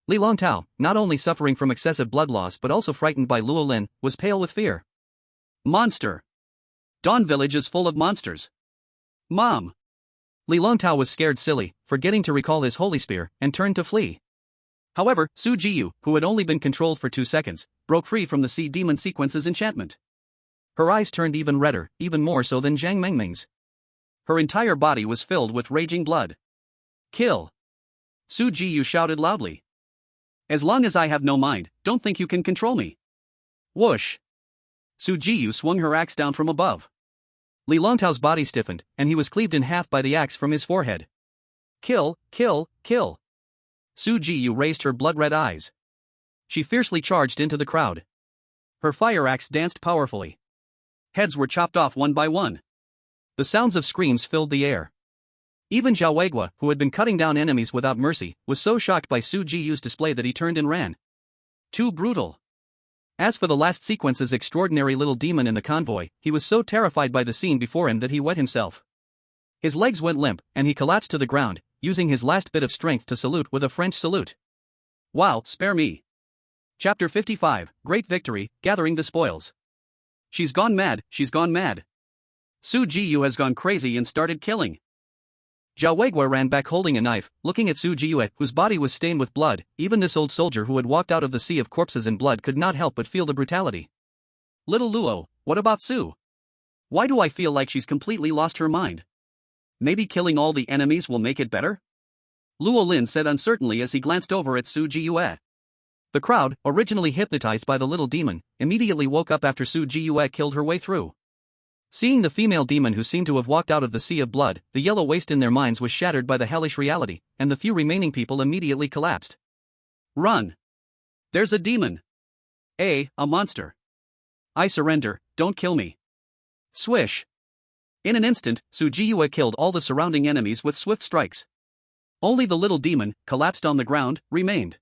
Speaker 1: Li Longtao, not only suffering from excessive blood loss but also frightened by Luo Lin, was pale with fear.
Speaker 2: "Monster! Dawn Village is full of monsters. Mom!"
Speaker 1: Li Longtao was scared silly, forgetting to recall his holy spear, and turned to flee. However, Su Jiyu, who had only been controlled for 2 seconds, broke free from the Sea Demon Sequence's enchantment. Her eyes turned even redder, even more so than Zhang Mengmeng's. Her entire body was filled with raging blood. "Kill!" Su Jiyu shouted loudly. "As long as I have no mind, don't think you can control me." Whoosh! Su Jiyu swung her axe down from above. Li Longtao's body stiffened, and he was cleaved in half by the axe from his forehead. "Kill, kill, kill!" Su Jiyu raised her blood-red eyes. She fiercely charged into the crowd. Her fire axe danced powerfully. Heads were chopped off one by one. The sounds of screams filled the air. Even Zhao Weigua, who had been cutting down enemies without mercy, was so shocked by Su Jiyu's display that he turned and ran. Too brutal. As for the last Sequence's extraordinary little demon in the convoy, he was so terrified by the scene before him that he wet himself. His legs went limp, and he collapsed to the ground, using his last bit of strength to salute with a French salute. Wow, spare me. Chapter 55, Great Victory, Gathering the Spoils. She's gone mad, she's gone mad. Su Jiyu has gone crazy and started killing. Zhao Weigua ran back holding a knife, looking at Su Jiyu, whose body was stained with blood. Even this old soldier who had walked out of the sea of corpses and blood could not help but feel the brutality. Little Luo, what about Su? Why do I feel like she's completely lost her mind? Maybe killing all the enemies will make it better? Luo Lin said uncertainly as he glanced over at Su Jiyu. The crowd, originally hypnotized by the little demon, immediately woke up after Su Jiyu killed her way through. Seeing the female demon who seemed to have walked out of the sea of blood, the yellow waste in their minds was shattered by the hellish reality, and the few remaining people immediately collapsed. Run! There's a demon! A monster! I surrender, don't kill me! Swish! In an instant, Su Jiyu killed all the surrounding enemies with swift strikes. Only the little demon, collapsed on the ground, remained.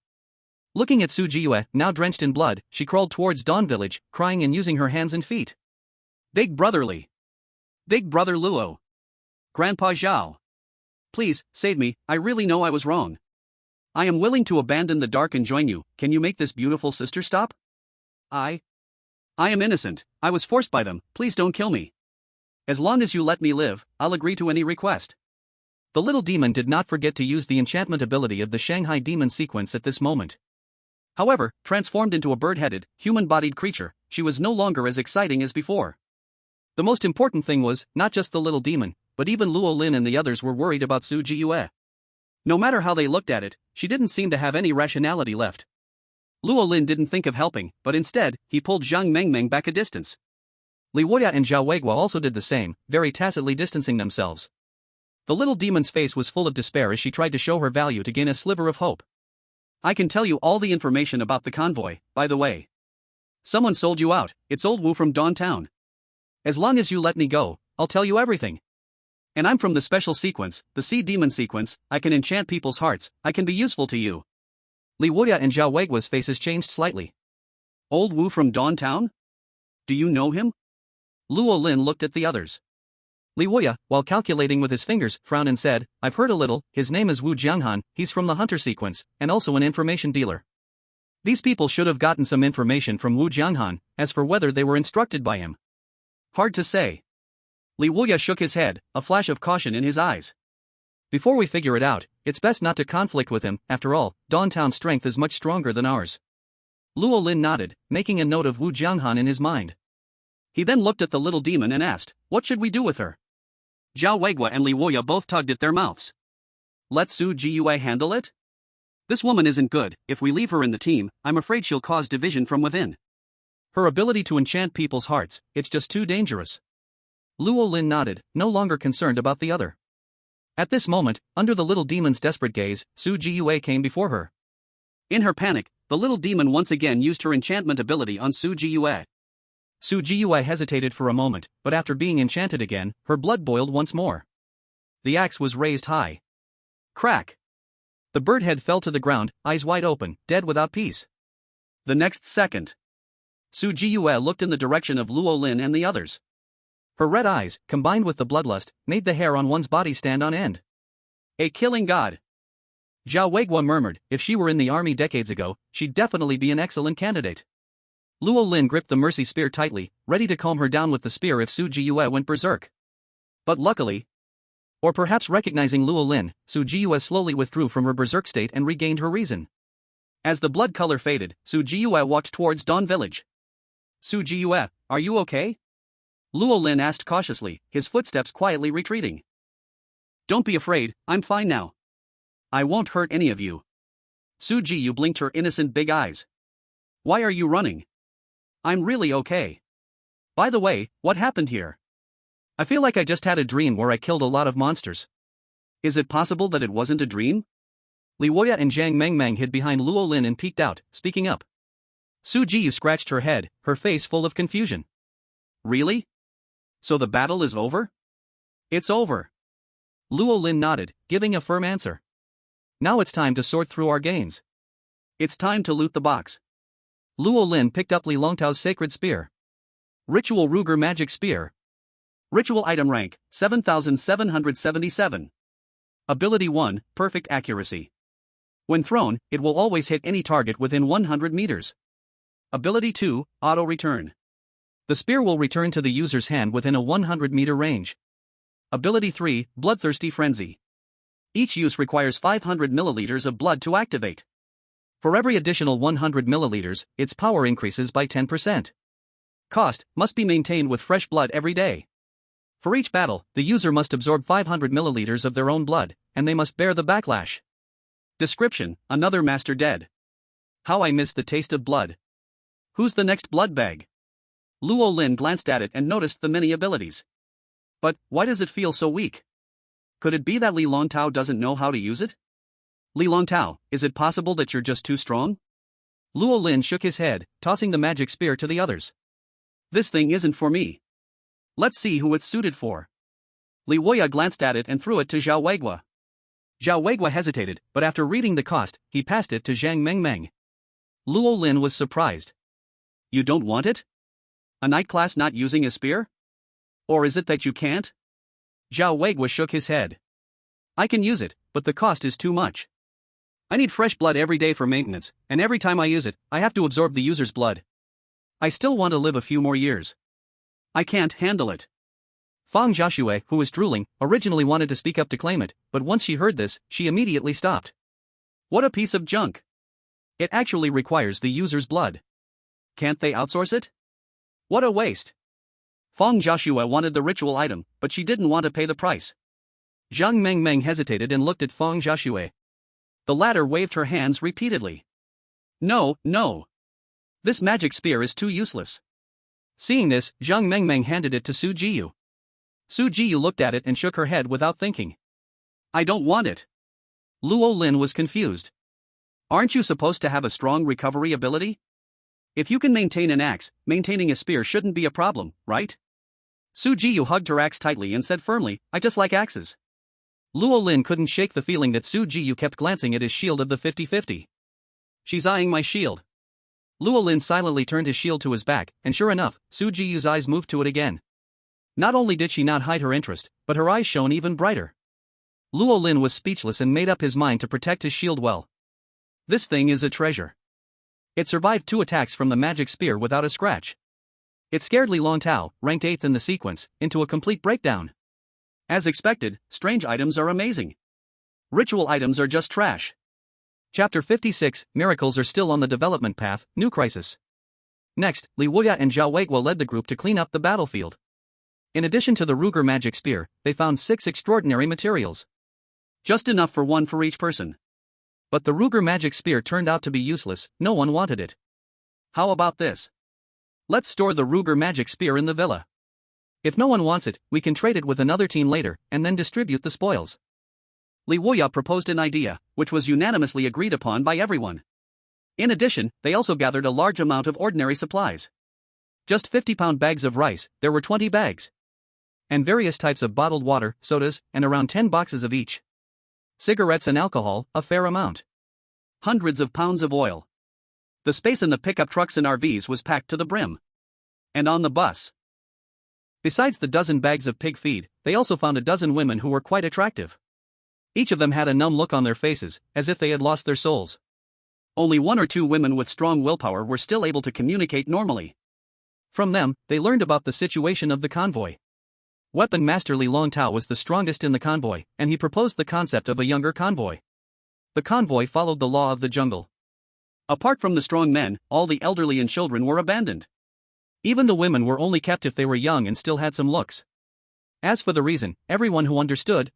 Speaker 1: Looking at Su Jiyu, now drenched in blood, she crawled towards Dawn Village, crying and using her hands and feet. Big brotherly! Big brother Luo! Grandpa Zhao! Please, save me, I really know I was wrong. I am willing to abandon the dark and join you, can you make this beautiful sister stop? I am innocent, I was forced by them, please don't kill me. As long as you let me live, I'll agree to any request. The little demon did not forget to use the enchantment ability of the Shanghai Demon Sequence at this moment. However, transformed into a bird-headed, human-bodied creature, she was no longer as exciting as before. The most important thing was, not just the little demon, but even Luo Lin and the others were worried about Su Jiyu. No matter how they looked at it, she didn't seem to have any rationality left. Luo Lin didn't think of helping, but instead, he pulled Zhang Mengmeng back a distance. Li Woya and Zhao Weigua also did the same, very tacitly distancing themselves. The little demon's face was full of despair as she tried to show her value to gain a sliver of hope. I can tell you all the information about the convoy, by the way. Someone sold you out, it's old Wu from Dawn Town. As long as you let me go, I'll tell you everything. And I'm from the special sequence, the Sea Demon Sequence, I can enchant people's hearts, I can be useful to you. Li Woya and Zhao Weigua's faces changed slightly. Old Wu from Dawn Town? Do you know him? Luo Lin looked at the others. Li Woya, while calculating with his fingers, frowned and said, I've heard a little, his name is Wu Jianghan, he's from the Hunter Sequence, and also an information dealer. These people should have gotten some information from Wu Jianghan, as for whether they were instructed by him. Hard to say. Li Wuya shook his head, a flash of caution in his eyes. Before we figure it out, it's best not to conflict with him, after all, Dawn Town's strength is much stronger than ours. Luo Lin nodded, making a note of Wu Jianghan in his mind. He then looked at the little demon and asked, what should we do with her? Zhao Weigua and Li Woya both tugged at their mouths. Let Su Jiyu handle it? This woman isn't good, if we leave her in the team, I'm afraid she'll cause division from within. Her ability to enchant people's hearts, it's just too dangerous. Luo Lin nodded, no longer concerned about the other. At this moment, under the little demon's desperate gaze, Su Jiyu came before her. In her panic, the little demon once again used her enchantment ability on Su Jiyu. Su Jiyu hesitated for a moment, but after being enchanted again, her blood boiled once more. The axe was raised high. Crack! The bird head fell to the ground, eyes wide open, dead without peace.
Speaker 2: The next second, Su Jiyue looked in the direction of Luo Lin and the others.
Speaker 1: Her red eyes, combined with the bloodlust, made the hair on one's body stand on end.
Speaker 2: A killing god.
Speaker 1: Zhao Weiguo murmured, if she were in the army decades ago, she'd definitely be an excellent candidate. Luo Lin gripped the mercy spear tightly, ready to calm her down with the spear if Su Jiyue went berserk. But luckily, or perhaps recognizing Luo Lin, Su Jiyue slowly withdrew from her berserk state and regained her reason.
Speaker 2: As the blood color faded, Su Jiyue walked towards Dawn Village. Su Jiyue, are you okay? Luo Lin asked cautiously, his footsteps quietly retreating. Don't be afraid, I'm fine now. I won't hurt any of you. Su Jiyue blinked her innocent big eyes. Why are you running? I'm really okay. By the way, what happened here? I feel like I just had a dream where I killed a lot of monsters. Is it possible that it wasn't a dream? Li Woya and Zhang Mengmeng hid behind Luo Lin and peeked out, speaking up. Su Jiyue scratched her head, her face full of confusion. Really? So the battle is over? It's over. Luo Lin nodded, giving a firm answer. Now it's time to sort through our gains. It's time to loot the box. Luo Lin picked up Li Longtao's sacred spear. Ritual Ruger Magic Spear. Ritual item rank, 7777. Ability 1, perfect accuracy. When thrown, it will always hit any target within 100 meters. Ability 2, auto return. The spear will return to the user's hand within a 100-meter range. Ability 3, bloodthirsty frenzy. Each use requires 500 milliliters of blood to activate. For every additional 100 milliliters, its power increases by 10%. Cost, must be maintained with fresh blood every day. For each battle, the user must absorb 500 milliliters of their own blood, and they must bear the backlash. Description, another master dead. How I miss the taste of blood. Who's the next blood bag? Luo Lin glanced at it and noticed the many abilities. But, why does it feel so weak? Could it be that Li Longtao doesn't know how to use it? Li Longtao, is it possible that you're just too strong? Luo Lin shook his head, tossing the magic spear to the others. This thing isn't for me. Let's see who it's suited for. Li Woya glanced at it and threw it to Zhao Weiguo. Zhao Weiguo hesitated, but after reading the cost, he passed it to Zhang Mengmeng. Luo Lin was surprised. You don't want it? A knight class not using a spear? Or is it that you can't? Zhao Weiguo shook his head. I can use it, but the cost is too much. I need fresh blood every day for maintenance, and every time I use it, I have to absorb the user's blood. I still want to live a few more years. I can't handle it. Fang Jiaxue, who was drooling, originally wanted to speak up to claim it, but once she heard this, she immediately stopped. What a piece of junk. It actually requires the user's blood. Can't they outsource it? What a waste. Fang Jiaxue wanted the ritual item, but she didn't want to pay the price. Zhang Mengmeng hesitated and looked at Fang Jiaxue. The latter waved her hands repeatedly. No, no. This magic spear is too useless. Seeing this, Zhang Mengmeng handed it to Su Jiyue. Su Jiyue looked at it and shook her head without thinking. I don't want it. Luo Lin was confused. Aren't you supposed to have a strong recovery ability? If you can maintain an axe, maintaining a spear shouldn't be a problem, right? Su Jiyue hugged her axe tightly and said firmly, I just like axes. Luo Lin couldn't shake the feeling that Su Jiyue kept glancing at his shield of the 50-50. She's eyeing my shield. Luo Lin silently turned his shield to his back, and sure enough, Su Jiyue's eyes moved to it again. Not only did she not hide her interest, but her eyes shone even brighter. Luo Lin was speechless and made up his mind to protect his shield well. This thing is a treasure. It survived 2 attacks from the magic spear without a scratch. It scared Li Longtao, ranked 8th in the sequence, into a complete breakdown. As expected, strange items are amazing. Ritual items are just trash. Chapter 56, Miracles are still on the development path, new crisis. Next, Li Woya and Zhao Weiguo led the group to clean up the battlefield. In addition to the Ruger magic spear, they found 6 extraordinary materials. Just enough for one for each person. But the Ruger magic spear turned out to be useless, no one wanted it. How about this? Let's store the Ruger magic spear in the villa. If no one wants it, we can trade it with another team later, and then distribute the spoils. Li Woya proposed an idea, which was unanimously agreed upon by everyone. In addition, they also gathered a large amount of ordinary supplies. Just 50-pound bags of rice, there were 20 bags. And various types of bottled water, sodas, and around 10 boxes of each.
Speaker 1: cigarettes and alcohol, a fair amount.
Speaker 2: Hundreds of pounds of oil. The space in the pickup trucks and RVs was packed to the brim. And on the bus.
Speaker 1: Besides the dozen bags of pig feed, they also found a dozen women who were quite attractive. Each of them had a numb look on their faces, as if they had lost their souls.
Speaker 2: Only one or two women with strong willpower were still able to communicate normally.
Speaker 1: From them, they learned about the situation of the convoy. Weapon Master Li Longtao was the strongest in the convoy, and he proposed the concept of a younger convoy. The convoy followed the law of the jungle.
Speaker 2: Apart from the strong men, all the elderly and children were abandoned.
Speaker 1: Even the women were only kept if they were young and still had some looks. As for the reason, everyone who understood.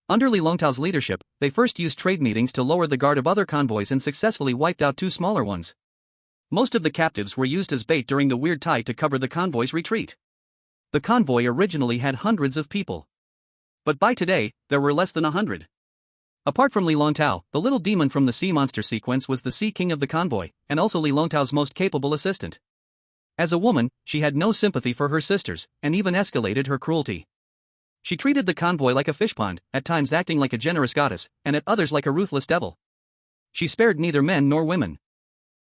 Speaker 1: Under Li Longtao's leadership, they first used trade meetings to lower the guard of other convoys and successfully wiped out two smaller ones. Most of the captives were used as bait during the weird tide to cover the convoy's retreat. The convoy originally had hundreds of people. But by today, there were less than 100. Apart from Li Longtao, the little demon from the sea monster sequence was the sea king of the convoy, and also Li Longtao's most capable assistant. As a woman, she had no sympathy for her sisters, and even escalated her cruelty. She treated the convoy like a fish pond, at times acting like a generous goddess, and at others like a ruthless devil. She spared neither men nor women.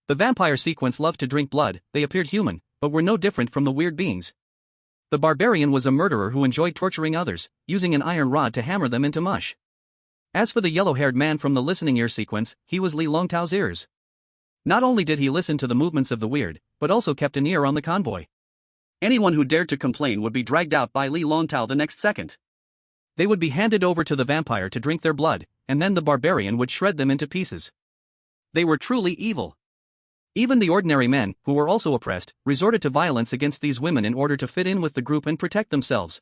Speaker 1: The vampire sequence loved to drink blood, they appeared human, but were no different from the weird beings. The barbarian was a murderer who enjoyed torturing others, using an iron rod to hammer them into mush. As for the yellow-haired man from the listening ear sequence, he was Li Longtao's ears. Not only did he listen to the movements of the weird, but also kept an ear on the convoy.
Speaker 2: Anyone who dared to complain would be dragged out by Li Longtao the next second.
Speaker 1: They would be handed over to the vampire to drink their blood, and then the barbarian would shred them into pieces.
Speaker 2: They were truly evil.
Speaker 1: Even the ordinary men, who were also oppressed, resorted to violence against these women in order to fit in with the group and protect themselves.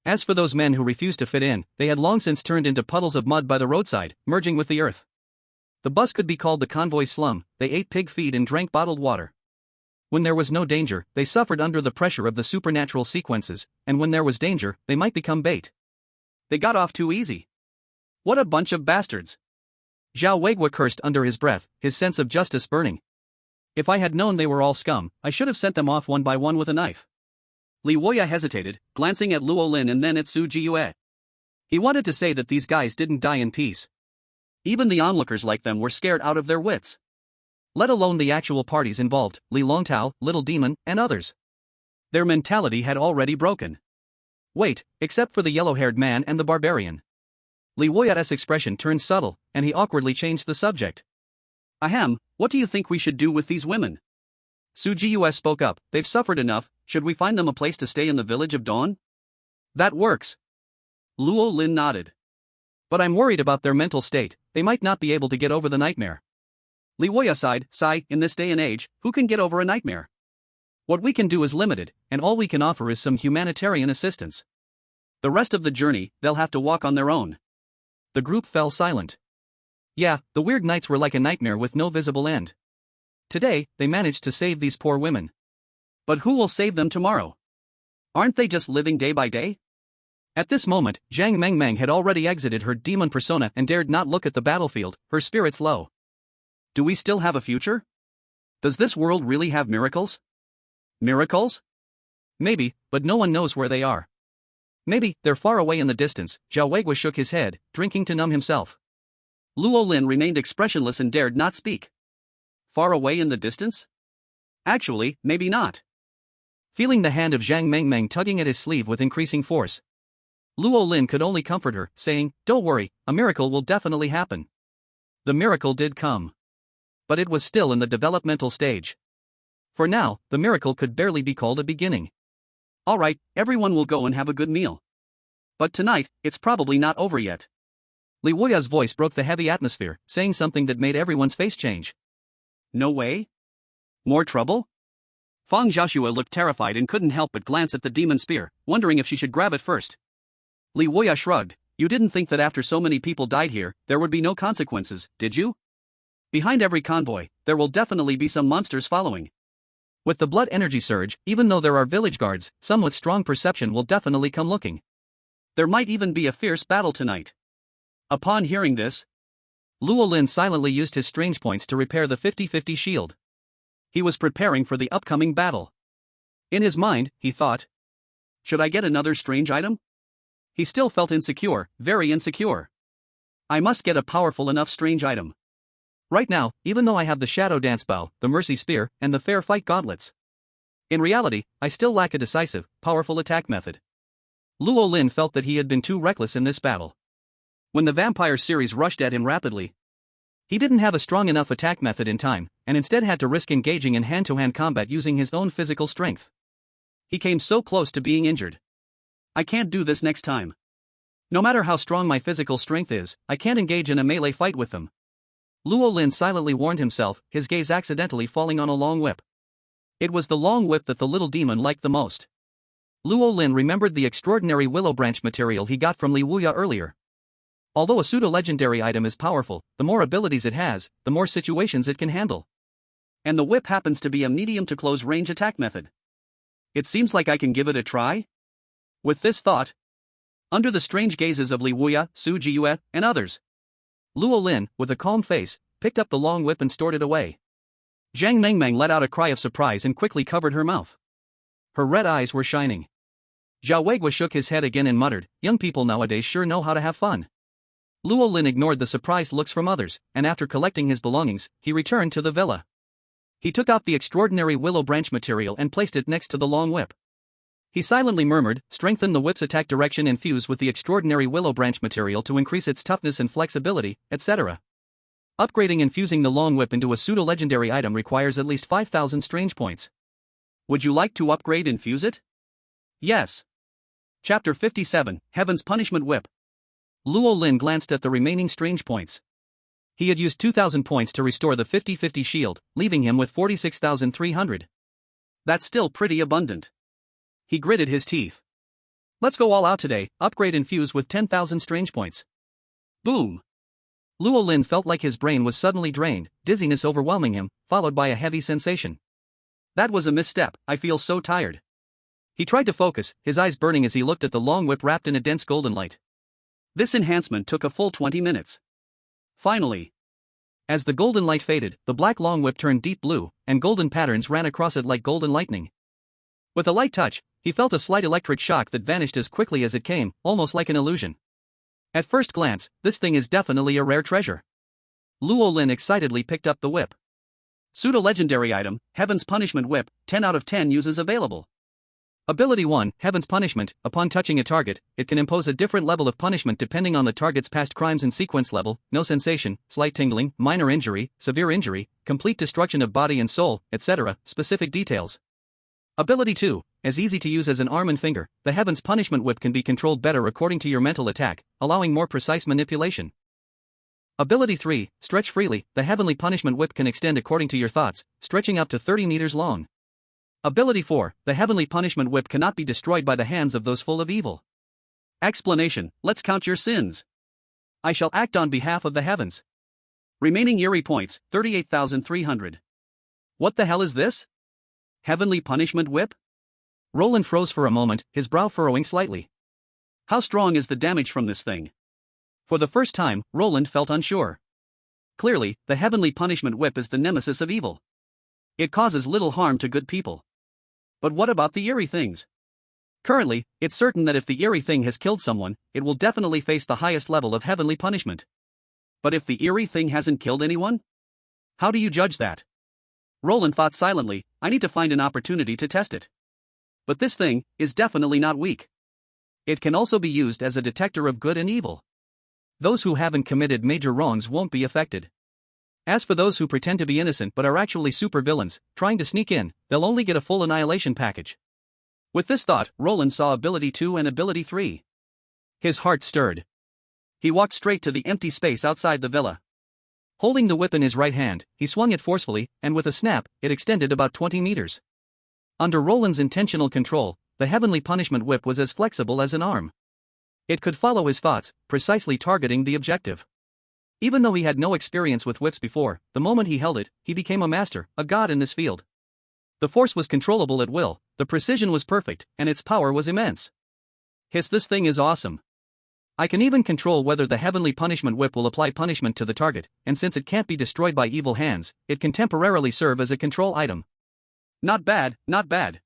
Speaker 1: As for those men who refused to fit in, they had long since turned into puddles of mud by the roadside, merging with the earth. The bus could be called the convoy's slum. They ate pig feed and drank bottled water. When there was no danger, they suffered under the pressure of the supernatural sequences, and when there was danger, they might become bait.
Speaker 2: They got off too easy. What a bunch of bastards.
Speaker 1: Zhao Weigua cursed under his breath, his sense of justice burning. If I had known they were all scum, I should have sent them off one by one with a knife.
Speaker 2: Li Woya hesitated, glancing at Luo Lin and then at Su Jiyue. He wanted to say that these guys didn't die in peace. Even the onlookers like them were scared out of their wits. Let alone the actual parties involved, Li Longtao, Little Demon, and others. Their mentality had already broken. Wait, except for the yellow-haired man and the barbarian. Li Woya's expression turned subtle, and he awkwardly changed the subject. Ahem, what do you think we should do with these women?
Speaker 1: Su Jiyue spoke up, they've suffered enough, should we find them a place to stay in the village of Dawn?
Speaker 2: That works.
Speaker 1: Luo Lin nodded. But I'm worried about their mental state, they might not be able to get over the nightmare.
Speaker 2: Li Woya sighed, in this day and age, who can get over a nightmare?
Speaker 1: What we can do is limited, and all we can offer is some humanitarian assistance.
Speaker 2: The rest of the journey, they'll have to walk on their own.
Speaker 1: The group fell silent. Yeah, the weird nights were like a nightmare with no visible end. Today, they managed to save these poor women.
Speaker 2: But who will save them tomorrow? Aren't they just living day by day?
Speaker 1: At this moment, Zhang Mengmeng had already exited her demon persona and dared not look at the battlefield, her spirits low.
Speaker 2: Do we still have a future? Does this world really have miracles?
Speaker 1: Miracles? Maybe, but no one knows where they are. Maybe, they're far away in the distance. Zhao Weigua shook his head, drinking to numb himself.
Speaker 2: Luo Lin remained expressionless and dared not speak. Far away in the distance? Actually, maybe not.
Speaker 1: Feeling the hand of Zhang Mengmeng tugging at his sleeve with increasing force, Luo Lin could only comfort her, saying, "Don't worry, a miracle will definitely happen." The miracle did come. But it was still in the developmental stage. For now, the miracle could barely be called a beginning.
Speaker 2: All right, everyone will go and have a good meal. But tonight, it's probably not over yet.
Speaker 1: Li Woya's voice broke the heavy atmosphere, saying something that made everyone's face change.
Speaker 2: No way? More trouble? Fang Xiaoxue looked terrified and couldn't help but glance at the demon spear, wondering if she should grab it first.
Speaker 1: Li Woya shrugged. You didn't think that after so many people died here, there would be no consequences, did you? Behind every convoy, there will definitely be some monsters following. With the blood energy surge, even though there are village guards, some with strong perception will definitely come looking.
Speaker 2: There might even be a fierce battle tonight. Upon hearing this,
Speaker 1: Luo Lin silently used his strange points to repair the 50-50 shield. He was preparing for the upcoming battle. In his mind, he thought, should I get another strange item? He still felt insecure, very insecure.
Speaker 2: I must get a powerful enough strange item.
Speaker 1: Right now, even though I have the Shadow Dance Bow, the Mercy Spear, and the Fair Fight Gauntlets, in reality, I still lack a decisive, powerful attack method. Luo Lin felt that he had been too reckless in this battle. When the vampire series rushed at him rapidly, he didn't have a strong enough attack method in time, and instead had to risk engaging in hand-to-hand combat using his own physical strength. He came so close to being injured.
Speaker 2: I can't do this next time.
Speaker 1: No matter how strong my physical strength is, I can't engage in a melee fight with them. Luo Lin silently warned himself, his gaze accidentally falling on a long whip. It was the long whip that the little demon liked the most. Luo Lin remembered the extraordinary willow branch material he got from Li Wuya earlier. Although a pseudo-legendary item is powerful, the more abilities it has, the more situations it can handle.
Speaker 2: And the whip happens to be a medium to close range attack method. It seems like I can give it a try? With this thought, under the strange gazes of Li Wuya, Su Jiyue, and others, Luo Lin, with a calm face, picked up the long whip and stored it away. Zhang Mengmeng let out a cry of surprise and quickly covered her mouth. Her red eyes were shining. Zhao Weigua shook his head again and muttered, "Young people nowadays sure know how to have fun." Luo Lin ignored the surprised looks from others, and after collecting his belongings, he returned to the villa. He took out the extraordinary willow branch material and placed it next to the long whip. He silently murmured, "Strengthen the whip's attack direction and fuse with the extraordinary willow branch material to increase its toughness and flexibility, etc." Upgrading and fusing the long whip into a pseudo-legendary item requires at least 5,000 strange points. Would you like to upgrade and fuse it? Yes. Chapter 57, Heaven's Punishment Whip.
Speaker 1: Luo Lin glanced at the remaining strange points. He had used 2,000 points to restore the 50-50 shield, leaving him with 46,300.
Speaker 2: That's still pretty abundant.
Speaker 1: He gritted his teeth. Let's go all out today, upgrade and fuse with 10,000 strange points.
Speaker 2: Boom!
Speaker 1: Luo Lin felt like his brain was suddenly drained, dizziness overwhelming him, followed by a heavy sensation.
Speaker 2: That was a misstep, I feel so tired.
Speaker 1: He tried to focus, his eyes burning as he looked at the long whip wrapped in a dense golden light.
Speaker 2: This enhancement took a full 20 minutes. Finally.
Speaker 1: As the golden light faded, the black long whip turned deep blue, and golden patterns ran across it like golden lightning. With a light touch, he felt a slight electric shock that vanished as quickly as it came, almost like an illusion. At first glance, this thing is definitely a rare treasure. Luo Lin excitedly picked up the whip.
Speaker 2: Pseudo-legendary item, Heaven's Punishment Whip, 10 out of 10 uses available.
Speaker 1: Ability 1, Heaven's Punishment. Upon touching a target, it can impose a different level of punishment depending on the target's past crimes and sequence level, no sensation, slight tingling, minor injury, severe injury, complete destruction of body and soul, etc., specific details. Ability 2, as easy to use as an arm and finger, the Heaven's Punishment Whip can be controlled better according to your mental attack, allowing more precise manipulation. Ability 3, stretch freely, the Heavenly Punishment Whip can extend according to your thoughts, stretching up to 30 meters long. Ability 4, the Heavenly Punishment Whip cannot be destroyed by the hands of those full of evil.
Speaker 2: Explanation, let's count your sins.
Speaker 1: I shall act on behalf of the heavens.
Speaker 2: Remaining Eerie points, 38,300. What the hell is this? Heavenly Punishment Whip?
Speaker 1: Roland froze for a moment, his brow furrowing slightly.
Speaker 2: How strong is the damage from this thing?
Speaker 1: For the first time, Roland felt unsure.
Speaker 2: Clearly, the Heavenly Punishment Whip is the nemesis of evil. It causes little harm to good people. But what about the eerie things? Currently, it's certain that if the eerie thing has killed someone, it will definitely face the highest level of heavenly punishment. But if the eerie thing hasn't killed anyone? How do you judge that? Roland thought silently, I need to find an opportunity to test it. But this thing is definitely not weak. It can also be used as a detector of good and evil. Those who haven't committed major wrongs won't be affected. As for those who pretend to be innocent but are actually supervillains, trying to sneak in, they'll only get a full annihilation package. With this thought, Roland saw Ability 2 and Ability 3. His heart stirred. He walked straight to the empty space outside the villa. Holding the whip in his right hand, he swung it forcefully, and with a snap, it extended about 20 meters. Under Roland's intentional control, the Heavenly Punishment Whip was as flexible as an arm. It could follow his thoughts, precisely targeting the objective. Even though he had no experience with whips before, the moment he held it, he became a master, a god in this field. The force was controllable at will, the precision was perfect, and its power was immense. This thing is awesome. I can even control whether the Heavenly Punishment Whip will apply punishment to the target, and since it can't be destroyed by evil hands, it can temporarily serve as a control item. Not bad, not bad.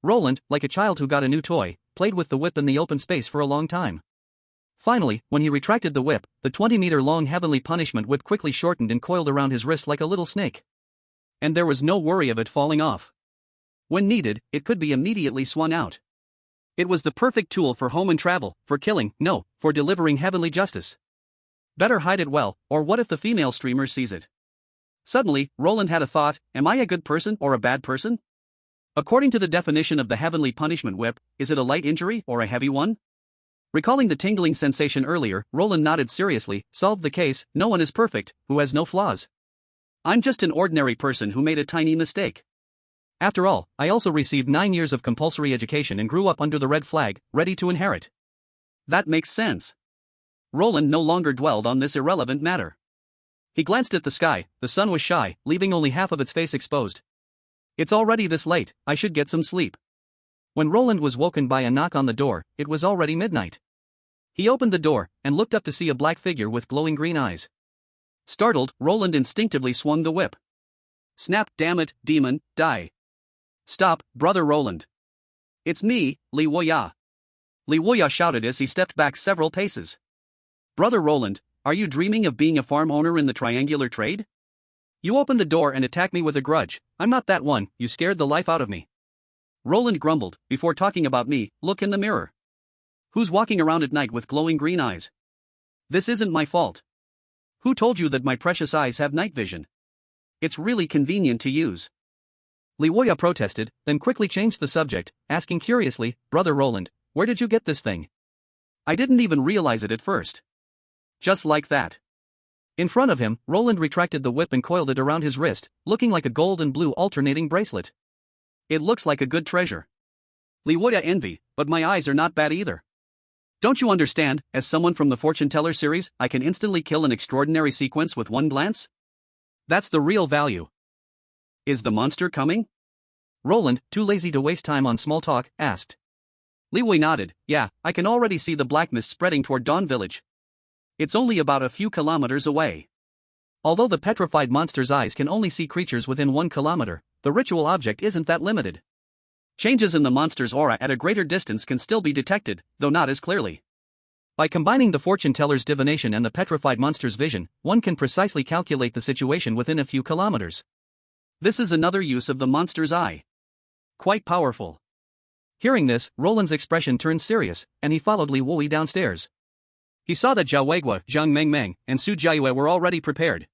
Speaker 2: Roland, like a child who got a new toy, played with the whip in the open space for a long time.
Speaker 1: Finally, when he retracted the whip, the 20-meter-long heavenly punishment whip quickly shortened and coiled around his wrist like a little snake. And there was no worry of it falling off. When needed, it could be immediately swung out. It was the perfect tool for home and travel, for killing, no, for delivering heavenly justice. Better hide it well, or what if the female streamer sees it? Suddenly, Roland had a thought, am I a good person or a bad person? According to the definition of the heavenly punishment whip, is it a light injury or a heavy one? Recalling the tingling sensation earlier, Roland nodded seriously, solved the case, no one is perfect, who has no flaws. I'm just an ordinary person who made a tiny mistake. After all, I also received 9 years of compulsory education and grew up under the red flag, ready to inherit. That makes sense. Roland no longer dwelled on this irrelevant matter. He glanced at the sky, the sun was shy, leaving only half of its face exposed. It's already this late, I should get some sleep. When Roland was woken by a knock on the door, it was already midnight. He opened the door, and looked up to see a black figure with glowing green eyes. Startled, Roland instinctively swung the whip. Snap, damn it, demon, die. Stop, brother Roland. It's me, Li Woya. Li Woya shouted as he stepped back several paces. Brother Roland, are you dreaming of being a farm owner in the triangular trade? You opened the door and attacked me with a grudge. I'm not that one, you scared the life out of me. Roland grumbled, before talking about me, look in the mirror. Who's walking around at night with glowing green eyes? This isn't my fault. Who told you that my precious eyes have night vision? It's really convenient to use. Li Woya protested, then quickly changed the subject, asking curiously, Brother Roland, where did you get this thing? I didn't even realize it at first. Just like that. In front of him, Roland retracted the whip and coiled it around his wrist, looking like a gold and blue alternating bracelet. It looks like a good treasure. Li Woya envy, but my eyes are not bad either. Don't you understand, as someone from the Fortune Teller series, I can instantly kill an extraordinary sequence with one glance? That's the real value. Is the monster coming? Roland, too lazy to waste time on small talk, asked. Li Wei nodded, yeah, I can already see the black mist spreading toward Dawn Village. It's only about a few kilometers away. Although the petrified monster's eyes can only see creatures within 1 kilometer, the ritual object isn't that limited. Changes in the monster's aura at a greater distance can still be detected, though not as clearly. By combining the fortune teller's divination and the petrified monster's vision, one can precisely calculate the situation within a few kilometers. This is another use of the monster's eye. Quite powerful. Hearing this, Roland's expression turned serious, and he followed Li Wui downstairs. He saw that Zhao Weiguo, Zhang Mengmeng, and Su Jiayue were already prepared.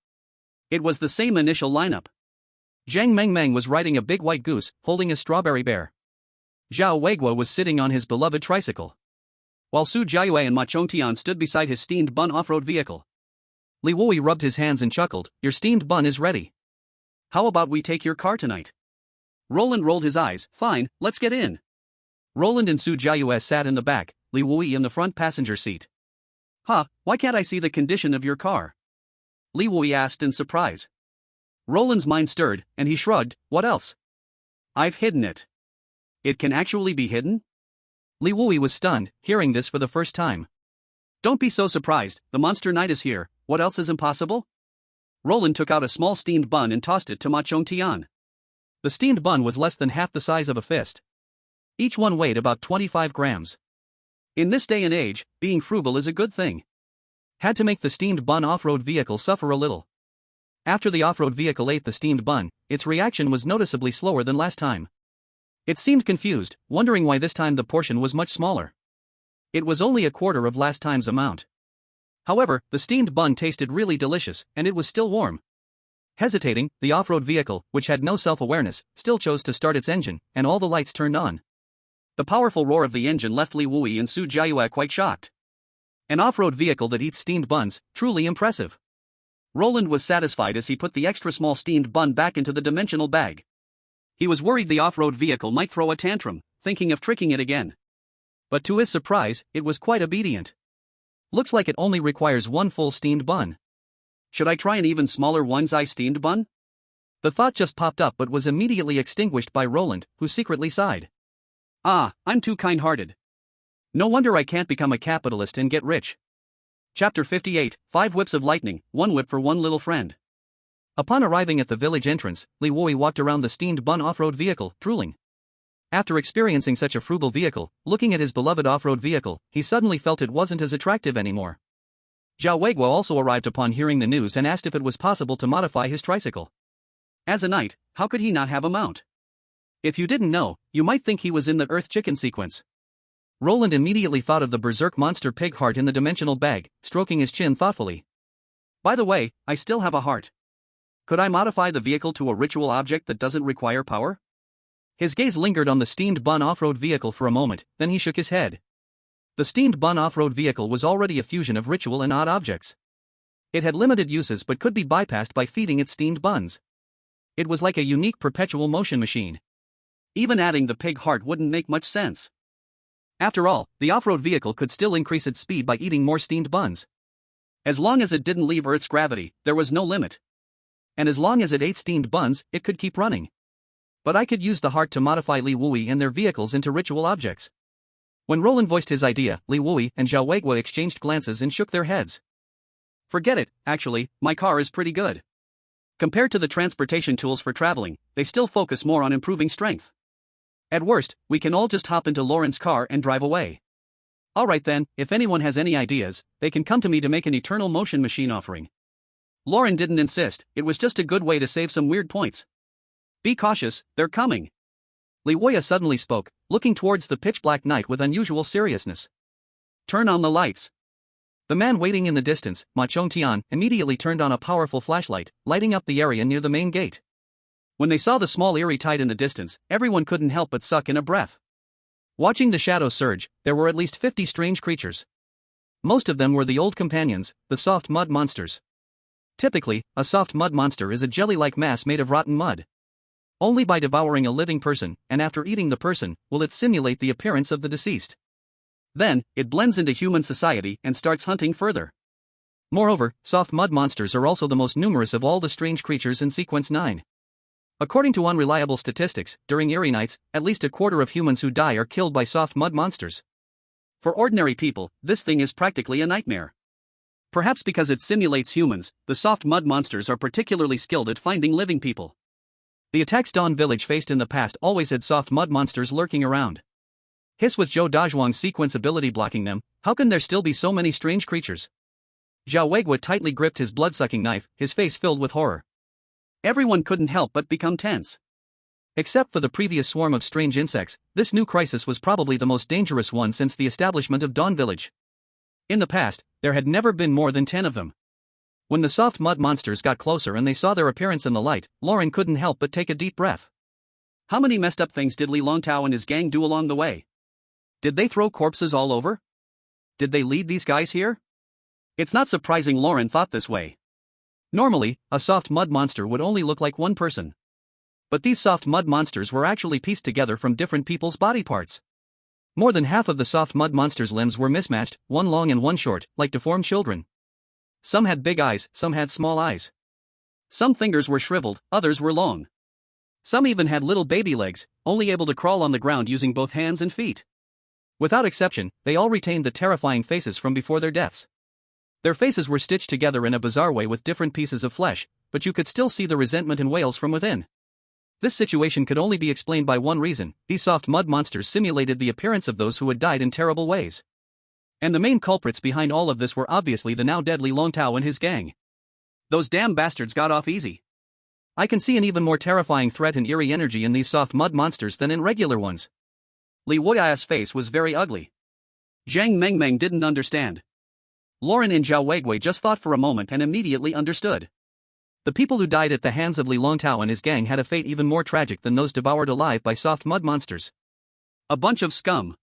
Speaker 1: It was the same initial lineup. Zhang Mengmeng was riding a big white goose, holding a strawberry bear. Zhao Weiguo was sitting on his beloved tricycle, while Su Jiayue and Ma Chongtian stood beside his steamed bun off-road vehicle. Li Wui rubbed his hands and chuckled, your steamed bun is ready. How about we take your car tonight? Roland rolled his eyes, fine, let's get in. Roland and Su Jiayue sat in the back, Li Wui in the front passenger seat. Huh, why can't I see the condition of your car? Li Wui asked in surprise. Roland's mind stirred, and he shrugged, what else? I've hidden it. It can actually be hidden? Li Wui was stunned, hearing this for the first time. Don't be so surprised, the monster night is here, what else is impossible? Roland took out a small steamed bun and tossed it to Ma Chongtian. The steamed bun was less than half the size of a fist. Each one weighed about 25 grams. In this day and age, being frugal is a good thing. Had to make the steamed bun off-road vehicle suffer a little. After the off-road vehicle ate the steamed bun, its reaction was noticeably slower than last time. It seemed confused, wondering why this time the portion was much smaller. It was only a quarter of last time's amount. However, the steamed bun tasted really delicious, and it was still warm. Hesitating, the off-road vehicle, which had no self-awareness, still chose to start its engine, and all the lights turned on. The powerful roar of the engine left Li Wui and Su Jiayue quite shocked. An off-road vehicle that eats steamed buns, truly impressive. Roland was satisfied as he put the extra small steamed bun back into the dimensional bag. He was worried the off-road vehicle might throw a tantrum, thinking of tricking it again. But to his surprise, it was quite obedient. Looks like it only requires one full steamed bun. Should I try an even smaller one's-eye steamed bun? The thought just popped up but was immediately extinguished by Roland, who secretly sighed. Ah, I'm too kind-hearted. No wonder I can't become a capitalist and get rich. Chapter 58, 5 Whips of Lightning, 1 whip for one little friend. Upon arriving at the village entrance, Li Wui walked around the steamed bun off-road vehicle, drooling. After experiencing such a frugal vehicle, looking at his beloved off-road vehicle, he suddenly felt it wasn't as attractive anymore. Zhao Weiguo also arrived upon hearing the news and asked if it was possible to modify his tricycle. As a knight, how could he not have a mount? If you didn't know, you might think he was in the Earth Chicken sequence. Roland immediately thought of the berserk monster pig heart in the dimensional bag, stroking his chin thoughtfully. By the way, I still have a heart. Could I modify the vehicle to a ritual object that doesn't require power? His gaze lingered on the steamed bun off-road vehicle for a moment, then he shook his head. The steamed bun off-road vehicle was already a fusion of ritual and odd objects. It had limited uses but could be bypassed by feeding it steamed buns. It was like a unique perpetual motion machine. Even adding the pig heart wouldn't make much sense. After all, the off-road vehicle could still increase its speed by eating more steamed buns. As long as it didn't leave Earth's gravity, there was no limit. And as long as it ate steamed buns, it could keep running. But I could use the heart to modify Li Wui and their vehicles into ritual objects. When Roland voiced his idea, Li Wui and Zhao Weiguo exchanged glances and shook their heads. Forget it, actually, my car is pretty good. Compared to the transportation tools for traveling, they still focus more on improving strength. At worst, we can all just hop into Lorin's car and drive away. Alright then, if anyone has any ideas, they can come to me to make an eternal motion machine offering. Lorin didn't insist, it was just a good way to save some weird points. Be cautious, they're coming. Li Wei suddenly spoke, looking towards the pitch-black night with unusual seriousness. Turn on the lights. The man waiting in the distance, Ma Chongtian, immediately turned on a powerful flashlight, lighting up the area near the main gate. When they saw the small eerie tide in the distance, everyone couldn't help but suck in a breath. Watching the shadows surge, there were at least 50 strange creatures. Most of them were the old companions, the soft mud monsters. Typically, a soft mud monster is a jelly-like mass made of rotten mud. Only by devouring a living person, and after eating the person, will it simulate the appearance of the deceased. Then, it blends into human society and starts hunting further. Moreover, soft mud monsters are also the most numerous of all the strange creatures in Sequence 9. According to unreliable statistics, during eerie nights, at least a quarter of humans who die are killed by soft mud monsters. For ordinary people, this thing is practically a nightmare. Perhaps because it simulates humans, the soft mud monsters are particularly skilled at finding living people. The attacks Dawn Village faced in the past always had soft mud monsters lurking around. Hiss with Zhou Dazhuang's sequence ability blocking them, how can there still be so many strange creatures? Zhao Weiguo tightly gripped his blood-sucking knife, his face filled with horror. Everyone couldn't help but become tense. Except for the previous swarm of strange insects, this new crisis was probably the most dangerous one since the establishment of Dawn Village. In the past, there had never been more than 10 of them. When the soft mud monsters got closer and they saw their appearance in the light, Lorin couldn't help but take a deep breath. How many messed up things did Li Longtao and his gang do along the way? Did they throw corpses all over? Did they lead these guys here? It's not surprising Lorin thought this way. Normally, a soft mud monster would only look like one person. But these soft mud monsters were actually pieced together from different people's body parts. More than half of the soft mud monsters' limbs were mismatched, one long and one short, like deformed children. Some had big eyes, some had small eyes. Some fingers were shriveled, others were long. Some even had little baby legs, only able to crawl on the ground using both hands and feet. Without exception, they all retained the terrifying faces from before their deaths. Their faces were stitched together in a bizarre way with different pieces of flesh, but you could still see the resentment and wails from within. This situation could only be explained by one reason: these soft mud monsters simulated the appearance of those who had died in terrible ways. And the main culprits behind all of this were obviously the now dead Li Longtao and his gang. Those damn bastards got off easy. I can see an even more terrifying threat and eerie energy in these soft mud monsters than in regular ones. Li Wei's face was very ugly. Zhang Mengmeng didn't understand. Lorin and Zhao Weiguo just thought for a moment and immediately understood. The people who died at the hands of Li Longtao and his gang had a fate even more tragic than those devoured alive by soft mud monsters. A bunch of scum.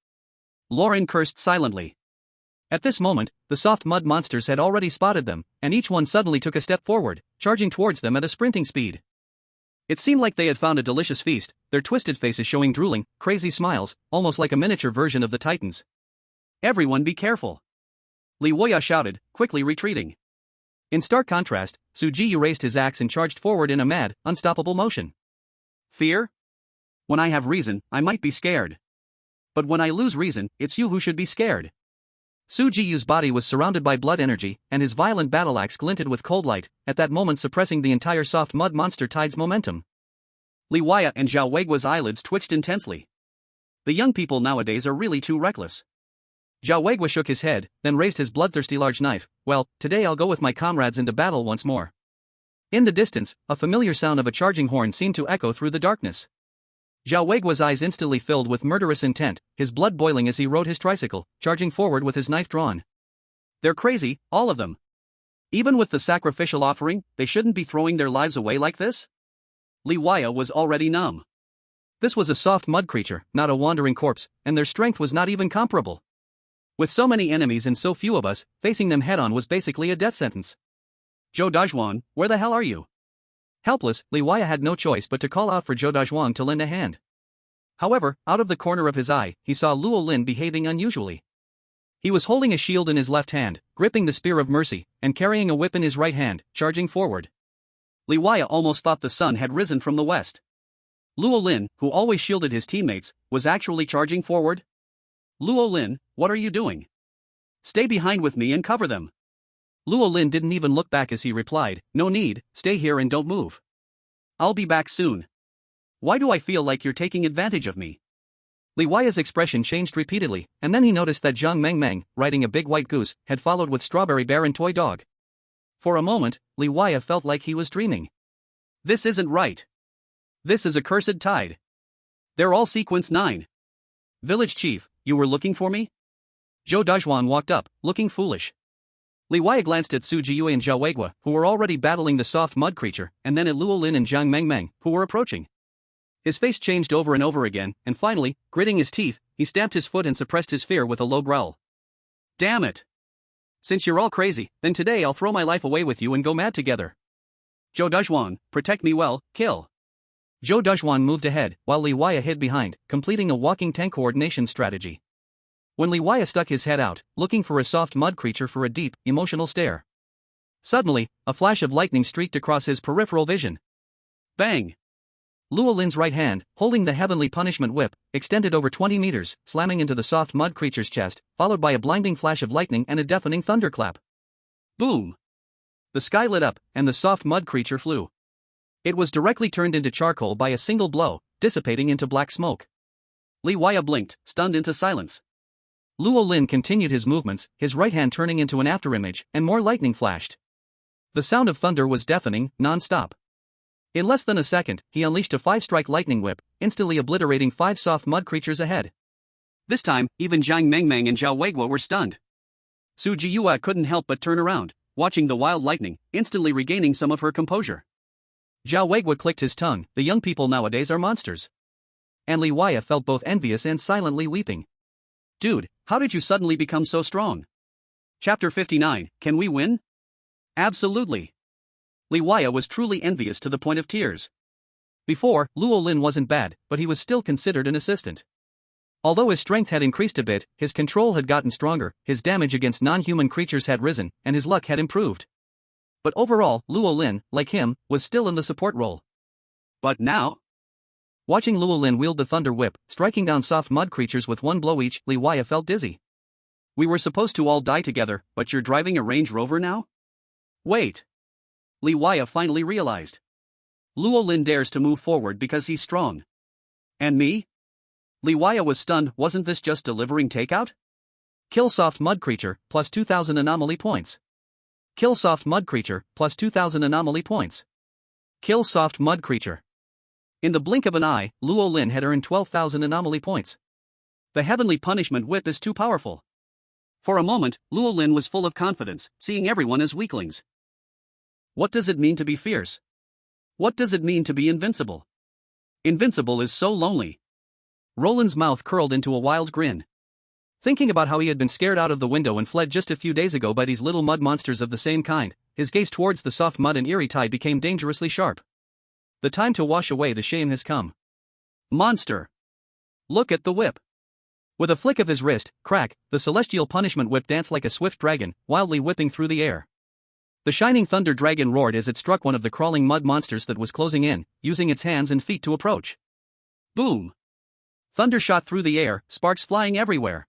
Speaker 1: Lorin cursed silently. At this moment, the soft mud monsters had already spotted them, and each one suddenly took a step forward, charging towards them at a sprinting speed. It seemed like they had found a delicious feast, their twisted faces showing drooling, crazy smiles, almost like a miniature version of the Titans. Everyone be careful! Li Wei shouted, quickly retreating. In stark contrast, Su Jiyu raised his axe and charged forward in a mad, unstoppable motion. Fear? When I have reason, I might be scared. But when I lose reason, it's you who should be scared. Su Jiyu's body was surrounded by blood energy, and his violent battle axe glinted with cold light, at that moment suppressing the entire soft mud monster tide's momentum. Li Wei and Zhao Weiguo's eyelids twitched intensely.
Speaker 2: The young people nowadays are really too reckless.
Speaker 1: Awakens shook his head, then raised his bloodthirsty large knife. Well, today I'll go with my comrades into battle once more. In the distance, a familiar sound of a charging horn seemed to echo through the darkness. Awakens' eyes instantly filled with murderous intent, his blood boiling as he rode his tricycle, charging forward with his knife drawn.
Speaker 2: They're crazy, all of them. Even with the sacrificial offering, they shouldn't be throwing their lives away like this? Liwaya was already numb.
Speaker 1: This was a soft mud creature, not a wandering corpse, and their strength was not even comparable. With so many enemies and so few of us, facing them head-on was basically a death sentence.
Speaker 2: Zhou Dazhuang, where the hell are you?
Speaker 1: Helpless, Liwaya had no choice but to call out for Zhou Dazhuang to lend a hand. However, out of the corner of his eye, he saw Luo Lin behaving unusually. He was holding a shield in his left hand, gripping the Spear of Mercy, and carrying a whip in his right hand, charging forward.
Speaker 2: Liwaya almost thought the sun had risen from the west. Luo Lin, who always shielded his teammates, was actually charging forward? Luo Lin, what are you doing? Stay behind with me and cover them.
Speaker 1: Luo Lin didn't even look back as he replied, no need, stay here and don't move.
Speaker 2: I'll be back soon. Why do I feel like you're taking advantage of me?
Speaker 1: Liwaya's expression changed repeatedly, and then he noticed that Zhang Mengmeng, riding a big white goose, had followed with Strawberry Bear and Toy Dog. For a moment, Liwaya felt like he was dreaming.
Speaker 2: This isn't right. This is a cursed tide. They're all Sequence 9. Village Chief, you were looking for me?
Speaker 1: Zhou Dazhuang walked up, looking foolish. Liwaya glanced at Su Jiyue and Zhao Weigua, who were already battling the soft mud creature, and then at Luo Lin and Zhang Mengmeng, who were approaching. His face changed over and over again, and finally, gritting his teeth, he stamped his foot and suppressed his fear with a low growl.
Speaker 2: Damn it! Since you're all crazy, then today I'll throw my life away with you and go mad together. Zhou Dazhuang, protect me well, kill.
Speaker 1: Zhou Dazhuang moved ahead, while Liwaya hid behind, completing a walking tank coordination strategy. When Liwaya stuck his head out, looking for a soft mud creature for a deep, emotional stare. Suddenly, a flash of lightning streaked across his peripheral vision.
Speaker 2: Bang!
Speaker 1: Luo Lin's right hand, holding the heavenly punishment whip, extended over 20 meters, slamming into the soft mud creature's chest, followed by a blinding flash of lightning and a deafening thunderclap.
Speaker 2: Boom!
Speaker 1: The sky lit up, and the soft mud creature flew. It was directly turned into charcoal by a single blow, dissipating into black smoke.
Speaker 2: Liwaya blinked, stunned into silence.
Speaker 1: Luo Lin continued his movements, his right hand turning into an afterimage, and more lightning flashed. The sound of thunder was deafening, non-stop. In less than a second, he unleashed a 5-strike lightning whip, instantly obliterating 5 soft mud creatures ahead.
Speaker 2: This time, even Zhang Mengmeng and Zhao Weigua were stunned. Su Jiyue couldn't help but turn around, watching the wild lightning, instantly regaining some of her composure.
Speaker 1: Zhao Weigua clicked his tongue, the young people nowadays are monsters. And Liwaya felt both envious and silently weeping.
Speaker 2: Dude, how did you suddenly become so strong? Chapter 59, can we win? Absolutely. Liwaya was truly envious to the point of tears.
Speaker 1: Before, Luo Lin wasn't bad, but he was still considered an assistant. Although his strength had increased a bit, his control had gotten stronger, his damage against non-human creatures had risen, and his luck had improved. But overall, Luo Lin, like him, was still in the support role.
Speaker 2: But now?
Speaker 1: Watching Luo Lin wield the thunder whip, striking down soft mud creatures with one blow each, Liwaya felt dizzy.
Speaker 2: We were supposed to all die together, but you're driving a Range Rover now? Wait. Liwaya finally realized. Luo Lin dares to move forward because he's strong. And me? Liwaya was stunned, wasn't this just delivering takeout?
Speaker 1: Kill soft mud creature, plus 2,000 anomaly points. Kill soft mud creature, plus 2,000 anomaly points. Kill soft mud creature. In the blink of an eye, Luo Lin had earned 12,000 anomaly points.
Speaker 2: The heavenly punishment whip is too powerful. For a moment, Luo Lin was full of confidence, seeing everyone as weaklings. What does it mean to be fierce? What does it mean to be invincible? Invincible is so lonely.
Speaker 1: Roland's mouth curled into a wild grin. Thinking about how he had been scared out of the window and fled just a few days ago by these little mud monsters of the same kind, his gaze towards the soft mud and eerie tide became dangerously sharp. The time to wash away the shame has come.
Speaker 2: Monster! Look at the whip.
Speaker 1: With a flick of his wrist, crack, the celestial punishment whip danced like a swift dragon, wildly whipping through the air. The shining thunder dragon roared as it struck one of the crawling mud monsters that was closing in, using its hands and feet to approach.
Speaker 2: Boom!
Speaker 1: Thunder shot through the air, sparks flying everywhere.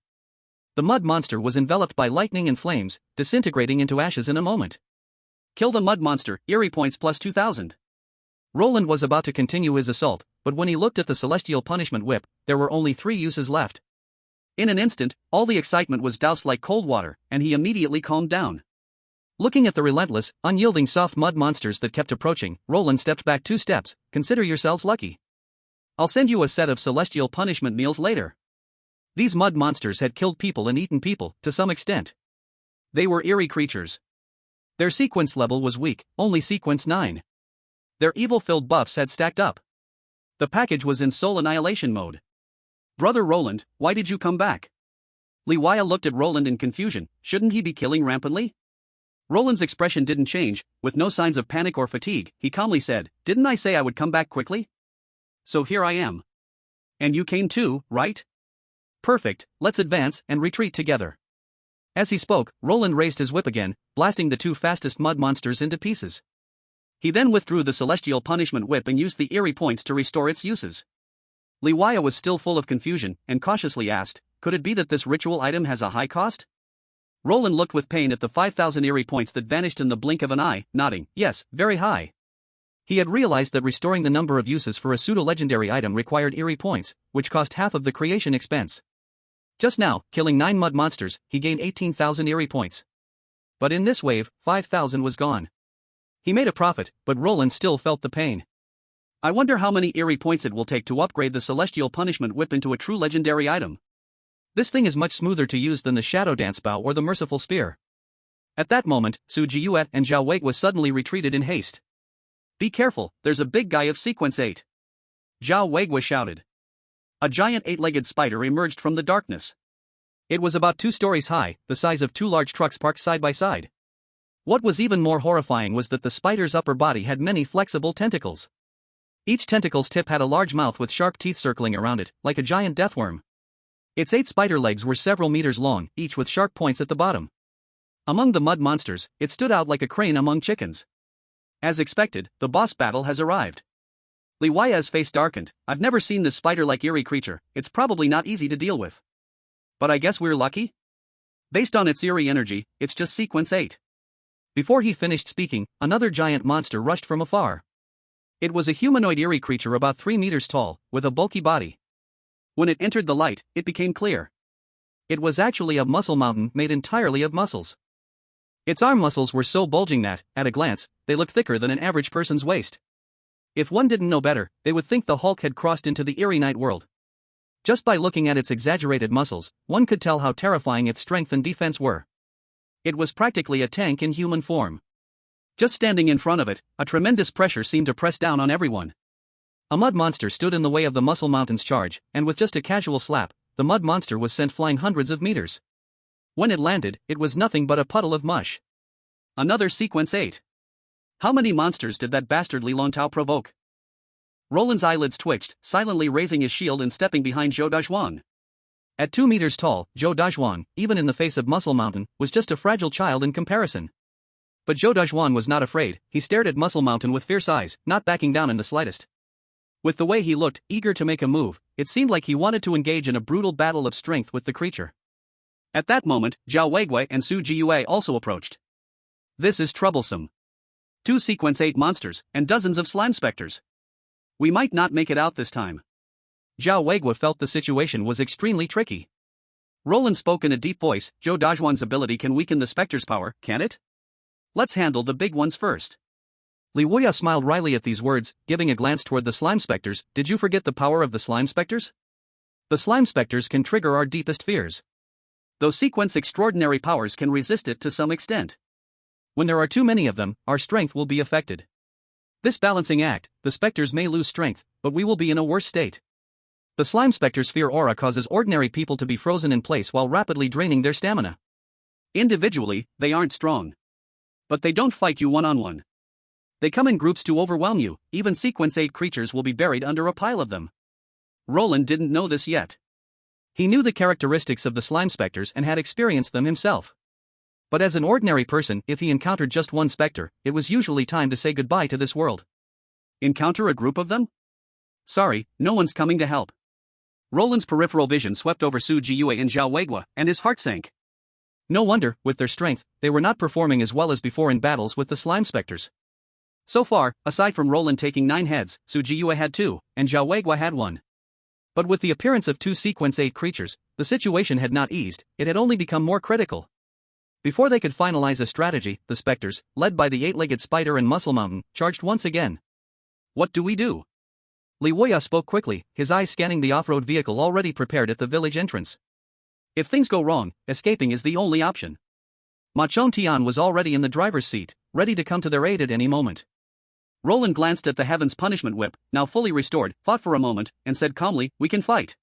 Speaker 1: The mud monster was enveloped by lightning and flames, disintegrating into ashes in a moment.
Speaker 2: Kill the mud monster, eerie points plus 2,000.
Speaker 1: Roland was about to continue his assault, but when he looked at the Celestial Punishment Whip, there were only 3 uses left.
Speaker 2: In an instant, all the excitement was doused like cold water, and he immediately calmed down.
Speaker 1: Looking at the relentless, unyielding soft mud monsters that kept approaching, Roland stepped back 2 steps. Consider yourselves lucky. I'll send you a set of celestial punishment meals later. These mud monsters had killed people and eaten people, to some extent. They were eerie creatures. Their sequence level was weak, only sequence 9. Their evil-filled buffs had stacked up. The package was in soul annihilation mode.
Speaker 2: Brother Roland, why did you come back? Liwaya looked at Roland in confusion. Shouldn't he be killing rampantly? Roland's expression didn't change. With no signs of panic or fatigue, he calmly said, "Didn't I say I would come back quickly? So here I am. And you came too, right?
Speaker 1: Perfect, let's advance and retreat together." As he spoke, Roland raised his whip again, blasting the 2 fastest mud monsters into pieces.
Speaker 2: He then withdrew the Celestial Punishment Whip and used the eerie points to restore its uses. Liwaya was still full of confusion, and cautiously asked, "Could it be that this ritual item has a high cost?" Roland looked with pain at the 5,000 eerie points that vanished in the blink of an eye, nodding, "Yes, very high." He had realized that restoring the number of uses for a pseudo-legendary item required eerie points, which cost half of the creation expense. Just now, killing 9 mud monsters, he gained 18,000 eerie points. But in this wave, 5,000 was gone. He made a profit, but Roland still felt the pain. I wonder how many eerie points it will take to upgrade the Celestial Punishment Whip into a true legendary item.
Speaker 1: This thing is much smoother to use than the Shadow Dance Bow or the Merciful Spear. At that moment, Su Jiyue and Zhao Weiguo suddenly retreated in haste.
Speaker 2: Be careful, there's a big guy of sequence 8. Zhao Weiguo shouted. A giant 8-legged spider emerged from the darkness.
Speaker 1: It was about 2 stories high, the size of 2 large trucks parked side by side. What was even more horrifying was that the spider's upper body had many flexible tentacles. Each tentacle's tip had a large mouth with sharp teeth circling around it, like a giant deathworm. Its 8 spider legs were several meters long, each with sharp points at the bottom. Among the mud monsters, it stood out like a crane among chickens. As expected, the boss battle has arrived. Liwaya's face darkened. I've never seen this spider-like eerie creature, it's probably not easy to deal with. But I guess we're lucky? Based on its eerie energy, it's just sequence 8. Before he finished speaking, another giant monster rushed from afar. It was a humanoid eerie creature about 3 meters tall, with a bulky body. When it entered the light, it became clear. It was actually a muscle mountain made entirely of muscles. Its arm muscles were so bulging that, at a glance, they looked thicker than an average person's waist. If one didn't know better, they would think the Hulk had crossed into the eerie night world. Just by looking at its exaggerated muscles, one could tell how terrifying its strength and defense were. It was practically a tank in human form. Just standing in front of it, a tremendous pressure seemed to press down on everyone. A mud monster stood in the way of the Muscle Mountain's charge, and with just a casual slap, the mud monster was sent flying hundreds of meters. When it landed, it was nothing but a puddle of mush. Another sequence 8. How many monsters did that bastard Li Longtao provoke? Roland's eyelids twitched, silently raising his shield and stepping behind Zhou Dazhuang. At 2 meters tall, Zhou Dazhuang, even in the face of Muscle Mountain, was just a fragile child in comparison. But Zhou Dazhuang was not afraid. He stared at Muscle Mountain with fierce eyes, not backing down in the slightest. With the way he looked, eager to make a move, it seemed like he wanted to engage in a brutal battle of strength with the creature. At that moment, Zhao Weiguo and Su Jiyue also approached. This is troublesome. 2 sequence 8 monsters, and dozens of slime specters. We might not make it out this time. Zhao Weiguo felt the situation was extremely tricky. Roland spoke in a deep voice. Zhou Dazhuang's ability can weaken the specter's power, can't it? Let's handle the big ones first. Li Wuya smiled wryly at these words, giving a glance toward the slime specters. Did you forget the power of the slime specters? The slime specters can trigger our deepest fears. Though sequence extraordinary powers can resist it to some extent. When there are too many of them, our strength will be affected. This balancing act, the specters may lose strength, but we will be in a worse state. The slime specter's fear aura causes ordinary people to be frozen in place while rapidly draining their stamina. Individually, they aren't strong. But they don't fight you one-on-one. They come in groups to overwhelm you. Even sequence 8 creatures will be buried under a pile of them. Roland didn't know this yet. He knew the characteristics of the slime specters and had experienced them himself. But as an ordinary person, if he encountered just one specter, it was usually time to say goodbye to this world. Encounter a group of them? Sorry, no one's coming to help. Roland's peripheral vision swept over Su Jiyue and Zhao Weiguo, and his heart sank. No wonder, with their strength, they were not performing as well as before in battles with the slime specters.
Speaker 2: So far, aside from Roland taking 9 heads, Su Jiyue had 2, and Zhao Weiguo had 1. But with the appearance of 2 Sequence 8 creatures, the situation had not eased, it had only become more critical. Before they could finalize a strategy, the specters, led by the 8-legged spider and Muscle Mountain, charged once again. What do we do? Li Wuya spoke quickly, his eyes scanning the off-road vehicle already prepared at the village entrance. If things go wrong, escaping is the only option. Ma Chontian was already in the driver's seat, ready to come to their aid at any moment. Roland glanced at the Heaven's Punishment Whip, now fully restored, thought for a moment, and said calmly, "We can fight.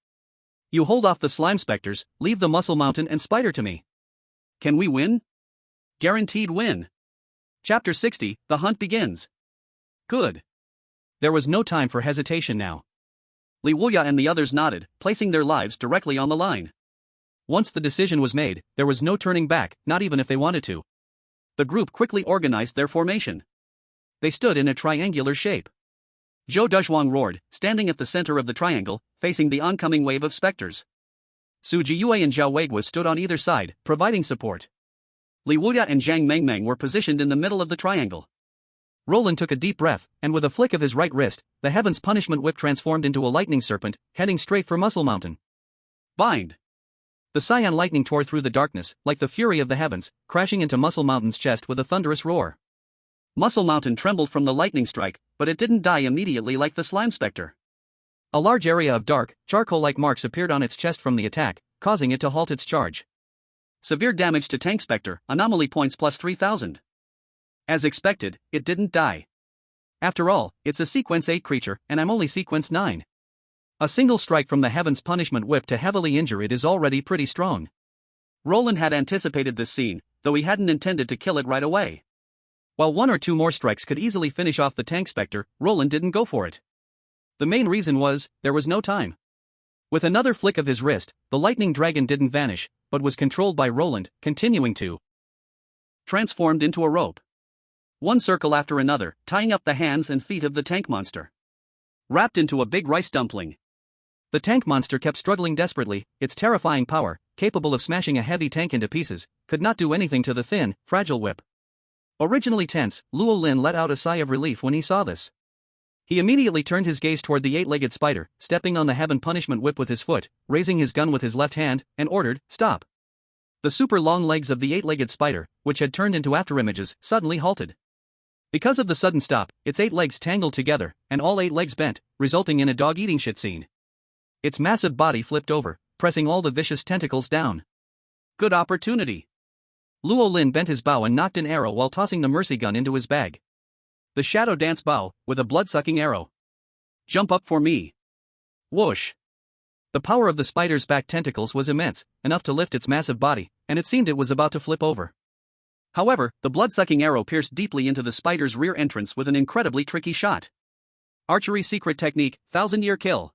Speaker 2: You hold off the slime specters, leave the Muscle Mountain and Spider to me." Can we win? Guaranteed win. Chapter 60, The Hunt Begins. Good. There was no time for hesitation now. Li Wuya and the others nodded, placing their lives directly on the line. Once the decision was made, there was no turning back, not even if they wanted to. The group quickly organized their formation. They stood in a triangular shape. Zhou Dezhuang roared, standing at the center of the triangle, facing the oncoming wave of specters. Su Jiyue and Zhao Weiguo stood on either side, providing support. Li Wuya and Zhang Mengmeng were positioned in the middle of the triangle. Roland took a deep breath, and with a flick of his right wrist, the Heaven's Punishment Whip transformed into a lightning serpent, heading straight for Muscle Mountain. Bind! The Cyan lightning tore through the darkness, like the fury of the heavens, crashing into Muscle Mountain's chest with a thunderous roar. Muscle Mountain trembled from the lightning strike, but it didn't die immediately like the slime specter. A large area of dark, charcoal-like marks appeared on its chest from the attack, causing it to halt its charge. Severe damage to Tank Spectre, anomaly points plus 3000. As expected, it didn't die. After all, it's a Sequence 8 creature, and I'm only Sequence 9. A single strike from the Heaven's Punishment Whip to heavily injure it is already pretty strong. Roland had anticipated this scene, though he hadn't intended to kill it right away. While 1 or 2 more strikes could easily finish off the Tank Spectre, Roland didn't go for it. The main reason was, there was no time. With another flick of his wrist, the lightning dragon didn't vanish, but was controlled by Roland, continuing to transformed into a rope. One circle after another, tying up the hands and feet of the tank monster. Wrapped into a big rice dumpling. The tank monster kept struggling desperately, its terrifying power, capable of smashing a heavy tank into pieces, could not do anything to the thin, fragile whip. Originally tense, Luo Lin let out a sigh of relief when he saw this. He immediately turned his gaze toward the 8-legged spider, stepping on the Heaven Punishment Whip with his foot, raising his gun with his left hand, and ordered, "Stop." The super long legs of the 8-legged spider, which had turned into afterimages, suddenly halted. Because of the sudden stop, its 8 legs tangled together, and all 8 legs bent, resulting in a dog-eating shit scene. Its massive body flipped over, pressing all the vicious tentacles down. Good opportunity. Luo Lin bent his bow and knocked an arrow while tossing the mercy gun into his bag. The Shadow Dance bow, with a blood-sucking arrow. Jump up for me. Whoosh. The power of the spider's back tentacles was immense, enough to lift its massive body, and it seemed it was about to flip over. However, the blood-sucking arrow pierced deeply into the spider's rear entrance with an incredibly tricky shot. Archery secret technique, 1000-year kill.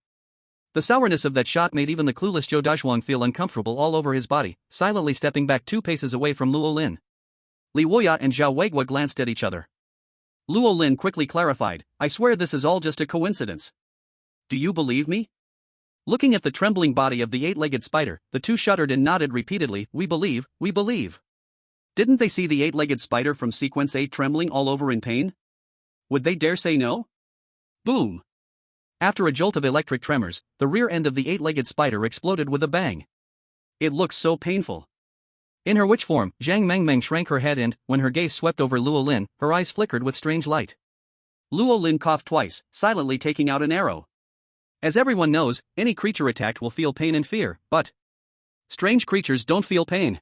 Speaker 2: The sourness of that shot made even the clueless Zhou Dezhuang feel uncomfortable all over his body, silently stepping back 2 paces away from Luo Lin. Li Wuya and Zhao Weiguo glanced at each other. Luo Lin quickly clarified, "I swear this is all just a coincidence." "Do you believe me?" Looking at the trembling body of the 8-legged spider, the two shuddered and nodded repeatedly, "We believe, we believe." Didn't they see the 8-legged spider from Sequence 8 trembling all over in pain? Would they dare say no? Boom! After a jolt of electric tremors, the rear end of the 8-legged spider exploded with a bang. It looked so painful. In her witch form, Zhang Mengmeng shrank her head and, when her gaze swept over Luo Lin, her eyes flickered with strange light. Luo Lin coughed twice, silently taking out an arrow. As everyone knows, any creature attacked will feel pain and fear, but strange creatures don't feel pain.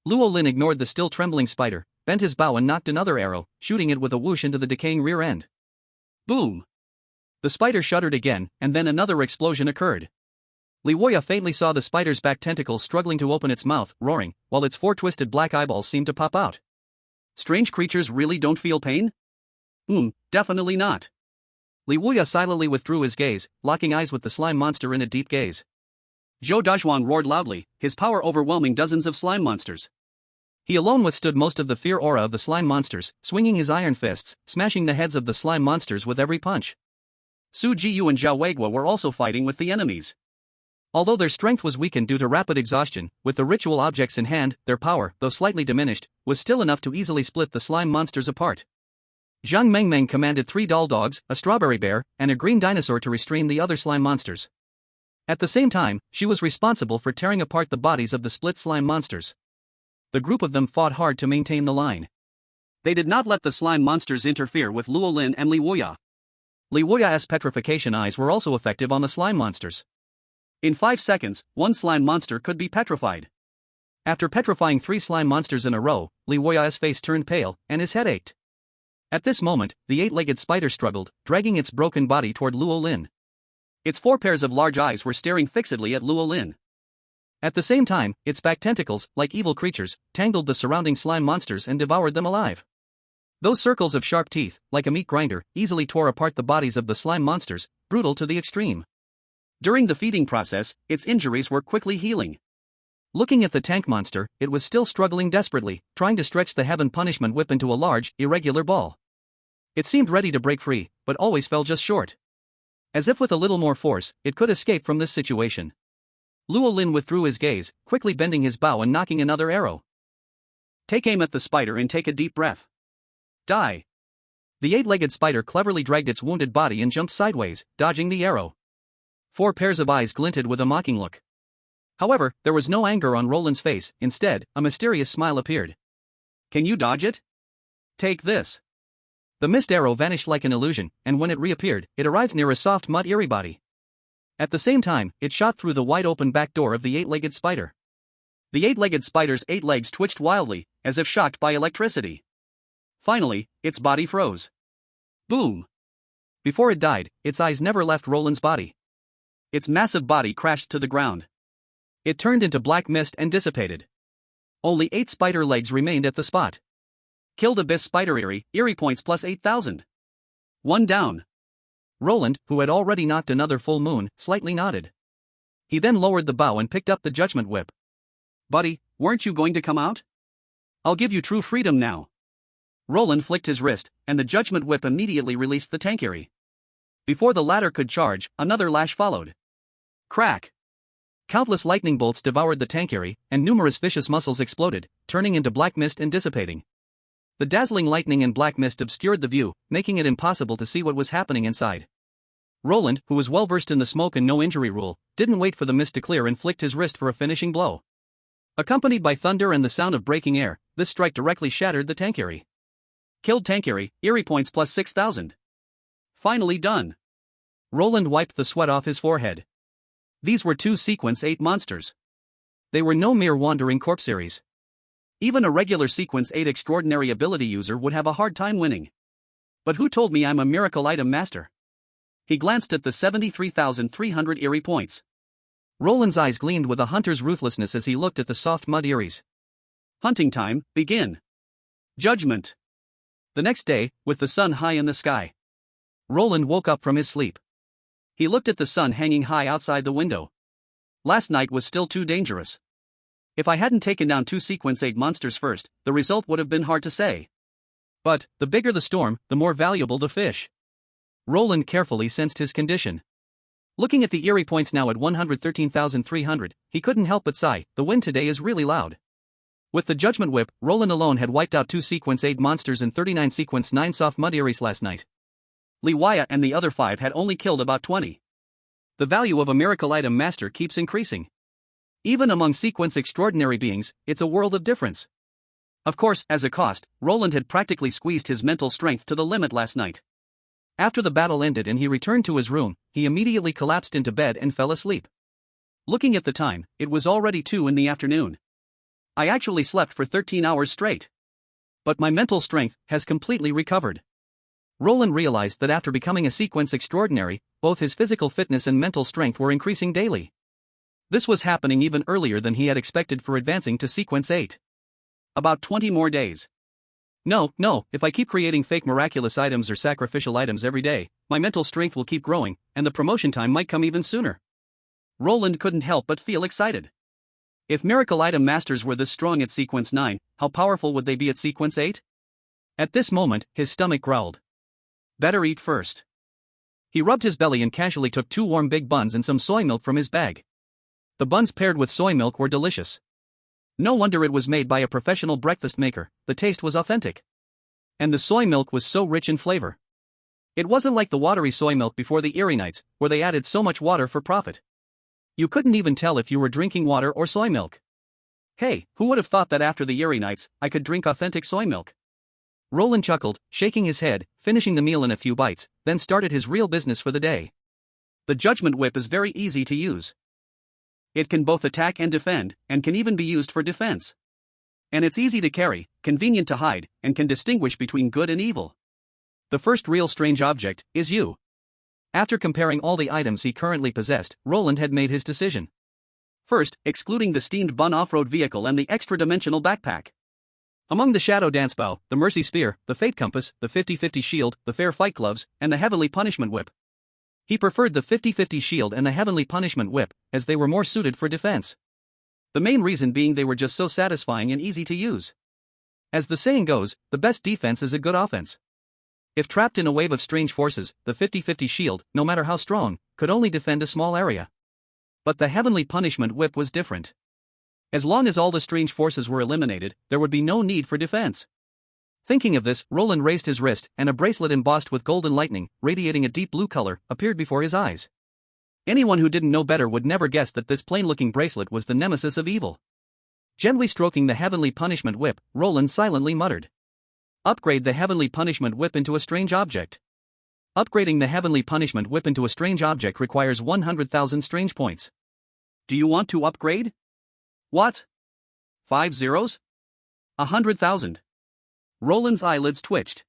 Speaker 2: Luo Lin ignored the still trembling spider, bent his bow and knocked another arrow, shooting it with a whoosh into the decaying rear end. Boom! The spider shuddered again, and then another explosion occurred. Li Wuya faintly saw the spider's back tentacles struggling to open its mouth, roaring, while its 4 twisted black eyeballs seemed to pop out. Strange creatures really don't feel pain? Definitely not. Li Wuya silently withdrew his gaze, locking eyes with the slime monster in a deep gaze. Zhou Dezhuang roared loudly, his power overwhelming dozens of slime monsters. He alone withstood most of the fear aura of the slime monsters, swinging his iron fists, smashing the heads of the slime monsters with every punch. Su Jiyu and Zhao Weiguo were also fighting with the enemies. Although their strength was weakened due to rapid exhaustion, with the ritual objects in hand, their power, though slightly diminished, was still enough to easily split the slime monsters apart.
Speaker 1: Zhang Mengmeng commanded 3 doll dogs, a strawberry bear, and a green dinosaur to restrain the other slime monsters. At the same time, she was responsible for tearing apart the bodies of the split slime monsters. The group of them fought hard to maintain the line.
Speaker 2: They did not let the slime monsters interfere with Luolin and Li Wuya.
Speaker 1: Li Wuya's petrification eyes were also effective on the slime monsters.
Speaker 2: In 5 seconds, one slime monster could be petrified.
Speaker 1: After petrifying 3 slime monsters in a row, Li Wuya's face turned pale, and his head ached. At this moment, the 8-legged spider struggled, dragging its broken body toward Luolin.
Speaker 2: Its 4 pairs of large eyes were staring fixedly at Luolin.
Speaker 1: At the same time, its back tentacles, like evil creatures, tangled the surrounding slime monsters and devoured them alive. Those circles of sharp teeth, like a meat grinder, easily tore apart the bodies of the slime monsters, brutal to the extreme.
Speaker 2: During the feeding process, its injuries were quickly healing.
Speaker 1: Looking at the tank monster, it was still struggling desperately, trying to stretch the heaven punishment whip into a large, irregular ball. It seemed ready to break free, but always fell just short. As if with a little more force, it could escape from this situation. Luolin withdrew his gaze, quickly bending his bow and knocking another arrow.
Speaker 2: Take aim at the spider and take a deep breath. Die.
Speaker 1: The 8-legged spider cleverly dragged its wounded body and jumped sideways, dodging the arrow. 4 pairs of eyes glinted with a mocking look. However, there was no anger on Roland's face. Instead, a mysterious smile appeared.
Speaker 2: Can you dodge it? Take this.
Speaker 1: The mist arrow vanished like an illusion, and when it reappeared, it arrived near a soft mud eerie body. At the same time, it shot through the wide-open back door of the 8-legged spider.
Speaker 2: The 8-legged spider's 8 legs twitched wildly, as if shocked by electricity. Finally, its body froze. Boom!
Speaker 1: Before it died, its eyes never left Roland's body.
Speaker 2: Its massive body crashed to the ground.
Speaker 1: It turned into black mist and dissipated. Only 8 spider legs remained at the spot.
Speaker 2: Killed Abyss Spider Eerie points plus 8,000. 1 down.
Speaker 1: Roland, who had already knocked another full moon, slightly nodded. He then lowered the bow and picked up the judgment whip.
Speaker 2: Buddy, weren't you going to come out? I'll give you true freedom now. Roland flicked his wrist, and the judgment whip immediately released the tankiri. Before the latter could charge, another lash followed. Crack!
Speaker 1: Countless lightning bolts devoured the tankiri, and numerous vicious muscles exploded, turning into black mist and dissipating. The dazzling lightning and black mist obscured the view, making it impossible to see what was happening inside. Roland, who was well versed in the smoke and no injury rule, didn't wait for the mist to clear and flicked his wrist for a finishing blow. Accompanied by thunder and the sound of breaking air, this strike directly shattered the tankiri.
Speaker 2: Killed tankiri, eerie points plus 6,000. Finally done.
Speaker 1: Roland wiped the sweat off his forehead. These were 2 Sequence 8 monsters. They were no mere wandering corpseries.
Speaker 2: Even a regular Sequence 8 extraordinary ability user would have a hard time winning. But who told me I'm a miracle item master? He glanced at the 73,300 eerie points.
Speaker 1: Roland's eyes gleamed with a hunter's ruthlessness as he looked at the soft mud eerie's.
Speaker 2: Hunting time, begin. Judgment. The next day, with the sun high in the sky,
Speaker 1: Roland woke up from his sleep.
Speaker 2: He looked at the sun hanging high outside the window. Last night was still too dangerous. If I hadn't taken down 2 Sequence 8 monsters first, the result would have been hard to say.
Speaker 1: But, the bigger the storm, the more valuable the fish. Roland carefully sensed his condition. Looking at the eerie points now at 113,300, he couldn't help but sigh. The wind today is really loud. With the judgment whip, Roland alone had wiped out 2 Sequence 8 monsters and 39 Sequence 9 soft mud eerie's last night.
Speaker 2: Li Wuya and the other 5 had only killed about 20. The value of a miracle item master keeps increasing. Even among Sequence extraordinary beings, it's a world of difference. Of course, as a cost, Roland had practically squeezed his mental strength to the limit last night. After the battle ended and he returned to his room, he immediately collapsed into bed and fell asleep. Looking at the time, it was already 2 in the afternoon. I actually slept for 13 hours straight. But my mental strength has completely recovered. Roland realized that after becoming a Sequence extraordinary, both his physical fitness and mental strength were increasing daily. This was happening even earlier than he had expected for advancing to Sequence 8. About 20 more days. No, if I keep creating fake miraculous items or sacrificial items every day, my mental strength will keep growing, and the promotion time might come even sooner. Roland couldn't help but feel excited. If miracle item masters were this strong at Sequence 9, how powerful would they be at Sequence 8? At this moment, his stomach growled. Better eat first. He rubbed his belly and casually took 2 warm big buns and some soy milk from his bag. The buns paired with soy milk were delicious. No wonder it was made by a professional breakfast maker, the taste was authentic.
Speaker 1: And the soy milk was so rich in flavor. It wasn't like the watery soy milk before the Eerie Nights, where they added so much water for profit. You couldn't even tell if you were drinking water or soy milk. Hey, who would have thought that after the Eerie Nights, I could drink authentic soy milk? Roland chuckled, shaking his head, finishing the meal in a few bites, then started his real business for the day.
Speaker 2: The Judgment Whip is very easy to use. It can both attack and defend, and can even be used for defense. And it's easy to carry, convenient to hide, and can distinguish between good and evil. The first real strange object is you. After comparing all the items he currently possessed, Roland had made his decision. First, excluding the steamed bun off-road vehicle and the extra-dimensional backpack. Among the Shadow Dance Bow, the Mercy Spear, the Fate Compass, the 50-50 Shield, the Fair Fight Gloves, and the Heavenly Punishment Whip. He preferred the 50-50 Shield and the Heavenly Punishment Whip, as they were more suited for defense. The main reason being they were just so satisfying and easy to use. As the saying goes, the best defense is a good offense. If trapped in a wave of strange forces, the 50-50 Shield, no matter how strong, could only defend a small area. But the Heavenly Punishment Whip was different. As long as all the strange forces were eliminated, there would be no need for defense. Thinking of this, Roland raised his wrist, and a bracelet embossed with golden lightning, radiating a deep blue color, appeared before his eyes. Anyone who didn't know better would never guess that this plain-looking bracelet was the nemesis of evil. Gently stroking the Heavenly Punishment Whip, Roland silently muttered. Upgrade the Heavenly Punishment Whip into a strange object. Upgrading the Heavenly Punishment Whip into a strange object requires 100,000 strange points. Do you want to upgrade? What? 5 zeros? 100,000. Roland's eyelids twitched.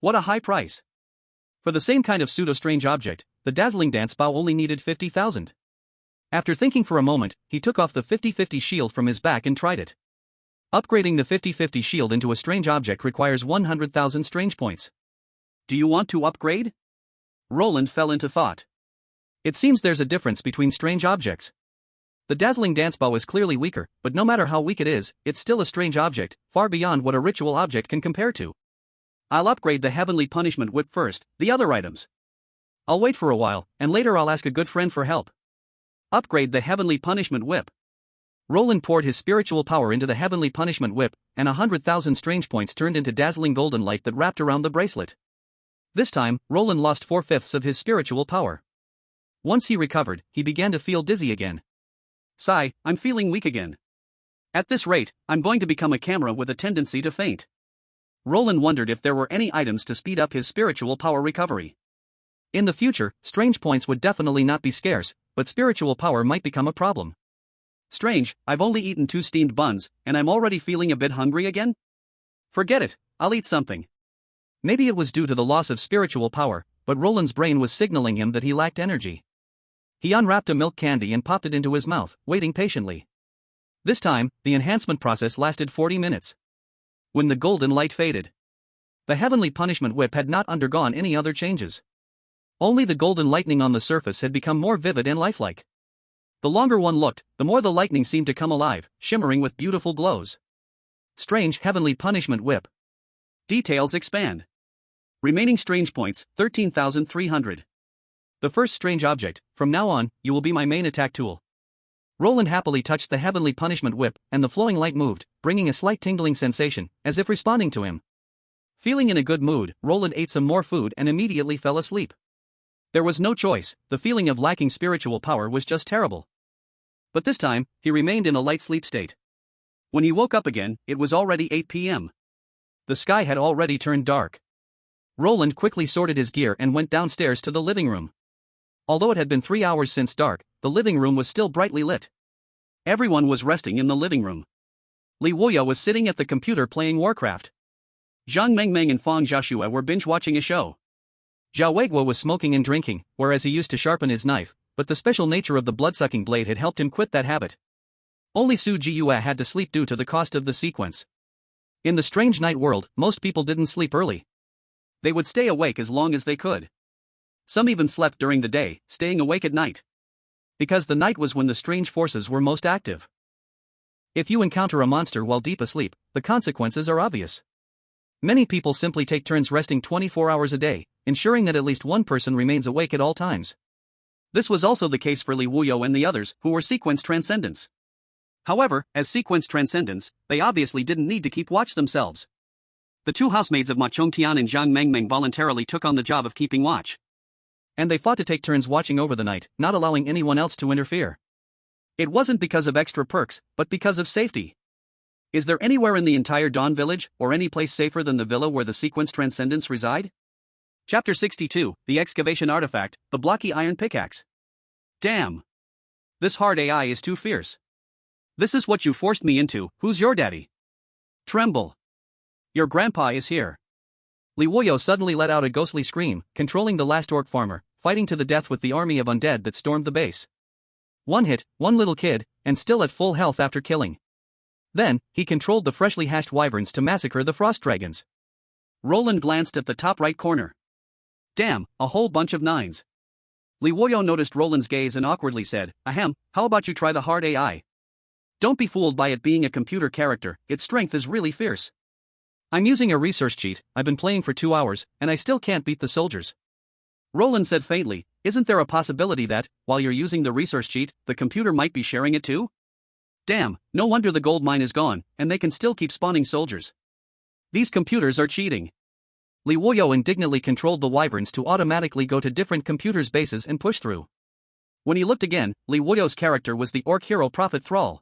Speaker 2: What a high price. For the same kind of pseudo-strange object, the Dazzling Dance Bow only needed 50,000. After thinking for a moment, he took off the 50-50 shield from his back and tried it. Upgrading the 50-50 shield into a strange object requires 100,000 strange points. Do you want to upgrade? Roland fell into thought.
Speaker 1: It seems there's a difference between strange objects. The Dazzling Dance Bow is clearly weaker, but no matter how weak it is, it's still a strange object, far beyond what a ritual object can compare to.
Speaker 2: I'll upgrade the Heavenly Punishment Whip first, the other items. I'll wait for a while, and later I'll ask a good friend for help. Upgrade the Heavenly Punishment Whip.
Speaker 1: Roland poured his spiritual power into the Heavenly Punishment Whip, and 100,000 strange points turned into dazzling golden light that wrapped around the bracelet. This time, Roland lost 4/5 of his spiritual power. Once he recovered, he began to feel dizzy again.
Speaker 2: Sigh, I'm feeling weak again. At this rate, I'm going to become a camera with a tendency to faint. Roland wondered if there were any items to speed up his spiritual power recovery.
Speaker 1: In the future, strange points would definitely not be scarce, but spiritual power might become a problem.
Speaker 2: Strange, I've only eaten 2 steamed buns, and I'm already feeling a bit hungry again? Forget it, I'll eat something.
Speaker 1: Maybe it was due to the loss of spiritual power, but Roland's brain was signaling him that he lacked energy. He unwrapped a milk candy and popped it into his mouth, waiting patiently. This time, the enhancement process lasted 40 minutes. When the golden light faded, the Heavenly Punishment Whip had not undergone any other changes. Only the golden lightning on the surface had become more vivid and lifelike. The longer one looked, the more the lightning seemed to come alive, shimmering with beautiful glows. Strange Heavenly Punishment Whip.
Speaker 2: Details expand. Remaining strange points, 13,300.
Speaker 1: The first strange object, from now on, you will be my main attack tool. Roland happily touched the Heavenly Punishment Whip, and the flowing light moved, bringing a slight tingling sensation, as if responding to him. Feeling in a good mood, Roland ate some more food and immediately fell asleep. There was no choice, the feeling of lacking spiritual power was just terrible. But this time, he remained in a light sleep state. When he woke up again, it was already 8 p.m. The sky had already turned dark. Roland quickly sorted his gear and went downstairs to the living room. Although it had been 3 hours since dark, the living room was still brightly lit. Everyone was resting in the living room. Li Wuya was sitting at the computer playing Warcraft. Zhang Mengmeng and Fang Xiaoxue were binge-watching a show. Zhao Weiguo was smoking and drinking, whereas he used to sharpen his knife, but the special nature of the blood-sucking blade had helped him quit that habit. Only Su Jiyue had to sleep due to the cost of the sequence. In the strange night world, most people didn't sleep early. They would stay awake as long as they could. Some even slept during the day, staying awake at night. Because the night was when the strange forces were most active. If you encounter a monster while deep asleep, the consequences are obvious. Many people simply take turns resting 24 hours a day, ensuring that at least one person remains awake at all times. This was also the case for Li Wuyo and the others, who were Sequence Transcendence. However, as Sequence Transcendence, they obviously didn't need to keep watch themselves.
Speaker 2: The two housemaids of Ma Chongtian and Zhang Mengmeng voluntarily took on the job of keeping watch.
Speaker 1: And they fought to take turns watching over the night, not allowing anyone else to interfere. It wasn't because of extra perks, but because of safety. Is there anywhere in the entire Dawn Village, or any place safer than the villa where the Sequence Transcendence reside? Chapter 62, The Excavation Artifact, the Blocky Iron Pickaxe. Damn. This hard AI is too fierce. This is what you forced me into. Who's your daddy? Tremble. Your grandpa is here. Li Woyo suddenly let out a ghostly scream, controlling the last orc farmer, fighting to the death with the army of undead that stormed the base. One hit, one little kid, and still at full health after killing. Then, he controlled the freshly hatched wyverns to massacre the frost dragons. Roland glanced at the top right corner. Damn, a whole bunch of nines. Li Woyo noticed Roland's gaze and awkwardly said, Ahem, how about you try the hard AI? Don't be fooled by it being a computer character, its strength is really fierce. I'm using a research cheat, I've been playing for 2 hours, and I still can't beat the soldiers. Roland said faintly, isn't there a possibility that, while you're using the research cheat, the computer might be sharing it too? Damn, no wonder the gold mine is gone, and they can still keep spawning soldiers. These computers are cheating. Li Woyo indignantly controlled the wyverns to automatically go to different computers' bases and push through. When he looked again, Li Woyo's character was the orc hero Prophet Thrall.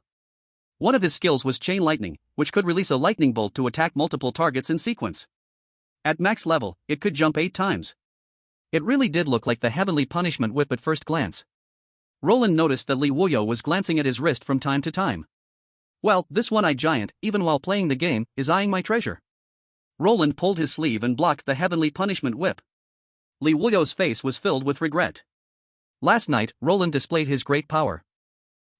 Speaker 1: One of his skills was Chain Lightning, which could release a lightning bolt to attack multiple targets in sequence. At max level, it could jump 8 times. It really did look like the Heavenly Punishment Whip at first glance. Roland noticed that Li Woyo was glancing at his wrist from time to time. Well, this one-eyed giant, even while playing the game, is eyeing my treasure. Roland pulled his sleeve and blocked the Heavenly Punishment Whip. Li Woyo's face was filled with regret. Last night, Roland displayed his great power.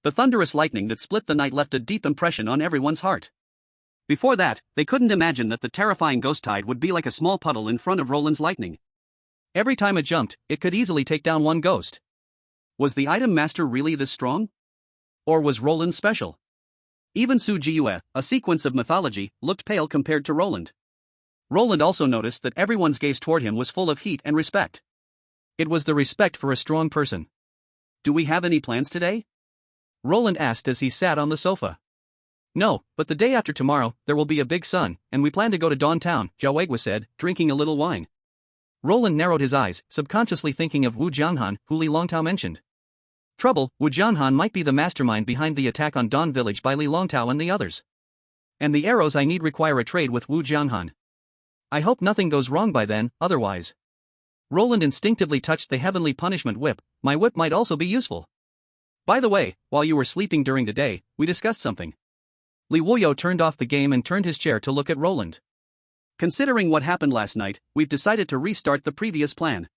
Speaker 1: The thunderous lightning that split the night left a deep impression on everyone's heart. Before that, they couldn't imagine that the terrifying ghost tide would be like a small puddle in front of Roland's lightning. Every time it jumped, it could easily take down one ghost. Was the item master really this strong? Or was Roland special? Even Su Jiue, a sequence of mythology, looked pale compared to Roland. Roland also noticed that everyone's gaze toward him was full of heat and respect. It was the respect for a strong person. Do we have any plans today? Roland asked as he sat on the sofa. No, but the day after tomorrow, there will be a big sun, and we plan to go to Dawn Town, Jiaoweigua said, drinking a little wine. Roland narrowed his eyes, subconsciously thinking of Wu Jianhan, who Li Longtao mentioned. Trouble, Wu Jianhan might be the mastermind behind the attack on Dawn Village by Li Longtao and the others. And the arrows I need require a trade with Wu Jianhan. I hope nothing goes wrong by then, otherwise. Roland instinctively touched the Heavenly Punishment Whip. My whip might also be useful. By the way, while you were sleeping during the day, we discussed something. Li Woyo turned off the game and turned his chair to look at Roland. Considering what happened last night, we've decided to restart the previous plan.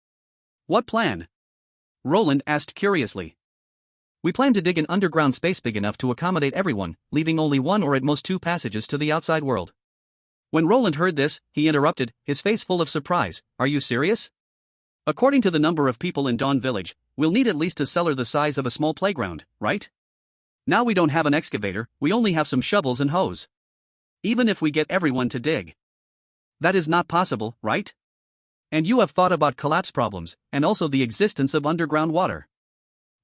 Speaker 1: What plan? Roland asked curiously. We plan to dig an underground space big enough to accommodate everyone, leaving only 1 or at most 2 passages to the outside world. When Roland heard this, he interrupted, his face full of surprise. Are you serious? According to the number of people in Dawn Village, we'll need at least a cellar the size of a small playground, right? Now we don't have an excavator, we only have some shovels and hoes. Even if we get everyone to dig. That is not possible, right? And you have thought about collapse problems, and also the existence of underground water.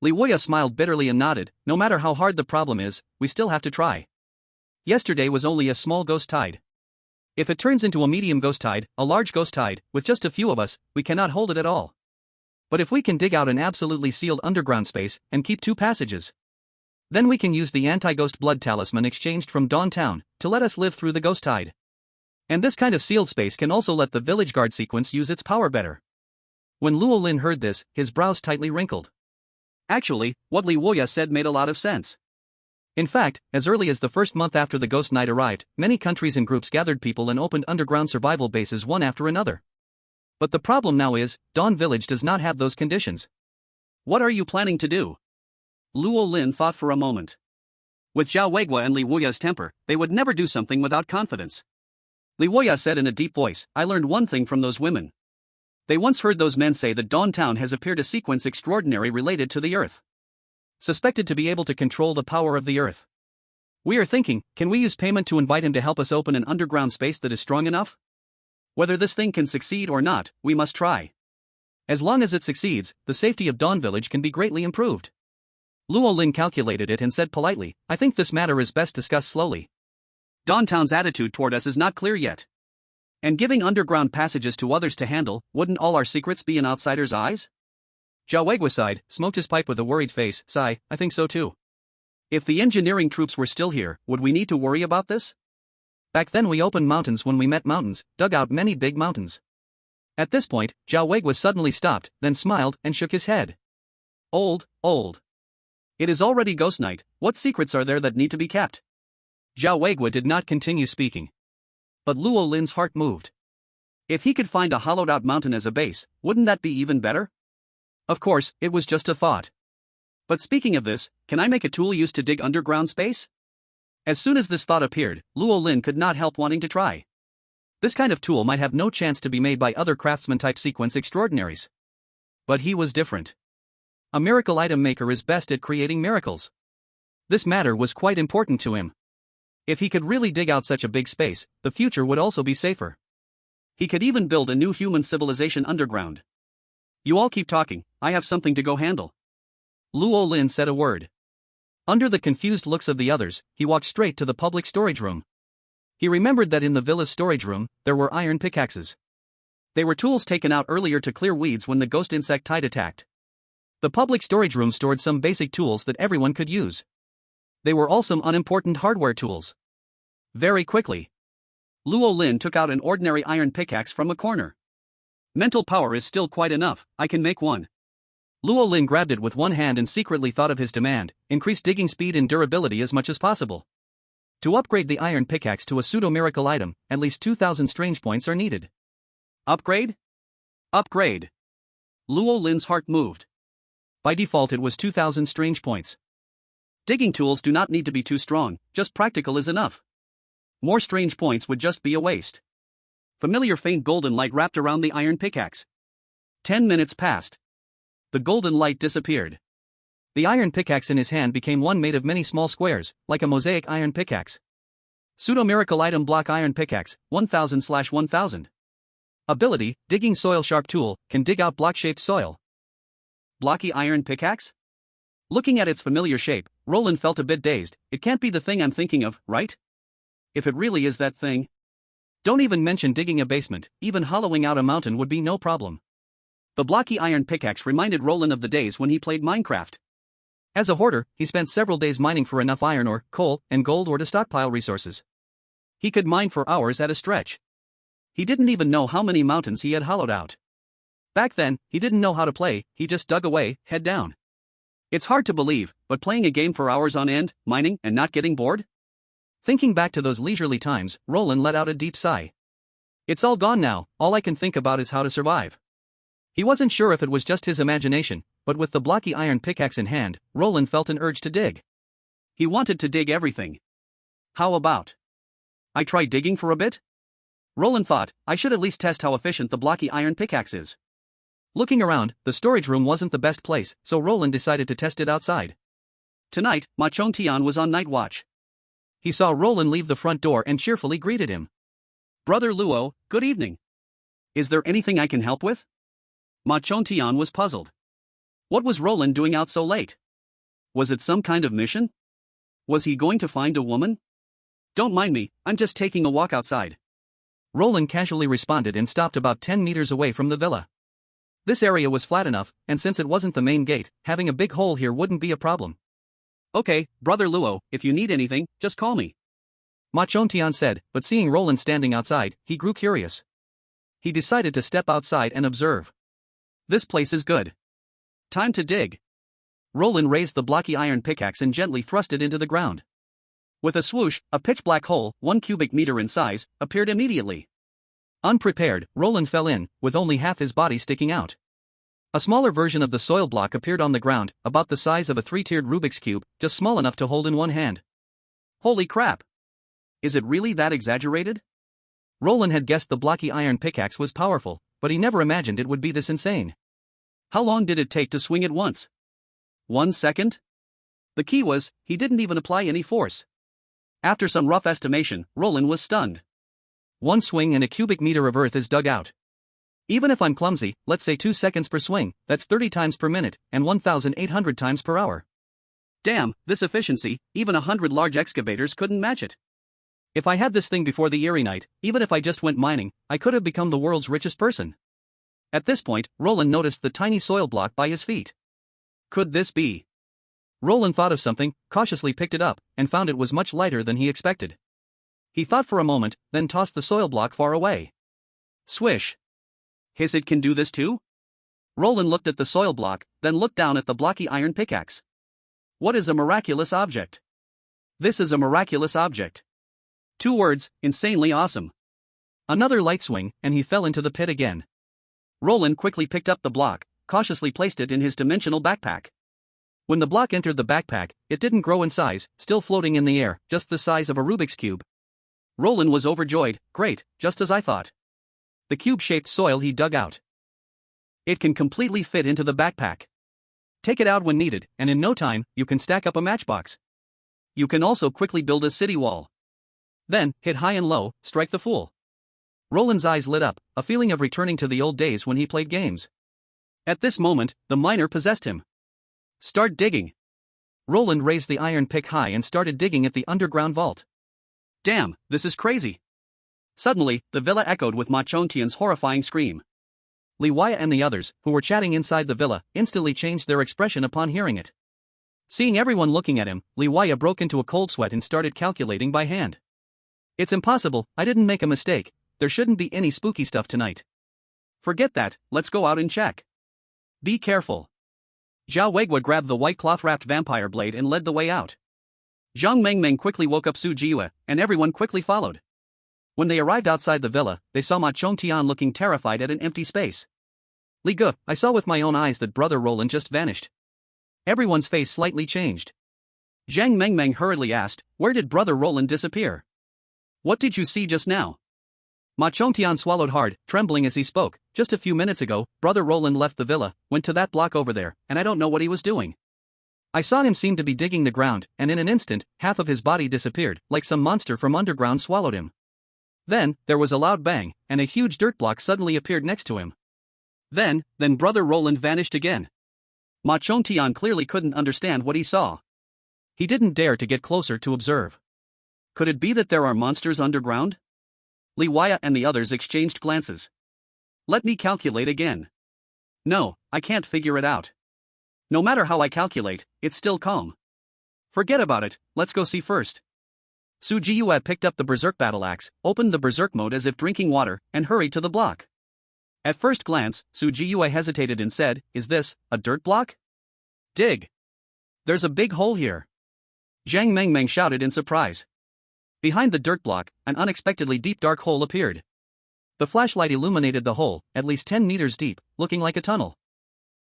Speaker 1: Li Woyo smiled bitterly and nodded, no matter how hard the problem is, we still have to try. Yesterday was only a small ghost tide. If it turns into a medium ghost tide, a large ghost tide, with just a few of us, we cannot hold it at all. But if we can dig out an absolutely sealed underground space, and keep 2 passages, then we can use the anti-ghost blood talisman exchanged from Dawn Town, to let us live through the ghost tide. And this kind of sealed space can also let the village guard sequence use its power better. When Luo Lin heard this, his brows tightly wrinkled. Actually, what Li Woyo said made a lot of sense. In fact, as early as the first month after the Ghost Night arrived, many countries and groups gathered people and opened underground survival bases one after another. But the problem now is, Dawn Village does not have those conditions. What are you planning to do? Luo Lin thought for a moment. With Zhao Weigua and Li Woya's temper, they would never do something without confidence. Li Woya said in a deep voice, I learned one thing from those women. They once heard those men say that Dawn Town has appeared a sequence extraordinary related to the earth. Suspected to be able to control the power of the earth. We are thinking, can we use payment to invite him to help us open an underground space that is strong enough? Whether this thing can succeed or not, we must try. As long as it succeeds, the safety of Dawn Village can be greatly improved. Luo Lin calculated it and said politely, I think this matter is best discussed slowly. Dawn Town's attitude toward us is not clear yet.
Speaker 2: And giving underground passages to others to handle, wouldn't all our secrets be in outsiders' eyes?
Speaker 1: Jawegwa sighed, smoked his pipe with a worried face. Sigh, I think so too.
Speaker 2: If the engineering troops were still here, would we need to worry about this?
Speaker 1: Back then we opened mountains when we met mountains, dug out many big mountains. At this point, Jawegwa suddenly stopped, then smiled and shook his head.
Speaker 2: Old. It is already ghost night, what secrets are there that need to be kept?
Speaker 1: Jawegwa did not continue speaking. But Luo Lin's heart moved.
Speaker 2: If he could find a hollowed-out mountain as a base, wouldn't that be even better?
Speaker 1: Of course, it was just a thought.
Speaker 2: But speaking of this, can I make a tool used to dig underground space? As soon as this thought appeared, Luo Lin could not help wanting to try.
Speaker 1: This kind of tool might have no chance to be made by other craftsman-type sequence extraordinaries. But he was different. A miracle item maker is best at creating miracles. This matter was quite important to him. If he could really dig out such a big space, the future would also be safer.
Speaker 2: He could even build a new human civilization underground. You all keep talking, I have something to go handle.
Speaker 1: Luo Lin said a word. Under the confused looks of the others, he walked straight to the public storage room. He remembered that in the villa's storage room, there were iron pickaxes. They were tools taken out earlier to clear weeds when the ghost insect tide attacked. The public storage room stored some basic tools that everyone could use. They were all some unimportant hardware tools. Very quickly,
Speaker 2: Luo Lin took out an ordinary iron pickaxe from a corner. Mental power is still quite enough, I can make one.
Speaker 1: Luo Lin grabbed it with one hand and secretly thought of his demand: increase digging speed and durability as much as possible. To upgrade the iron pickaxe to a pseudo-miracle item, at least 2,000 strange points are needed.
Speaker 2: Upgrade? Upgrade. Luo Lin's heart moved.
Speaker 1: By default it was 2,000 strange points.
Speaker 2: Digging tools do not need to be too strong, just practical is enough. More strange points would just be a waste. Familiar faint golden light wrapped around the iron pickaxe. 10 minutes passed. The golden light disappeared.
Speaker 1: The iron pickaxe in his hand became one made of many small squares, like a mosaic iron pickaxe. Pseudo-miracle item block iron pickaxe, 1000/1000. Ability, digging soil sharp tool, can dig out block-shaped soil.
Speaker 2: Blocky iron pickaxe? Looking at its familiar shape, Roland felt a bit dazed. It can't be the thing I'm thinking of, right? If it really is that thing.
Speaker 1: Don't even mention digging a basement, even hollowing out a mountain would be no problem.
Speaker 2: The blocky iron pickaxe reminded Roland of the days when he played Minecraft.
Speaker 1: As a hoarder, he spent several days mining for enough iron ore, coal, and gold ore to stockpile resources.
Speaker 2: He could mine for hours at a stretch. He didn't even know how many mountains he had hollowed out.
Speaker 1: Back then, he didn't know how to play, he just dug away, head down.
Speaker 2: It's hard to believe, but playing a game for hours on end, mining, and not getting bored?
Speaker 1: Thinking back to those leisurely times, Roland let out a deep sigh. It's all gone now, all I can think about is how to survive. He wasn't sure if it was just his imagination, but with the blocky iron pickaxe in hand, Roland felt an urge to dig.
Speaker 2: He wanted to dig everything. How about I try digging for a bit? Roland thought, I should at least test how efficient the blocky iron pickaxe is.
Speaker 1: Looking around, the storage room wasn't the best place, so Roland decided to test it outside.
Speaker 2: Tonight, Ma Chongtian was on night watch.
Speaker 1: He saw Roland leave the front door and cheerfully greeted him.
Speaker 2: Brother Luo, good evening. Is there anything I can help with? Ma Chongtian was puzzled. What was Roland doing out so late? Was it some kind of mission? Was he going to find a woman? Don't mind me, I'm just taking a walk outside.
Speaker 1: Roland casually responded and stopped about 10 meters away from the villa. This area was flat enough, and since it wasn't the main gate, having a big hole here wouldn't be a problem.
Speaker 2: Okay, Brother Luo, if you need anything, just call me.
Speaker 1: Ma Chongtian said, but seeing Roland standing outside, he grew curious. He decided to step outside and observe.
Speaker 2: This place is good. Time to dig.
Speaker 1: Roland raised the blocky iron pickaxe and gently thrust it into the ground.
Speaker 2: With a swoosh, a pitch-black hole, 1 cubic meter in size, appeared immediately.
Speaker 1: Unprepared, Roland fell in, with only half his body sticking out. A smaller version of the soil block appeared on the ground, about the size of a 3-tiered Rubik's Cube, just small enough to hold in one hand.
Speaker 2: Holy crap! Is it really that exaggerated?
Speaker 1: Roland had guessed the blocky iron pickaxe was powerful, but he never imagined it would be this insane.
Speaker 2: How long did it take to swing it once? 1 second? The key was, he didn't even apply any force. After some rough estimation, Roland was stunned.
Speaker 1: 1 swing and a cubic meter of earth is dug out. Even if I'm clumsy, let's say 2 seconds per swing, that's 30 times per minute, and 1,800 times per hour.
Speaker 2: Damn, this efficiency, even 100 large excavators couldn't match it.
Speaker 1: If I had this thing before the eerie night, even if I just went mining, I could have become the world's richest person. At this point, Roland noticed the tiny soil block by his feet. Could this be? Roland thought of something, cautiously picked it up, and found it was much lighter than he expected. He thought for a moment, then tossed the soil block far away. Swish. It can do this too? Roland looked at the soil block, then looked down at the blocky iron pickaxe. What is a miraculous object? This is a miraculous object. 2 words, insanely awesome. Another light swing, and he fell into the pit again. Roland quickly picked up the block, cautiously placed it in his dimensional backpack. When the block entered the backpack, it didn't grow in size, still floating in the air, just the size of a Rubik's Cube. Roland was overjoyed. Great, just as I thought. The cube-shaped soil he dug out. It can completely fit into the backpack. Take it out when needed, and in no time, you can stack up a matchbox. You can also quickly build a city wall. Then, hit high and low, strike the fool. Roland's eyes lit up, a feeling of returning to the old days when he played games. At this moment, the miner possessed him. Start digging. Roland raised the iron pick high and started digging at the underground vault. Damn, this is crazy. Suddenly, the villa echoed with Machontian's horrifying scream. Liwaya and the others, who were chatting inside the villa, instantly changed their expression upon hearing it. Seeing everyone looking at him, Liwaya broke into a cold sweat and started calculating by hand. It's impossible, I didn't make a mistake, there shouldn't be any spooky stuff tonight. Forget that, let's go out and check. Be careful. Zhao Weigua grabbed the white cloth-wrapped vampire blade and led the way out. Zhang Mengmeng quickly woke up Su Jiyue, and everyone quickly followed. When they arrived outside the villa, they saw Ma Chongtian looking terrified at an empty space. Li Ge, I saw with my own eyes that Brother Roland just vanished. Everyone's face slightly changed. Zhang Mengmeng hurriedly asked, where did Brother Roland disappear? What did you see just now? Ma Chongtian swallowed hard, trembling as he spoke. Just a few minutes ago, Brother Roland left the villa, went to that block over there, and I don't know what he was doing. I saw him seem to be digging the ground, and in an instant, half of his body disappeared, like some monster from underground swallowed him. Then, there was a loud bang, and a huge dirt block suddenly appeared next to him. Then Brother Roland vanished again. Ma Chongtian clearly couldn't understand what he saw. He didn't dare to get closer to observe. Could it be that there are monsters underground? Liwaya and the others exchanged glances. Let me calculate again. No, I can't figure it out. No matter how I calculate, it's still calm. Forget about it, let's go see first. Su Jiyue picked up the berserk battle axe, opened the berserk mode as if drinking water, and hurried to the block. At first glance, Su Jiyue hesitated and said, is this a dirt block? Dig. There's a big hole here. Zhang Mengmeng shouted in surprise. Behind the dirt block, an unexpectedly deep dark hole appeared. The flashlight illuminated the hole, at least 10 meters deep, looking like a tunnel.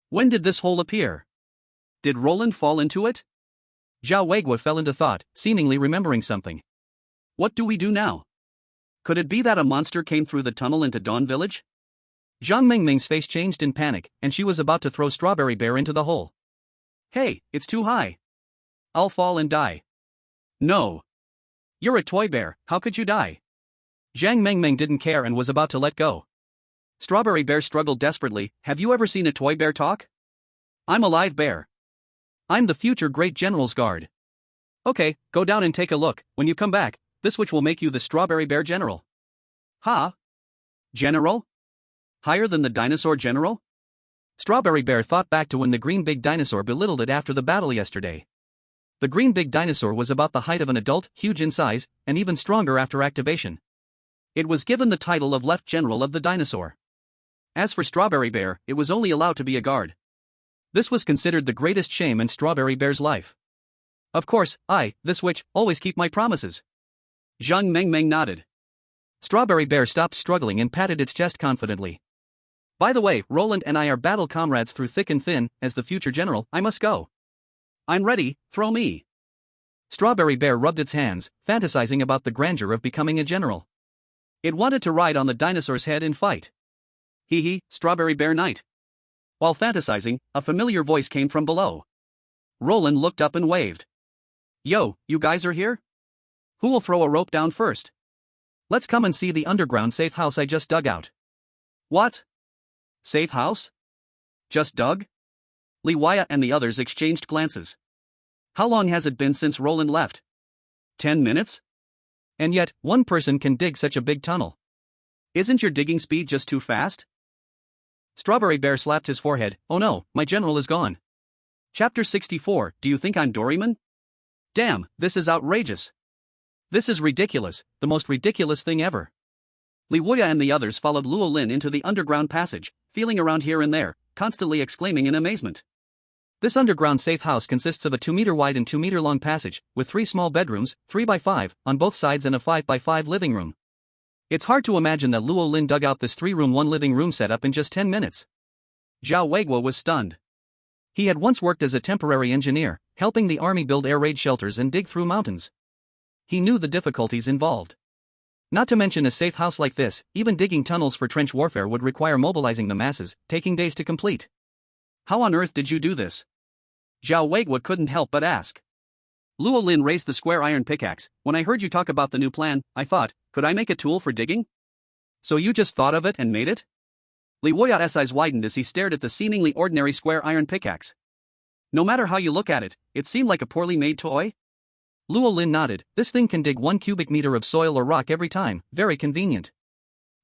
Speaker 1: When did this hole appear? Did Roland fall into it? Zhao Weigua fell into thought, seemingly remembering something. What do we do now? Could it be that a monster came through the tunnel into Dawn Village? Zhang Mengmeng's face changed in panic, and she was about to throw Strawberry Bear into the hole. Hey, it's too high. I'll fall and die. No. You're a toy bear, how could you die? Zhang Mengmeng didn't care and was about to let go. Strawberry Bear struggled desperately. Have you ever seen a toy bear talk? I'm a live bear. I'm the future Great General's guard. Okay, go down and take a look. When you come back, this witch will make you the Strawberry Bear General. Huh? General? Higher than the dinosaur general? Strawberry Bear thought back to when the green big dinosaur belittled it after the battle yesterday. The green big dinosaur was about the height of an adult, huge in size, and even stronger after activation. It was given the title of Left General of the Dinosaur. As for Strawberry Bear, it was only allowed to be a guard. This was considered the greatest shame in Strawberry Bear's life. Of course, this witch, always keep my promises. Zhang Mengmeng nodded. Strawberry Bear stopped struggling and patted its chest confidently. By the way, Roland and I are battle comrades through thick and thin. As the future general, I must go. I'm ready, throw me. Strawberry Bear rubbed its hands, fantasizing about the grandeur of becoming a general. It wanted to ride on the dinosaur's head and fight. Hee hee, Strawberry Bear Knight. While fantasizing, a familiar voice came from below. Roland looked up and waved. Yo, you guys are here? Who will throw a rope down first? Let's come and see the underground safe house I just dug out. What? Safe house? Just dug? Liwaya and the others exchanged glances. How long has it been since Roland left? 10 minutes? And yet, one person can dig such a big tunnel.
Speaker 2: Isn't your digging speed just too fast?
Speaker 1: Strawberry Bear slapped his forehead. Oh no, my general is gone.
Speaker 2: Chapter 64. Do you think I'm Doryman? Damn, this is outrageous.
Speaker 1: This is ridiculous, the most ridiculous thing ever.
Speaker 2: Li Wuya and the others followed Luo Lin into the underground passage, feeling around here and there, constantly exclaiming in amazement.
Speaker 1: This underground safe house consists of a 2-meter wide and 2-meter long passage, with 3 small bedrooms, 3 by 5, on both sides and a 5 by 5 living room. It's hard to imagine that Luo Lin dug out this 3-room 1 living room setup in just 10 minutes.
Speaker 2: Zhao Weiguo was stunned.
Speaker 1: He had once worked as a temporary engineer, helping the army build air raid shelters and dig through mountains. He knew the difficulties involved. Not to mention a safe house like this, even digging tunnels for trench warfare would require mobilizing the masses, taking days to complete.
Speaker 2: How on earth did you do this? Zhao Weiguo couldn't help but ask. Luo Lin raised the square iron pickaxe. When I heard you talk about the new plan, I thought, could I make a tool for digging?
Speaker 1: So you just thought of it and made it?
Speaker 2: Li Wuya's eyes widened as he stared at the seemingly ordinary square iron pickaxe. No matter how you look at it, it seemed like a poorly made toy.
Speaker 1: Luo Lin nodded. This thing can dig 1 cubic meter of soil or rock every time, very convenient.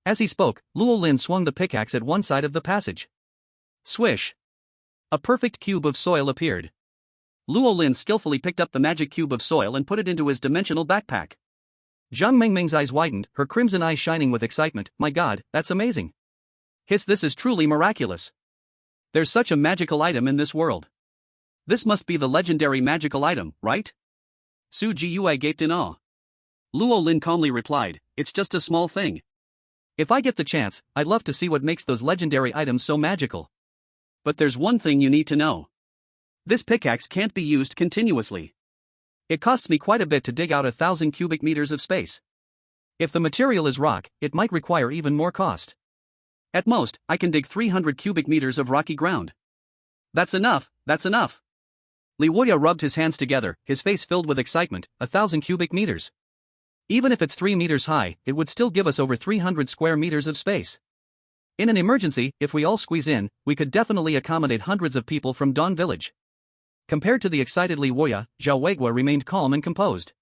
Speaker 1: As he spoke, Luo Lin swung the pickaxe at one side of the passage. Swish! A perfect cube of soil appeared.
Speaker 2: Luo Lin skillfully picked up the magic cube of soil and put it into his dimensional backpack.
Speaker 1: Zhang Mengmeng's eyes widened, her crimson eyes shining with excitement. My god, that's amazing.
Speaker 2: Hiss, this is truly miraculous. There's such a magical item in this world. This must be the legendary magical item, right? Su Jiyue gaped in awe. Luo Lin calmly replied, it's just a small thing.
Speaker 1: If I get the chance, I'd love to see what makes those legendary items so magical.
Speaker 2: But there's one thing you need to know. This pickaxe can't be used continuously. It costs me quite a bit to dig out 1,000 cubic meters of space.
Speaker 1: If the material is rock, it might require even more cost.
Speaker 2: At most, I can dig 300 cubic meters of rocky ground. That's enough, that's enough.
Speaker 1: Li Wuya rubbed his hands together, his face filled with excitement. 1,000 cubic meters. Even if it's 3 meters high, it would still give us over 300 square meters of space. In an emergency, if we all squeeze in, we could definitely accommodate hundreds of people from Dawn Village. Compared to the excited Li Wuya, Zhao Weiguo remained calm and composed.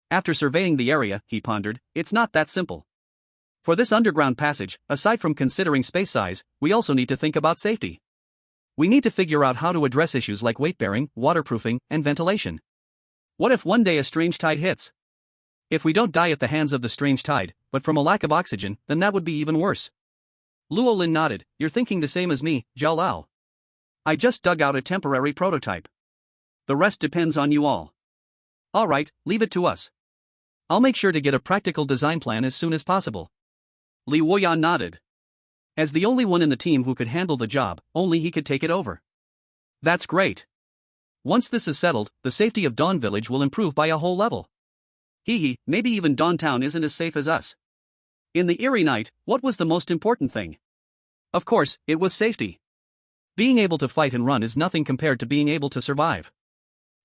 Speaker 2: After surveying the area, he pondered, it's not that simple. For this underground passage, aside from considering space size, we also need to think about safety.
Speaker 1: We need to figure out how to address issues like weight-bearing, waterproofing, and ventilation.
Speaker 2: What if one day a strange tide hits?
Speaker 1: If we don't die at the hands of the strange tide, but from a lack of oxygen, then that would be even worse.
Speaker 2: Luo Lin nodded. You're thinking the same as me, Zhao Lao. I just dug out a temporary prototype. The rest depends on you all.
Speaker 1: All right, leave it to us. I'll make sure to get a practical design plan as soon as possible.
Speaker 2: Li Wuya nodded. As the only one in the team who could handle the job, only he could take it over.
Speaker 1: That's great. Once this is settled, the safety of Dawn Village will improve by a whole level.
Speaker 2: Maybe even Dawn Town isn't as safe as us. In the eerie night, what was the most important thing? Of course, it was safety.
Speaker 1: Being able to fight and run is nothing compared to being able to survive.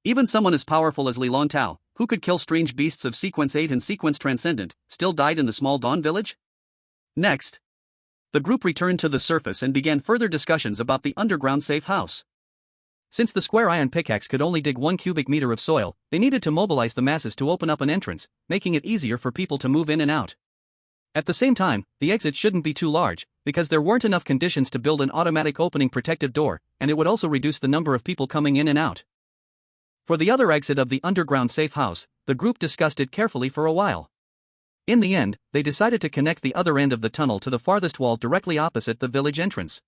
Speaker 2: Even someone as powerful as Li Lontao, who could kill strange beasts of Sequence 8 and Sequence Transcendent, still died in the small Dawn Village? Next, the group returned to the surface and began further discussions about the underground safe house.
Speaker 1: Since the square iron pickaxe could only dig 1 cubic meter of soil, they needed to mobilize the masses to open up an entrance, making it easier for people to move in and out. At the same time, the exit shouldn't be too large, because there weren't enough conditions to build an automatic opening protective door, and it would also reduce the number of people coming in and out. For the other exit of the underground safe house, the group discussed it carefully for a while. In the end, they decided to connect the other end of the tunnel to the farthest wall directly opposite the village entrance.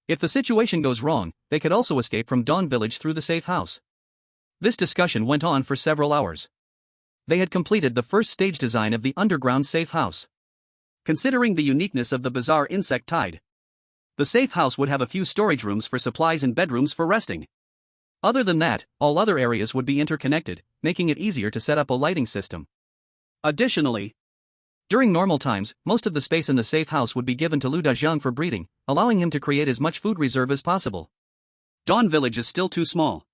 Speaker 1: If the situation goes wrong, they could also escape from Dawn Village through the safe house. This discussion went on for several hours. They had completed the first stage design of the underground safe house. Considering the uniqueness of the bizarre insect tide, the safe house would have a few storage rooms for supplies and bedrooms for resting. Other than that, all other areas would be interconnected, making it easier to set up a lighting system. Additionally, during normal times, most of the space in the safe house would be given to Lu Dazhang for breeding, allowing him to create as much food reserve as possible.
Speaker 2: Dawn Village is still too small.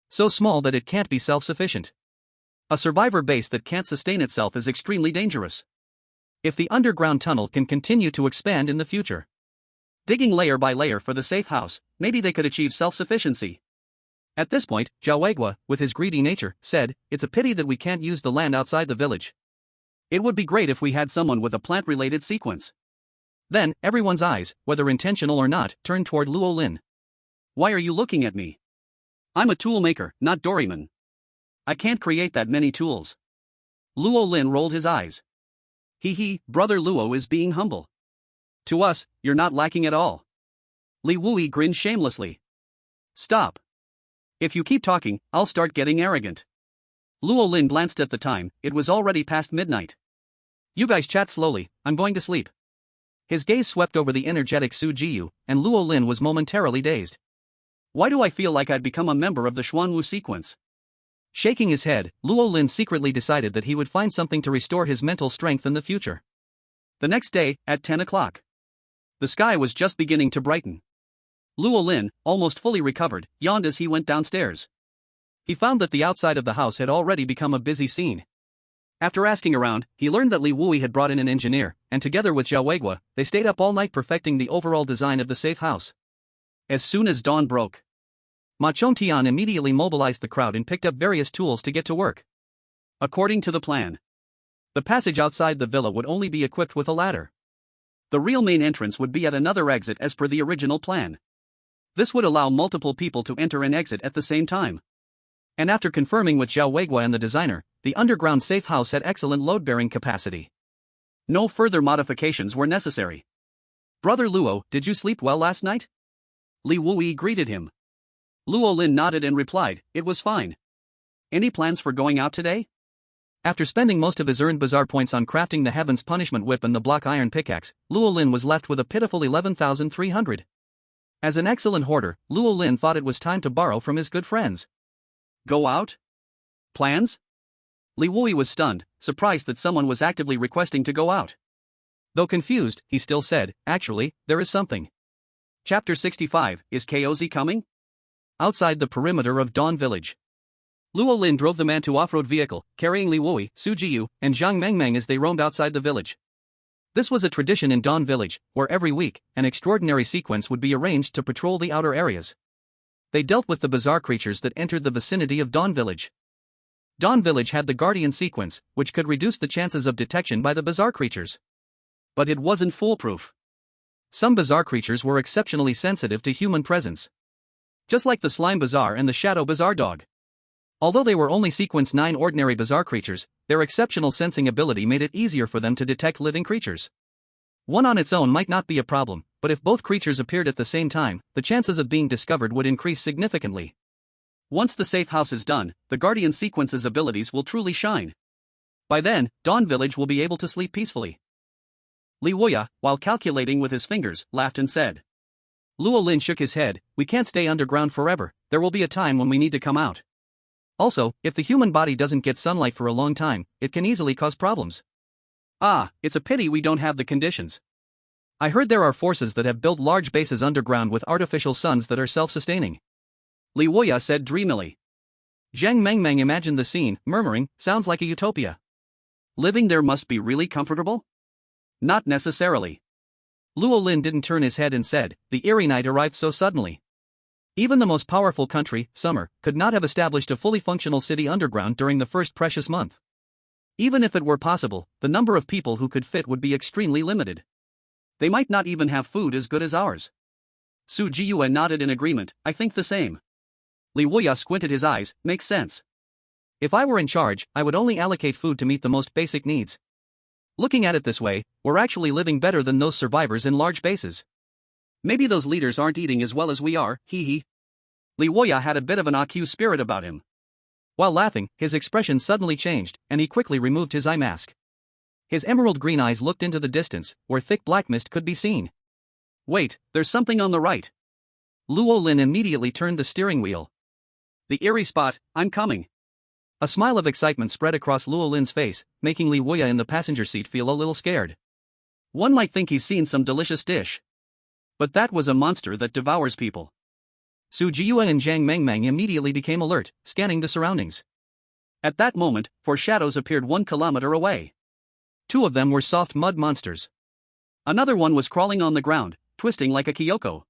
Speaker 1: So small that it can't be self-sufficient. A survivor base that can't sustain itself is extremely dangerous. If the underground tunnel can continue to expand in the future, digging layer by layer for the safe house, maybe they could achieve self-sufficiency. At this point, Zhao Weiguo, with his greedy nature, said, "It's a pity that we can't use the land outside the village.
Speaker 2: It would be great if we had someone with a plant-related sequence.
Speaker 1: Then, everyone's eyes, whether intentional or not, turned toward Luo Lin.
Speaker 2: Why are you looking at me? I'm a tool maker, not Doryman. I can't create that many tools. Luo Lin rolled his eyes. Brother Luo is being humble. To us, you're not lacking at all. Li Wui grinned shamelessly. Stop. If you keep talking, I'll start getting arrogant. Luo Lin glanced at the time, it was already past midnight.
Speaker 1: You guys chat slowly, I'm going to sleep. His gaze swept over the energetic Su Jiyu, and Luo Lin was momentarily dazed.
Speaker 2: Why do I feel like I'd become a member of the Xuanwu sequence?
Speaker 1: Shaking his head, Luo Lin secretly decided that he would find something to restore his mental strength in the future.
Speaker 2: The next day, at 10 o'clock. The sky was just beginning to brighten. Luo Lin, almost fully recovered, yawned as he went downstairs.
Speaker 1: He found that the outside of the house had already become a busy scene.
Speaker 2: After asking around, he learned that Li Wui had brought in an engineer, and together with Zhao Weigua, they stayed up all night perfecting the overall design of the safe house. As soon as dawn broke,
Speaker 1: Ma Chongtian immediately mobilized the crowd and picked up various tools to get to work.
Speaker 2: According to the plan,
Speaker 1: the passage outside the villa would only be equipped with a ladder.
Speaker 2: The real main entrance would be at another exit as per the original plan. This would allow multiple people to enter and exit at the same time.
Speaker 1: And after confirming with Zhao Weigua and the designer, the underground safe house had excellent load-bearing capacity.
Speaker 2: No further modifications were necessary.
Speaker 1: Brother Luo, did you sleep well last night?
Speaker 2: Li Wui greeted him. Luo Lin nodded and replied, it was fine. Any plans for going out today?
Speaker 1: After spending most of his earned bazaar points on crafting the Heaven's Punishment Whip and the block iron pickaxe, Luo Lin was left with a pitiful 11,300. As an excellent hoarder, Luo Lin thought it was time to borrow from his good friends.
Speaker 2: Go out? Plans? Li Wui was stunned, surprised that someone was actively requesting to go out.
Speaker 1: Though confused, he still said, actually, there is something.
Speaker 2: Chapter 65, is Koz coming?
Speaker 1: Outside the perimeter of Dawn Village, Luo Lin drove the man to off-road vehicle, carrying Li Wui, Su Jiyu, and Zhang Mengmeng as they roamed outside the village. This was a tradition in Dawn Village, where every week, an extraordinary sequence would be arranged to patrol the outer areas. They dealt with the bizarre creatures that entered the vicinity of Dawn Village. Dawn Village had the Guardian sequence, which could reduce the chances of detection by the bizarre creatures.
Speaker 2: But it wasn't foolproof.
Speaker 1: Some bizarre creatures were exceptionally sensitive to human presence. Just like the Slime Bazaar and the Shadow Bazaar Dog. Although they were only Sequence 9 ordinary bizarre creatures, their exceptional sensing ability made it easier for them to detect living creatures. One on its own might not be a problem, but if both creatures appeared at the same time, the chances of being discovered would increase significantly.
Speaker 2: Once the safe house is done, the Guardian Sequence's abilities will truly shine. By then, Dawn Village will be able to sleep peacefully. Li Wuya, while calculating with his fingers, laughed and said.
Speaker 1: Luo Lin shook his head, we can't stay underground forever, there will be a time when we need to come out. Also, if the human body doesn't get sunlight for a long time, it can easily cause problems.
Speaker 2: Ah, it's a pity we don't have the conditions.
Speaker 1: I heard there are forces that have built large bases underground with artificial suns that are self-sustaining.
Speaker 2: Li Wuya said dreamily.
Speaker 1: Zhang Mengmeng imagined the scene, murmuring, sounds like a utopia.
Speaker 2: Living there must be really comfortable? Not necessarily.
Speaker 1: Luo Lin didn't turn his head and said, the eerie night arrived so suddenly. Even the most powerful country, Summer, could not have established a fully functional city underground during the first precious month. Even if it were possible, the number of people who could fit would be extremely limited. They might not even have food as good as ours. Su Jiyue nodded in agreement, I think the same. Li Wuya squinted his eyes, makes sense. If I were in charge, I would only allocate food to meet the most basic needs. Looking at it this way, we're actually living better than those survivors in large bases.
Speaker 2: Maybe those leaders aren't eating as well as we are, Li Wuya had a bit of an AQ spirit about him.
Speaker 1: While laughing, his expression suddenly changed, and he quickly removed his eye mask. His emerald green eyes looked into the distance, where thick black mist could be seen.
Speaker 2: Wait, there's something on the right.
Speaker 1: Luo Lin immediately turned the steering wheel.
Speaker 2: The eerie spot, I'm coming.
Speaker 1: A smile of excitement spread across Luo Lin's face, making Li Wuya in the passenger seat feel a little scared.
Speaker 2: One might think he's seen some delicious dish. But that was a monster that devours people.
Speaker 1: Su Jiyue and Zhang Mengmeng immediately became alert, scanning the surroundings.
Speaker 2: At that moment, four shadows appeared 1 kilometer away.
Speaker 1: 2 of them were soft mud monsters.
Speaker 2: Another one was crawling on the ground, twisting like a kyoko.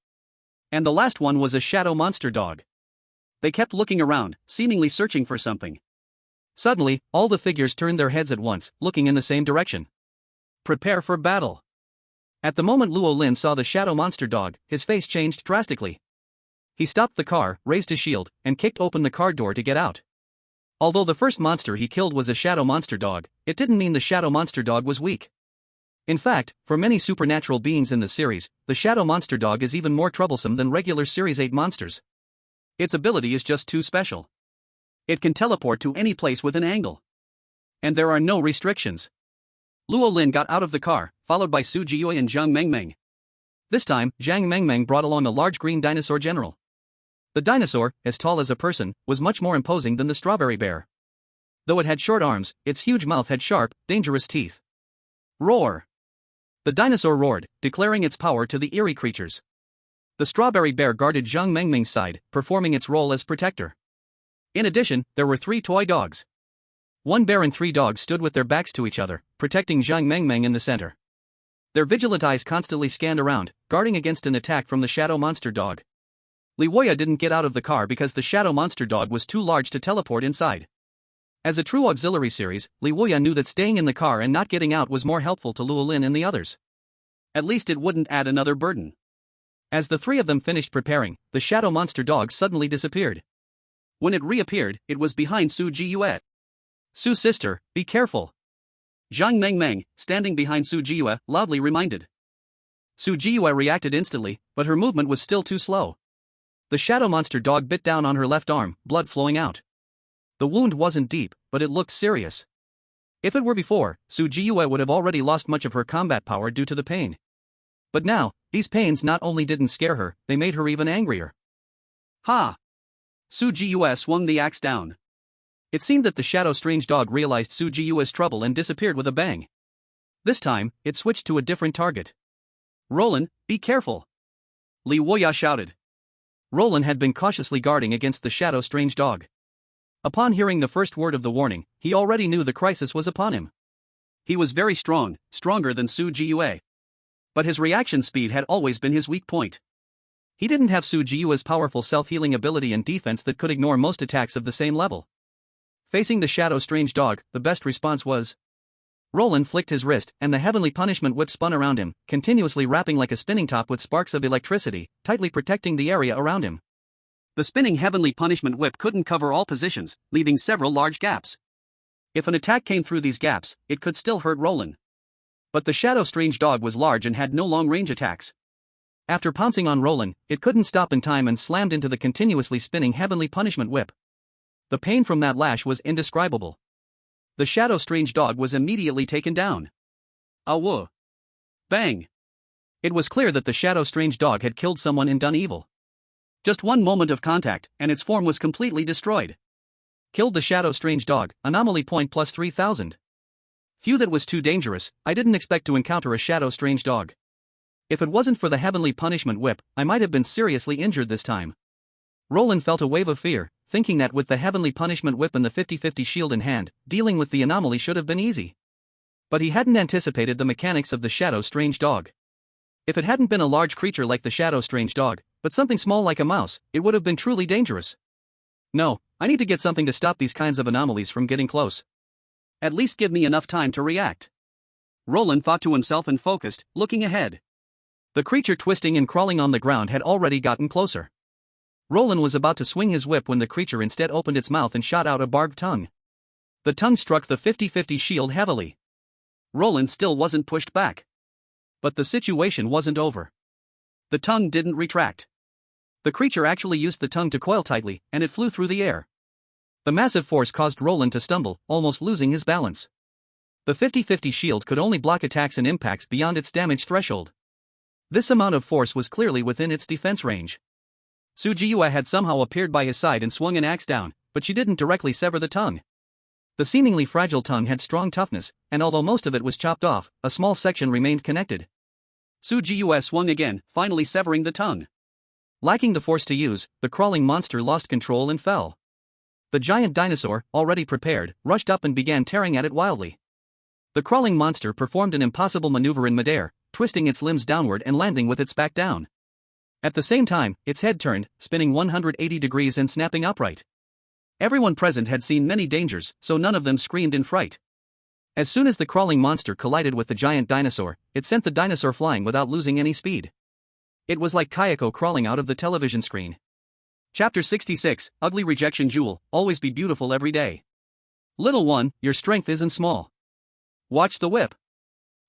Speaker 2: And the last one was a shadow monster dog. They kept looking around, seemingly searching for something.
Speaker 1: Suddenly, all the figures turned their heads at once, looking in the same direction. Prepare for battle. At the moment Luo Lin saw the shadow monster dog, his face changed drastically. He stopped the car, raised his shield, and kicked open the car door to get out. Although the first monster he killed was a shadow monster dog, it didn't mean the shadow monster dog was weak. In fact, for many supernatural beings in the series, the shadow monster dog is even more troublesome than regular Series 8 monsters. Its ability is just too special. It can teleport to any place with an angle. And there are no restrictions. Luo Lin got out of the car, followed by Su Jiyue and Zhang Mengmeng. This time, Zhang Mengmeng brought along a large green dinosaur general. The dinosaur, as tall as a person, was much more imposing than the strawberry bear. Though it had short arms, its huge mouth had sharp, dangerous teeth. Roar! The dinosaur roared, declaring its power to the eerie creatures. The strawberry bear guarded Zhang Mengmeng's side, performing its role as protector. In addition, there were 3 toy dogs. 1 bear and 3 dogs stood with their backs to each other, protecting Zhang Mengmeng in the center. Their vigilant eyes constantly scanned around, guarding against an attack from the shadow monster dog. Li Woya didn't get out of the car because the shadow monster dog was too large to teleport inside. As a true auxiliary series, Li Woya knew that staying in the car and not getting out was more helpful to Luo Lin and the others. At least it wouldn't add another burden. As the 3 of them finished preparing, the shadow monster dog suddenly disappeared. When it reappeared, it was behind Su Jiyue. Su sister, be careful. Zhang Mengmeng, standing behind Su Jiyue, loudly reminded. Su Jiyue reacted instantly, but her movement was still too slow. The shadow monster dog bit down on her left arm, blood flowing out. The wound wasn't deep, but it looked serious. If it were before, Su Jiyue would have already lost much of her combat power due to the pain. But now, these pains not only didn't scare her, they made her even angrier. Ha! Su Jiyue swung the axe down. It seemed that the shadow strange dog realized Su Jiyue's trouble and disappeared with a bang. This time, it switched to a different target. Roland, be careful! Li Woya shouted. Roland had been cautiously guarding against the shadow strange dog. Upon hearing the first word of the warning, he already knew the crisis was upon him. He was very strong, stronger than Su Jiyue. But his reaction speed had always been his weak point. He didn't have Su Jiyue's powerful self-healing ability and defense that could ignore most attacks of the same level. Facing the shadow strange dog, the best response was... Roland flicked his wrist, and the heavenly punishment whip spun around him, continuously wrapping like a spinning top with sparks of electricity, tightly protecting the area around him. The spinning heavenly punishment whip couldn't cover all positions, leaving several large gaps. If an attack came through these gaps, it could still hurt Roland. But the shadow strange dog was large and had no long-range attacks. After pouncing on Roland, it couldn't stop in time and slammed into the continuously spinning heavenly punishment whip. The pain from that lash was indescribable. The shadow strange dog was immediately taken down. Awu! Bang! It was clear that the shadow strange dog had killed someone and done evil. Just one moment of contact, and its form was completely destroyed. Killed the shadow strange dog, anomaly point plus 3000. Phew, that was too dangerous. I didn't expect to encounter a shadow strange dog. If it wasn't for the heavenly punishment whip, I might have been seriously injured this time. Roland felt a wave of fear, thinking that with the heavenly punishment whip and the 50-50 shield in hand, dealing with the anomaly should have been easy. But he hadn't anticipated the mechanics of the shadow strange dog. If it hadn't been a large creature like the shadow strange dog, but something small like a mouse, it would have been truly dangerous. No, I need to get something to stop these kinds of anomalies from getting close. At least give me enough time to react. Roland thought to himself and focused, looking ahead. The creature twisting and crawling on the ground had already gotten closer. Roland was about to swing his whip when the creature instead opened its mouth and shot out a barbed tongue. The tongue struck the 50-50 shield heavily. Roland still wasn't pushed back. But the situation wasn't over. The tongue didn't retract. The creature actually used the tongue to coil tightly, and it flew through the air. The massive force caused Roland to stumble, almost losing his balance. The 50-50 shield could only block attacks and impacts beyond its damage threshold. This amount of force was clearly within its defense range. Su Jiyue had somehow appeared by his side and swung an axe down, but she didn't directly sever the tongue. The seemingly fragile tongue had strong toughness, and although most of it was chopped off, a small section remained connected. Su Jiyue swung again, finally severing the tongue. Lacking the force to use, the crawling monster lost control and fell. The giant dinosaur, already prepared, rushed up and began tearing at it wildly. The crawling monster performed an impossible maneuver in midair, twisting its limbs downward and landing with its back down. At the same time, its head turned, spinning 180 degrees and snapping upright.
Speaker 2: Everyone present had seen many dangers, so none of them screamed in fright. As soon as the crawling monster collided with the giant dinosaur, it sent the dinosaur flying without losing any speed. It was like Kayako crawling out of the television screen. Chapter 66, Ugly Rejection Jewel, always be beautiful every day. Little one, your strength isn't small. Watch the whip.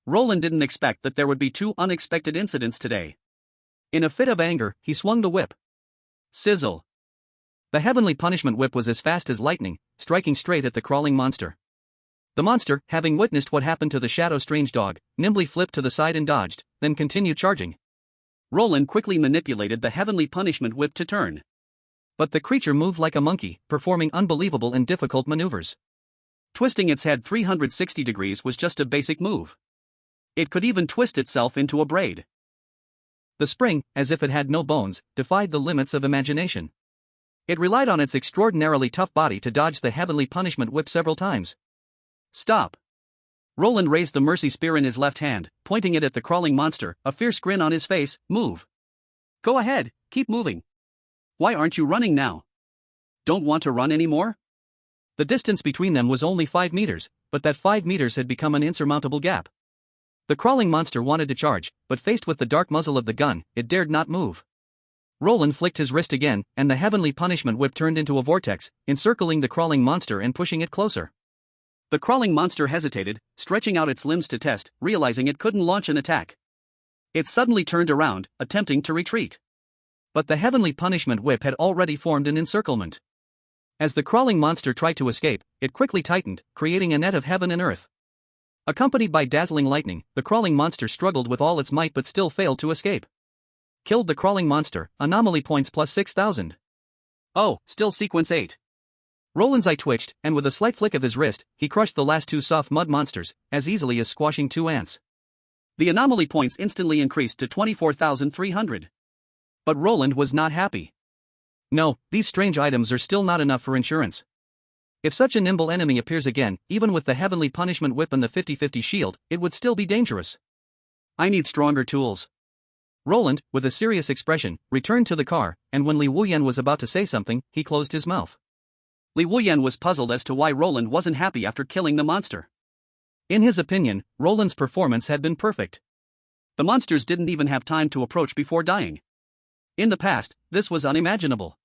Speaker 2: Roland didn't expect that there would be two unexpected incidents today. In a fit of anger, he swung the whip. Sizzle. The heavenly punishment whip was as fast as lightning, striking straight at the crawling monster. The monster, having witnessed what happened to the shadow strange dog, nimbly flipped to the side and dodged, then continued charging. Roland quickly manipulated the heavenly punishment whip to turn. But the creature moved like a monkey, performing unbelievable and difficult maneuvers. Twisting its head 360 degrees was just a basic move. It could even twist itself into a braid. The spring, as if it had no bones, defied the limits of imagination. It relied on its extraordinarily tough body to dodge the heavenly punishment whip several times. Stop. Roland raised the mercy spear in his left hand, pointing it at the crawling monster, a fierce grin on his face. Move. Go ahead, keep moving. Why aren't you running now? Don't want to run anymore? The distance between them was only 5 meters, but that 5 meters had become an insurmountable gap. The crawling monster wanted to charge, but faced with the dark muzzle of the gun, it dared not move. Roland flicked his wrist again, and the heavenly punishment whip turned into a vortex, encircling the crawling monster and pushing it closer. The crawling monster hesitated, stretching out its limbs to test, realizing it couldn't launch an attack. It suddenly turned around, attempting to retreat. But the heavenly punishment whip had already formed an encirclement. As the crawling monster tried to escape, it quickly tightened, creating a net of heaven and earth. Accompanied by dazzling lightning, the crawling monster struggled with all its might but still failed to escape. Killed the crawling monster, anomaly points plus 6,000. Oh, still sequence 8. Roland's eye twitched, and with a slight flick of his wrist, he crushed the last 2 soft mud monsters, as easily as squashing 2 ants. The anomaly points instantly increased to 24,300. But Roland was not happy. No, these strange items are still not enough for insurance. If such a nimble enemy appears again, even with the heavenly punishment whip and the 50-50 shield, it would still be dangerous. I need stronger tools. Roland, with a serious expression, returned to the car, and when Li Wuyan was about to say something, he closed his mouth. Li Wuyan was puzzled as to why Roland wasn't happy after killing the monster. In his opinion, Roland's performance had been perfect. The monsters didn't even have time to approach before dying. In the past, this was unimaginable.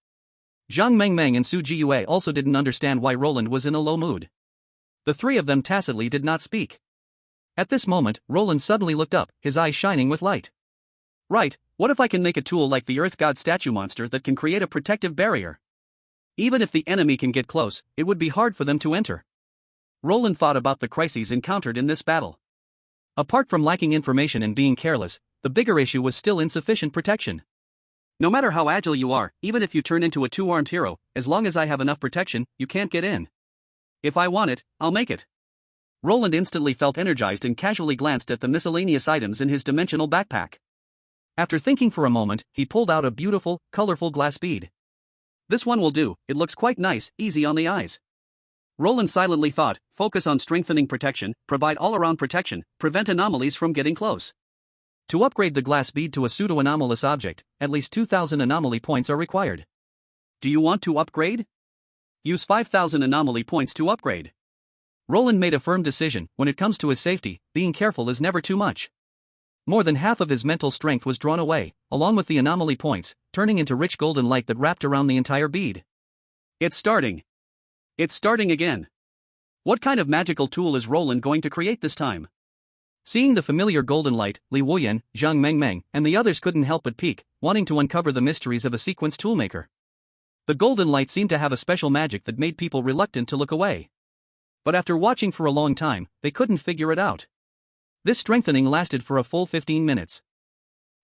Speaker 2: Zhang Mengmeng and Su Jiyue also didn't understand why Roland was in a low mood. The three of them tacitly did not speak. At this moment, Roland suddenly looked up, his eyes shining with light. Right, what if I can make a tool like the Earth God statue monster that can create a protective barrier? Even if the enemy can get close, it would be hard for them to enter. Roland thought about the crises encountered in this battle. Apart from lacking information and being careless, the bigger issue was still insufficient protection. No matter how agile you are, even if you turn into a 2-armed hero, as long as I have enough protection, you can't get in. If I want it, I'll make it. Roland instantly felt energized and casually glanced at the miscellaneous items in his dimensional backpack. After thinking for a moment, he pulled out a beautiful, colorful glass bead. This one will do, it looks quite nice, easy on the eyes. Roland silently thought, focus on strengthening protection, provide all-around protection, prevent anomalies from getting close. To upgrade the glass bead to a pseudo-anomalous object, at least 2,000 anomaly points are required. Do you want to upgrade? Use 5,000 anomaly points to upgrade. Roland made a firm decision. When it comes to his safety, being careful is never too much. More than half of his mental strength was drawn away, along with the anomaly points, turning into rich golden light that wrapped around the entire bead. It's starting. It's starting again. What kind of magical tool is Roland going to create this time? Seeing the familiar golden light, Li Wuyan, Zhang Mengmeng, and the others couldn't help but peek, wanting to uncover the mysteries of a sequence toolmaker. The golden light seemed to have a special magic that made people reluctant to look away. But after watching for a long time, they couldn't figure it out. This strengthening lasted for a full 15 minutes.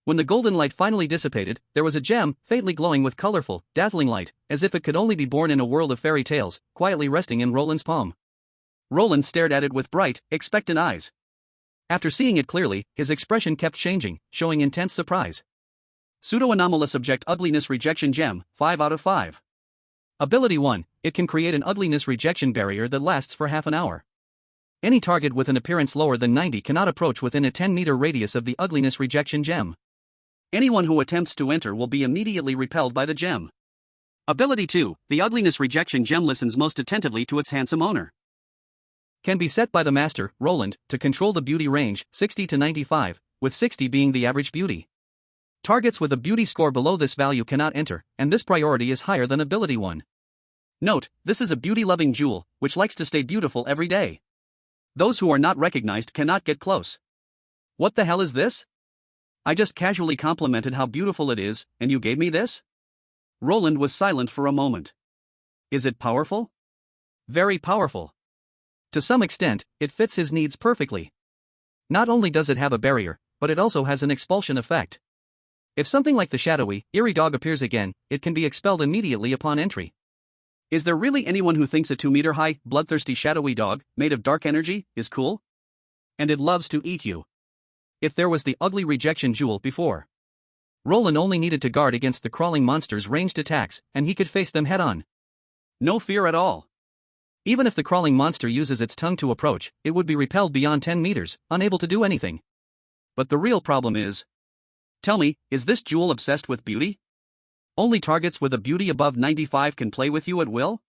Speaker 2: When the golden light finally dissipated, there was a gem, faintly glowing with colorful, dazzling light, as if it could only be born in a world of fairy tales, quietly resting in Roland's palm. Roland stared at it with bright, expectant eyes. After seeing it clearly, his expression kept changing, showing intense surprise. Pseudo-anomalous object ugliness rejection gem, 5 out of 5. Ability 1, it can create an ugliness rejection barrier that lasts for half an hour. Any target with an appearance lower than 90 cannot approach within a 10-meter radius of the ugliness rejection gem. Anyone who attempts to enter will be immediately repelled by the gem. Ability 2, the ugliness rejection gem listens most attentively to its handsome owner.
Speaker 1: Can be set by the master, Roland, to control the beauty range, 60 to 95, with 60 being the average beauty. Targets with a beauty score below this value cannot enter, and this priority is higher than ability 1. Note, this is a beauty-loving jewel, which likes to stay beautiful every day. Those who are not recognized cannot get close. What the hell is this? I just casually complimented how beautiful it is, and you gave me this? Roland was silent for a moment. Is it powerful? Very powerful. To some extent, it fits his needs perfectly. Not only does it have a barrier, but it also has an expulsion effect. If something like the shadowy, eerie dog appears again, it can be expelled immediately upon entry. Is there really anyone who thinks a 2-meter-high, bloodthirsty shadowy dog, made of dark energy, is cool? And it loves to eat you. If there was the ugly rejection jewel before, Roland only needed to guard against the crawling monster's ranged attacks, and he could face them head-on. No fear at all. Even if the crawling monster uses its tongue to approach, it would be repelled beyond 10 meters, unable to do anything. But the real problem is... Tell me, is this jewel obsessed with beauty? Only targets with a beauty above 95 can play with you at will?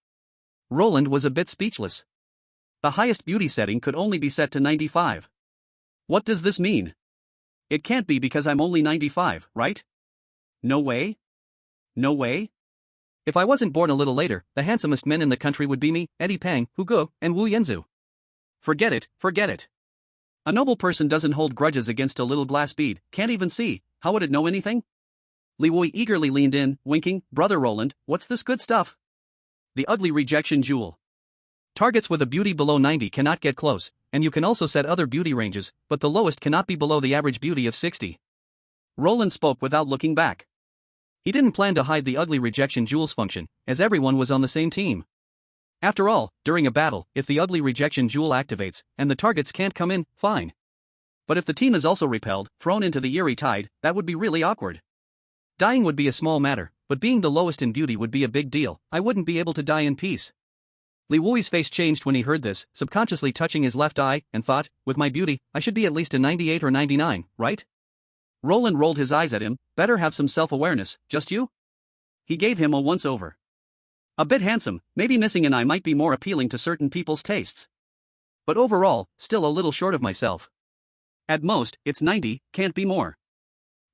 Speaker 1: Roland was a bit speechless. The highest beauty setting could only be set to 95. What does this mean? It can't be because I'm only 95, right? No way? No way? If I wasn't born a little later, the handsomest men in the country would be me, Eddie Pang, Hu Guo, and Wu Yanzu. Forget it, forget it. A noble person doesn't hold grudges against a little glass bead, can't even see, how would it know anything? Li Wui eagerly leaned in, winking, Brother Roland, what's this good stuff? The ugly rejection jewel. Targets with a beauty below 90 cannot get close, and you can also set other beauty ranges, but the lowest cannot be below the average beauty of 60. Roland spoke without looking back. He didn't plan to hide the ugly rejection jewel's function, as everyone was on the same team. After all, during a battle, if the ugly rejection jewel activates, and the targets can't come in, fine. But if the team is also repelled, thrown into the eerie tide, that would be really awkward. Dying would be a small matter, but being the lowest in beauty would be a big deal. I wouldn't be able to die in peace. Li Wui's face changed when he heard this, subconsciously touching his left eye, and thought, with my beauty, I should be at least a 98 or 99, right? Roland rolled his eyes at him, better have some self-awareness, just you? He gave him a once-over. A bit handsome, maybe missing an eye might be more appealing to certain people's tastes. But overall, still a little short of myself. At most, it's 90, can't be more.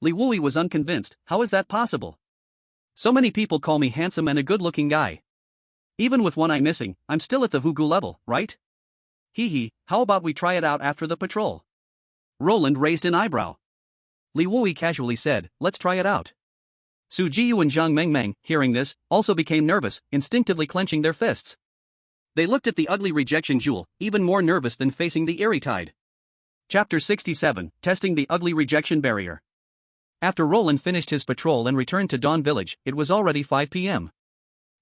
Speaker 1: Li Wui was unconvinced, how is that possible? So many people call me handsome and a good-looking guy. Even with one eye missing, I'm still at the Hugu level, right? Hee, how about we try it out after the patrol? Roland raised an eyebrow. Li Wui casually said, let's try it out. Su Jiyu and Zhang Mengmeng, hearing this, also became nervous, instinctively clenching their fists. They looked at the ugly rejection jewel, even more nervous than facing the eerie tide. Chapter 67, Testing the Ugly Rejection Barrier. After Roland finished his patrol and returned to Dawn Village, it was already 5 p.m.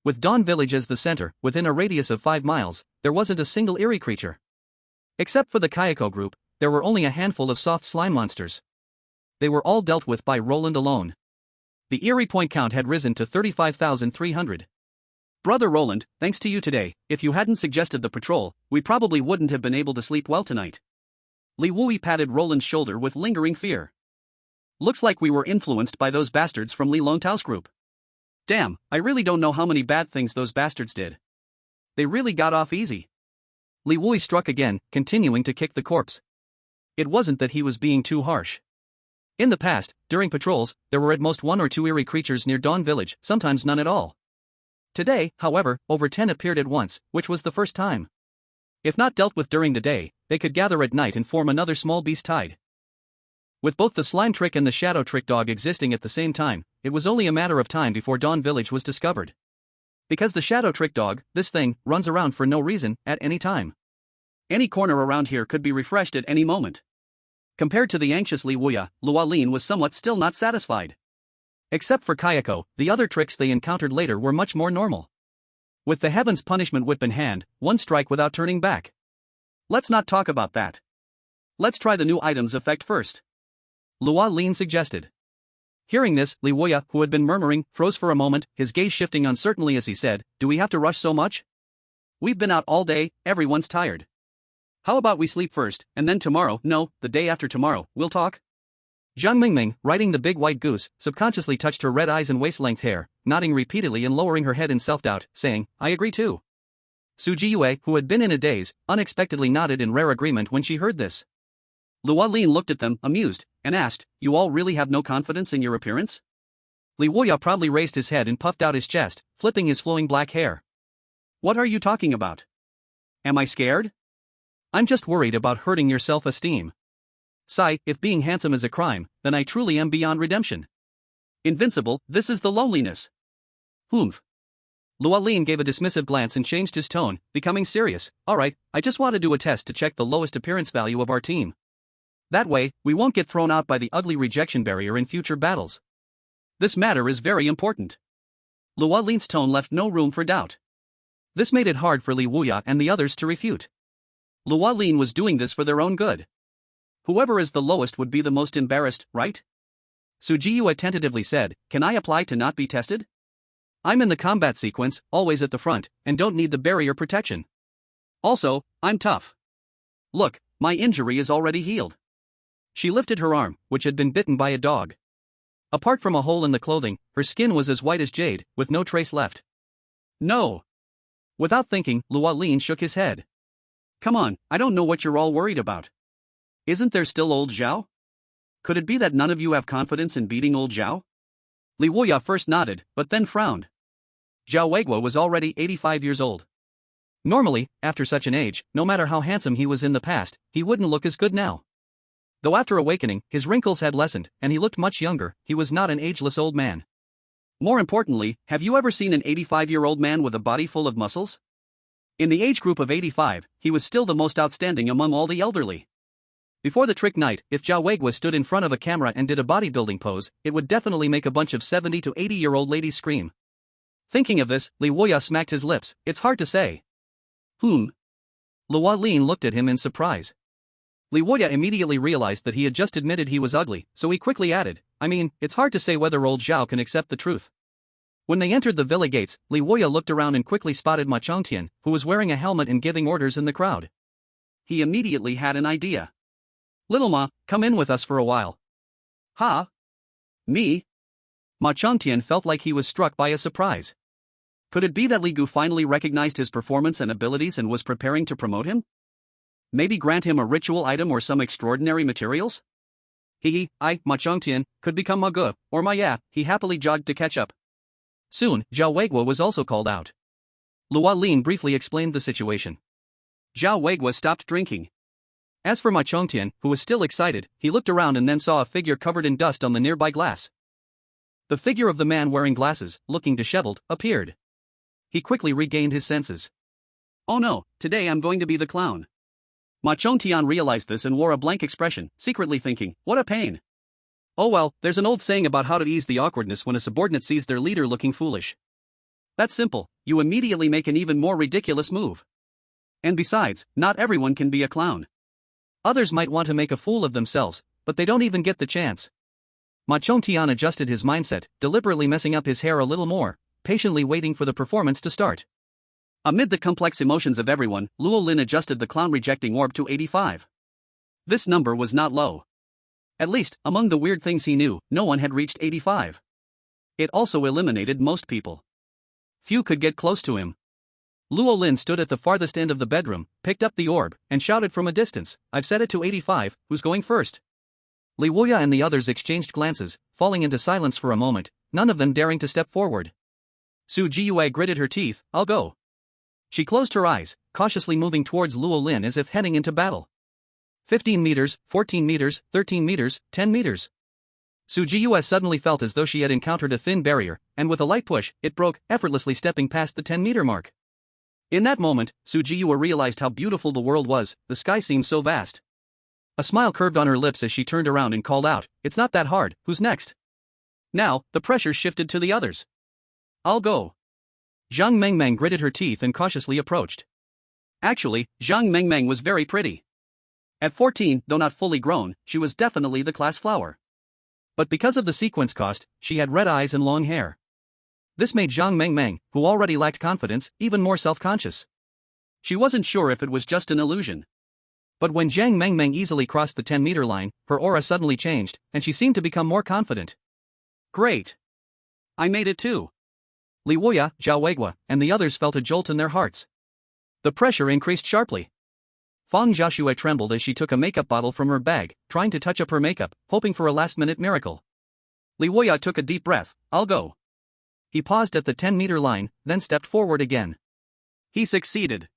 Speaker 1: With Dawn Village as the center, within a radius of 5 miles, there wasn't a single eerie creature. Except for the Kayako group, there were only a handful of soft slime monsters. They were all dealt with by Roland alone. The eerie point count had risen to 35,300. Brother Roland, thanks to you today, if you hadn't suggested the patrol, we probably wouldn't have been able to sleep well tonight. Li Wui patted Roland's shoulder with lingering fear. Looks like we were influenced by those bastards from Li Longtao's group. Damn, I really don't know how many bad things those bastards did. They really got off easy. Li Wui struck again, continuing to kick the corpse. It wasn't that he was being too harsh. In the past, during patrols, there were at most 1 or 2 eerie creatures near Dawn Village, sometimes none at all. Today, however, over 10 appeared at once, which was the first time. If not dealt with during the day, they could gather at night and form another small beast tide. With both the slime trick and the shadow trick dog existing at the same time, it was only a matter of time before Dawn Village was discovered. Because the shadow trick dog, this thing, runs around for no reason, at any time. Any corner around here could be refreshed at any moment. Compared to the anxious Li Wuya, Lualin was somewhat still not satisfied. Except for Kayako, the other tricks they encountered later were much more normal. With the Heaven's Punishment whip in hand, one strike without turning back. Let's not talk about that. Let's try the new item's effect first. Lualin suggested. Hearing this, Li Wuya, who had been murmuring, froze for a moment, his gaze shifting uncertainly as he said, do we have to rush so much? We've been out all day, everyone's tired. How about we sleep first, and then tomorrow, no, the day after tomorrow, we'll talk? Zhang Mingming, riding the big white goose, subconsciously touched her red eyes and waist-length hair, nodding repeatedly and lowering her head in self-doubt, saying, I agree too. Su Jiyue, who had been in a daze, unexpectedly nodded in rare agreement when she heard this.
Speaker 2: Luolin looked at them, amused, and asked, You all really have no confidence in your appearance?
Speaker 1: Li Wuya proudly raised his head and puffed out his chest, flipping his flowing black hair.
Speaker 2: What are you talking about? Am I scared?
Speaker 1: I'm just worried about hurting your self-esteem. Sigh, if being handsome is a crime, then I truly am beyond redemption.
Speaker 2: Invincible, this is the loneliness.
Speaker 1: Humph. Luolin gave a dismissive glance and changed his tone, becoming serious. Alright, I just want to do a test to check the lowest appearance value of our team. That way, we won't get thrown out by the ugly rejection barrier in future battles.
Speaker 2: This matter is very important. Luolin's tone left no room for doubt.
Speaker 1: This made it hard for Li Wuya and the others to refute.
Speaker 2: Luolin was doing this for their own good. Whoever is the lowest would be the most embarrassed, right?
Speaker 1: Su Jiyue tentatively said, Can I apply to not be tested? I'm in the combat sequence, always at the front, and don't need the barrier protection.
Speaker 2: Also, I'm tough. Look, my injury is already healed.
Speaker 1: She lifted her arm, which had been bitten by a dog. Apart from a hole in the clothing, her skin was as white as jade, with no trace left.
Speaker 2: No.
Speaker 1: Without thinking, Luolin shook his head.
Speaker 2: Come on, I don't know what you're all worried about. Isn't there still old Zhao? Could it be that none of you have confidence in beating old Zhao?
Speaker 1: Li Wuya first nodded, but then frowned. Zhao Weiguo was already 85 years old. Normally, after such an age, no matter how handsome he was in the past, he wouldn't look as good now. Though after awakening, his wrinkles had lessened, and he looked much younger, he was not an ageless old man.
Speaker 2: More importantly, have you ever seen an 85-year-old man with a body full of muscles? In the age group of 85, he was still the most outstanding among all the elderly. Before the trick night, if Zhao Weiguo stood in front of a camera and did a bodybuilding pose, it would definitely make a bunch of 70 to 80-year-old ladies scream. Thinking of this, Li Wuya smacked his lips. It's hard to say. Luolin looked at him in surprise. Li Wuya immediately realized that he had just admitted he was ugly, so he quickly added, I mean, it's hard to say whether old Zhao can accept the truth. When they entered the villa gates, Li Wuya looked around and quickly spotted Ma Chongtian, who was wearing a helmet and giving orders in the crowd. He immediately had an idea.
Speaker 1: Little Ma, come in with us for a while.
Speaker 2: Huh? Me?
Speaker 1: Ma Chongtian felt like he was struck by a surprise.
Speaker 2: Could it be that Li Gu finally recognized his performance and abilities and was preparing to promote him? Maybe grant him a ritual item or some extraordinary materials?
Speaker 1: I, Ma Chongtian, could become Ma Gu, or Ma Ya. He happily jogged to catch up. Soon, Zhao Weiguo was also called out. Luolin briefly explained the situation.
Speaker 2: Zhao Weiguo stopped drinking.
Speaker 1: As for Ma Chongtian, who was still excited, he looked around and then saw a figure covered in dust on the nearby glass. The figure of the man wearing glasses, looking disheveled, appeared. He quickly regained his senses.
Speaker 2: Oh no, today I'm going to be the clown. Ma Chongtian realized this and wore a blank expression, secretly thinking, what a pain.
Speaker 1: Oh well, there's an old saying about how to ease the awkwardness when a subordinate sees their leader looking foolish. That's simple, you immediately make an even more ridiculous move. And besides, not everyone can be a clown. Others might want to make a fool of themselves, but they don't even get the chance. Ma Chongtian adjusted his mindset, deliberately messing up his hair a little more, patiently waiting for the performance to start.
Speaker 2: Amid the complex emotions of everyone, Luolin adjusted the clown-rejecting orb to 85. This number was not low. At least, among the weird things he knew, no one had reached 85. It also eliminated most people. Few could get close to him.
Speaker 1: Luolin stood at the farthest end of the bedroom, picked up the orb, and shouted from a distance, I've set it to 85, who's going first? Li Wuya and the others exchanged glances, falling into silence for a moment, none of them daring to step forward. Su Jiyue gritted her teeth, I'll go. She closed her eyes, cautiously moving towards Luolin as if heading into battle. 15 meters, 14 meters, 13 meters, 10 meters. Su Jiyue suddenly felt as though she had encountered a thin barrier, and with a light push, it broke, effortlessly stepping past the 10-meter mark. In that moment, Su Jiyue realized how beautiful the world was, the sky seemed so vast. A smile curved on her lips as she turned around and called out, It's not that hard, who's next? Now, the pressure shifted to the others. I'll go. Zhang Mengmeng gritted her teeth and cautiously approached. Actually, Zhang Mengmeng was very pretty. At 14, though not fully grown, she was definitely the class flower. But because of the sequence cost, she had red eyes and long hair. This made Zhang Mengmeng, who already lacked confidence, even more self-conscious. She wasn't sure if it was just an illusion. But when Zhang Mengmeng easily crossed the 10-meter line, her aura suddenly changed, and she seemed to become more confident.
Speaker 2: Great! I made it too.
Speaker 1: Li Wuya, Zhao Weigua, and the others felt a jolt in their hearts. The pressure increased sharply. Fang Jiaxue trembled as she took a makeup bottle from her bag, trying to touch up her makeup, hoping for a last-minute miracle.
Speaker 2: Li Wuya took a deep breath. I'll go.
Speaker 1: He paused at the 10-meter line, then stepped forward again.
Speaker 2: He succeeded.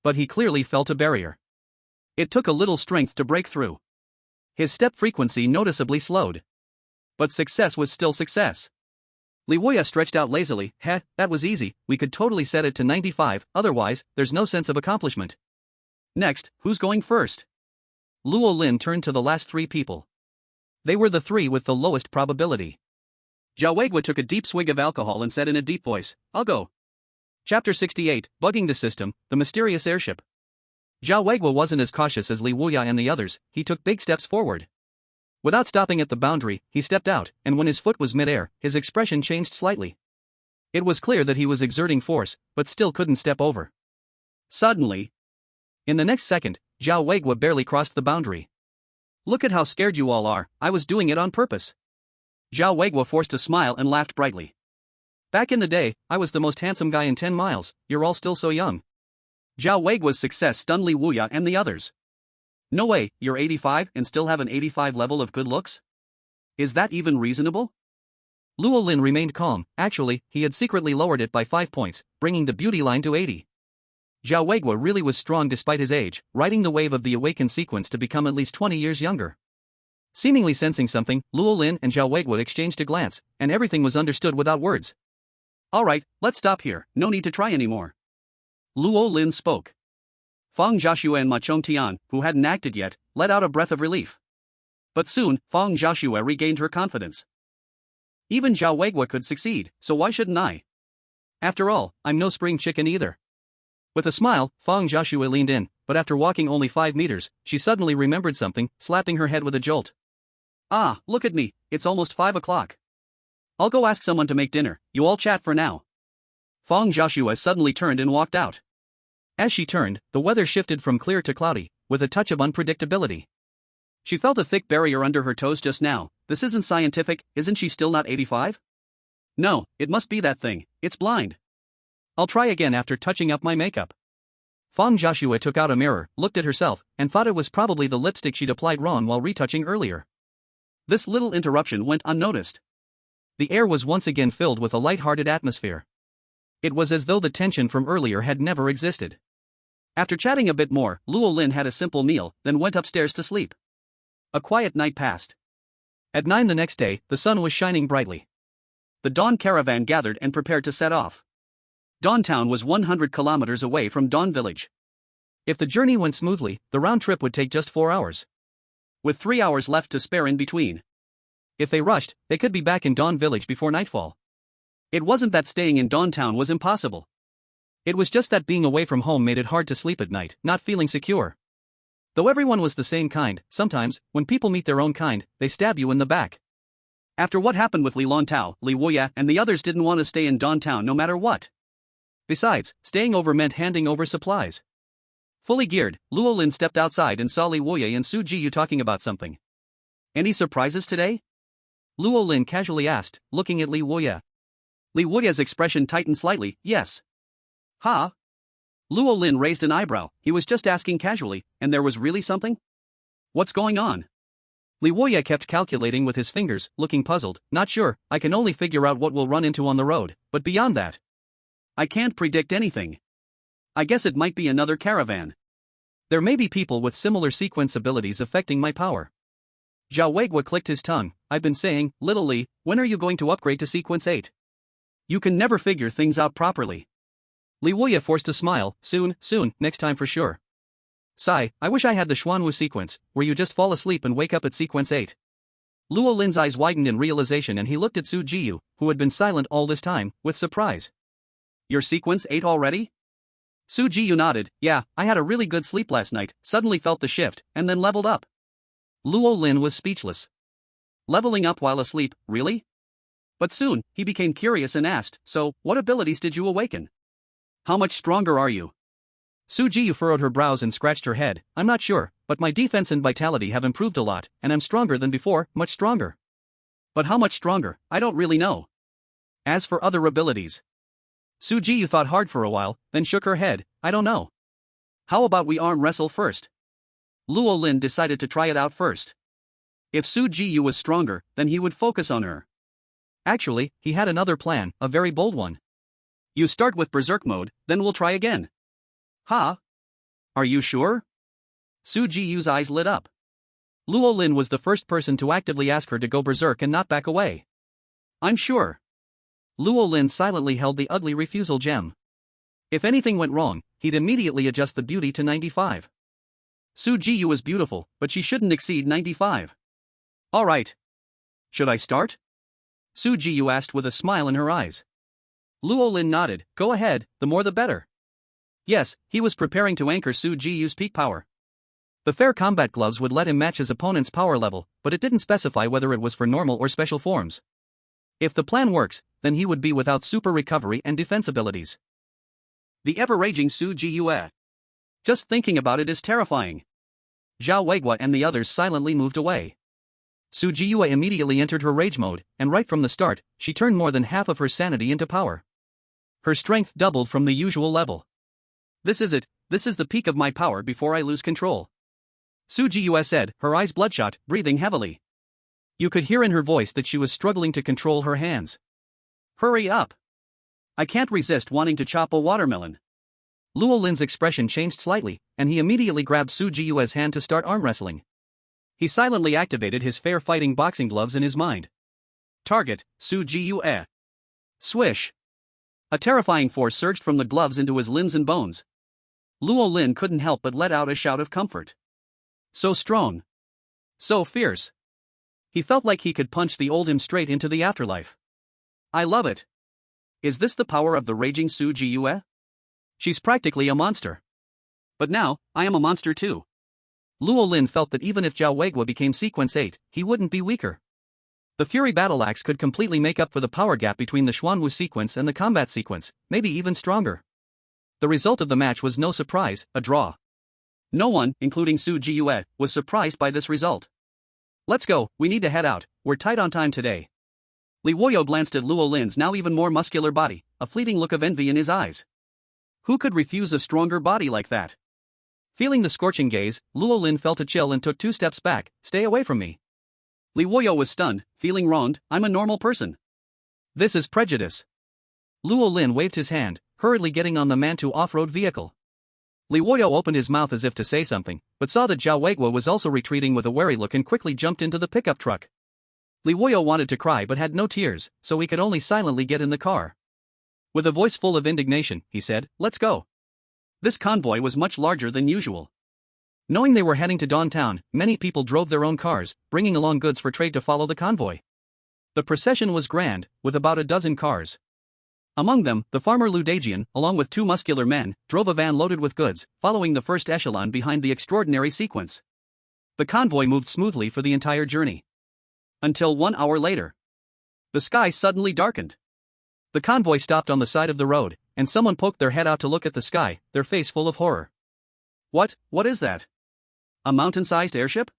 Speaker 1: But he clearly felt a barrier.
Speaker 2: It took a little strength to break through.
Speaker 1: His step frequency noticeably slowed. But success was still success.
Speaker 2: Li Wuya stretched out lazily.
Speaker 1: That was easy, we could totally set it to 95, otherwise, there's no sense of accomplishment.
Speaker 2: Next, who's going first?
Speaker 1: Luo Lin turned to the last 3 people. They were the 3 with the lowest probability.
Speaker 2: Zhao Weigua took a deep swig of alcohol and said in a deep voice, I'll go.
Speaker 1: Chapter 68, Bugging the System, The Mysterious Airship. Zhao Weigua wasn't as cautious as Li Wuya and the others, he took big steps forward. Without stopping at the boundary, he stepped out, and when his foot was mid-air, his expression changed slightly. It was clear that he was exerting force, but still couldn't step over.
Speaker 2: Suddenly,
Speaker 1: in the next second, Zhao Weigua barely crossed the boundary.
Speaker 2: Look at how scared you all are, I was doing it on purpose.
Speaker 1: Zhao Weigua forced a smile and laughed brightly. Back in the day, I was the most handsome guy in 10 miles, you're all still so young.
Speaker 2: Zhao Weigua's success stunned Li Wuya and the others.
Speaker 1: No way, you're 85 and still have an 85 level of good looks?
Speaker 2: Is that even reasonable?
Speaker 1: Luo Lin remained calm, actually, he had secretly lowered it by 5 points, bringing the beauty line to 80. Zhao Weigua really was strong despite his age, riding the wave of the awaken sequence to become at least 20 years younger. Seemingly sensing something, Luo Lin and Zhao Weigua exchanged a glance, and everything was understood without words.
Speaker 2: Alright, let's stop here, no need to try anymore. Luo Lin spoke. Fang Jiaxue and Ma Chongtian, who hadn't acted yet, let out a breath of relief. But soon, Fang Jiaxue regained her confidence. Even Zhao Weigua could succeed, so why shouldn't I?
Speaker 1: After all, I'm no spring chicken either. With a smile, Fang Jiaxue leaned in, but after walking only 5 meters, she suddenly remembered something, slapping her head with a jolt.
Speaker 2: Ah, look at me, it's almost 5 o'clock. I'll go ask someone to make dinner, you all chat for now. Fang Jiaxue suddenly turned and walked out.
Speaker 1: As she turned, the weather shifted from clear to cloudy, with a touch of unpredictability.
Speaker 2: She felt a thick barrier under her toes just now. This isn't scientific, isn't she still not 85? No, it must be that thing, it's blind.
Speaker 1: I'll try again after touching up my makeup. Fang Jiaxue took out a mirror, looked at herself, and thought it was probably the lipstick she'd applied wrong while retouching earlier.
Speaker 2: This little interruption went unnoticed.
Speaker 1: The air was once again filled with a light-hearted atmosphere. It was as though the tension from earlier had never existed.
Speaker 2: After chatting a bit more, Luo Lin had a simple meal, then went upstairs to sleep. A quiet night passed.
Speaker 1: At 9 the next day, the sun was shining brightly.
Speaker 2: The Dawn caravan gathered and prepared to set off. Dawn Town was 100 kilometers away from Dawn Village.
Speaker 1: If the journey went smoothly, the round trip would take just 4 hours.
Speaker 2: With 3 hours left to spare in between.
Speaker 1: If they rushed, they could be back in Dawn Village before nightfall.
Speaker 2: It wasn't that staying in Dawn Town was impossible.
Speaker 1: It was just that being away from home made it hard to sleep at night, not feeling secure. Though everyone was the same kind, sometimes, when people meet their own kind, they stab you in the back.
Speaker 2: After what happened with Li Lontao, Li Wuya and the others didn't want to stay in Dawn Town no matter what.
Speaker 1: Besides, staying over meant handing over supplies. Fully geared, Luo Lin stepped outside and saw Li Wuya and Su Jiyu talking about something.
Speaker 2: Any surprises today?
Speaker 1: Luo Lin casually asked, looking at Li Wuya.
Speaker 2: Li Wuya's expression tightened slightly, yes. Ha? Luo Lin raised an eyebrow, he was just asking casually, and there was really something? What's going on?
Speaker 1: Li Wuya kept calculating with his fingers, looking puzzled. Not sure, I can only figure out what we'll run into on the road, but beyond that,
Speaker 2: I can't predict anything. I guess it might be another caravan.
Speaker 1: There may be people with similar sequence abilities affecting my power. Zhao Weigua clicked his tongue. I've been saying, little Li, when are you going to upgrade to sequence 8?
Speaker 2: You can never figure things out properly.
Speaker 1: Li Wuya forced a smile. Soon, next time for sure. Sigh, I wish I had the Xuanwu sequence, where you just fall asleep and wake up at sequence 8. Luo Lin's eyes widened in realization and he looked at Su Jiyu, who had been silent all this time, with surprise.
Speaker 2: Your sequence 8 already? Su Jiyu nodded. Yeah, I had a really good sleep last night, suddenly felt the shift, and then leveled up.
Speaker 1: Luo Lin was speechless.
Speaker 2: Leveling up while asleep, really? But soon, he became curious and asked, so, what abilities did you awaken? How much stronger are you?
Speaker 1: Su Jiyu furrowed her brows and scratched her head. I'm not sure, but my defense and vitality have improved a lot, and I'm stronger than before, much stronger.
Speaker 2: But how much stronger, I don't really know. As for other abilities.
Speaker 1: Su Jiyu thought hard for a while, then shook her head. I don't know.
Speaker 2: How about we arm wrestle first? Luo Lin decided to try it out first. If Su Jiyu was stronger, then he would focus on her.
Speaker 1: Actually, he had another plan, a very bold one.
Speaker 2: You start with Berserk mode, then we'll try again.
Speaker 1: Huh?
Speaker 2: Are you sure?
Speaker 1: Su Jiyu's eyes lit up. Luo Lin was the first person to actively ask her to go berserk and not back away.
Speaker 2: I'm sure.
Speaker 1: Luo Lin silently held the ugly refusal gem. If anything went wrong, he'd immediately adjust the beauty to 95.
Speaker 2: Su Jiyu was beautiful, but she shouldn't exceed 95. Alright. Should I start?
Speaker 1: Su Jiyu asked with a smile in her eyes.
Speaker 2: Luo Lin nodded. Go ahead, the more the better.
Speaker 1: Yes, he was preparing to anchor Su Jiyu's peak power. The fair combat gloves would let him match his opponent's power level, but it didn't specify whether it was for normal or special forms. If the plan works, then he would be without super recovery and defense abilities.
Speaker 2: The ever-raging Su Jiyu. Just thinking about it is terrifying.
Speaker 1: Zhao Weiguo and the others silently moved away. Su Jiyu immediately entered her rage mode, and right from the start, she turned more than half of her sanity into power. Her strength doubled from the usual level.
Speaker 2: This is it, this is the peak of my power before I lose control.
Speaker 1: Su Jiyu said, her eyes bloodshot, breathing heavily. You could hear in her voice that she was struggling to control her hands.
Speaker 2: Hurry up. I can't resist wanting to chop a watermelon.
Speaker 1: Luo Lin's expression changed slightly, and he immediately grabbed Su Jiyu's hand to start arm wrestling. He silently activated his fair fighting boxing gloves in his mind.
Speaker 2: Target, Su Jiyu.
Speaker 1: Swish.
Speaker 2: A terrifying force surged from the gloves into his limbs and bones. Luo Lin couldn't help but let out a shout of comfort. So strong. So fierce. He felt like he could punch the old him straight into the afterlife. I love it. Is this the power of the raging Su Jiyu?
Speaker 1: She's practically a monster.
Speaker 2: But now, I am a monster too.
Speaker 1: Luo Lin felt that even if Zhao Weiguo became Sequence 8, he wouldn't be weaker. The Fury Battle Axe could completely make up for the power gap between the Xuanwu sequence and the combat sequence, maybe even stronger. The result of the match was no surprise, a draw.
Speaker 2: No one, including Su Jiyu, was surprised by this result.
Speaker 1: Let's go, we need to head out, we're tight on time today.
Speaker 2: Li Woyo glanced at Luo Lin's now even more muscular body, a fleeting look of envy in his eyes. Who could refuse a stronger body like that?
Speaker 1: Feeling the scorching gaze, Luo Lin felt a chill and took 2 steps back. Stay away from me.
Speaker 2: Li Woyo was stunned, feeling wronged. I'm a normal person.
Speaker 1: This is prejudice. Luo Lin waved his hand, hurriedly getting on the Mantu off-road vehicle. Li Woyo opened his mouth as if to say something, but saw that Zhao Weiguo was also retreating with a wary look and quickly jumped into the pickup truck. Li Woyo wanted to cry but had no tears, so he could only silently get in the car. With a voice full of indignation, he said, "Let's go."
Speaker 2: This convoy was much larger than usual.
Speaker 1: Knowing they were heading to Dawntown, many people drove their own cars, bringing along goods for trade to follow the convoy. The procession was grand, with about a dozen cars. Among them, the farmer Lu Dajian, along with 2 muscular men, drove a van loaded with goods, following the first echelon behind the extraordinary sequence. The convoy moved smoothly for the entire journey. Until 1 hour later. The sky suddenly darkened. The convoy stopped on the side of the road, and someone poked their head out to look at the sky, their face full of horror.
Speaker 2: What is that? A mountain-sized airship?